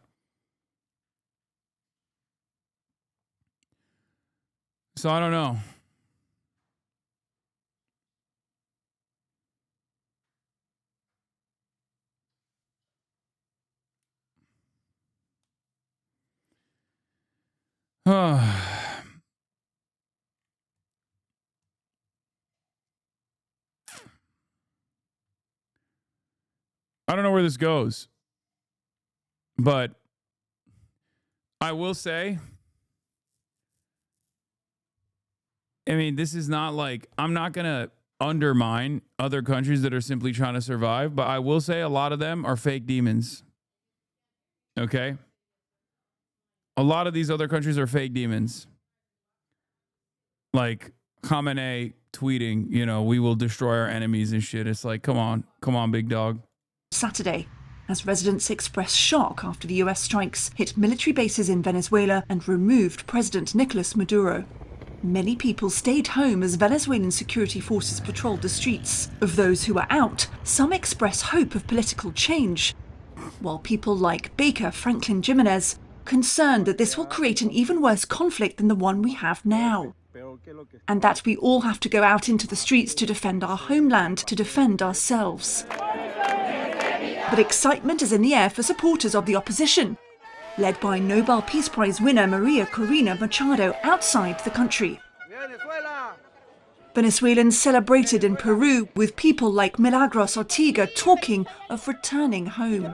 Speaker 2: So I don't know. I don't know where this goes, but I will say, I mean, this is not like, I'm not going to undermine other countries that are simply trying to survive, but I will say a lot of them are fake demons. Okay? A lot of these other countries are fake demons. Like Khamenei tweeting, you know, we will destroy our enemies and shit. It's like, come on, big dog.
Speaker 4: Saturday, as residents expressed shock after the US strikes hit military bases in Venezuela and removed President Nicolas Maduro. Many people stayed home as Venezuelan security forces patrolled the streets. Of those who were out, some express hope of political change, while people like Baker Franklin Jimenez concerned that this will create an even worse conflict than the one we have now, and that we all have to go out into the streets to defend our homeland, to defend ourselves. But excitement is in the air for supporters of the opposition, led by Nobel Peace Prize winner Maria Corina Machado outside the country. Venezuelans celebrated in Peru, with people like Milagros Ortega talking of returning home.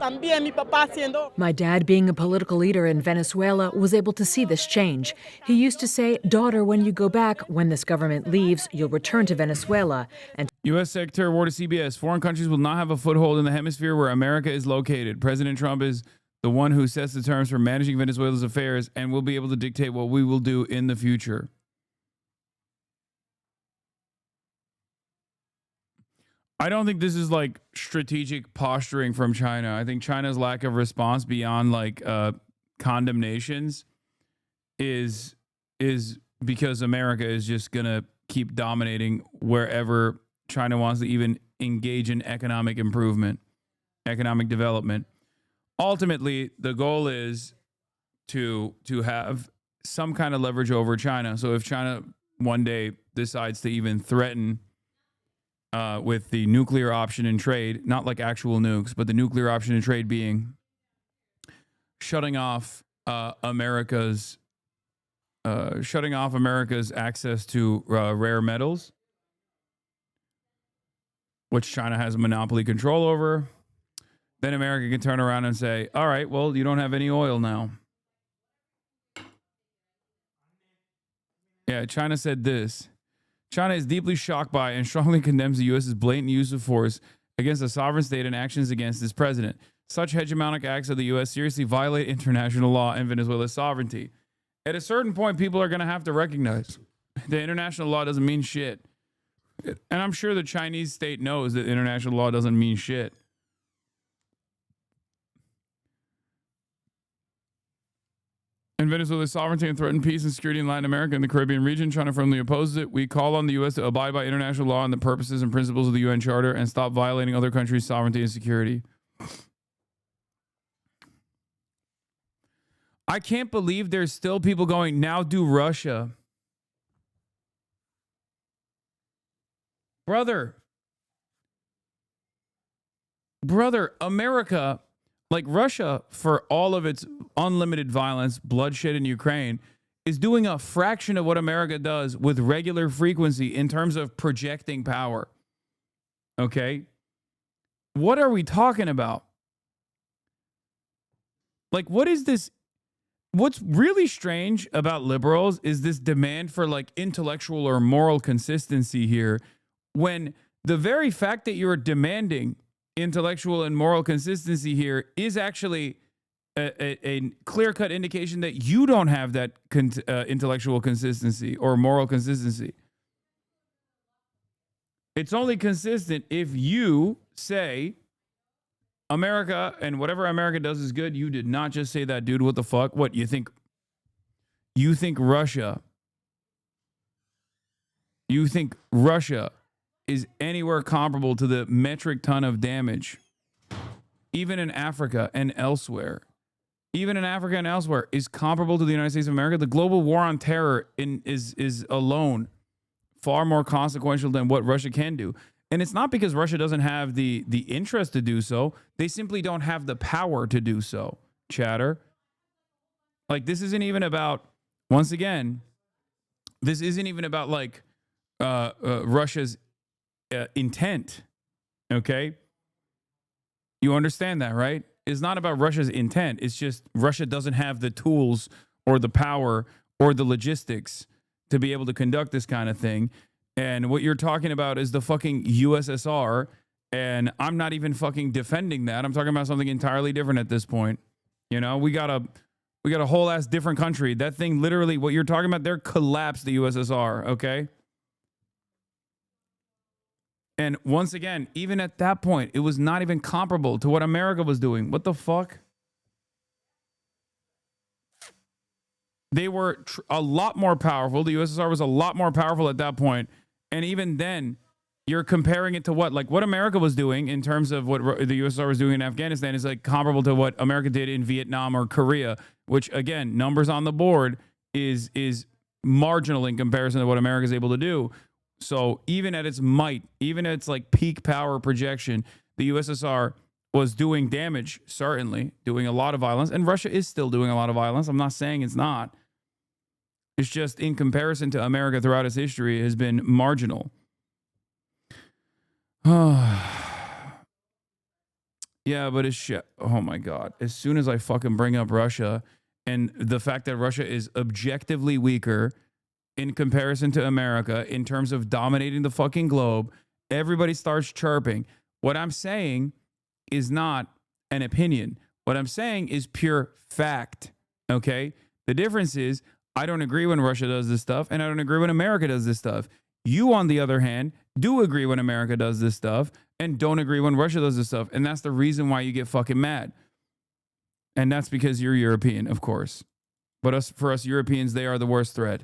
Speaker 8: My dad, being a political leader in Venezuela, was able to see this change. He used to say, "Daughter, when you go back, when this government leaves, you'll return to Venezuela." And
Speaker 2: U.S. Secretary of War to CBS, foreign countries will not have a foothold in the hemisphere where America is located. President Trump is the one who sets the terms for managing Venezuela's affairs and will be able to dictate what we will do in the future. I don't think this is like strategic posturing from China. I think China's lack of response beyond like condemnations is because America is just going to keep dominating wherever China wants to even engage in economic improvement, economic development. Ultimately, the goal is to have some kind of leverage over China. So if China one day decides to even threaten with the nuclear option in trade, not like actual nukes, but the nuclear option in trade being shutting off America's access to rare metals, which China has a monopoly control over, then America can turn around and say, all right, well, you don't have any oil now. Yeah, China said this. China is deeply shocked by and strongly condemns the U.S.'s blatant use of force against a sovereign state and actions against its president. Such hegemonic acts of the U.S. seriously violate international law and Venezuela's sovereignty. At a certain point, people are going to have to recognize that international law doesn't mean shit. And I'm sure the Chinese state knows that international law doesn't mean shit. And Venezuela's sovereignty and threatened peace and security in Latin America and the Caribbean region. China firmly opposes it. We call on the U.S. to abide by international law and the purposes and principles of the UN Charter and stop violating other countries' sovereignty and security. I can't believe there's still people going, now do Russia. Brother, America, like Russia, for all of its unlimited violence, bloodshed in Ukraine, is doing a fraction of what America does with regular frequency in terms of projecting power. Okay? What are we talking about? Like, what is this? What's really strange about liberals is this demand for like intellectual or moral consistency here, when the very fact that you're demanding intellectual and moral consistency here is actually a clear-cut indication that you don't have that intellectual consistency or moral consistency. It's only consistent if you say America and whatever America does is good. You did not just say that, dude. What the fuck? What, you think Russia is anywhere comparable to the metric ton of damage, even in Africa and elsewhere, is comparable to the United States of America? The global war on terror is alone far more consequential than what Russia can do. And it's not because Russia doesn't have the interest to do so. They simply don't have the power to do so, chatter. Like, this isn't even about, once again, this isn't even about like Russia's intent, okay? You understand that, right? It's not about Russia's intent. It's just Russia doesn't have the tools or the power or the logistics to be able to conduct this kind of thing. And what you're talking about is the fucking USSR, and I'm not even fucking defending that. I'm talking about something entirely different at this point. You know, we got a whole ass different country. That thing literally, what you're talking about there, collapsed the USSR, okay? And once again, even at that point, it was not even comparable to what America was doing. What the fuck? They were a lot more powerful. The USSR was a lot more powerful at that point. And even then, you're comparing it to what? Like what America was doing in terms of what the USSR was doing in Afghanistan is like comparable to what America did in Vietnam or Korea, which again, numbers on the board is marginal in comparison to what America is able to do. So even at its might, even at its like peak power projection, the USSR was doing damage, certainly doing a lot of violence. And Russia is still doing a lot of violence. I'm not saying it's not. It's just in comparison to America throughout its history, it has been marginal. Yeah, but it's shit. Oh my God. As soon as I fucking bring up Russia and the fact that Russia is objectively weaker in comparison to America in terms of dominating the fucking globe, everybody starts chirping. What I'm saying is not an opinion. What I'm saying is pure fact. Okay? The difference is I don't agree when Russia does this stuff, and I don't agree when America does this stuff. You, on the other hand, do agree when America does this stuff and don't agree when Russia does this stuff. And that's the reason why you get fucking mad. And that's because you're European, of course. But for us Europeans, they are the worst threat.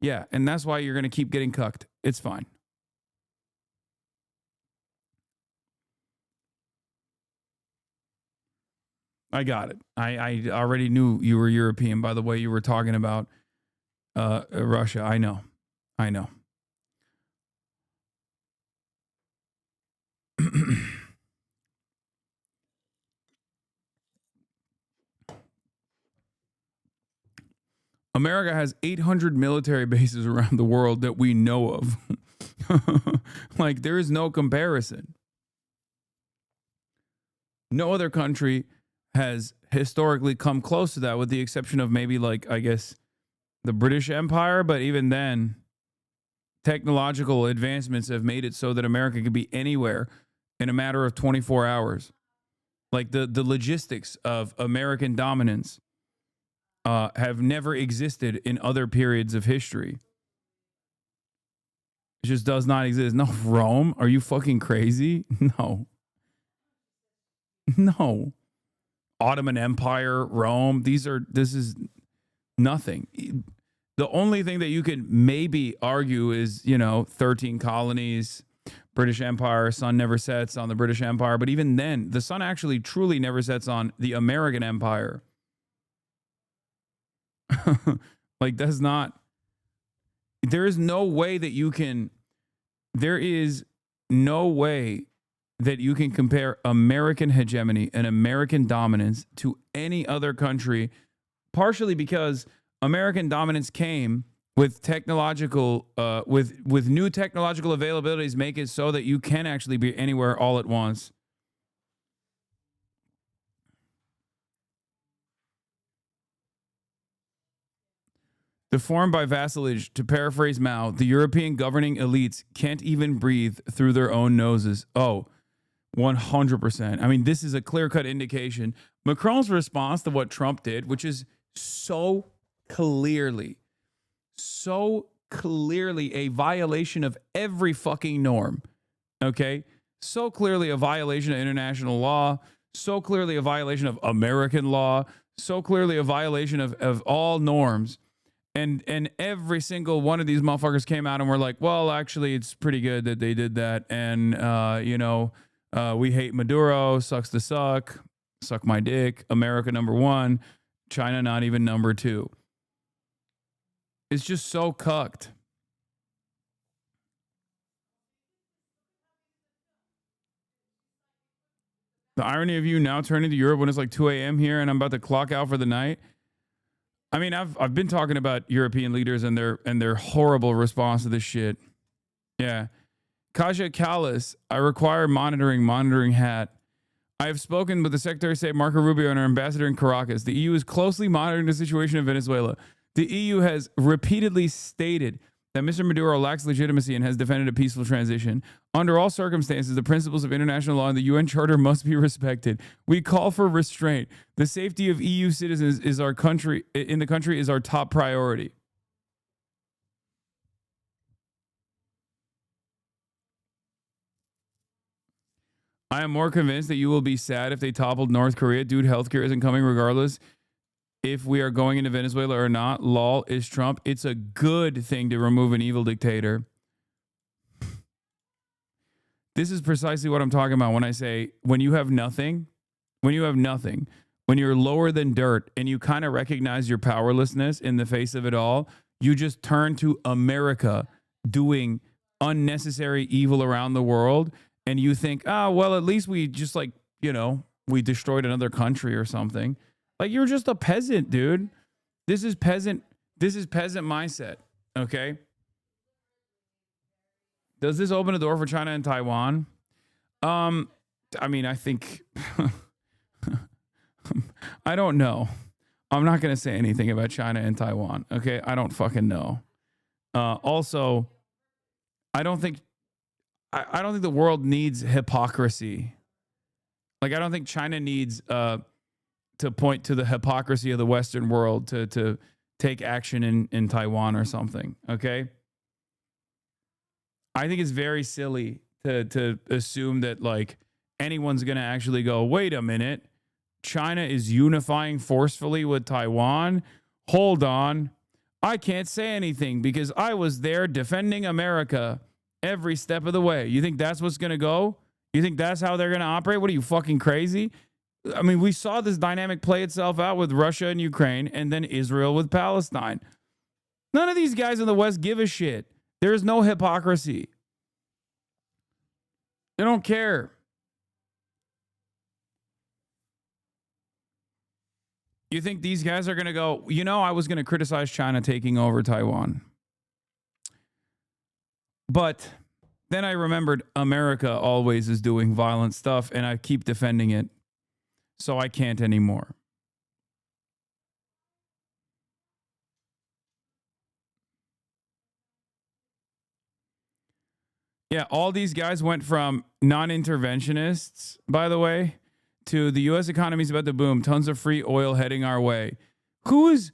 Speaker 2: Yeah, and that's why you're going to keep getting cucked. It's fine. I got it. I already knew you were European by the way you were talking about Russia. I know. America has 800 military bases around the world that we know of. Like, there is no comparison. No other country has historically come close to that, with the exception of maybe, like, I guess, the British Empire. But even then, technological advancements have made it so that America could be anywhere in a matter of 24 hours. Like, the logistics of American dominance have never existed in other periods of history. It just does not exist. No, Rome? Are you fucking crazy? No. Ottoman Empire, Rome, this is nothing. The only thing that you could maybe argue is, 13 colonies, British Empire, sun never sets on the British Empire. But even then, the sun actually truly never sets on the American Empire. Like, that's not, there is no way that you can compare American hegemony and American dominance to any other country, partially because American dominance came with technological, with new technological availabilities, make it so that you can actually be anywhere all at once. Deformed by vassalage, to paraphrase Mao, the European governing elites can't even breathe through their own noses. Oh, 100%. I mean, this is a clear-cut indication. Macron's response to what Trump did, which is so clearly a violation of every fucking norm, okay? So clearly a violation of international law, so clearly a violation of American law, so clearly a violation of all norms. And every single one of these motherfuckers came out and were like, well, actually, it's pretty good that they did that. And, we hate Maduro, sucks to suck my dick, America #1, China not even #2. It's just so cucked. The irony of you now turning to Europe when it's like 2 a.m. here and I'm about to clock out for the night. I mean, I've been talking about European leaders and their horrible response to this shit. Yeah. Kaja Callas, I require monitoring hat. I have spoken with the Secretary of State Marco Rubio and our ambassador in Caracas. The EU is closely monitoring the situation in Venezuela. The EU has repeatedly stated that Mr. Maduro lacks legitimacy and has defended a peaceful transition. Under all circumstances, the principles of international law and the UN Charter must be respected. We call for restraint. The safety of EU citizens is our country is our top priority. I am more convinced that you will be sad if they toppled North Korea. Dude, healthcare isn't coming regardless if we are going into Venezuela or not. Lol, is Trump. It's a good thing to remove an evil dictator. This is precisely what I'm talking about when I say when you have nothing, when you're lower than dirt and you kind of recognize your powerlessness in the face of it all, you just turn to America doing unnecessary evil around the world. And you think, oh, well, at least we just we destroyed another country or something. Like, you're just a peasant, dude. This is peasant mindset. Okay. Does this open a door for China and Taiwan? I mean, I think I don't know. I'm not going to say anything about China and Taiwan. Okay. I don't fucking know. Also, I don't think the world needs hypocrisy. Like, I don't think China needs to point to the hypocrisy of the Western world to take action in Taiwan or something. Okay. I think it's very silly to assume that like anyone's going to actually go, wait a minute, China is unifying forcefully with Taiwan. Hold on. I can't say anything because I was there defending America every step of the way. You think that's what's going to go? You think that's how they're going to operate? What are you, fucking crazy? I mean, we saw this dynamic play itself out with Russia and Ukraine and then Israel with Palestine. None of these guys in the West give a shit. There is no hypocrisy. They don't care. You think these guys are going to go, I was going to criticize China taking over Taiwan. But then I remembered America always is doing violent stuff and I keep defending it. So I can't anymore. Yeah, all these guys went from non-interventionists, by the way, to the U.S. economy is about to boom. Tons of free oil heading our way. Who is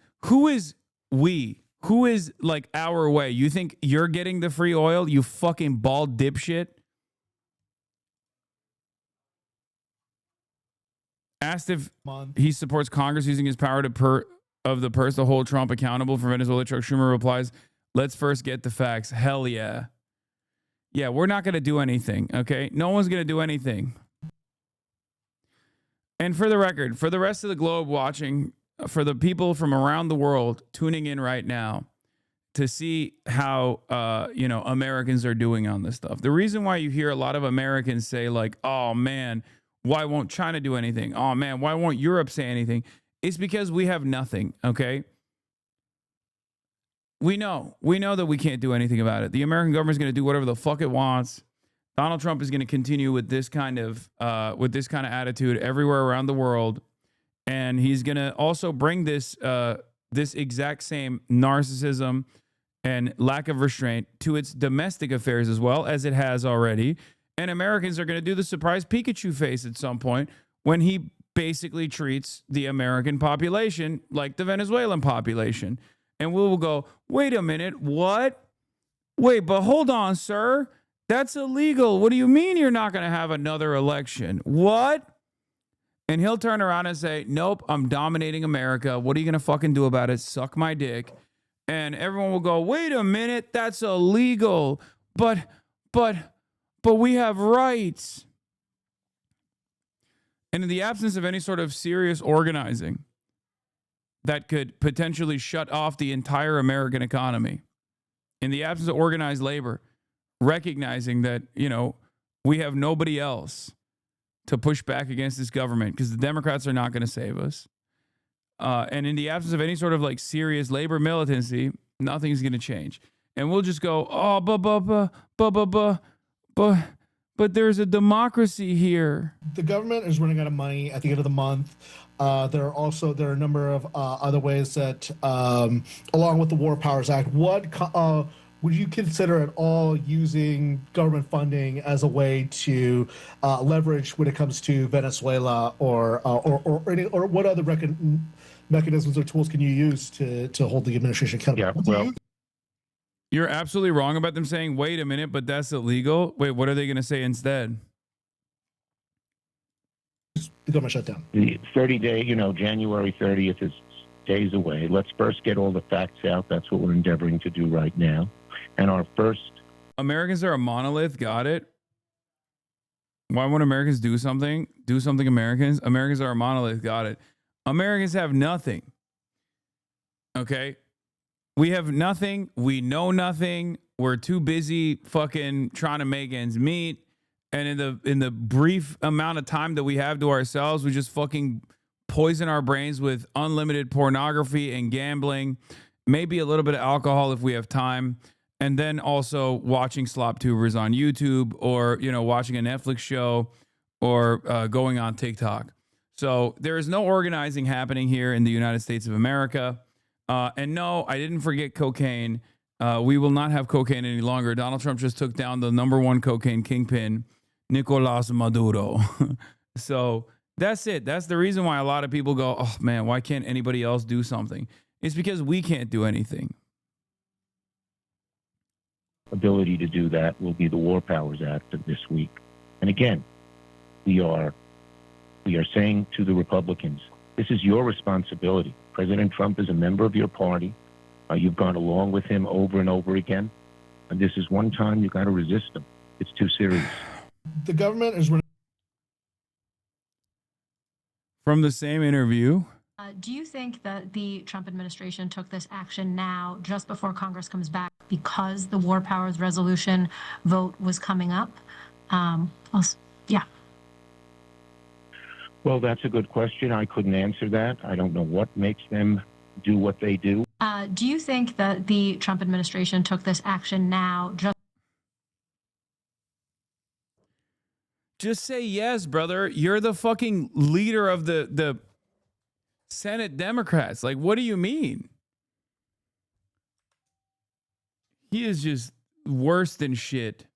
Speaker 2: we? Who is like our way? You think you're getting the free oil, you fucking bald dipshit? Asked if he supports Congress using his power of the purse to hold Trump accountable for Venezuela. Chuck Schumer replies, let's first get the facts. Hell yeah. Yeah, we're not going to do anything, okay? No one's going to do anything. And for the record, for the rest of the globe watching, for the people from around the world tuning in right now to see how, Americans are doing on this stuff. The reason why you hear a lot of Americans say like, oh man, why won't China do anything? Oh man, why won't Europe say anything? It's because we have nothing, okay? We know that we can't do anything about it. The American government is going to do whatever the fuck it wants. Donald Trump is going to continue with this kind of attitude everywhere around the world, and he's going to also bring this exact same narcissism and lack of restraint to its domestic affairs as well, as it has already. And Americans are going to do the surprise Pikachu face at some point when he basically treats the American population like the Venezuelan population. And we will go, wait a minute, what? Wait, but hold on, sir. That's illegal. What do you mean you're not going to have another election? What? And he'll turn around and say, nope, I'm dominating America. What are you going to fucking do about it? Suck my dick. And everyone will go, wait a minute, that's illegal. But we have rights. And in the absence of any sort of serious organizing that could potentially shut off the entire American economy, in the absence of organized labor, recognizing that, we have nobody else to push back against this government because the Democrats are not going to save us. And in the absence of any sort of like serious labor militancy, nothing's going to change. And we'll just go, oh, but there's a democracy here.
Speaker 11: The government is running out of money at the end of the month. There are a number of other ways that, along with the War Powers Act, would you consider at all using government funding as a way to leverage when it comes to Venezuela, or what other mechanisms or tools can you use to hold the administration accountable?
Speaker 2: Yeah, well, you're absolutely wrong about them saying, wait a minute, but that's illegal. Wait, what are they going to say instead?
Speaker 11: the government shutdown?
Speaker 13: The 30-day, January 30th is days away. Let's first get all the facts out. That's what we're endeavoring to do right now. And our first...
Speaker 2: Americans are a monolith. Got it. Why won't Americans do something? Do something, Americans. Americans are a monolith. Got it. Americans have nothing. Okay? We have nothing. We know nothing. We're too busy fucking trying to make ends meet. And in the brief amount of time that we have to ourselves, we just fucking poison our brains with unlimited pornography and gambling, maybe a little bit of alcohol if we have time, and then also watching slop tubers on YouTube, or watching a Netflix show, or going on TikTok. So there is no organizing happening here in the United States of America. And no, I didn't forget cocaine. We will not have cocaine any longer. Donald Trump just took down the #1 cocaine kingpin, Nicolas Maduro. So that's it. That's the reason why a lot of people go, oh man, why can't anybody else do something? It's because we can't do anything.
Speaker 13: ability to do that will be the War Powers Act of this week. And again, we are saying to the Republicans, this is your responsibility. President Trump is a member of your party. You've gone along with him over and over again. And this is one time you got to resist him. It's too serious.
Speaker 11: The government is...
Speaker 2: From the same interview.
Speaker 14: Do you think that the Trump administration took this action now, just before Congress comes back, because the War Powers Resolution vote was coming up? Yeah.
Speaker 13: Well, that's a good question. I couldn't answer that. I don't know what makes them do what they do.
Speaker 14: Do you think that the Trump administration took this action now,
Speaker 2: Just say yes, brother. You're the fucking leader of the Senate Democrats. Like, what do you mean? He is just worse than shit.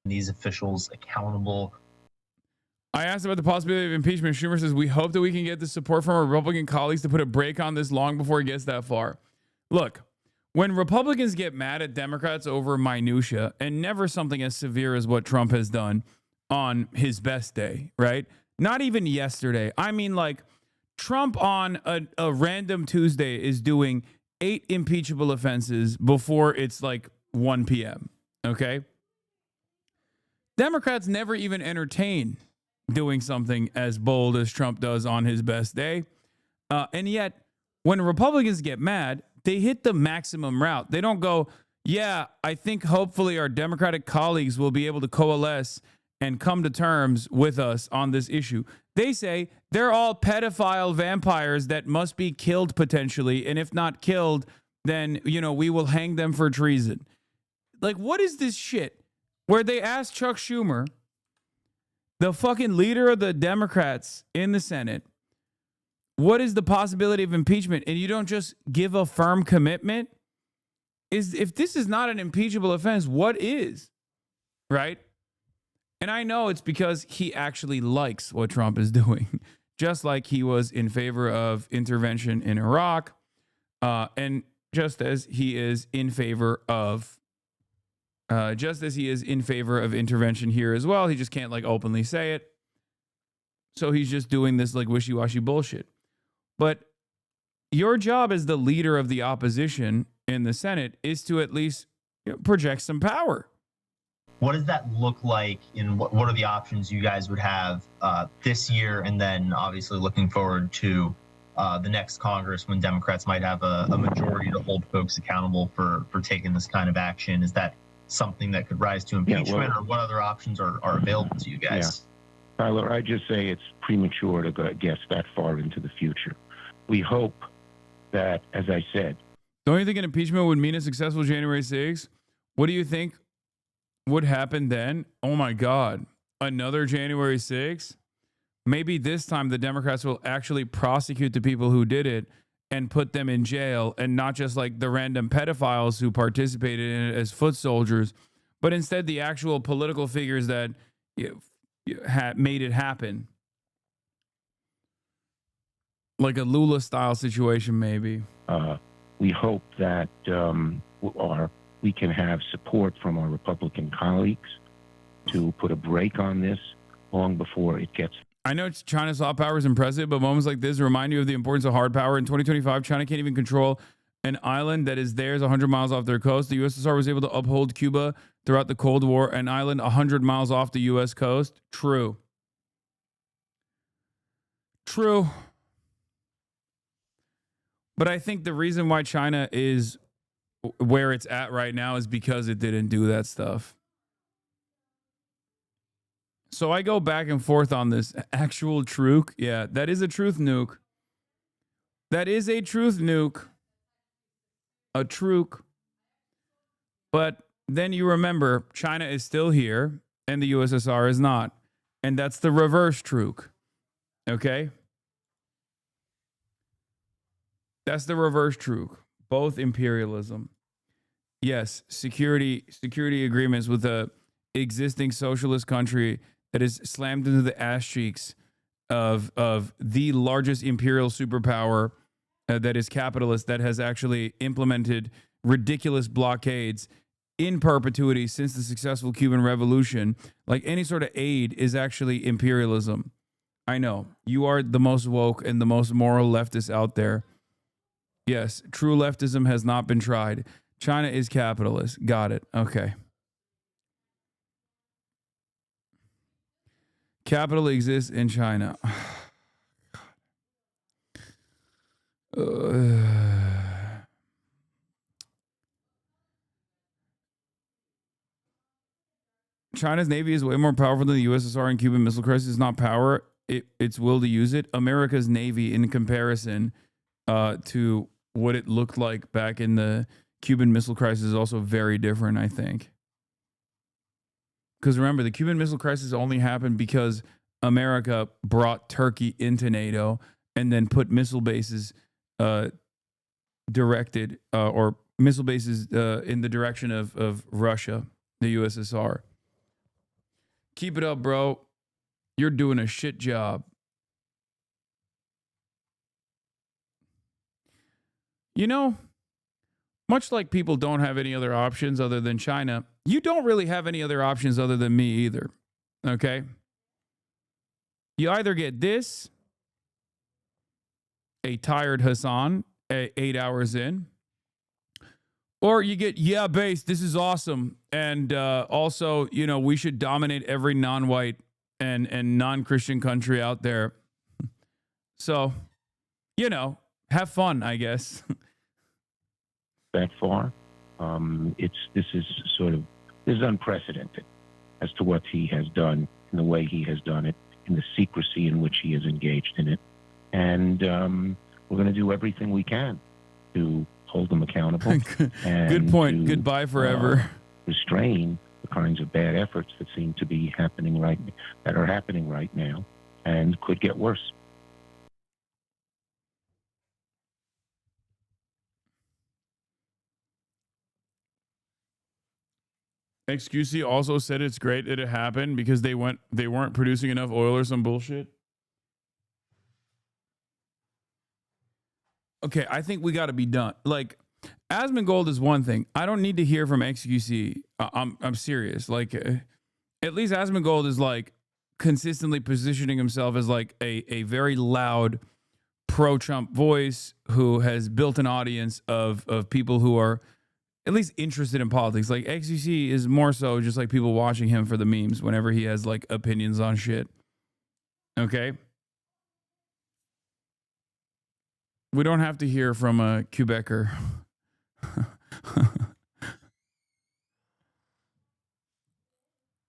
Speaker 22: These officials accountable.
Speaker 2: I asked about the possibility of impeachment. Schumer says, we hope that we can get the support from our Republican colleagues to put a break on this long before it gets that far. Look, when Republicans get mad at Democrats over minutia, and never something as severe as what Trump has done on his best day, right? Not even yesterday. I mean, like, Trump on a random Tuesday is doing 8 impeachable offenses before it's like 1 p.m., okay? Democrats never even entertain doing something as bold as Trump does on his best day. And yet, when Republicans get mad, they hit the maximum route. They don't go, yeah, I think hopefully our Democratic colleagues will be able to coalesce and come to terms with us on this issue. They say they're all pedophile vampires that must be killed potentially. And if not killed, then, we will hang them for treason. Like, what is this shit? Where they asked Chuck Schumer, the fucking leader of the Democrats in the Senate, what is the possibility of impeachment? And you don't just give a firm commitment? If this is not an impeachable offense, what is? Right? And I know it's because he actually likes what Trump is doing, just like he was in favor of intervention in Iraq, and just as he is in favor of intervention here as well. He just can't like openly say it. So he's just doing this like wishy-washy bullshit. But your job as the leader of the opposition in the Senate is to at least project some power.
Speaker 22: What does that look like, and what are the options you guys would have this year, and then obviously looking forward to the next Congress when Democrats might have a majority to hold folks accountable for taking this kind of action? Is that something that could rise to impeachment, or what other options are available to you guys?
Speaker 13: Yeah. Tyler, I just say it's premature to guess that far into the future. We hope that, as I said...
Speaker 2: Don't you think an impeachment would mean a successful January 6th? What do you think would happen then? Oh my God. Another January 6th? Maybe this time the Democrats will actually prosecute the people who did it and put them in jail, and not just like the random pedophiles who participated in it as foot soldiers, but instead the actual political figures that made it happen. Like a Lula style situation, maybe.
Speaker 13: We hope that our we can have support from our Republican colleagues to put a brake on this long before it gets.
Speaker 2: I know China's soft power is impressive, but moments like this remind you of the importance of hard power. In 2025, China can't even control an island that is theirs 100 miles off their coast. The USSR was able to uphold Cuba throughout the Cold War, an island 100 miles off the U.S. coast. True. True. But I think the reason why China is where it's at right now is because it didn't do that stuff. So I go back and forth on this actual truth. Yeah, that is a truth nuke. That is a truth nuke. A truke. But then you remember China is still here and the USSR is not. And that's the reverse truke. Okay? That's the reverse truke. Both imperialism. Yes, security agreements with a existing socialist country that is slammed into the ass cheeks of the largest imperial superpower that is capitalist, that has actually implemented ridiculous blockades in perpetuity since the successful Cuban Revolution. Like, any sort of aid is actually imperialism. I know, you are the most woke and the most moral leftist out there. Yes, true leftism has not been tried. China is capitalist. Got it. Okay. Capital exists in China. China's Navy is way more powerful than the USSR and Cuban Missile Crisis. Is not power, it's will to use it. America's Navy, in comparison to what it looked like back in the Cuban Missile Crisis, is also very different, I think. Because remember, the Cuban Missile Crisis only happened because America brought Turkey into NATO and then put missile bases directed or missile bases in the direction of Russia, the USSR. Keep it up, bro. You're doing a shit job. You know, much like people don't have any other options other than China, you don't really have any other options other than me either. Okay? You either get this, a tired Hasan, 8 hours in, or you get, yeah, base, this is awesome. And also, you know, we should dominate every non-white and non-Christian country out there. So, you know, have fun, I guess.
Speaker 13: That far, this is unprecedented as to what he has done and the way he has done it, and the secrecy in which he has engaged in it. And we're going to do everything we can to hold them accountable. And
Speaker 2: good point.
Speaker 13: to,
Speaker 2: Goodbye forever.
Speaker 13: Restrain the kinds of bad efforts that seem to be happening right now, and could get worse.
Speaker 2: XQC also said it's great that it happened because they weren't producing enough oil or some bullshit. Okay, I think we got to be done. Like, Asmongold is one thing. I don't need to hear from XQC. I'm serious. Like, at least Asmongold is like consistently positioning himself as like a very loud pro-Trump voice who has built an audience of people who are at least interested in politics. Like, XQC is more so just like people watching him for the memes whenever he has like opinions on shit. Okay? We don't have to hear from a Quebecer.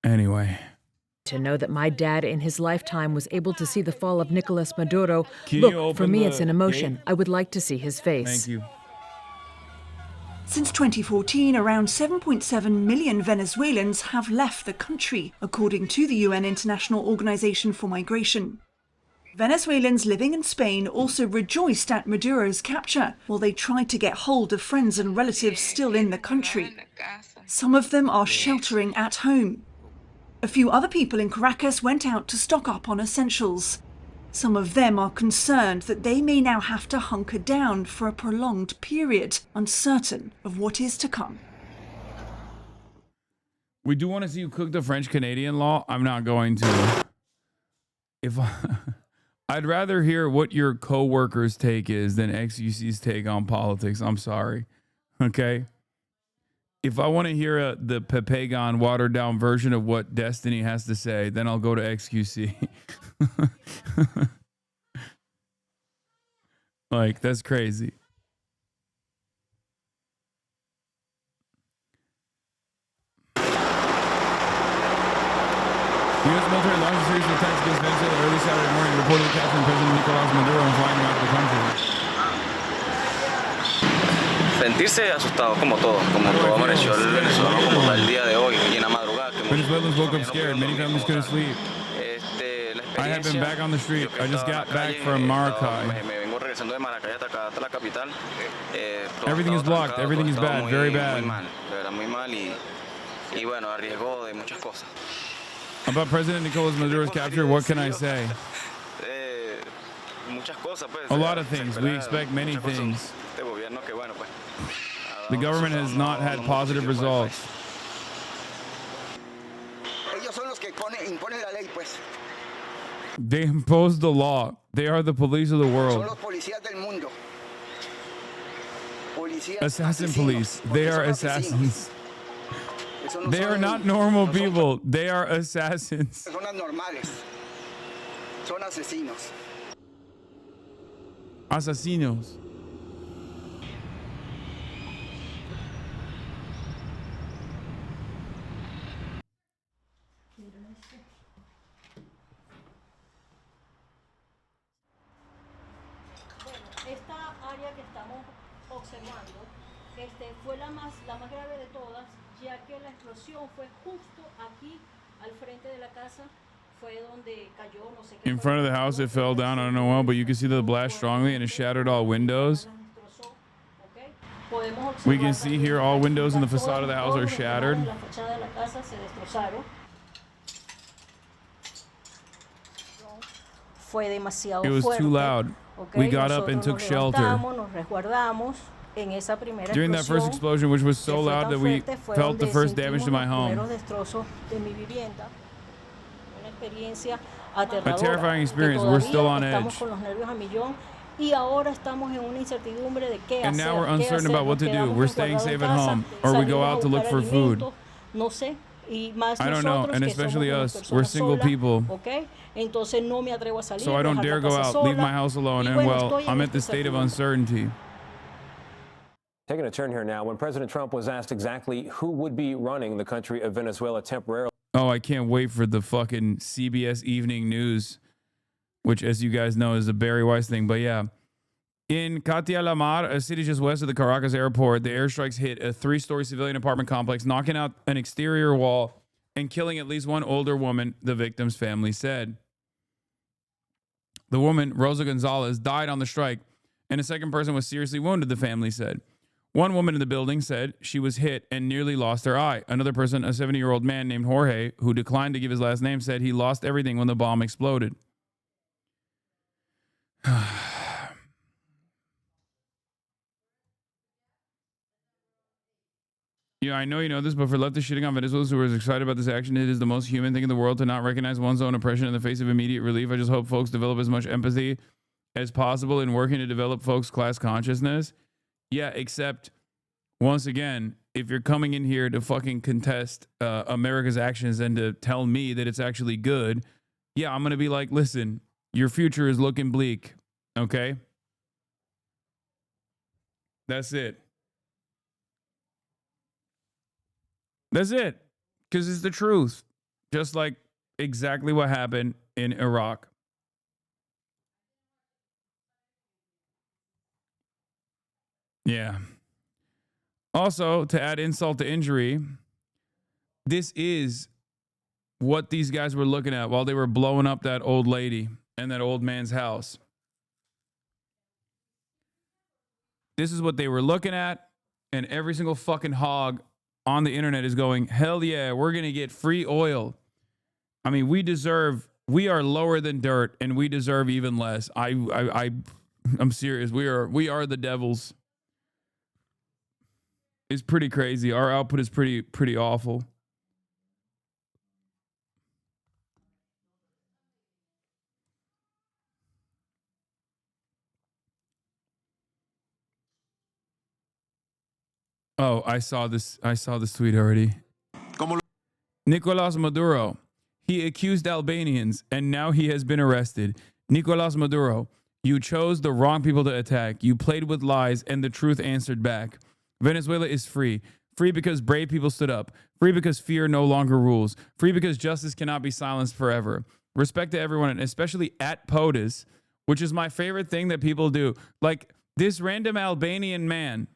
Speaker 2: Anyway.
Speaker 8: To know that my dad in his lifetime was able to see the fall of Nicolas Maduro.
Speaker 2: Can you
Speaker 8: Look, for
Speaker 2: open
Speaker 8: me,
Speaker 2: the
Speaker 8: it's an emotion.
Speaker 2: gate?
Speaker 8: I would like to see his face.
Speaker 2: Thank you.
Speaker 4: Since 2014, around 7.7 million Venezuelans have left the country, according to the UN International Organization for Migration. Venezuelans living in Spain also rejoiced at Maduro's capture, while they tried to get hold of friends and relatives still in the country. Some of them are sheltering at home. A few other people in Caracas went out to stock up on essentials. Some of them are concerned that they may now have to hunker down for a prolonged period, uncertain of what is to come.
Speaker 2: We do want to see you cook the French Canadian law. I'm not going to. I'd rather hear what your co-workers' take is than XUC's take on politics. I'm sorry. Okay? If I want to hear the Pepegon watered-down version of what Destiny has to say, then I'll go to XQC. Like, that's crazy. The U.S. military launched a series of attacks against Venezuela early Saturday morning, reportedly capturing President Nicolás Maduro and flying him out of the country.
Speaker 15: Sentirse asustado como todo amaneció el venezolano como tal el día de hoy y en la madrugada.
Speaker 2: Venezuelans woke up scared. Many families couldn't sleep. I have been back on the street. I just got back from Maracay.
Speaker 15: Me vengo regresando de Maracay hasta la capital.
Speaker 2: Everything is blocked. Everything is bad. Very bad.
Speaker 15: Muy mal y bueno, a riesgo de muchas cosas.
Speaker 2: About President Nicolás Maduro's capture, what can I say? A lot of things. We expect many things. The government has not had positive results. They impose the law. They are the police of the world. Assassin police. They are assassins. They are not normal people. They are assassins. Asesinos.
Speaker 18: Esta área que estamos observando fue la más grave de todas, ya que la explosión fue justo aquí al frente de la casa. Fue donde cayó, no sé qué.
Speaker 2: In front of the house, it fell down. I don't know well, but you can see the blast strongly, and it shattered all windows. We can see here all windows in the facade of the house are shattered. It was too loud. We got up and took shelter. During that first explosion, which was so loud that we felt the first damage to my home. A terrifying experience. We're still on edge. And now we're uncertain about what to do. We're staying safe at home, or we go out to look for food. I don't know, and especially us. We're single people. So I don't dare go out, leave my house alone, and well, I'm at the state of uncertainty.
Speaker 23: Taking a turn here now, when President Trump was asked exactly who would be running the country of Venezuela temporarily.
Speaker 2: Oh, I can't wait for the fucking CBS Evening News, which, as you guys know, is a Barry Weiss thing. But yeah, in Katia La Mar, a city just west of the Caracas airport, the airstrikes hit a 3-story civilian apartment complex, knocking out an exterior wall and killing at least one older woman, the victim's family said. The woman, Rosa Gonzalez, died on the strike, and a second person was seriously wounded, the family said. One woman in the building said she was hit and nearly lost her eye. Another person, a 70-year-old man named Jorge, who declined to give his last name, said he lost everything when the bomb exploded. Yeah, I know you know this, but for leftists shitting on Venezuelans who are as excited about this action, it is the most human thing in the world to not recognize one's own oppression in the face of immediate relief. I just hope folks develop as much empathy as possible in working to develop folks' class consciousness. Yeah, except, once again, if you're coming in here to fucking contest America's actions and to tell me that it's actually good, yeah, I'm going to be like, listen, your future is looking bleak, okay? That's it. That's it. Because it's the truth. Just like exactly what happened in Iraq. Yeah. Also, to add insult to injury, this is what these guys were looking at while they were blowing up that old lady and that old man's house. This is what they were looking at, and every single fucking hog on the internet is going, hell yeah, we're going to get free oil. I mean, we are lower than dirt, and we deserve even less. I'm serious. We are the devils. It's pretty crazy. Our output is pretty awful. Oh, I saw this tweet already. Nicolas Maduro. He accused Albanians, and now he has been arrested. Nicolas Maduro, you chose the wrong people to attack. You played with lies, and the truth answered back. Venezuela is free. Free because brave people stood up. Free because fear no longer rules. Free because justice cannot be silenced forever. Respect to everyone, and especially at POTUS, which is my favorite thing that people do. Like, this random Albanian man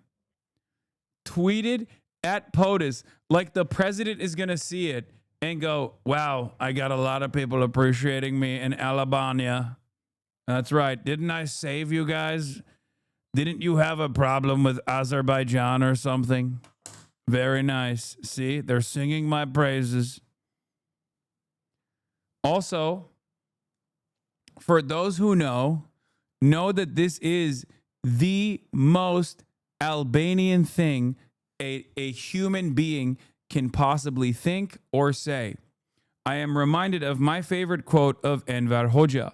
Speaker 2: tweeted at POTUS like the president is going to see it and go, wow, I got a lot of people appreciating me in Albania. That's right. Didn't I save you guys? Didn't you have a problem with Azerbaijan or something? Very nice. See, they're singing my praises. Also, for those who know that this is the most Albanian thing a human being can possibly think or say. I am reminded of my favorite quote of Enver Hoxha,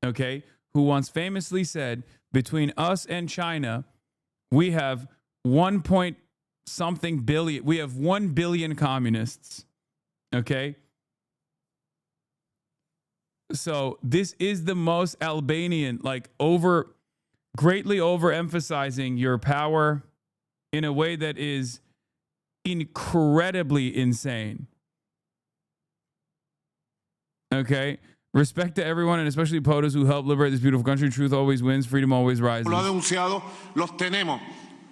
Speaker 2: okay, who once famously said, between us and China, we have 1 point something billion. We have 1 billion communists, okay? So this is the most Albanian, like greatly overemphasizing your power in a way that is incredibly insane. Okay? Respect to everyone, and especially POTUS, who helped liberate this beautiful country. Truth always wins. Freedom always rises.
Speaker 6: Lo ha denunciado, los tenemos.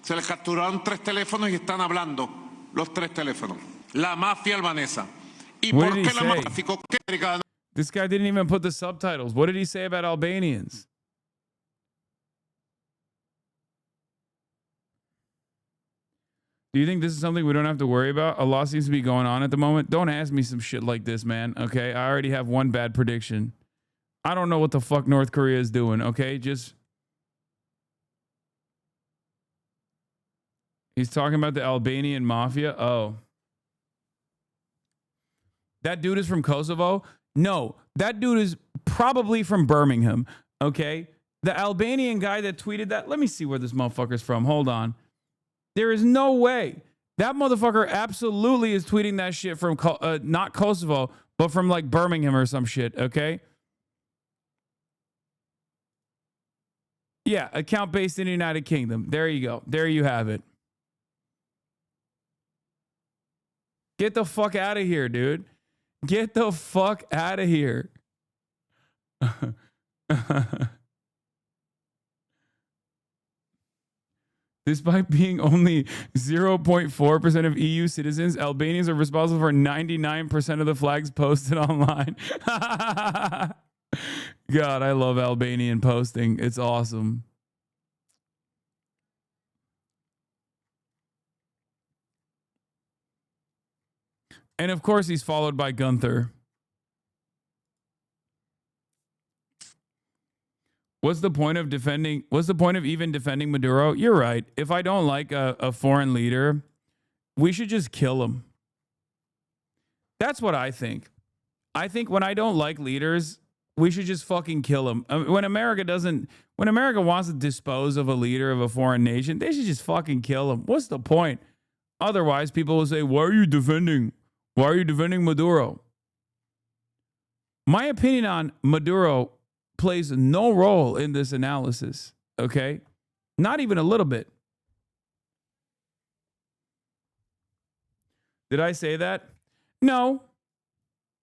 Speaker 6: Se les capturaron 3 teléfonos y están hablando los 3 teléfonos. La mafia albanesa. ¿Y
Speaker 2: What
Speaker 6: por
Speaker 2: did he
Speaker 6: qué la
Speaker 2: say?
Speaker 6: mafia?
Speaker 2: This guy didn't even put the subtitles. What did he say about Albanians? Do you think this is something we don't have to worry about? A lot seems to be going on at the moment. Don't ask me some shit like this, man. Okay, I already have one bad prediction. I don't know what the fuck North Korea is doing. Okay, just he's talking about the Albanian mafia. Oh, that dude is from Kosovo? No, that dude is probably from Birmingham. Okay, the Albanian guy that tweeted that. Let me see where this motherfucker's from. Hold on. There is no way. That motherfucker absolutely is tweeting that shit from not Kosovo, but from like Birmingham or some shit, okay? Yeah, account based in the United Kingdom. There you go. There you have it. Get the fuck out of here, dude. Get the fuck out of here. Despite being only 0.4% of EU citizens, Albanians are responsible for 99% of the flags posted online. God, I love Albanian posting. It's awesome. And of course, he's followed by Gunther. What's the point of even defending Maduro? You're right. If I don't like a foreign leader, we should just kill him. That's what I think. I think when I don't like leaders, we should just fucking kill him. When America wants to dispose of a leader of a foreign nation, they should just fucking kill him. What's the point? Otherwise, people will say, why are you defending Maduro? My opinion on Maduro plays no role in this analysis, okay? Not even a little bit. Did I say that? No,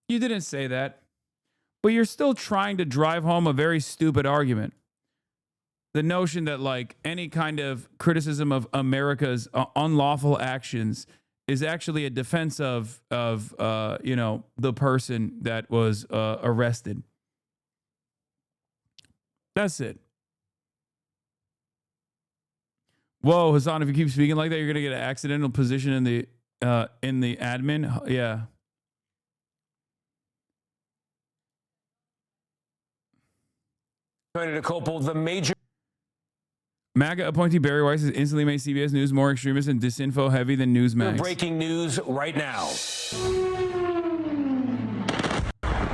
Speaker 2: you didn't say that. But you're still trying to drive home a very stupid argument. The notion that like any kind of criticism of America's unlawful actions is actually a defense of the person that was arrested. That's it. Whoa, Hasan, if you keep speaking like that, you're gonna get an accidental position in the admin. Yeah.
Speaker 23: Trying to couple the major
Speaker 2: MAGA appointee Barry Weiss has instantly made CBS News more extremist and disinfo heavy than Newsmax.
Speaker 23: breaking news right now.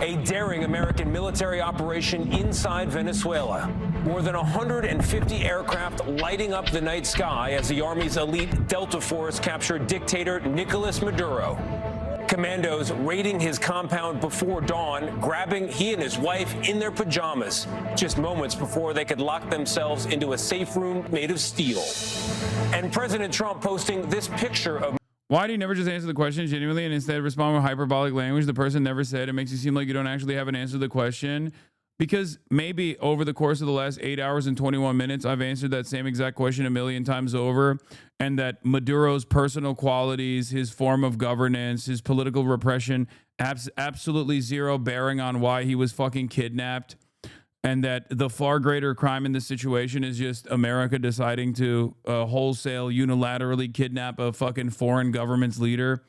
Speaker 23: a daring American military operation inside Venezuela. More than 150 aircraft lighting up the night sky as the Army's elite Delta Force captured dictator Nicolas Maduro. Commandos raiding his compound before dawn, grabbing he and his wife in their pajamas, just moments before they could lock themselves into a safe room made of steel. And President Trump posting this picture of...
Speaker 2: Why do you never just answer the question genuinely and instead respond with hyperbolic language the person never said? It makes you seem like you don't actually have an answer to the question. Because maybe over the course of the last 8 hours and 21 minutes, I've answered that same exact question a million times over, and that Maduro's personal qualities, his form of governance, his political repression, absolutely zero bearing on why he was fucking kidnapped, and that the far greater crime in this situation is just America deciding to wholesale, unilaterally kidnap a fucking foreign government's leader.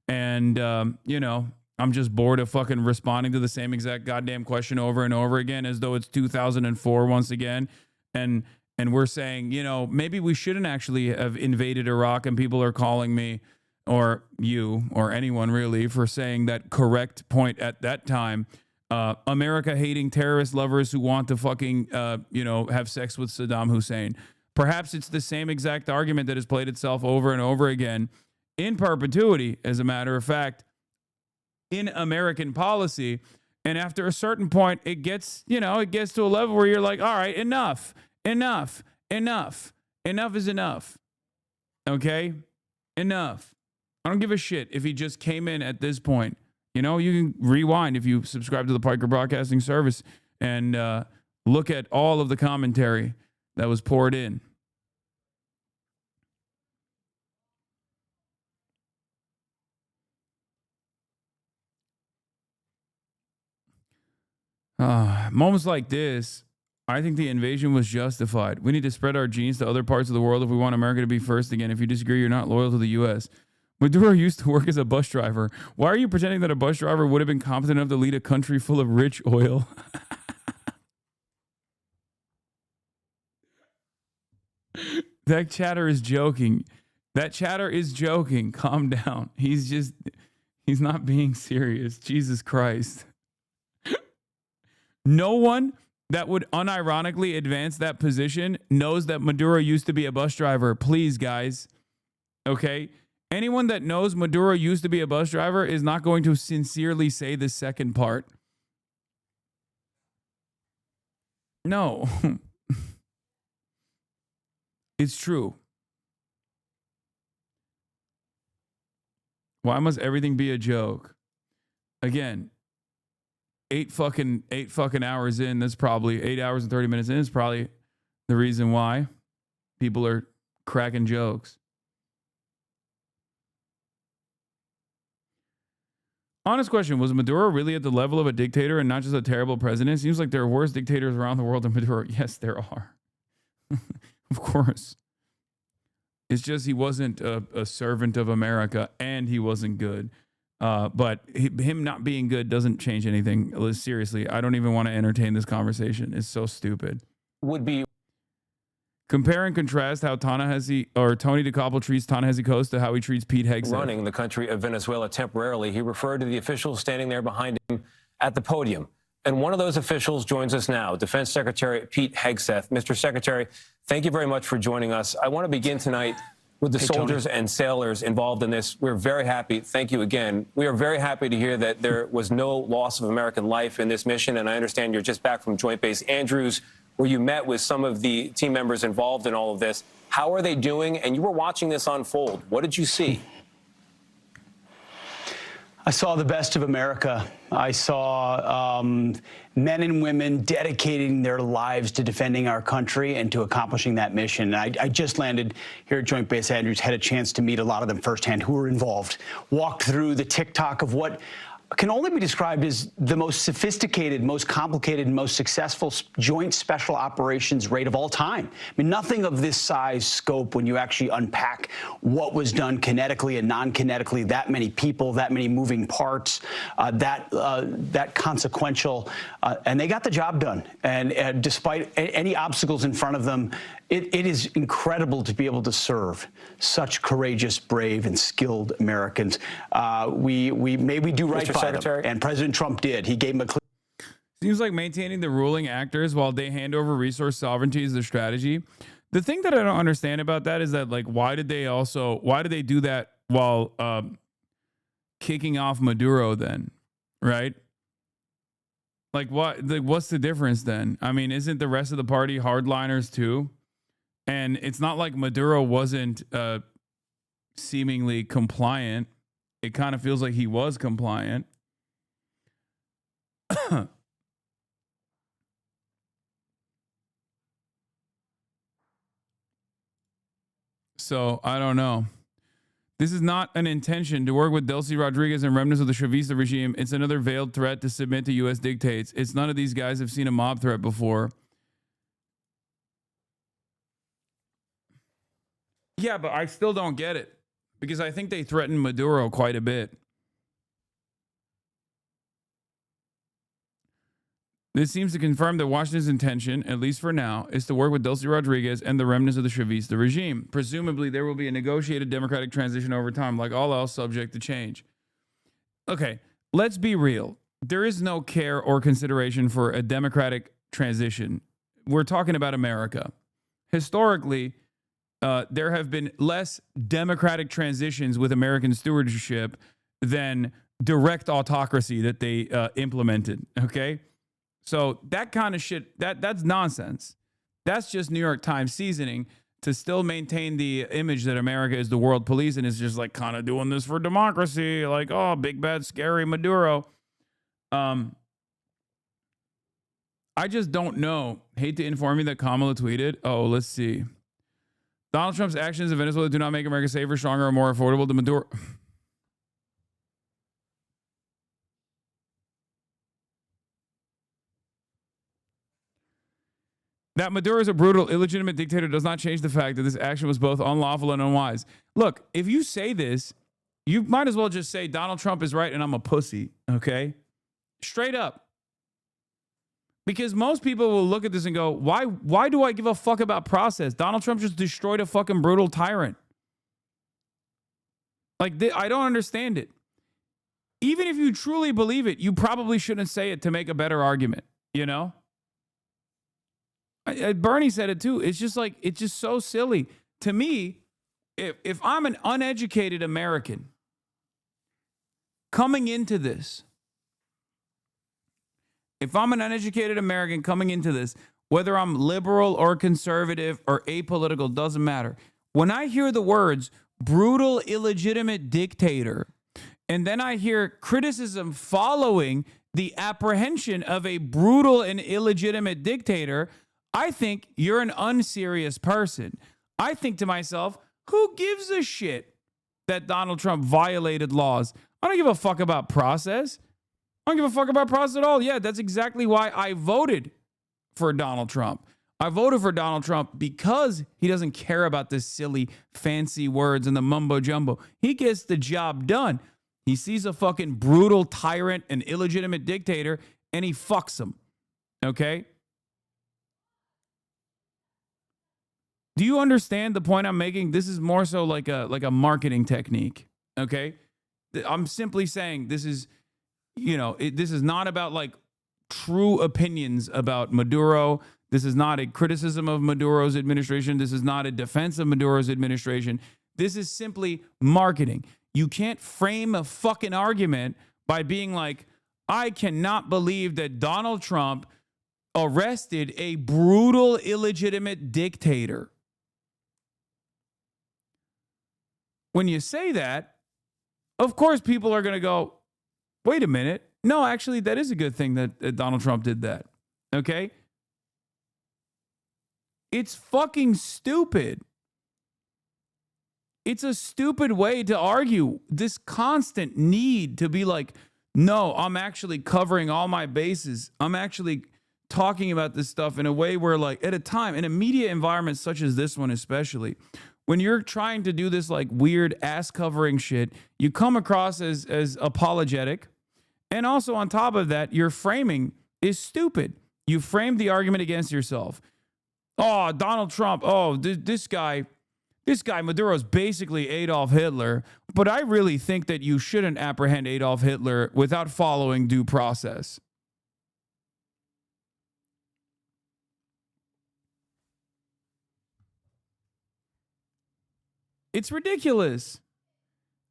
Speaker 2: And, you know, I'm just bored of fucking responding to the same exact goddamn question over and over again as though it's 2004 once again. And we're saying, you know, maybe we shouldn't actually have invaded Iraq, and people are calling me or you or anyone really for saying that correct point at that time. America hating terrorist lovers who want to fucking, you know, have sex with Saddam Hussein. Perhaps it's the same exact argument that has played itself over and over again in perpetuity, as a matter of fact, in American policy. And after a certain point, it gets, you know, it gets to a level where you're like, all right, enough is enough. Okay? Enough. I don't give a shit if he just came in at this point. You know, you can rewind if you subscribe to the Piker Broadcasting Service and look at all of the commentary that was poured in. Moments like this, I think the invasion was justified. We need to spread our genes to other parts of the world if we want America to be first again. If you disagree, you're not loyal to the U.S. Maduro used to work as a bus driver. Why are you pretending that a bus driver would have been competent enough to lead a country full of rich oil? That chatter is joking. That chatter is joking. Calm down. He's not being serious. Jesus Christ. No one that would unironically advance that position knows that Maduro used to be a bus driver. Please, guys. Okay? Anyone that knows Maduro used to be a bus driver is not going to sincerely say the second part. No. It's true. Why must everything be a joke? Again, 8 fucking hours in, that's probably 8 hours and 30 minutes in is probably the reason why people are cracking jokes. Honest question, was Maduro really at the level of a dictator and not just a terrible president? Seems like there are worse dictators around the world than Maduro. Yes, there are. Of course. It's just he wasn't a servant of America, and he wasn't good. But him not being good doesn't change anything. Seriously, I don't even want to entertain this conversation. It's so stupid.
Speaker 23: Would be...
Speaker 2: Compare and contrast how Tony DeCopple treats Ta-Nehisi Coates to how he treats Pete Hegseth.
Speaker 23: Running the country of Venezuela temporarily, he referred to the officials standing there behind him at the podium. And one of those officials joins us now, Defense Secretary Pete Hegseth. Mr. Secretary, thank you very much for joining us. I want to begin tonight with the soldiers and sailors involved in this. We're very happy. Thank you again. We are very happy to hear that there was no loss of American life in this mission. And I understand you're just back from Joint Base Andrews, where you met with some of the team members involved in all of this. How are they doing? And you were watching this unfold. What did you see?
Speaker 9: I saw the best of America. I saw men and women dedicating their lives to defending our country and to accomplishing that mission. I just landed here at Joint Base Andrews, had a chance to meet a lot of them firsthand who were involved, walked through the tick-tock of what can only be described as the most sophisticated, most complicated, most successful joint special operations raid of all time. I mean, nothing of this size scope when you actually unpack what was done kinetically and non-kinetically, that many people, that many moving parts, that consequential, and they got the job done. And despite any obstacles in front of them, it is incredible to be able to serve such courageous, brave, and skilled Americans. We do right by Secretary. And President Trump did. He gave him a clear.
Speaker 2: Seems like maintaining the ruling actors while they hand over resource sovereignty is the strategy. The thing that I don't understand about that is that, like, why did they do that while kicking off Maduro then, right? Like, what's the difference then? I mean, isn't the rest of the party hardliners too? And it's not like Maduro wasn't seemingly compliant. It kind of feels like he was compliant. So I don't know. This is not an intention to work with Delcy Rodriguez and remnants of the Chavista regime. It's another veiled threat to submit to U.S. dictates. It's none of these guys have seen a mob threat before. Yeah, but I still don't get it because I think they threatened Maduro quite a bit. This seems to confirm that Washington's intention, at least for now, is to work with Delcy Rodriguez and the remnants of the Chavista regime. Presumably, there will be a negotiated democratic transition over time, like all else subject to change. Okay, let's be real. There is no care or consideration for a democratic transition. We're talking about America. Historically, there have been less democratic transitions with American stewardship than direct autocracy that they implemented, okay? So that kind of shit, that's nonsense. That's just New York Times seasoning to still maintain the image that America is the world police and is just like kind of doing this for democracy. Like, oh, big, bad, scary Maduro. I just don't know. Hate to inform you that Kamala tweeted. Oh, let's see. Donald Trump's actions in Venezuela do not make America safer, stronger, or more affordable to Maduro. That Maduro is a brutal, illegitimate dictator does not change the fact that this action was both unlawful and unwise. Look, if you say this, you might as well just say Donald Trump is right and I'm a pussy, okay? Straight up. Because most people will look at this and go, why do I give a fuck about process? Donald Trump just destroyed a fucking brutal tyrant. Like, I don't understand it. Even if you truly believe it, you probably shouldn't say it to make a better argument, you know? Bernie said it too. It's just like, it's just so silly. To me, if I'm an uneducated American coming into this, whether I'm liberal or conservative or apolitical, doesn't matter. When I hear the words brutal, illegitimate dictator, and then I hear criticism following the apprehension of a brutal and illegitimate dictator, I think you're an unserious person. I think to myself, who gives a shit that Donald Trump violated laws? I don't give a fuck about process. I don't give a fuck about process at all. Yeah, that's exactly why I voted for Donald Trump. I voted for Donald Trump because he doesn't care about this silly, fancy words and the mumbo jumbo. He gets the job done. He sees a fucking brutal tyrant, an illegitimate dictator, and he fucks him. Okay? Do you understand the point I'm making? This is more so like a marketing technique, okay? I'm simply saying this is, this is not about like true opinions about Maduro. This is not a criticism of Maduro's administration. This is not a defense of Maduro's administration. This is simply marketing. You can't frame a fucking argument by being like, I cannot believe that Donald Trump arrested a brutal, illegitimate dictator. When you say that, of course, people are going to go, wait a minute. No, actually, that is a good thing that Donald Trump did that. Okay? It's fucking stupid. It's a stupid way to argue. This constant need to be like, no, I'm actually covering all my bases. I'm actually talking about this stuff in a way where, like, at a time, in a media environment such as this one especially, when you're trying to do this like weird ass covering shit, you come across as apologetic. And also on top of that, your framing is stupid. You frame the argument against yourself. Oh, Donald Trump. Oh, this guy This guy Maduro is basically Adolf Hitler, but I really think that you shouldn't apprehend Adolf Hitler without following due process. It's ridiculous.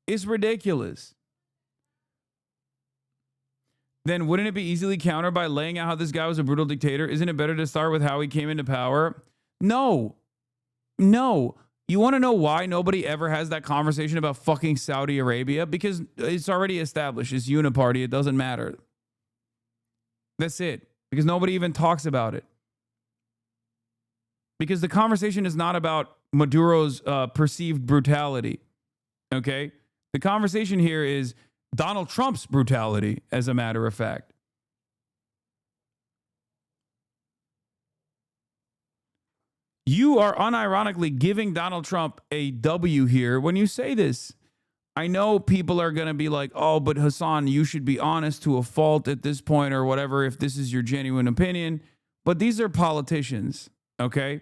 Speaker 2: It's ridiculous. Then wouldn't it be easily countered by laying out how this guy was a brutal dictator? Isn't it better to start with how he came into power? No. No. You want to know why nobody ever has that conversation about fucking Saudi Arabia? Because it's already established. It's uniparty. It doesn't matter. That's it. Because nobody even talks about it. Because the conversation is not about Maduro's perceived brutality. Okay? The conversation here is Donald Trump's brutality, as a matter of fact. You are unironically giving Donald Trump a W here when you say this. I know people are going to be like, oh, but Hasan, you should be honest to a fault at this point or whatever if this is your genuine opinion. But these are politicians, okay?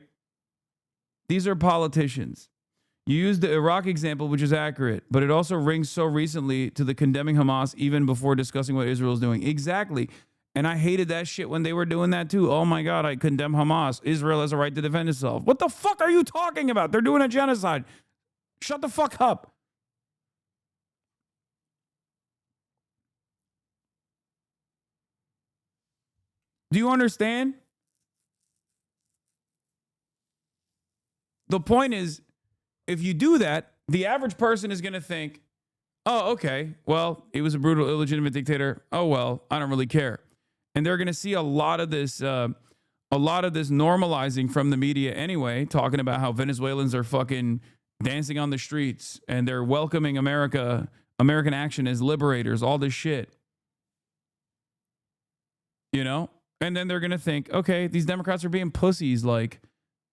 Speaker 2: These are politicians. You used the Iraq example, which is accurate, but it also rings so recently to the condemning Hamas even before discussing what Israel is doing. Exactly. And I hated that shit when they were doing that too. Oh my God, I condemn Hamas. Israel has a right to defend itself. What the fuck are you talking about? They're doing a genocide. Shut the fuck up. Do you understand? The point is, if you do that, the average person is going to think, oh, okay, well, he was a brutal, illegitimate dictator. Oh, well, I don't really care. And they're going to see a lot of this normalizing from the media anyway, talking about how Venezuelans are fucking dancing on the streets and they're welcoming American action as liberators, all this shit. You know? And then they're going to think, okay, these Democrats are being pussies. Like,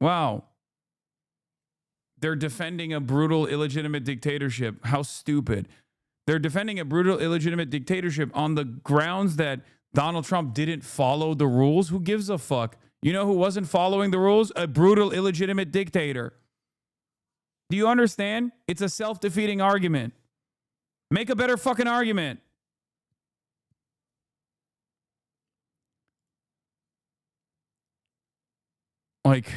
Speaker 2: wow. They're defending a brutal, illegitimate dictatorship. How stupid. They're defending a brutal, illegitimate dictatorship on the grounds that Donald Trump didn't follow the rules. Who gives a fuck? You know who wasn't following the rules? A brutal, illegitimate dictator. Do you understand? It's a self-defeating argument. Make a better fucking argument. Like,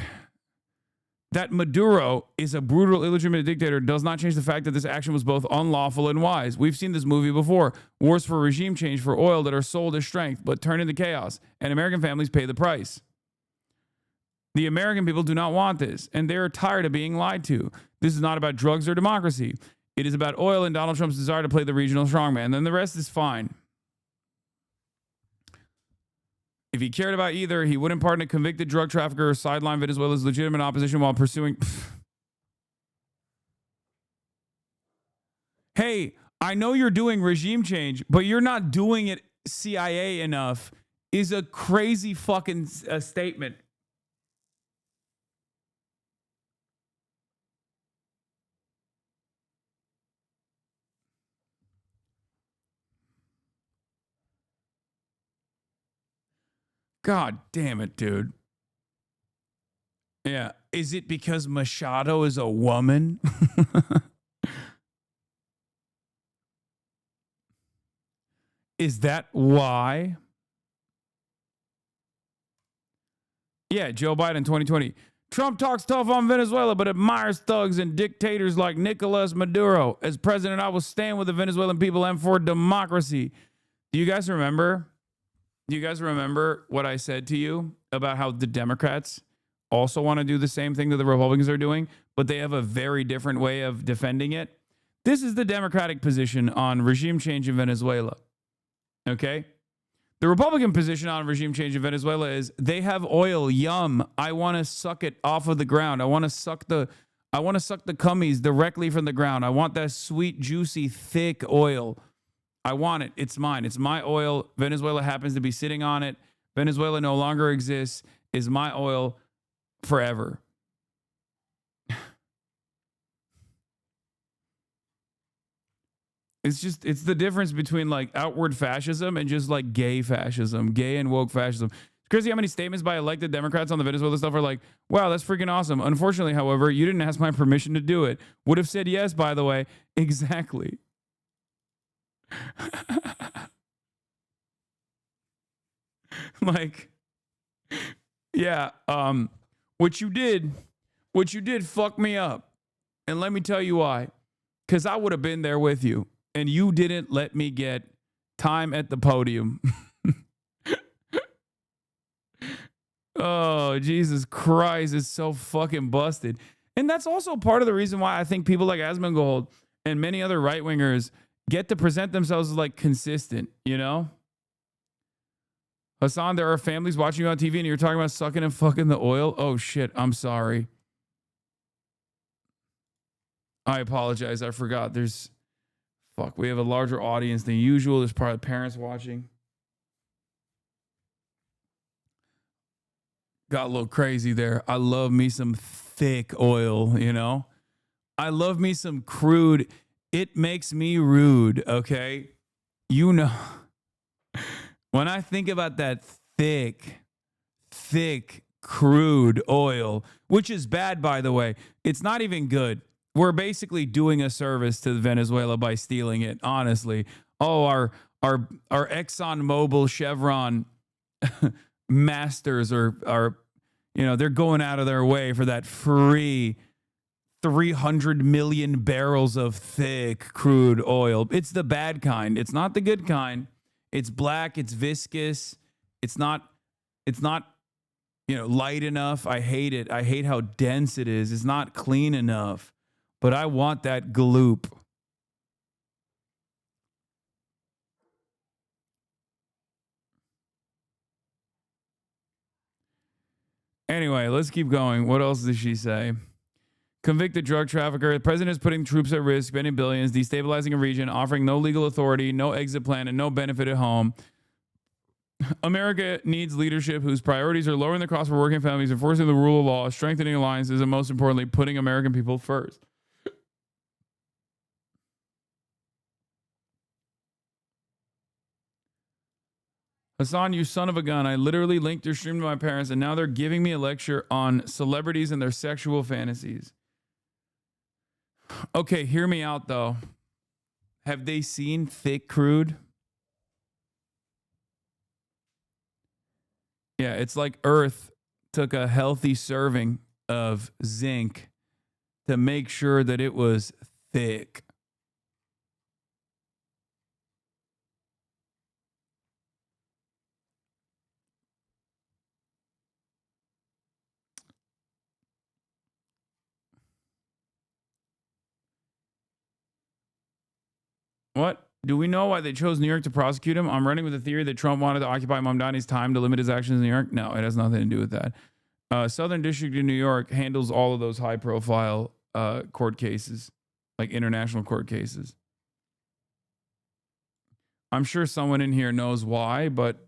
Speaker 2: that Maduro is a brutal, illegitimate dictator does not change the fact that this action was both unlawful and wise. We've seen this movie before. Wars for regime change for oil that are sold as strength but turn into chaos. And American families pay the price. The American people do not want this. And they're tired of being lied to. This is not about drugs or democracy. It is about oil and Donald Trump's desire to play the regional strongman. Then the rest is fine. If he cared about either, he wouldn't pardon a convicted drug trafficker or sideline Venezuela's legitimate opposition while pursuing... Hey, I know you're doing regime change, but you're not doing it CIA enough is a crazy fucking statement. God damn it, dude. Yeah. Is it because Machado is a woman? Is that why? Yeah, Joe Biden 2020. Trump talks tough on Venezuela, but admires thugs and dictators like Nicolas Maduro. As president, I will stand with the Venezuelan people and for democracy. Do you guys remember? Do you guys remember what I said to you about how the Democrats also want to do the same thing that the Republicans are doing, but they have a very different way of defending it? This is the Democratic position on regime change in Venezuela. Okay? The Republican position on regime change in Venezuela is they have oil. Yum. I want to suck it off of the ground. I want to suck the cummies directly from the ground. I want that sweet, juicy, thick oil. I want it. It's mine. It's my oil. Venezuela happens to be sitting on it. Venezuela no longer exists. Is my oil forever. It's the difference between like outward fascism and just like gay fascism, gay and woke fascism. It's Crazy how many statements by elected Democrats on the Venezuela stuff are like, wow, that's freaking awesome. Unfortunately, however, you didn't ask my permission to do it. Would have said yes, by the way. Exactly. Like, yeah, what you did fuck me up. And let me tell you why. Because I would have been there with you. And you didn't let me get time at the podium. Oh, Jesus Christ, it's so fucking busted. And that's also part of the reason why I think people like Asmongold and many other right-wingers get to present themselves as like consistent, you know? Hasan, there are families watching you on TV and you're talking about sucking and fucking the oil? Oh shit, I'm sorry. I apologize, I forgot. We have a larger audience than usual. There's probably parents watching. Got a little crazy there. I love me some thick oil, you know? I love me some crude. It makes me rude, okay? You know. When I think about that thick crude oil, which is bad, by the way, it's not even good. We're basically doing a service to Venezuela by stealing it, honestly. Oh, our ExxonMobil, Chevron masters are, you know, they're going out of their way for that free 300 million barrels of thick crude oil. It's the bad kind. It's not the good kind. It's black. It's viscous. It's not, you know, light enough. I hate it. I hate how dense it is. It's not clean enough. But I want that gloop. Anyway, let's keep going. What else does she say? Convicted drug trafficker. The president is putting troops at risk, spending billions, destabilizing a region, offering no legal authority, no exit plan, and no benefit at home. America needs leadership whose priorities are lowering the cost for working families, enforcing the rule of law, strengthening alliances, and most importantly, putting American people first. Hasan, you son of a gun. I literally linked your stream to my parents, and now they're giving me a lecture on celebrities and their sexual fantasies. Okay, hear me out, though. Have they seen thick crude? Yeah, it's like Earth took a healthy serving of zinc to make sure that it was thick. What? Do we know why they chose New York to prosecute him? I'm running with the theory that Trump wanted to occupy Mamdani's time to limit his actions in New York. No, it has nothing to do with that. Southern District of New York handles all of those high-profile court cases, like international court cases. I'm sure someone in here knows why, but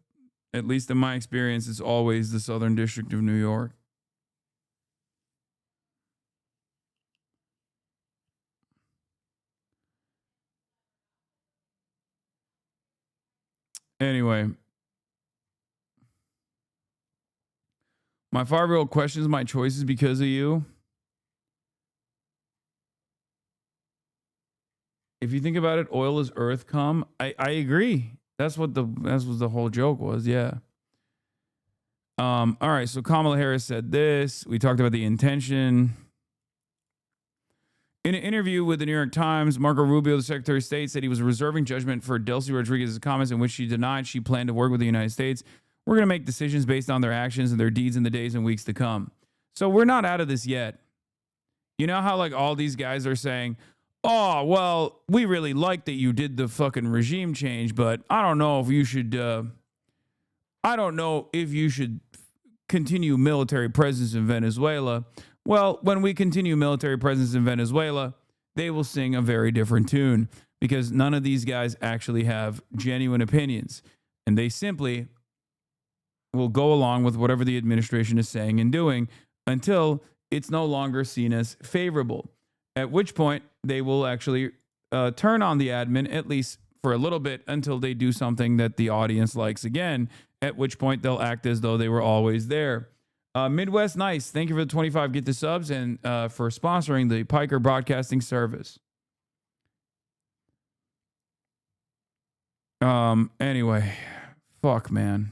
Speaker 2: at least in my experience, it's always the Southern District of New York. Anyway, my 5-year-old questions my choices because of you. If you think about it, oil is earth come. I agree. That's what the whole joke was. Yeah. All right. So Kamala Harris said this. We talked about the intention. In an interview with the New York Times, Marco Rubio, the Secretary of State, said he was reserving judgment for Delcy Rodriguez's comments in which she denied she planned to work with the United States. We're going to make decisions based on their actions and their deeds in the days and weeks to come. So we're not out of this yet. You know how like all these guys are saying, oh, well, we really like that you did the fucking regime change, but I don't know if you should, continue military presence in Venezuela. Well, when we continue military presence in Venezuela, they will sing a very different tune because none of these guys actually have genuine opinions. And they simply will go along with whatever the administration is saying and doing until it's no longer seen as favorable, at which point they will actually turn on the admin, at least for a little bit, until they do something that the audience likes again, at which point they'll act as though they were always there. Midwest Nice, thank you for the 25 Get the Subs and for sponsoring the Piker Broadcasting Service. Anyway, fuck, man.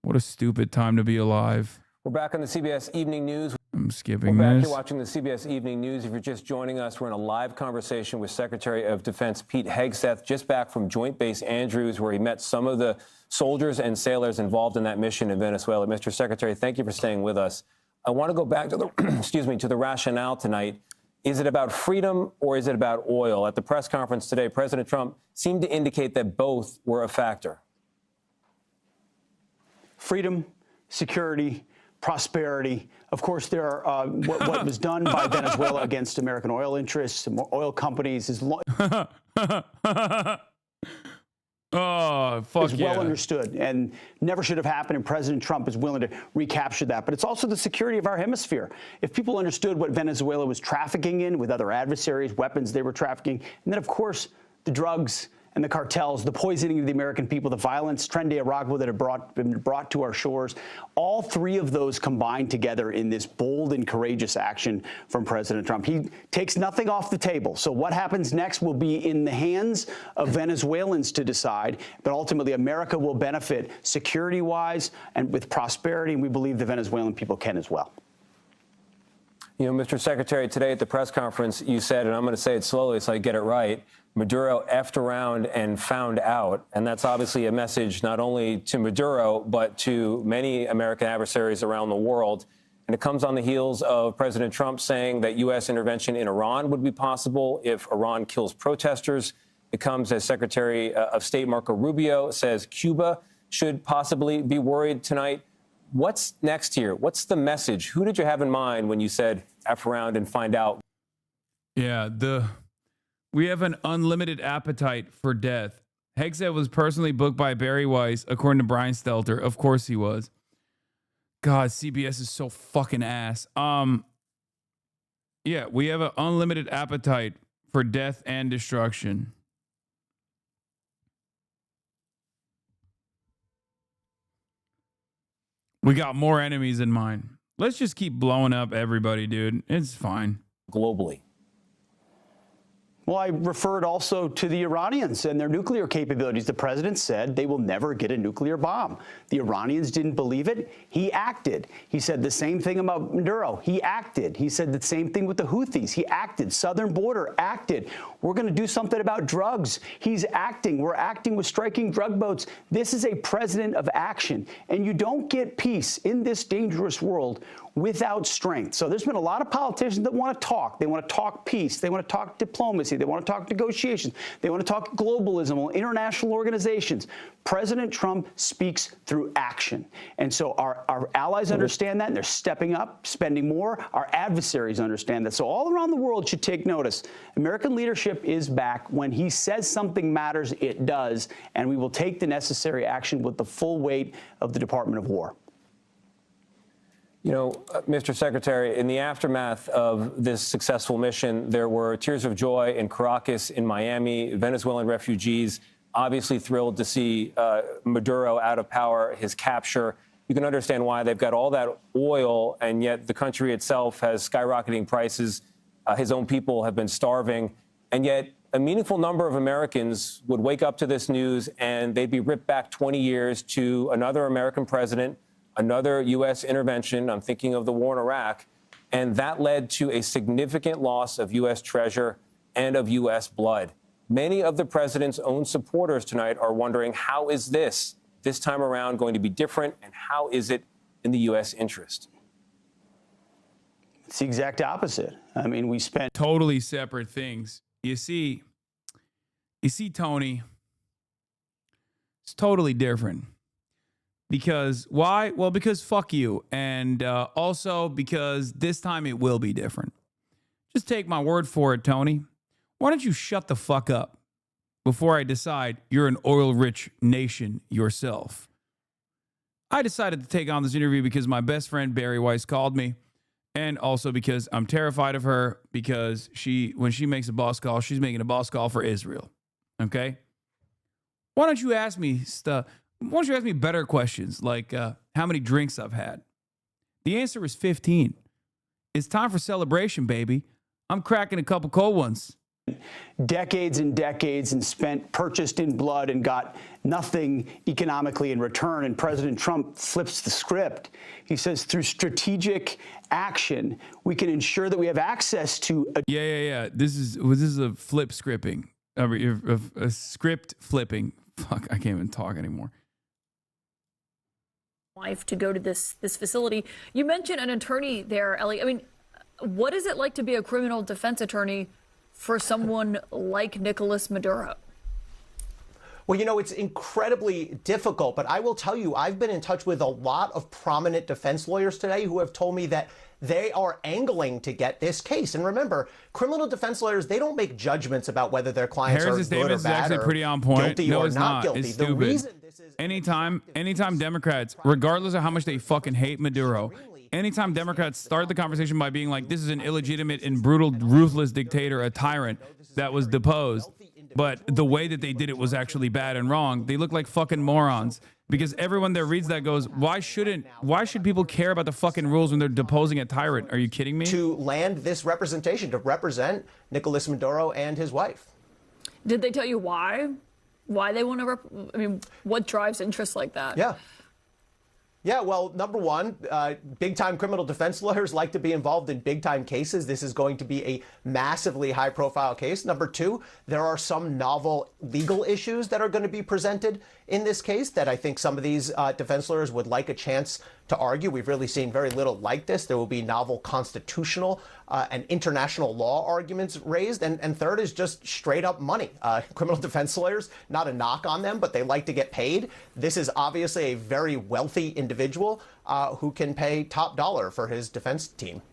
Speaker 2: What a stupid time to be alive.
Speaker 23: We're back on the CBS Evening News.
Speaker 2: I'm skipping
Speaker 23: We're back
Speaker 2: this.
Speaker 23: here watching the CBS Evening News. If you're just joining us, we're in a live conversation with Secretary of Defense Pete Hegseth, just back from Joint Base Andrews, where he met some of the soldiers and sailors involved in that mission in Venezuela. Mr. Secretary, thank you for staying with us. I want to go back to the, to the rationale tonight. Is it about freedom or is it about oil? At the press conference today, President Trump seemed to indicate that both were a factor.
Speaker 9: Freedom, security, prosperity. Of course, there are what was done by Venezuela against American oil interests and oil companies is
Speaker 2: oh, fuck
Speaker 9: is well understood and never should have happened. And President Trump is willing to recapture that. But it's also the security of our hemisphere. If people understood what Venezuela was trafficking in with other adversaries, weapons they were trafficking, and then, of course, the drugs and the cartels, the poisoning of the American people, the violence, Tren de Aragua that have been brought to our shores, all three of those combined together in this bold and courageous action from President Trump. He takes nothing off the table. So what happens next will be in the hands of Venezuelans to decide, but ultimately America will benefit security-wise and with prosperity, and we believe the Venezuelan people can as well.
Speaker 23: You know, Mr. Secretary, today at the press conference, you said, and I'm going to say it slowly so I get it right, Maduro effed around and found out. And that's obviously a message not only to Maduro, but to many American adversaries around the world. And it comes on the heels of President Trump saying that U.S. intervention in Iran would be possible if Iran kills protesters. It comes as Secretary of State Marco Rubio says Cuba should possibly be worried tonight. What's next here? What's the message? Who did you have in mind when you said F around and find out?
Speaker 2: Yeah, we have an unlimited appetite for death. Hegseth was personally booked by Barry Weiss, according to Brian Stelter. Of course he was. God, CBS is so fucking ass. Yeah, we have an unlimited appetite for death and destruction. We got more enemies in mind. Let's just keep blowing up everybody, dude. It's fine.
Speaker 23: Globally.
Speaker 9: Well, I referred also to the Iranians and their nuclear capabilities. The president said they will never get a nuclear bomb. The Iranians didn't believe it. He acted. He said the same thing about Maduro. He acted. He said the same thing with the Houthis. He acted. Southern border acted. We're going to do something about drugs. He's acting. We're acting with striking drug boats. This is a president of action. And you don't get peace in this dangerous world without strength. So there's been a lot of politicians that want to talk. They want to talk peace. They want to talk diplomacy. They want to talk negotiations. They want to talk globalism, international organizations. President Trump speaks through action. And so our allies understand that, and they're stepping up, spending more. Our adversaries understand that. So all around the world should take notice. American leadership is back. When he says something matters, it does. And we will take the necessary action with the full weight of the Department of War.
Speaker 23: You know, Mr. Secretary, in the aftermath of this successful mission, there were tears of joy in Caracas, in Miami. Venezuelan refugees obviously thrilled to see Maduro out of power, his capture. You can understand why. They've got all that oil, and yet the country itself has skyrocketing prices. His own people have been starving. And yet a meaningful number of Americans would wake up to this news and they'd be ripped back 20 years to another American president, another U.S. intervention. I'm thinking of the war in Iraq. And that led to a significant loss of U.S. treasure and of U.S. blood. Many of the president's own supporters tonight are wondering, how is this time around going to be different, and how is it in the U.S. interest?
Speaker 9: It's the exact opposite. I mean, we spent
Speaker 2: totally separate things. You see, Tony, it's totally different. Because why? Well, because fuck you. And also because this time it will be different. Just take my word for it, Tony. Why don't you shut the fuck up before I decide you're an oil-rich nation yourself? I decided to take on this interview because my best friend Barry Weiss called me. And also because I'm terrified of her, because when she makes a boss call, she's making a boss call for Israel. Okay? Why don't you ask me stuff? Why don't you ask me better questions like how many drinks I've had? The answer is 15. It's time for celebration, baby. I'm cracking a couple cold ones.
Speaker 9: Decades and decades and purchased in blood and got nothing economically in return. And President Trump flips the script. He says through strategic action, we can ensure that we have access to.
Speaker 2: Yeah. This is a flip scripting, a script flipping. Fuck, I can't even talk anymore.
Speaker 3: Wife to go to this facility. You mentioned an attorney there, Ellie. I mean, what is it like to be a criminal defense attorney for someone like Nicolas Maduro?
Speaker 19: Well, you know, it's incredibly difficult, but I will tell you, I've been in touch with a lot of prominent defense lawyers today who have told me that they are angling to get this case. And remember, criminal defense lawyers, they don't make judgments about whether their clients
Speaker 2: Harris's
Speaker 19: are good or
Speaker 2: statement is
Speaker 19: bad
Speaker 2: actually
Speaker 19: or
Speaker 2: pretty on point.
Speaker 19: guilty
Speaker 2: No,
Speaker 19: or
Speaker 2: it's
Speaker 19: not guilty.
Speaker 2: It's
Speaker 19: The
Speaker 2: stupid.
Speaker 19: reason this is
Speaker 2: anytime Democrats, regardless of how much they fucking hate Maduro, anytime Democrats start the conversation by being like, this is an illegitimate and brutal, ruthless dictator, a tyrant that was deposed, but the way that they did it was actually bad and wrong, they look like fucking morons. Because everyone that reads that goes, why should people care about the fucking rules when they're deposing a tyrant? Are you kidding me?
Speaker 19: To land this representation, to represent Nicolas Maduro and his wife.
Speaker 3: Did they tell you why? Why they want to? I mean, what drives interest like that?
Speaker 19: Yeah, well, number one, big-time criminal defense lawyers like to be involved in big-time cases. This is going to be a massively high-profile case. Number two, there are some novel legal issues that are going to be presented in this case that I think some of these defense lawyers would like a chance to argue. We've really seen very little like this. There will be novel constitutional and international law arguments raised. And third is just straight up money. Criminal defense lawyers, not a knock on them, but they like to get paid. This is obviously a very wealthy individual who can pay top dollar for his defense team.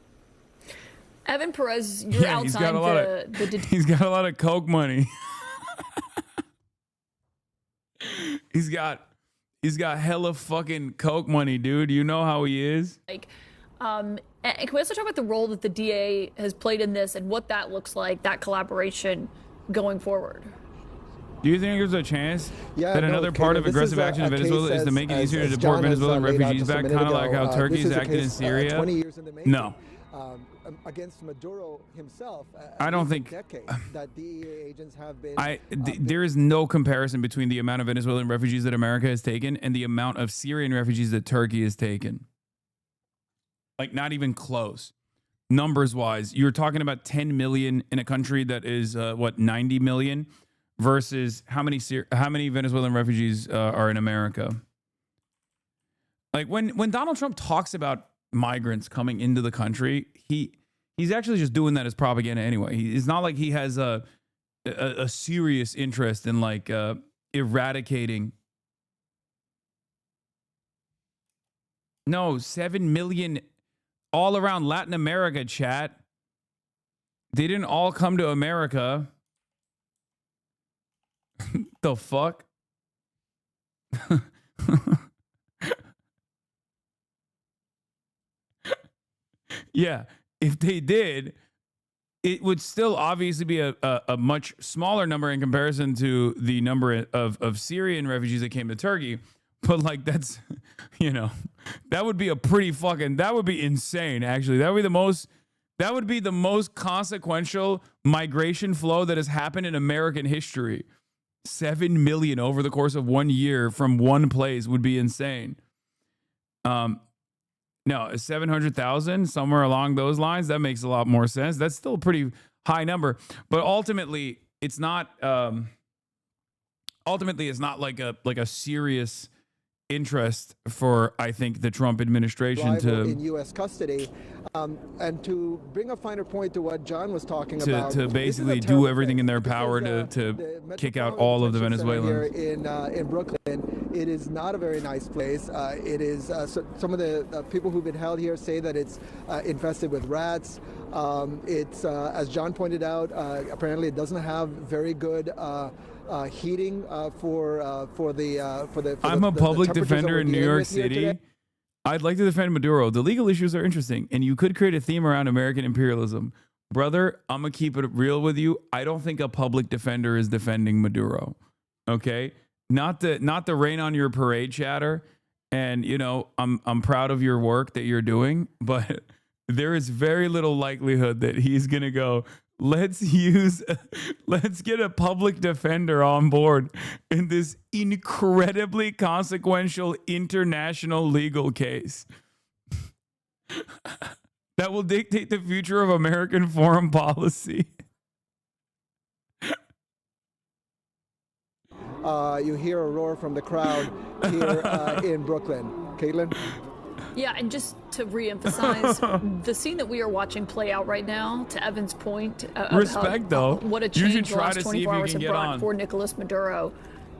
Speaker 3: Evan Perez, you're outside
Speaker 2: he's got a lot of coke money. He's got hella fucking coke money, dude. You know how he is.
Speaker 3: And can we also talk about the role that the DA has played in this and what that looks like, that collaboration going forward?
Speaker 2: Do you think there's a chance that another part of aggressive action in Venezuela is to make it easier to deport Venezuelan refugees back, kind of like how Turkey has acted in Syria? No.
Speaker 20: Against Maduro himself,
Speaker 2: I don't think
Speaker 20: that DEA agents have been.
Speaker 2: There is no comparison between the amount of Venezuelan refugees that America has taken and the amount of Syrian refugees that Turkey has taken. Like, not even close. Numbers wise, you're talking about 10 million in a country that is 90 million versus how many Venezuelan refugees are in America. Like when Donald Trump talks about migrants coming into the country, he's actually just doing that as propaganda anyway. It's not like he has a serious interest in like eradicating. No, 7 million all around Latin America, chat. They didn't all come to America. The fuck? Yeah, if they did, it would still obviously be a much smaller number in comparison to the number of Syrian refugees that came to Turkey. But like, that's, that would be a pretty fucking, that would be insane, actually. That would be the most consequential migration flow that has happened in American history. 7 million over the course of 1 year from one place would be insane. No, 700,000, somewhere along those lines, that makes a lot more sense. That's still a pretty high number, but ultimately it's not like a serious interest for, I think, the Trump administration to
Speaker 20: in U.S. custody, and to bring a finer point to what John was talking about,
Speaker 2: to basically do everything in their power to kick out all of the Venezuelans.
Speaker 20: Here in Brooklyn, it is not a very nice place. It is some of the people who've been held here say that it's infested with rats. It's as John pointed out, apparently it doesn't have very good heating for the.
Speaker 2: I'm a public defender in New York City. I'd like to defend Maduro. The legal issues are interesting, and you could create a theme around American imperialism. Brother, I'm going to keep it real with you. I don't think a public defender is defending Maduro. Okay? not to rain on your parade, chatter. And you know, I'm proud of your work that you're doing, but there is very little likelihood that he's gonna go, let's get a public defender on board in this incredibly consequential international legal case that will dictate the future of American foreign policy.
Speaker 20: You hear a roar from the crowd here in Brooklyn. Caitlin?
Speaker 3: Yeah, and just to reemphasize, the scene that we are watching play out right now, to Evan's point,
Speaker 2: Respect, though.
Speaker 3: What a
Speaker 2: You should
Speaker 3: change the
Speaker 2: try
Speaker 3: last
Speaker 2: to see
Speaker 3: 24
Speaker 2: if you
Speaker 3: hours
Speaker 2: can
Speaker 3: have
Speaker 2: get
Speaker 3: brought
Speaker 2: on.
Speaker 3: for Nicolas Maduro.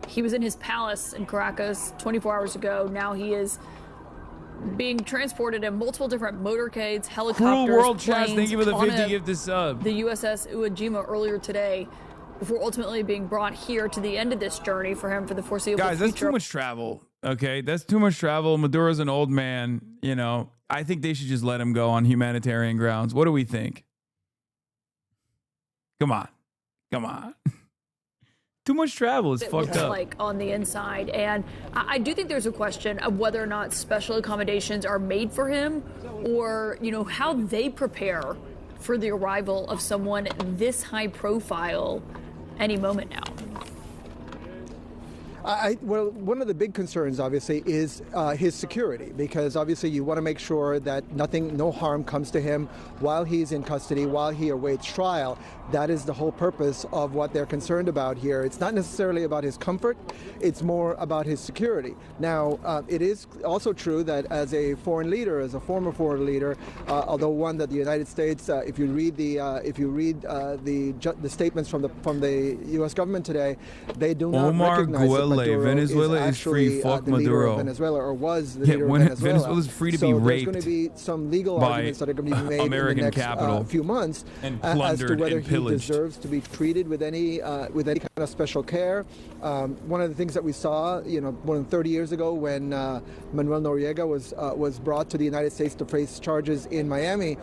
Speaker 3: He was in his palace in Caracas 24 hours ago. Now he is being transported in multiple different motorcades, helicopters,
Speaker 2: Cruel World Chats,
Speaker 3: planes,
Speaker 2: thank you for the
Speaker 3: on
Speaker 2: 50
Speaker 3: a-
Speaker 2: gift to sub.
Speaker 3: the USS Iwo Jima earlier today, before ultimately being brought here to the end of this journey for him for the foreseeable
Speaker 2: Guys,
Speaker 3: future.
Speaker 2: that's too much travel. Okay, that's too much travel. Maduro's an old man. You know, I think they should just let him go on humanitarian grounds. What do we think? Come on. Too much travel is
Speaker 3: It
Speaker 2: fucked
Speaker 3: looks
Speaker 2: up.
Speaker 3: like on the inside, and I do think there's a question of whether or not special accommodations are made for him, or you know how they prepare for the arrival of someone this high profile any moment now.
Speaker 20: Well, one of the big concerns, obviously, is his security, because obviously you want to make sure that no harm comes to him while he's in custody, while he awaits trial. That is the whole purpose of what they're concerned about here. It's not necessarily about his comfort, it's more about his security. Now, it is also true that as a foreign leader, as a former foreign leader, although one that the United States, if you read the statements from the U.S. government today, they do not
Speaker 2: Omar
Speaker 20: recognize that
Speaker 2: Guelleh,
Speaker 20: Maduro
Speaker 2: Venezuela is
Speaker 20: actually,
Speaker 2: free. Fuck
Speaker 20: the leader of
Speaker 2: Maduro.
Speaker 20: Venezuela, or was the
Speaker 2: Yeah,
Speaker 20: leader
Speaker 2: when
Speaker 20: of Venezuela.
Speaker 2: Venezuela's free to be
Speaker 20: so
Speaker 2: raped
Speaker 20: there's going to be some legal
Speaker 2: by
Speaker 20: arguments that are going to be made
Speaker 2: American
Speaker 20: in the next
Speaker 2: capital
Speaker 20: few months
Speaker 2: and
Speaker 20: as to
Speaker 2: plundered
Speaker 20: whether
Speaker 2: and
Speaker 20: he
Speaker 2: pillaged.
Speaker 20: deserves to be treated with any kind of special care. One of the things that we saw, more than 30 years ago, when Manuel Noriega was brought to the United States to face charges in Miami,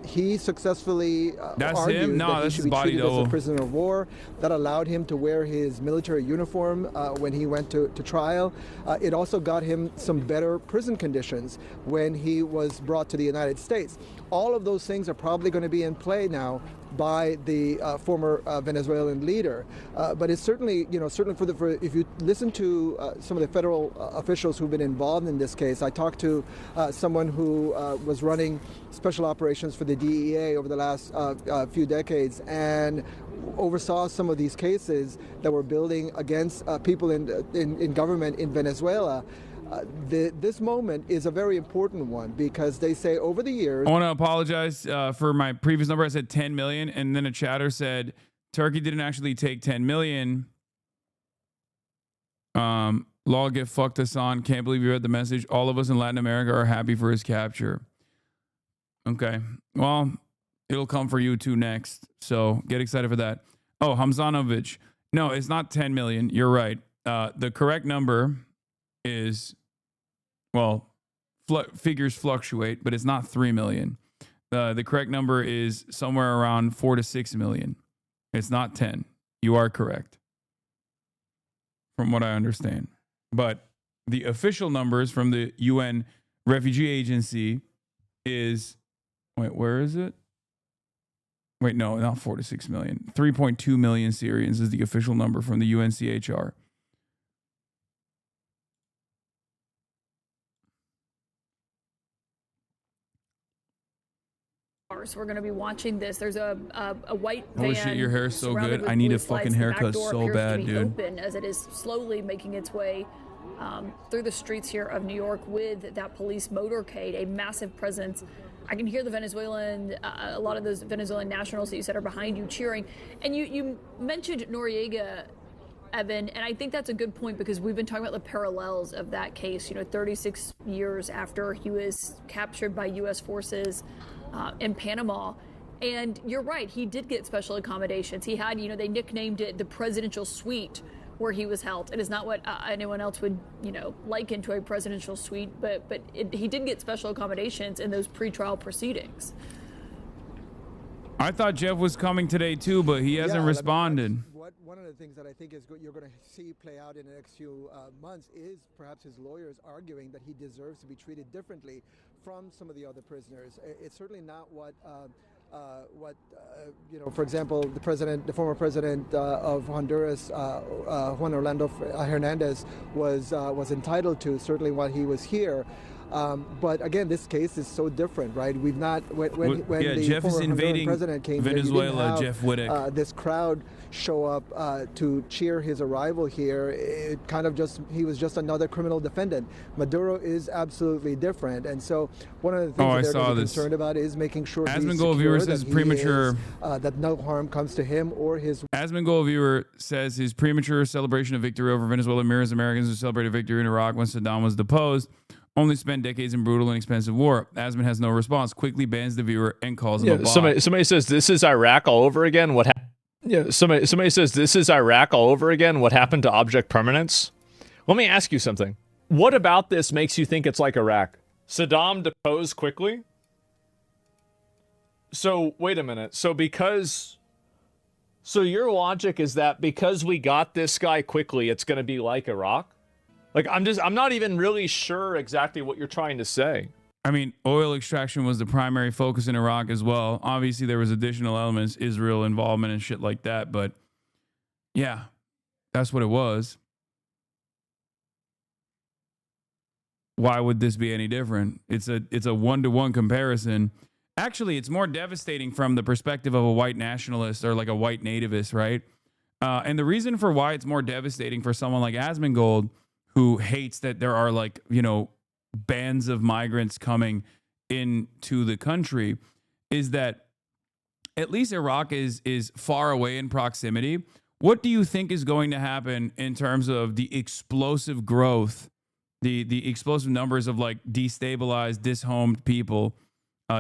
Speaker 20: he successfully
Speaker 2: That's
Speaker 20: argued
Speaker 2: him? No,
Speaker 20: that he
Speaker 2: that's
Speaker 20: should
Speaker 2: his
Speaker 20: be
Speaker 2: body
Speaker 20: treated as
Speaker 2: double.
Speaker 20: a prisoner of war. That allowed him to wear his military uniform when he went to trial. It also got him some better prison conditions when he was brought to the United States. All of those things are probably going to be in play now by the former Venezuelan leader. But it's certainly, if you listen to some of the federal officials who've been involved in this case, I talked to someone who was running special operations for the DEA over the last few decades and oversaw some of these cases that were building against people in government in Venezuela. This moment is a very important one because they say over the years.
Speaker 2: I want to apologize for my previous number. I said 10 million, and then a chatter said Turkey didn't actually take 10 million. Law get fucked Hasan. Can't believe you read the message. All of us in Latin America are happy for his capture. Okay. Well, it'll come for you too next. So get excited for that. Oh, Hamzanovich. No, it's not 10 million. You're right. The correct number is, well, figures fluctuate, but it's not 3 million. The correct number is somewhere around 4 to 6 million. It's not 10. You are correct, from what I understand. But the official numbers from the UN Refugee Agency is, wait, where is it? Wait, no, not 4 to 6 million. 3.2 million Syrians is the official number from the UNCHR.
Speaker 3: We're going to be watching this. There's a white van.
Speaker 2: Holy shit, your hair is so
Speaker 3: surrounded
Speaker 2: good.
Speaker 3: with
Speaker 2: I need a
Speaker 3: police lights.
Speaker 2: fucking
Speaker 3: The back
Speaker 2: haircut
Speaker 3: door
Speaker 2: so
Speaker 3: appears to
Speaker 2: bad,
Speaker 3: be
Speaker 2: dude.
Speaker 3: open as it is slowly making its way through the streets here of New York with that police motorcade, a massive presence. I can hear the Venezuelan, a lot of those Venezuelan nationals that you said are behind you cheering. And you mentioned Noriega, Evan, and I think that's a good point because we've been talking about the parallels of that case, 36 years after he was captured by U.S. forces in Panama. And you're right, he did get special accommodations. He had, they nicknamed it the presidential suite where he was held. It is not what anyone else would, liken to a presidential suite, but he did get special accommodations in those pretrial proceedings.
Speaker 2: I thought Jeff was coming today too, but he hasn't responded.
Speaker 20: one of the things that I think is you're going to see play out in the next few months is perhaps his lawyers arguing that he deserves to be treated differently from some of the other prisoners. It's certainly not what for example, the former president of Honduras, Juan Orlando Hernandez, was entitled to, certainly while he was here. But again, this case is so different, right? We've not when the
Speaker 2: Jeff
Speaker 20: former
Speaker 2: is invading
Speaker 20: Honduran president came
Speaker 2: Venezuela.
Speaker 20: Here, you didn't have,
Speaker 2: Jeff Whittick.
Speaker 20: This crowd show up to cheer his arrival here. It kind of he was just another criminal defendant. Maduro is absolutely different, and so one of the things that they're going to be concerned about is making sure
Speaker 2: Asmongold viewer says premature.
Speaker 20: That no harm comes to him or his.
Speaker 2: Asmongold viewer says his premature celebration of victory over Venezuela mirrors Americans who celebrated victory in Iraq when Saddam was deposed. Only spent decades in brutal and expensive war. Asman has no response. Quickly bans the viewer and calls him a bot.
Speaker 7: Somebody says this is Iraq all over again. What? Somebody says this is Iraq all over again. What happened to object permanence? Let me ask you something. What about this makes you think it's like Iraq? Saddam deposed quickly. So wait a minute. So your logic is that because we got this guy quickly, it's going to be like Iraq? Like, I'm not even really sure exactly what you're trying to say.
Speaker 2: I mean, oil extraction was the primary focus in Iraq as well. Obviously, there was additional elements, Israel involvement and shit like that. But yeah, that's what it was. Why would this be any different? It's a one-to-one comparison. Actually, it's more devastating from the perspective of a white nationalist or like a white nativist, right? And the reason for why it's more devastating for someone like Asmongold, who hates that there are bands of migrants coming into the country, is that at least Iraq is far away in proximity. What do you think is going to happen in terms of the explosive growth, the explosive numbers of destabilized, dishomed people,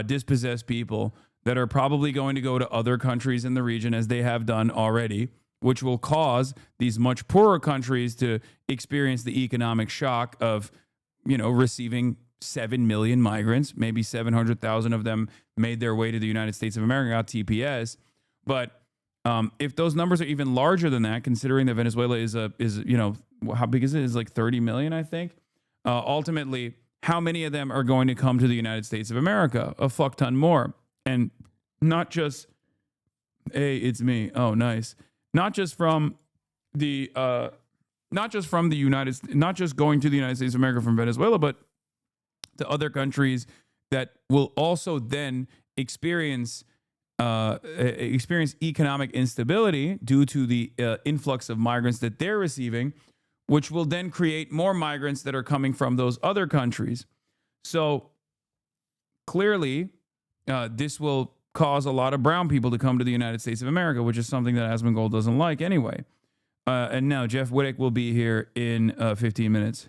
Speaker 2: dispossessed people that are probably going to go to other countries in the region as they have done already, which will cause these much poorer countries to experience the economic shock of, receiving 7 million migrants. Maybe 700,000 of them made their way to the United States of America, got TPS. But if those numbers are even larger than that, considering that Venezuela is how big is it? It's like 30 million, I think. Ultimately, how many of them are going to come to the United States of America? A fuck ton more. And not just, hey, it's me. Oh, nice. Not just from the not just going to the United States of America from Venezuela, but to other countries that will also then experience economic instability due to the influx of migrants that they're receiving, which will then create more migrants that are coming from those other countries. So clearly, this will cause a lot of brown people to come to the United States of America, which is something that Asmongold doesn't like anyway. And now Jeff Whittick will be here in 15 minutes.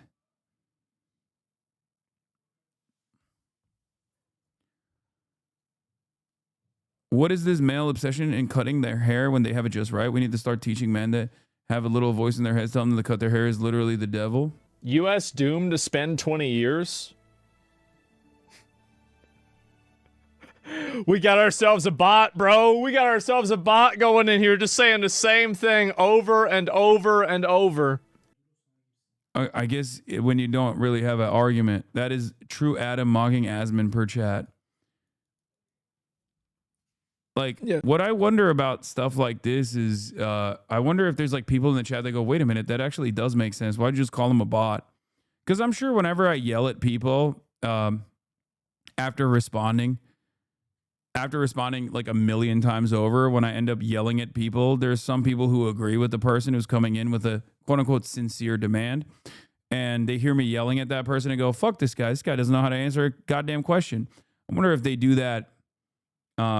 Speaker 2: What is this male obsession in cutting their hair when they have it just right? We need to start teaching men that have a little voice in their heads telling them to cut their hair is literally the devil.
Speaker 7: U.S. doomed to spend 20 years? We got ourselves a bot, bro. We got ourselves a bot going in here just saying the same thing over and over and over.
Speaker 2: I guess when you don't really have an argument, that is true Adam mocking Asman per chat. What I wonder about stuff like this is, I wonder if there's people in the chat that go, wait a minute, that actually does make sense. Why'd you just call him a bot? Because I'm sure whenever I yell at people after responding like a million times over, when I end up yelling at people, there's some people who agree with the person who's coming in with a quote unquote sincere demand. And they hear me yelling at that person and go, fuck this guy. This guy doesn't know how to answer a goddamn question. I wonder if they do that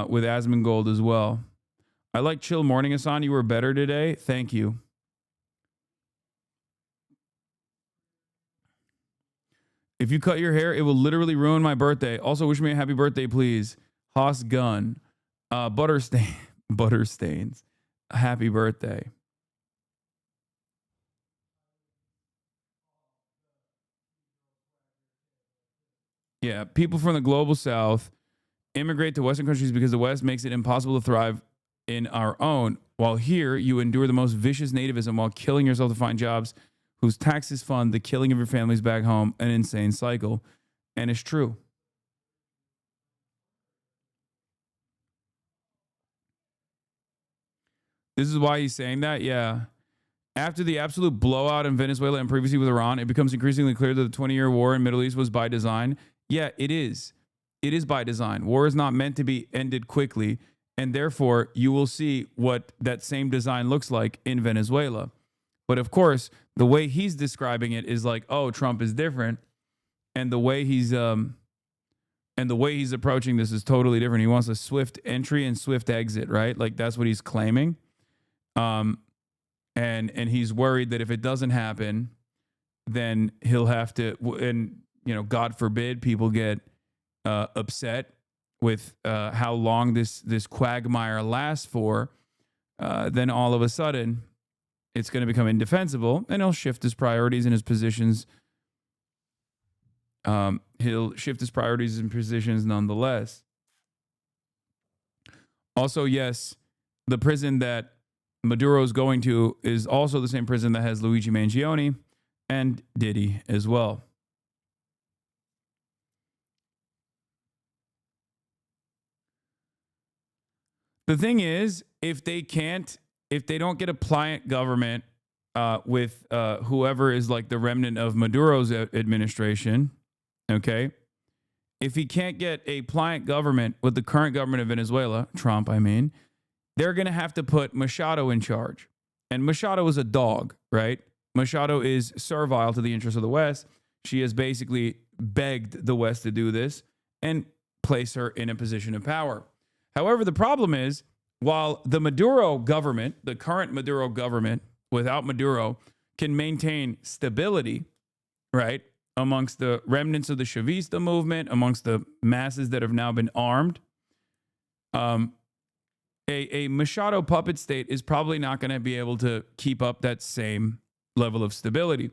Speaker 2: with Asmongold as well. I like chill morning, Hasan. You were better today. Thank you. If you cut your hair, it will literally ruin my birthday. Also, wish me a happy birthday, please. Haas Gun. Butterstains. Happy birthday. Yeah, people from the global south immigrate to Western countries because the West makes it impossible to thrive in our own. While here, you endure the most vicious nativism while killing yourself to find jobs whose taxes fund the killing of your families back home, an insane cycle. And it's true. This is why he's saying that, yeah. After the absolute blowout in Venezuela and previously with Iran, it becomes increasingly clear that the 20-year war in the Middle East was by design. Yeah, it is. It is by design. War is not meant to be ended quickly, and therefore you will see what that same design looks like in Venezuela. But of course, the way he's describing it is like, oh, Trump is different, and the way he's approaching this is totally different. He wants a swift entry and swift exit, right? Like that's what he's claiming. And he's worried that if it doesn't happen, then he'll have to, and you know, God forbid, people get upset with how long this quagmire lasts for. Then all of a sudden, it's going to become indefensible, and he'll shift his priorities and his positions. He'll shift his priorities and positions nonetheless. Also, yes, the prison that Maduro is going to is also the same prison that has Luigi Mangione and Diddy as well. The thing is, if they don't get a pliant government with whoever is like the remnant of Maduro's administration, okay? If he can't get a pliant government with the current government of Venezuela, Trump, I mean, they're going to have to put Machado in charge. And Machado is a dog, right? Machado is servile to the interests of the West. She has basically begged the West to do this and place her in a position of power. However, the problem is, while the Maduro government, the current Maduro government, without Maduro, can maintain stability, right, amongst the remnants of the Chavista movement, amongst the masses that have now been armed, a Machado puppet state is probably not going to be able to keep up that same level of stability.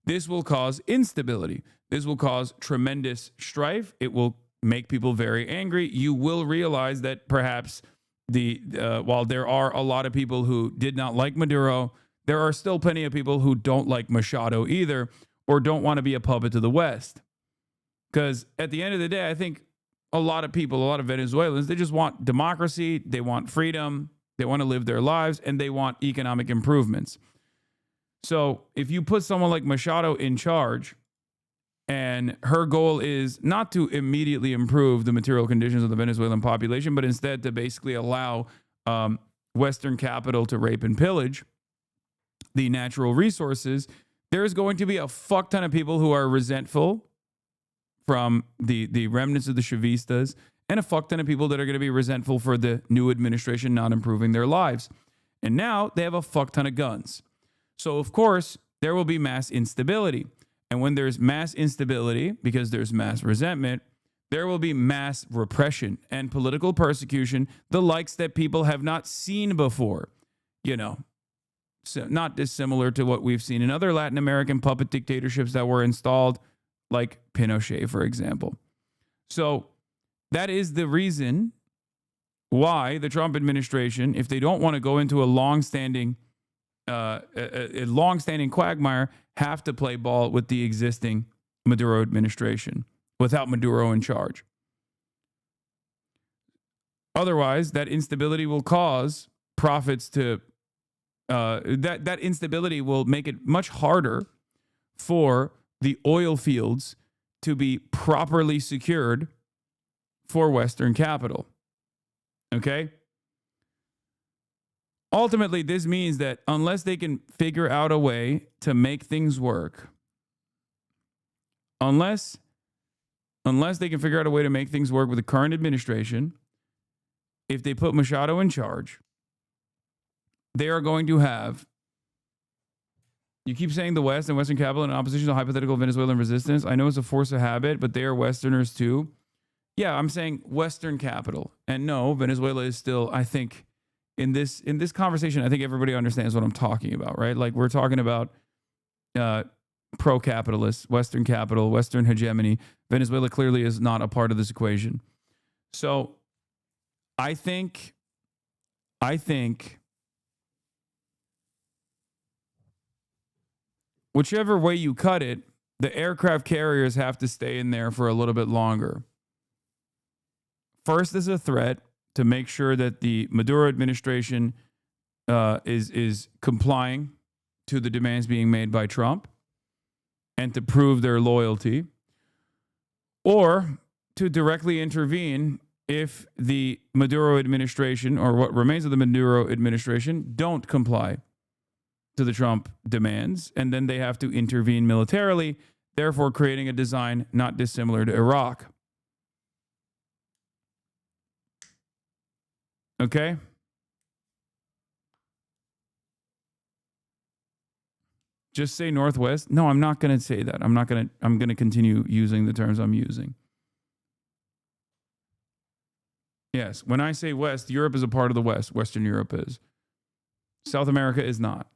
Speaker 2: This will cause instability. This will cause tremendous strife. It will make people very angry. You will realize that perhaps while there are a lot of people who did not like Maduro, there are still plenty of people who don't like Machado either, or don't want to be a puppet to the West. Because at the end of the day, I think a lot of people, a lot of Venezuelans, they just want democracy, they want freedom, they want to live their lives, and they want economic improvements. So if you put someone like Machado in charge, and her goal is not to immediately improve the material conditions of the Venezuelan population, but instead to basically allow Western capital to rape and pillage the natural resources, there's going to be a fuck ton of people who are resentful from the remnants of the Chavistas, and a fuck ton of people that are going to be resentful for the new administration not improving their lives. And now they have a fuck ton of guns. So, of course, there will be mass instability. And when there's mass instability, because there's mass resentment, there will be mass repression and political persecution, the likes that people have not seen before. You know, so not dissimilar to what we've seen in other Latin American puppet dictatorships that were installed, like Pinochet, for example. So that is the reason why the Trump administration, if they don't want to go into a long-standing quagmire, have to play ball with the existing Maduro administration without Maduro in charge. Otherwise, that instability will cause profits to that instability will make it much harder for the oil fields to be properly secured for Western capital. Okay? Ultimately, this means that unless they can figure out a way to make things work, unless they can figure out a way to make things work with the current administration, if they put Machado in charge, they are going to have, you keep saying the West and Western capital in opposition to hypothetical Venezuelan resistance. I know it's a force of habit, but they are Westerners too. Yeah, I'm saying Western capital. And no, Venezuela is still, I think, in this conversation, I think everybody understands what I'm talking about, right? Like we're talking about pro-capitalist, Western capital, Western hegemony. Venezuela clearly is not a part of this equation. So I think whichever way you cut it, the aircraft carriers have to stay in there for a little bit longer. First, as a threat to make sure that the Maduro administration is complying to the demands being made by Trump and to prove their loyalty, or to directly intervene if the Maduro administration, or what remains of the Maduro administration, don't comply to the Trump demands, and then they have to intervene militarily, therefore creating a design not dissimilar to Iraq. Okay? Just say Northwest. No, I'm not going to say that. I'm going to continue using the terms I'm using. Yes, when I say West, Europe is a part of the West. Western Europe is. South America is not.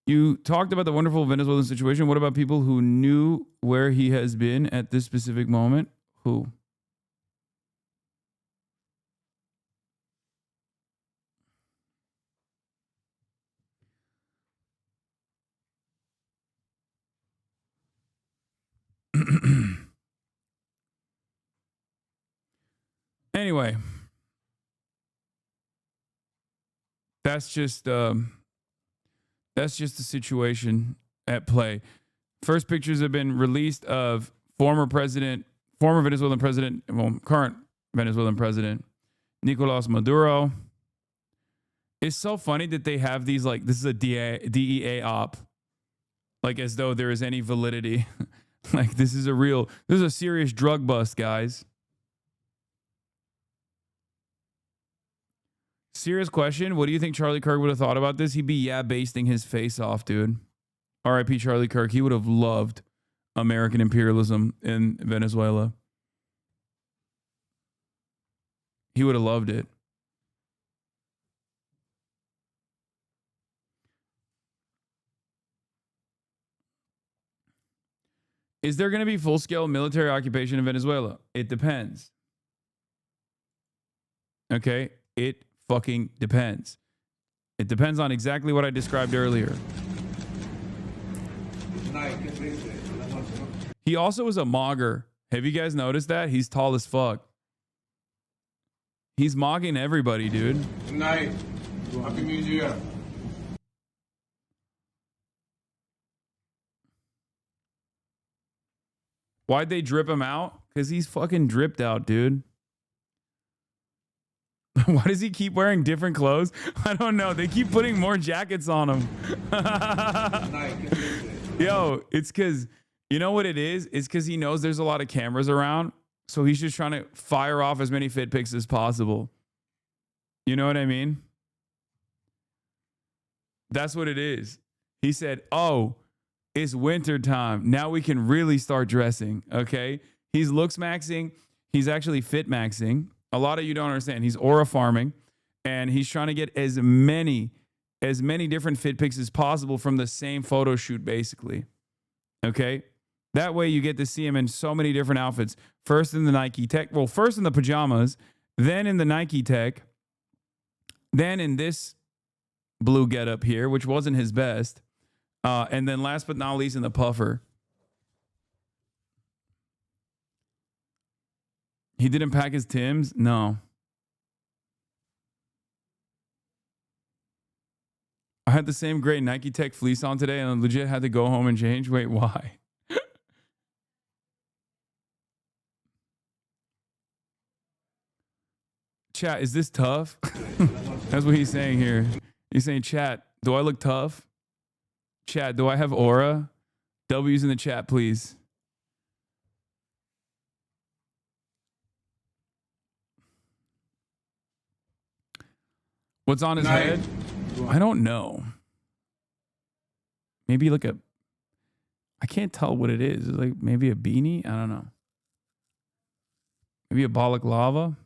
Speaker 2: You talked about the wonderful Venezuelan situation. What about people who knew where he has been at this specific moment? Who? Anyway, that's just the situation at play. First pictures have been released of former Venezuelan president, well, current Venezuelan president, Nicolas Maduro. It's so funny that they have these, like, this is a DEA op, like as though there is any validity. Like, this is a serious drug bust, guys. Serious question. What do you think Charlie Kirk would have thought about this? He'd be basting his face off, dude. R.I.P. Charlie Kirk. He would have loved American imperialism in Venezuela. He would have loved it. Is there going to be full-scale military occupation in Venezuela? It depends. Okay? It fucking depends. It depends on exactly what I described earlier. He also is a mogger. Have you guys noticed that? He's tall as fuck. He's mogging everybody, dude.
Speaker 12: Good night. Happy New Year.
Speaker 2: Why'd they drip him out? Because he's fucking dripped out, dude. Why does he keep wearing different clothes? I don't know. They keep putting more jackets on him. Yo, it's because, you know what it is? It's because he knows there's a lot of cameras around. So he's just trying to fire off as many fit pics as possible. You know what I mean? That's what it is. He said, oh, it's winter time. Now we can really start dressing. Okay. He's looks maxing. He's actually fit maxing. A lot of you don't understand. He's aura farming, and he's trying to get as many different fit pics as possible from the same photo shoot, basically. Okay. That way you get to see him in so many different outfits. First in the Nike Tech. Well, first in the pajamas, then in the Nike Tech, then in this blue getup here, which wasn't his best. And then last but not least in the puffer. He didn't pack his Timbs? No. I had the same gray Nike Tech fleece on today and I legit had to go home and change. Wait, why? Chat, is this tough? That's what he's saying here. He's saying, chat, do I look tough? Chat, do I have aura? W's in the chat, please. What's on his head? I don't know. Maybe like I can't tell what it is. It's like maybe a beanie? I don't know. Maybe a balaclava?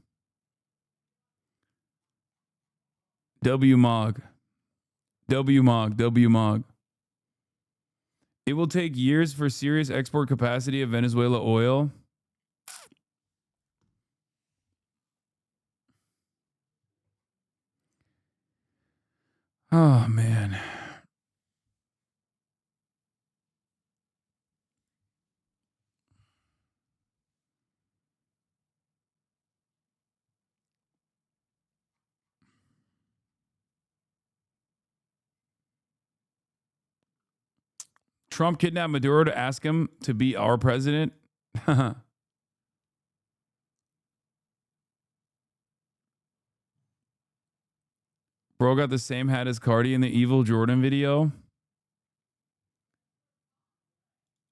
Speaker 2: W-Mog. W-Mog. W-Mog. It will take years for serious export capacity of Venezuela oil. Oh, man. Trump kidnapped Maduro to ask him to be our president. Bro got the same hat as Cardi in the Evil Jordan video.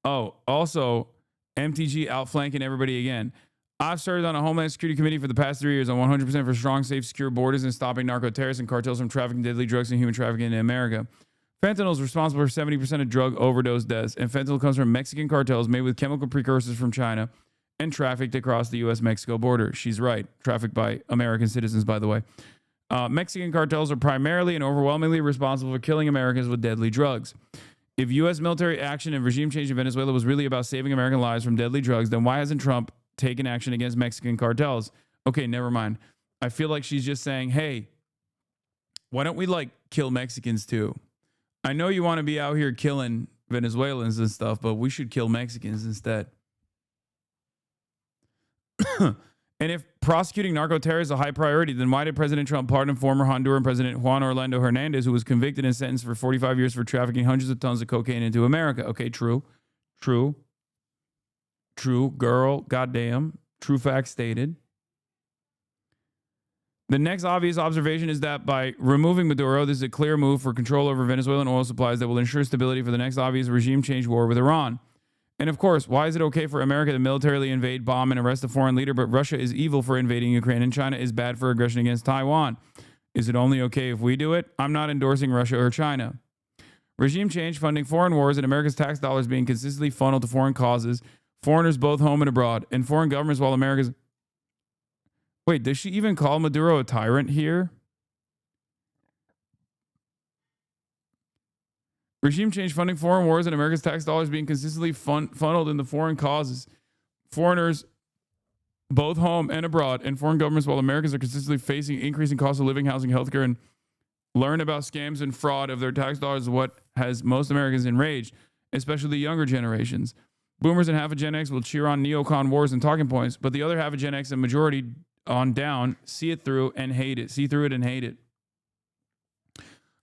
Speaker 2: Oh, also, MTG outflanking everybody again. I've served on a Homeland Security Committee for the past 3 years. I'm 100% for strong, safe, secure borders and stopping narco-terrorists and cartels from trafficking deadly drugs and human trafficking in America. Fentanyl is responsible for 70% of drug overdose deaths, and fentanyl comes from Mexican cartels made with chemical precursors from China and trafficked across the U.S.-Mexico border. She's right. Trafficked by American citizens, by the way. Mexican cartels are primarily and overwhelmingly responsible for killing Americans with deadly drugs. If U.S. military action and regime change in Venezuela was really about saving American lives from deadly drugs, then why hasn't Trump taken action against Mexican cartels? Okay, never mind. I feel like she's just saying, hey, why don't we, like, kill Mexicans too? I know you want to be out here killing Venezuelans and stuff, but we should kill Mexicans instead. And if prosecuting narco-terrorists is a high priority, then why did President Trump pardon former Honduran President Juan Orlando Hernandez, who was convicted and sentenced for 45 years for trafficking hundreds of tons of cocaine into America? Okay, true. True, girl. Goddamn. True fact stated. The next obvious observation is that by removing Maduro, this is a clear move for control over Venezuelan oil supplies that will ensure stability for the next obvious regime change war with Iran. And of course, why is it okay for America to militarily invade, bomb, and arrest a foreign leader, but Russia is evil for invading Ukraine and China is bad for aggression against Taiwan? Is it only okay if we do it? I'm not endorsing Russia or China. Regime change, funding foreign wars, and America's tax dollars being consistently funneled to foreign causes, foreigners both home and abroad, and foreign governments while America's... Wait, does she even call Maduro a tyrant here? Regime change, funding foreign wars, and America's tax dollars being consistently funneled into foreign causes. Foreigners, both home and abroad, and foreign governments, while Americans are consistently facing increasing costs of living, housing, healthcare, and learn about scams and fraud of their tax dollars is what has most Americans enraged, especially the younger generations. Boomers and half of Gen X will cheer on neocon wars and talking points, but the other half of Gen X and majority on down see it through and hate it. See through it and hate it.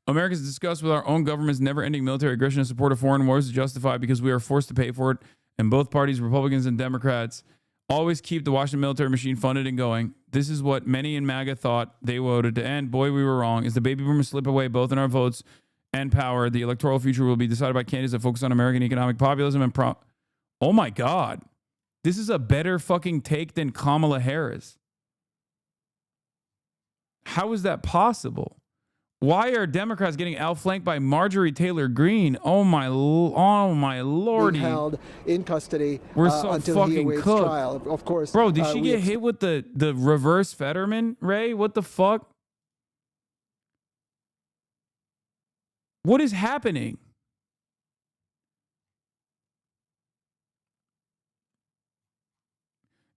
Speaker 2: America's disgust with our own government's never-ending military aggression and support of foreign wars is justified because we are forced to pay for it, and both parties, Republicans and Democrats, always keep the Washington military machine funded and going. This is what many in MAGA thought they voted to end. Boy, we were wrong. As the baby boomers slip away both in our votes and power, the electoral future will be decided by candidates that focus on American economic populism and Oh my God. This is a better fucking take than Kamala Harris. How is that possible? Why are Democrats getting outflanked by Marjorie Taylor Greene? Oh my lordy!
Speaker 20: Being held in custody.
Speaker 2: We're so
Speaker 20: until
Speaker 2: fucking
Speaker 20: he awaits
Speaker 2: cooked.
Speaker 20: trial. Of course,
Speaker 2: bro. Did she get hit with the reverse Fetterman, Ray? What the fuck? What is happening?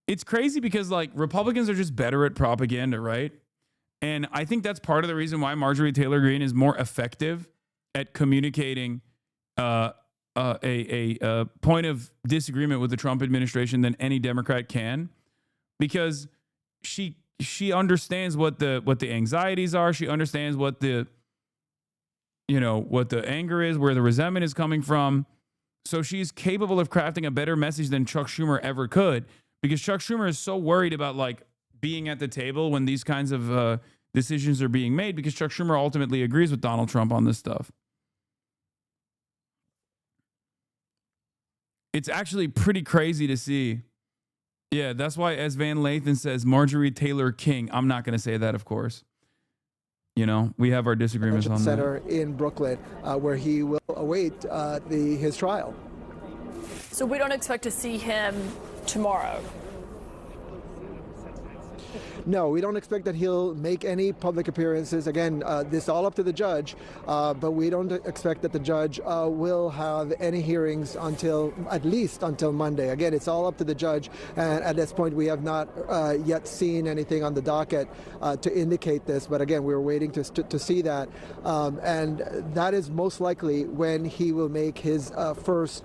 Speaker 2: It's crazy because like Republicans are just better at propaganda, right? And I think that's part of the reason why Marjorie Taylor Greene is more effective at communicating a point of disagreement with the Trump administration than any Democrat can, because she understands what the anxieties are. She understands what the anger is, where the resentment is coming from. So she's capable of crafting a better message than Chuck Schumer ever could, because Chuck Schumer is so worried about like being at the table when these kinds of decisions are being made, because Chuck Schumer ultimately agrees with Donald Trump on this stuff. It's actually pretty crazy to see. Yeah, that's why, as Van Lathan says, Marjorie Taylor King. I'm not going to say that, of course. You know, we have our disagreements on that.
Speaker 20: Center in Brooklyn, where he will await his trial.
Speaker 3: So we don't expect to see him tomorrow.
Speaker 20: No, we don't expect that he'll make any public appearances. Again, this is all up to the judge, but we don't expect that the judge will have any hearings at least until Monday. Again, it's all up to the judge, and at this point we have not yet seen anything on the docket to indicate this, but again, we're waiting to see that, and that is most likely when he will make his first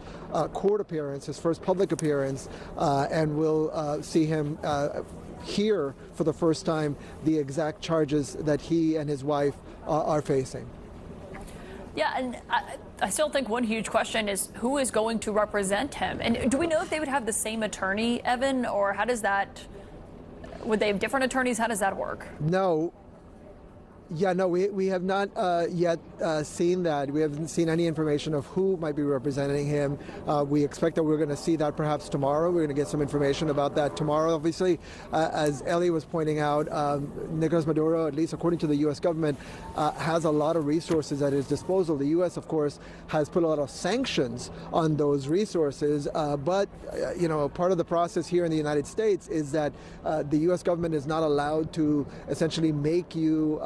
Speaker 20: court appearance, his first public appearance, and we'll see him hear for the first time the exact charges that he and his wife are facing.
Speaker 3: Yeah, and I still think one huge question is who is going to represent him? And do we know if they would have the same attorney, Evan, or how does that, would they have different attorneys? How does that work?
Speaker 20: No. Yeah, no, we have not yet seen that. We haven't seen any information of who might be representing him. We expect that we're going to see that perhaps tomorrow. We're going to get some information about that tomorrow. Obviously, as Ellie was pointing out, Nicolas Maduro, at least according to the U.S. government, has a lot of resources at his disposal. The U.S., of course, has put a lot of sanctions on those resources. But, you know, part of the process here in the United States is that the U.S. government is not allowed to essentially make you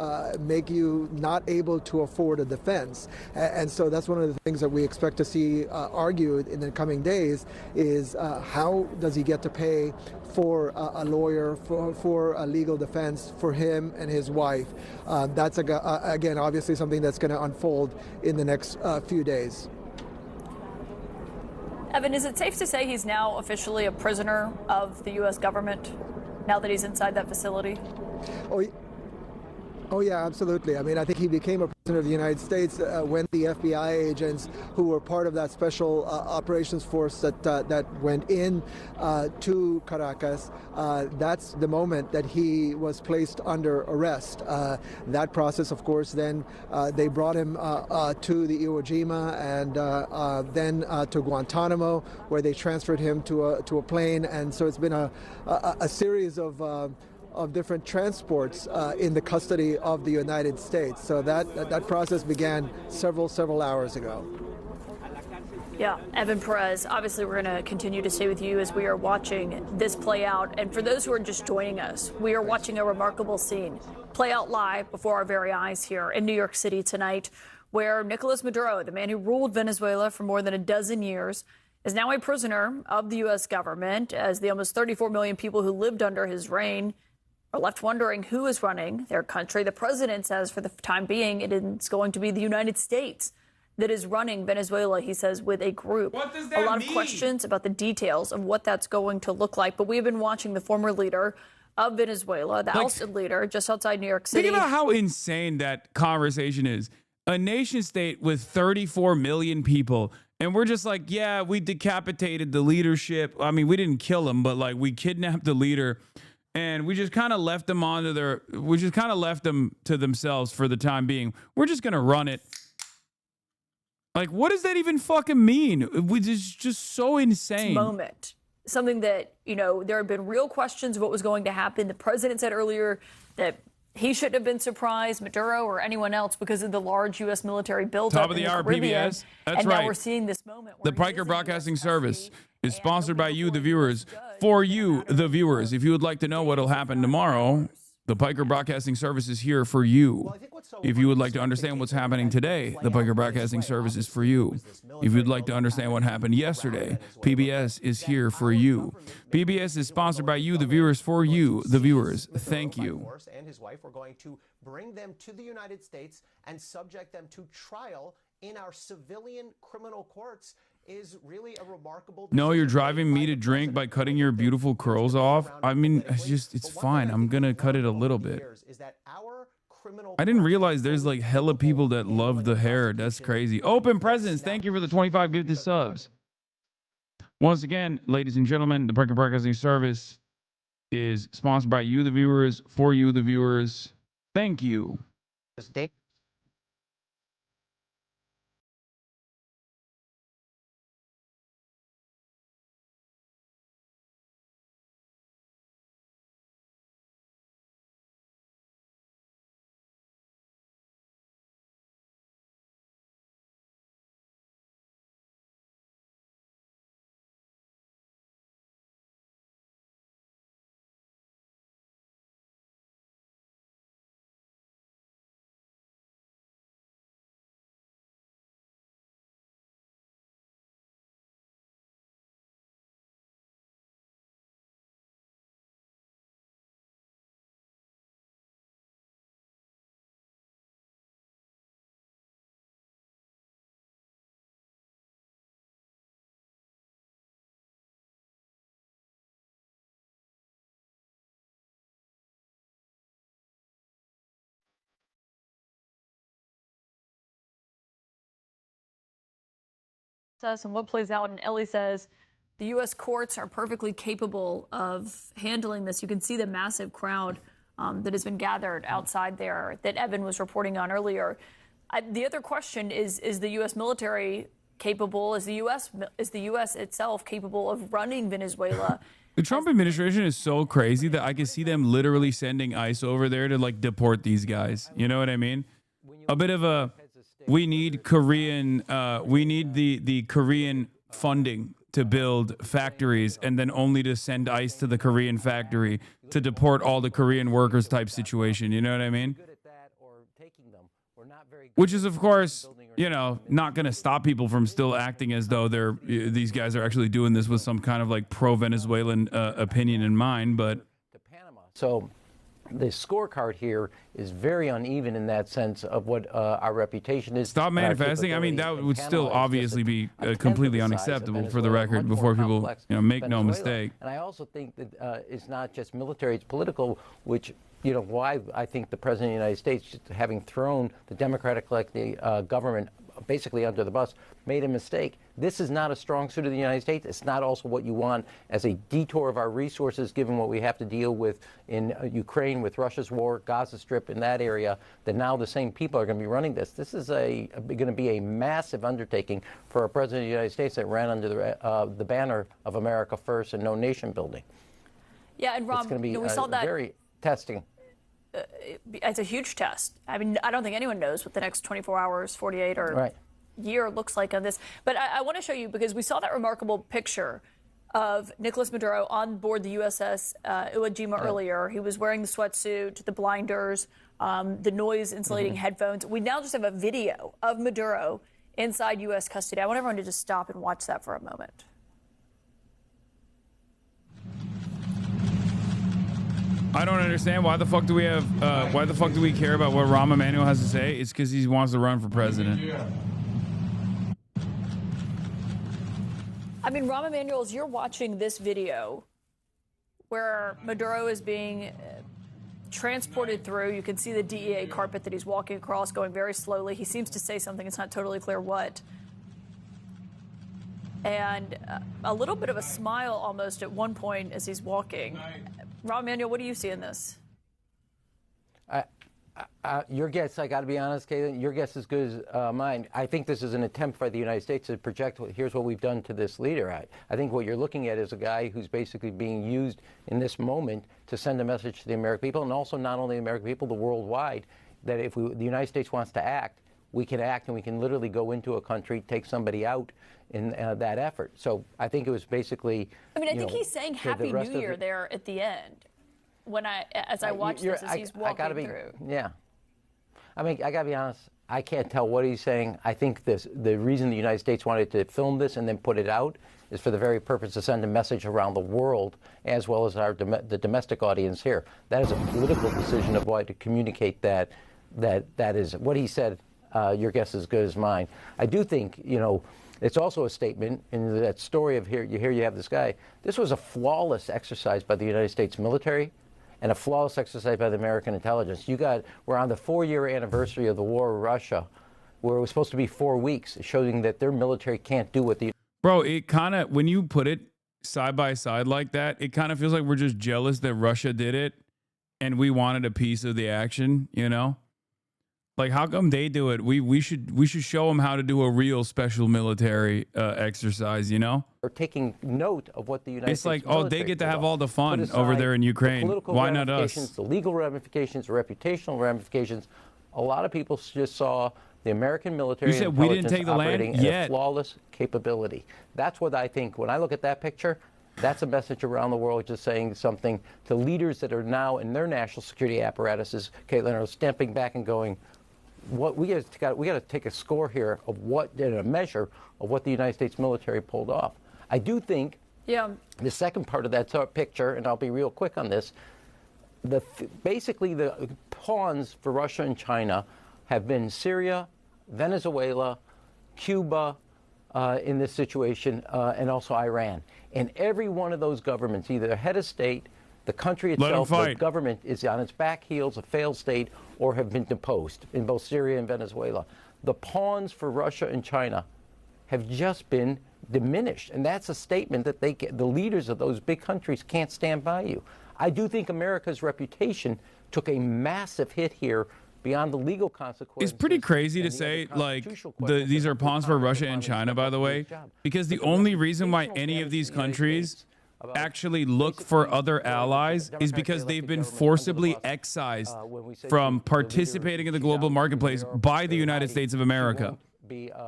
Speaker 20: not able to afford a defense. And so that's one of the things that we expect to see argued in the coming days is how does he get to pay for a lawyer, for a legal defense for him and his wife. That's, again, obviously something that's going to unfold in the next few days.
Speaker 3: Evan, is it safe to say he's now officially a prisoner of the U.S. government now that he's inside that facility?
Speaker 20: Oh, yeah, absolutely. I mean, I think he became a prisoner of the United States when the FBI agents who were part of that special operations force that went in to Caracas, that's the moment that he was placed under arrest. That process, of course, then they brought him to the Iwo Jima and then to Guantanamo, where they transferred him to a plane. And so it's been a series of different transports in the custody of the United States. So that process began several hours ago.
Speaker 3: Yeah, Evan Perez, obviously we're going to continue to stay with you as we are watching this play out. And for those who are just joining us, we are watching a remarkable scene play out live before our very eyes here in New York City tonight, where Nicolas Maduro, the man who ruled Venezuela for more than a dozen years, is now a prisoner of the U.S. government, as the almost 34 million people who lived under his reign are left wondering who is running their country. The president says for the time being it is going to be the United States that is running Venezuela, he says, with a group.
Speaker 2: What does that mean?
Speaker 3: A lot of questions about the details of what that's going to look like. But we've been watching the former leader of Venezuela, the ousted leader, just outside New York City.
Speaker 2: Think about how insane that conversation is. A nation state with 34 million people. And we're just like, yeah, we decapitated the leadership. I mean, we didn't kill him, but like we kidnapped the leader. And we just kind of left them to themselves for the time being. We're just going to run it. Like, what does that even fucking mean? It's just so insane.
Speaker 3: Moment. Something that, you know, there have been real questions of what was going to happen. The president said earlier that he shouldn't have been surprised, Maduro or anyone else, because of the large U.S. military buildup in the Caribbean.
Speaker 2: PBS.
Speaker 3: and
Speaker 2: That's right.
Speaker 3: now we're seeing this moment.
Speaker 2: The Piker Broadcasting Service is sponsored by you, the viewers, for you, the viewers. If you would like to know what will happen tomorrow, the Piker Broadcasting Service is here for you. If you would like to understand what's happening today, the Piker Broadcasting Service is for you. If you'd like to understand what happened yesterday, PBS is here for you. PBS is sponsored by you, the viewers, for you, the viewers. Thank you.
Speaker 19: And his wife, we're going to bring them to the United States and subject them to trial in our civilian criminal courts. Is really a remarkable.
Speaker 2: No, you're driving me to drink by cutting your beautiful curls off. I mean, it's fine. I'm going to cut it a little bit. I didn't realize there's like hella people that love the hair. That's crazy. Open Presents. Thank you for the 25 gifted subs. Once again, ladies and gentlemen, the Piker Broadcasting Service is sponsored by you, the viewers, for you, the viewers. Thank you.
Speaker 3: and what plays out. And Ellie says the U.S. courts are perfectly capable of handling this. You can see the massive crowd that has been gathered outside there that Evan was reporting on earlier. The other question is the U.S. military capable? Is the U.S. itself capable of running Venezuela?
Speaker 2: The Trump administration is so crazy that I can see them literally sending ICE over there to like deport these guys. You know what I mean? A bit of a, we need Korean, we need the Korean funding to build factories and then only to send ICE to the Korean factory to deport all the Korean workers type situation. You know what I mean? Which is, of course, you know, not going to stop people from still acting as though these guys are actually doing this with some kind of like pro-Venezuelan opinion in mind. But
Speaker 10: so the scorecard here is very uneven in that sense of what our reputation is.
Speaker 2: Stop manifesting. I mean, that would still obviously be completely unacceptable for the record before people, you know, make no mistake.
Speaker 10: And I also think that it's not just military, it's political, which, you know, why I think the President of the United States, having thrown the Democratic-elected government basically under the bus, made a mistake. This is not a strong suit of the United States. It's not also what you want as a detour of our resources, given what we have to deal with in Ukraine with Russia's war, Gaza Strip, in that area, that now the same people are going to be running this. This is going to be a massive undertaking for a President of the United States that ran under the banner of America First and No Nation Building.
Speaker 3: Yeah, and Rob,
Speaker 10: it's going to be
Speaker 3: we saw that
Speaker 10: very testing.
Speaker 3: It's a huge test. I mean, I don't think anyone knows what the next 24 hours, 48 or year looks like on this. But I want to show you, because we saw that remarkable picture of Nicolas Maduro on board the USS Iwo Jima earlier. He was wearing the sweatsuit, the blinders, the noise-insulating headphones. We now just have a video of Maduro inside U.S. custody. I want everyone to just stop and watch that for a moment.
Speaker 2: I don't understand why the fuck do we have why the fuck do we care about what Rahm Emanuel has to say? It's because he wants to run for president.
Speaker 3: I mean, Rahm Emanuel, as you're watching this video where Maduro is being transported through, you can see the DEA carpet that he's walking across, going very slowly. He seems to say something. It's not totally clear what. And a little bit of a smile almost at one point as he's walking. Rahm Emanuel, what do you see in this?
Speaker 10: Your guess, I got to be honest, Caitlin, your guess is as good as mine. I think this is an attempt by the United States to project, here's what we've done to this leader. I think what you're looking at is a guy who's basically being used in this moment to send a message to the American people, and also not only the American people, the worldwide, that if the United States wants to act, we can act, and we can literally go into a country, take somebody out in that effort. So I think it was basically.
Speaker 3: I mean, I think he's saying Happy New Year there at the end. As I watch this, as he's walking through.
Speaker 10: Yeah. I mean, I got to be honest, I can't tell what he's saying. I think the reason the United States wanted to film this and then put it out is for the very purpose to send a message around the world, as well as the domestic audience here. That is a political decision of why to communicate that is what he said. Your guess is as good as mine. I do think, you know, it's also a statement in that story of here you have this guy. This was a flawless exercise by the United States military and a flawless exercise by the American intelligence. We're on the 4-year anniversary of the war with Russia, where it was supposed to be 4 weeks, showing that their military can't do what the.
Speaker 2: Bro, it kind of, when you put it side by side like that, it kind of feels like we're just jealous that Russia did it and we wanted a piece of the action, you know? Like, how come they do it? We should show them how to do a real special military exercise, you know?
Speaker 10: Or taking note of what the United States.
Speaker 2: It's like, oh, they get to have all the fun over there in Ukraine. Why not us?
Speaker 10: The legal ramifications, the reputational ramifications. A lot of people just saw the American military.
Speaker 2: You said we didn't take the land
Speaker 10: yet. Flawless capability. That's what I think. When I look at that picture, that's a message around the world, just saying something to leaders that are now in their national security apparatuses, Caitlin, are stepping back and going, what we got to take a score here of a measure of what the United States military pulled off. I do think the second part of that picture, and I'll be real quick on this, basically the pawns for Russia and China have been Syria, Venezuela, Cuba in this situation, and also Iran. And every one of those governments, either the head of state, the country itself, the government is on its back heels, a failed state, or have been deposed in both Syria and Venezuela. The pawns for Russia and China have just been diminished. And that's a statement that the leaders of those big countries can't stand by you. I do think America's reputation took a massive hit here beyond the legal consequences.
Speaker 2: It's pretty crazy to say, like, these are pawns for Russia and China, by the way, because the only reason why any of these countries actually look for other allies is because they've been forcibly excised from participating in the global marketplace by the United States of America.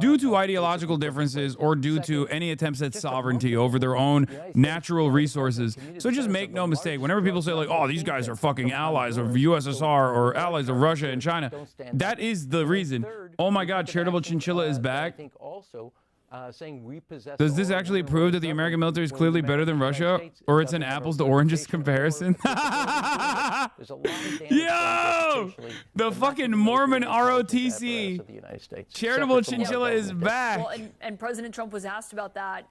Speaker 2: Due to ideological differences or due to any attempts at sovereignty over their own natural resources. So just make no mistake, whenever people say like, oh, these guys are fucking allies of USSR or allies of Russia and China, that is the reason. Oh my God, Charitable Chinchilla is back. Does this actually prove that the American military is clearly better than Russia? Or it's an apples to oranges comparison? Yo! The fucking Mormon ROTC. Charitable Chinchilla is back.
Speaker 3: Well, and President Trump was asked about that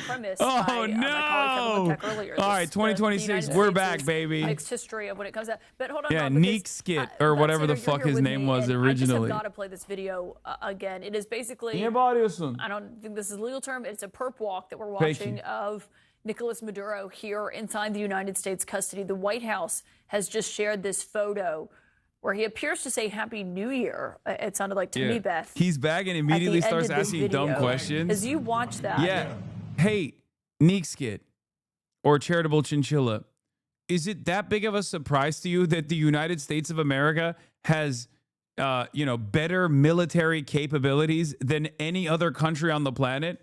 Speaker 3: premise
Speaker 2: oh
Speaker 3: by
Speaker 2: no!
Speaker 3: Earlier.
Speaker 2: All right, 2026, we're back, baby.
Speaker 3: Mixed history of when it comes to that. But hold on.
Speaker 2: Yeah, Neek Skit, or whatever the fuck his name was originally.
Speaker 3: I just have got to play this video again. It is basically, I don't think this is a legal term, it's a perp walk that we're watching of Nicolas Maduro here inside the United States custody. The White House has just shared this photo where he appears to say Happy New Year. It sounded like to me, Beth.
Speaker 2: He's back and immediately starts asking dumb questions.
Speaker 3: As you watch that.
Speaker 2: Yeah. Hey, Neek Skit or Charitable Chinchilla, is it that big of a surprise to you that the United States of America has, better military capabilities than any other country on the planet?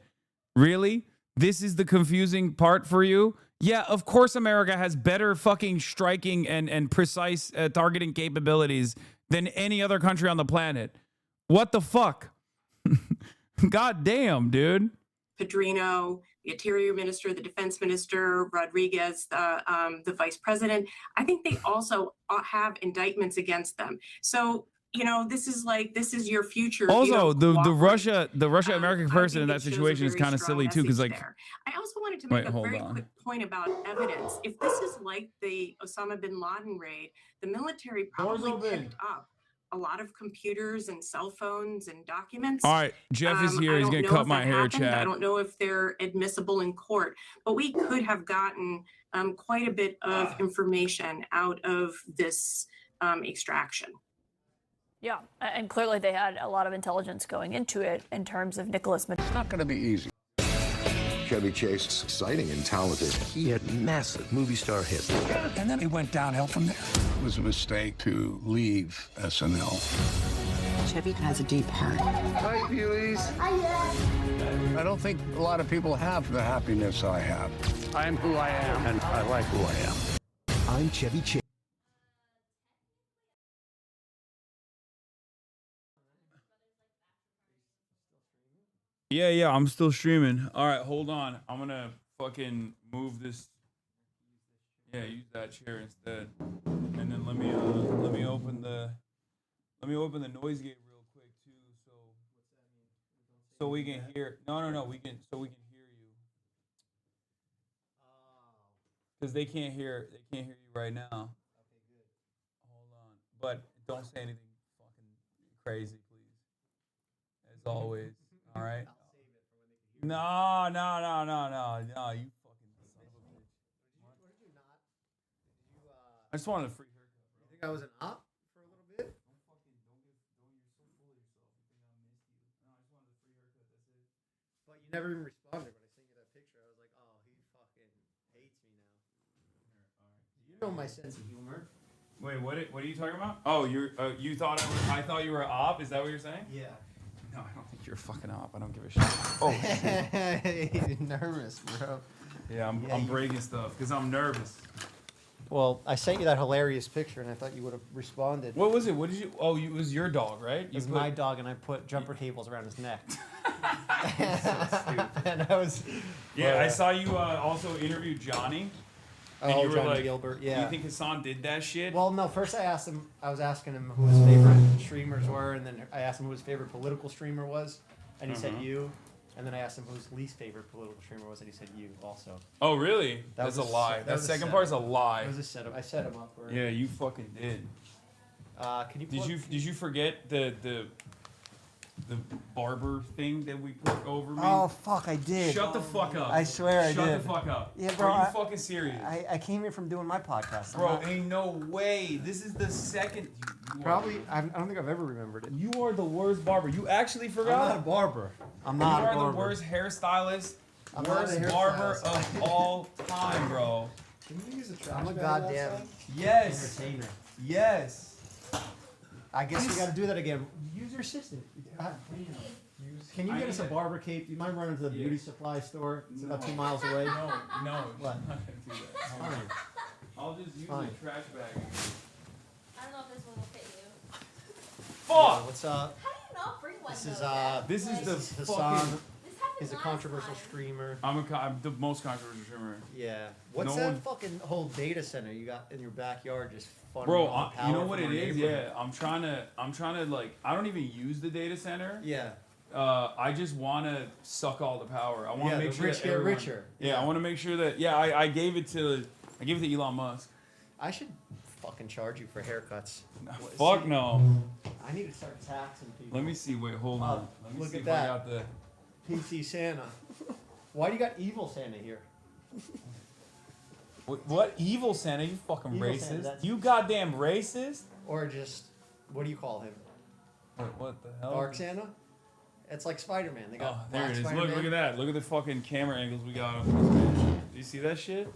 Speaker 2: Really? This is the confusing part for you? Yeah, of course America has better fucking striking and precise targeting capabilities than any other country on the planet. What the fuck? God damn, dude.
Speaker 5: Pedrino, the Interior Minister, the Defense Minister, Rodriguez, the Vice President. I think they also have indictments against them. So, this is your future.
Speaker 2: Also, the Russia American person in that situation is kind of silly too, because like.
Speaker 5: I also wanted to make a very quick point about evidence. If this is like the Osama bin Laden raid, the military probably picked up a lot of computers and cell phones and documents.
Speaker 2: All right, Jeff is here. He's going to cut my hair, Chad.
Speaker 5: I don't know if they're admissible in court, but we could have gotten quite a bit of information out of this extraction.
Speaker 3: Yeah, and clearly they had a lot of intelligence going into it in terms of Nicolas Maduro.
Speaker 16: It's not going to be easy. Chevy Chase is exciting and talented. He had massive movie star hits. And then he went downhill from there. It was a mistake to leave SNL.
Speaker 17: Chevy has a deep heart.
Speaker 16: Hi, Bewleys. I don't think a lot of people have the happiness I have. I am who I am, and I like who I am. I'm Chevy Chase.
Speaker 2: Yeah, I'm still streaming. All right, hold on. I'm gonna fucking move this. Yeah, use that chair instead. And then let me open the noise gate real quick too, so we can hear. No, we can hear you. Because they can't hear you right now. Okay, good. Hold on, but don't say anything fucking crazy, please. As always. All right. No, you fucking son of a bitch. I just wanted a free haircut.
Speaker 24: You think I was an op for a little bit?
Speaker 2: You're so full of yourself. You think I missed you. No, I just wanted a free haircut. That's it.
Speaker 24: But you never even responded when I sent you that picture. I was like, oh, he fucking hates me now. All right. You know my sense of humor.
Speaker 2: Wait, what are you talking about? Oh, you thought I thought you were an op? Is that what you're saying?
Speaker 24: Yeah.
Speaker 2: No, I don't think you're a fucking op. I don't give a shit. Oh, shit.
Speaker 24: He's nervous, bro.
Speaker 2: Yeah, I'm breaking stuff because I'm nervous.
Speaker 24: Well, I sent you that hilarious picture, and I thought you would have responded.
Speaker 2: What was it? What did you? Oh, it was your dog, right?
Speaker 24: It was my dog, and I put jumper cables around his neck. So stupid. And I was.
Speaker 2: Yeah, I saw you also interview Johnny. And
Speaker 24: Oh,
Speaker 2: you were
Speaker 24: Johnny
Speaker 2: like,
Speaker 24: Gilbert.
Speaker 2: Do
Speaker 24: Yeah.
Speaker 2: you think Hasan did that shit?
Speaker 24: Well, no. First, I was asking him who his favorite streamers were, and then I asked him who his favorite political streamer was, and he said you. And then I asked him who his least favorite political streamer was, and he said you also.
Speaker 2: Oh, really? That's a lie. That second part's a lie.
Speaker 24: It was a setup. I set him up for it.
Speaker 2: Yeah, you fucking did.
Speaker 24: Can you?
Speaker 2: Did you forget the the barber thing that we put over me?
Speaker 24: Oh fuck, I did.
Speaker 2: Shut the fuck up.
Speaker 24: I swear I did.
Speaker 2: Shut the fuck up.
Speaker 24: Yeah, bro.
Speaker 2: Are you fucking serious?
Speaker 24: I came here from doing my podcast.
Speaker 2: Bro, ain't no way. This is the second.
Speaker 24: Probably. I don't think I've ever remembered it.
Speaker 2: You are the worst barber. You actually forgot?
Speaker 24: I'm not a barber. I'm not a barber.
Speaker 2: You are the worst hairstylist,
Speaker 24: I'm not a
Speaker 2: worst
Speaker 24: hairstylist.
Speaker 2: barber of all time, bro.
Speaker 24: Can you use a trash I'm a goddamn
Speaker 2: Yes.
Speaker 24: entertainer.
Speaker 2: Yes.
Speaker 24: I guess we got to do that again. Use your assistant. Can you get us a barber cape? Do you mind running to the beauty supply store? It's about 2 miles away.
Speaker 2: No.
Speaker 24: What?
Speaker 2: I'm not gonna do that.
Speaker 24: Fine.
Speaker 2: I'll just use
Speaker 24: Fine.
Speaker 2: the trash bag.
Speaker 18: I don't know if this one will fit you.
Speaker 2: Fuck!
Speaker 24: What's up?
Speaker 18: How do you not bring one?
Speaker 24: This is
Speaker 2: the
Speaker 24: Hasan.
Speaker 2: fucking-
Speaker 24: He's a controversial streamer.
Speaker 2: I'm the most controversial streamer.
Speaker 24: Yeah. What's
Speaker 2: No
Speaker 24: that
Speaker 2: one-
Speaker 24: fucking whole data center you got in your backyard just funneling
Speaker 2: Bro,
Speaker 24: all the power
Speaker 2: you know
Speaker 24: from
Speaker 2: what
Speaker 24: our
Speaker 2: it is?
Speaker 24: neighborhood?
Speaker 2: Yeah, I'm trying to like, I don't even use the data center.
Speaker 24: Yeah.
Speaker 2: I just want to suck all the power. I want to
Speaker 24: Yeah,
Speaker 2: make
Speaker 24: the
Speaker 2: sure
Speaker 24: rich
Speaker 2: that
Speaker 24: get
Speaker 2: everyone-
Speaker 24: richer.
Speaker 2: Yeah,
Speaker 24: Yeah.
Speaker 2: I want to make sure that. Yeah, I gave it to Elon Musk.
Speaker 24: I should fucking charge you for haircuts.
Speaker 2: Fuck no.
Speaker 24: I need to start taxing people.
Speaker 2: Let me see. Wait, hold on. Let me
Speaker 24: Look
Speaker 2: see
Speaker 24: at
Speaker 2: if
Speaker 24: that.
Speaker 2: I got the.
Speaker 24: PC Santa. Why do you got evil Santa here?
Speaker 2: What evil Santa? You fucking
Speaker 24: Evil
Speaker 2: racist.
Speaker 24: Santa, that's-
Speaker 2: You goddamn racist.
Speaker 24: Or just, what do you call him?
Speaker 2: What the hell?
Speaker 24: Dark Santa? It's like Spider-Man. They got
Speaker 2: Oh, there
Speaker 24: Black
Speaker 2: it is.
Speaker 24: Spider-Man.
Speaker 2: Look at that. Look at the fucking camera angles we got on this bitch. Do you see that shit?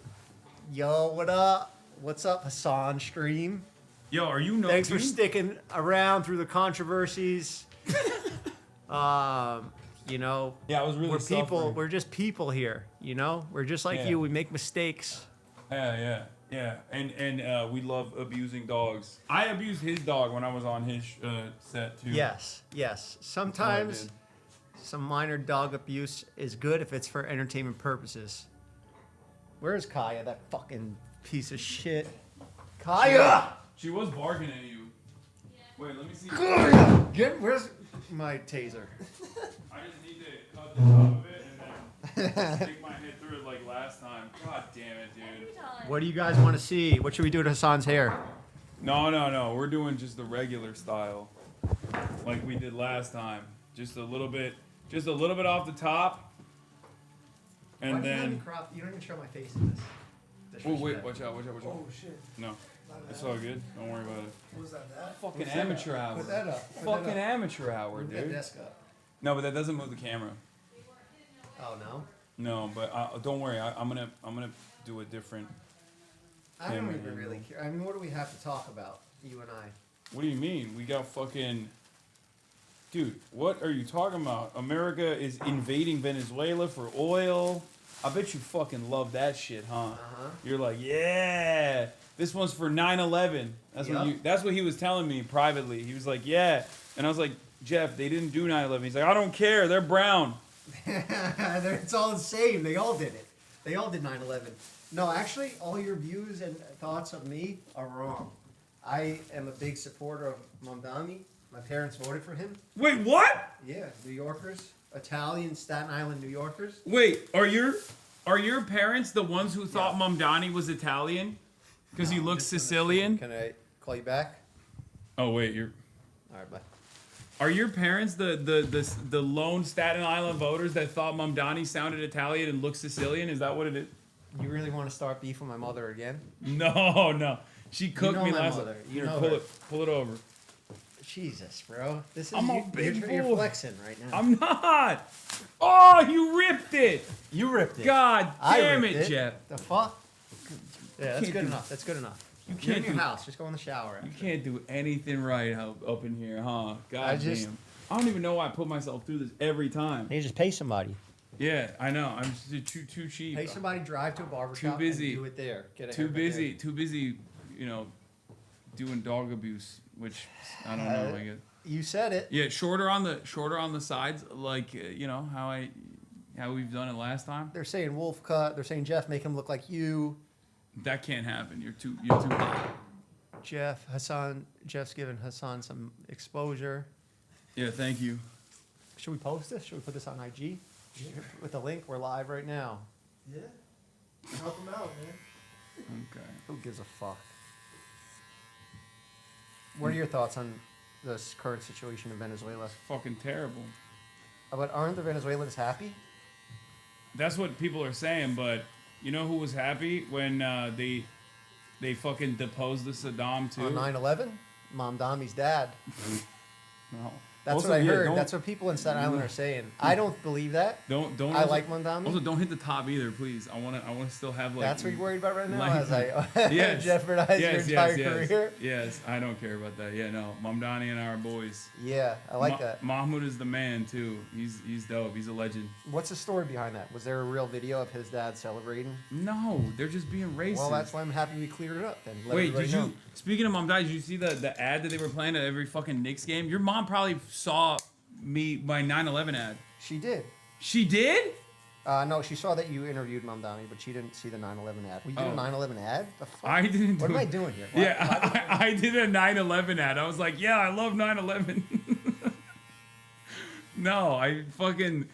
Speaker 24: Yo, what up? What's up, Hasan stream?
Speaker 2: Yo, are you?
Speaker 24: Thanks for sticking around through the controversies. You know.
Speaker 2: Yeah, I was really
Speaker 24: We're people.
Speaker 2: suffering.
Speaker 24: We're just people here. You know. We're just like
Speaker 2: Yeah.
Speaker 24: you. We make mistakes.
Speaker 2: Yeah. And we love abusing dogs. I abused his dog when I was on his set too.
Speaker 24: Yes. Sometimes some minor dog abuse is good if it's for entertainment purposes. Where's Kaya? That fucking piece of shit. Kaya!
Speaker 2: She was barking at you. Wait, let me see.
Speaker 24: Where's my taser?
Speaker 2: I just need to cut the top of it and then stick my head through it like last time. God damn it, dude.
Speaker 24: What do you guys want to see? What should we do to Hasan's hair?
Speaker 2: No. We're doing just the regular style, like we did last time. Just a little bit off the top, and
Speaker 24: Why do you have me
Speaker 2: then.
Speaker 24: crop? You don't even show my face in this.
Speaker 2: Oh wait, watch out.
Speaker 24: Oh shit.
Speaker 2: No, it's all good. Don't worry about it.
Speaker 24: What was that?
Speaker 2: Fucking
Speaker 24: What's that?
Speaker 2: amateur hour.
Speaker 24: Put that up. Put
Speaker 2: Fucking
Speaker 24: that up.
Speaker 2: amateur hour,
Speaker 24: Move that
Speaker 2: dude.
Speaker 24: desk up.
Speaker 2: No, but that doesn't move the camera.
Speaker 24: Oh no.
Speaker 2: No, but don't worry. I'm gonna do a different.
Speaker 24: I don't
Speaker 2: camera
Speaker 24: even
Speaker 2: angle.
Speaker 24: really care. I mean, what do we have to talk about, you and I?
Speaker 2: What do you mean? We got fucking. Dude, what are you talking about? America is invading Venezuela for oil. I bet you fucking love that shit, huh?
Speaker 24: Uh-huh.
Speaker 2: You're like, yeah. This one's for 9/11. That's what he was telling me privately. He was like, yeah. And I was like, Jeff, they didn't do 9/11. He's like, I don't care. They're brown.
Speaker 24: It's all the same. They all did it. They all did 9/11. No, actually, all your views and thoughts of me are wrong. I am a big supporter of Mamdani. My parents voted for him.
Speaker 2: Wait, what?
Speaker 24: Yeah, New Yorkers, Italian, Staten Island New Yorkers.
Speaker 2: Wait, are your parents the ones who thought Mamdani was Italian? Because he looks Sicilian?
Speaker 24: Can I call you back?
Speaker 2: Oh wait, you're.
Speaker 24: All right, bye.
Speaker 2: Are your parents the lone Staten Island voters that thought Mamdani sounded Italian and looked Sicilian? Is that what it is?
Speaker 24: You really want to start beef with my mother again?
Speaker 2: No. She cooked
Speaker 24: know
Speaker 2: me
Speaker 24: my
Speaker 2: last.
Speaker 24: mother. You
Speaker 2: Here,
Speaker 24: know
Speaker 2: pull it over.
Speaker 24: Jesus, bro. This is
Speaker 2: I'm a big
Speaker 24: you're
Speaker 2: boy.
Speaker 24: flexing right now.
Speaker 2: I'm not. Oh, you ripped it.
Speaker 24: You ripped it.
Speaker 2: God
Speaker 24: I
Speaker 2: damn
Speaker 24: ripped
Speaker 2: it, Jeff.
Speaker 24: The fuck? Yeah, that's
Speaker 2: can't
Speaker 24: good
Speaker 2: do-
Speaker 24: enough. That's good enough.
Speaker 2: You
Speaker 24: You're in
Speaker 2: can't
Speaker 24: your
Speaker 2: do-
Speaker 24: house. Just go in the shower.
Speaker 2: You can't do anything right up in here, huh? God
Speaker 24: I just-
Speaker 2: damn. I don't even know why I put myself through this every time.
Speaker 24: You just pay somebody.
Speaker 2: Yeah, I know. I'm just too cheap.
Speaker 24: Pay somebody, drive to a barbershop,
Speaker 2: busy.
Speaker 24: and do it there. Get a
Speaker 2: Too
Speaker 24: haircut
Speaker 2: busy. Too busy. Doing dog abuse, which I don't know. I guess.
Speaker 24: there. You said it.
Speaker 2: Yeah, shorter on the sides, like how we've done it last time.
Speaker 24: They're saying wolf cut. They're saying Jeff, make him look like you.
Speaker 2: That can't happen. You're too hot.
Speaker 24: Jeff's giving Hasan some exposure.
Speaker 2: Yeah, thank you.
Speaker 24: Should we post this? Should we put this on IG? With the link, we're live right now.
Speaker 20: Yeah. Help him out, man.
Speaker 2: Okay.
Speaker 24: Who gives a fuck? What are your thoughts on this current situation in Venezuela.
Speaker 2: Fucking terrible.
Speaker 24: But aren't the Venezuelans happy?
Speaker 2: That's what people are saying, but you know who was happy when they fucking deposed the Saddam too?
Speaker 24: On 9/11? Mamdami's dad.
Speaker 2: No.
Speaker 24: That's
Speaker 2: Also,
Speaker 24: what I
Speaker 2: yeah,
Speaker 24: heard.
Speaker 2: don't-
Speaker 24: That's what people in Staten Island are saying. I don't believe that.
Speaker 2: Don't.
Speaker 24: I
Speaker 2: also-
Speaker 24: like Mamdami.
Speaker 2: Also, don't hit the top either, please. I wanna still have like.
Speaker 24: That's what you're worried about right now?
Speaker 2: like-
Speaker 24: As I
Speaker 2: yes,
Speaker 24: jeopardize your entire career?
Speaker 2: Yes, I don't care about that. Yeah, no, Mamdani and our boys.
Speaker 24: Yeah, I like that.
Speaker 2: Mahmoud is the man too. He's dope. He's a legend.
Speaker 24: What's the story behind that? Was there a real video of his dad celebrating?
Speaker 2: No, they're just being racist.
Speaker 24: Well, that's why I'm happy we cleared it up then. Let
Speaker 2: Wait,
Speaker 24: everybody
Speaker 2: did you?
Speaker 24: know.
Speaker 2: Speaking of Mamdani, did you see the ad that they were playing at every fucking Knicks game? Your mom probably saw my 9/11 ad.
Speaker 24: She did.
Speaker 2: She did?
Speaker 24: No, she saw that you interviewed Mamdani, but she didn't see the 9/11 ad. We did
Speaker 2: Oh.
Speaker 24: a 9/11 ad? The fuck?
Speaker 2: I didn't.
Speaker 24: What
Speaker 2: do
Speaker 24: am I
Speaker 2: it.
Speaker 24: doing here?
Speaker 2: Yeah, I did a 9/11 ad. I was like, yeah, I love 9/11. No, I fucking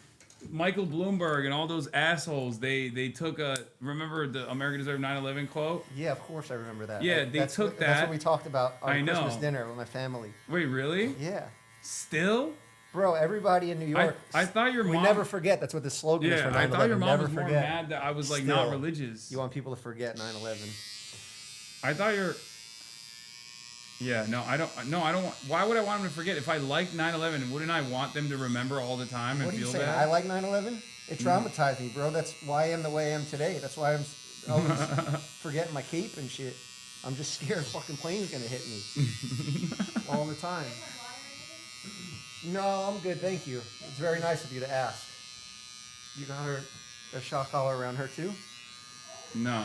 Speaker 2: Michael Bloomberg and all those assholes. They took a remember the America Deserved 9/11 quote.
Speaker 24: Yeah, of course I remember that.
Speaker 2: Yeah, they took
Speaker 24: That's
Speaker 2: that.
Speaker 24: what we talked about on
Speaker 2: I know.
Speaker 24: Christmas dinner with my family.
Speaker 2: Wait, really?
Speaker 24: Yeah.
Speaker 2: Still?
Speaker 24: Bro, everybody in New York.
Speaker 2: I thought your
Speaker 24: we
Speaker 2: mom.
Speaker 24: never forget. That's what the slogan is for 9/11.
Speaker 2: I thought your mom
Speaker 24: never
Speaker 2: was more
Speaker 24: forget.
Speaker 2: mad that I was like not
Speaker 24: Still,
Speaker 2: religious.
Speaker 24: You want people to forget 9/11.
Speaker 2: I thought you're. Yeah, no, I don't. No, I don't. Why would I want them to forget? If I liked 9/11, wouldn't I want them to remember all the time and
Speaker 24: What are you
Speaker 2: feel
Speaker 24: saying?
Speaker 2: bad?
Speaker 24: I like 9/11. It traumatized me, bro. That's why I am the way I am today. That's why I'm always forgetting my cape and shit. I'm just scared a fucking plane's gonna hit me all the time. No, I'm good, thank you. It's very nice of you to ask. You got her a shock collar around her too?
Speaker 2: No.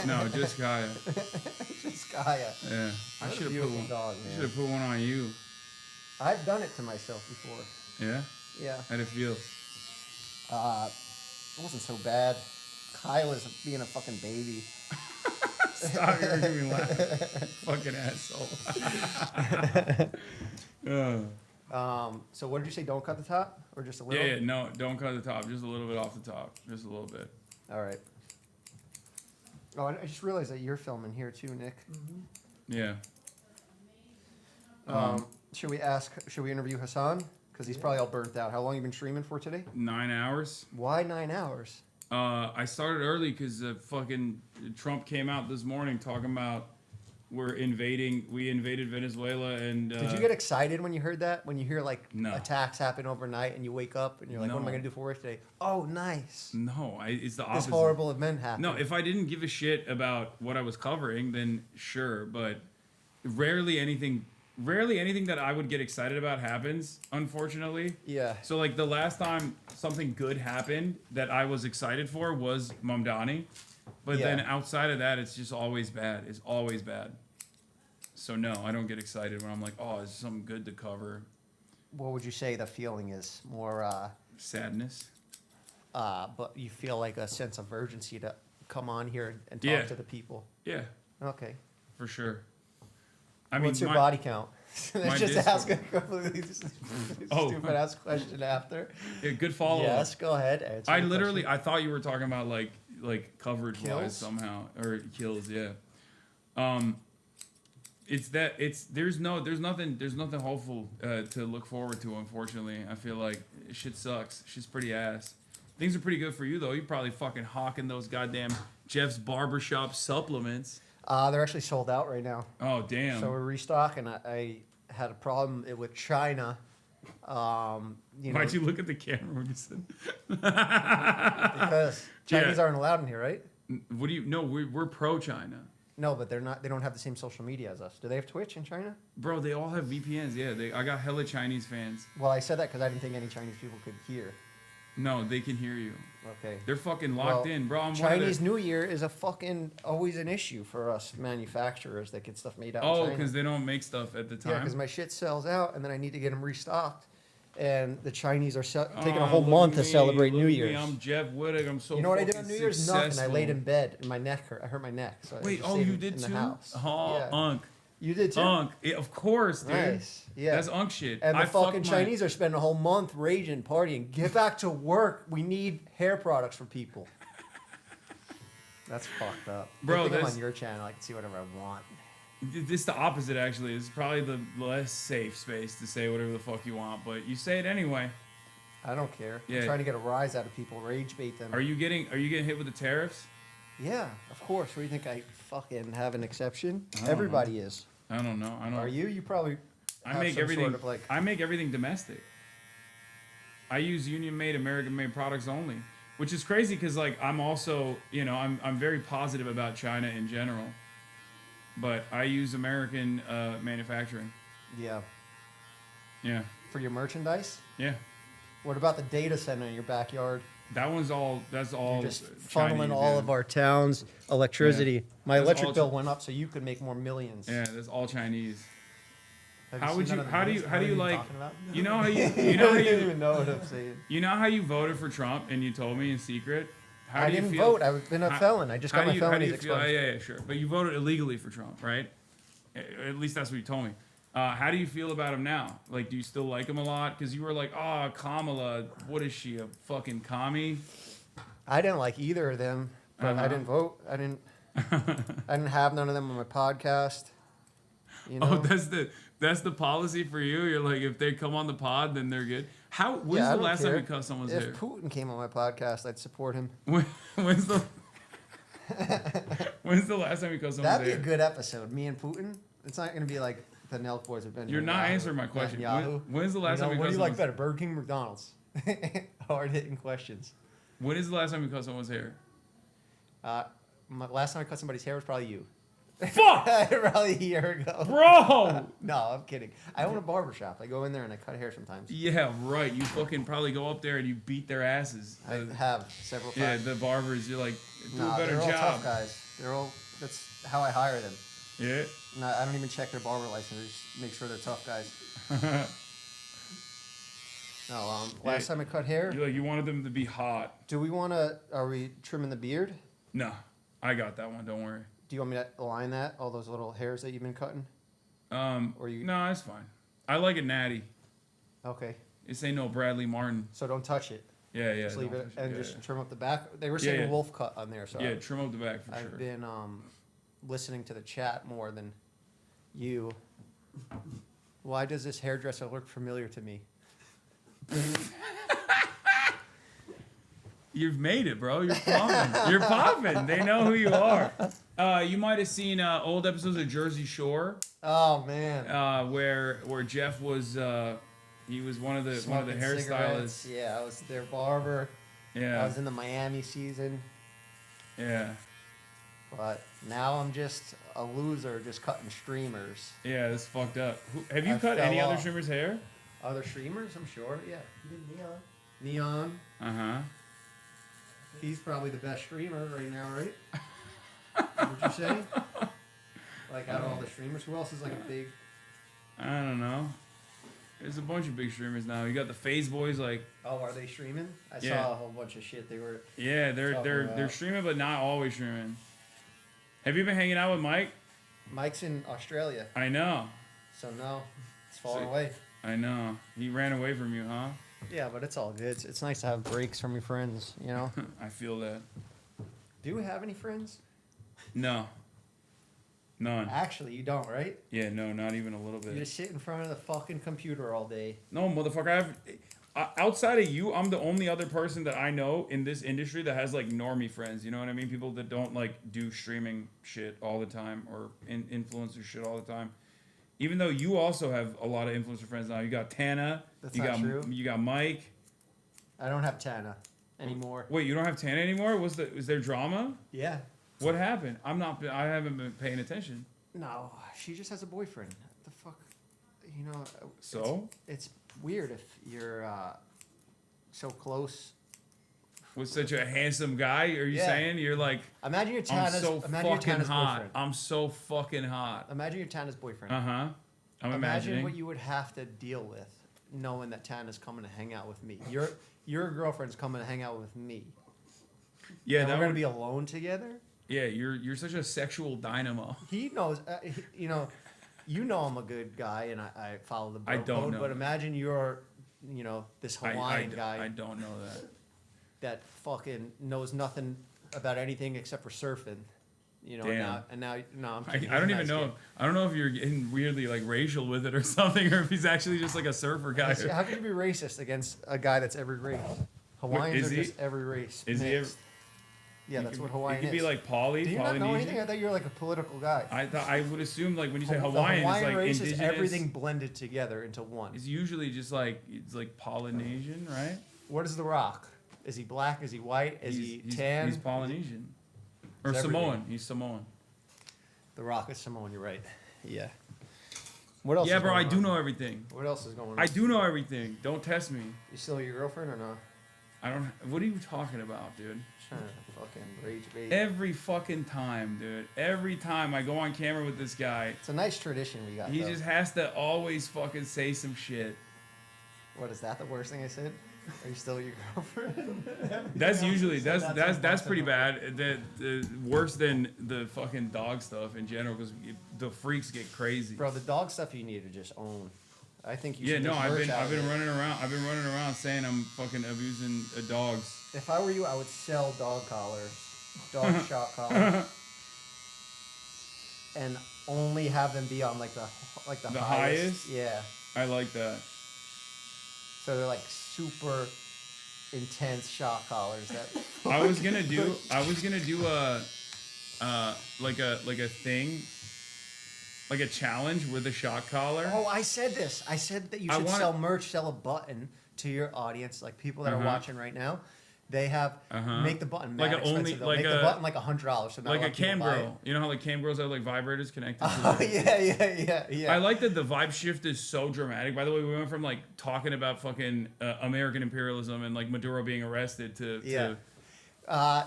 Speaker 2: No, just Kaya.
Speaker 24: Just Kaya.
Speaker 2: Yeah, I
Speaker 24: What a
Speaker 2: should have put
Speaker 24: beautiful
Speaker 2: one.
Speaker 24: dog,
Speaker 2: I
Speaker 24: man.
Speaker 2: should have put one on you.
Speaker 24: I've done it to myself before.
Speaker 2: Yeah.
Speaker 24: Yeah.
Speaker 2: How'd it feel?
Speaker 24: It wasn't so bad. Kaya was being a fucking baby.
Speaker 2: Stop, you're making me laugh. Fucking asshole.
Speaker 24: So what did you say? Don't cut the top, or just a little?
Speaker 2: Yeah, no, don't cut the top. Just a little bit off the top. Just a little bit.
Speaker 24: All right. Oh, I just realized that you're filming here too, Nick.
Speaker 2: Yeah.
Speaker 24: Should we interview Hasan? Because he's probably all burnt out. How long you been streaming for today?
Speaker 2: 9 hours.
Speaker 24: Why 9 hours?
Speaker 2: I started early because fucking Trump came out this morning talking about we invaded Venezuela and.
Speaker 24: Did you get excited when you heard that? When you hear like
Speaker 2: No.
Speaker 24: attacks happen overnight and you wake up and you're like, what am I
Speaker 2: No.
Speaker 24: gonna do for work today? Oh, nice.
Speaker 2: No, it's the
Speaker 24: This
Speaker 2: opposite.
Speaker 24: horrible event happened.
Speaker 2: No, if I didn't give a shit about what I was covering, then sure. But rarely anything that I would get excited about happens, unfortunately.
Speaker 24: Yeah.
Speaker 2: So like the last time something good happened that I was excited for was Mamdani. But
Speaker 24: Yeah.
Speaker 2: then outside of that, it's just always bad. It's always bad. So no, I don't get excited when I'm like, oh, it's something good to cover.
Speaker 24: What would you say the feeling is? More
Speaker 2: Sadness.
Speaker 24: but you feel like a sense of urgency to come on here and talk
Speaker 2: Yeah.
Speaker 24: to the people.
Speaker 2: Yeah.
Speaker 24: Okay.
Speaker 2: For sure. I
Speaker 24: What's your
Speaker 2: my-
Speaker 24: body count?
Speaker 2: my
Speaker 24: Let's just
Speaker 2: Discord-
Speaker 24: ask a completely stupid ass question after.
Speaker 2: Yeah, good follow up.
Speaker 24: Yes, go ahead. Answer
Speaker 2: I
Speaker 24: the
Speaker 2: literally,
Speaker 24: question.
Speaker 2: I thought you were talking about like coverage
Speaker 24: Kills?
Speaker 2: wise somehow or kills, yeah. There's nothing hopeful to look forward to. Unfortunately, I feel like shit sucks. Shit's pretty ass. Things are pretty good for you though. You're probably fucking hawking those goddamn Jeff's Barbershop supplements.
Speaker 24: They're actually sold out right now.
Speaker 2: Oh damn.
Speaker 24: So we're restocking. I had a problem with China.
Speaker 2: Why'd you look at the camera when you said?
Speaker 24: Because Chinese
Speaker 2: Yeah.
Speaker 24: aren't allowed in here, right?
Speaker 2: What do you? No, we're pro China.
Speaker 24: No, but they're not. They don't have the same social media as us. Do they have Twitch in China?
Speaker 2: Bro, they all have VPNs. Yeah, I got hella Chinese fans.
Speaker 24: Well, I said that because I didn't think any Chinese people could hear.
Speaker 2: No, they can hear you.
Speaker 24: Okay.
Speaker 2: They're fucking locked in, bro. I'm
Speaker 24: Chinese New Year is a fucking always an issue for us manufacturers that get stuff made out in
Speaker 2: Oh,
Speaker 24: China.
Speaker 2: because they don't make stuff at the time.
Speaker 24: Yeah, because my shit sells out, and then I need to get them restocked. And the Chinese are taking a
Speaker 2: Oh,
Speaker 24: whole
Speaker 2: look
Speaker 24: month
Speaker 2: at
Speaker 24: to
Speaker 2: me,
Speaker 24: celebrate
Speaker 2: look
Speaker 24: New
Speaker 2: at
Speaker 24: Year's.
Speaker 2: me, I'm Jeff Wittig. I'm so.
Speaker 24: You know what I did on
Speaker 2: fucking
Speaker 24: New Year's? Nothing. I
Speaker 2: successful.
Speaker 24: laid in bed, and my neck hurt. I hurt my neck. So I
Speaker 2: Wait,
Speaker 24: just
Speaker 2: oh,
Speaker 24: stayed
Speaker 2: you
Speaker 24: in
Speaker 2: did
Speaker 24: the
Speaker 2: too?
Speaker 24: house.
Speaker 2: Oh,
Speaker 24: Yeah.
Speaker 2: Unk.
Speaker 24: You did too?
Speaker 2: Unk. Yeah, of course, dude.
Speaker 24: Nice. Yeah.
Speaker 2: That's Unk shit.
Speaker 24: And the
Speaker 2: I fucked
Speaker 24: fucking
Speaker 2: my-
Speaker 24: Chinese are spending a whole month raging, partying. Get back to work. We need hair products for people. That's fucked up.
Speaker 2: Bro,
Speaker 24: Good thing I'm
Speaker 2: that's-
Speaker 24: on your channel. I can see whatever I want.
Speaker 2: This the opposite, actually. It's probably the less safe space to say whatever the fuck you want, but you say it anyway.
Speaker 24: I don't care.
Speaker 2: Yeah.
Speaker 24: I'm trying to get a rise out of people, rage bait them.
Speaker 2: Are you getting hit with the tariffs?
Speaker 24: Yeah, of course. What do you think? I fucking have an exception?
Speaker 2: I don't
Speaker 24: Everybody
Speaker 2: know.
Speaker 24: is.
Speaker 2: I don't know. I don't.
Speaker 24: Are you? You probably.
Speaker 2: I
Speaker 24: have
Speaker 2: make
Speaker 24: some
Speaker 2: everything.
Speaker 24: Sort of like,
Speaker 2: I make everything domestic. I use union-made, American-made products only, which is crazy because like I'm also, I'm very positive about China in general, but I use American manufacturing.
Speaker 24: yeah.
Speaker 2: Yeah.
Speaker 24: For your merchandise.
Speaker 2: Yeah.
Speaker 24: What about the data center in your backyard?
Speaker 2: That's all.
Speaker 24: You're just
Speaker 2: Chinese,
Speaker 24: funneling all
Speaker 2: yeah.
Speaker 24: of our town's electricity.
Speaker 2: Yeah.
Speaker 24: My
Speaker 2: That's
Speaker 24: electric
Speaker 2: all
Speaker 24: bill went up, so you could make more millions.
Speaker 2: Yeah, that's all Chinese.
Speaker 24: Have
Speaker 2: How
Speaker 24: seen
Speaker 2: would
Speaker 24: none
Speaker 2: you?
Speaker 24: of the
Speaker 2: How do
Speaker 24: movies?
Speaker 2: you?
Speaker 24: What
Speaker 2: How do
Speaker 24: are
Speaker 2: you like?
Speaker 24: talking about?
Speaker 2: You know how you? You
Speaker 24: I
Speaker 2: know how
Speaker 24: don't
Speaker 2: you?
Speaker 24: even know what I'm saying.
Speaker 2: You know how you voted for Trump and you told me in secret. How
Speaker 24: I
Speaker 2: do you
Speaker 24: didn't
Speaker 2: feel?
Speaker 24: vote. I've been a felon. I just got my felonies expunged.
Speaker 2: Yeah, sure. But you voted illegally for Trump, right? At least that's what you told me. How do you feel about him now? Like, do you still like him a lot? Because you were like, oh, Kamala, what is she, a fucking commie?
Speaker 24: I didn't like either of them, but I didn't vote. I didn't have none of them on my podcast. You know?
Speaker 2: Oh, that's the policy for you. You're like, if they come on the pod, then they're good. When's the last time you cut someone's hair?
Speaker 24: If Putin came on my podcast, I'd support him.
Speaker 2: When's the last time you cut someone's hair?
Speaker 24: That'd be a good episode. Me and Putin. It's not gonna be like the Nelk Boys have been.
Speaker 2: You're not answering my question. When's the last time you cut
Speaker 24: What do you like
Speaker 2: someone's
Speaker 24: better, Burger King or McDonald's? Hard hitting questions.
Speaker 2: When is the last time you cut someone's hair?
Speaker 24: Last time I cut somebody's hair was probably you.
Speaker 2: Fuck!
Speaker 24: Probably a year ago.
Speaker 2: Bro!
Speaker 24: No, I'm kidding. I own a barbershop. I go in there and I cut hair sometimes.
Speaker 2: Yeah, right. You fucking probably go up there and you beat their asses.
Speaker 24: I have several times.
Speaker 2: Yeah, the barbers, you're like, do a better
Speaker 24: they're all
Speaker 2: job.
Speaker 24: tough guys. That's how I hire them.
Speaker 2: Yeah?
Speaker 24: No, I don't even check their barber license. I just make sure they're tough guys. No, last time I cut hair.
Speaker 2: You wanted them to be hot.
Speaker 24: Are we trimming the beard?
Speaker 2: No, I got that one. Don't worry.
Speaker 24: Do you want me to align that? All those little hairs that you've been cutting?
Speaker 2: No, it's fine. I like it natty.
Speaker 24: Okay.
Speaker 2: This ain't no Bradley Martin.
Speaker 24: So don't touch it.
Speaker 2: Yeah.
Speaker 24: Just leave it and just trim up the back. They were
Speaker 2: Yeah,
Speaker 24: saying
Speaker 2: yeah.
Speaker 24: wolf cut on there. So
Speaker 2: Yeah, trim up the back for sure.
Speaker 24: I've been listening to the chat more than you. Why does this hairdresser look familiar to me?
Speaker 2: You've made it, bro. You're popping. You're popping. They know who you are. You might have seen old episodes of Jersey Shore.
Speaker 24: Oh man.
Speaker 2: Where Jeff was he was one of the
Speaker 24: Smoking
Speaker 2: hairstylists.
Speaker 24: cigarettes. Yeah, I was their barber.
Speaker 2: Yeah.
Speaker 24: I was in the Miami season.
Speaker 2: Yeah.
Speaker 24: But now I'm just a loser, just cutting streamers.
Speaker 2: Yeah, that's fucked up. Have you cut any other streamers' hair?
Speaker 24: Other streamers, I'm sure. Yeah. Neon.
Speaker 2: Uh-huh.
Speaker 24: He's probably the best streamer right now, right? What'd you say? Like out of all the streamers, who else is like a big?
Speaker 2: I don't know. There's a bunch of big streamers now. You got the FaZe Boys, like.
Speaker 24: Oh, are they streaming? I
Speaker 2: Yeah.
Speaker 24: saw a whole bunch of shit they were.
Speaker 2: Yeah, they're streaming, but not always streaming. Have you been hanging out with Mike?
Speaker 24: Mike's in Australia.
Speaker 2: I know.
Speaker 24: So no, it's falling away.
Speaker 2: I know. He ran away from you, huh?
Speaker 24: Yeah, but it's all good. It's nice to have breaks from your friends, you know?
Speaker 2: I feel that.
Speaker 24: Do you have any friends?
Speaker 2: No. None.
Speaker 24: Actually, you don't, right?
Speaker 2: Yeah, no, not even a little bit.
Speaker 24: You just sit in front of the fucking computer all day.
Speaker 2: No, motherfucker. Outside of you, I'm the only other person that I know in this industry that has like normie friends. You know what I mean? People that don't like do streaming shit all the time or influencer shit all the time. Even though you also have a lot of influencer friends now. You got Tana.
Speaker 24: That's not true.
Speaker 2: You got Mike.
Speaker 24: I don't have Tana anymore.
Speaker 2: Wait, you don't have Tana anymore? Is there drama?
Speaker 24: Yeah.
Speaker 2: What happened? I haven't been paying attention.
Speaker 24: No, she just has a boyfriend. What the fuck? You know.
Speaker 2: So?
Speaker 24: It's weird if you're so close.
Speaker 2: With such a handsome guy, are you saying? You're like,
Speaker 24: imagine your
Speaker 2: I'm
Speaker 24: Tana's,
Speaker 2: so
Speaker 24: imagine your
Speaker 2: fucking
Speaker 24: Tana's
Speaker 2: hot.
Speaker 24: boyfriend.
Speaker 2: I'm so fucking hot.
Speaker 24: Imagine your Tana's boyfriend.
Speaker 2: Uh-huh. I'm
Speaker 24: Imagine
Speaker 2: imagining.
Speaker 24: what you would have to deal with knowing that Tana's coming to hang out with me. Your girlfriend's coming to hang out with me.
Speaker 2: Yeah,
Speaker 24: and
Speaker 2: that
Speaker 24: we're gonna
Speaker 2: would
Speaker 24: be alone together.
Speaker 2: Yeah, you're such a sexual dynamo.
Speaker 24: He knows, you know I'm a good guy and I follow the bro
Speaker 2: I don't
Speaker 24: code,
Speaker 2: know
Speaker 24: but
Speaker 2: that.
Speaker 24: imagine you're, this Hawaiian guy.
Speaker 2: I don't know that.
Speaker 24: That fucking knows nothing about anything except for surfing. You know,
Speaker 2: Damn.
Speaker 24: no, I'm
Speaker 2: I
Speaker 24: kidding.
Speaker 2: don't
Speaker 24: He's a
Speaker 2: even
Speaker 24: nice
Speaker 2: know.
Speaker 24: kid.
Speaker 2: I don't know if you're getting weirdly like racial with it or something, or if he's actually just like a surfer guy.
Speaker 24: How can you be racist against a guy that's every race? Hawaiians
Speaker 2: is
Speaker 24: are
Speaker 2: he?
Speaker 24: just every race.
Speaker 2: Is he?
Speaker 24: mixed. Yeah, that's what Hawaiian
Speaker 2: He
Speaker 24: is.
Speaker 2: could be like poly.
Speaker 24: Do you not know anything?
Speaker 2: Polynesian.
Speaker 24: I thought you were like a political guy.
Speaker 2: I would assume like when you say
Speaker 24: The
Speaker 2: Hawaiian, it's like
Speaker 24: race
Speaker 2: indigenous.
Speaker 24: is everything blended together into one.
Speaker 2: It's usually just like it's like Polynesian, right?
Speaker 24: What is The Rock? Is he black? Is he white? Is he tan?
Speaker 2: He's Polynesian. Or
Speaker 24: He's
Speaker 2: Samoan.
Speaker 24: everything.
Speaker 2: He's Samoan.
Speaker 24: The Rock is Samoan. You're right. Yeah. What else?
Speaker 2: Yeah,
Speaker 24: is
Speaker 2: bro, I
Speaker 24: going
Speaker 2: do
Speaker 24: on?
Speaker 2: know everything.
Speaker 24: What else is going on?
Speaker 2: I do know everything. Don't test me.
Speaker 24: You still your girlfriend or no?
Speaker 2: I don't. What are you talking about, dude?
Speaker 24: Trying to fucking rage bait.
Speaker 2: Every fucking time, dude. Every time I go on camera with this guy,
Speaker 24: It's a nice tradition we got.
Speaker 2: he
Speaker 24: though.
Speaker 2: just has to always fucking say some shit.
Speaker 24: What is that? The worst thing I said? Are you still your girlfriend?
Speaker 2: That's usually
Speaker 24: said
Speaker 2: that's pretty bad. Worse than the fucking dog stuff in general, because the freaks get crazy.
Speaker 24: Bro, the dog stuff you need to just own. I think you
Speaker 2: Yeah,
Speaker 24: should
Speaker 2: no,
Speaker 24: make
Speaker 2: I've
Speaker 24: merch
Speaker 2: been
Speaker 24: out of it.
Speaker 2: running around. I've been running around saying I'm fucking abusing dogs.
Speaker 24: If I were you, I would sell dog collars, dog shot collars, and only have them be on like the
Speaker 2: The
Speaker 24: highest.
Speaker 2: highest?
Speaker 24: Yeah.
Speaker 2: I like that.
Speaker 24: So they're like super intense shot collars that.
Speaker 2: I was gonna do a like a thing, like a challenge with a shock collar.
Speaker 24: Oh, I said this. I said that you
Speaker 2: I
Speaker 24: should
Speaker 2: wanna-
Speaker 24: sell merch, sell a button to your audience, like people that are watching right now. They have make the button
Speaker 2: Like
Speaker 24: mad
Speaker 2: a only-
Speaker 24: expensive, though.
Speaker 2: like
Speaker 24: make
Speaker 2: a-
Speaker 24: the button like $100. So not
Speaker 2: Like
Speaker 24: lot
Speaker 2: a
Speaker 24: of people
Speaker 2: cam
Speaker 24: buy it.
Speaker 2: girl. You know how like cam girls have like vibrators connected to
Speaker 24: Oh
Speaker 2: them?
Speaker 24: yeah.
Speaker 2: I like that the vibe shift is so dramatic. By the way, we went from like talking about fucking American imperialism and like Maduro being arrested to
Speaker 24: Yeah.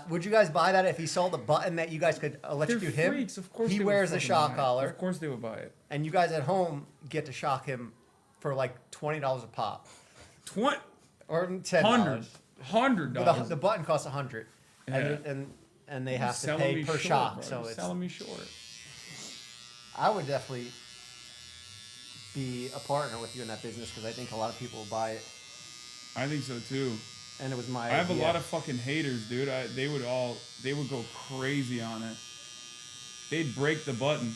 Speaker 24: Would you guys buy that if he sold the button that you guys could electrocute him?
Speaker 2: freaks, of course
Speaker 24: he
Speaker 2: they would
Speaker 24: wears a
Speaker 2: fucking
Speaker 24: shock
Speaker 2: buy it.
Speaker 24: collar.
Speaker 2: Of course they would buy it.
Speaker 24: And you guys at home get to shock him for like $20 a pop. Or $10.
Speaker 2: $100.
Speaker 24: The button costs $100.
Speaker 2: Yeah.
Speaker 24: And they have to
Speaker 2: Selling
Speaker 24: pay
Speaker 2: me
Speaker 24: per
Speaker 2: short,
Speaker 24: shock.
Speaker 2: bro.
Speaker 24: So
Speaker 2: You're
Speaker 24: it's
Speaker 2: selling me short.
Speaker 24: I would definitely be a partner with you in that business because I think a lot of people will buy it.
Speaker 2: I think so too.
Speaker 24: And it was my
Speaker 2: I have
Speaker 24: idea.
Speaker 2: a lot of fucking haters, dude. They would go crazy on it. They'd break the button.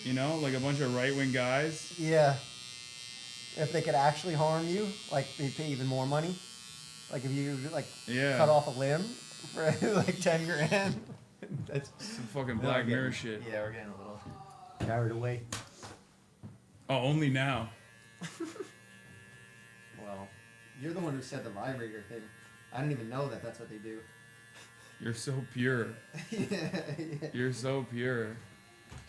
Speaker 2: You know, like a bunch of right-wing guys.
Speaker 24: Yeah. If they could actually harm you, like they'd pay even more money. Like if you like cut off a limb for like 10 grand. That's
Speaker 2: some fucking Black Mirror shit.
Speaker 24: Yeah, we're getting a little carried away.
Speaker 2: Oh, only now.
Speaker 24: Well, you're the one who said the vibrator thing. I didn't even know that that's what they do.
Speaker 2: You're so pure.
Speaker 24: yeah.
Speaker 2: You're so pure.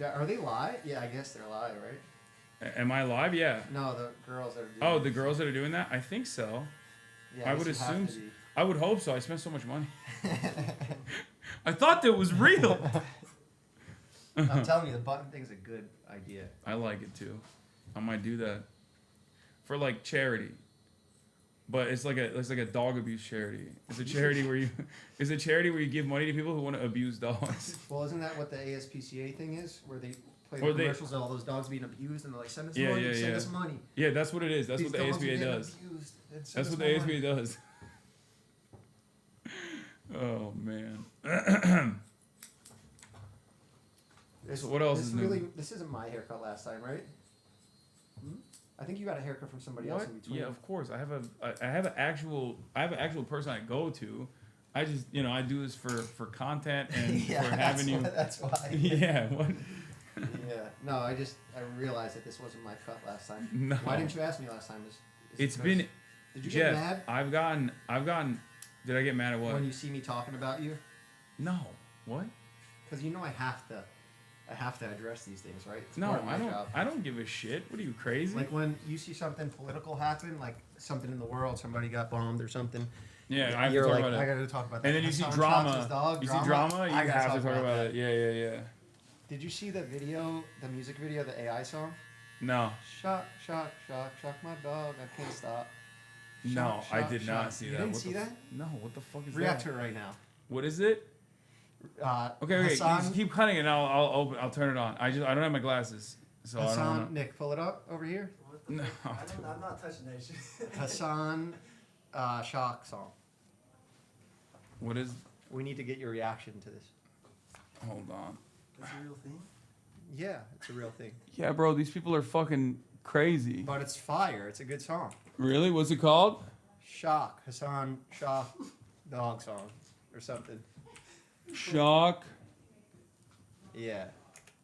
Speaker 24: Are they live? Yeah, I guess they're live, right?
Speaker 2: Am I live? Yeah.
Speaker 24: No, the girls that are doing
Speaker 2: Oh, the girls that are doing that? I think so.
Speaker 24: Yeah,
Speaker 2: I would
Speaker 24: guess you have
Speaker 2: assume.
Speaker 24: to be.
Speaker 2: I would hope so. I spent so much money. I thought that was real.
Speaker 24: I'm telling you, the button thing's a good idea.
Speaker 2: I like it too. I might do that for like charity, but it's like a dog abuse charity. It's a charity where you give money to people who want to abuse dogs.
Speaker 24: Well, isn't that what the ASPCA thing is, where they play
Speaker 2: Or
Speaker 24: the
Speaker 2: they-
Speaker 24: commercials of all those dogs being abused, and they're like, "Send us
Speaker 2: Yeah,
Speaker 24: money,
Speaker 2: yeah,
Speaker 24: send
Speaker 2: yeah.
Speaker 24: us money."
Speaker 2: Yeah, that's what it is. That's
Speaker 24: These
Speaker 2: what the
Speaker 24: dogs are
Speaker 2: ASPA
Speaker 24: getting
Speaker 2: does.
Speaker 24: abused, and send
Speaker 2: That's
Speaker 24: us
Speaker 2: what the
Speaker 24: more
Speaker 2: ASPA
Speaker 24: money.
Speaker 2: does. Oh man. So what else is new?
Speaker 24: This isn't my haircut last time, right? I think you got a haircut from somebody else
Speaker 2: What?
Speaker 24: in between.
Speaker 2: Yeah, of course. I have an actual person I go to. I just I do this for content and
Speaker 24: Yeah,
Speaker 2: for having you.
Speaker 24: That's why.
Speaker 2: Yeah. What?
Speaker 24: Yeah. No, I realized that this wasn't my cut last time.
Speaker 2: No.
Speaker 24: Why didn't you ask me last time? Is it
Speaker 2: It's
Speaker 24: because-
Speaker 2: been.
Speaker 24: Did you
Speaker 2: Jeff,
Speaker 24: get mad
Speaker 2: I've gotten. Did I get mad at what?
Speaker 24: when you see me talking about you?
Speaker 2: No. What?
Speaker 24: Because I have to address these things, right? It's
Speaker 2: No,
Speaker 24: part of my
Speaker 2: I don't.
Speaker 24: job.
Speaker 2: I don't give a shit. What are you, crazy?
Speaker 24: Like when you see something political happen, like something in the world, somebody got bombed or something.
Speaker 2: Yeah, I have to
Speaker 24: you're
Speaker 2: talk
Speaker 24: like,
Speaker 2: about it.
Speaker 24: I gotta talk about that.
Speaker 2: And then you see
Speaker 24: Hassan
Speaker 2: drama.
Speaker 24: shocks his dog,
Speaker 2: You see drama.
Speaker 24: I
Speaker 2: You
Speaker 24: gotta
Speaker 2: have to talk about
Speaker 24: that.
Speaker 2: it. Yeah.
Speaker 24: Did you see the video, the music video, the AI song?
Speaker 2: No.
Speaker 24: Shock, shock, shock, shock my dog, I can't stop.
Speaker 2: No,
Speaker 24: Shock,
Speaker 2: I
Speaker 24: shock,
Speaker 2: did not
Speaker 24: shock.
Speaker 2: see
Speaker 24: You
Speaker 2: that.
Speaker 24: didn't
Speaker 2: What
Speaker 24: see
Speaker 2: the
Speaker 24: that?
Speaker 2: No. What the fuck is
Speaker 24: React
Speaker 2: that?
Speaker 24: to it right now.
Speaker 2: What is it? Okay,
Speaker 24: Hassan,
Speaker 2: just keep cutting it. I'll turn it on. I don't have my glasses, so I don't
Speaker 24: Hassan,
Speaker 2: know.
Speaker 24: Nick, pull it up over here.
Speaker 2: No.
Speaker 24: I'm not touching that shit. Hassan, shock song.
Speaker 2: What is?
Speaker 24: We need to get your reaction to this.
Speaker 2: Hold on.
Speaker 24: That's a real thing? Yeah, it's a real thing.
Speaker 2: Yeah, bro, these people are fucking crazy.
Speaker 24: But it's fire. It's a good song.
Speaker 2: Really? What's it called?
Speaker 24: Shock. Hasan Shah dog song or something.
Speaker 2: Shock.
Speaker 24: Yeah.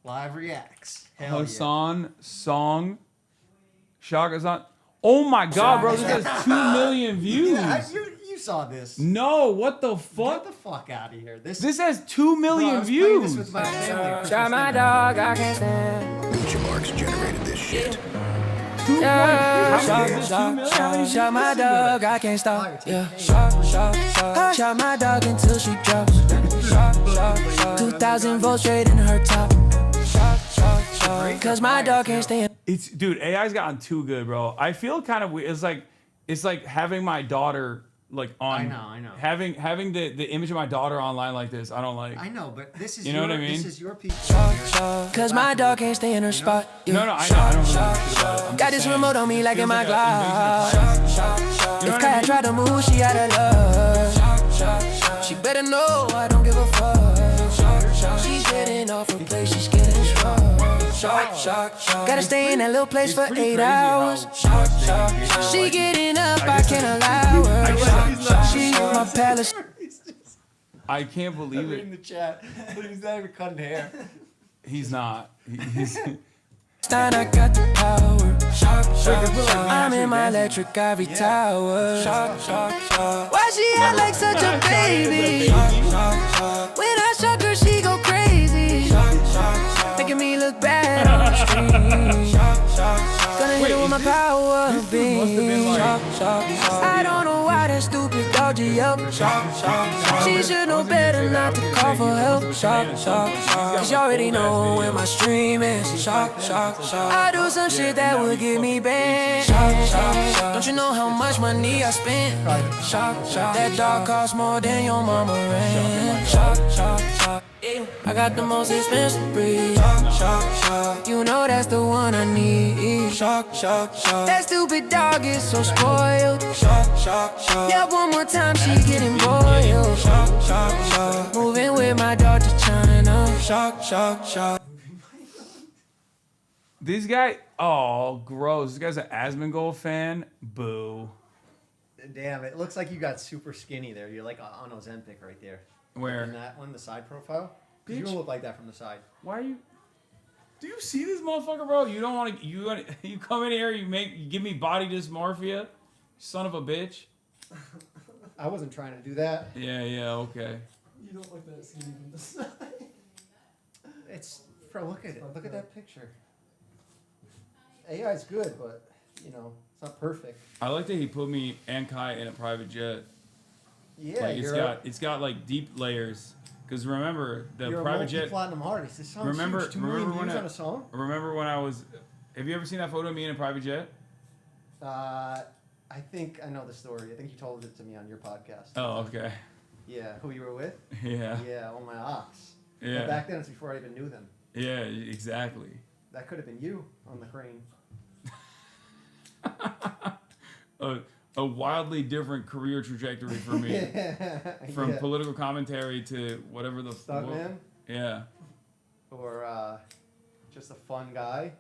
Speaker 24: Live reacts. Hell
Speaker 2: Hasan song. Shock Hasan. Oh my god, bro, this has 2 million views.
Speaker 24: Yeah, you saw this.
Speaker 2: No, what the fuck?
Speaker 24: Get the fuck out of here. This
Speaker 2: has 2 million views.
Speaker 24: This with my family.
Speaker 1: Shot my dog, I can't stand.
Speaker 16: Gucci Marks generated this shit.
Speaker 1: Shot my dog, I can't stop. Yeah, shot my dog until she drops. 2,000 volts straight in her top. Cause my dog can't stand.
Speaker 2: It's dude, AI's gotten too good, bro. I feel kind of weird. It's like having my daughter like on.
Speaker 24: I know.
Speaker 2: Having the image of my daughter online like this. I don't like.
Speaker 24: I know, but this is
Speaker 2: you know what I mean.
Speaker 24: This is your piece.
Speaker 1: Cause my dog can't stay in her spot. Yeah.
Speaker 2: No, I know. I don't know.
Speaker 1: Got this remote on me like in my Glock. If Kai tried to move, she out of love. She better know I don't give a fuck. She's getting off her place, she's getting strong. Gotta stay in that little place for 8 hours. She getting up, I can't allow her. She's my palace.
Speaker 2: I can't believe
Speaker 24: In
Speaker 2: it.
Speaker 24: the chat, he's not even cutting hair.
Speaker 2: He's not. He's.
Speaker 1: I got the power. I'm in my electric ivory tower. Why she act like such a baby? When I shock her, she go crazy. Making me look bad on the street. Gonna hit her with my power beam. I don't know why that stupid dog up. She should know better not to call for help. Cause you already know where my stream is. I do some shit that would get me banned. Don't you know how much money I spent? That dog costs more than your mama rent. I got the most expensive breed. You know that's the one I need. That stupid dog is so spoiled. Yeah, one more time she getting boiled. Moving with my dog to China.
Speaker 2: This guy. Oh, gross. This guy's an Asmongold fan. Boo.
Speaker 24: Damn, it looks like you got super skinny there. You're like on Ozempic right there.
Speaker 2: Where?
Speaker 24: In that one, the side profile. You don't look like that from the side.
Speaker 2: Why are you? Do you see this motherfucker, bro? You don't want to. You come in here. You give me body dysmorphia, son of a bitch.
Speaker 24: I wasn't trying to do that.
Speaker 2: Yeah. Okay.
Speaker 24: You don't look that skinny from the side. It's bro. Look at it. Look at that picture. AI's good, but you know it's not perfect.
Speaker 2: I like that he put me and Kai in a private jet.
Speaker 24: Yeah,
Speaker 2: like it's got like deep layers. Because remember the private jet.
Speaker 24: Platinum artist. This song's
Speaker 2: remember
Speaker 24: huge. 2 million views on a song.
Speaker 2: Remember when I was? Have you ever seen that photo of me in a private jet?
Speaker 24: I think I know the story. I think you told it to me on your podcast.
Speaker 2: Oh, okay.
Speaker 24: Yeah, who you were with?
Speaker 2: Yeah.
Speaker 24: Yeah, all my ops.
Speaker 2: Yeah.
Speaker 24: But back then, it's before I even knew them.
Speaker 2: Yeah, exactly.
Speaker 24: That could have been you on the crane.
Speaker 2: A wildly different career trajectory for me. From political commentary to whatever the
Speaker 24: stuntman.
Speaker 2: Yeah.
Speaker 24: Or just a fun guy.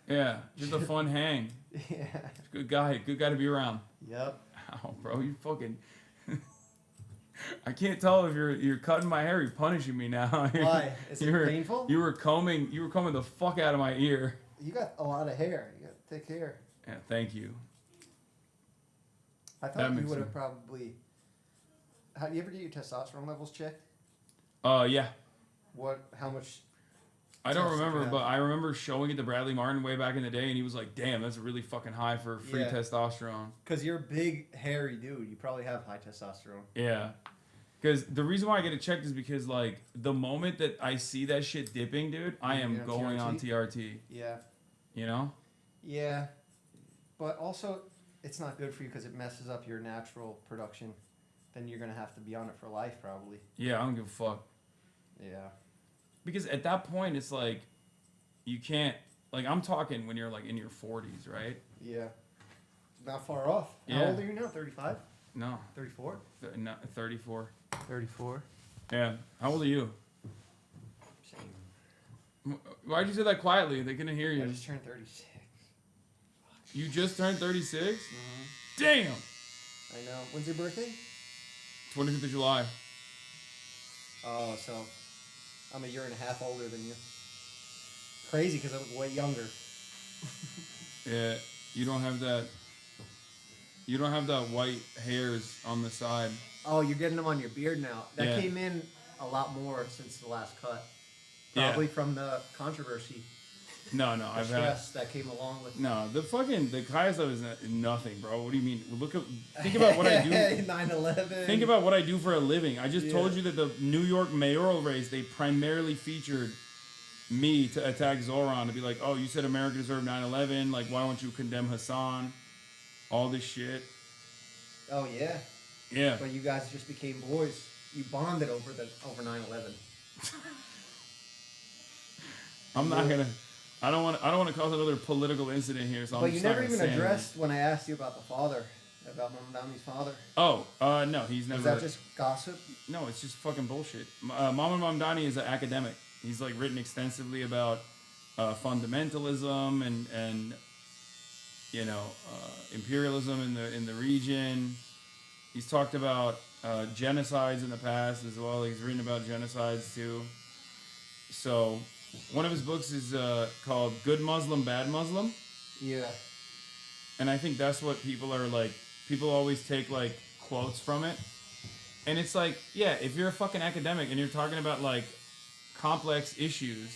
Speaker 2: Yeah, just a fun hang.
Speaker 24: Yeah.
Speaker 2: Good guy to be around.
Speaker 24: Yep.
Speaker 2: Ow, bro, you fucking. I can't tell if you're cutting my hair. You're punishing me now.
Speaker 24: Why? Is it painful?
Speaker 2: You were combing the fuck out of my ear.
Speaker 24: You got a lot of hair. You got thick hair.
Speaker 2: Yeah, thank you.
Speaker 24: I thought you would have probably. How do you ever get your testosterone levels checked?
Speaker 2: Yeah.
Speaker 24: How much?
Speaker 2: I don't remember, but I remember showing it to Bradley Martin way back in the day, and he was like, "Damn, that's really fucking high for free testosterone."
Speaker 24: Because you're a big, hairy dude. You probably have high testosterone.
Speaker 2: Yeah. Because the reason why I get it checked is because, like, the moment that I see that shit dipping, dude, I am going on TRT.
Speaker 24: Yeah.
Speaker 2: You know?
Speaker 24: Yeah. But also, it's not good for you because it messes up your natural production. Then you're going to have to be on it for life, probably.
Speaker 2: Yeah, I don't give a fuck.
Speaker 24: Yeah.
Speaker 2: Because at that point, it's like, you can't, like, I'm talking when you're, like, in your 40s, right?
Speaker 24: Yeah. Not far off.
Speaker 2: Yeah.
Speaker 24: How old are you now? 35?
Speaker 2: No.
Speaker 24: 34?
Speaker 2: No, 34.
Speaker 24: 34?
Speaker 2: Yeah. How old are you? Why'd you say that quietly? They couldn't hear you.
Speaker 24: I just turned 36.
Speaker 2: You just turned 36?
Speaker 24: Mm-hmm.
Speaker 2: Damn!
Speaker 24: I know. When's your birthday?
Speaker 2: 25th of July.
Speaker 24: Oh, so I'm a year and a half older than you. Crazy, because I look way younger.
Speaker 2: Yeah, you don't have that. You don't have that white hairs on the side.
Speaker 24: Oh, you're getting them on your beard now. That
Speaker 2: Yeah.
Speaker 24: came in a lot more since the last cut. Probably from the controversy.
Speaker 2: No,
Speaker 24: The
Speaker 2: I've had.
Speaker 24: stress that came along with.
Speaker 2: No, the Kaya stuff is nothing, bro. What do you mean? Think about what I do.
Speaker 24: 9/11.
Speaker 2: Think about what I do for a living. I just
Speaker 24: Yeah.
Speaker 2: told you that the New York mayoral race, they primarily featured me to attack Zoran, to be like, oh, you said America deserved 9/11. Like, why don't you condemn Hasan? All this shit.
Speaker 24: Oh yeah.
Speaker 2: Yeah.
Speaker 24: But you guys just became boys. You bonded over 9/11.
Speaker 2: I'm not gonna. I don't want to cause another political incident here. So
Speaker 24: But
Speaker 2: I'm
Speaker 24: you
Speaker 2: just
Speaker 24: never
Speaker 2: not
Speaker 24: even
Speaker 2: gonna say
Speaker 24: addressed when I asked you about the father, about Mamdani's father.
Speaker 2: anything. No, he's never.
Speaker 24: Is that just gossip?
Speaker 2: No, it's just fucking bullshit. Mama Mamdani is an academic. He's like written extensively about fundamentalism and you know imperialism in the region. He's talked about genocides in the past as well. He's written about genocides too. So one of his books is called Good Muslim, Bad Muslim.
Speaker 24: Yeah.
Speaker 2: And I think that's what people are like. People always take like quotes from it. And it's like, yeah, if you're a fucking academic and you're talking about like complex issues,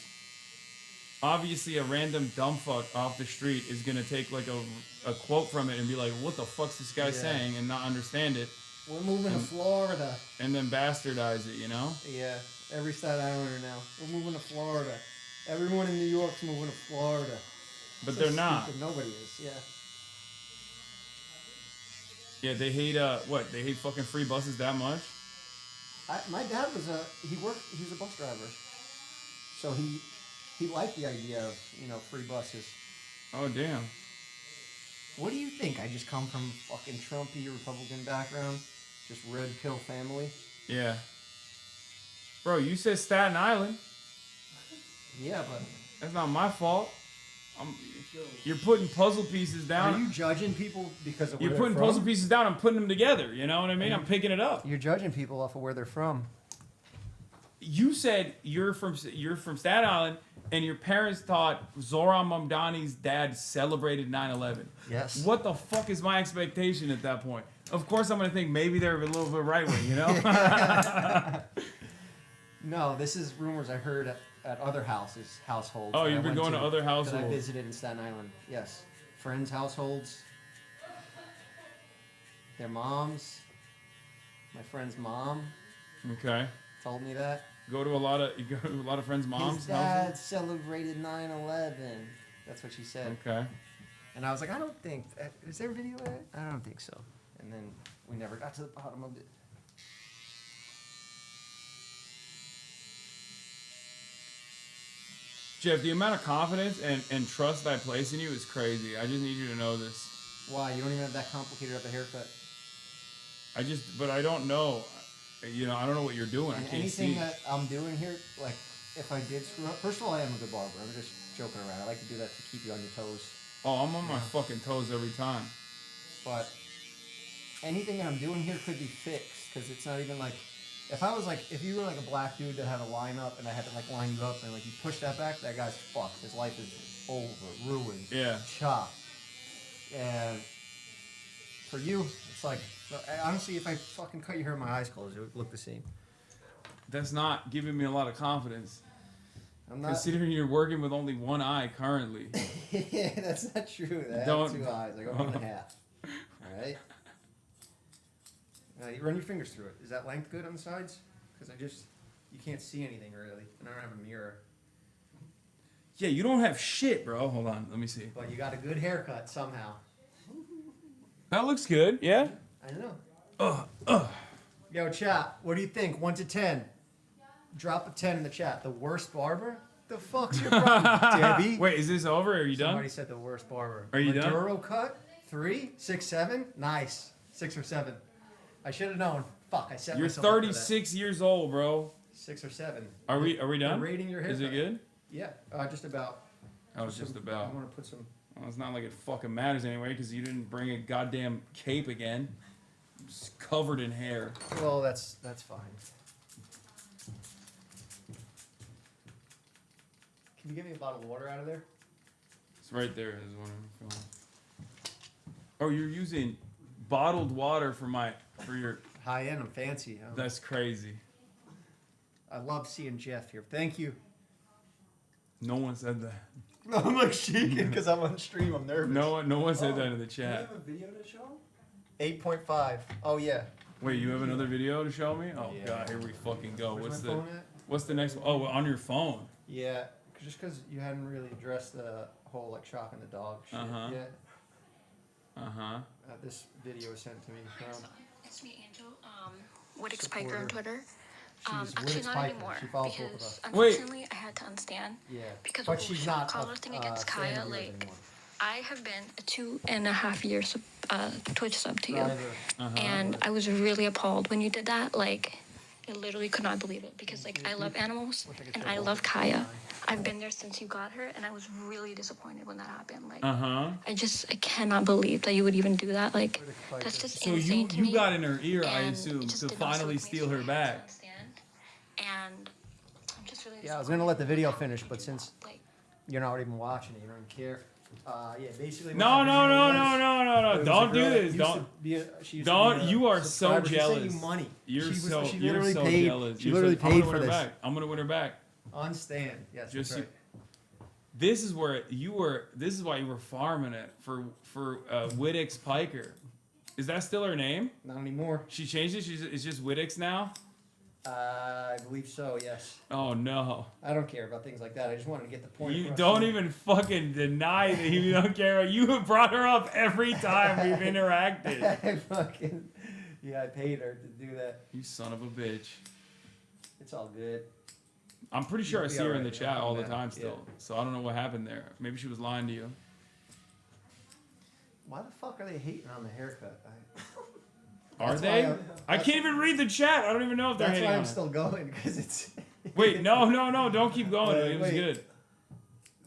Speaker 2: obviously a random dumb fuck off the street is gonna take like a quote from it and be like, what the fuck's this guy saying, and not understand it.
Speaker 24: We're moving to Florida.
Speaker 2: And then bastardize it, you know?
Speaker 24: Yeah. Every Staten Islander now. We're moving to Florida. Everyone in New York's moving to Florida.
Speaker 2: But
Speaker 24: So
Speaker 2: they're not.
Speaker 24: stupid. Nobody is. Yeah.
Speaker 2: Yeah, they hate what? They hate fucking free buses that much?
Speaker 24: My dad was he was a bus driver. So he liked the idea of, free buses.
Speaker 2: Oh damn.
Speaker 24: What do you think? I just come from fucking Trumpy Republican background? Just red pill family?
Speaker 2: Yeah. Bro, you said Staten Island.
Speaker 24: Yeah, but
Speaker 2: that's not my fault. You're putting puzzle pieces down.
Speaker 24: Are you judging people because of where
Speaker 2: You're putting
Speaker 24: they're from?
Speaker 2: puzzle pieces down. I'm putting them together. You know what I mean? I'm picking it up.
Speaker 24: You're judging people off of where they're from.
Speaker 2: You said you're from Staten Island, and your parents thought Zoran Mamdani's dad celebrated 9/11.
Speaker 24: Yes.
Speaker 2: What the fuck is my expectation at that point? Of course, I'm gonna think maybe they're a little bit right wing. You know?
Speaker 24: No, this is rumors I heard at other households.
Speaker 2: Oh,
Speaker 24: that
Speaker 2: you've
Speaker 24: I
Speaker 2: been
Speaker 24: went
Speaker 2: going to other
Speaker 24: that
Speaker 2: households.
Speaker 24: I visited in Staten Island. Yes, friends' households. Their moms. My friend's mom
Speaker 2: Okay.
Speaker 24: told me that.
Speaker 2: You go to a lot of friends' moms'
Speaker 24: His dad
Speaker 2: houses.
Speaker 24: celebrated 9/11. That's what she said.
Speaker 2: Okay.
Speaker 24: And I was like, I don't think. Is there a video of it? I don't think so. And then we never got to the bottom of it.
Speaker 2: Jeff, the amount of confidence and trust that I place in you is crazy. I just need you to know this.
Speaker 24: Why? You don't even have that complicated of a haircut.
Speaker 2: But I don't know. You know, I don't know what you're doing.
Speaker 24: And
Speaker 2: I can't
Speaker 24: anything
Speaker 2: see.
Speaker 24: that I'm doing here, like, if I did screw up, first of all, I am a good barber. I'm just joking around. I like to do that to keep you on your toes.
Speaker 2: Oh, I'm on my fucking toes every time.
Speaker 24: But anything that I'm doing here could be fixed, because it's not even like, if you were like a black dude that had a lineup and I had to like line you up and like you push that back, that guy's fucked. His life is over, ruined,
Speaker 2: Yeah.
Speaker 24: chopped. And for you, it's like, honestly, if I fucking cut your hair, my eyes closed, it would look the same.
Speaker 2: That's not giving me a lot of confidence.
Speaker 24: I'm not.
Speaker 2: Considering you're working with only one eye currently.
Speaker 24: Yeah, that's not true. I have
Speaker 2: Don't-
Speaker 24: 2 eyes. I got 1.5. All right. You run your fingers through it. Is that length good on the sides? Because you can't see anything really, and I don't have a mirror.
Speaker 2: Yeah, you don't have shit, bro. Hold on, let me see.
Speaker 24: But you got a good haircut somehow.
Speaker 2: That looks good. Yeah.
Speaker 24: I know. Yo, chat. What do you think? 1 to 10. Drop a 10 in the chat. The worst barber? The fuck's your problem, Debbie?
Speaker 2: Wait, is this over? Are you done?
Speaker 24: Somebody said the worst barber.
Speaker 2: Are you done?
Speaker 24: Maduro cut? 3, 6, 7. Nice. 6 or 7. I should have known. Fuck, I set
Speaker 2: You're
Speaker 24: myself up for that.
Speaker 2: 36 years old, bro.
Speaker 24: 6 or 7.
Speaker 2: Are we done?
Speaker 24: We're rating your
Speaker 2: Is it
Speaker 24: haircut.
Speaker 2: good?
Speaker 24: Yeah, just about.
Speaker 2: Oh, just about.
Speaker 24: I want to put some.
Speaker 2: Well, it's not like it fucking matters anyway, because you didn't bring a goddamn cape again. Just covered in hair.
Speaker 24: Well, that's fine. Can you get me a bottle of water out of there?
Speaker 2: It's right there. There's one on the phone. Oh, you're using bottled water for your
Speaker 24: high end. I'm fancy. Huh?
Speaker 2: That's crazy.
Speaker 24: I love seeing Jeff here. Thank you.
Speaker 2: No one said that.
Speaker 24: I'm like shaking because I'm on stream. I'm nervous.
Speaker 2: No one said that in the
Speaker 24: Do you
Speaker 2: chat.
Speaker 24: have a video to show? 8.5. Oh yeah.
Speaker 2: Wait, you have another video to show me? Oh
Speaker 24: Yeah.
Speaker 2: god, here we fucking go.
Speaker 24: Where's my phone at?
Speaker 2: What's the next one? Oh, on your phone.
Speaker 24: Yeah, just because you hadn't really addressed the whole like shocking the dog shit yet. This video was sent to me from.
Speaker 11: It's me, Angel. Wittix Piker on Twitter.
Speaker 24: She's
Speaker 11: Actually,
Speaker 24: Wittix
Speaker 11: not
Speaker 24: Piker.
Speaker 11: anymore.
Speaker 24: She follows both of
Speaker 11: Because
Speaker 24: us.
Speaker 11: unfortunately, I had to unstand.
Speaker 24: Yeah.
Speaker 11: Because
Speaker 24: But
Speaker 11: of the
Speaker 24: she's
Speaker 11: whole
Speaker 24: not
Speaker 11: caller
Speaker 24: a
Speaker 11: thing against
Speaker 24: fan
Speaker 11: Kaya.
Speaker 24: of yours
Speaker 11: Like,
Speaker 24: anymore.
Speaker 11: I have been a 2.5 year Twitch sub to you.
Speaker 24: Driver.
Speaker 11: And I was really appalled when you did that. Like, I literally could not believe it because, like, I love animals and I love Kaya. I've been there since you got her, and I was really disappointed when that happened. Like, I cannot believe that you would even do that. Like, that's just
Speaker 2: So
Speaker 11: insane to
Speaker 2: you
Speaker 11: me.
Speaker 2: got in her ear, I
Speaker 11: And
Speaker 2: assume,
Speaker 11: it just
Speaker 2: to
Speaker 11: did not
Speaker 2: finally
Speaker 11: sit with me,
Speaker 2: steal
Speaker 11: so
Speaker 2: her
Speaker 11: I
Speaker 2: back.
Speaker 11: had to understand. And I'm just really
Speaker 24: Yeah, I was gonna let the video finish, but since you're not even watching it, you don't even care. Yeah, basically.
Speaker 2: No. Don't do this. Don't. You are so
Speaker 24: jealous.
Speaker 2: jealous.
Speaker 24: You money.
Speaker 2: You're
Speaker 24: She
Speaker 2: so
Speaker 24: literally
Speaker 2: so
Speaker 24: paid,
Speaker 2: jealous.
Speaker 24: She
Speaker 2: You're
Speaker 24: literally
Speaker 2: so, I'm
Speaker 24: paid
Speaker 2: gonna
Speaker 24: for
Speaker 2: win her
Speaker 24: this.
Speaker 2: back. I'm gonna win her back.
Speaker 24: On stand. Yes.
Speaker 2: Just
Speaker 24: That's right.
Speaker 2: this is where you were. This is why you were farming it for Wittix Piker. Is that still her name?
Speaker 24: Not anymore.
Speaker 2: She changed it. It's just Wittix now.
Speaker 24: I believe so. Yes.
Speaker 2: Oh no.
Speaker 24: I don't care about things like that. I just wanted to get the point.
Speaker 2: You
Speaker 24: across.
Speaker 2: don't even fucking deny that you don't care. You have brought her up every time we've interacted.
Speaker 24: I paid her to do that.
Speaker 2: You son of a bitch.
Speaker 24: It's all good.
Speaker 2: I'm pretty sure I
Speaker 24: You'll be
Speaker 2: see her in
Speaker 24: alright,
Speaker 2: the
Speaker 24: you
Speaker 2: chat
Speaker 24: know,
Speaker 2: all the
Speaker 24: man.
Speaker 2: time still.
Speaker 24: Yeah.
Speaker 2: So I don't know what happened there. Maybe she was lying to you.
Speaker 24: Why the fuck are they hating on the haircut?
Speaker 2: Are
Speaker 24: That's
Speaker 2: they?
Speaker 24: why
Speaker 2: I can't even read the chat. I don't even know if they're
Speaker 24: That's
Speaker 2: hating
Speaker 24: why
Speaker 2: on
Speaker 24: I'm
Speaker 2: it.
Speaker 24: still going because it's.
Speaker 2: Wait, no, don't keep going.
Speaker 24: Wait,
Speaker 2: It was
Speaker 24: wait.
Speaker 2: good.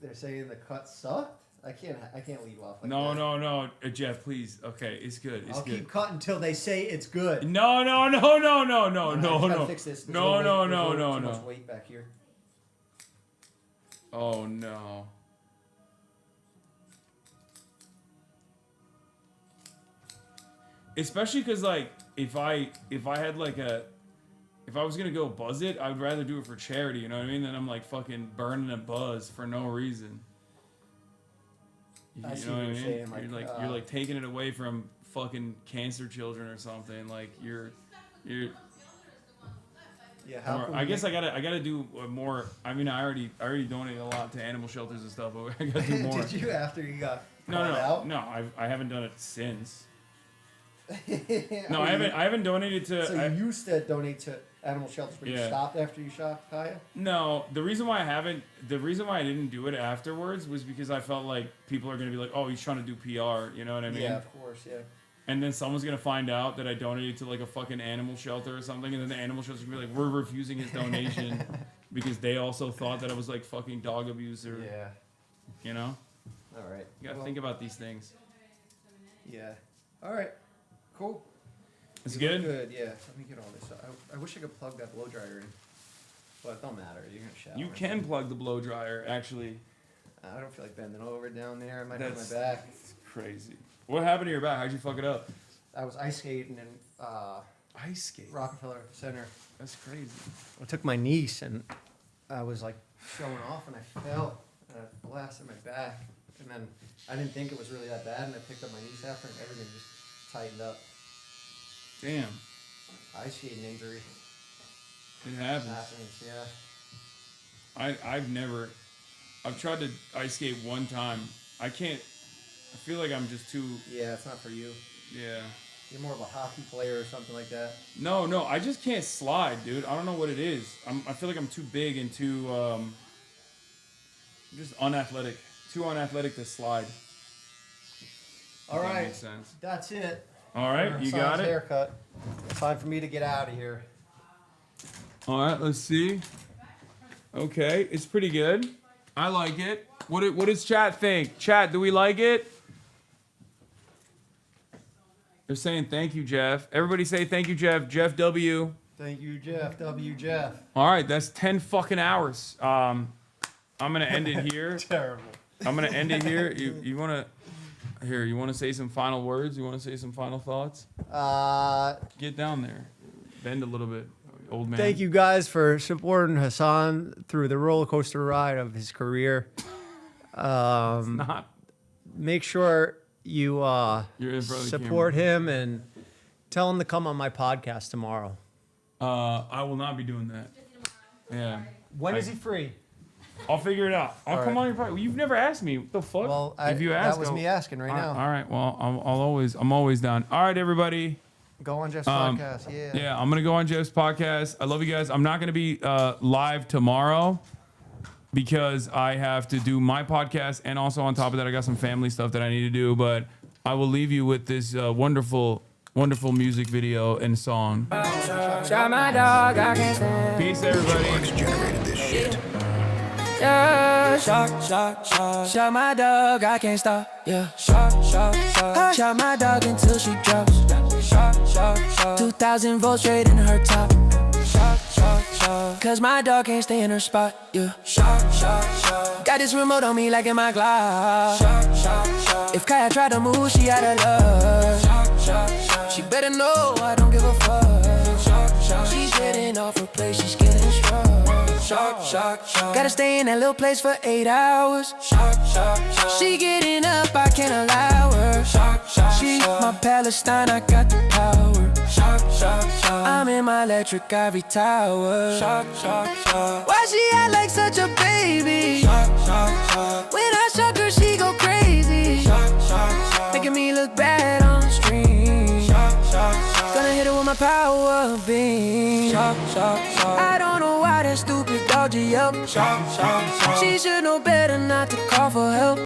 Speaker 24: They're saying the cut sucked. I can't leave off like
Speaker 2: No,
Speaker 24: that.
Speaker 2: no, Jeff, please. Okay, it's good. It's
Speaker 24: I'll
Speaker 2: good.
Speaker 24: keep cutting until they say it's good.
Speaker 2: No.
Speaker 24: I just gotta fix this. There's
Speaker 2: No.
Speaker 24: Too much weight back here.
Speaker 2: Oh no. Especially because like if I had like if I was gonna go buzz it, I'd rather do it for charity. You know what I mean? Than I'm like fucking burning a buzz for no reason.
Speaker 24: I see
Speaker 2: know
Speaker 24: what
Speaker 2: what I
Speaker 24: you're
Speaker 2: mean?
Speaker 24: saying, like,
Speaker 2: you're like taking it away from fucking cancer children or something. Like you're.
Speaker 24: Yeah, how
Speaker 2: Or,
Speaker 24: can
Speaker 2: I
Speaker 24: we
Speaker 2: guess
Speaker 24: make-
Speaker 2: I gotta do more. I mean, I already donated a lot to animal shelters and stuff, but I gotta do more.
Speaker 24: Did you after you got
Speaker 2: No,
Speaker 24: called out?
Speaker 2: no. I haven't done it since. No, I haven't donated to.
Speaker 24: So you used to donate to animal shelters, but you
Speaker 2: Yeah.
Speaker 24: stopped after you shot Kaya?
Speaker 2: No, the reason why I didn't do it afterwards was because I felt like people are gonna be like, oh, he's trying to do PR. You know what I mean?
Speaker 24: Yeah, of course, yeah.
Speaker 2: And then someone's gonna find out that I donated to like a fucking animal shelter or something, and then the animal shelter's gonna be like, we're refusing his donation because they also thought that I was like fucking dog abuse or.
Speaker 24: Yeah.
Speaker 2: You know.
Speaker 24: All right.
Speaker 2: You gotta
Speaker 24: Well-
Speaker 2: think about these things.
Speaker 24: Yeah. All right. Cool.
Speaker 2: It's
Speaker 24: You look
Speaker 2: good?
Speaker 24: Good. Yeah. Let me get all this. I wish I could plug that blow dryer in, but it don't matter. You're gonna shower.
Speaker 2: You can plug the blow dryer, actually.
Speaker 24: I don't feel like bending over down there. I might hurt
Speaker 2: That's
Speaker 24: my back.
Speaker 2: crazy. What happened to your back? How'd you fuck it up?
Speaker 24: I was ice skating in
Speaker 2: ice skating
Speaker 24: Rockefeller Center.
Speaker 2: That's crazy.
Speaker 24: I took my niece and I was like showing off and I fell and I blasted my back. And then I didn't think it was really that bad and I picked up my niece after and everything just tightened up.
Speaker 2: Damn.
Speaker 24: Ice skating injury.
Speaker 2: It happens.
Speaker 24: Yeah.
Speaker 2: I've tried to ice skate one time. I feel like I'm just too.
Speaker 24: Yeah, it's not for you.
Speaker 2: Yeah.
Speaker 24: You're more of a hockey player or something like that.
Speaker 2: No, I just can't slide, dude. I don't know what it is. I feel like I'm too big and too just unathletic. Too unathletic to slide.
Speaker 24: All
Speaker 2: If that
Speaker 24: right.
Speaker 2: makes sense.
Speaker 24: That's it.
Speaker 2: All right,
Speaker 24: For
Speaker 2: you
Speaker 24: Hasan's
Speaker 2: got it?
Speaker 24: Haircut. Time for me to get out of here.
Speaker 2: All right, let's see. Okay, it's pretty good. I like it. What does chat think? Chat, do we like it? They're saying thank you, Jeff. Everybody say thank you, Jeff. Jeff W.
Speaker 24: Thank you, Jeff. Jeff.
Speaker 2: All right, that's 10 fucking hours. I'm gonna end it here.
Speaker 24: Terrible.
Speaker 2: I'm gonna end it here. You wanna say some final words? You wanna say some final thoughts? Get down there. Bend a little bit, old man.
Speaker 24: Thank you guys for supporting Hasan through the roller coaster ride of his career. Make sure you support him and tell him to come on my podcast tomorrow.
Speaker 2: I will not be doing that. Yeah.
Speaker 24: When is he free?
Speaker 2: I'll figure it out. I'll come on your podcast. You've never asked me. What the fuck?
Speaker 24: Well,
Speaker 2: if you ask,
Speaker 24: that was me asking right now.
Speaker 2: All right. Well, I'm always down. All right, everybody.
Speaker 24: Go on Jeff's podcast. Yeah.
Speaker 2: Yeah, I'm gonna go on Jeff's podcast. I love you guys. I'm not gonna be live tomorrow because I have to do my podcast, and also on top of that, I got some family stuff that I need to do. But I will leave you with this wonderful music video and song.
Speaker 1: Shot my dog, I can't stand.
Speaker 2: Peace, everybody.
Speaker 16: Generated this shit.
Speaker 1: Yeah, shot my dog, I can't stop. Yeah, shot my dog until she drops. 2,000 volts straight in her top. Cause my dog can't stay in her spot. Yeah, got this remote on me like in my Glock. If Kaya tried to move, she out of luck. She better know I don't give a fuck. She's getting off her place, she's getting struck. Gotta stay in that little place for 8 hours. She getting up, I can't allow her. She my Palestine, I got the power. I'm in my electric ivory tower. Why she act like such a baby? When I shock her, she go crazy, making me look bad on the stream. Gonna hit her with my power beam. I don't know why that stupid dog just yelped. She should know better not to call for help.